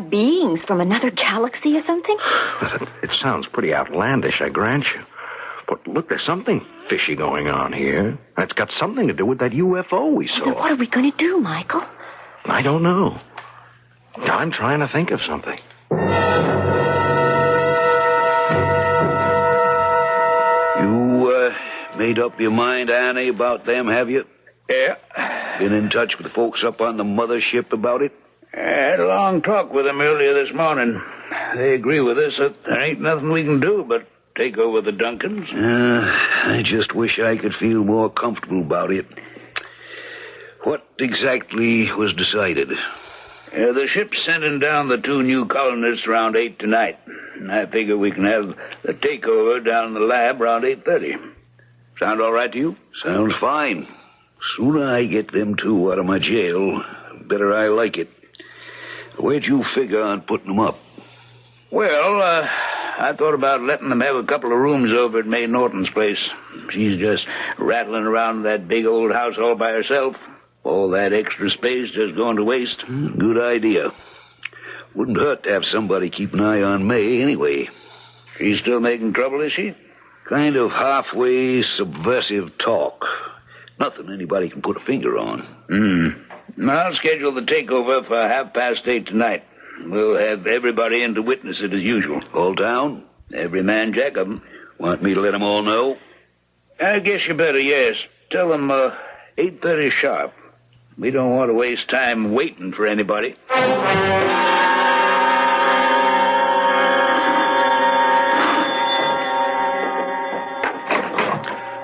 beings from another galaxy or something? It sounds pretty outlandish, I grant you. But look, there's something fishy going on here. It's got something to do with that UFO we saw. Then what are we going to do, Michael? I don't know. I'm trying to think of something. Made up your mind, Annie, about them, have you? Yeah. Been in touch with the folks up on the mothership about it? I had a long talk with them earlier this morning. They agree with us that there ain't nothing we can do but take over the Duncans. I just wish I could feel more comfortable about it. What exactly was decided? The ship's sending down the 2 new colonists around 8 tonight. And I figure we can have the takeover down in the lab around 8:30. Sound all right to you? Sounds fine. Sooner I get them 2 out of my jail, better I like it. Where'd you figure on putting them up? Well, I thought about letting them have a couple of rooms over at May Norton's place. She's just rattling around that big old house all by herself. All that extra space just going to waste. Good idea. Wouldn't hurt to have somebody keep an eye on May anyway. She's still making trouble, is she? Kind of halfway subversive talk. Nothing anybody can put a finger on. I'll schedule the takeover for 8:30 tonight. We'll have everybody in to witness it as usual. All down? Every man jack of them. Want me to let them all know? I guess you better, yes. Tell them 8:30 sharp. We don't want to waste time waiting for anybody.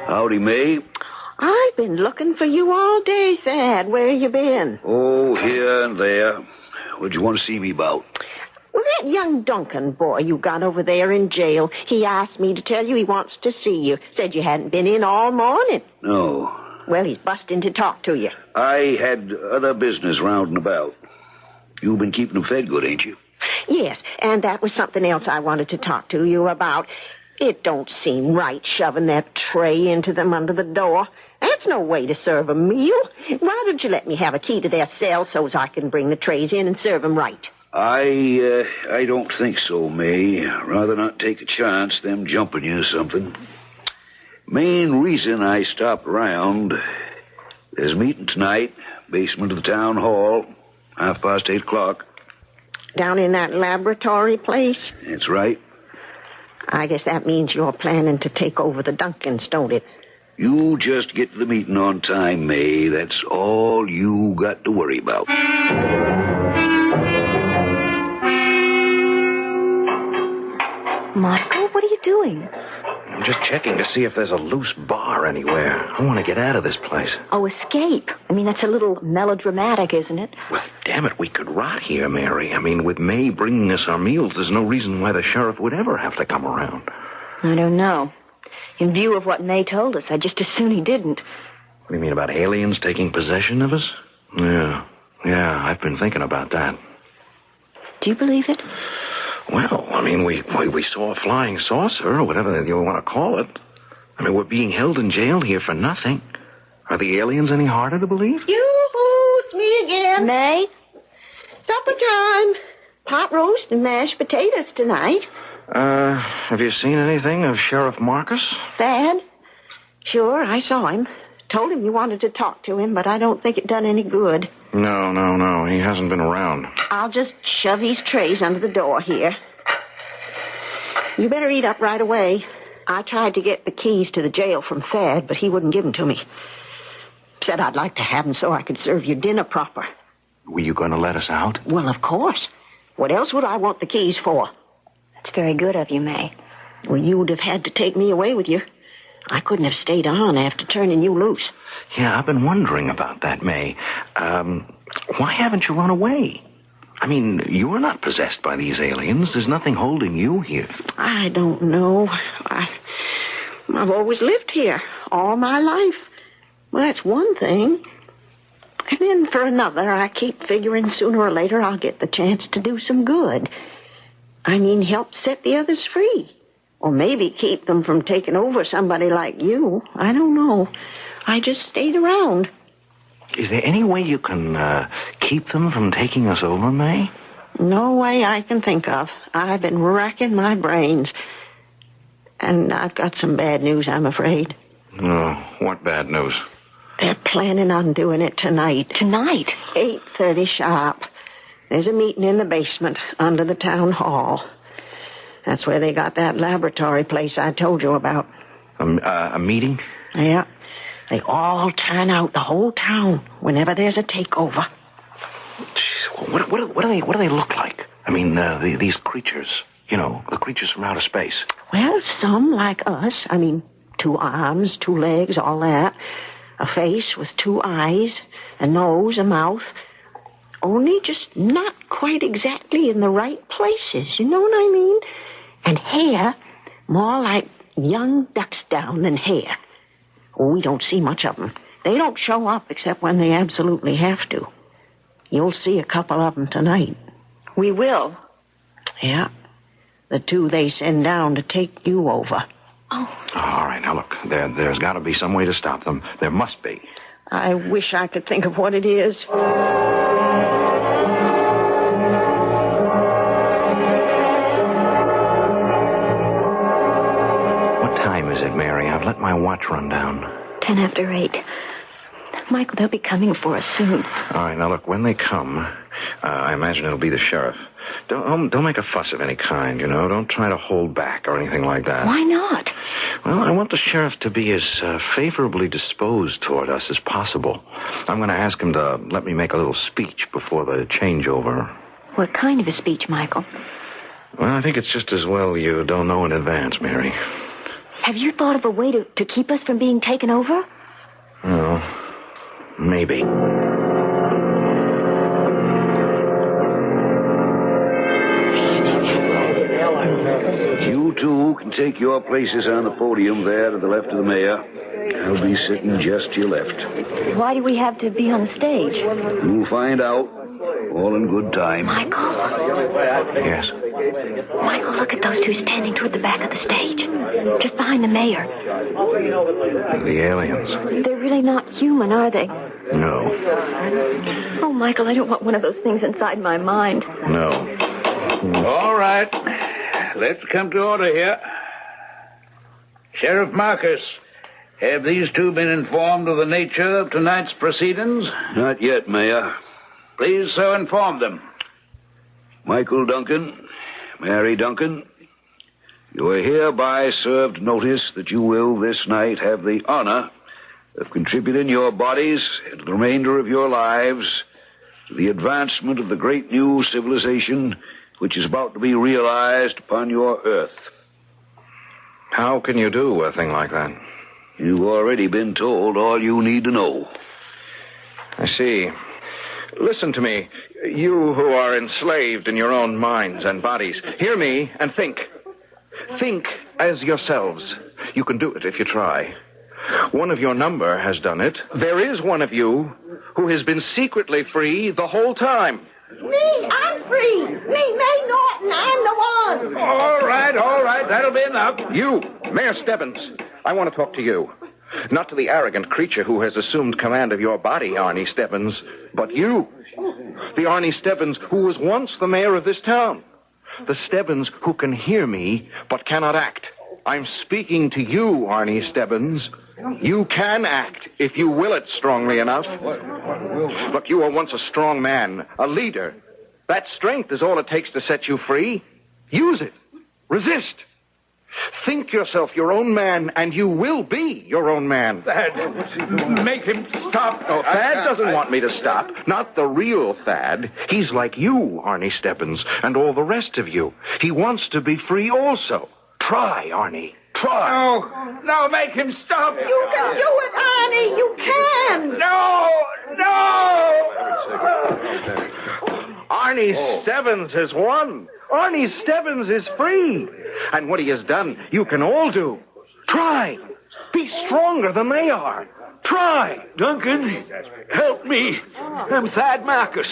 Howdy, May. I've been looking for you all day, Thad. Where you been? Oh, here and there. What'd you want to see me about? Well, that young Duncan boy you got over there in jail, he asked me to tell you he wants to see you. Said you hadn't been in all morning. No. Well, he's busting to talk to you. I had other business round and about. You've been keeping them fed good, ain't you? Yes, and that was something else I wanted to talk to you about. It don't seem right shoving that tray into them under the door. That's no way to serve a meal. Why don't you let me have a key to their cell so as I can bring the trays in and serve them right? I don't think so, May. Rather not take a chance them jumping you or something. Main reason I stopped around, there's a meeting tonight, basement of the town hall, 8:30. Down in that laboratory place? That's right. I guess that means you're planning to take over the Duncans, don't it? You just get to the meeting on time, May. That's all you got to worry about. Michael, what are you doing? I'm just checking to see if there's a loose bar anywhere. I want to get out of this place. Oh, escape. I mean, that's a little melodramatic, isn't it? Well, damn it, we could rot here, Mary. I mean, with May bringing us our meals, there's no reason why the sheriff would ever have to come around. I don't know. In view of what May told us, I'd just as soon he didn't. What do you mean, about aliens taking possession of us? Yeah, I've been thinking about that. Do you believe it? Well, I mean, we saw a flying saucer, or whatever you want to call it. I mean, we're being held in jail here for nothing. Are the aliens any harder to believe? Yoo-hoo, it's me again. May? Supper time. Pot roast and mashed potatoes tonight. Have you seen anything of Sheriff Marcus? Thad? Sure, I saw him. Told him you wanted to talk to him, but I don't think it done any good. No. He hasn't been around. I'll just shove these trays under the door here. You better eat up right away. I tried to get the keys to the jail from Thad, but he wouldn't give them to me. Said I'd like to have them so I could serve you dinner proper. Were you going to let us out? Well, of course. What else would I want the keys for? That's very good of you, May. Well, you would have had to take me away with you. I couldn't have stayed on after turning you loose. Yeah, I've been wondering about that, May. Why haven't you run away? I mean, you're not possessed by these aliens. There's nothing holding you here. I don't know. I've always lived here all my life. Well, that's one thing. And then for another, I keep figuring sooner or later I'll get the chance to do some good. I mean, help set the others free. Or maybe keep them from taking over somebody like you. I don't know. I just stayed around. Is there any way you can keep them from taking us over, May? No way I can think of. I've been racking my brains. And I've got some bad news, I'm afraid. Oh, what bad news? They're planning on doing it tonight. Tonight? 8:30 sharp. There's a meeting in the basement under the town hall. That's where they got that laboratory place I told you about. A meeting? Yeah. They all turn out, the whole town, whenever there's a takeover. Jeez, what do they look like? I mean, these creatures. You know, the creatures from outer space. Well, some like us. I mean, 2 arms, 2 legs, all that. A face with 2 eyes, a nose, a mouth. Only just not quite exactly in the right places. You know what I mean? And hair, more like young duck's down than hair. We don't see much of them. They don't show up except when they absolutely have to. You'll see a couple of them tonight. We will? Yeah. The 2 they send down to take you over. Oh. All right, now look, there's got to be some way to stop them. There must be. I wish I could think of what it is. Is it, Mary? I've let my watch run down. 10 after 8. Michael, they'll be coming for us soon. All right, now look, when they come, I imagine it'll be the sheriff. Don't make a fuss of any kind, you know. Don't try to hold back or anything like that. Why not? Well, I want the sheriff to be as favorably disposed toward us as possible. I'm going to ask him to let me make a little speech before the changeover. What kind of a speech, Michael? Well, I think it's just as well you don't know in advance, Mary. Have you thought of a way to keep us from being taken over? Well, maybe. You 2 can take your places on the podium there to the left of the mayor. I'll be sitting just to your left. Why do we have to be on the stage? You'll find out. All in good time. Michael? Yes? Michael, look at those 2 standing toward the back of the stage. Just behind the mayor. The aliens. They're really not human, are they? No. Oh, Michael, I don't want one of those things inside my mind. No. All right. Let's come to order here. Sheriff Marcus, have these 2 been informed of the nature of tonight's proceedings? Not yet, Mayor. Please so inform them. Michael Duncan, Mary Duncan, you are hereby served notice that you will this night have the honor of contributing your bodies and the remainder of your lives to the advancement of the great new civilization which is about to be realized upon your earth. How can you do a thing like that? You've already been told all you need to know. I see. Listen to me, you who are enslaved in your own minds and bodies. Hear me and think. Think as yourselves. You can do it if you try. One of your number has done it. There is one of you who has been secretly free the whole time. Me, I'm free. Me, May Norton, I'm the one. All right, that'll be enough. You, Mayor Stebbins, I want to talk to you. Not to the arrogant creature who has assumed command of your body, Arnie Stebbins, but you. The Arnie Stebbins who was once the mayor of this town. The Stebbins who can hear me but cannot act. I'm speaking to you, Arnie Stebbins. You can act if you will it strongly enough. Look, you were once a strong man, a leader. That strength is all it takes to set you free. Use it. Resist. Think yourself your own man, and you will be your own man. Thad, make him stop. No, Thad doesn't want me to stop. Not the real Thad. He's like you, Arnie Stebbins, and all the rest of you. He wants to be free also. Try, Arnie. Try. No, make him stop. You can do it, Arnie. You can. No. Arnie Stebbins has won. Arnie Stebbins is free. And what he has done, you can all do. Try. Be stronger than they are. Try. Duncan, help me. I'm Thad Marcus.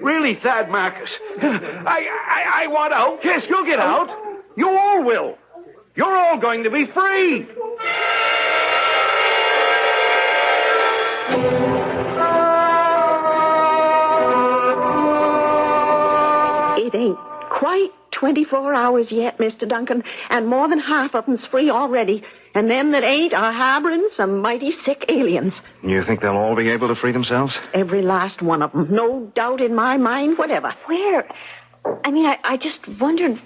Really Thad Marcus. I want out. Yes, you'll get out. You all will. You're all going to be free. It ain't quite 24 hours yet, Mr. Duncan, and more than half of them's free already. And them that ain't are harboring some mighty sick aliens. You think they'll all be able to free themselves? Every last one of them. No doubt in my mind whatever. Where? I mean, I just wondered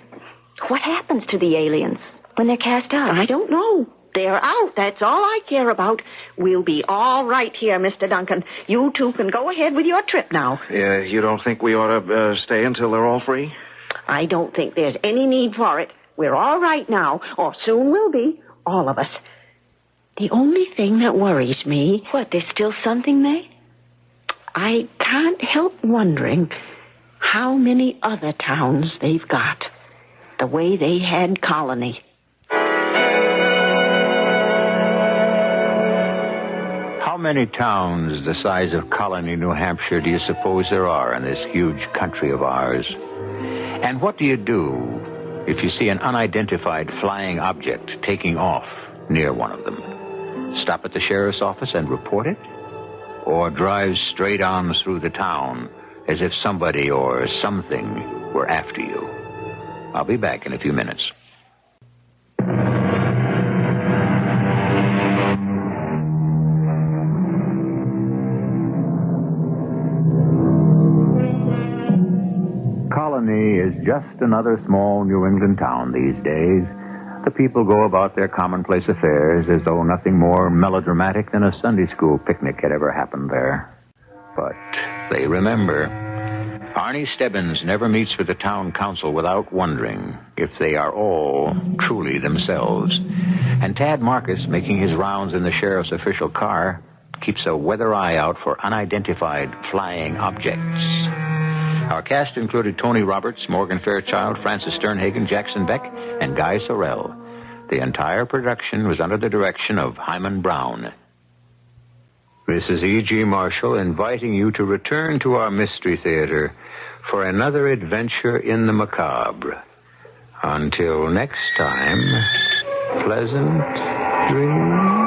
what happens to the aliens when they're cast out. I don't know. They're out. That's all I care about. We'll be all right here, Mr. Duncan. You two can go ahead with your trip now. You don't think we ought to stay until they're all free? I don't think there's any need for it. We're all right now, or soon will be, all of us. The only thing that worries me... What, there's still something, May? I can't help wondering how many other towns they've got, the way they had Colony. How many towns the size of Colony, New Hampshire, do you suppose there are in this huge country of ours? And what do you do if you see an unidentified flying object taking off near one of them? Stop at the sheriff's office and report it? Or drive straight on through the town as if somebody or something were after you? I'll be back in a few minutes. Colony is just another small New England town these days. The people go about their commonplace affairs as though nothing more melodramatic than a Sunday school picnic had ever happened there. But they remember. Arnie Stebbins never meets with the town council without wondering if they are all truly themselves. And Tad Marcus, making his rounds in the sheriff's official car, keeps a weather eye out for unidentified flying objects. Our cast included Tony Roberts, Morgan Fairchild, Francis Sternhagen, Jackson Beck, and Guy Sorrell. The entire production was under the direction of Hyman Brown. This is E.G. Marshall inviting you to return to our Mystery Theater for another adventure in the macabre. Until next time, pleasant dreams.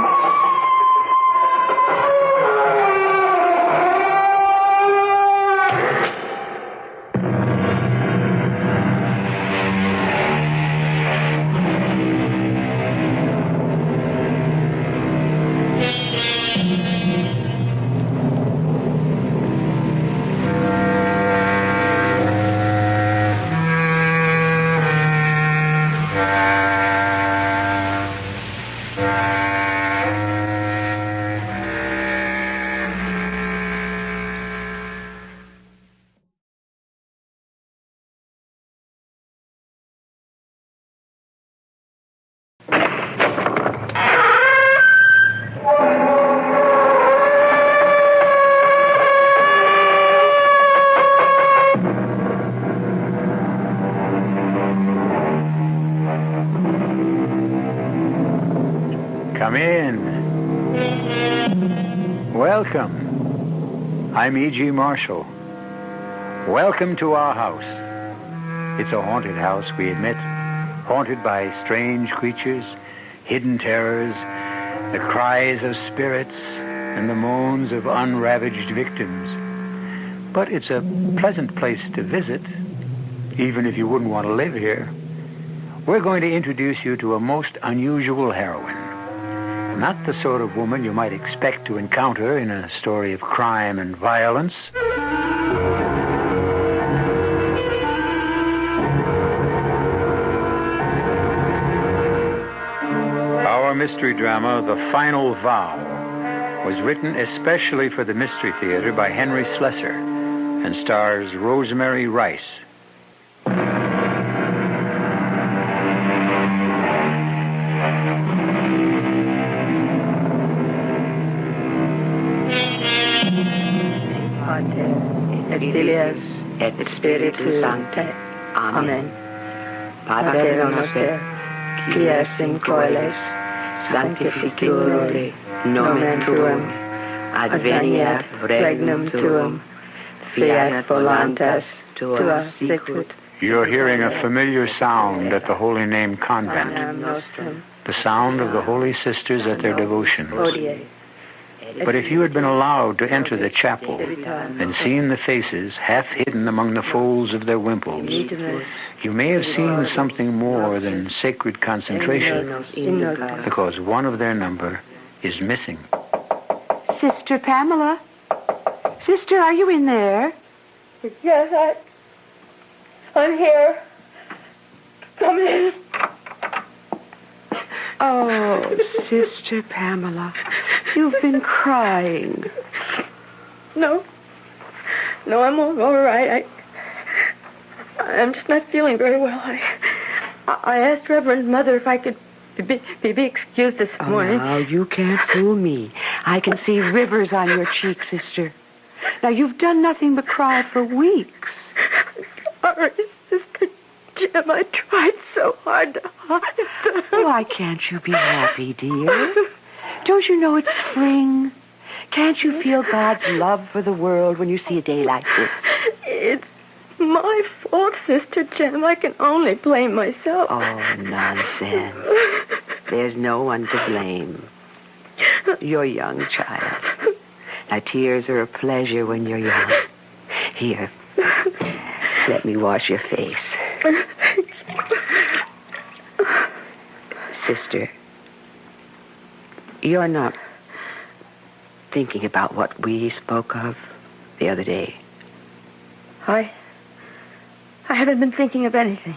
Come in. Welcome. I'm E.G. Marshall. Welcome to our house. It's a haunted house, we admit. Haunted by strange creatures, hidden terrors, the cries of spirits, and the moans of unravaged victims. But it's a pleasant place to visit. even if you wouldn't want to live here. We're going to introduce you to a most unusual heroine. Not the sort of woman you might expect to encounter in a story of crime and violence. Our mystery drama, The Final Vow, was written especially for the Mystery Theater by Henry Slessor and stars Rosemary Rice. Et Filius, et Spiritus Sancte. Amen. Pater noster, qui es in coeles, sanctificure nomen tuum, adveniat regnum tuum, fiat voluntas tua sicut. You're hearing a familiar sound at the Holy Name Convent. The sound of the Holy Sisters at their devotions. But if you had been allowed to enter the chapel and seen the faces half hidden among the folds of their wimples, you may have seen something more than sacred concentration, because one of their number is missing. Sister Pamela? Sister, are you in there? Yes, I'm here. Come in. Oh, Sister Pamela, you've been crying. No, I'm all right. I'm just not feeling very well. I asked Reverend Mother if I could be excused this morning. Now, you can't fool me. I can see rivers on your cheeks, Sister. Now, you've done nothing but cry for weeks. Sorry, Sister Jim, I tried so hard to hide. Why can't you be happy, dear? Don't you know it's spring? Can't you feel God's love for the world when you see a day like this? It's my fault, Sister Jim. I can only blame myself. Oh, nonsense. There's no one to blame. You're young, child. Now, tears are a pleasure when you're young. Here, let me wash your face. Sister, you're not thinking about what we spoke of the other day. I haven't been thinking of anything.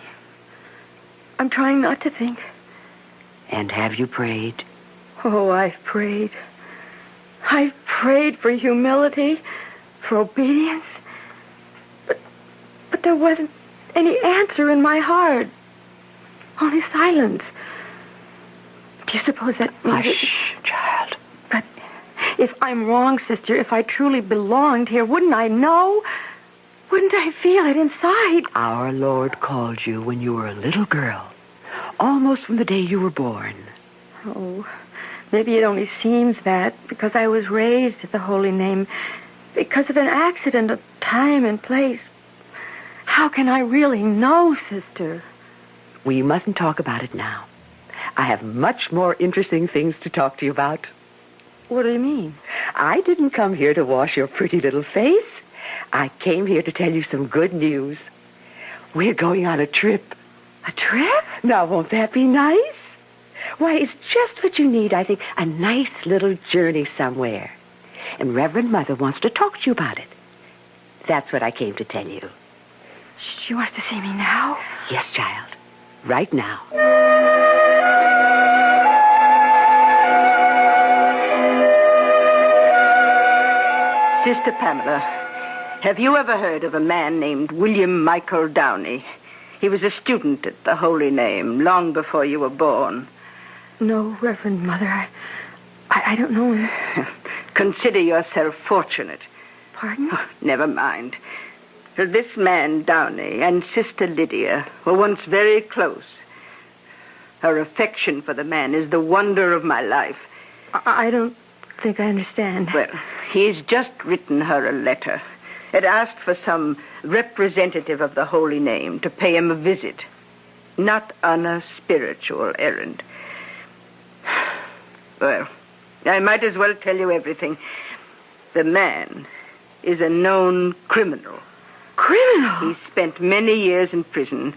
I'm trying not to think. And have you prayed? Oh, I've prayed. I've prayed for humility, for obedience. But there wasn't any answer in my heart. Only silence. Do you suppose that means... Hush, child. But if I'm wrong, Sister, if I truly belonged here, wouldn't I know? Wouldn't I feel it inside? Our Lord called you when you were a little girl, almost from the day you were born. Oh, maybe it only seems that because I was raised at the Holy Name, because of an accident of time and place. How can I really know, Sister? We mustn't talk about it now. I have much more interesting things to talk to you about. What do you mean? I didn't come here to wash your pretty little face. I came here to tell you some good news. We're going on a trip. A trip? Now, won't that be nice? Why, it's just what you need, I think. A nice little journey somewhere. And Reverend Mother wants to talk to you about it. That's what I came to tell you. She wants to see me now? Yes, child. Right now. Sister Pamela, have you ever heard of a man named William Michael Downey? He was a student at the Holy Name long before you were born. No, Reverend Mother. I don't know him. Consider yourself fortunate. Pardon? Oh, never mind. This man, Downey, and Sister Lydia were once very close. Her affection for the man is the wonder of my life. I don't think I understand. Well, he's just written her a letter. It asked for some representative of the Holy Name to pay him a visit. Not on a spiritual errand. Well, I might as well tell you everything. The man is a known criminal. criminal. He spent many years in prison,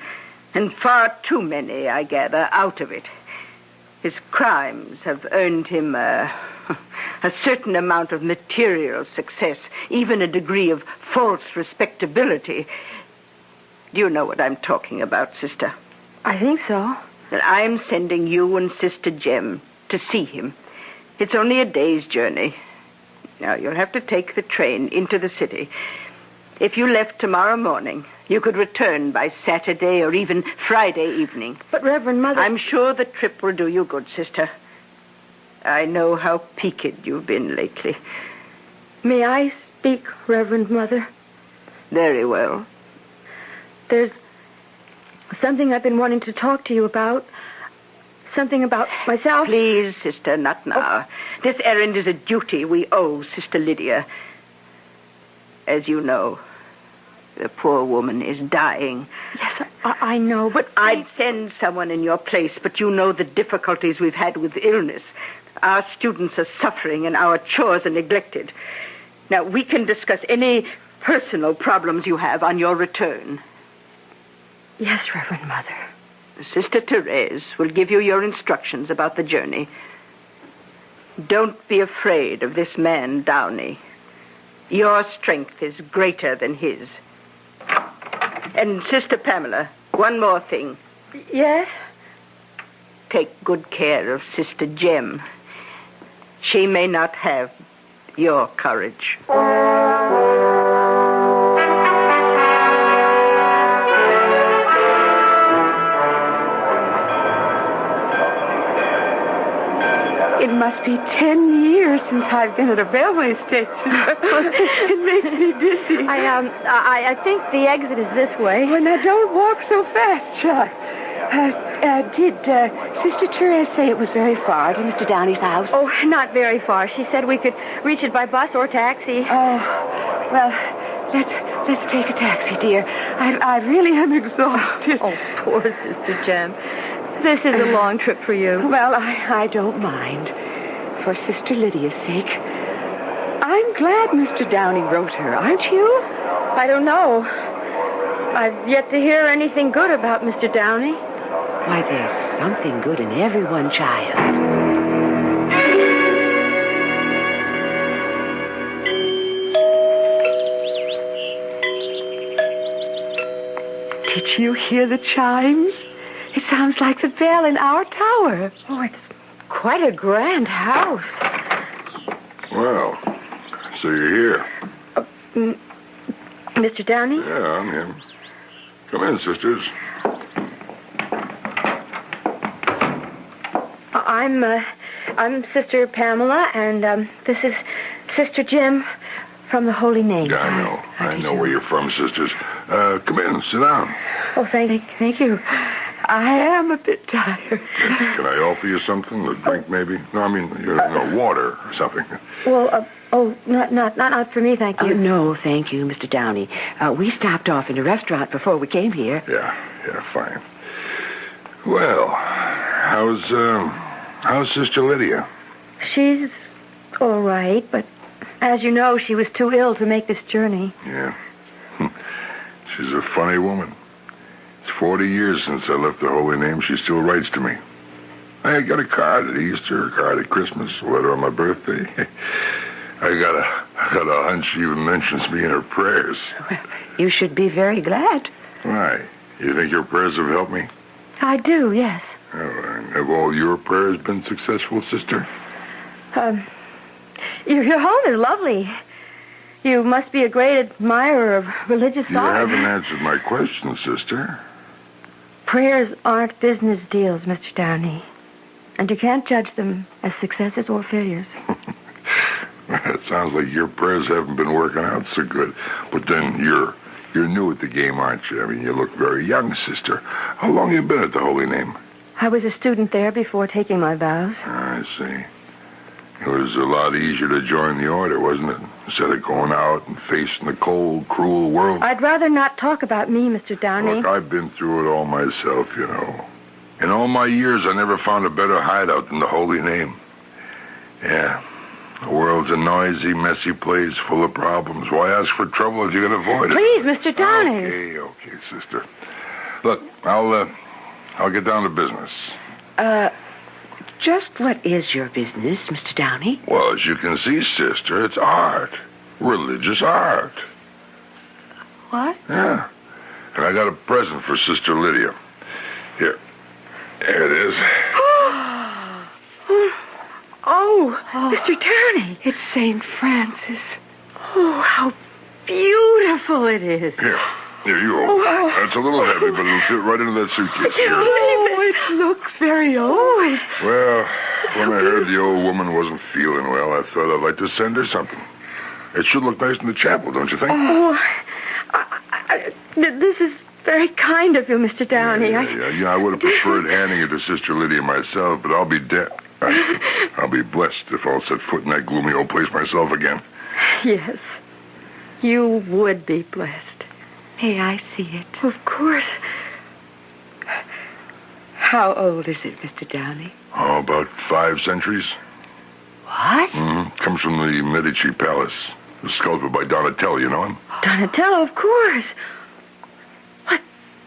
and far too many, I gather, out of it. His crimes have earned him a certain amount of material success, even a degree of false respectability. Do you know what I'm talking about, sister? I think so. And I'm sending you and Sister Jem to see him. It's only a day's journey. Now, you'll have to take the train into the city. If you left tomorrow morning, you could return by Saturday or even Friday evening. But, Reverend Mother... I'm sure the trip will do you good, sister. I know how peaked you've been lately. May I speak, Reverend Mother? Very well. There's something I've been wanting to talk to you about. Something about myself. Please, sister, not now. This errand is a duty we owe Sister Lydia. As you know, the poor woman is dying. Yes, I know, but... I'd send someone in your place, but you know the difficulties we've had with illness. Our students are suffering and our chores are neglected. Now, we can discuss any personal problems you have on your return. Yes, Reverend Mother. Sister Therese will give you your instructions about the journey. Don't be afraid of this man, Downey. Your strength is greater than his. And Sister Pamela, one more thing. Yes? Take good care of Sister Jem. She may not have your courage. It must be 10 years since I've been at a railway station. It makes me dizzy. I think the exit is this way. Well, now, don't walk so fast, Chuck. Did Sister Therese say it was very far to Mr. Downey's house? Oh, not very far. She said we could reach it by bus or taxi. Oh, well, let's take a taxi, dear. I really am exhausted. Oh, poor Sister Jem. This is a long trip for you. Well, I don't mind. For Sister Lydia's sake. I'm glad Mr. Downey wrote her, aren't you? I don't know. I've yet to hear anything good about Mr. Downey. Why, there's something good in everyone, child. Did you hear the chimes? It sounds like the bell in our tower. Oh, it's quite a grand house. Well, so you're here. Mr. Downey? Yeah, I'm him. Come in, sisters. I'm Sister Pamela, and this is Sister Jem from the Holy Name. Yeah, I know. I know where you're from, sisters. Come in, sit down. Oh, thank you. I am a bit tired. Can I offer you something? A drink, maybe? No, I mean, water or something. Well, not for me, thank you. No, thank you, Mr. Downey. We stopped off in a restaurant before we came here. Yeah, fine. Well, how's Sister Lydia? She's all right, but as you know, she was too ill to make this journey. Yeah. She's a funny woman. It's 40 years since I left the Holy Name. She still writes to me. I got a card at Easter, a card at Christmas, a letter on my birthday. I got a hunch she even mentions me in her prayers. Well, you should be very glad. Why? You think your prayers have helped me? I do, yes. Oh, and have all your prayers been successful, sister? Your home is lovely. You must be a great admirer of religious You art. haven't answered my question, sister. Prayers aren't business deals, Mr. Downey. And you can't judge them as successes or failures. It sounds like your prayers haven't been working out so good. But then you're new at the game, aren't you? I mean, you look very young, sister. How long have you been at the Holy Name? I was a student there before taking my vows. I see. It was a lot easier to join the order, wasn't it? Instead of going out and facing the cold, cruel world. I'd rather not talk about me, Mr. Downey. Look, I've been through it all myself, you know. In all my years, I never found a better hideout than the Holy Name. Yeah, The world's a noisy, messy place full of problems. Why ask for trouble if you can avoid it? Please, Mr. Downing. Okay, sister. Look, I'll get down to business. Just what is your business, Mr. Downey? Well, as you can see, sister, it's art. Religious art. What? Yeah. And I got a present for Sister Lydia. Here. There it is. Oh, Mr. Downey. It's St. Francis. Oh, how beautiful it is. Here you go. That's a little heavy, but it'll fit right into that suitcase. Oh, it looks very old. Well, when I heard the old woman wasn't feeling well, I thought I'd like to send her something. It should look nice in the chapel, don't you think? Oh, this is very kind of you, Mr. Downey. Yeah, I would have preferred handing it to Sister Lydia myself, but I'll be I'll be blessed if I'll set foot in that gloomy old place myself again. Yes, you would be blessed. May I see it? Of course. How old is it, Mr. Downey? Oh, about 5 centuries. What? Comes from the Medici Palace. The sculptor by Donatello, you know him? Donatello, of course. What?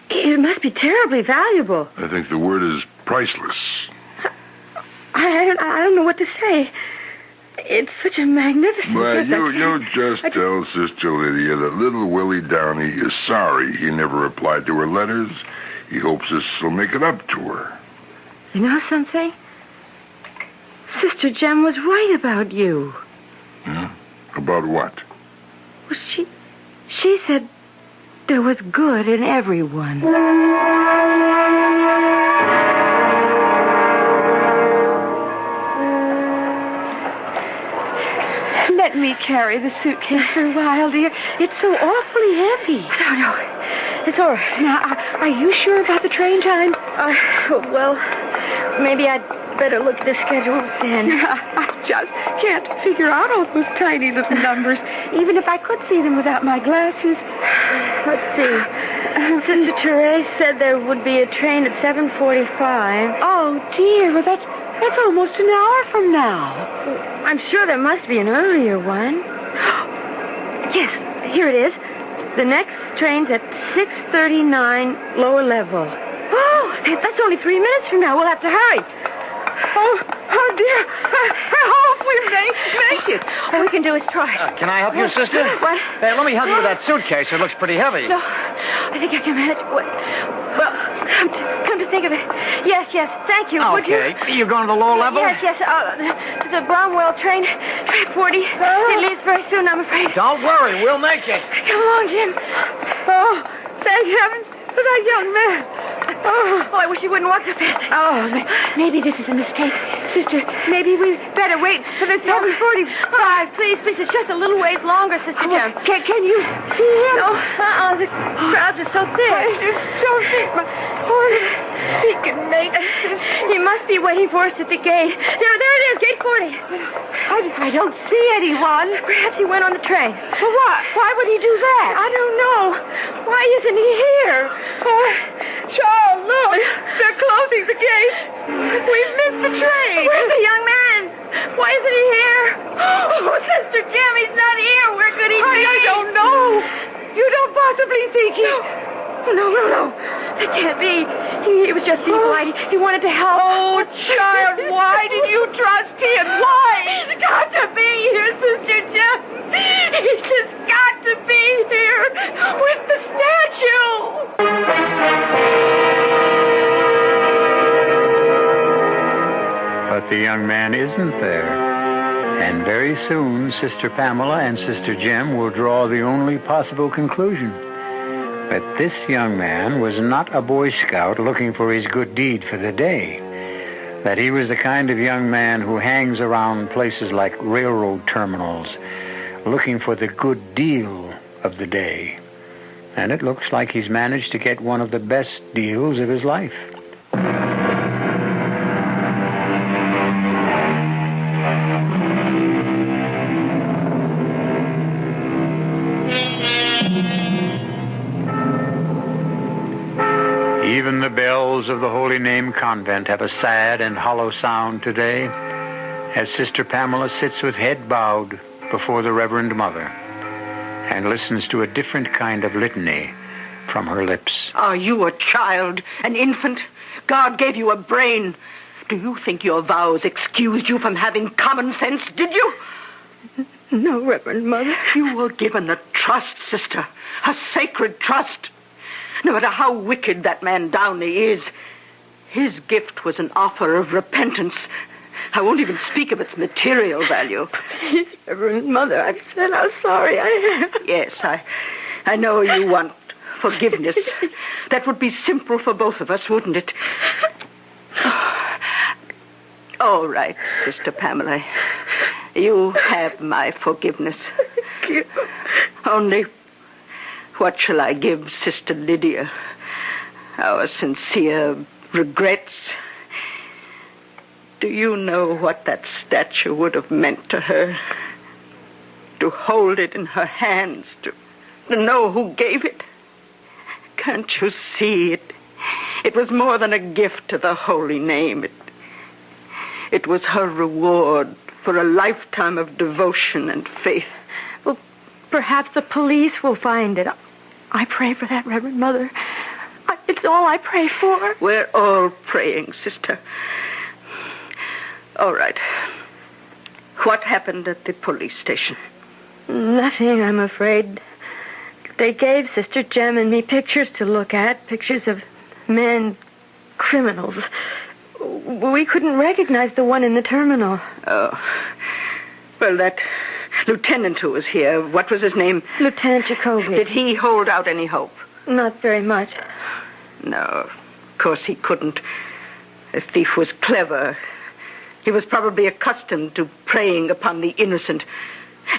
It must be terribly valuable. I think the word is priceless. I don't know what to say. It's such a magnificent Well, gift. you just tell Sister Lydia that little Willie Downey is sorry he never replied to her letters. He hopes this will make it up to her. You know something? Sister Jem was right about you. Yeah? About what? Well, she said there was good in everyone. Let me carry the suitcase for a while, dear. It's so awfully heavy. No. It's all right. Now, are you sure about the train time? Well, maybe I'd better look at the schedule then. I just can't figure out all those tiny little numbers, even if I could see them without my glasses. Let's see. Sister Therese said there would be a train at 7:45. Oh, dear. Well, that's almost an hour from now. I'm sure there must be an earlier one. Yes, here it is. The next train's at 6:39, lower level. Oh, that's only 3 minutes from now. We'll have to hurry. Oh, dear. I hope we make it. All we can do is try. Can I help you, sister? What? Hey, let me help you with that suitcase. It looks pretty heavy. No, I think I can manage. Well, come to think of it. Yes, thank you. Would you? Okay. You going to the lower level? Yes. To the Bromwell train, track 40. It leaves very soon, I'm afraid. Don't worry. We'll make it. Come along, Jim. Oh, thank heaven for that young man. Oh, I wish he wouldn't walk so fast. Oh, maybe this is a mistake. Sister, maybe we better wait for the 7:45. Please, it's just a little ways longer, Sister Jem. Can you see him? No, the crowds are so thick. I just don't think he can make it. He must be waiting for us at the gate. There it is, gate 40. I don't see anyone. Perhaps he went on the train. For what? Why would he do that? I don't know. Why isn't he here? Charles, look. They're closing the gate. We've missed the train. Where's the young man? Why isn't he here? Oh, Sister Jem, he's not here. Where could he be? I don't know. You don't possibly think he... No. That can't be. He was just being polite. He wanted to help. Oh, child, why did you trust him? Why? He's got to be here, Sister Jem. He's just got to be here with the statue. But the young man isn't there. And very soon, Sister Pamela and Sister Jem will draw the only possible conclusion. That this young man was not a Boy Scout looking for his good deed for the day. That he was the kind of young man who hangs around places like railroad terminals looking for the good deal of the day. And it looks like he's managed to get one of the best deals of his life. Even the bells of the Holy Name Convent have a sad and hollow sound today, as Sister Pamela sits with head bowed before the Reverend Mother and listens to a different kind of litany from her lips. Are you a child, an infant? God gave you a brain. Do you think your vows excused you from having common sense, did you? No, Reverend Mother. You were given a trust, sister, a sacred trust. No matter how wicked that man Downey is, his gift was an offer of repentance. I won't even speak of its material value. Please, Reverend Mother, I've said how sorry I am. Yes, I know you want forgiveness. That would be simple for both of us, wouldn't it? All right, Sister Pamela. You have my forgiveness. Thank you. Only, what shall I give Sister Lydia? Our sincere regrets. Do you know what that statue would have meant to her? To hold it in her hands, to know who gave it? Can't you see it? It was more than a gift to the holy name. It was her reward for a lifetime of devotion and faith. Well, perhaps the police will find it. I pray for that, Reverend Mother. It's all I pray for. We're all praying, sister. All right. What happened at the police station? Nothing, I'm afraid. They gave Sister Jem and me pictures to look at, pictures of men, criminals. We couldn't recognize the one in the terminal. Oh. Well, that lieutenant who was here, what was his name? Lieutenant Jacoby. Did he hold out any hope? Not very much. No, of course he couldn't. The thief was clever. He was probably accustomed to preying upon the innocent.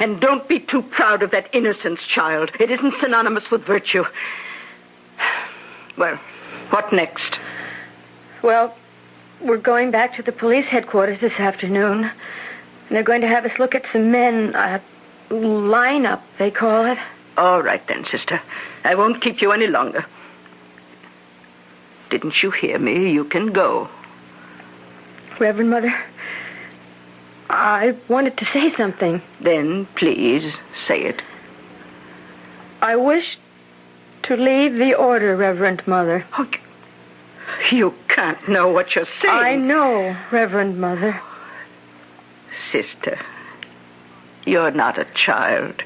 And don't be too proud of that innocence, child. It isn't synonymous with virtue. Well, what next? Well, we're going back to the police headquarters this afternoon. And they're going to have us look at some men. Lineup, they call it. All right then, sister. I won't keep you any longer. Didn't you hear me? You can go. Reverend Mother, I wanted to say something. Then, please, say it. I wish to leave the order, Reverend Mother. Oh, you can't know what you're saying. I know, Reverend Mother. Sister, you're not a child.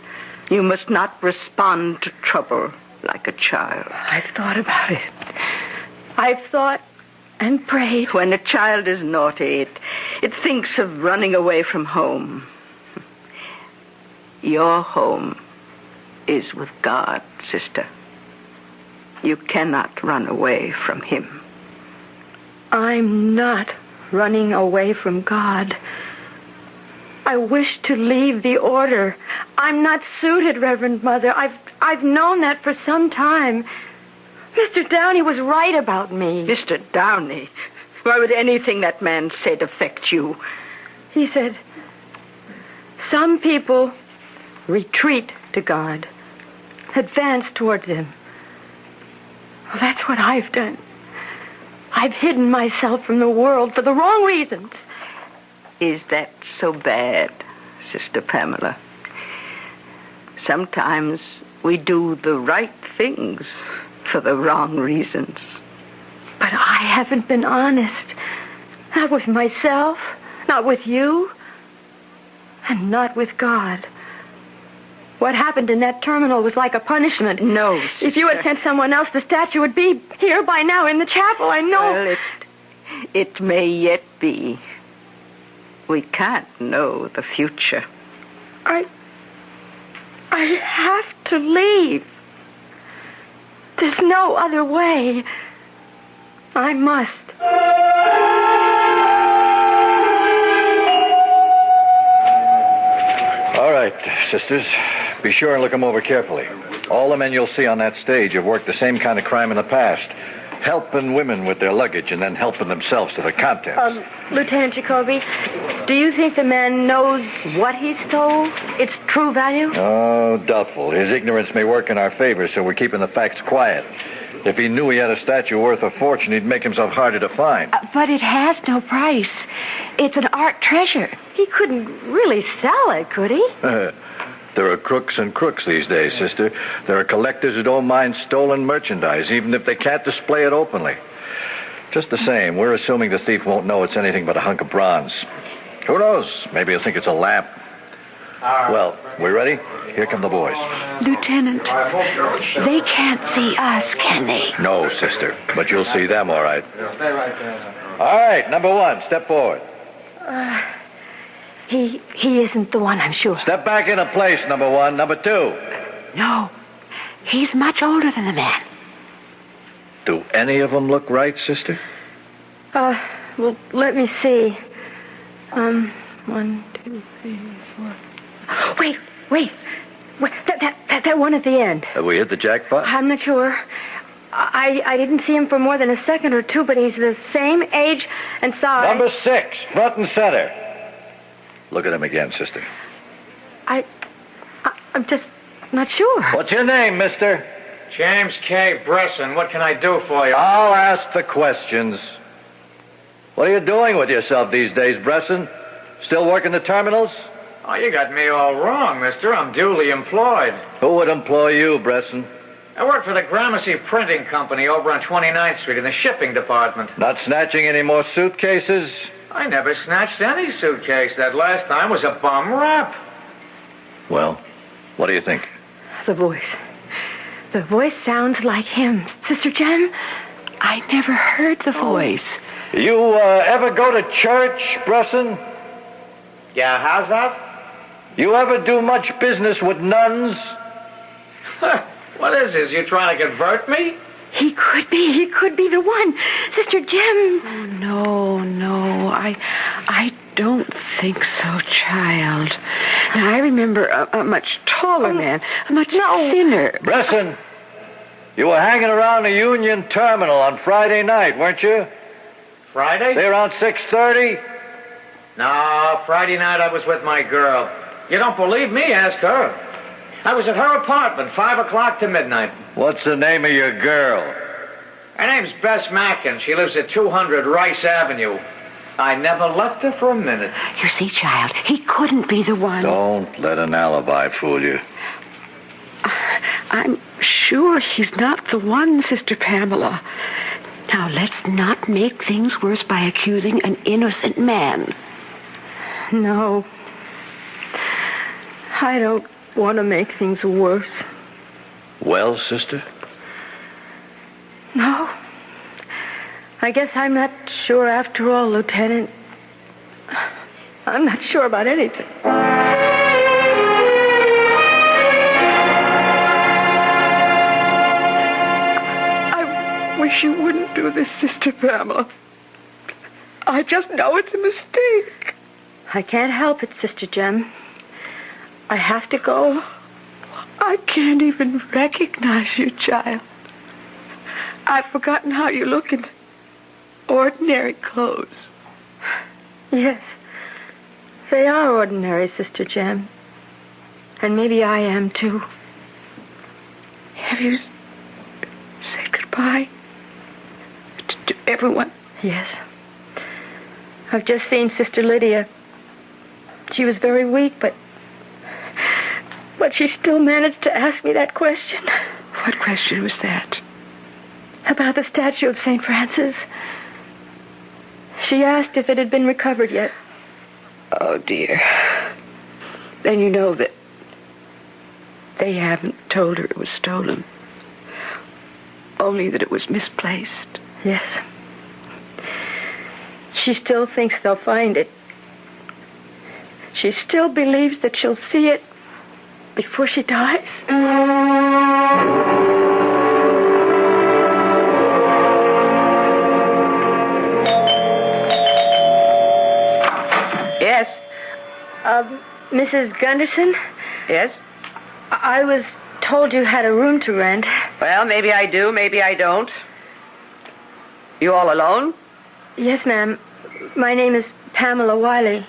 You must not respond to trouble like a child. I've thought about it. I've thought and prayed. When a child is naughty, it thinks of running away from home. Your home is with God, sister. You cannot run away from Him. I'm not running away from God. I wish to leave the order. I'm not suited, Reverend Mother. I've known that for some time. Mr. Downey was right about me. Mr. Downey? Why would anything that man said affect you? He said, some people retreat to God, advance towards Him. Well, that's what I've done. I've hidden myself from the world for the wrong reasons. Is that so bad, Sister Pamela? Sometimes we do the right things for the wrong reasons. But I haven't been honest. Not with myself, not with you, and not with God. What happened in that terminal was like a punishment. No, sister. If you had sent someone else, the statue would be here by now in the chapel, I know. Well, it may yet be. We can't know the future. I have to leave. There's no other way. I must. All right, sisters. Be sure and look them over carefully. All the men you'll see on that stage have worked the same kind of crime in the past. Helping women with their luggage and then helping themselves to the contents. Lieutenant Jacoby, do you think the man knows what he stole? Its true value? Oh, doubtful. His ignorance may work in our favor, so we're keeping the facts quiet. If he knew he had a statue worth a fortune, he'd make himself harder to find. But it has no price. It's an art treasure. He couldn't really sell it, could he? There are crooks and crooks these days, sister. There are collectors who don't mind stolen merchandise, even if they can't display it openly. Just the same, we're assuming the thief won't know it's anything but a hunk of bronze. Who knows? Maybe he'll think it's a lamp. Well, we ready? Here come the boys. Lieutenant, they can't see us, can they? No, sister, but you'll see them, all right. Stay right there. All right, number one, step forward. He isn't the one, I'm sure. Step back into place, number one. Number two. No, he's much older than the man. Do any of them look right, sister? Well, let me see. 1, 2, 3, 4. Wait. That one at the end. Have we hit the jackpot? I'm not sure. I didn't see him for more than a second or two, but he's the same age and size. Number 6, front and center. Look at him again, sister. I'm just not sure. What's your name, mister? James K. Bresson. What can I do for you? I'll ask the questions. What are you doing with yourself these days, Bresson? Still working the terminals? Oh, you got me all wrong, mister. I'm duly employed. Who would employ you, Bresson? I work for the Gramercy Printing Company over on 29th Street in the shipping department. Not snatching any more suitcases? I never snatched any suitcase. That last time was a bum rap. Well, what do you think? The voice. The voice sounds like him. Sister Jem, I never heard the voice. You ever go to church, Bresson? Yeah, how's that? You ever do much business with nuns? What is this? You trying to convert me? He could be the one. Sister Jem. Oh, no, I don't think so, child. Now, I remember a much taller man, a much thinner. Bresson, you were hanging around the Union Terminal on Friday night, weren't you? Friday? Say around 6:30? No, Friday night I was with my girl. You don't believe me? Ask her. I was at her apartment, 5 o'clock to midnight. What's the name of your girl? Her name's Bess Mackin. She lives at 200 Rice Avenue. I never left her for a minute. You see, child, he couldn't be the one. Don't let an alibi fool you. I'm sure he's not the one, Sister Pamela. Now, let's not make things worse by accusing an innocent man. No. I don't want to make things worse. Well, sister? No. I guess I'm not sure after all, Lieutenant. I'm not sure about anything. I wish you wouldn't do this, Sister Pamela. I just know it's a mistake. I can't help it, Sister Jem. I have to go. I can't even recognize you, child. I've forgotten how you look in ordinary clothes. Yes. They are ordinary, Sister Jem. And maybe I am, too. Have you said goodbye to everyone? Yes. I've just seen Sister Lydia. She was very weak, but she still managed to ask me that question. What question was that? About the statue of St. Francis. She asked if it had been recovered yet. Oh, dear. Then you know that they haven't told her it was stolen. Only that it was misplaced. Yes. She still thinks they'll find it. She still believes that she'll see it before she dies. Yes? Mrs. Gunderson? Yes? I was told you had a room to rent. Well, maybe I do, maybe I don't. You all alone? Yes, ma'am. My name is Pamela Wiley.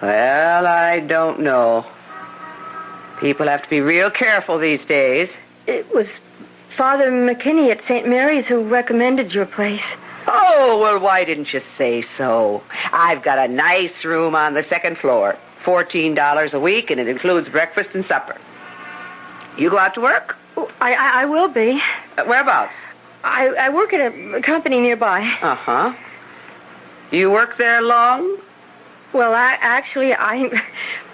Well, I don't know. People have to be real careful these days. It was Father McKinney at St. Mary's who recommended your place. Oh, well, why didn't you say so? I've got a nice room on the second floor. $14 a week, and it includes breakfast and supper. You go out to work? Oh, I will be. Whereabouts? I work at a company nearby. Uh-huh. You work there long? Well, actually, I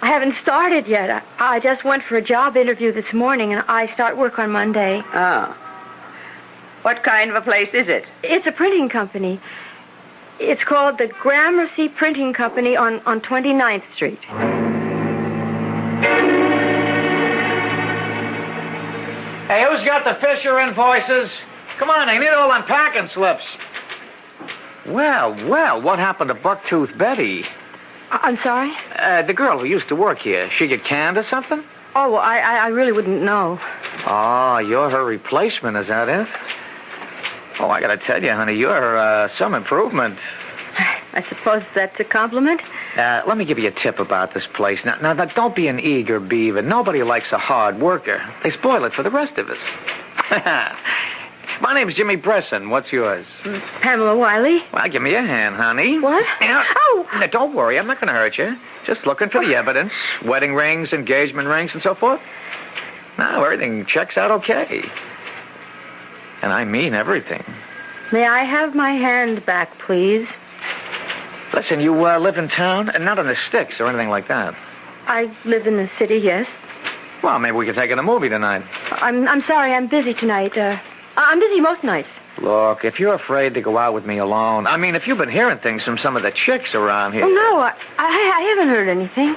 haven't started yet. I just went for a job interview this morning, and I start work on Monday. Oh. What kind of a place is it? It's a printing company. It's called the Gramercy Printing Company on 29th Street. Hey, who's got the Fisher invoices? Come on, I need all them packing slips. Well, what happened to Bucktooth Betty? I'm sorry? The girl who used to work here. She get canned or something? Oh, well, I really wouldn't know. Oh, you're her replacement, is that it? Oh, I gotta tell you, honey, you're some improvement. I suppose that's a compliment. Let me give you a tip about this place. Now, don't be an eager beaver. Nobody likes a hard worker. They spoil it for the rest of us. My name's Jimmy Bresson. What's yours? Pamela Wiley. Well, give me a hand, honey. What? Oh! Now, don't worry. I'm not going to hurt you. Just looking for the evidence. Wedding rings, engagement rings, and so forth. Now, everything checks out okay. And I mean everything. May I have my hand back, please? Listen, you live in town? And not in the sticks or anything like that. I live in the city, yes. Well, maybe we could take in a movie tonight. I'm sorry, I'm busy tonight. I'm busy most nights. Look, if you're afraid to go out with me alone... I mean, if you've been hearing things from some of the chicks around here... Oh, no, I haven't heard anything.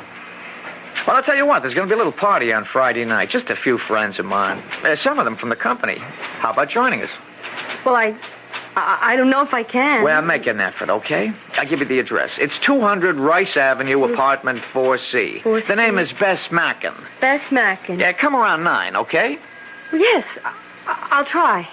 Well, I'll tell you what, there's going to be a little party on Friday night. Just a few friends of mine. Some of them from the company. How about joining us? Well, I don't know if I can. Well, make an effort, okay? I'll give you the address. It's 200 Rice Avenue, apartment 4C. 4C. The name is Bess Mackin. Bess Mackin. Yeah, come around 9, okay? Well, yes, I'll try.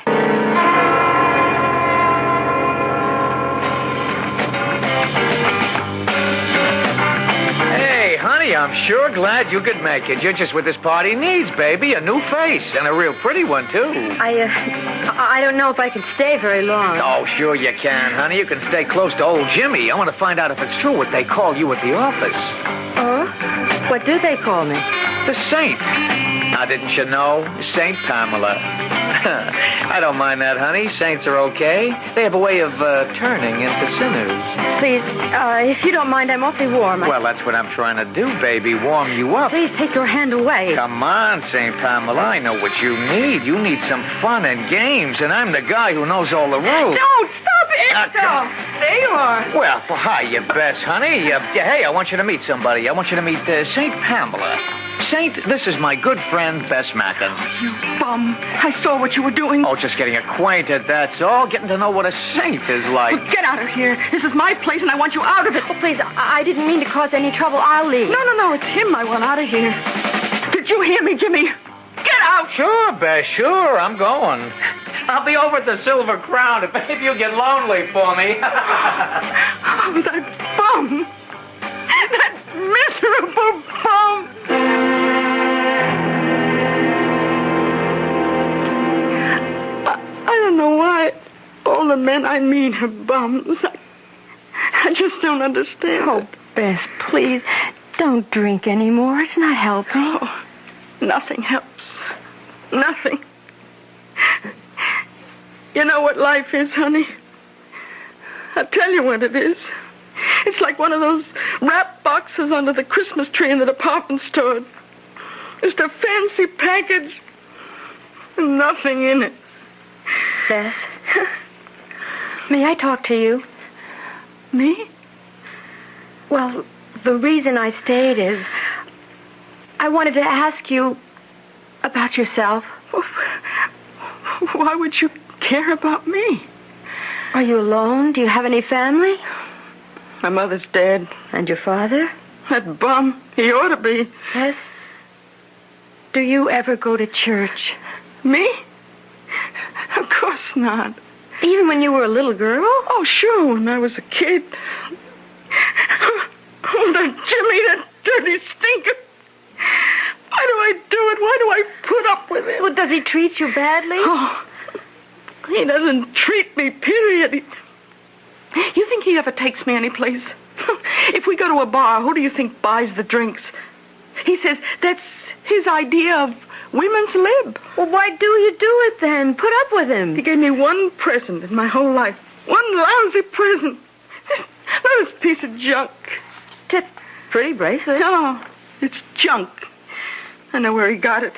Hey, honey, I'm sure glad you could make it. You're just what this party needs, baby. A new face, and a real pretty one, too. I don't know if I can stay very long. Oh, sure you can, honey. You can stay close to old Jimmy. I want to find out if it's true what they call you at the office. Oh? What do they call me? The Saint. Now, didn't you know? Saint Pamela. I don't mind that, honey. Saints are okay. They have a way of turning into sinners. Please, if you don't mind, I'm awfully warm. Well, that's what I'm trying to do, baby. Warm you up. Please take your hand away. Come on, Saint Pamela. I know what you need. You need some fun and games, and I'm the guy who knows all the rules. Don't! Stop it! There you are. Well, hi, you Bess, honey. Hey, I want you to meet somebody. I want you to meet Saint Pamela. Saint, this is my good friend, Bess Mackin. Oh, you bum. I saw what you were doing. Oh, just getting acquainted, that's all. Getting to know what a saint is like. Well, get out of here. This is my place, and I want you out of it. Oh, please, I didn't mean to cause any trouble. I'll leave. No, it's him I want out of here. Did you hear me, Jimmy? Get out! Sure, Bess, sure. I'm going. I'll be over at the Silver Crown if any of you get lonely for me. Oh, that bum. That miserable bum. I don't know why all the men I meet are bums. I just don't understand. Oh, Bess, please, don't drink anymore. It's not helping. Oh, nothing helps. Nothing. You know what life is, honey? I'll tell you what it is. It's like one of those wrap boxes under the Christmas tree in the department store. Just a fancy package. Nothing in it. Bess, may I talk to you? Me? Well, the reason I stayed is I wanted to ask you about yourself. Why would you care about me? Are you alone? Do you have any family? My mother's dead. And your father? That bum. He ought to be. Yes. Do you ever go to church? Me? Of course not. Even when you were a little girl? Oh, sure, when I was a kid. Oh, that Jimmy, that dirty stinker. Why do I do it? Why do I put up with it? Well, does he treat you badly? Oh, He doesn't treat me, period. You think he ever takes me anyplace? If we go to a bar, who do you think buys the drinks? He says that's his idea of women's lib. Well, why do you do it then? Put up with him. He gave me one present in my whole life. One lousy present. This piece of junk. It's a pretty bracelet. No, it's junk. I know where he got it.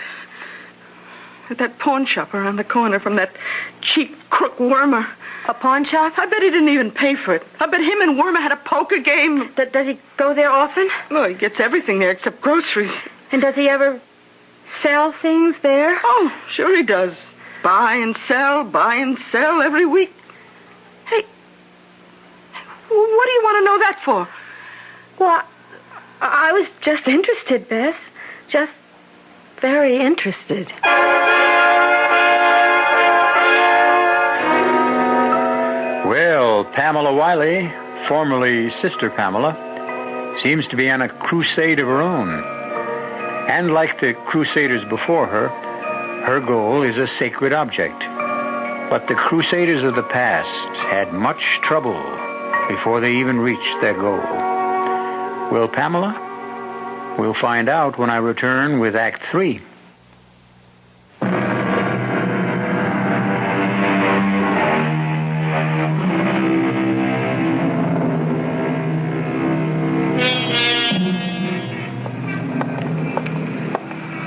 At that pawn shop around the corner from that cheap crook Wormer. A pawn shop? I bet he didn't even pay for it. I bet him and Wormer had a poker game. Does he go there often? Well, he gets everything there except groceries. And does he ever sell things there? Oh, sure he does. Buy and sell every week. Hey, what do you want to know that for? Well, I was just interested, Bess. Just very interested. Well, Pamela Wiley, formerly Sister Pamela, seems to be on a crusade of her own. And like the crusaders before her, her goal is a sacred object. But the crusaders of the past had much trouble before they even reached their goal. Will Pamela? We'll find out when I return with Act 3.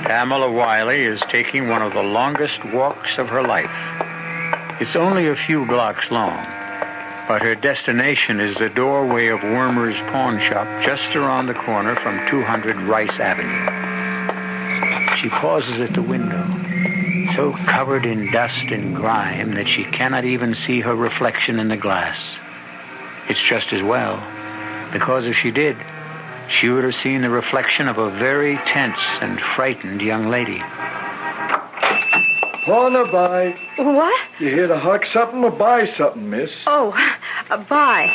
Pamela Wiley is taking one of the longest walks of her life. It's only a few blocks long, but her destination is the doorway of Wormer's pawn shop just around the corner from 200 Rice Avenue. She pauses at the window, so covered in dust and grime that she cannot even see her reflection in the glass. It's just as well, because if she did, she would have seen the reflection of a very tense and frightened young lady. Pawn or buy? What? You here to huck something or buy something, miss? Oh, buy.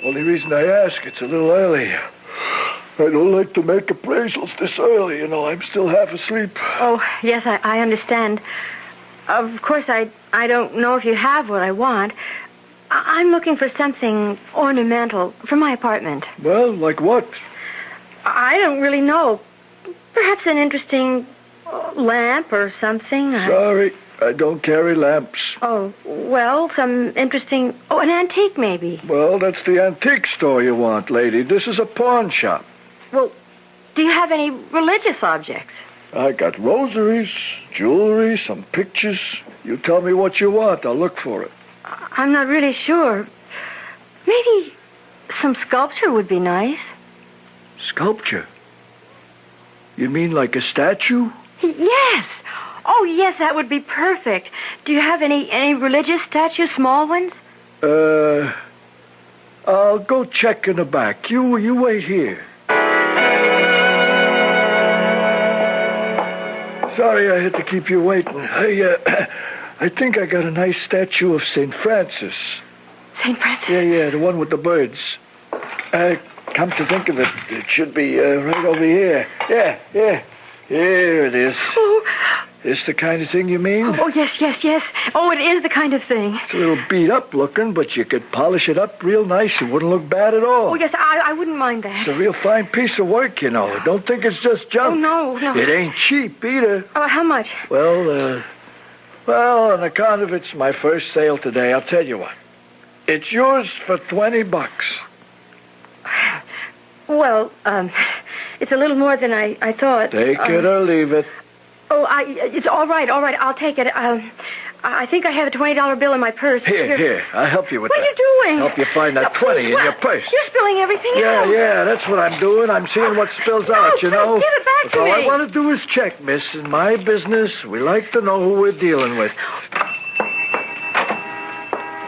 Only reason I ask, it's a little early. I don't like to make appraisals this early, you know. I'm still half asleep. Oh, yes, I understand. Of course, I don't know if you have what I want. I'm looking for something ornamental for my apartment. Well, like what? I don't really know. Perhaps an interesting lamp or something. Sorry, I don't carry lamps. Oh, well, some interesting... Oh, an antique, maybe. Well, that's the antique store you want, lady. This is a pawn shop. Well, do you have any religious objects? I got rosaries, jewelry, some pictures. You tell me what you want. I'll look for it. I'm not really sure. Maybe some sculpture would be nice. Sculpture? You mean like a statue? Yes. Oh, yes, that would be perfect. Do you have any religious statues, small ones? I'll go check in the back. You wait here. Sorry I had to keep you waiting. I think I got a nice statue of St. Francis. St. Francis? Yeah, the one with the birds. Come to think of it, it should be right over here. Yeah. Here it is. Oh. This the kind of thing you mean? Oh, yes. Oh, it is the kind of thing. It's a little beat up looking, but you could polish it up real nice. It wouldn't look bad at all. Oh, yes, I wouldldn't mind that. It's a real fine piece of work, you know. Don't think it's just junk. Oh, no. It ain't cheap either. Oh, how much? Well, on account of it's my first sale today, I'll tell you what. It's yours for $20. Well, it's a little more than I thought. Take it or leave it. Oh, it's all right. I'll take it. I think I have a $20 bill in my purse. Here. I'll help you with that. What are you doing? Help you find that 20 in your purse. You're spilling everything out. Yeah, that's what I'm doing. I'm seeing what spills out, you know. Give it back to me. All I want to do is check, miss. In my business, we like to know who we're dealing with.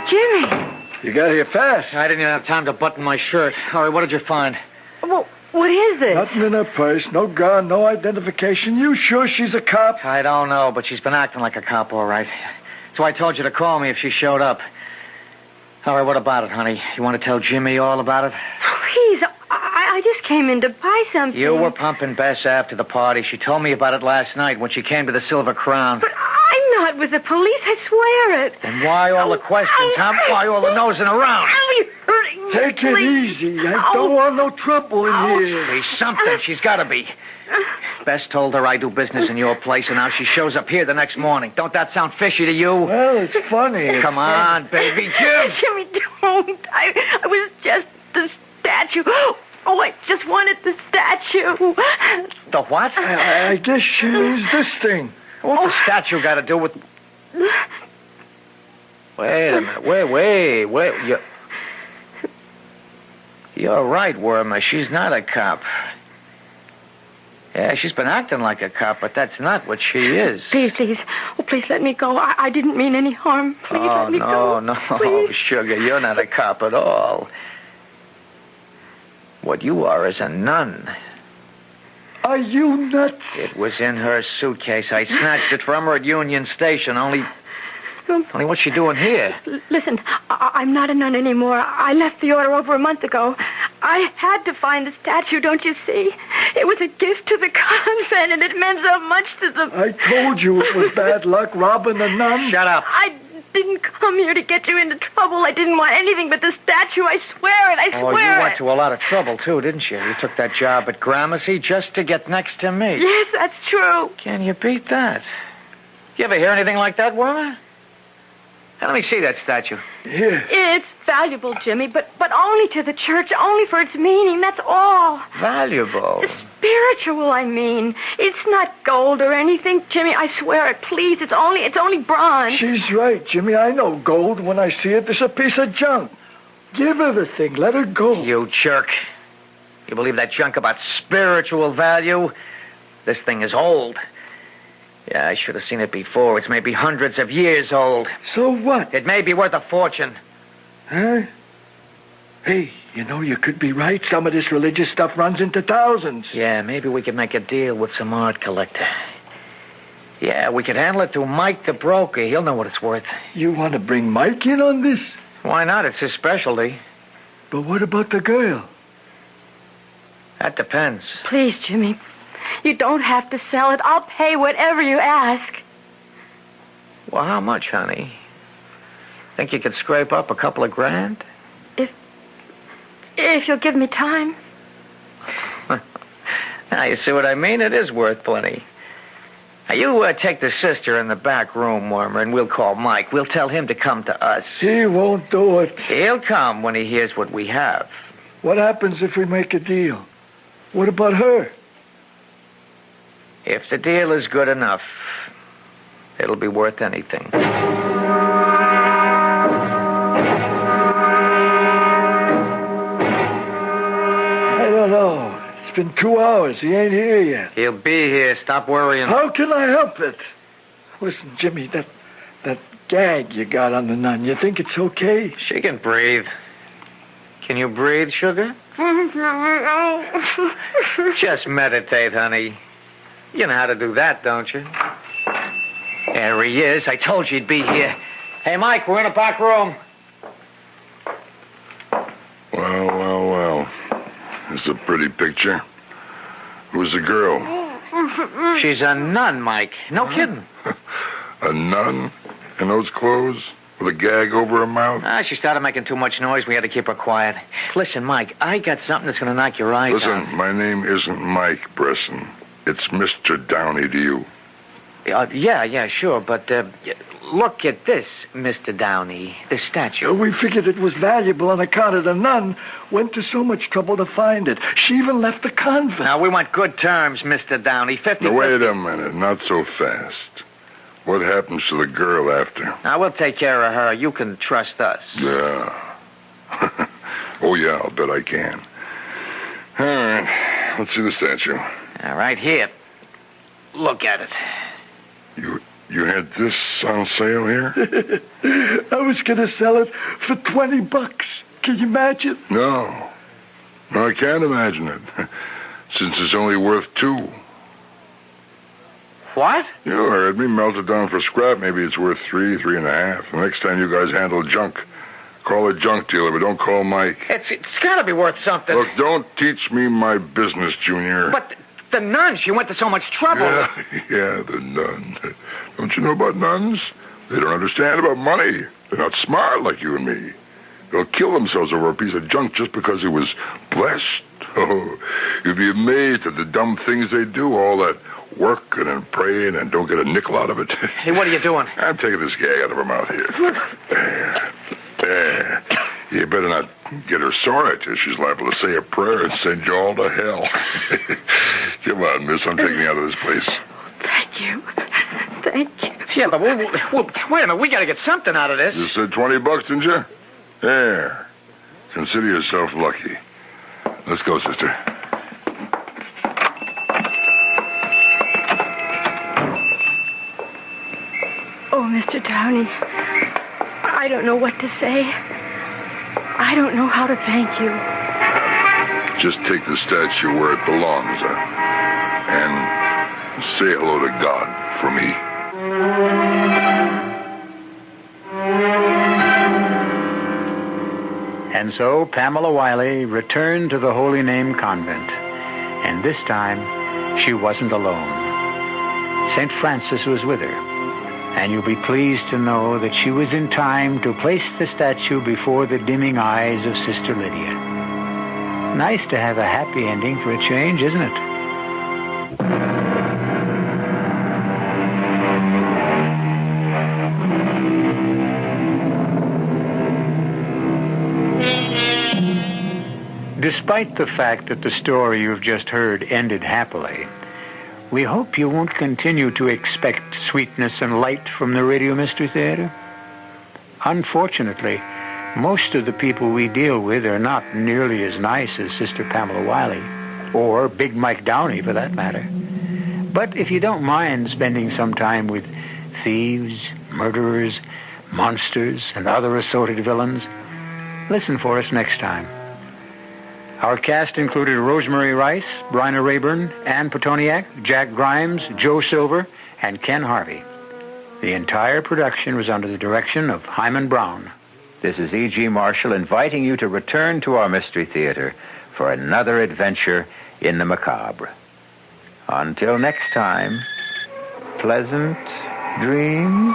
Jimmy. You got here fast. I didn't even have time to button my shirt. All right, what did you find? Well, what is this? Nothing in her purse, no gun, no identification. You sure she's a cop? I don't know, but she's been acting like a cop, all right. So I told you to call me if she showed up. All right, what about it, honey? You want to tell Jimmy all about it? Please, I just came in to buy something. You were pumping Bess after the party. She told me about it last night when she came to the Silver Crown. But I'm not with the police. I swear it. Then why all the questions, huh? Why all the nosing around? You're hurting me. Take it easy. I don't want no trouble in here. There's something. She's got to be. Bess told her I do business in your place, and now she shows up here the next morning. Don't that sound fishy to you? Well, it's funny. Come on, baby, give. Jimmy, don't. I was just the statue. Oh, I just wanted the statue. The what? I guess she means this thing. What's the statue got to do with... Wait a minute. Wait. You're right, Wormer. She's not a cop. Yeah, she's been acting like a cop, but that's not what she is. Please. Oh, please let me go. I didn't mean any harm. Please let me go. No, Please. Sugar, you're not a cop at all. What you are is a nun. Are you nuts? It was in her suitcase. I snatched it from her at Union Station. Only what's she doing here? Listen, I'm not a nun anymore. I left the order over a month ago. I had to find the statue, don't you see? It was a gift to the convent, and it meant so much to the... I told you it was bad luck robbing a nun. Shut up. I didn't come here to get you into trouble. I didn't want anything but the statue. I swear it. I swear it. Oh, you went to a lot of trouble, too, didn't you? You took that job at Gramercy just to get next to me. Yes, that's true. Can you beat that? You ever hear anything like that, Wormer? Now, let me see that statue. Here. It's valuable, Jimmy, but only to the church, only for its meaning, that's all. Valuable? Spiritual, I mean. It's not gold or anything, Jimmy, I swear it. Please, it's only bronze. She's right, Jimmy. I know gold. When I see it, it's a piece of junk. Give her the thing. Let her go. You jerk. You believe that junk about spiritual value? This thing is old. Yeah, I should have seen it before. It's maybe hundreds of years old. So what? It may be worth a fortune. Huh? Hey, you could be right. Some of this religious stuff runs into thousands. Yeah, maybe we could make a deal with some art collector. Yeah, we could handle it through Mike the broker. He'll know what it's worth. You want to bring Mike in on this? Why not? It's his specialty. But what about the girl? That depends. Please, Jimmy. You don't have to sell it. I'll pay whatever you ask. Well, how much, honey? Think you could scrape up a couple of grand? If you'll give me time. Now, you see what I mean? It is worth plenty. Now, you take the sister in the back room, Wormer, and we'll call Mike. We'll tell him to come to us. He won't do it. He'll come when he hears what we have. What happens if we make a deal? What about her? If the deal is good enough, it'll be worth anything. I don't know. It's been 2 hours. He ain't here yet. He'll be here. Stop worrying. How can I help it? Listen, Jimmy, that gag you got on the nun, you think it's okay? She can breathe. Can you breathe, Sugar? Just meditate, honey. You know how to do that, don't you? There he is. I told you he'd be here. Hey, Mike, we're in a back room. Well. It's a pretty picture. Who's the girl? She's a nun, Mike. No kidding. A nun? In those clothes? With a gag over her mouth? She started making too much noise. We had to keep her quiet. Listen, Mike, I got something that's going to knock your eyes out. Listen, my name isn't Mike Bresson. It's Mr. Downey to you. Yeah, sure, but look at this, Mr. Downey, the statue. We figured it was valuable on account of the nun. Went to so much trouble to find it. She even left the convent. Now, we want good terms, Mr. Downey. 50. Now, wait a minute, not so fast. What happens to the girl after? Now, we'll take care of her. You can trust us. Yeah. Oh, yeah, I'll bet I can. All right, let's see the statue. All right, here. Look at it. You had this on sale here? I was going to sell it for $20. Can you imagine? No, I can't imagine it. Since it's only worth $2. What? You heard me. Melt it down for scrap. Maybe it's worth $3, $3.50. The next time you guys handle junk, call a junk dealer, but don't call Mike. It's got to be worth something. Look, don't teach me my business, Junior. But the nun, she went to so much trouble. Yeah, the nun. Don't you know about nuns? They don't understand about money. They're not smart like you and me. They'll kill themselves over a piece of junk just because it was blessed. Oh, you'd be amazed at the dumb things they do, all that working and praying and don't get a nickel out of it. Hey, what are you doing? I'm taking this gag out of her mouth here. There. You better not get her sore at you. She's liable to say a prayer and send you all to hell. Come on, miss. I'm taking you out of this place. Thank you. Thank you. Yeah, but wait a minute. We got to get something out of this. You said $20, didn't you? There. Consider yourself lucky. Let's go, sister. Oh, Mr. Downey, I don't know what to say. I don't know how to thank you. Just take the statue where it belongs, and say hello to God for me. And so Pamela Wiley returned to the Holy Name Convent. And this time, she wasn't alone. St. Francis was with her. And you'll be pleased to know that she was in time to place the statue before the dimming eyes of Sister Lydia. Nice to have a happy ending for a change, isn't it? Despite the fact that the story you've just heard ended happily, we hope you won't continue to expect sweetness and light from the Radio Mystery Theater. Unfortunately, most of the people we deal with are not nearly as nice as Sister Pamela Wiley, or Big Mike Downey for that matter. But if you don't mind spending some time with thieves, murderers, monsters, and other assorted villains, listen for us next time. Our cast included Rosemary Rice, Bryna Rayburn, Ann Petoniak, Jack Grimes, Joe Silver, and Ken Harvey. The entire production was under the direction of Hyman Brown. This is E.G. Marshall inviting you to return to our Mystery Theater for another adventure in the macabre. Until next time, pleasant dreams.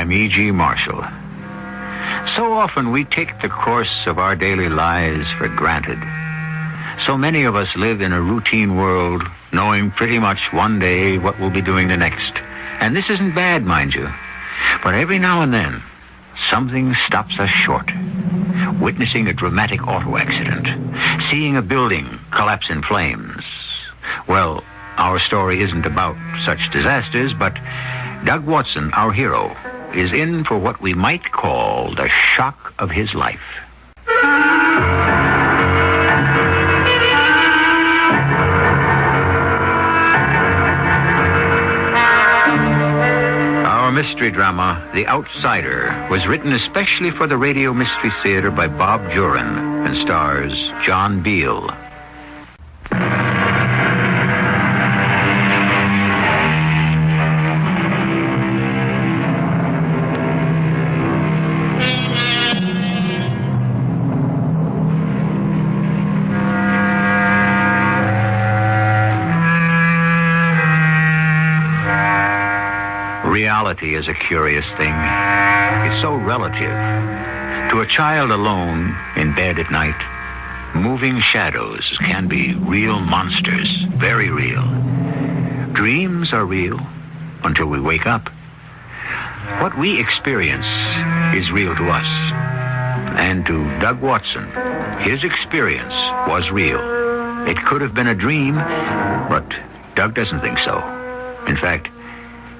I'm E.G. Marshall. So often we take the course of our daily lives for granted. So many of us live in a routine world, knowing pretty much one day what we'll be doing the next. And this isn't bad, mind you. But every now and then, something stops us short. Witnessing a dramatic auto accident, seeing a building collapse in flames. Well, our story isn't about such disasters, but Doug Watson, our hero, is in for what we might call the shock of his life. Our mystery drama, The Outsider, was written especially for the Radio Mystery Theater by Bob Jurin and stars John Beal. Reality is a curious thing. It's so relative. To a child alone in bed at night, moving shadows can be real monsters, very real. Dreams are real until we wake up. What we experience is real to us. And to Doug Watson, his experience was real. It could have been a dream, but Doug doesn't think so. In fact,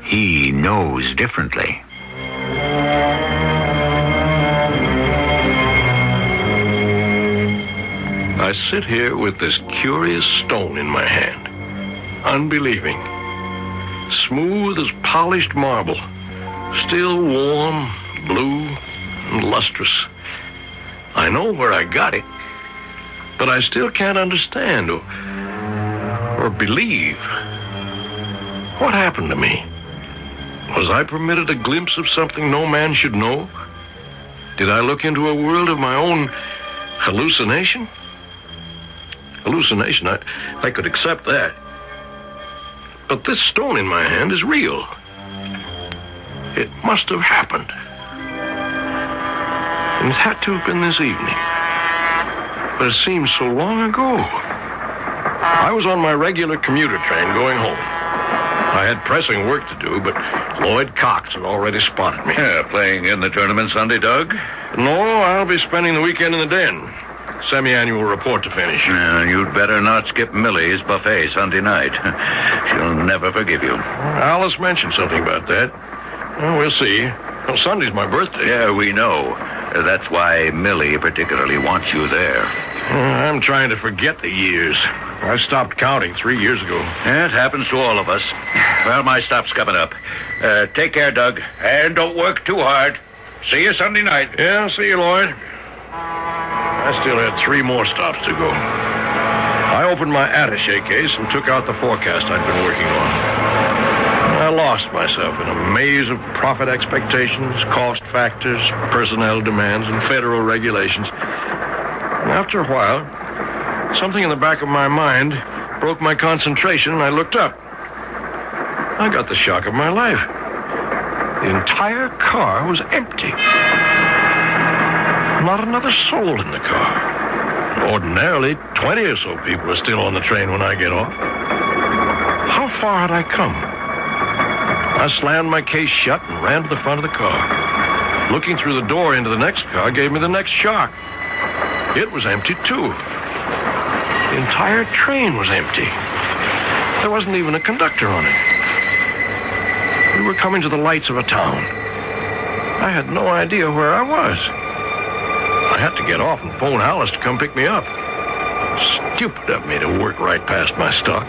he knows differently. I sit here with this curious stone in my hand, unbelieving, smooth as polished marble, still warm, blue, and lustrous. I know where I got it, but I still can't understand or believe. What happened to me? Was I permitted a glimpse of something no man should know? Did I look into a world of my own hallucination? Hallucination, I could accept that. But this stone in my hand is real. It must have happened. And it had to have been this evening. But it seems so long ago. I was on my regular commuter train going home. I had pressing work to do, but Lloyd Cox had already spotted me. Yeah, playing in the tournament Sunday, Doug? No, I'll be spending the weekend in the den. Semi-annual report to finish. You'd better not skip Millie's buffet Sunday night. She'll never forgive you. Alice mentioned something about that. Well, we'll see. Well, Sunday's my birthday. Yeah, we know. That's why Millie particularly wants you there. I'm trying to forget the years. I stopped counting 3 years ago. Yeah, it happens to all of us. Well, my stop's coming up. Take care, Doug. And don't work too hard. See you Sunday night. Yeah, see you, Lloyd. I still had 3 more stops to go. I opened my attaché case and took out the forecast I'd been working on. I lost myself in a maze of profit expectations, cost factors, personnel demands, and federal regulations. And after a while, something in the back of my mind broke my concentration, and I looked up. I got the shock of my life. The entire car was empty. Not another soul in the car. Ordinarily, 20 or so people are still on the train when I get off. How far had I come? I slammed my case shut and ran to the front of the car. Looking through the door into the next car gave me the next shock. It was empty, too. The entire train was empty. There wasn't even a conductor on it. We were coming to the lights of a town. I had no idea where I was. I had to get off and phone Alice to come pick me up. Stupid of me to work right past my stop.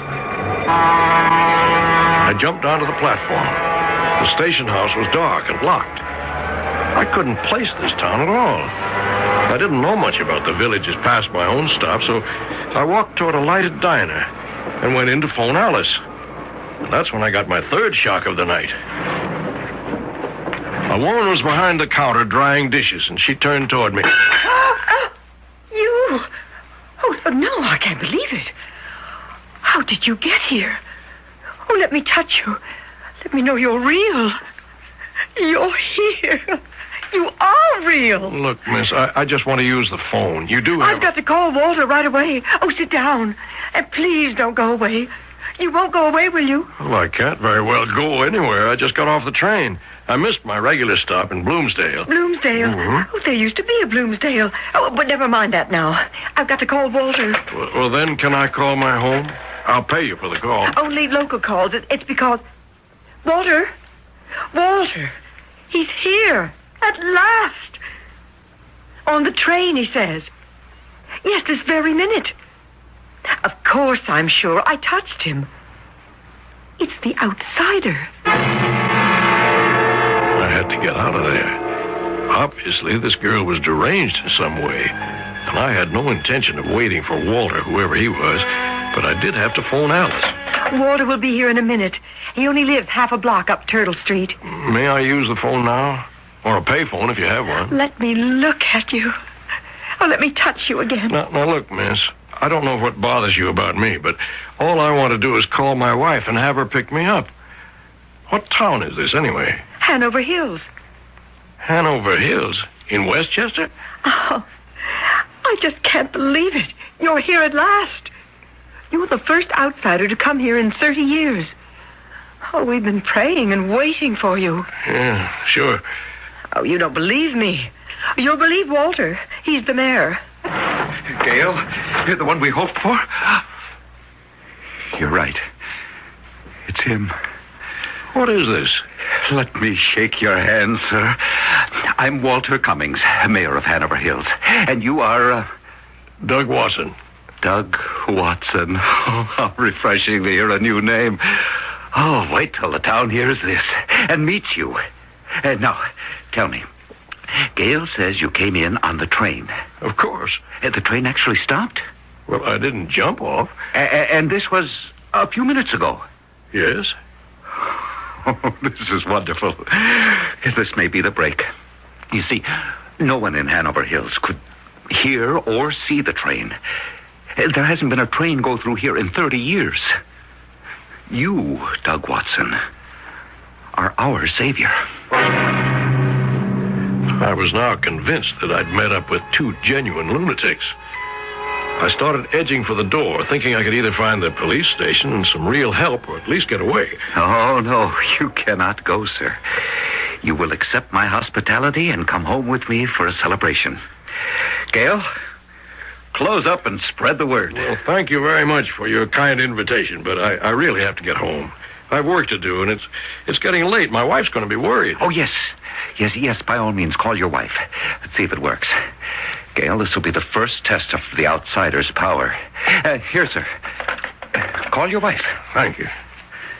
I jumped onto the platform. The station house was dark and locked. I couldn't place this town at all. I didn't know much about the villages past my own stop, so I walked toward a lighted diner and went in to phone Alice. And that's when I got my third shock of the night. A woman was behind the counter drying dishes, and she turned toward me. You? Oh, no, I can't believe it. How did you get here? Oh, let me touch you. Let me know you're real. You're here. You are real. Look, miss, I just want to use the phone. You do have... I've got to call Walter right away. Oh, sit down. And please don't go away. You won't go away, will you? Well, I can't very well go anywhere. I just got off the train. I missed my regular stop in Bloomsdale. Bloomsdale? Mm-hmm. Oh, there used to be a Bloomsdale. Oh, but never mind that now. I've got to call Walter. Well, then can I call my home? I'll pay you for the call. Only local calls. It's because... Walter? Walter. He's here. At last. On the train, he says. Yes, this very minute. Of course, I'm sure. I touched him. It's the outsider. I had to get out of there. Obviously, this girl was deranged in some way. And I had no intention of waiting for Walter, whoever he was. But I did have to phone Alice. Walter will be here in a minute. He only lives half a block up Turtle Street. May I use the phone now? Or a payphone if you have one. Let me look at you. Oh, let me touch you again. Now look, miss. I don't know what bothers you about me, but all I want to do is call my wife and have her pick me up. What town is this, anyway? Hanover Hills. Hanover Hills? In Westchester? Oh, I just can't believe it. You're here at last. You were the first outsider to come here in 30 years. Oh, we've been praying and waiting for you. Yeah, sure. Oh, you don't believe me. You'll believe Walter. He's the mayor. Gail, you're the one we hoped for? You're right. It's him. What is this? Let me shake your hand, sir. I'm Walter Cummings, mayor of Hanover Hills. And you are, Doug Watson. Doug Watson. Oh, how refreshing to hear a new name. Oh, wait till the town hears this and meets you. Now, tell me. Gail says you came in on the train. Of course. The train actually stopped? Well, I didn't jump off. And this was a few minutes ago? Yes. Oh, this is wonderful. This may be the break. You see, no one in Hanover Hills could hear or see the train. There hasn't been a train go through here in 30 years. You, Doug Watson, are our savior. I was now convinced that I'd met up with two genuine lunatics. I started edging for the door, thinking I could either find the police station and some real help or at least get away. Oh, no, you cannot go, sir. You will accept my hospitality and come home with me for a celebration. Gail, close up and spread the word. Well, thank you very much for your kind invitation, but I really have to get home. I have work to do, and it's getting late. My wife's going to be worried. Oh, yes. Yes, by all means, call your wife. Let's see if it works. Gail, this will be the first test of the outsider's power. Here, sir. Call your wife. Thank you.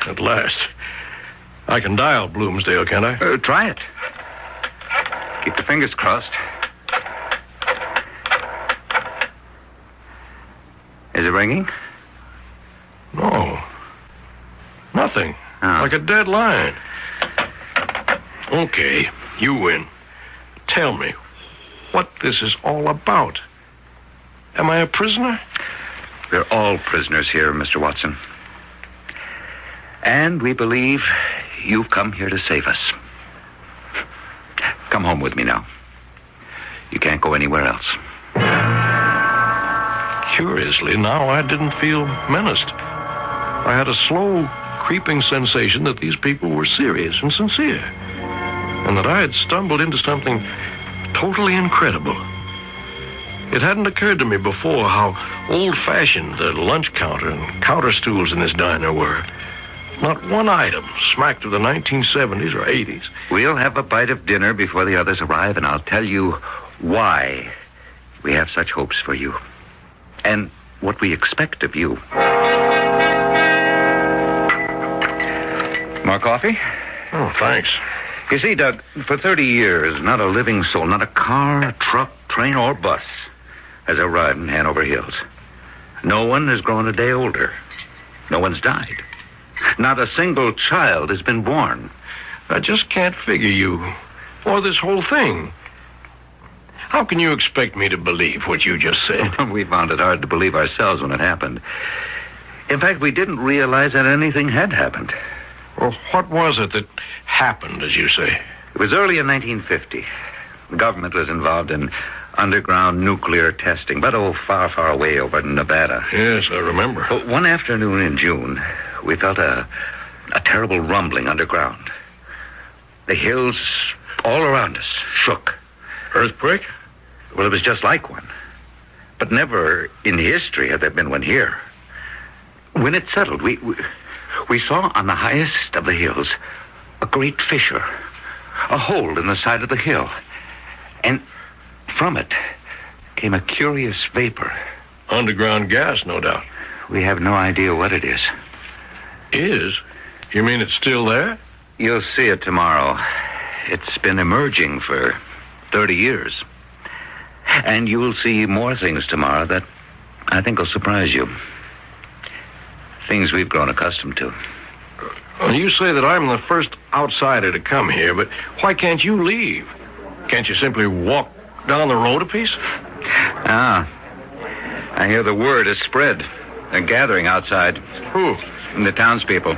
At last. I can dial Bloomsdale, can't I? Try it. Keep the fingers crossed. Is it ringing? No. Nothing. Like a dead line. Okay, you win. Tell me what this is all about. Am I a prisoner? We're all prisoners here, Mr. Watson. And we believe you've come here to save us. Come home with me now. You can't go anywhere else. Curiously, now I didn't feel menaced. I had a slow, creeping sensation that these people were serious and sincere, and that I had stumbled into something totally incredible. It hadn't occurred to me before how old-fashioned the lunch counter and counter stools in this diner were. Not one item smacked of the 1970s or 80s. We'll have a bite of dinner before the others arrive, and I'll tell you why we have such hopes for you, and what we expect of you. More coffee? Oh, thanks. You see, Doug, for 30 years, not a living soul, not a car, truck, train, or bus has arrived in Hanover Hills. No one has grown a day older. No one's died. Not a single child has been born. I just can't figure you, or this whole thing. How can you expect me to believe what you just said? We found it hard to believe ourselves when it happened. In fact, we didn't realize that anything had happened. Well, what was it that happened, as you say? It was early in 1950. The government was involved in underground nuclear testing, but far, far away over in Nevada. Yes, I remember. Well, one afternoon in June, we felt a terrible rumbling underground. The hills all around us shook. Earthquake? Well, it was just like one. But never in history had there been one here. When it settled, we saw on the highest of the hills a great fissure, a hole in the side of the hill. And from it came a curious vapor. Underground gas, no doubt. We have no idea what it is. Is? You mean it's still there? You'll see it tomorrow. It's been emerging for 30 years. And you'll see more things tomorrow that I think will surprise you. Things we've grown accustomed to. Well, you say that I'm the first outsider to come here, but why can't you leave? Can't you simply walk down the road a piece? I hear the word has spread. They're gathering outside. Who? The townspeople.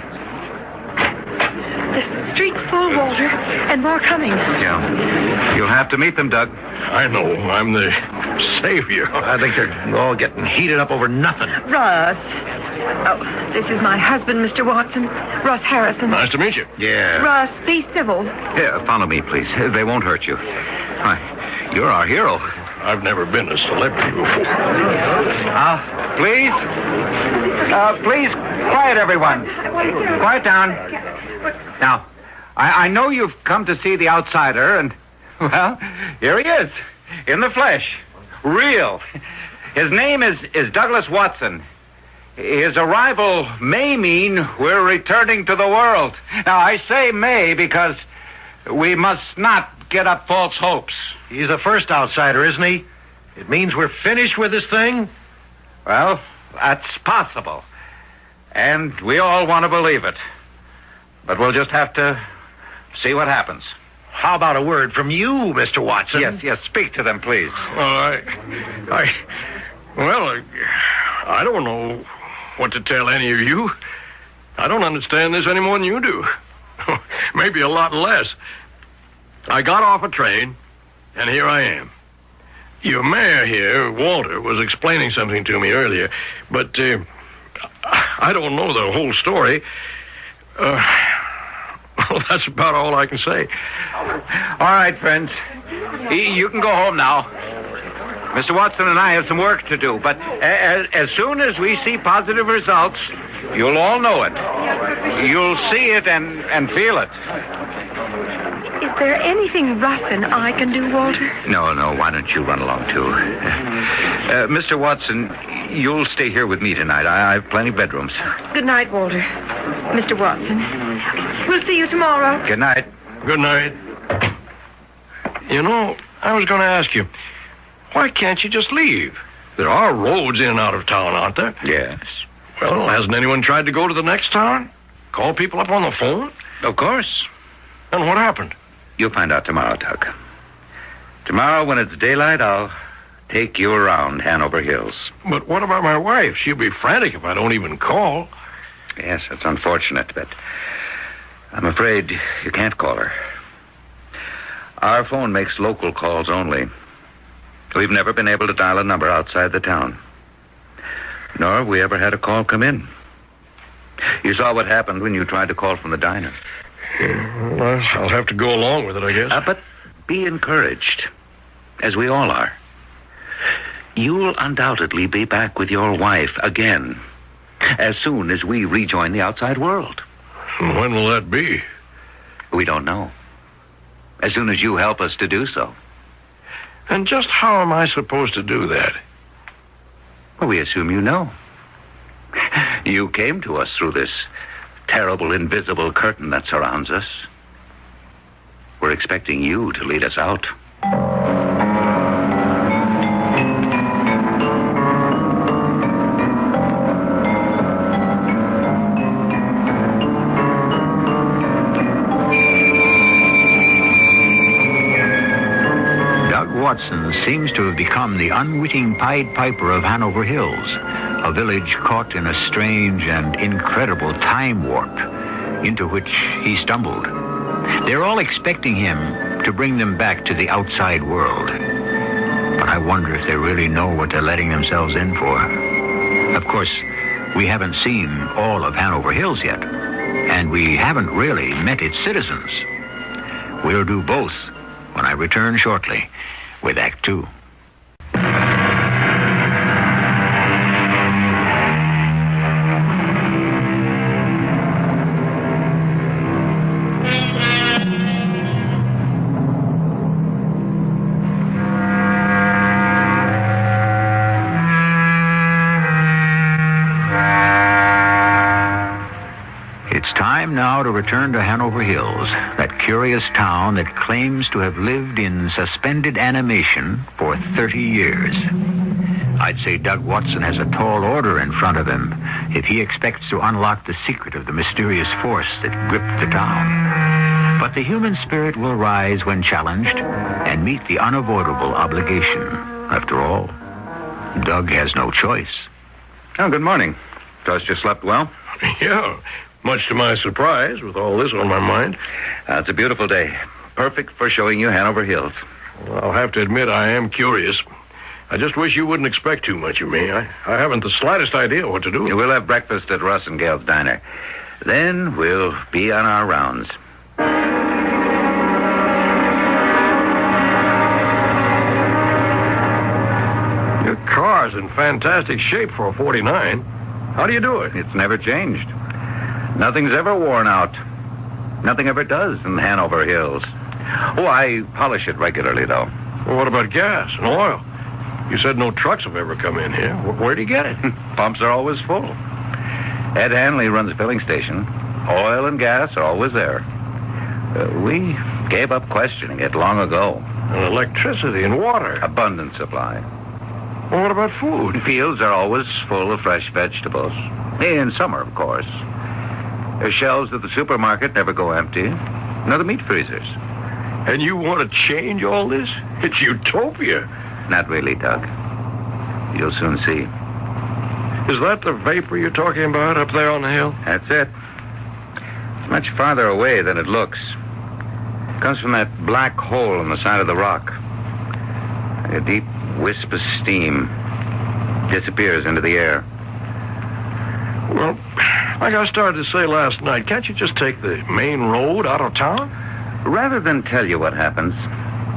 The street's full, Walter, and more coming. Yeah. You'll have to meet them, Doug. I know. I'm the savior. I think they're all getting heated up over nothing. Russ. Oh, this is my husband, Mr. Watson. Russ Harrison. Nice to meet you. Yeah. Russ, be civil. Here, follow me, please. They won't hurt you. Why, you're our hero. I've never been a celebrity before. Please? Please, quiet, everyone. Quiet down. Now, I know you've come to see the outsider, and, well, here he is, in the flesh. Real. His name is Douglas Watson. His arrival may mean we're returning to the world. Now, I say may because we must not get up false hopes. He's the first outsider, isn't he? It means we're finished with this thing? Well, that's possible. And we all want to believe it. But we'll just have to see what happens. How about a word from you, Mr. Watson? Yes, speak to them, please. Well, I don't know what to tell any of you. I don't understand this any more than you do. Maybe a lot less. I got off a train, and here I am. Your mayor here, Walter, was explaining something to me earlier, but I don't know the whole story. Well, that's about all I can say. All right, friends. You can go home now. Mr. Watson and I have some work to do, but as soon as we see positive results, you'll all know it. You'll see it and feel it. Is there anything Russ and I can do, Walter? No, why don't you run along, too? Mr. Watson, you'll stay here with me tonight. I have plenty of bedrooms. Good night, Walter. Mr. Watson. We'll see you tomorrow. Good night. Good night. You know, I was going to ask you, why can't you just leave? There are roads in and out of town, aren't there? Yes. Well, hasn't anyone tried to go to the next town? Call people up on the phone? Of course. And what happened? You'll find out tomorrow, Doug. Tomorrow, when it's daylight, I'll take you around Hanover Hills. But what about my wife? She'll be frantic if I don't even call. Yes, it's unfortunate, but I'm afraid you can't call her. Our phone makes local calls only. We've never been able to dial a number outside the town. Nor have we ever had a call come in. You saw what happened when you tried to call from the diner. Yeah, well, I'll have to go along with it, I guess. But be encouraged, as we all are. You'll undoubtedly be back with your wife again, as soon as we rejoin the outside world. When will that be? We don't know. As soon as you help us to do so. And just how am I supposed to do that? Well, we assume you know. You came to us through this terrible invisible curtain that surrounds us. We're expecting you to lead us out. Watson seems to have become the unwitting Pied Piper of Hanover Hills, a village caught in a strange and incredible time warp into which he stumbled. They're all expecting him to bring them back to the outside world. But I wonder if they really know what they're letting themselves in for. Of course, we haven't seen all of Hanover Hills yet, and we haven't really met its citizens. We'll do both when I return shortly with Act 2. It's time now to return to Hanover Hills, that curious town that claims to have lived in suspended animation for 30 years. I'd say Doug Watson has a tall order in front of him if he expects to unlock the secret of the mysterious force that gripped the town. But the human spirit will rise when challenged and meet the unavoidable obligation. After all, Doug has no choice. Oh, good morning. Trust you slept well? Yeah. much to my surprise, with all this on my mind. It's a beautiful day. Perfect for showing you Hanover Hills. Well, I'll have to admit I am curious. I just wish you wouldn't expect too much of me. I haven't the slightest idea what to do. We'll have breakfast at Russ and Gail's diner. Then we'll be on our rounds. Your car's in fantastic shape for a 49. How do you do it? It's never changed. Nothing's ever worn out. Nothing ever does in Hanover Hills. Oh, I polish it regularly, though. Well, what about gas and oil? You said no trucks have ever come in here. Where do you get it? Pumps are always full. Ed Hanley runs a filling station. Oil and gas are always there. We gave up questioning it long ago. And electricity and water. Abundant supply. Well, what about food? Fields are always full of fresh vegetables. In summer, of course. The shelves at the supermarket never go empty. Nor the meat freezers. And you want to change all this? It's utopia. Not really, Doug. You'll soon see. Is that the vapor you're talking about up there on the hill? That's it. It's much farther away than it looks. It comes from that black hole in the side of the rock. Like a deep wisp of steam. Disappears into the air. Well, like I started to say last night, can't you just take the main road out of town? Rather than tell you what happens,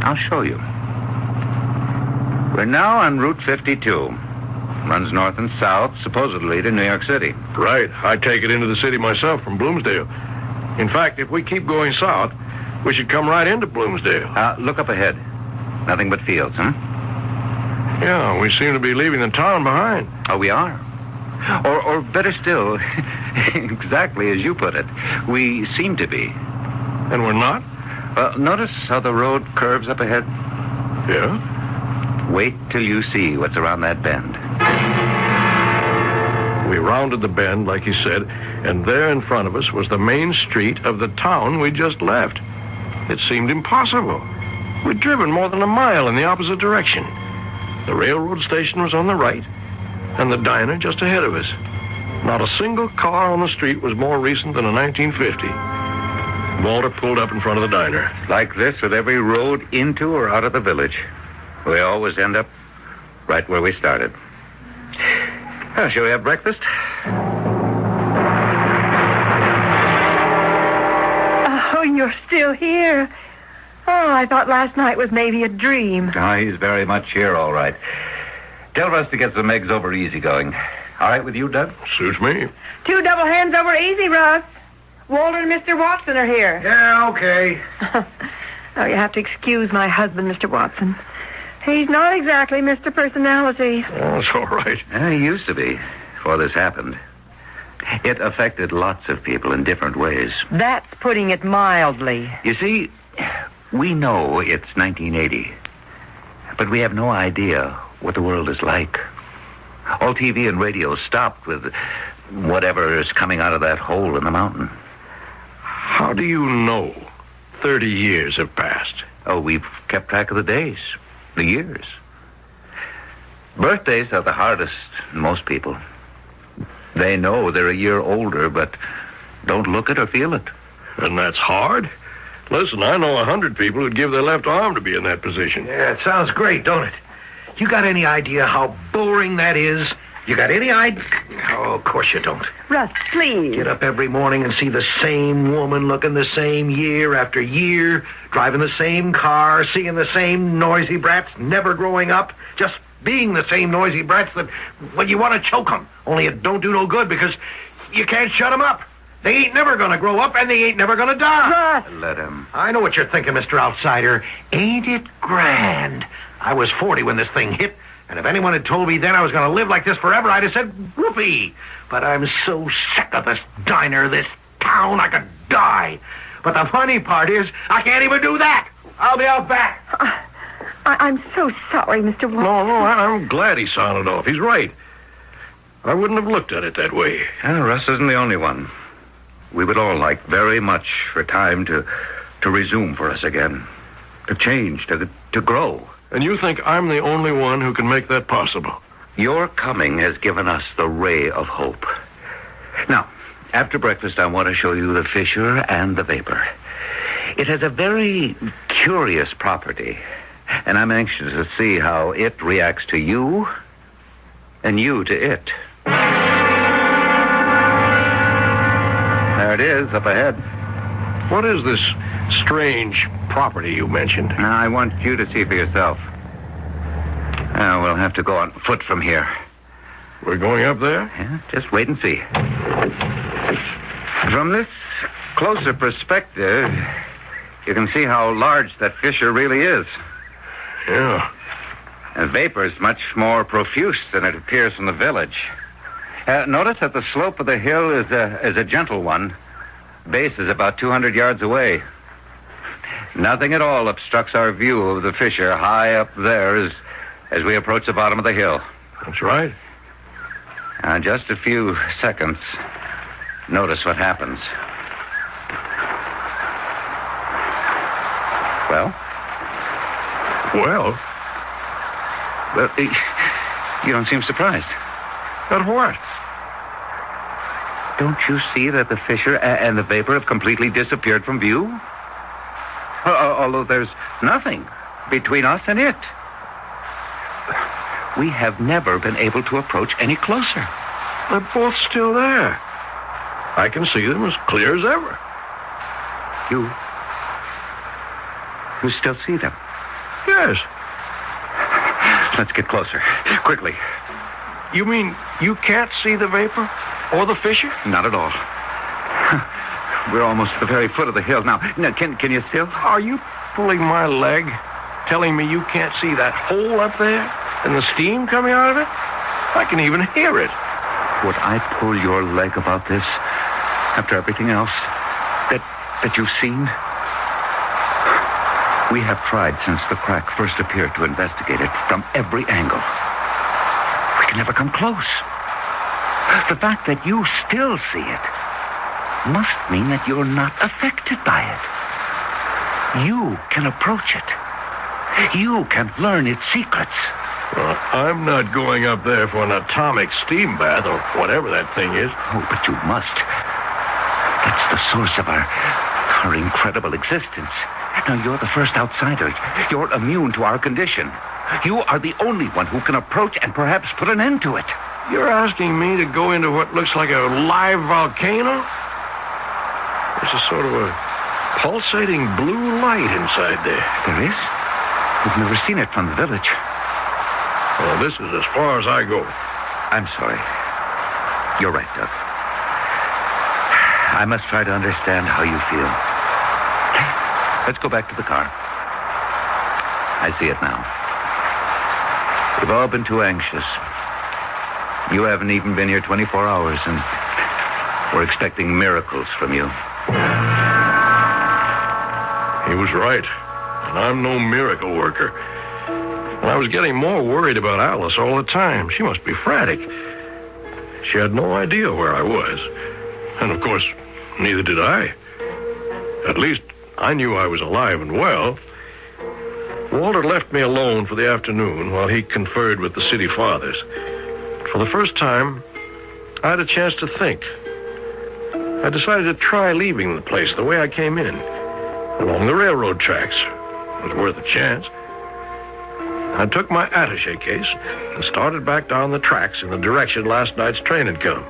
I'll show you. We're now on Route 52. Runs north and south, supposedly to New York City. Right. I take it into the city myself from Bloomsdale. In fact, if we keep going south, we should come right into Bloomsdale. Look up ahead. Nothing but fields, huh? Yeah, we seem to be leaving the town behind. Oh, we are? Or better still, exactly as you put it, we seem to be. And we're not? Notice how the road curves up ahead? Yeah? Wait till you see what's around that bend. We rounded the bend, like you said, and there in front of us was the main street of the town we just left. It seemed impossible. We'd driven more than a mile in the opposite direction. The railroad station was on the right, and the diner just ahead of us. Not a single car on the street was more recent than a 1950. Walter pulled up in front of the diner. Like this with every road into or out of the village. We always end up right where we started. Well, shall we have breakfast? Oh, you're still here. Oh, I thought last night was maybe a dream. Oh, he's very much here, all right. Tell Russ to get some eggs over easygoing. All right with you, Doug? Suits me. 2 double hands over easy, Russ. Walter and Mr. Watson are here. Yeah, okay. Oh, you have to excuse my husband, Mr. Watson. He's not exactly Mr. Personality. Oh, it's all right. He used to be before this happened. It affected lots of people in different ways. That's putting it mildly. You see, we know it's 1980, but we have no idea what the world is like. All TV and radio stopped with whatever is coming out of that hole in the mountain. How do you know 30 years have passed? Oh, we've kept track of the days, the years. Birthdays are the hardest in most people. They know they're a year older, but don't look it or feel it. And that's hard? Listen, I know 100 people who'd give their left arm to be in that position. Yeah, it sounds great, don't it? You got any idea how boring that is? You got any idea? Oh, of course you don't. Russ, please. Get up every morning and see the same woman looking the same year after year, driving the same car, seeing the same noisy brats, never growing up, just being the same noisy brats that, well, you want to choke them. Only it don't do no good because you can't shut them up. They ain't never going to grow up, and they ain't never going to die. Russ. Let him. I know what you're thinking, Mr. Outsider. Ain't it grand? I was 40 when this thing hit, and if anyone had told me then I was going to live like this forever, I'd have said, whoopee. But I'm so sick of this diner, this town, I could die. But the funny part is, I can't even do that. I'll be out back. I'm so sorry, Mr. Watson. No, I'm glad he sounded off. He's right. I wouldn't have looked at it that way. Russ isn't the only one. We would all like very much for time to resume for us again. To change, to grow. And you think I'm the only one who can make that possible? Your coming has given us the ray of hope. Now, After breakfast, I want to show you the Fisher and the Vapor. It has a very curious property, and I'm anxious to see how it reacts to you and you to it. There it is, up ahead. What is this strange property you mentioned? I want you to see for yourself. We'll have to go on foot from here. We're going up there? Yeah, just wait and see. From this closer perspective, you can see how large that fissure really is. Yeah. The vapor is much more profuse than it appears from the village. Notice that the slope of the hill is a gentle one. Base is about 200 yards away. Nothing at all obstructs our view of the fissure high up there as we approach the bottom of the hill. That's right. Just a few seconds. Notice what happens. Well? Well? You don't seem surprised. At what? Don't you see that the fissure and the vapor have completely disappeared from view? Although there's nothing between us and it. We have never been able to approach any closer. They're both still there. I can see them as clear as ever. You still see them? Yes. Let's get closer. Quickly. You mean you can't see the vapor or the fissure? Not at all. We're almost at the very foot of the hill now. Can you still? Are you pulling my leg, telling me you can't see that hole up there and the steam coming out of it? I can even hear it. Would I pull your leg about this after everything else that you've seen? We have tried since the crack first appeared to investigate it from every angle. We can never come close. The fact that you still see it must mean that you're not affected by it. You can approach it. You can learn its secrets. Well, I'm not going up there for an atomic steam bath or whatever that thing is. Oh, but you must. That's the source of our incredible existence. Now, you're the first outsider. You're immune to our condition. You are the only one who can approach and perhaps put an end to it. You're asking me to go into what looks like a live volcano? There's a sort of a pulsating blue light inside there. There is? We've never seen it from the village. Well, this is as far as I go. I'm sorry. You're right, Doug. I must try to understand how you feel. Let's go back to the car. I see it now. We've all been too anxious. You haven't even been here 24 hours, and we're expecting miracles from you. He was right. And I'm no miracle worker. And I was getting more worried about Alice all the time. She must be frantic. She had no idea where I was. And, of course, neither did I. At least, I knew I was alive and well. Walter left me alone for the afternoon while he conferred with the city fathers. For the first time, I had a chance to think. I decided to try leaving the place the way I came in, along the railroad tracks. It was worth a chance. I took my attaché case and started back down the tracks in the direction last night's train had come.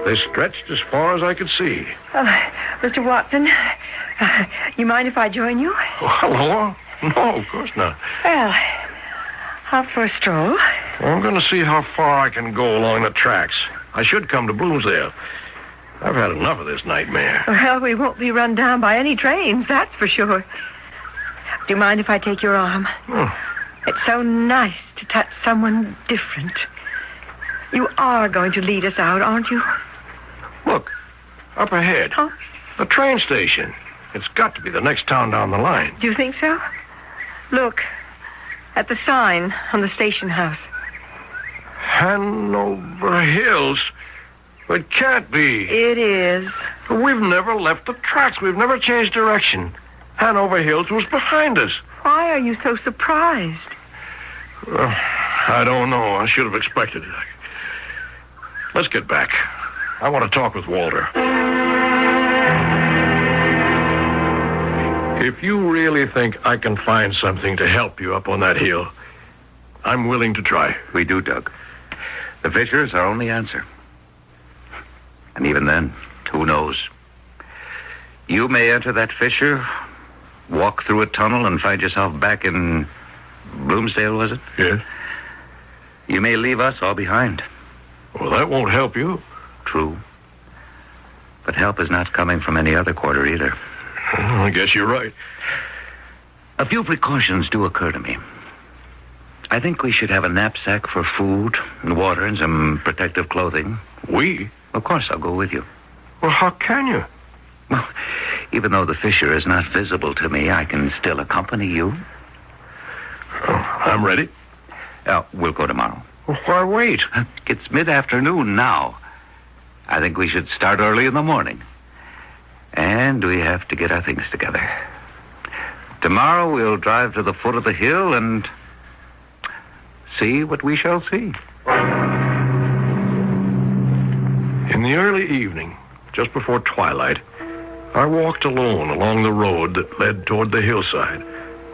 They stretched as far as I could see. Mr. Watson, you mind if I join you? Hello? No, of course not. Well, out for a stroll. I'm going to see how far I can go along the tracks. I should come to Bloomsdale. I've had enough of this nightmare. Well, we won't be run down by any trains, that's for sure. Do you mind if I take your arm? Oh. It's so nice to touch someone different. You are going to lead us out, aren't you? Look, up ahead. Huh? The train station. It's got to be the next town down the line. Do you think so? Look, at the sign on the station house. Hanover Hills? It can't be. It is. We've never left the tracks. We've never changed direction. Hanover Hills was behind us. Why are you so surprised? Well, I don't know. I should have expected it. Let's get back. I want to talk with Walter. If you really think I can find something to help you up on that hill, I'm willing to try. We do, Doug. The fissure is our only answer. And even then, who knows? You may enter that fissure, walk through a tunnel, and find yourself back in Bloomsdale, was it? Yes. You may leave us all behind. Well, that won't help you. True. But help is not coming from any other quarter either. Well, I guess you're right. A few precautions do occur to me. I think we should have a knapsack for food and water and some protective clothing. We? Of course, I'll go with you. Well, how can you? Well, even though the fissure is not visible to me, I can still accompany you. Oh, I'm ready. We'll go tomorrow. Well, why wait? It's mid-afternoon now. I think we should start early in the morning. And we have to get our things together. Tomorrow we'll drive to the foot of the hill and see what we shall see. In the early evening, just before twilight, I walked alone along the road that led toward the hillside,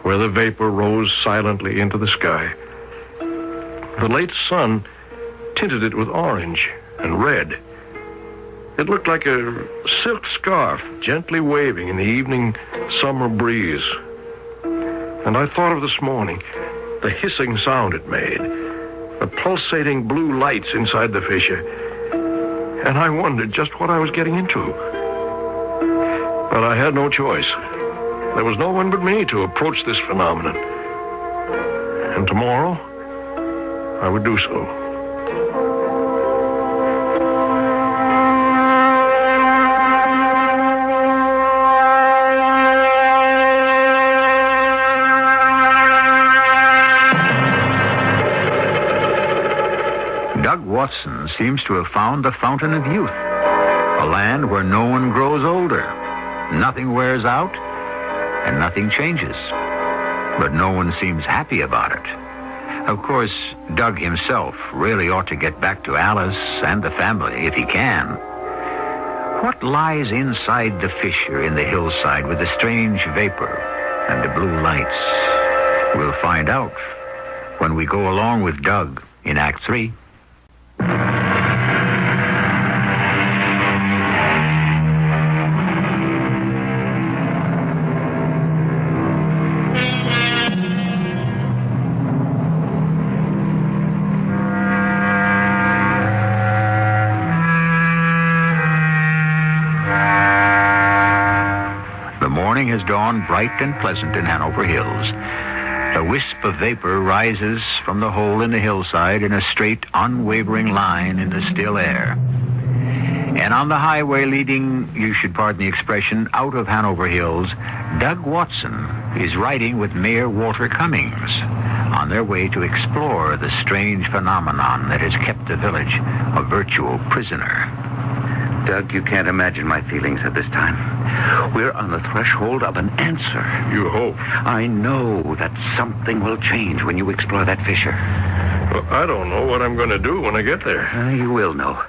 where the vapor rose silently into the sky. The late sun tinted it with orange and red. It looked like a silk scarf gently waving in the evening summer breeze. And I thought of this morning, the hissing sound it made, the pulsating blue lights inside the fissure, and I wondered just what I was getting into. But I had no choice. There was no one but me to approach this phenomenon. And tomorrow, I would do so. Doug Watson seems to have found the fountain of youth, a land where no one grows older, nothing wears out, and nothing changes. But no one seems happy about it. Of course, Doug himself really ought to get back to Alice and the family if he can. What lies inside the fissure in the hillside with the strange vapor and the blue lights? We'll find out when we go along with Doug in Act 3. The morning has dawned bright and pleasant in Hanover Hills. A wisp of vapor rises from the hole in the hillside in a straight, unwavering line in the still air. And on the highway leading, you should pardon the expression, out of Hanover Hills, Doug Watson is riding with Mayor Walter Cummings on their way to explore the strange phenomenon that has kept the village a virtual prisoner. Doug, you can't imagine my feelings at this time. We're on the threshold of an answer. You hope. I know that something will change when you explore that fissure. Well, I don't know what I'm going to do when I get there. You will know.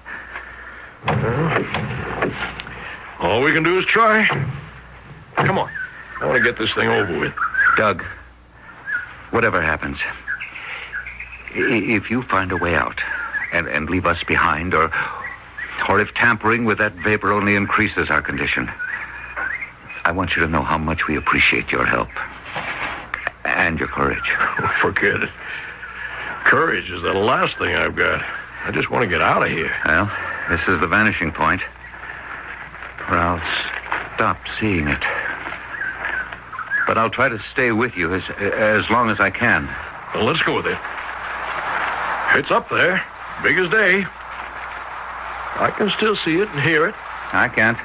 All we can do is try. Come on. I want to get this thing over with. Doug, whatever happens, if you find a way out and leave us behind, or if tampering with that vapor only increases our condition, I want you to know how much we appreciate your help and your courage. Oh, forget it. Courage is the last thing I've got. I just want to get out of here. Well, this is the vanishing point where I'll stop seeing it. But I'll try to stay with you as long as I can. Well, let's go with it. It's up there, big as day. I can still see it and hear it. I can't.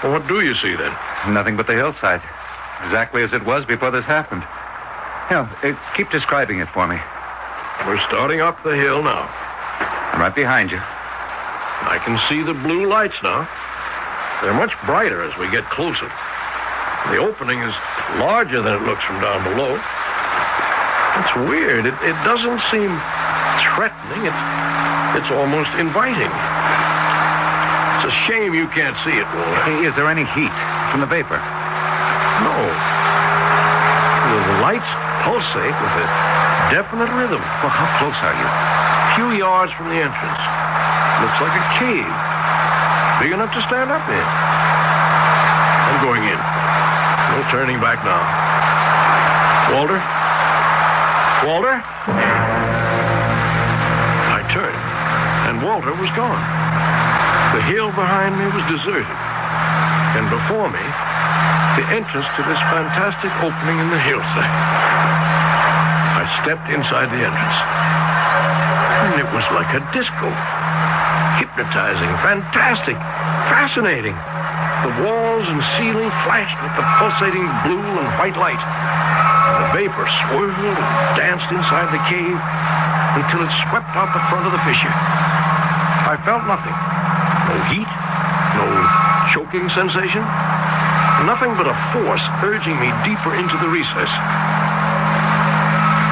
Well, what do you see, then? Nothing but the hillside. Exactly as it was before this happened. Keep describing it for me. We're starting up the hill now. I'm right behind you. I can see the blue lights now. They're much brighter as we get closer. The opening is larger than it looks from down below. It's weird. It doesn't seem threatening. It's almost inviting. a shame you can't see it, Walter. Hey, is there any heat from the vapor? No. The lights pulsate with a definite rhythm. Well, how close are you? A few yards from the entrance. Looks like a cave. Big enough to stand up in. I'm going in. No turning back now. Walter? Walter? I turned, and Walter was gone. The hill behind me was deserted. And before me, the entrance to this fantastic opening in the hillside. I stepped inside the entrance. And it was like a disco. Hypnotizing, fantastic, fascinating. The walls and ceiling flashed with the pulsating blue and white light. The vapor swirled and danced inside the cave until it swept out the front of the fissure. I felt nothing. No heat, no choking sensation. Nothing but a force urging me deeper into the recess.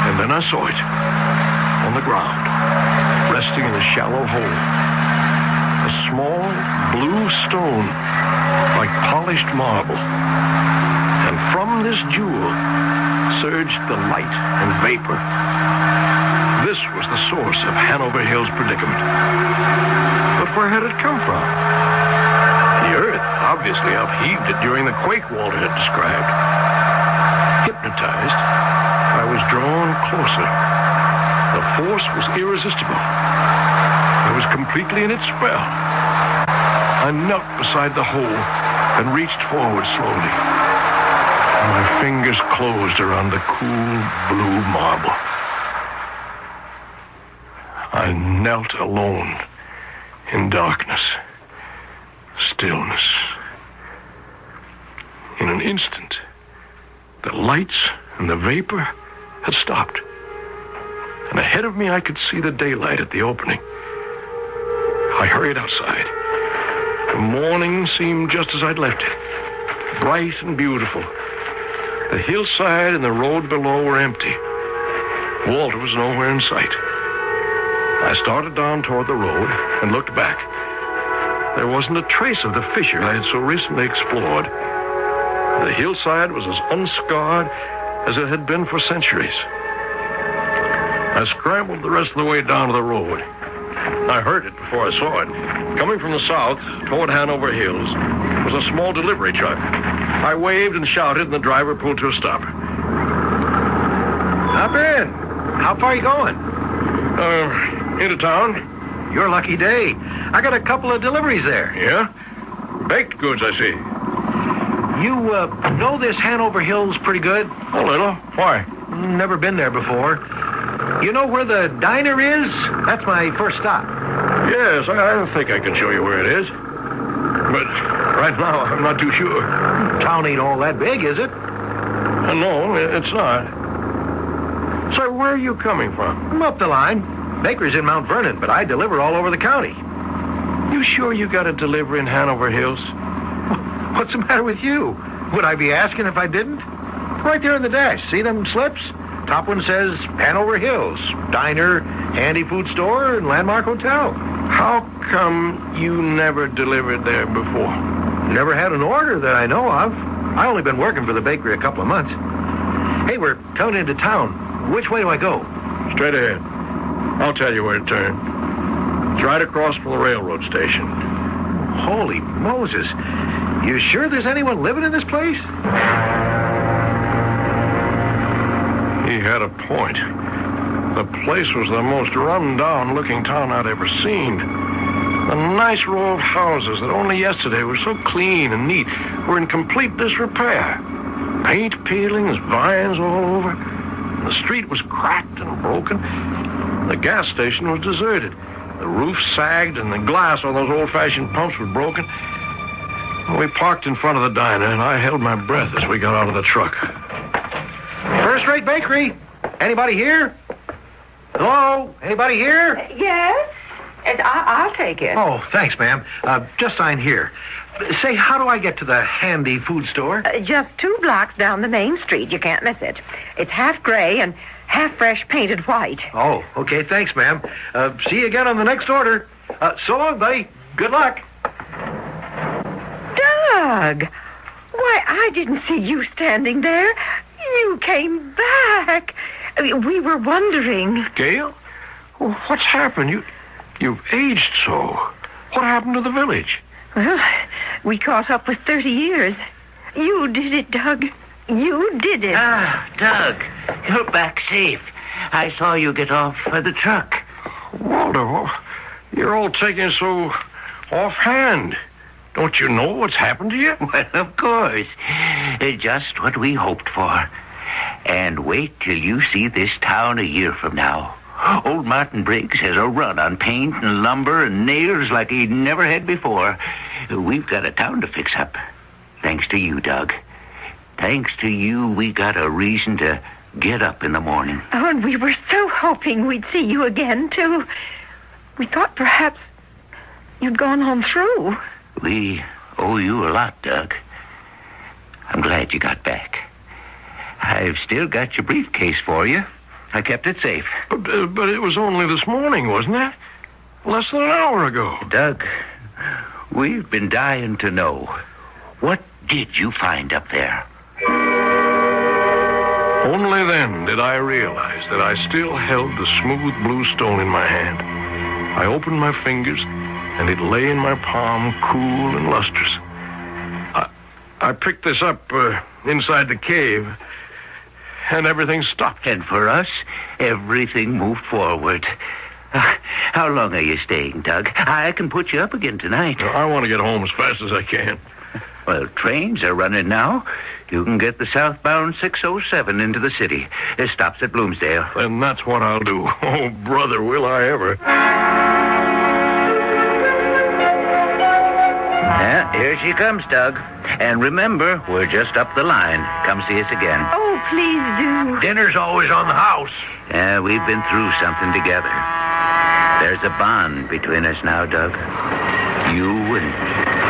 And then I saw it on the ground, resting in a shallow hole. A small blue stone, like polished marble. And from this jewel surged the light and vapor. This was the source of Hanover Hill's predicament. But where had it come from? The earth obviously upheaved it during the quake Walter had described. Hypnotized, I was drawn closer. The force was irresistible. I was completely in its spell. I knelt beside the hole and reached forward slowly. My fingers closed around the cool blue marble. I knelt alone in darkness, stillness. In an instant, the lights and the vapor had stopped. And ahead of me, I could see the daylight at the opening. I hurried outside. The morning seemed just as I'd left it, bright and beautiful. The hillside and the road below were empty. Walter was nowhere in sight. I started down toward the road and looked back. There wasn't a trace of the fissure I had so recently explored. The hillside was as unscarred as it had been for centuries. I scrambled the rest of the way down to the road. I heard it before I saw it. Coming from the south toward Hanover Hills was a small delivery truck. I waved and shouted, and the driver pulled to a stop. Hop in. How far are you going? Into town. Your lucky day. I got a couple of deliveries there. Yeah? Baked goods, I see. You, know this Hanover Hills pretty good? A little. Why? Never been there before. You know where the diner is? That's my first stop. Yes, I think I can show you where it is. But right now, I'm not too sure. Town ain't all that big, is it? No, it's not. So where are you coming from? I'm up the line. Baker's in Mount Vernon, but I deliver all over the county. You sure you got a delivery in Hanover Hills? What's the matter with you? Would I be asking if I didn't? Right there on the dash. See them slips? Top one says Hanover Hills, diner, handy food store, and landmark hotel. How come you never delivered there before? Never had an order that I know of. I only been working for the bakery a couple of months. Hey, we're coming into town. Which way do I go? Straight ahead. I'll tell you where to turn. It's right across from the railroad station. Holy Moses. You sure there's anyone living in this place? He had a point. The place was the most run-down-looking town I'd ever seen. The nice row of houses that only yesterday were so clean and neat were in complete disrepair. Paint peelings, vines all over. The street was cracked and broken. The gas station was deserted. The roof sagged and the glass on those old-fashioned pumps was broken. We parked in front of the diner, and I held my breath as we got out of the truck. First-rate bakery. Anybody here? Hello? Anybody here? Yes, and I'll take it. Oh, thanks, ma'am. Just sign here. Say, how do I get to the handy food store? Just 2 blocks down the main street. You can't miss it. It's half gray and half fresh painted white. Oh, okay. Thanks, ma'am. See you again on the next order. So long, buddy. Good luck. Doug, why, I didn't see you standing there. You came back. We were wondering. Gail? What's happened? You've aged so. What happened to the village? Well, we caught up with 30 years. You did it, Doug. You did it. Ah, Doug, you're back safe. I saw you get off the truck. Walter, you're all taking so offhand. Don't you know what's happened to you? Well, of course. Just what we hoped for. And wait till you see this town a year from now. Old Martin Briggs has a run on paint and lumber and nails like he'd never had before. We've got a town to fix up. Thanks to you, Doug. Thanks to you, we got a reason to get up in the morning. Oh, and we were so hoping we'd see you again, too. We thought perhaps you'd gone on through. We owe you a lot, Doug. I'm glad you got back. I've still got your briefcase for you. I kept it safe. But it was only this morning, wasn't it? Less than an hour ago. Doug, we've been dying to know. What did you find up there? Only then did I realize that I still held the smooth blue stone in my hand. I opened my fingers, and it lay in my palm, cool and lustrous. I picked this up inside the cave, and everything stopped. And for us, everything moved forward. How long are you staying, Doug? I can put you up again tonight. I want to get home as fast as I can. Well, trains are running now. You can get the southbound 607 into the city. It stops at Bloomsdale. And that's what I'll do. Oh, brother, will I ever. Yeah, here she comes, Doug. And remember, we're just up the line. Come see us again. Oh, please do. Dinner's always on the house. Yeah, we've been through something together. There's a bond between us now, Doug. You and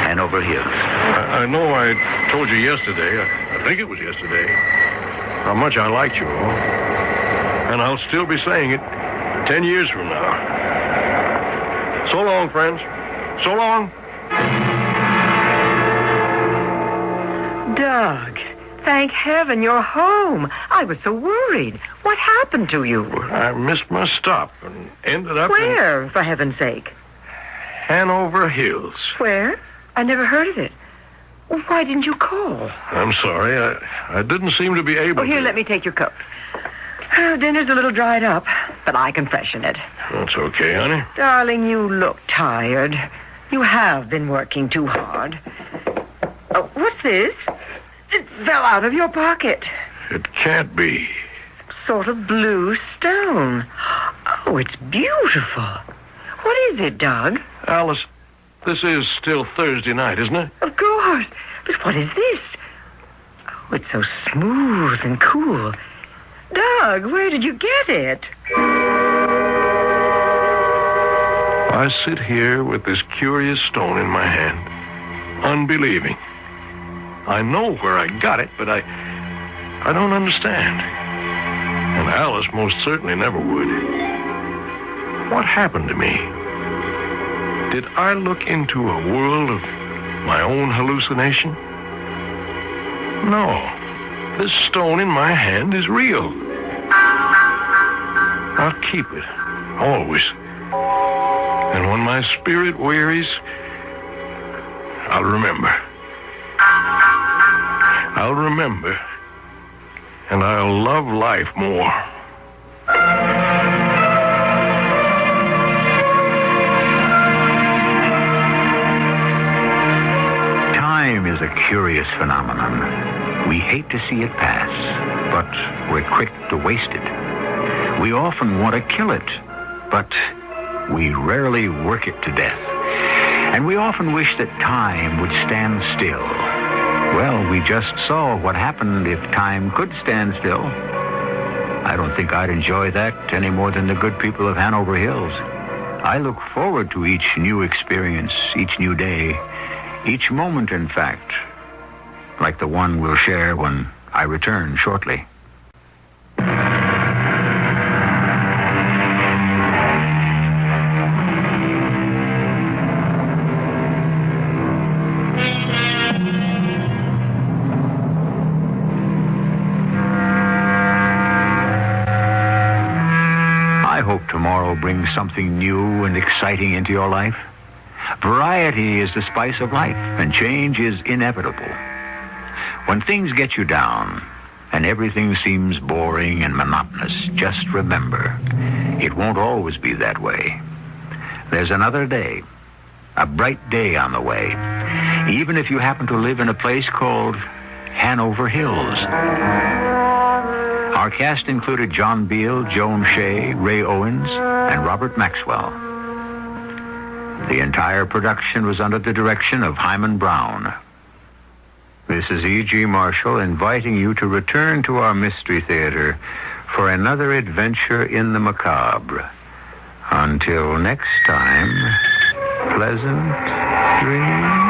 Hanover Hills. I know I told you yesterday, I think it was yesterday, how much I liked you all. And I'll still be saying it 10 years from now. So long, friends. So long. Doug, thank heaven you're home. I was so worried. What happened to you? I missed my stop and ended up Where, for heaven's sake? Hanover Hills. Where? I never heard of it. Why didn't you call? I'm sorry. I didn't seem to be able to. Here, to. let me take your coat. Dinner's a little dried up, but I can freshen it. That's okay, honey. Darling, you look tired. You have been working too hard. Oh, what's this? It fell out of your pocket. It can't be. Sort of blue stone. Oh, it's beautiful. What is it, Doug? Alice, this is still Thursday night, isn't it? Of course. But what is this? Oh, it's so smooth and cool. Doug, where did you get it? I sit here with this curious stone in my hand, unbelieving. I know where I got it, but I don't understand. And Alice most certainly never would. What happened to me? Did I look into a world of my own hallucination? No. This stone in my hand is real. I'll keep it, always. And when my spirit wearies, I'll remember. I'll remember, and I'll love life more. Time is a curious phenomenon. We hate to see it pass, but we're quick to waste it. We often want to kill it, but we rarely work it to death. And we often wish that time would stand still. Well, we just saw what happened if time could stand still. I don't think I'd enjoy that any more than the good people of Hanover Hills. I look forward to each new experience, each new day, each moment, in fact, like the one we'll share when I return shortly. tomorrow brings something new and exciting into your life? Variety is the spice of life, and change is inevitable. When things get you down and everything seems boring and monotonous, just remember, it won't always be that way. There's another day, a bright day on the way, even if you happen to live in a place called Hanover Hills. Our cast included John Beal, Joan Shea, Ray Owens, and Robert Maxwell. The entire production was under the direction of Hyman Brown. This is E.G. Marshall inviting you to return to our Mystery Theater for another adventure in the macabre. Until next time, pleasant dreams.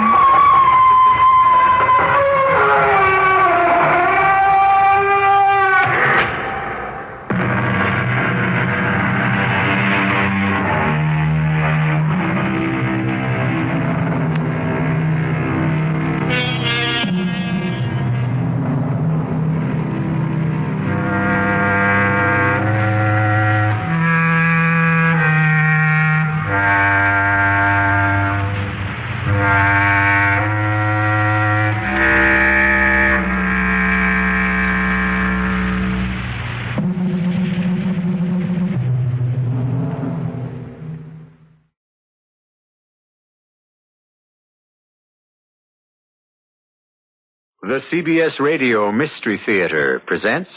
The CBS Radio Mystery Theater presents...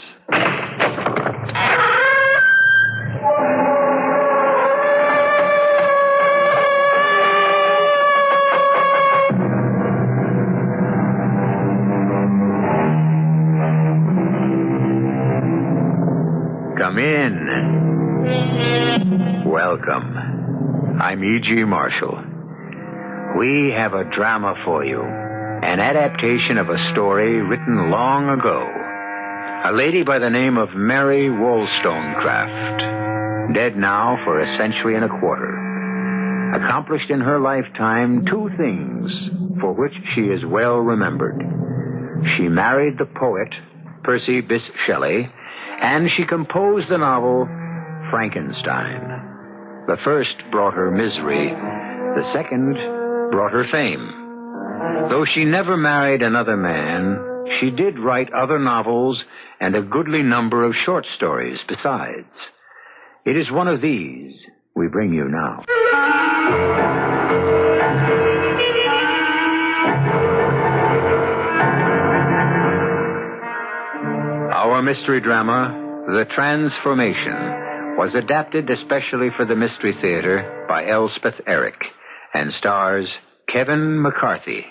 Come in. Welcome. I'm E.G. Marshall. We have a drama for you. An adaptation of a story written long ago. A lady by the name of Mary Wollstonecraft, dead now for a century and a quarter, accomplished in her lifetime two things for which she is well remembered. She married the poet Percy Bysshe Shelley, and she composed the novel Frankenstein. The first brought her misery, the second brought her fame. Though she never married another man, she did write other novels and a goodly number of short stories besides. It is one of these we bring you now. Our mystery drama, The Transformation, was adapted especially for the Mystery Theater by Elspeth Eric and stars Kevin McCarthy.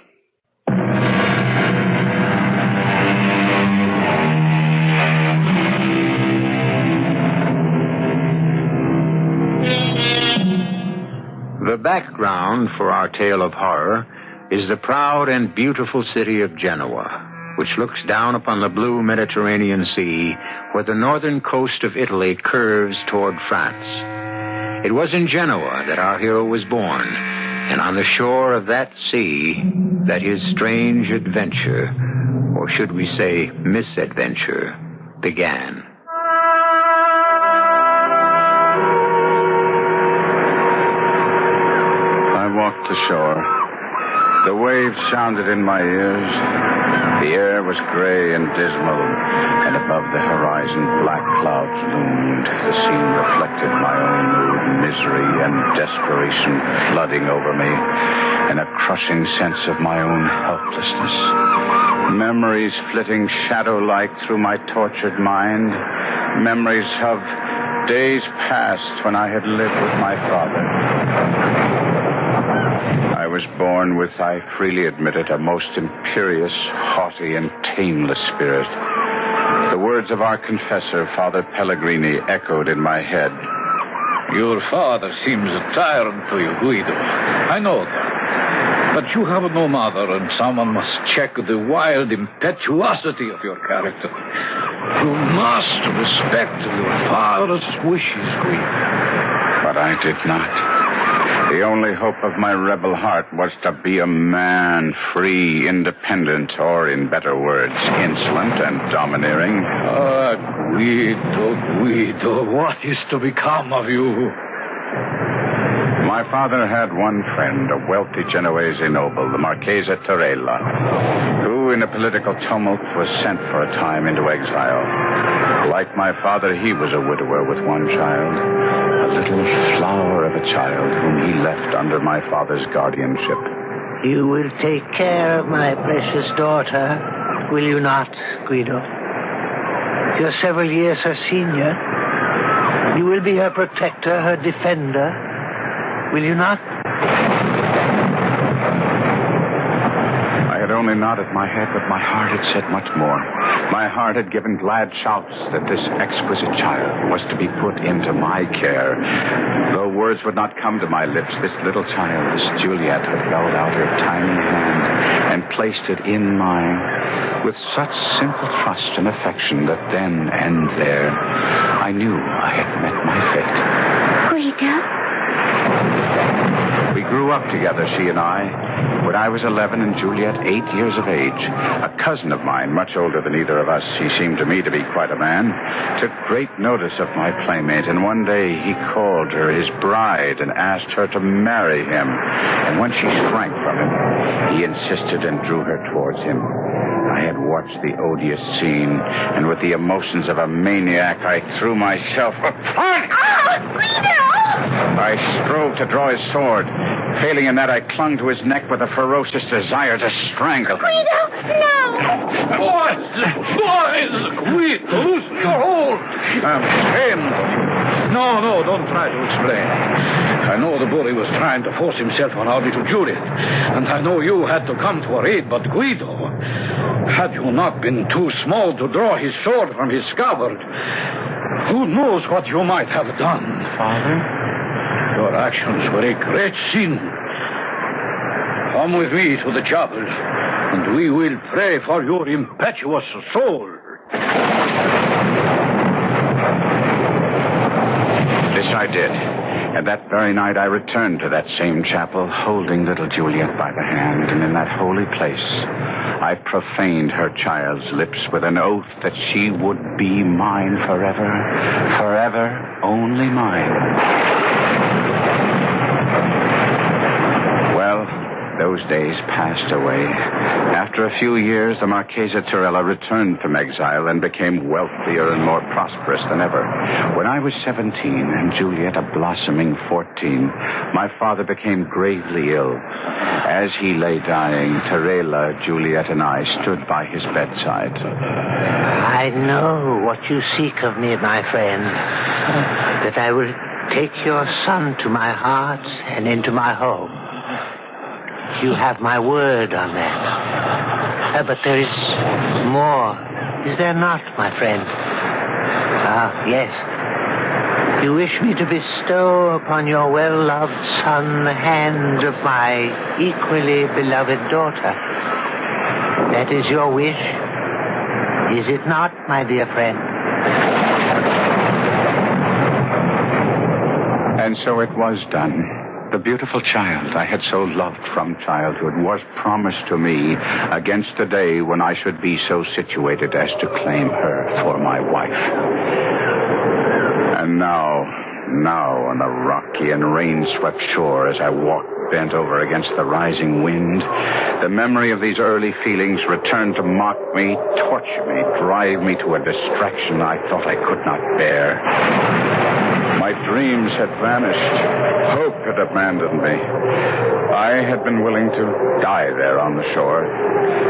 The background for our tale of horror is the proud and beautiful city of Genoa, which looks down upon the blue Mediterranean Sea where the northern coast of Italy curves toward France. It was in Genoa that our hero was born, and on the shore of that sea that his strange adventure, or should we say misadventure, began. I walked the shore. The waves sounded in my ears. The air was gray and dismal, and above the horizon black clouds loomed. The scene reflected my own mood, misery and desperation flooding over me, and a crushing sense of my own helplessness. Memories flitting shadow-like through my tortured mind. Memories of days past when I had lived with my father. I was born with, I freely admit it, a most imperious, haughty, and tameless spirit. The words of our confessor, Father Pellegrini, echoed in my head. Your father seems a tyrant to you, Guido. I know that. But you have no mother, and someone must check the wild impetuosity of your character. You must respect your father's wishes, Guido. But I did not. The only hope of my rebel heart was to be a man, free, independent, or, in better words, insolent and domineering. Ah, Guido, what is to become of you? My father had one friend, a wealthy Genoese noble, the Marchese Torella, who, in a political tumult, was sent for a time into exile. Like my father, he was a widower with one child, a little flower of a child whom he left under my father's guardianship. You will take care of my precious daughter, will you not, Guido? You're several years her senior. You will be her protector, her defender. Will you not? I had only nodded my head, but my heart had said much more. My heart had given glad shouts that this exquisite child was to be put into my care. Though words would not come to my lips, this little child, this Juliet, had held out her tiny hand and placed it in mine with such simple trust and affection that then and there I knew I had met my fate. Guido? We grew up together, she and I. When I was 11 and Juliet 8 years of age, a cousin of mine, much older than either of us, he seemed to me to be quite a man, took great notice of my playmate, and one day he called her his bride and asked her to marry him. And when she shrank from him, he insisted and drew her towards him. I had watched the odious scene, and with the emotions of a maniac, I threw myself upon him. Oh, Guido! I strove to draw his sword. Failing in that, I clung to his neck with a ferocious desire to strangle him. Guido, no! Boys! Guido, loosen your hold! I'm ashamed. No, don't try to explain. I know the bully was trying to force himself on our little Juliet, and I know you had to come to her aid, but Guido, had you not been too small to draw his sword from his scabbard, who knows what you might have done? Father? Your actions were a great sin. Come with me to the chapel, and we will pray for your impetuous soul. This I did. And that very night I returned to that same chapel, holding little Juliet by the hand, and in that holy place I profaned her child's lips with an oath that she would be mine forever, forever only mine. Well, those days passed away. After a few years, the Marchesa Torella returned from exile and became wealthier and more prosperous than ever. When I was 17 and Juliet a blossoming 14, my father became gravely ill. As he lay dying, Torella, Juliet, and I stood by his bedside. I know what you seek of me, my friend. That I will take your son to my heart and into my home. You have my word on that. But there is more, is there not, my friend? Ah, yes. You wish me to bestow upon your well-loved son the hand of my equally beloved daughter. That is your wish, is it not, my dear friend? And so it was done. The beautiful child I had so loved from childhood was promised to me against the day when I should be so situated as to claim her for my wife. And now on the rocky and rain-swept shore, as I walked bent over against the rising wind, the memory of these early feelings returned to mock me, torture me, drive me to a distraction I thought I could not bear. My dreams had vanished. Hope had abandoned me. I had been willing to die there on the shore,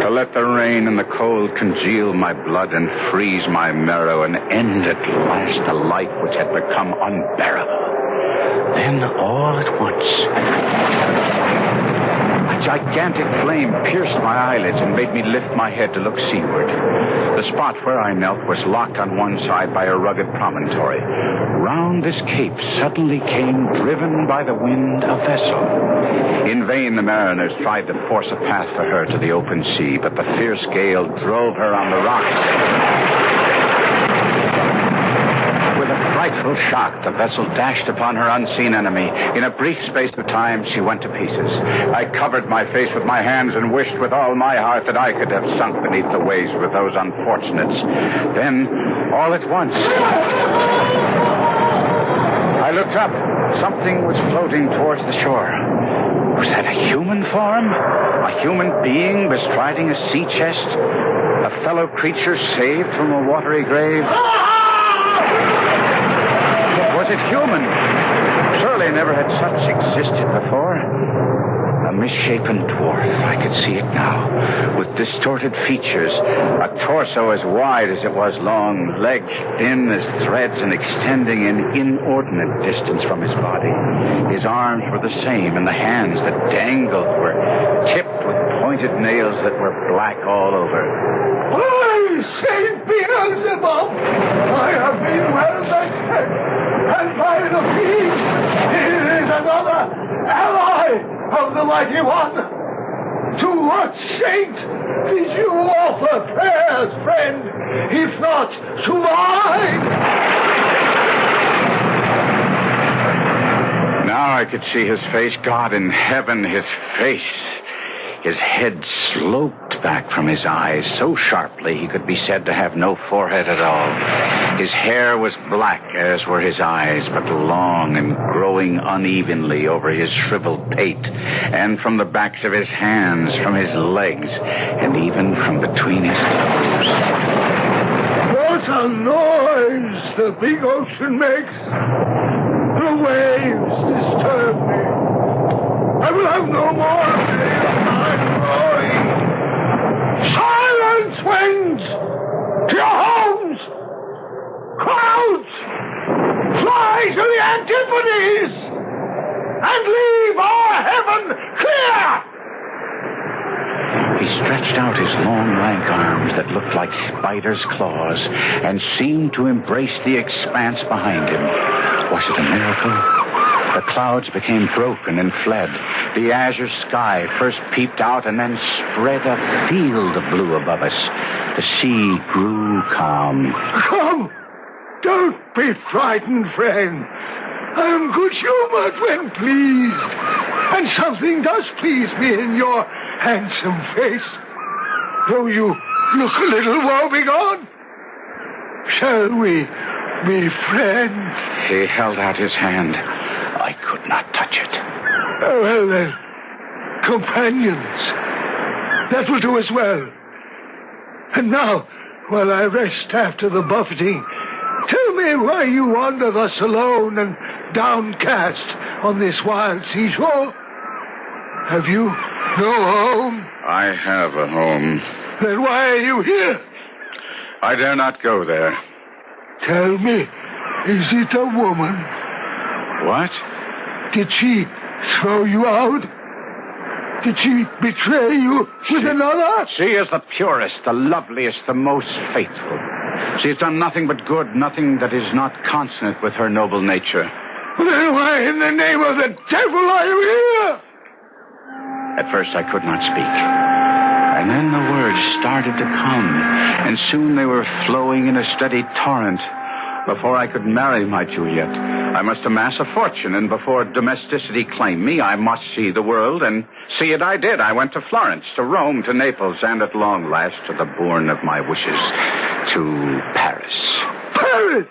to let the rain and the cold congeal my blood and freeze my marrow and end at last a life which had become unbearable. Then, all at once, a gigantic flame pierced my eyelids and made me lift my head to look seaward. The spot where I knelt was locked on one side by a rugged promontory. Round this cape suddenly came, driven by the wind, a vessel. In vain the mariners tried to force a path for her to the open sea, but the fierce gale drove her on the rocks. With a frightful shock, the vessel dashed upon her unseen enemy. In a brief space of time, she went to pieces. I covered my face with my hands and wished with all my heart that I could have sunk beneath the waves with those unfortunates. Then, all at once, I looked up. Something was floating towards the shore. Was that a human form? A human being bestriding a sea chest? A fellow creature saved from a watery grave? Was it human? Surely never had such existed before. A misshapen dwarf, I could see it now, with distorted features, a torso as wide as it was long, legs thin as threads and extending an inordinate distance from his body. His arms were the same, and the hands that dangled were tipped with pointed nails that were black all over. By Saint Beelzebub, I have been well vexed, and by the fiends, here is another ally of the mighty one. To what saint did you offer prayers, friend, if not to mine? Now I could see his face. God in heaven, his face. His head sloped back from his eyes so sharply he could be said to have no forehead at all. His hair was black, as were his eyes, but long and growing unevenly over his shriveled pate, and from the backs of his hands, from his legs, and even from between his toes. What a noise the big ocean makes! The waves disturb me. I will have no more of my roaring. Silence, winds! To your homes! Clouds! Fly to the antipodes! And leave our heaven clear! He stretched out his long, lank arms that looked like spiders' claws and seemed to embrace the expanse behind him. Was it a miracle? The clouds became broken and fled. The azure sky first peeped out and then spread a field of blue above us. The sea grew calm. Come! Don't be frightened, friend. I am good-humored when pleased. And something does please me in your handsome face. Though you look a little woebegone. Shall we be friends? He held out his hand. I could not touch it. Well, then, companions. That will do as well. And now, while I rest after the buffeting, tell me why you wander thus alone and downcast on this wild seashore. Have you no home? I have a home. Then why are you here? I dare not go there. Tell me, is it a woman? What? Did she throw you out? Did she betray you with another? She is the purest, the loveliest, the most faithful. She has done nothing but good, nothing that is not consonant with her noble nature. Then why in the name of the devil are you here? At first I could not speak. And then the words started to come, and soon they were flowing in a steady torrent. Before I could marry my Juliet, I must amass a fortune, and before domesticity claimed me, I must see the world, and see it I did. I went to Florence, to Rome, to Naples, and at long last to the bourne of my wishes, to Paris. Paris!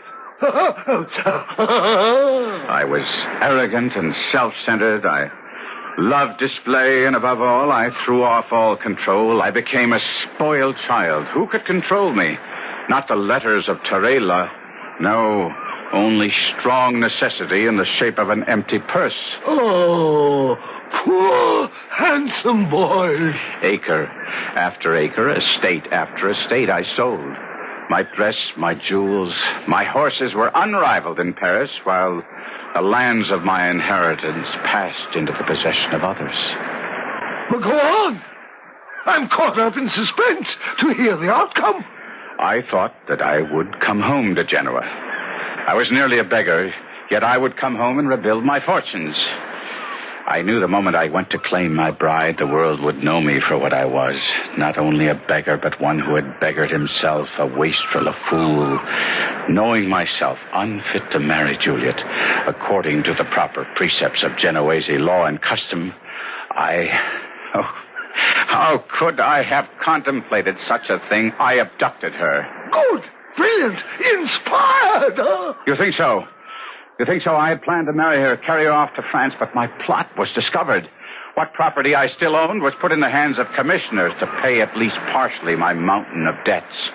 I was arrogant and self-centered. I loved display, and above all, I threw off all control. I became a spoiled child. Who could control me? Not the letters of Tarela. No, only strong necessity in the shape of an empty purse. Oh, poor, handsome boy. Acre after acre, estate after estate, I sold. My dress, my jewels, my horses were unrivaled in Paris, while the lands of my inheritance passed into the possession of others. But go on. I'm caught up in suspense to hear the outcome. I thought that I would come home to Genoa. I was nearly a beggar, yet I would come home and rebuild my fortunes. I knew the moment I went to claim my bride, the world would know me for what I was. Not only a beggar, but one who had beggared himself, a wastrel, a fool. Knowing myself unfit to marry Juliet, according to the proper precepts of Genoese law and custom, how could I have contemplated such a thing? I abducted her. Good, brilliant, inspired. Huh? You think so? You think so? I had planned to marry her, carry her off to France, but my plot was discovered. What property I still owned was put in the hands of commissioners to pay at least partially my mountain of debts.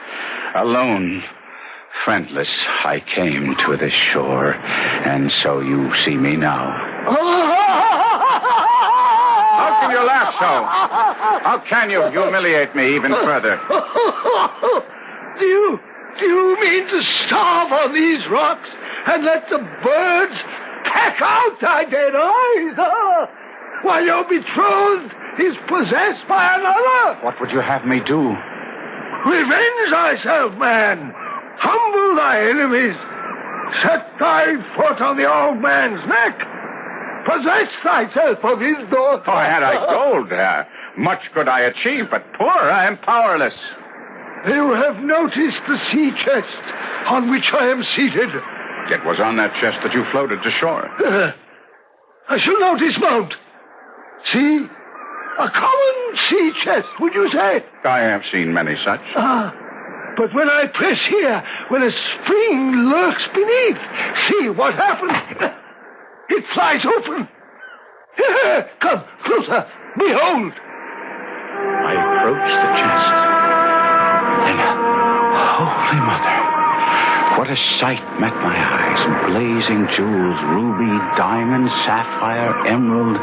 Alone, friendless, I came to this shore, and so you see me now. How can you laugh so? How can you humiliate me even further? Do you mean to starve on these rocks and let the birds peck out thy dead eyes? While your betrothed is possessed by another? What would you have me do? Revenge thyself, man. Humble thy enemies. Set thy foot on the old man's neck. Possess thyself of his daughter. Oh, had I gold, much could I achieve, but poor, I am powerless. You have noticed the sea chest on which I am seated. It was on that chest that you floated to shore. I shall now dismount. See? A common sea chest, would you say? I have seen many such. But when I press here, when a spring lurks beneath, see what happens? It flies open. Come, closer. Behold. I approached the chest. And, Holy Mother, what a sight met my eyes. Blazing jewels, ruby, diamond, sapphire, emerald,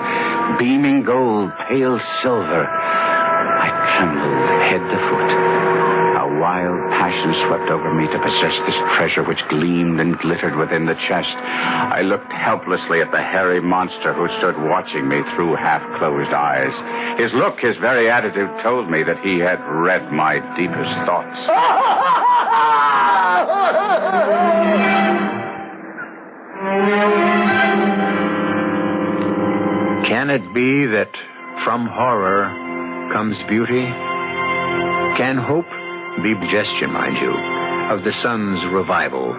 beaming gold, pale silver. I trembled head to foot. A wild passion swept over me to possess this treasure which gleamed and glittered within the chest. I looked helplessly at the hairy monster who stood watching me through half-closed eyes. His look, his very attitude told me that he had read my deepest thoughts. Can it be that from horror comes beauty? Can hope be suggestion, mind you, of the sun's revival,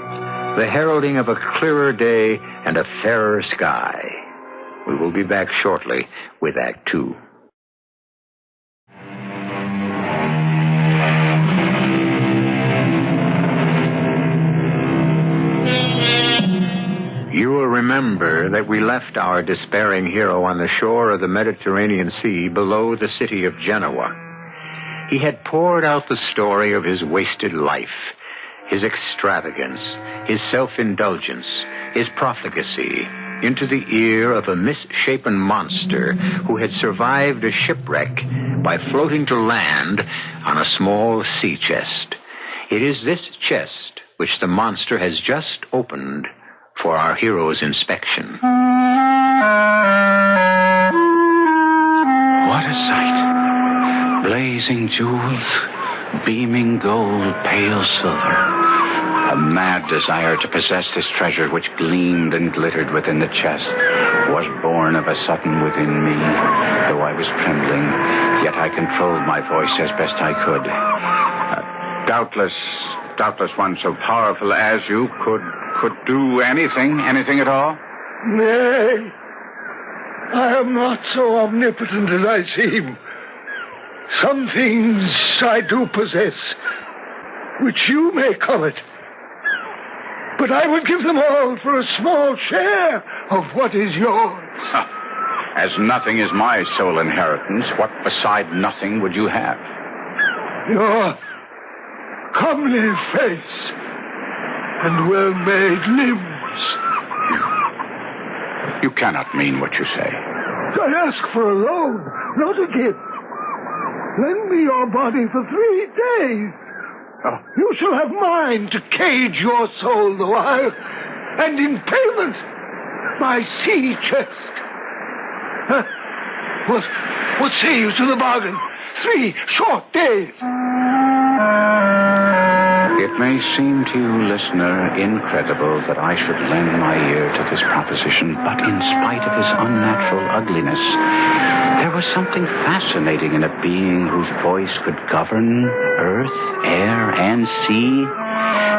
the heralding of a clearer day and a fairer sky? We will be back shortly with Act Two. You will remember that we left our despairing hero on the shore of the Mediterranean Sea below the city of Genoa. He had poured out the story of his wasted life, his extravagance, his self-indulgence, his profligacy, into the ear of a misshapen monster who had survived a shipwreck by floating to land on a small sea chest. It is this chest which the monster has just opened for our hero's inspection. What a sight. Blazing jewels, beaming gold, pale silver. A mad desire to possess this treasure which gleamed and glittered within the chest was born of a sudden within me. Though I was trembling, yet I controlled my voice as best I could. Doubtless one so powerful as you could do anything at all? Nay, I am not so omnipotent as I seem. Some things I do possess, which you may covet. But I would give them all for a small share of what is yours. As nothing is my sole inheritance, what beside nothing would you have? Your comely face and well-made limbs. You cannot mean what you say. I ask for a loan, not a gift. Lend me your body for 3 days. You shall have mine to cage your soul the while, and in payment, my sea chest. What say you to the bargain? 3 short days. It may seem to you, listener, incredible that I should lend my ear to this proposition, but in spite of his unnatural ugliness, there was something fascinating in a being whose voice could govern earth, air, and sea,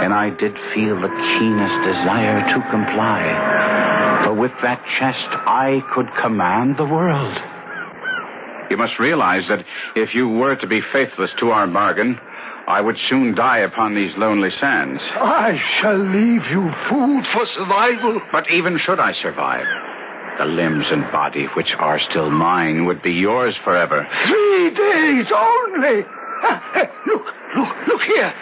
and I did feel the keenest desire to comply. For with that chest, I could command the world. You must realize that if you were to be faithless to our bargain, I would soon die upon these lonely sands. I shall leave you food for survival. But even should I survive, the limbs and body which are still mine would be yours forever. 3 days only. Look here.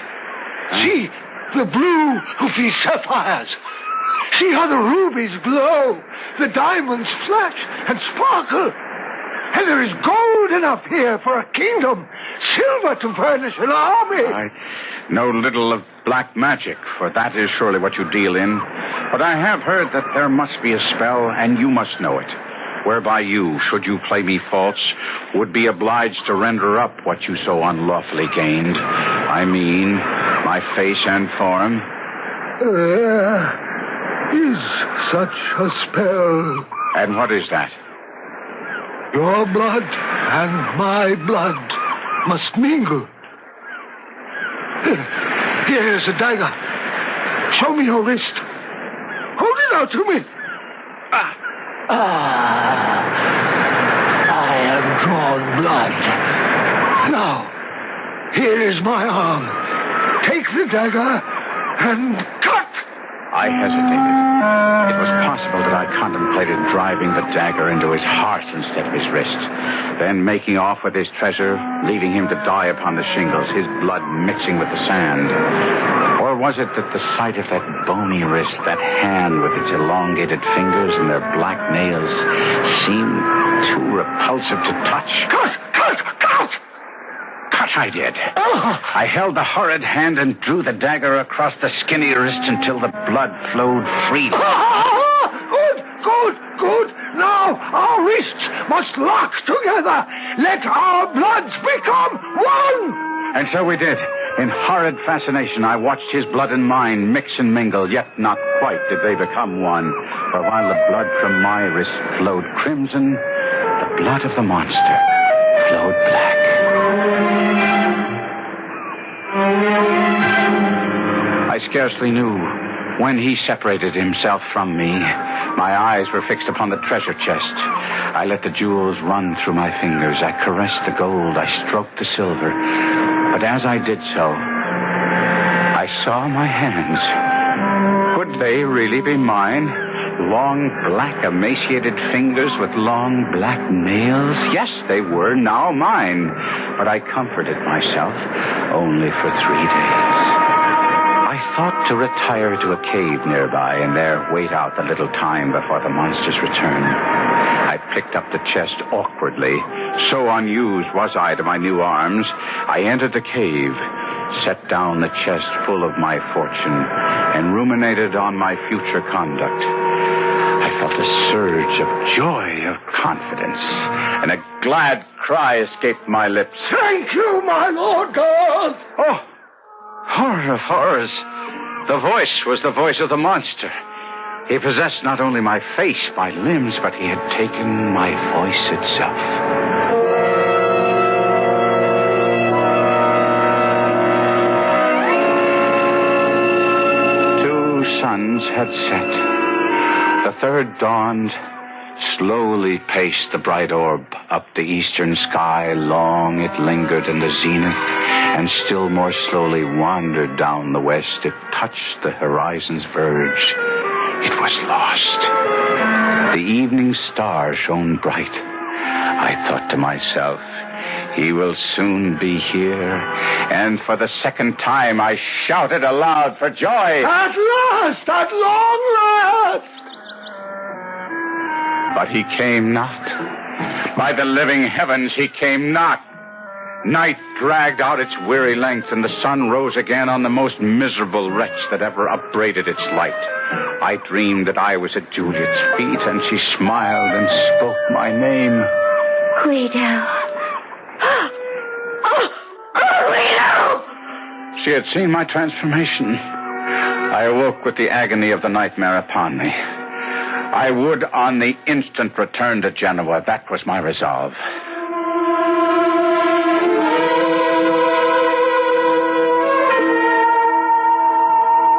See the blue of these sapphires. See how the rubies glow, the diamonds flash and sparkle. And there is gold enough here for a kingdom, silver to furnish an army. I know little of black magic, for that is surely what you deal in. But I have heard that there must be a spell, and you must know it, whereby you, should you play me false, would be obliged to render up what you so unlawfully gained. I mean, my face and form. Is such a spell. And what is that? Your blood and my blood must mingle. Here's a dagger. Show me your wrist. Hold it out to me. I have drawn blood. Now, here is my arm. Take the dagger and cut. I hesitated. It was possible that I contemplated driving the dagger into his heart instead of his wrist, then making off with his treasure, leaving him to die upon the shingles, his blood mixing with the sand. Or was it that the sight of that bony wrist, that hand with its elongated fingers and their black nails, seemed too repulsive to touch? Cut! Cut I did. I held the horrid hand and drew the dagger across the skinny wrist until the blood flowed freely. Good. Now our wrists must lock together. Let our bloods become one. And so we did. In horrid fascination, I watched his blood and mine mix and mingle, yet not quite did they become one. For while the blood from my wrist flowed crimson, the blood of the monster flowed black. I scarcely knew when he separated himself from me. My eyes were fixed upon the treasure chest. I let the jewels run through my fingers. I caressed the gold. I stroked the silver. But as I did so, I saw my hands. Could they really be mine? Long, black, emaciated fingers with long, black nails? Yes, they were now mine. But I comforted myself only for 3 days. I thought to retire to a cave nearby and there wait out the little time before the monster's return. I picked up the chest awkwardly. So unused was I to my new arms. I entered the cave, set down the chest full of my fortune, and ruminated on my future conduct. I felt a surge of joy, of confidence, and a glad cry escaped my lips. Thank you, my Lord God. Oh, horror of horrors. The voice was the voice of the monster. He possessed not only my face, my limbs, but he had taken my voice itself. Suns had set. The third dawned, slowly paced the bright orb up the eastern sky. Long it lingered in the zenith, and still more slowly wandered down the west. It touched the horizon's verge. It was lost. The evening star shone bright. I thought to myself, he will soon be here. And for the second time, I shouted aloud for joy. At last! At long last! But he came not. By the living heavens, he came not. Night dragged out its weary length, and the sun rose again on the most miserable wretch that ever upbraided its light. I dreamed that I was at Juliet's feet, and she smiled and spoke my name. Guido. She had seen my transformation. I awoke with the agony of the nightmare upon me. I would on the instant return to Genoa. That was my resolve.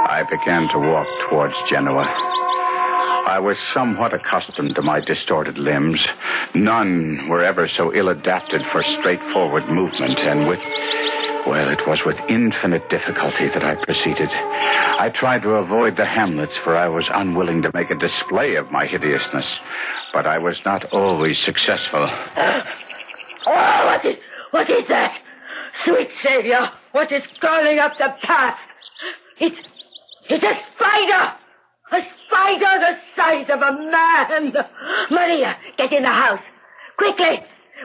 I began to walk towards Genoa. I was somewhat accustomed to my distorted limbs. None were ever so ill-adapted for straightforward movement, and with Well, it was with infinite difficulty that I proceeded. I tried to avoid the hamlets, for I was unwilling to make a display of my hideousness. But I was not always successful. What is that? Sweet Savior, what is crawling up the path? It's a spider! A spider the size of a man! Maria, get in the house. Quickly!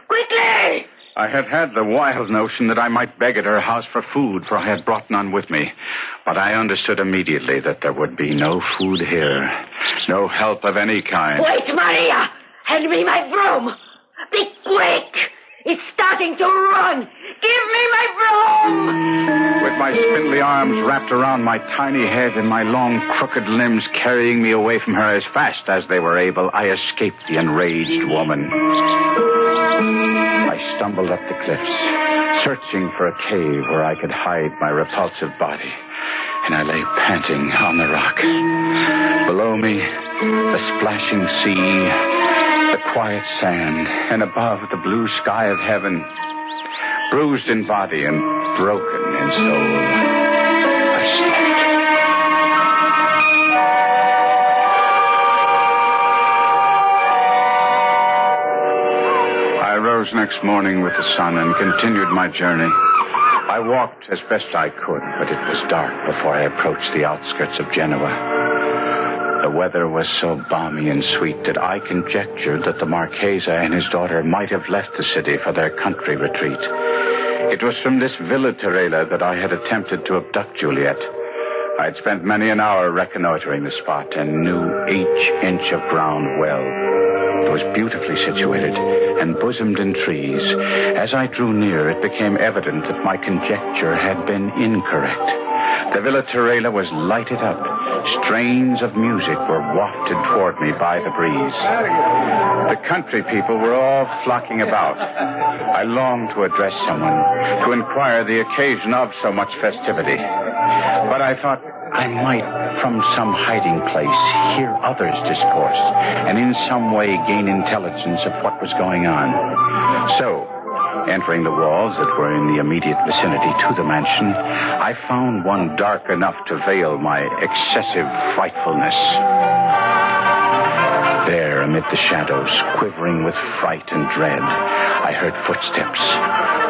Quickly! I had the wild notion that I might beg at her house for food, for I had brought none with me. But I understood immediately that there would be no food here. No help of any kind. Wait, Maria! Hand me my broom! Be quick! It's starting to run! Give me my broom! With my spindly arms wrapped around my tiny head and my long, crooked limbs carrying me away from her as fast as they were able, I escaped the enraged woman. I stumbled up the cliffs, searching for a cave where I could hide my repulsive body. And I lay panting on the rock. Below me, the splashing sea, the quiet sand, and above the blue sky of heaven. Bruised in body and broken in soul, I slept. I rose next morning with the sun and continued my journey. I walked as best I could, but it was dark before I approached the outskirts of Genoa. The weather was so balmy and sweet that I conjectured that the Marchese and his daughter might have left the city for their country retreat. It was from this Villa Torella that I had attempted to abduct Juliet. I had spent many an hour reconnoitering the spot and knew each inch of ground well. It was beautifully situated and bosomed in trees. As I drew near, it became evident that my conjecture had been incorrect. The Villa Torella was lighted up. Strains of music were wafted toward me by the breeze. The country people were all flocking about. I longed to address someone, to inquire the occasion of so much festivity. But I thought I might, from some hiding place, hear others discourse, and in some way gain intelligence of what was going on. So, entering the walls that were in the immediate vicinity to the mansion, I found one dark enough to veil my excessive frightfulness. There, amid the shadows, quivering with fright and dread, I heard footsteps.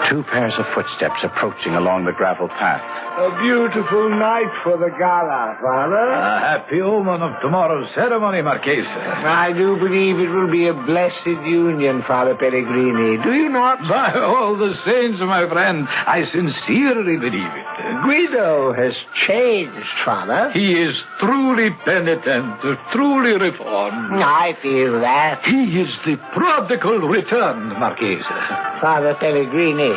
2 pairs of footsteps approaching along the gravel path. A beautiful night for the gala, Father. A happy omen of tomorrow's ceremony, Marchese. I do believe it will be a blessed union, Father Pellegrini. Do you not? By all the saints, my friend, I sincerely believe it. Guido has changed, Father. He is truly penitent, truly reformed. I feel that. He is the prodigal returned, Marchese. Father Pellegrini,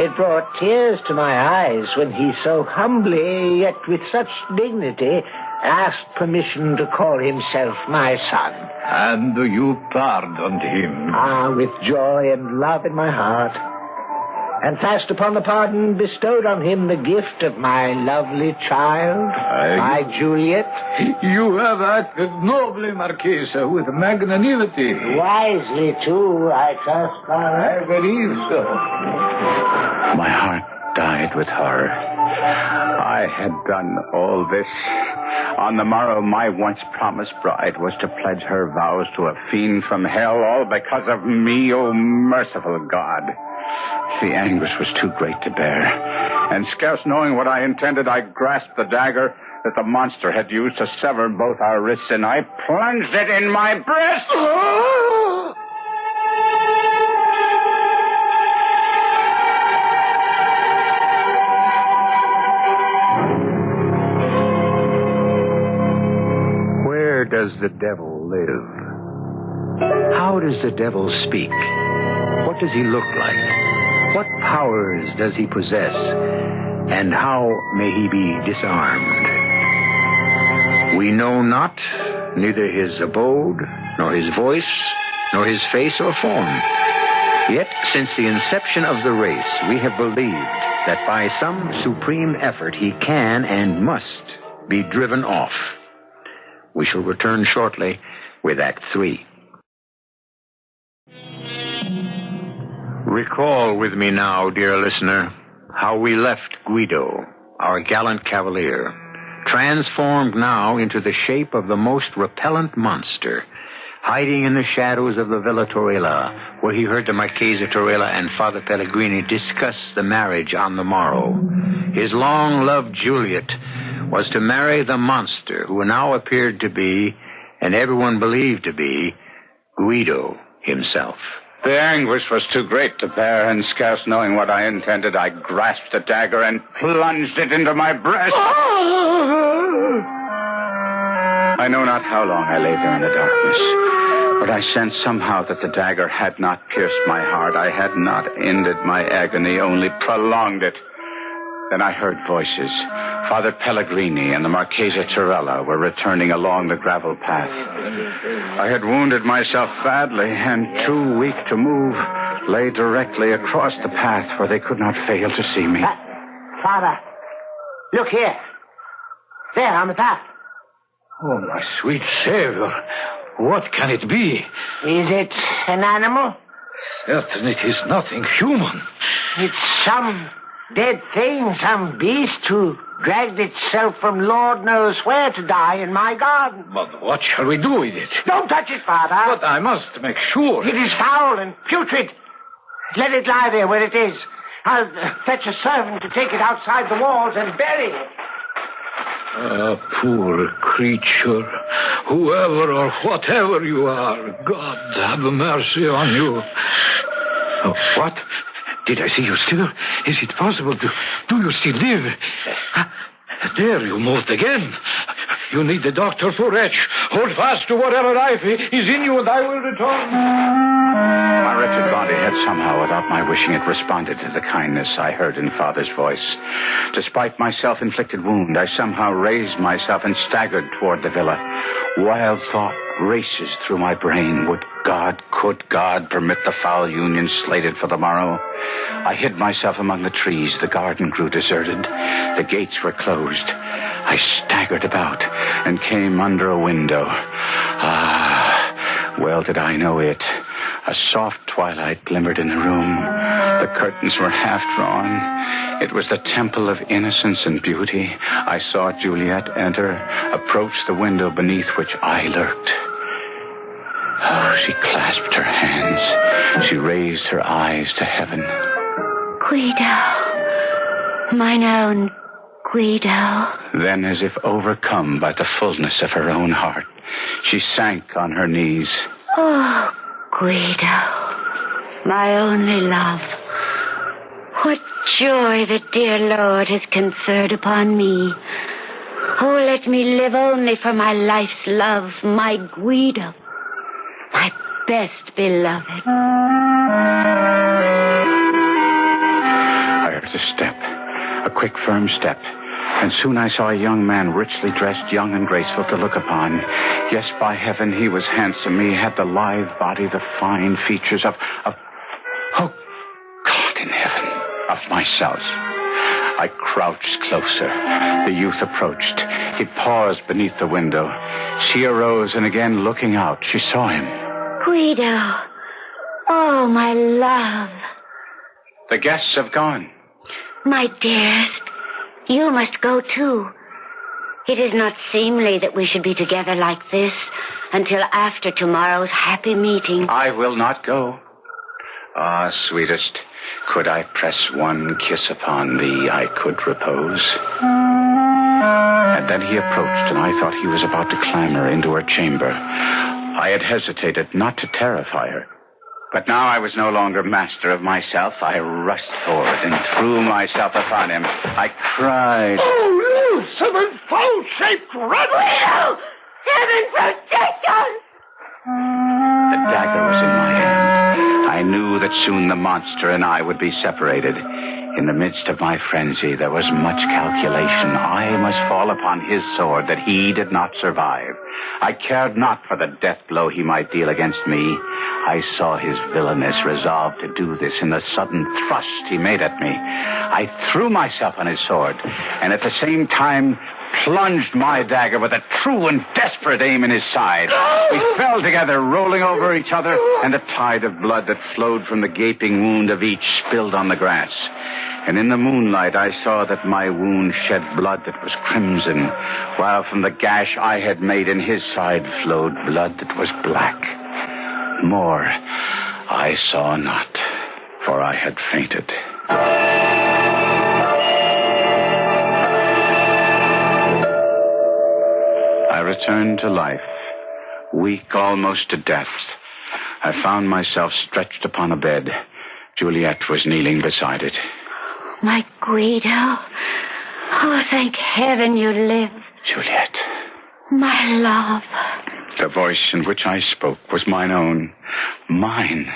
it brought tears to my eyes when he so humbly, yet with such dignity, asked permission to call himself my son. And you pardoned him? Ah, with joy and love in my heart. And fast upon the pardon bestowed on him the gift of my lovely child, my Juliet. You have acted nobly, Marchese, with magnanimity. Wisely, too, I trust, Father. I believe so. My heart died with horror. I had done all this. On the morrow, my once promised bride was to pledge her vows to a fiend from hell, all because of me, oh merciful God. The anguish was too great to bear, and scarce knowing what I intended, I grasped the dagger that the monster had used to sever both our wrists, and I plunged it in my breast. Where does the devil live? How does the devil speak? What does he look like? What powers does he possess? And how may he be disarmed? We know not neither his abode, nor his voice, nor his face or form. Yet, since the inception of the race, we have believed that by some supreme effort he can and must be driven off. We shall return shortly with Act 3. Recall with me now, dear listener, how we left Guido, our gallant cavalier, transformed now into the shape of the most repellent monster, hiding in the shadows of the Villa Torella, where he heard the Marchesa Torella and Father Pellegrini discuss the marriage on the morrow. His long-loved Juliet was to marry the monster who now appeared to be, and everyone believed to be, Guido himself. The anguish was too great to bear, and scarce knowing what I intended, I grasped the dagger and plunged it into my breast. I know not how long I lay there in the darkness, but I sensed somehow that the dagger had not pierced my heart. I had not ended my agony, only prolonged it. Then I heard voices. Father Pellegrini and the Marchesa Torella were returning along the gravel path. I had wounded myself badly, and too weak to move, lay directly across the path where they could not fail to see me. Father, look here. There, on the path. Oh, my sweet Savior, what can it be? Is it an animal? Certainly it is nothing human. It's some dead thing, some beast who dragged itself from Lord knows where to die in my garden. But what shall we do with it? Don't touch it, Father. But I must make sure. It is foul and putrid. Let it lie there where it is. I'll fetch a servant to take it outside the walls and bury it. Ah, poor creature. Whoever or whatever you are, God have mercy on you. Oh, what? Did I see you still? Is it possible to... Do you still live? There, you moved again. You need the doctor for wretch. Hold fast to whatever life is in you, and I will return. My wretched body had somehow, without my wishing it, responded to the kindness I heard in Father's voice. Despite my self-inflicted wound, I somehow raised myself and staggered toward the villa. Wild thought races through my brain. Could God permit the foul union slated for the morrow? I hid myself among the trees. The garden grew deserted. The gates were closed. I staggered about and came under a window. Well did I know it. A soft twilight glimmered in the room. The curtains were half drawn. It was the temple of innocence and beauty. I saw Juliet enter, approach the window beneath which I lurked. Oh, she clasped her hands. She raised her eyes to heaven. Guido. Mine own Guido. Then, as if overcome by the fullness of her own heart, she sank on her knees. Oh, Guido. My only love. What joy the dear Lord has conferred upon me. Oh, let me live only for my life's love, my Guido. My best beloved. I heard a step, a quick, firm step, and soon I saw a young man richly dressed, young and graceful to look upon. Yes, by heaven, he was handsome. He had the lithe body, the fine features of oh, God in heaven, of myself. I crouched closer. The youth approached. He paused beneath the window. She arose, and again looking out, she saw him. Guido. Oh, my love. The guests have gone. My dearest, you must go too. It is not seemly that we should be together like this until after tomorrow's happy meeting. I will not go. Ah, sweetest, could I press one kiss upon thee, I could repose. And then he approached, and I thought he was about to clamber into her chamber. I had hesitated not to terrify her. But now I was no longer master of myself. I rushed forward and threw myself upon him. I cried. Oh, loathsome foul-shaped rat! Heaven protect us! The dagger was in my hand. I knew that soon the monster and I would be separated. In the midst of my frenzy, there was much calculation. I must fall upon his sword that he did not survive. I cared not for the death blow he might deal against me. I saw his villainous resolve to do this in the sudden thrust he made at me. I threw myself on his sword, and at the same time plunged my dagger with a true and desperate aim in his side. We fell together, rolling over each other, and a tide of blood that flowed from the gaping wound of each spilled on the grass. And in the moonlight, I saw that my wound shed blood that was crimson, while from the gash I had made in his side flowed blood that was black. More I saw not, for I had fainted. I returned to life, weak almost to death. I found myself stretched upon a bed. Juliet was kneeling beside it. My Guido. Oh, thank heaven you live. Juliet. My love. The voice in which I spoke was mine own. Mine.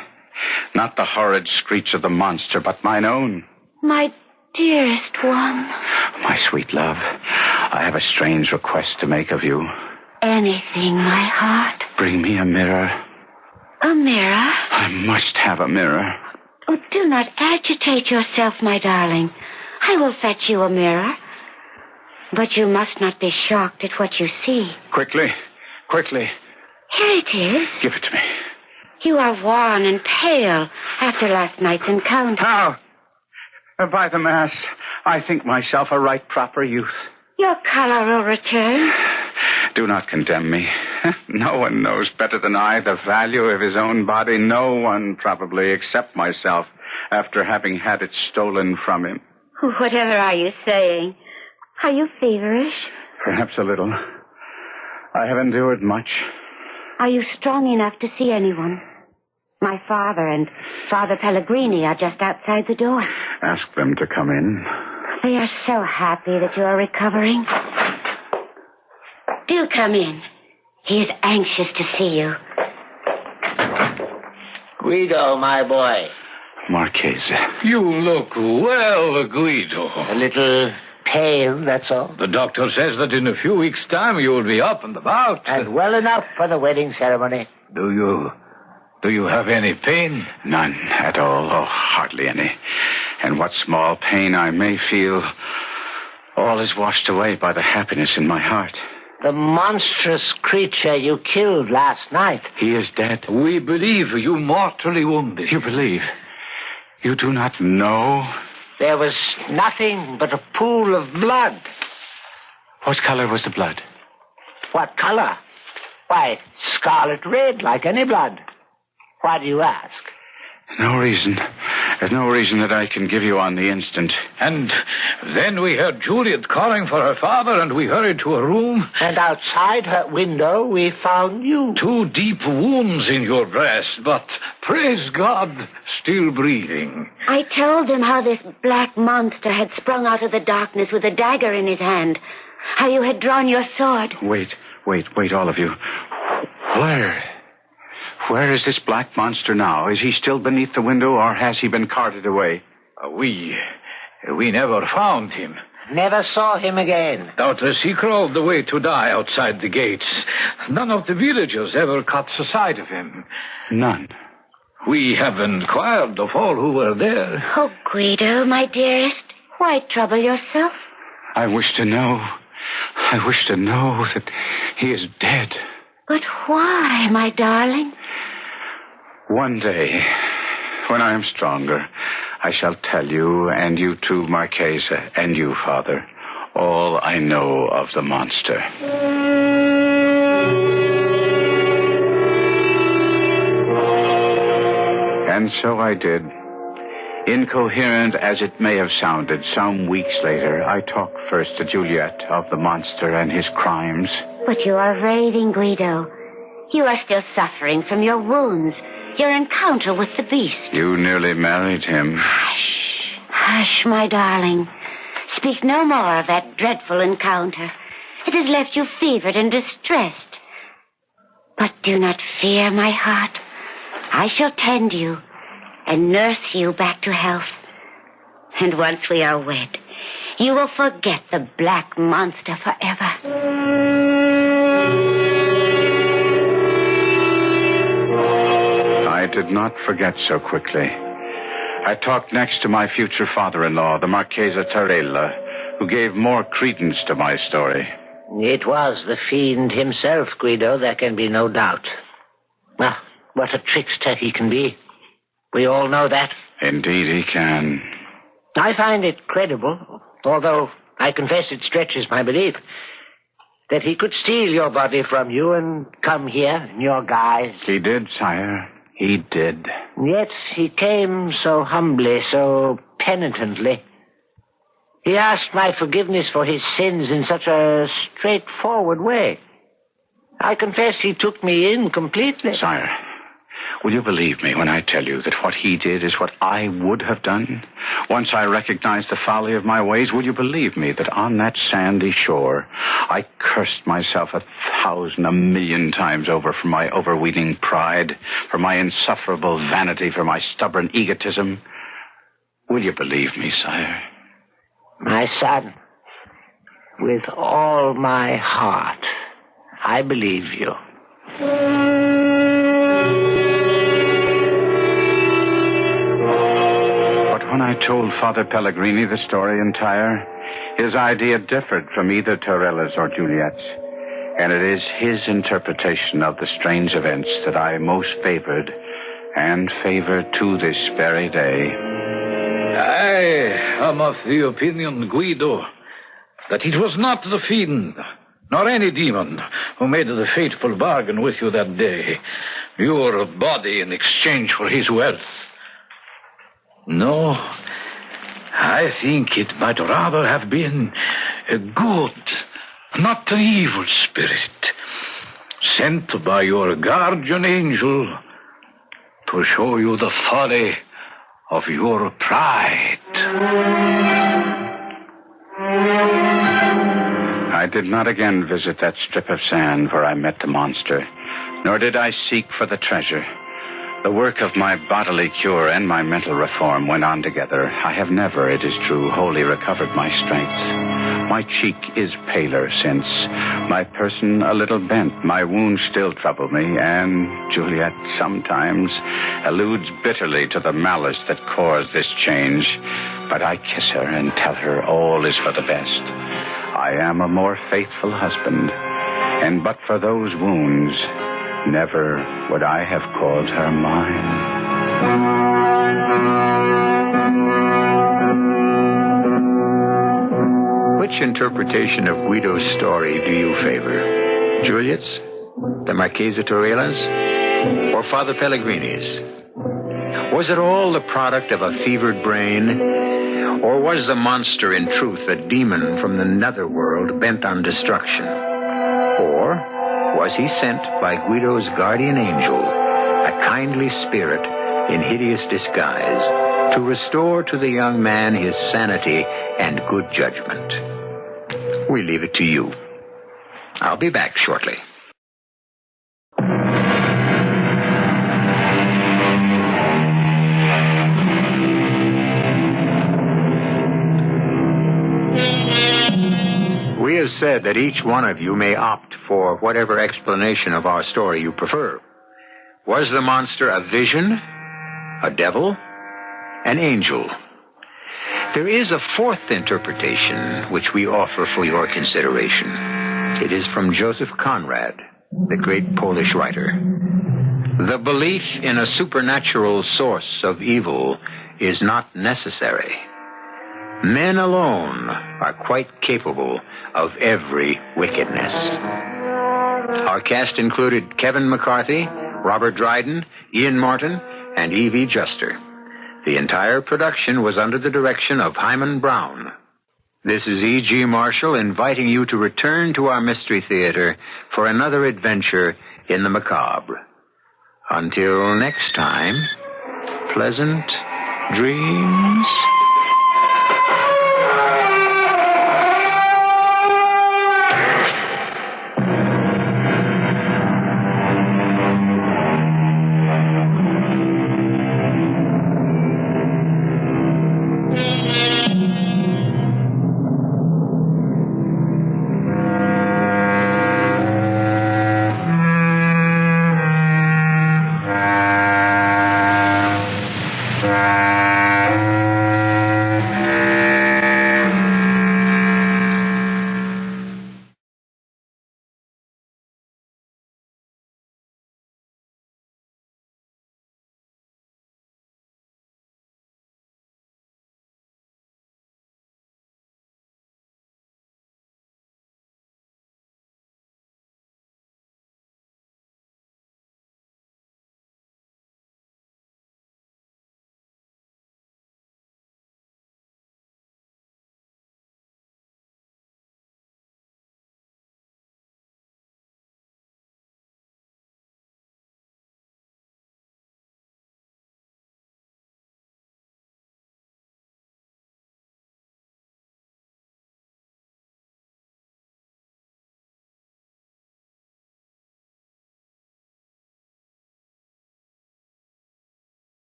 Not the horrid screech of the monster, but mine own. My dearest one. My sweet love, I have a strange request to make of you. Anything, my heart. Bring me a mirror. A mirror? I must have a mirror. Oh, do not agitate yourself, my darling. I will fetch you a mirror. But you must not be shocked at what you see. Quickly. Quickly. Here it is. Give it to me. You are wan and pale after last night's encounter. How? By the mass, I think myself a right proper youth. Your color will return. Do not condemn me. No one knows better than I the value of his own body. No one, probably, except myself, after having had it stolen from him. Whatever are you saying? Are you feverish? Perhaps a little. I have endured much. Are you strong enough to see anyone? My father and Father Pellegrini are just outside the door. Ask them to come in. They are so happy that you are recovering. Do come in. He is anxious to see you. Guido, my boy. Marchese. You look well, Guido. A little pale, that's all. The doctor says that in a few weeks' time you will be up and about. And well enough for the wedding ceremony. Do you have any pain? None at all. Oh, hardly any. And what small pain I may feel, all is washed away by the happiness in my heart. The monstrous creature you killed last night. He is dead. We believe you mortally wounded. You believe? You do not know? There was nothing but a pool of blood. What color was the blood? What color? Why, scarlet red, like any blood. Why do you ask? No reason. There's no reason that I can give you on the instant. And then we heard Juliet calling for her father, and we hurried to a room. And outside her window, we found you. 2 deep wounds in your breast, but, praise God, still breathing. I told them how this black monster had sprung out of the darkness with a dagger in his hand. How you had drawn your sword. Wait, all of you. Where is this black monster now? Is he still beneath the window, or has he been carted away? We never found him. Never saw him again. Doubtless he crawled away to die outside the gates. None of the villagers ever caught sight of him. None. We have inquired of all who were there. Oh, Guido, my dearest, why trouble yourself? I wish to know that he is dead. But why, my darling? One day, when I am stronger, I shall tell you, and you too, Marchese, and you, Father, all I know of the monster. And so I did. Incoherent as it may have sounded, some weeks later, I talked first to Juliet of the monster and his crimes. But you are raving, Guido. You are still suffering from your wounds, your encounter with the beast. You nearly married him. Hush, my darling. Speak no more of that dreadful encounter. It has left you fevered and distressed. But do not fear, my heart. I shall tend you and nurse you back to health. And once we are wed, you will forget the black monster forever. I did not forget so quickly. I talked next to my future father-in-law, the Marchese Tarella, who gave more credence to my story. It was the fiend himself, Guido, there can be no doubt. Ah, what a trickster he can be. We all know that. Indeed he can. I find it credible, although I confess it stretches my belief, that he could steal your body from you and come here in your guise. He did, sire. He did. Yet he came so humbly, so penitently. He asked my forgiveness for his sins in such a straightforward way. I confess he took me in completely. Sire, will you believe me when I tell you that what he did is what I would have done? Once I recognized the folly of my ways, will you believe me that on that sandy shore, I cursed myself 1,000, 1,000,000 times over for my overweening pride, for my insufferable vanity, for my stubborn egotism? Will you believe me, sire? My son, with all my heart, I believe you. When I told Father Pellegrini the story entire, his idea differed from either Torella's or Juliet's, and it is his interpretation of the strange events that I most favored and favor to this very day. I am of the opinion, Guido, that it was not the fiend, nor any demon, who made the fateful bargain with you that day, your body in exchange for his wealth. No, I think it might rather have been a good, not an evil spirit, sent by your guardian angel to show you the folly of your pride. I did not again visit that strip of sand where I met the monster, nor did I seek for the treasure. The work of my bodily cure and my mental reform went on together. I have never, it is true, wholly recovered my strength. My cheek is paler since, my person a little bent. My wounds still trouble me, and Juliet sometimes alludes bitterly to the malice that caused this change. But I kiss her and tell her all is for the best. I am a more faithful husband, and but for those wounds, never would I have called her mine. Which interpretation of Guido's story do you favor? Juliet's, the Marchesa Torella's, or Father Pellegrini's? Was it all the product of a fevered brain, or was the monster in truth a demon from the netherworld bent on destruction? Or was he sent by Guido's guardian angel, a kindly spirit in hideous disguise, to restore to the young man his sanity and good judgment? We leave it to you. I'll be back shortly. We have said that each one of you may opt for whatever explanation of our story you prefer. Was the monster a vision, a devil, an angel? There is a fourth interpretation which we offer for your consideration. It is from Joseph Conrad, the great Polish writer. The belief in a supernatural source of evil is not necessary. Men alone are quite capable of every wickedness. Our cast included Kevin McCarthy, Robert Dryden, Ian Martin, and E.V. Juster. The entire production was under the direction of Hyman Brown. This is E.G. Marshall inviting you to return to our Mystery Theater for another adventure in the macabre. Until next time, pleasant dreams.